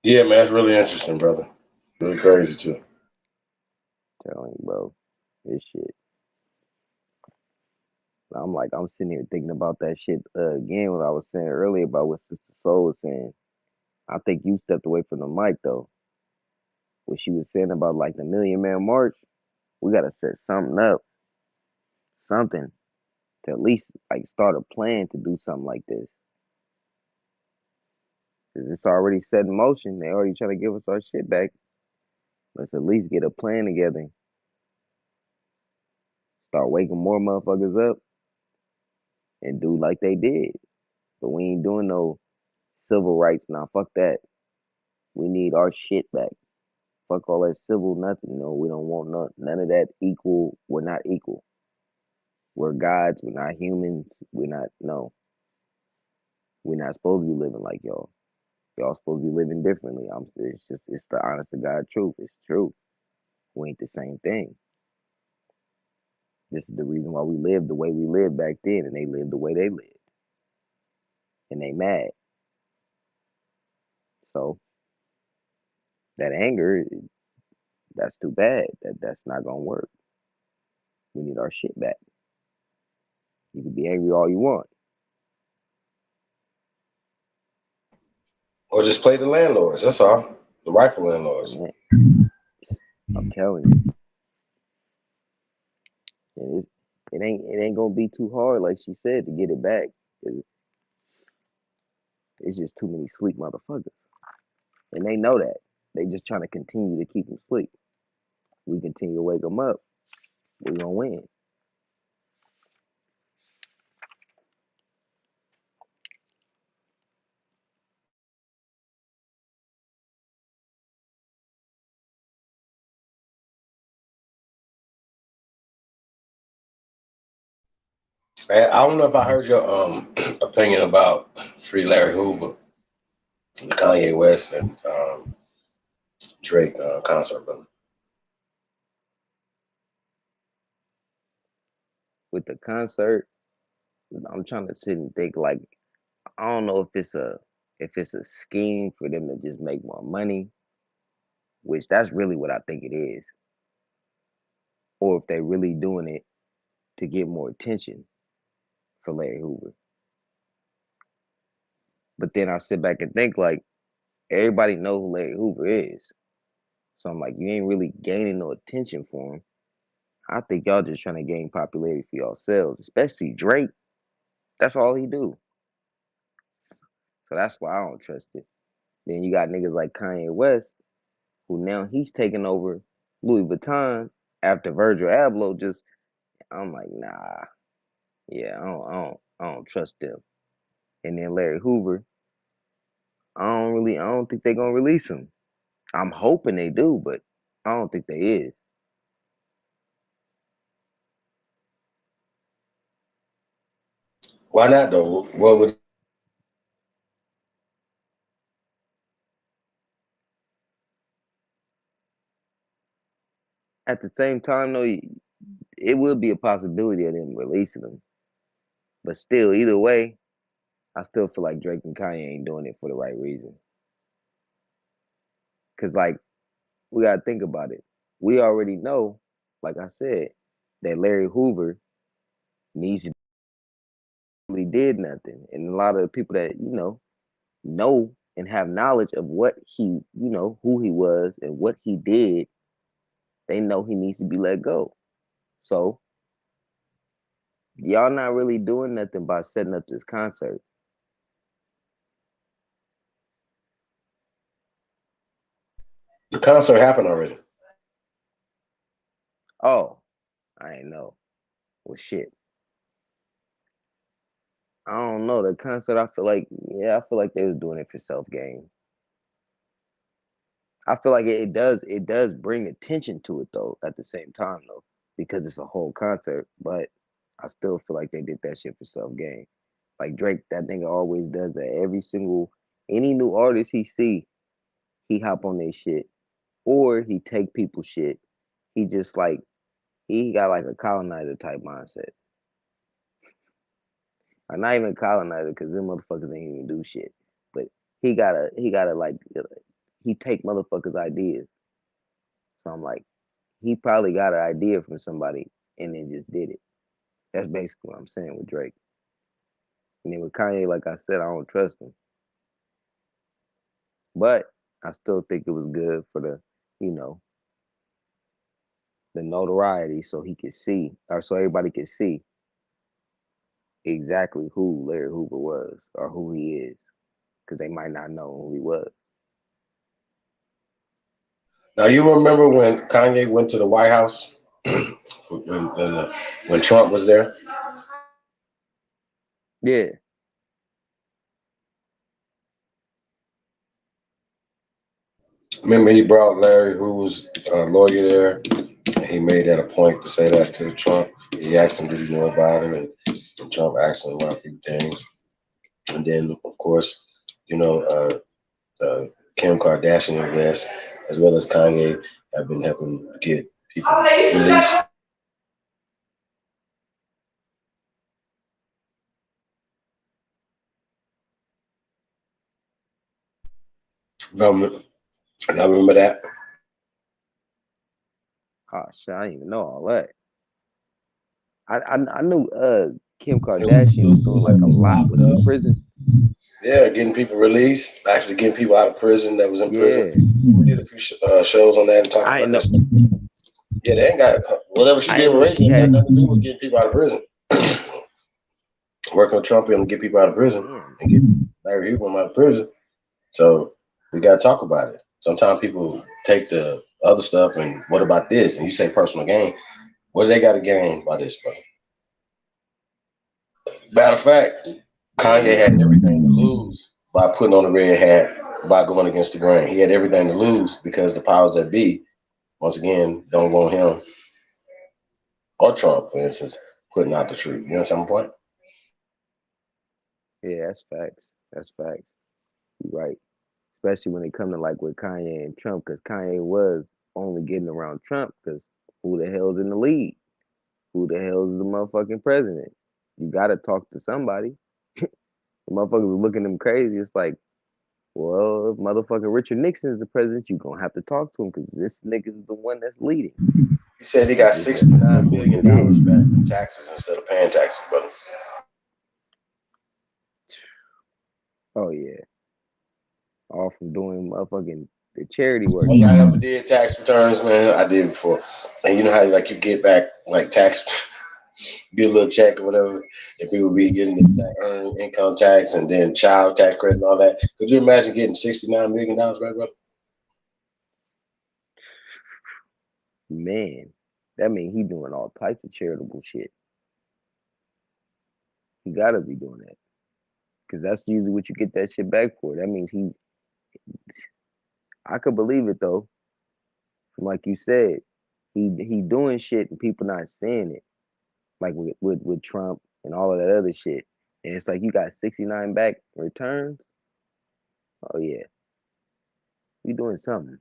Yeah, man, it's really interesting, brother. Really crazy too. Telling you, bro. This shit. I'm sitting here thinking about that shit again. What I was saying earlier about what Sister Soul was saying. I think you stepped away from the mic though. What she was saying about like the Million Man March. We gotta set something up, something to at least like start a plan to do something like this. Cause it's already set in motion. They already trying to give us our shit back. Let's at least get a plan together. Start waking more motherfuckers up and do like they did. But we ain't doing no civil rights now. Fuck that. We need our shit back. Fuck all that civil nothing. No, we don't want none of that equal. We're not equal. We're gods. We're not humans. We're not, no. We're not supposed to be living like y'all. Y'all supposed to be living differently. It's the honest to God truth. It's true. We ain't the same thing. This is the reason why we lived the way we lived back then and they lived the way they lived. And they mad. So that anger, that's too bad. That's not gonna work. We need our shit back. You can be angry all you want. Or just play the landlords. That's all. The rightful landlords. I'm telling you. And it ain't gonna be too hard, like she said, to get it back. It's just too many sleep motherfuckers. And they know that. They just trying to continue to keep them sleep. We continue to wake them up, we gonna win. I don't know if I heard your opinion about Free Larry Hoover, the Kanye West and Drake concert, brother. with the concert, I'm trying to sit and think like I don't know if it's a scheme for them to just make more money, which that's really what I think it is, or if they really doing it to get more attention for Larry Hoover. But then I sit back and think like everybody know who Larry Hoover is. So I'm like, you ain't really gaining no attention for him. I think y'all just trying to gain popularity for yourselves, especially Drake. That's all he do. So that's why I don't trust it. Then you got niggas like Kanye West, who now he's taking over Louis Vuitton after Virgil Abloh. Just I'm like, nah, yeah, I don't trust them. And then Larry Hoover, I don't think they're gonna release him. I'm hoping they do, but I don't think they is. Why not though? What would At the same time, though, it will be a possibility of them releasing them. But still, either way, I still feel like Drake and Kanye ain't doing it for the right reason. Cause like we gotta think about it. We already know, like I said, that Larry Hoover needs to really did nothing, and a lot of the people that know and have knowledge of what he, who he was and what he did, they know he needs to be let go. So y'all not really doing nothing by setting up this concert. the concert happen already? Oh, I ain't know. Well, shit. I don't know. The concert, I feel like, yeah, I feel like they was doing it for self gain. I feel like it does bring attention to it though at the same time though, because it's a whole concert. But I still feel like they did that shit for self gain. Like Drake, that nigga always does that. Any new artist he see, he hop on their shit, or he take people shit. He just like he got like a colonizer type mindset. Or not even colonizer, because them motherfuckers ain't even do shit. But he gotta like he take motherfuckers' ideas. So I'm like, he probably got an idea from somebody and then just did it. That's basically what I'm saying with Drake. And then with Kanye, like I said, I don't trust him. But I still think it was good for you know, the notoriety so he could see, or so everybody could see exactly who Larry Hoover was or who he is. Because they might not know who he was. Now you remember when Kanye went to the White House when Trump was there? Yeah. Remember he brought Larry, who was a lawyer there. He made that a point to say that to Trump. He asked him, did he know about him? And Trump asked him about a few things. And then, of course, you know, Kim Kardashian, I guess, as well as Kanye, have been helping get people released. Y'all remember that? Oh shit, I didn't even know all that. I knew Kim It was Kardashian was doing like a lot with the prison. Yeah, getting people released, actually getting people out of prison that was in prison. Yeah. We did a few shows on that and talked I about ain't know. this. Yeah, they ain't got whatever she I did didn't with know Reagan she ain't got had. nothing to do with getting people out of prison. Working with Trump and get people out of prison Damn. and get Larry Hoover out of prison. So we got to talk about it. Sometimes people take the other stuff and what about this? And you say personal gain. What do they got to gain by this, bro? Matter of fact, Kanye had everything to lose by putting on the red hat, by going against the grain. He had everything to lose because the powers that be, once again, don't want him or Trump, for instance, putting out the truth. You understand my point? Yeah, that's facts. That's facts. You're right. Especially when it come to like with Kanye and Trump, because Kanye was only getting around Trump because who the hell's in the lead? who the hell is the motherfucking president? You gotta talk to somebody. The motherfuckers was looking at them crazy. It's like, well, if motherfucking Richard Nixon is the president, you gonna have to talk to him because this nigga is the one that's leading. He said he got $69 million back in taxes instead of paying taxes, brother. Oh yeah. All from doing motherfucking the charity work. Oh, y'all ever did tax returns, man? I did before. And you know how like you get back like tax, get a little check or whatever, and people be getting the earned income tax and then child tax credit and all that. Could you imagine getting $69 million back, brother? Man, that means he doing all types of charitable shit. He gotta be doing that. Cause that's usually what you get that shit back for. That means I could believe it though. From like you said, he doing shit and people not seeing it. Like with Trump and all of that other shit. And it's like you got 69 back returns. Oh yeah. You doing something.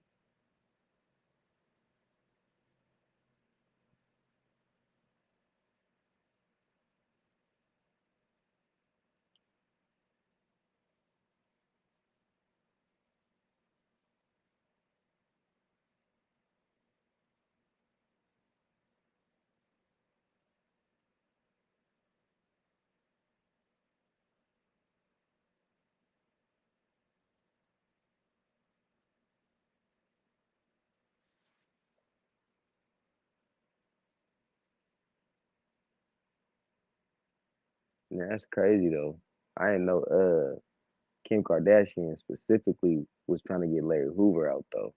Yeah, that's crazy though. I didn't know Kim Kardashian specifically was trying to get Larry Hoover out though.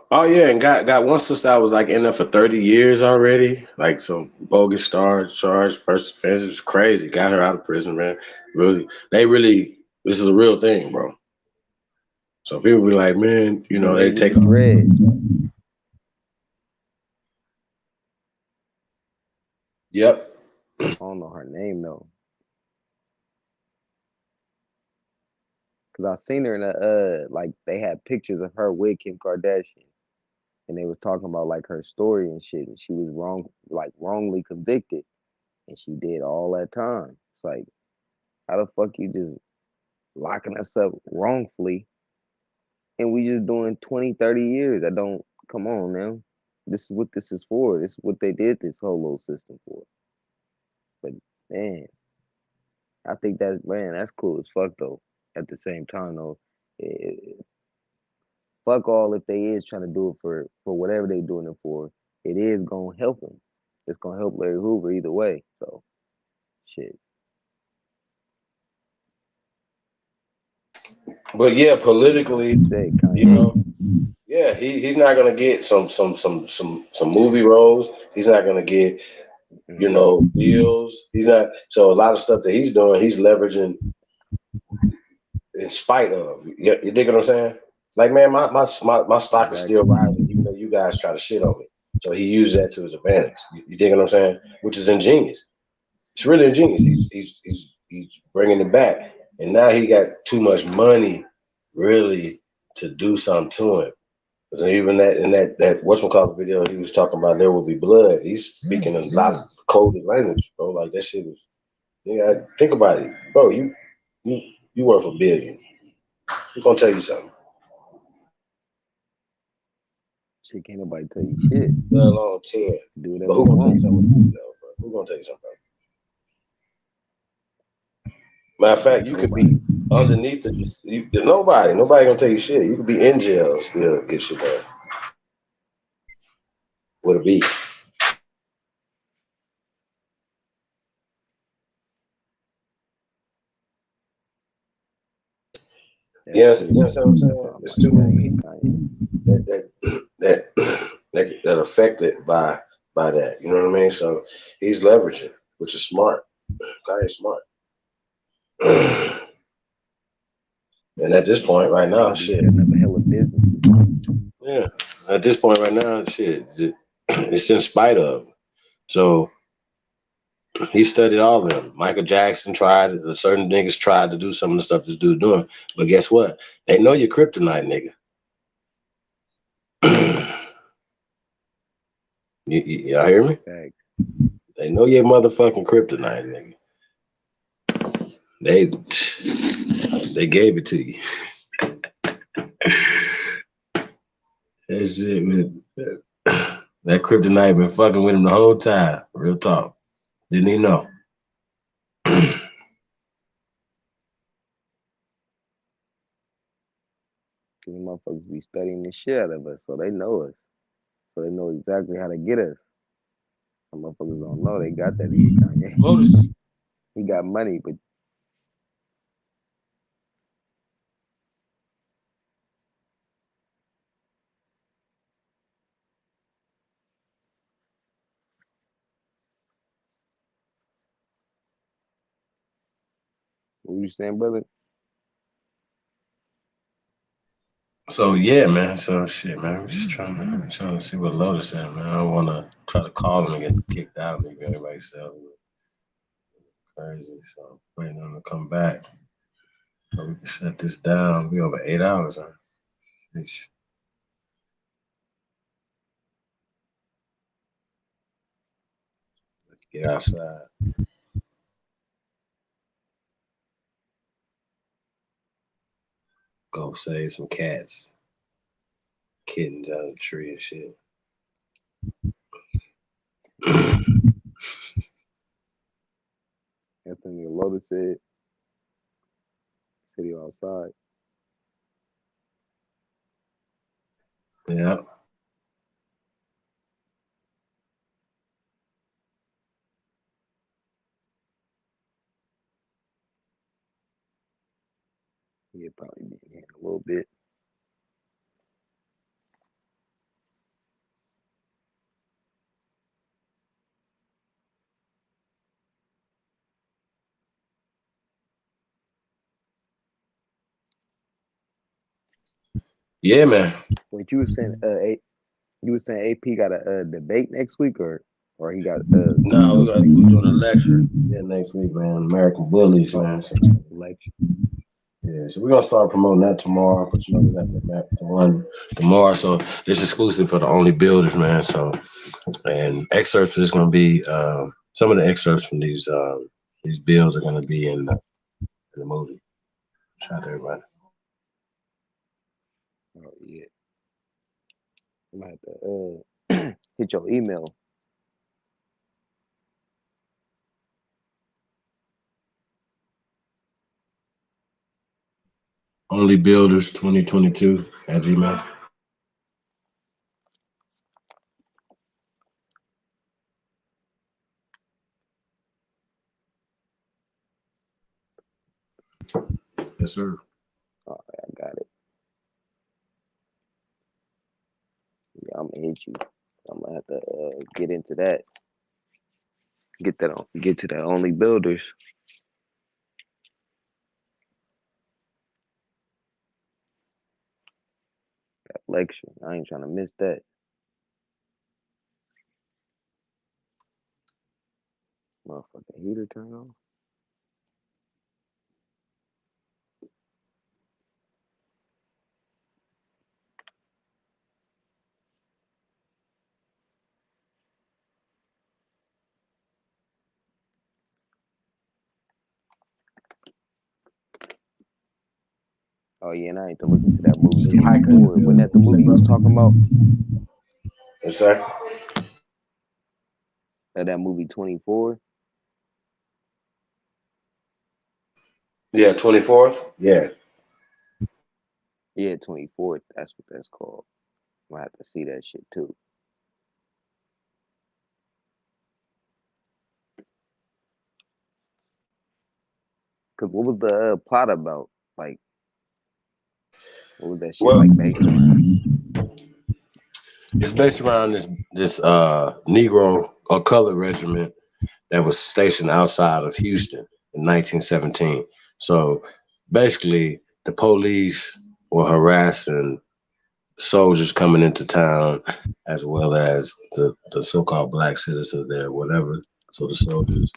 Oh yeah, and got one sister that was like in there for 30 years already, like some bogus charge, first offense. It was crazy. Got her out of prison, man. This is a real thing, bro. So people be like, man, you know, they take dread. Yep. I don't know her name though. Cause I seen her in like they had pictures of her with Kim Kardashian. And they was talking about like her story and shit. And she was wrongly convicted. And she did all that time. It's like, how the fuck you just locking us up wrongfully? And we just doing 20, 30 years. Come on now. This is what this is for. This is what they did this whole little system for. But man, I think that's cool as fuck though. At the same time though, fuck all if they is trying to do it for whatever they doing it for. It is gonna help him. It's gonna help Larry Hoover either way. So, shit. But yeah, politically, you know, yeah, he's not gonna get some movie roles. He's not gonna get, you know, deals. He's not. So a lot of stuff that he's doing, he's leveraging in spite of. You dig what I'm saying? Like, man, my stock is still rising, even though you guys try to shit on me. So he used that to his advantage. You dig what I'm saying? Which is ingenious. It's really ingenious. He's bringing it back, and now he got too much money, really, to do something to him. But even that in that whatchamacallit video, he was talking about there will be blood. He's speaking a lot of coded language, bro. Like that shit is. Yeah, think about it, bro. You worth $1 billion. Who's gonna tell you something? Shit, can't nobody tell you shit. Let alone 10. Do whatever but who gonna tell you something? Who gonna tell you something? Matter of fact, you could be underneath nobody gonna tell you shit. You could be in jail, still get shit done. With a beat. Yes, you know what I'm saying? It's too many people that affected by that. You know what I mean? So he's leveraging, which is smart. Kanye's smart. And at this point right now, shit. Yeah. At this point right now, shit, it's in spite of. So he studied all of them. Michael Jackson tried, certain niggas tried to do some of the stuff this dude doing. But guess what? They know you're kryptonite, nigga. Y'all hear me? Thanks. They know your motherfucking kryptonite, nigga. They gave it to you. That shit, man. That kryptonite been fucking with him the whole time. Real talk. Didn't he know? These motherfuckers be studying the shit out of us, so they know us. So they know exactly how to get us. Some motherfuckers don't know they got that nigga Kanye. Lotus. He got money, but what you saying, brother? So yeah, man. So shit, man. We're just trying to see what Lotus said, man. I don't want to try to call him and get kicked out. Maybe everybody said crazy. So waiting on him to come back. So we can shut this down. We over 8 hours, huh? Sheesh. Let's get outside. Go save some cats, kittens out of the tree and shit. Anthony Lotus said he outside. Yeah. He'll probably be in here in a little bit. Yeah, man. Wait, you were saying AP got a debate next week, or he got No, we're doing a lecture next week, man. American Bullies, man. So, lecture. Yeah, so we're gonna start promoting that tomorrow. But we got the one tomorrow, so this is exclusive for the only builders, man. So, and excerpts is gonna be some of the excerpts from these bills are gonna be in the movie. Shout out to everybody. Oh yeah, I'm gonna have to hit your email. Only Builders 2022 at Gmail. Yes, sir. All right, I got it. Yeah, I'm gonna hit you. I'm gonna have to get into that. Get to that only builders. That lecture. I ain't trying to miss that. Motherfucking heater turn on. Oh yeah, and I ain't to look into that movie 24. Wasn't that the movie you was talking about? Yes, sir. That movie 24. Yeah, 24th. Yeah. Yeah, 24th. That's what that's called. I'm gonna have to see that shit too. Cause what was the plot about? Like, what was that shit like based around? It's based around this Negro or colored regiment that was stationed outside of Houston in 1917. So basically, the police were harassing soldiers coming into town, as well as the so-called black citizens there, whatever. So the soldiers,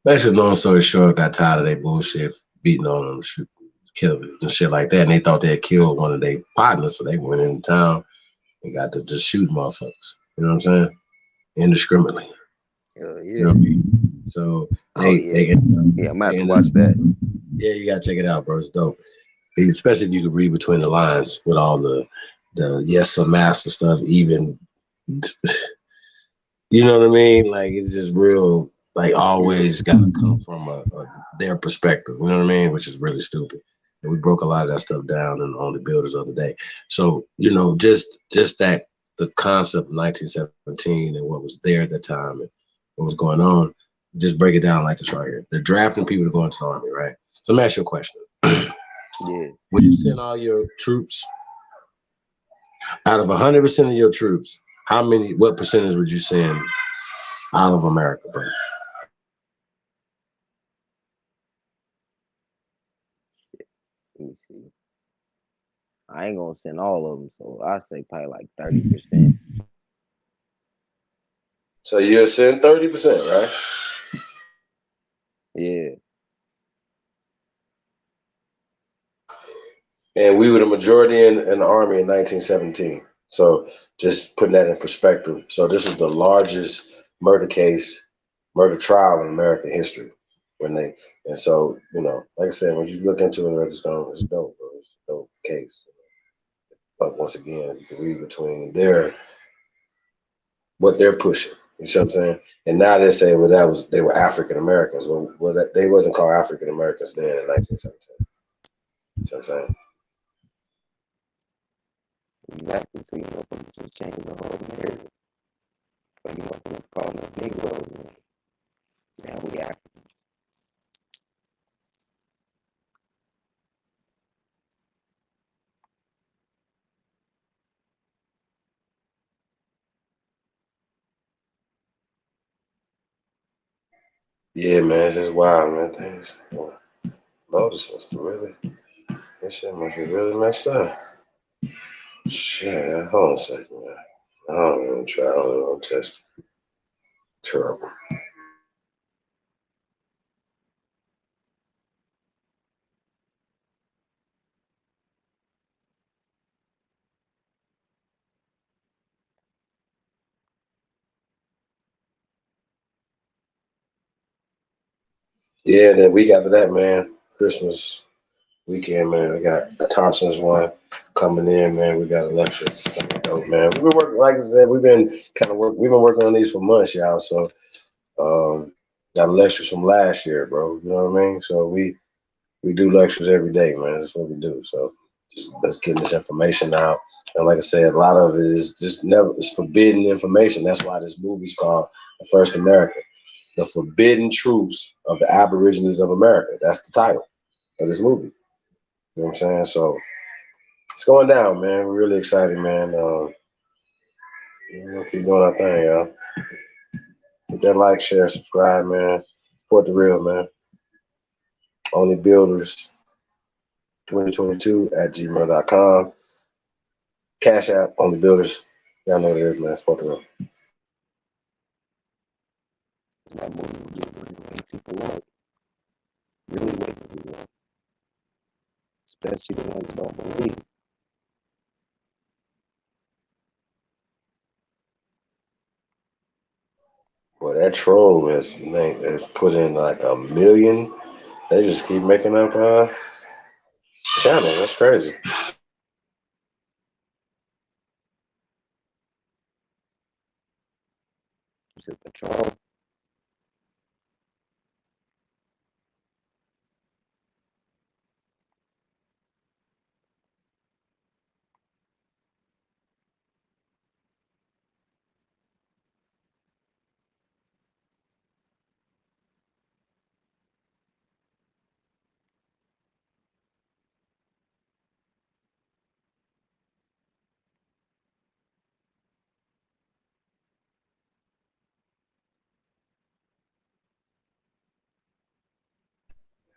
basically, long story short, got tired of their bullshit, beating on them, shooting, killing and shit like that. And they thought they had killed one of their partners, so they went into town and got to just shoot motherfuckers. You know what I'm saying? Indiscriminately. Yeah. You know what I mean? So they I'm gonna have to watch that. Yeah, you gotta check it out, bro. It's dope. Especially if you can read between the lines with all the yes some master stuff, even you know what I mean? Like it's just real, like always gotta come from their perspective, you know what I mean? Which is really stupid. And we broke a lot of that stuff down on the builders the other day. So, you know, just that the concept of 1917 and what was there at the time and what was going on, just break it down like this right here. They're drafting people to go into the army, right? So let me ask you a question. Yeah. Would you send all your troops out of 100% of your troops? What percentage would you send out of America, bro? Let me see. I ain't gonna send all of them, so I say probably like 30%. So you'll send 30%, right? Yeah. And we were the majority in the army in 1917. So just putting that in perspective. So this is the largest murder trial in American history. And so, you know, like I said, when you look into it, it's dope, bro. It's a dope case. But once again, you can read between what they're pushing. You see what I'm saying? And now they say, well, they were African Americans. Well, they wasn't called African Americans then in 1917. You see what I'm saying? Exactly. So you know, just change the whole narrative. So you know, let's call them Negroes. Now we Africans. Yeah, man, it's just wild, man. Things. Lotus must have really. That shit must be really messed up. Shit, hold on a second, man. I don't even try. I don't even test. Terrible. Yeah, then week after that, man, Christmas weekend, man, we got Thompson's one coming in, man. We got a lecture. Dope, man. We've been working, like I said, we've been working on these for months, y'all. So got lectures from last year, bro. You know what I mean? So we do lectures every day, man. That's what we do. So just let's get this information out. And like I said, a lot of it is just it's forbidden information. That's why this movie's called The First American. The Forbidden Truths of the Aborigines of America. That's the title of this movie. You know what I'm saying? So it's going down, man. We're really excited, man. Keep doing our thing, y'all. Hit that like, share, subscribe, man. Support the real, man. Only Builders 2022 at gmail.com. Cash App, Only Builders. Y'all know what it is, man. Support the real. That movie will just really wake people up. Really wake people up. Especially the ones that don't believe. Boy, that troll has put in like 1 million. They just keep making up channels. That's crazy. Is it the troll?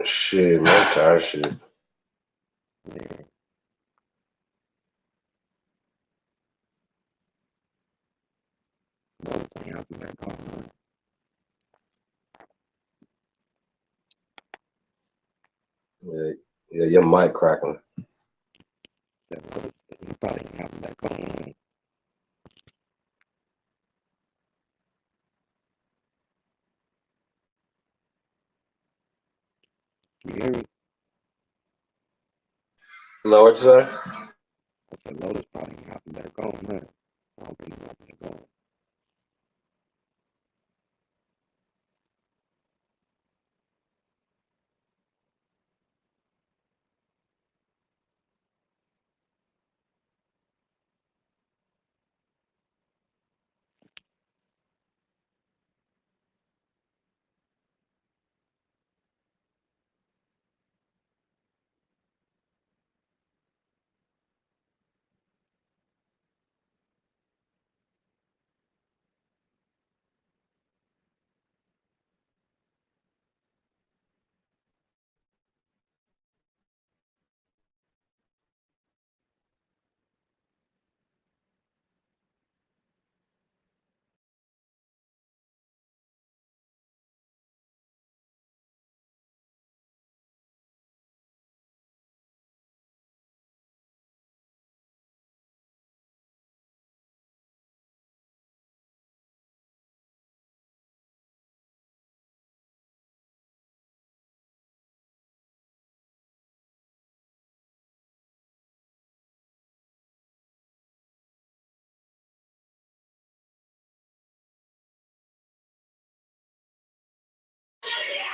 Shit, man, I'm tired of shit. Yeah. Those ain't helping that going on. Yeah, your mic crackling. You probably ain't having that going on. You hear me? No, what you say? I said Lotus probably hopping back on, huh? I don't think he's hopping back on.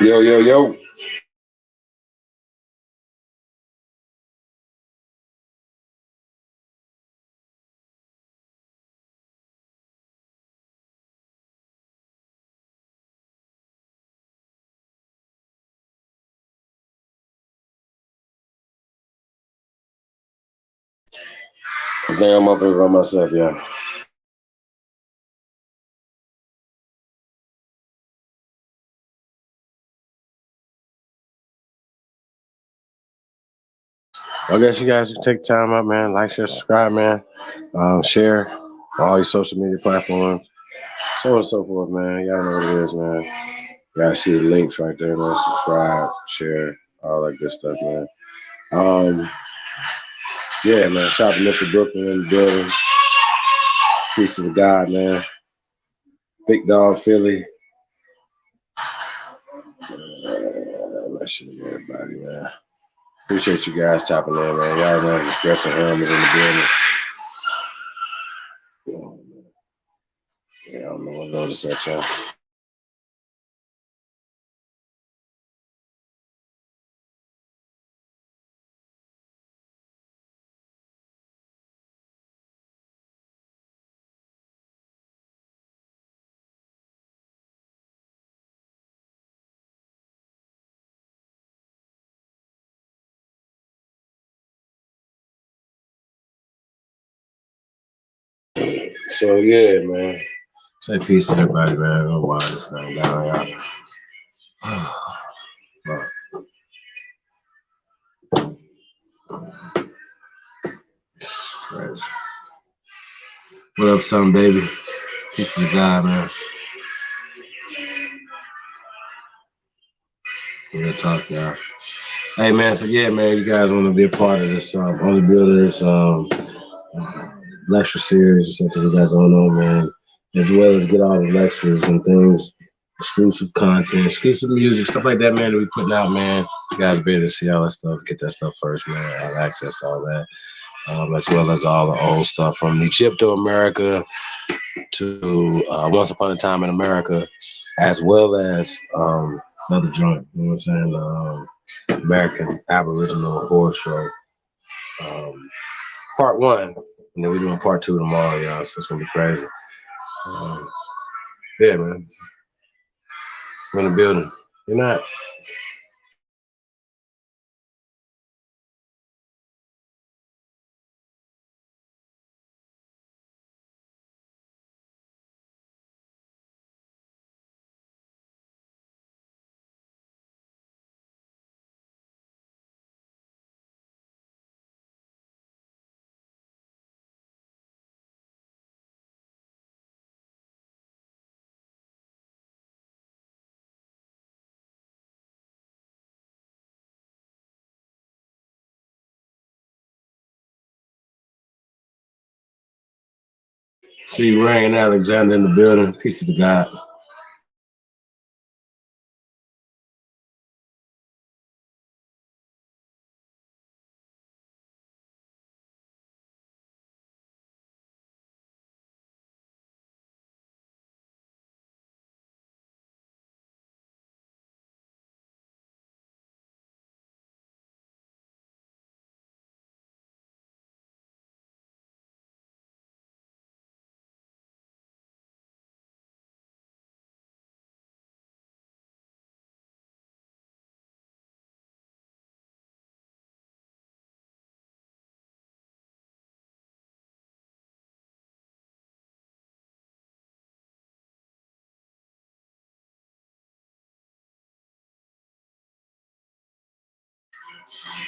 Yo, yo, yo. I think I'm up here by myself, yeah. I guess you guys can take time out, man. Like, share, subscribe, man. Share on all your social media platforms, so on and so forth, man. Y'all know what it is, man. You guys see the links right there, man. Subscribe, share, all that good stuff, man. Yeah, man. Shout out to Mr. Brooklyn in the building. Peace to the God, man. Big Dog Philly. That shit to everybody, man. Appreciate you guys tapping in, man. Y'all know the Stretch and Ham is in the building. Yeah, I don't know what notice that, y'all. So yeah, man. Say peace to everybody, man. Go wind this thing down, y'all. Crazy. What up, son, baby? Peace to the God, man. Real talk, y'all. Hey, man. So yeah, man. You guys want to be a part of this on the builders lecture series or something we got going on, man, as well as get all the lectures and things, exclusive content, exclusive music, stuff like that, man, that we putting out, man. You guys be able to see all that stuff, get that stuff first, man, have access to all that, as well as all the old stuff from Egypt to America to Once Upon a Time in America, as well as another joint, you know what I'm saying, American Aboriginal Horror Show, part 1. And then we're doing part 2 tomorrow, y'all. So it's gonna be crazy. Yeah, man. We're in the building. You're not. See Ray and Alexander in the building. Peace to the God.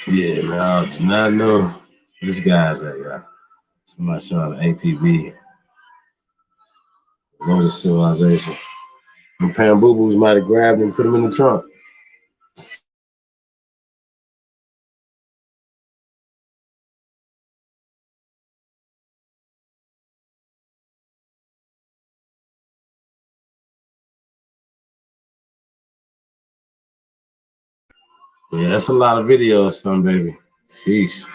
Yeah, man, I did not know this guy's at, y'all. Somebody sent out an APB. What is civilization? And Pam Boo Boos might have grabbed him and put him in the trunk. Yeah, that's a lot of videos, son, baby. Sheesh.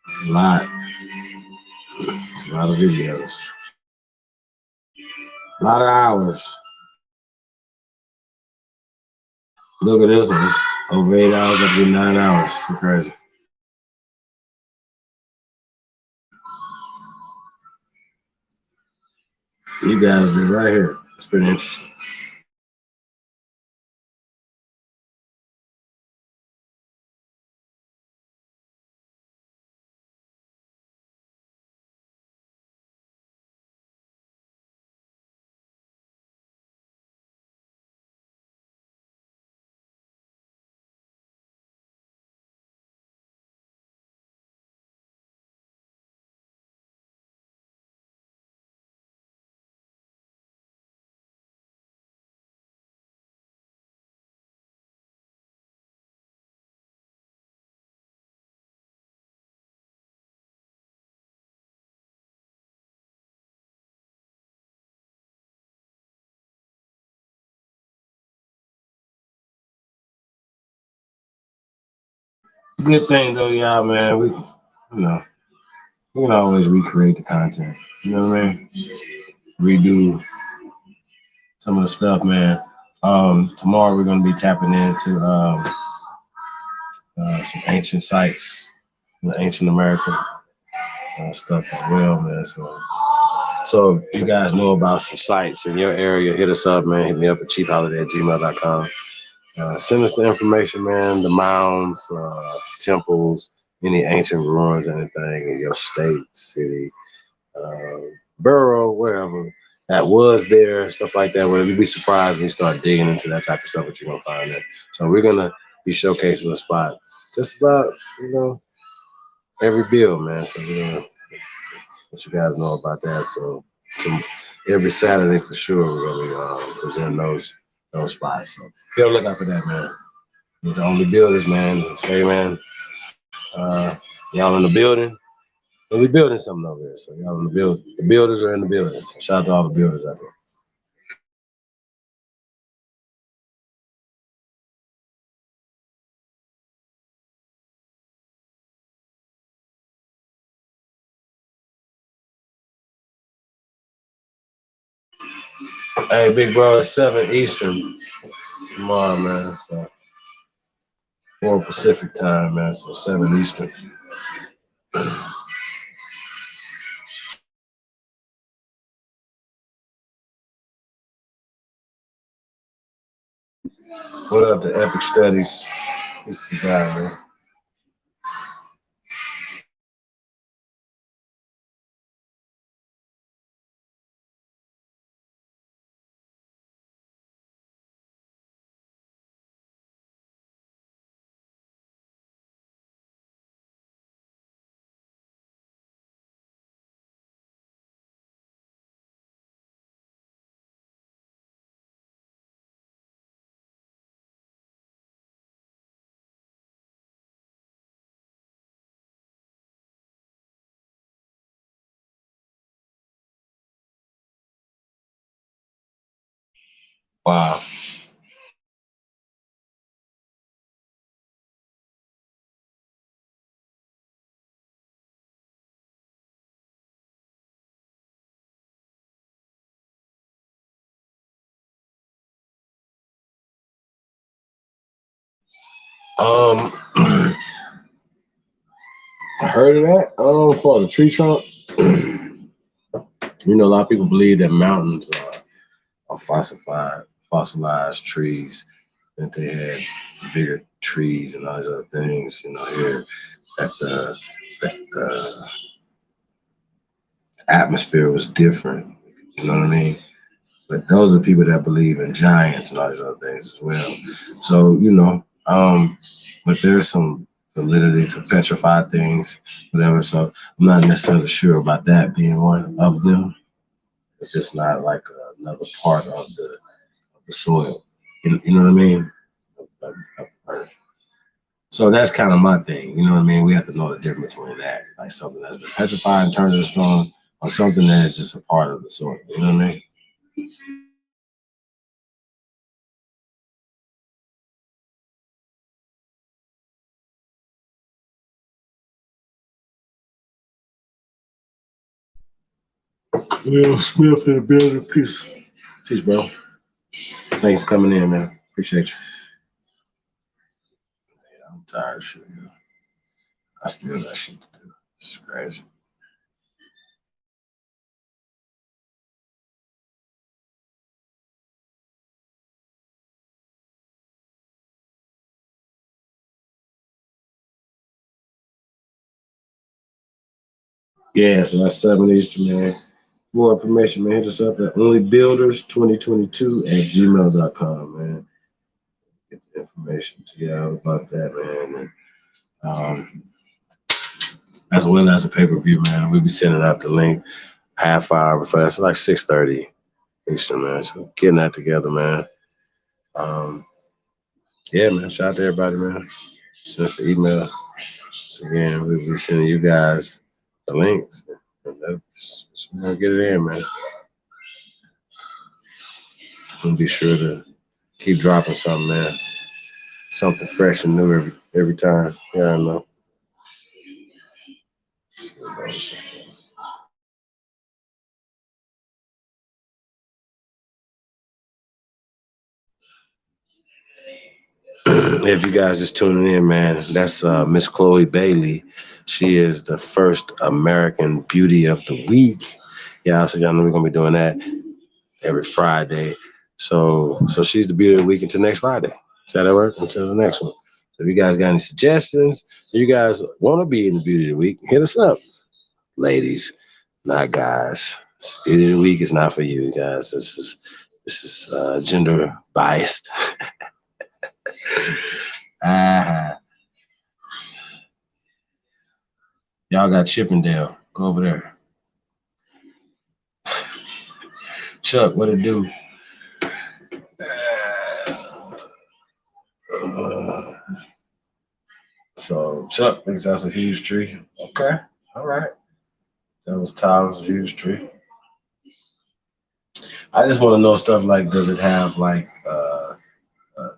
It's a lot. It's a lot of videos. A lot of hours. Look at this one. It's over 8 hours, up to 9 hours. It's crazy. You guys be right here. It's pretty interesting. Good thing though, y'all, man. We can always recreate the content. You know what I mean? Redo some of the stuff, man. Tomorrow we're gonna be tapping into some ancient sites, ancient American stuff as well, man. So if you guys know about some sites in your area, hit us up, man. Hit me up at chiefholiday@gmail.com. Send us the information, man. The mounds, temples, any ancient ruins, anything in your state, city, borough, wherever that was there, stuff like that. Where you'd be surprised when you start digging into that type of stuff that you're gonna find there. So we're gonna be showcasing the spot just about, every build, man. So we're gonna let you guys know about that. So every Saturday for sure we're gonna be presenting those spots. So be on the lookout for that, man. We're the only builders, man. Say, man, y'all in the building. We'll be building something over here. So y'all in the building. The builders are in the building. So shout out to all the builders out there. Hey, big bro, it's 7 Eastern tomorrow, man. So 4 Pacific time, man. So 7 Eastern. What up, the Epic Studies? This is the guy, man. Wow. I heard of that. For the tree trunk. A lot of people believe that mountains are fossilized trees, that they had bigger trees and all these other things. Here that the atmosphere was different. You know what I mean? But those are people that believe in giants and all these other things as well. So, But there's some validity to petrified things, whatever. So I'm not necessarily sure about that being one of them. It's just not like another part of the soil. You know what I mean? Of the earth. So that's kind of my thing. You know what I mean? We have to know the difference between that, like something that's been petrified and turned into stone, or something that is just a part of the soil. You know what I mean? Will Smith in the building. Peace. Peace, bro. Thanks for coming in, man. Appreciate you. Yeah, I'm tired of shit, man. I still got shit to do. It's crazy. Yeah, so that's 7 Eastern, man. More information, man. Hit us up at onlybuilders2022@gmail.com, man. Get the information to y'all about that, man. And, as well as the pay-per-view, man. We'll be sending out the link half hour before that's like 6:30 Eastern, man. So getting that together, man. Yeah, man. Shout out to everybody, man. Send us the email. So again, we'll be sending you guys the links. Just get it in, man. And be sure to keep dropping something, man. Something fresh and new every time. Yeah, I know. If you guys just tuning in, man, that's Miss Chloe Bailey. She is the first American Beauty of the Week. Yeah, so y'all know we're gonna be doing that every Friday. So she's the Beauty of the Week until next Friday. Does that work? Until the next one. So if you guys got any suggestions, if you guys want to be in the Beauty of the Week, hit us up, ladies, not guys. Beauty of the Week is not for you guys. This is gender biased. Y'all got Chippendale. Go over there. Chuck, what it do? So Chuck thinks that's a huge tree. Okay, all right. That was Tyler's huge tree. I just want to know stuff like, does it have like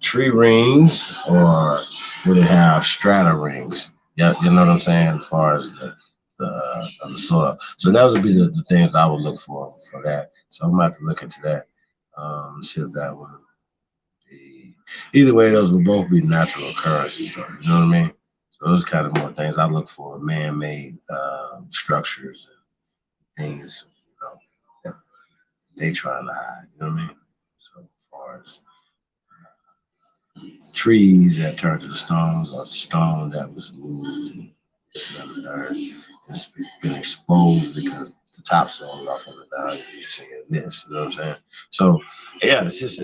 tree rings, or would it have strata rings? Yeah, you know what I'm saying, as far as the soil. So that would be the things I would look for that. So I'm gonna have to look into that. See if that would be. Either way, those would both be natural occurrences, though. You know what I mean? So those kind of more things I look for: man-made structures and things, you know, that they trying to hide. You know what I mean? So as far as trees that turned to the stones, or stone that was moved, and this and that and third, it's been exposed because the topsoil off of it now. You're seeing this, you know what I'm saying? So yeah, it's just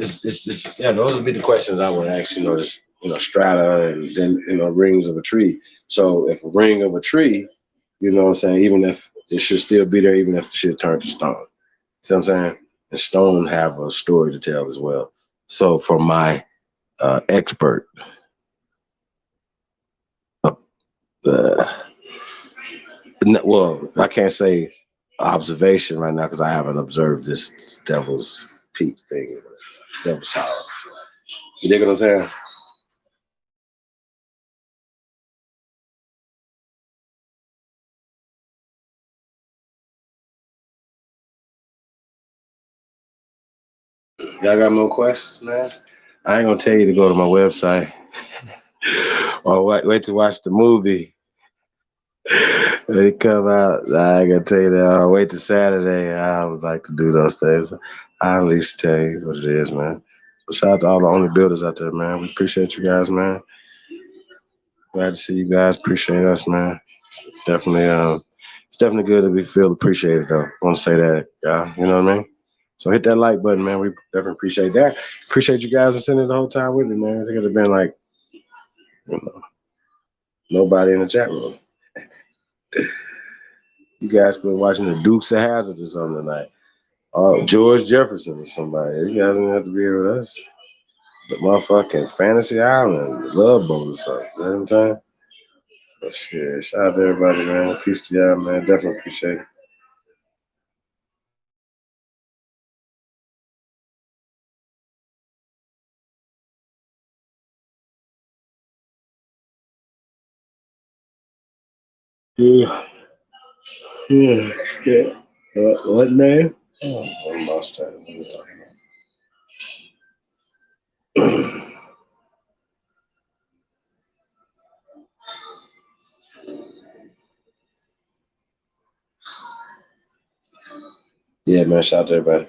yeah, those would be the questions I would ask, strata and then, rings of a tree. So if a ring of a tree, you know what I'm saying, even if it should still be there, even if the shit turned to stone. See what I'm saying? And stone have a story to tell as well. So for my expert, well, I can't say observation right now because I haven't observed this Devil's Peak thing, Devil's Tower. You dig what I'm saying? Y'all got more questions, man? I ain't gonna tell you to go to my website or wait to watch the movie. When it come out, I ain't gonna tell you that. I'll wait till Saturday. I would like to do those things. I'll at least tell you what it is, man. So shout out to all the only builders out there, man. We appreciate you guys, man. Glad to see you guys. Appreciate us, man. It's definitely good that we feel appreciated, though. I want to say that, yeah. You know what I mean? So hit that like button, man. We definitely appreciate that. Appreciate you guys for sitting the whole time with me, man. I think it would have been like You know, nobody in the chat room. You guys been watching the Dukes of Hazzard or something tonight. George Jefferson or somebody. You guys don't have to be here with us. The motherfucking Fantasy Island, the Love Boat or something. You know what I'm saying? So shit, shout out to everybody, man. Peace to y'all, man. Definitely appreciate it. Yeah. What name? Oh, I lost that. What are we talking about? Yeah, man. Shout out to everybody.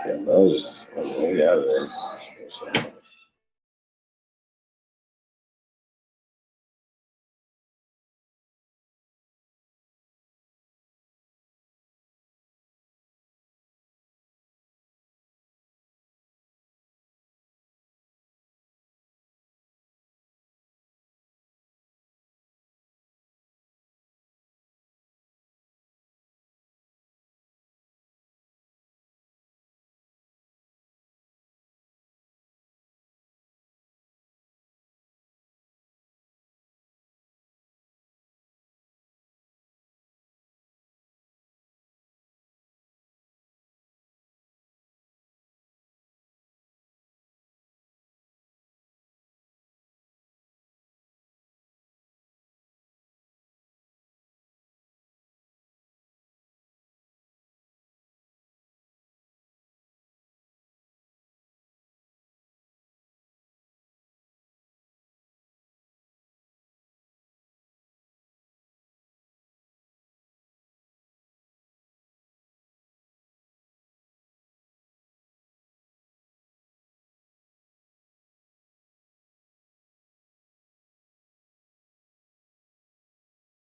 Yeah, Moses. I mean, we out of there.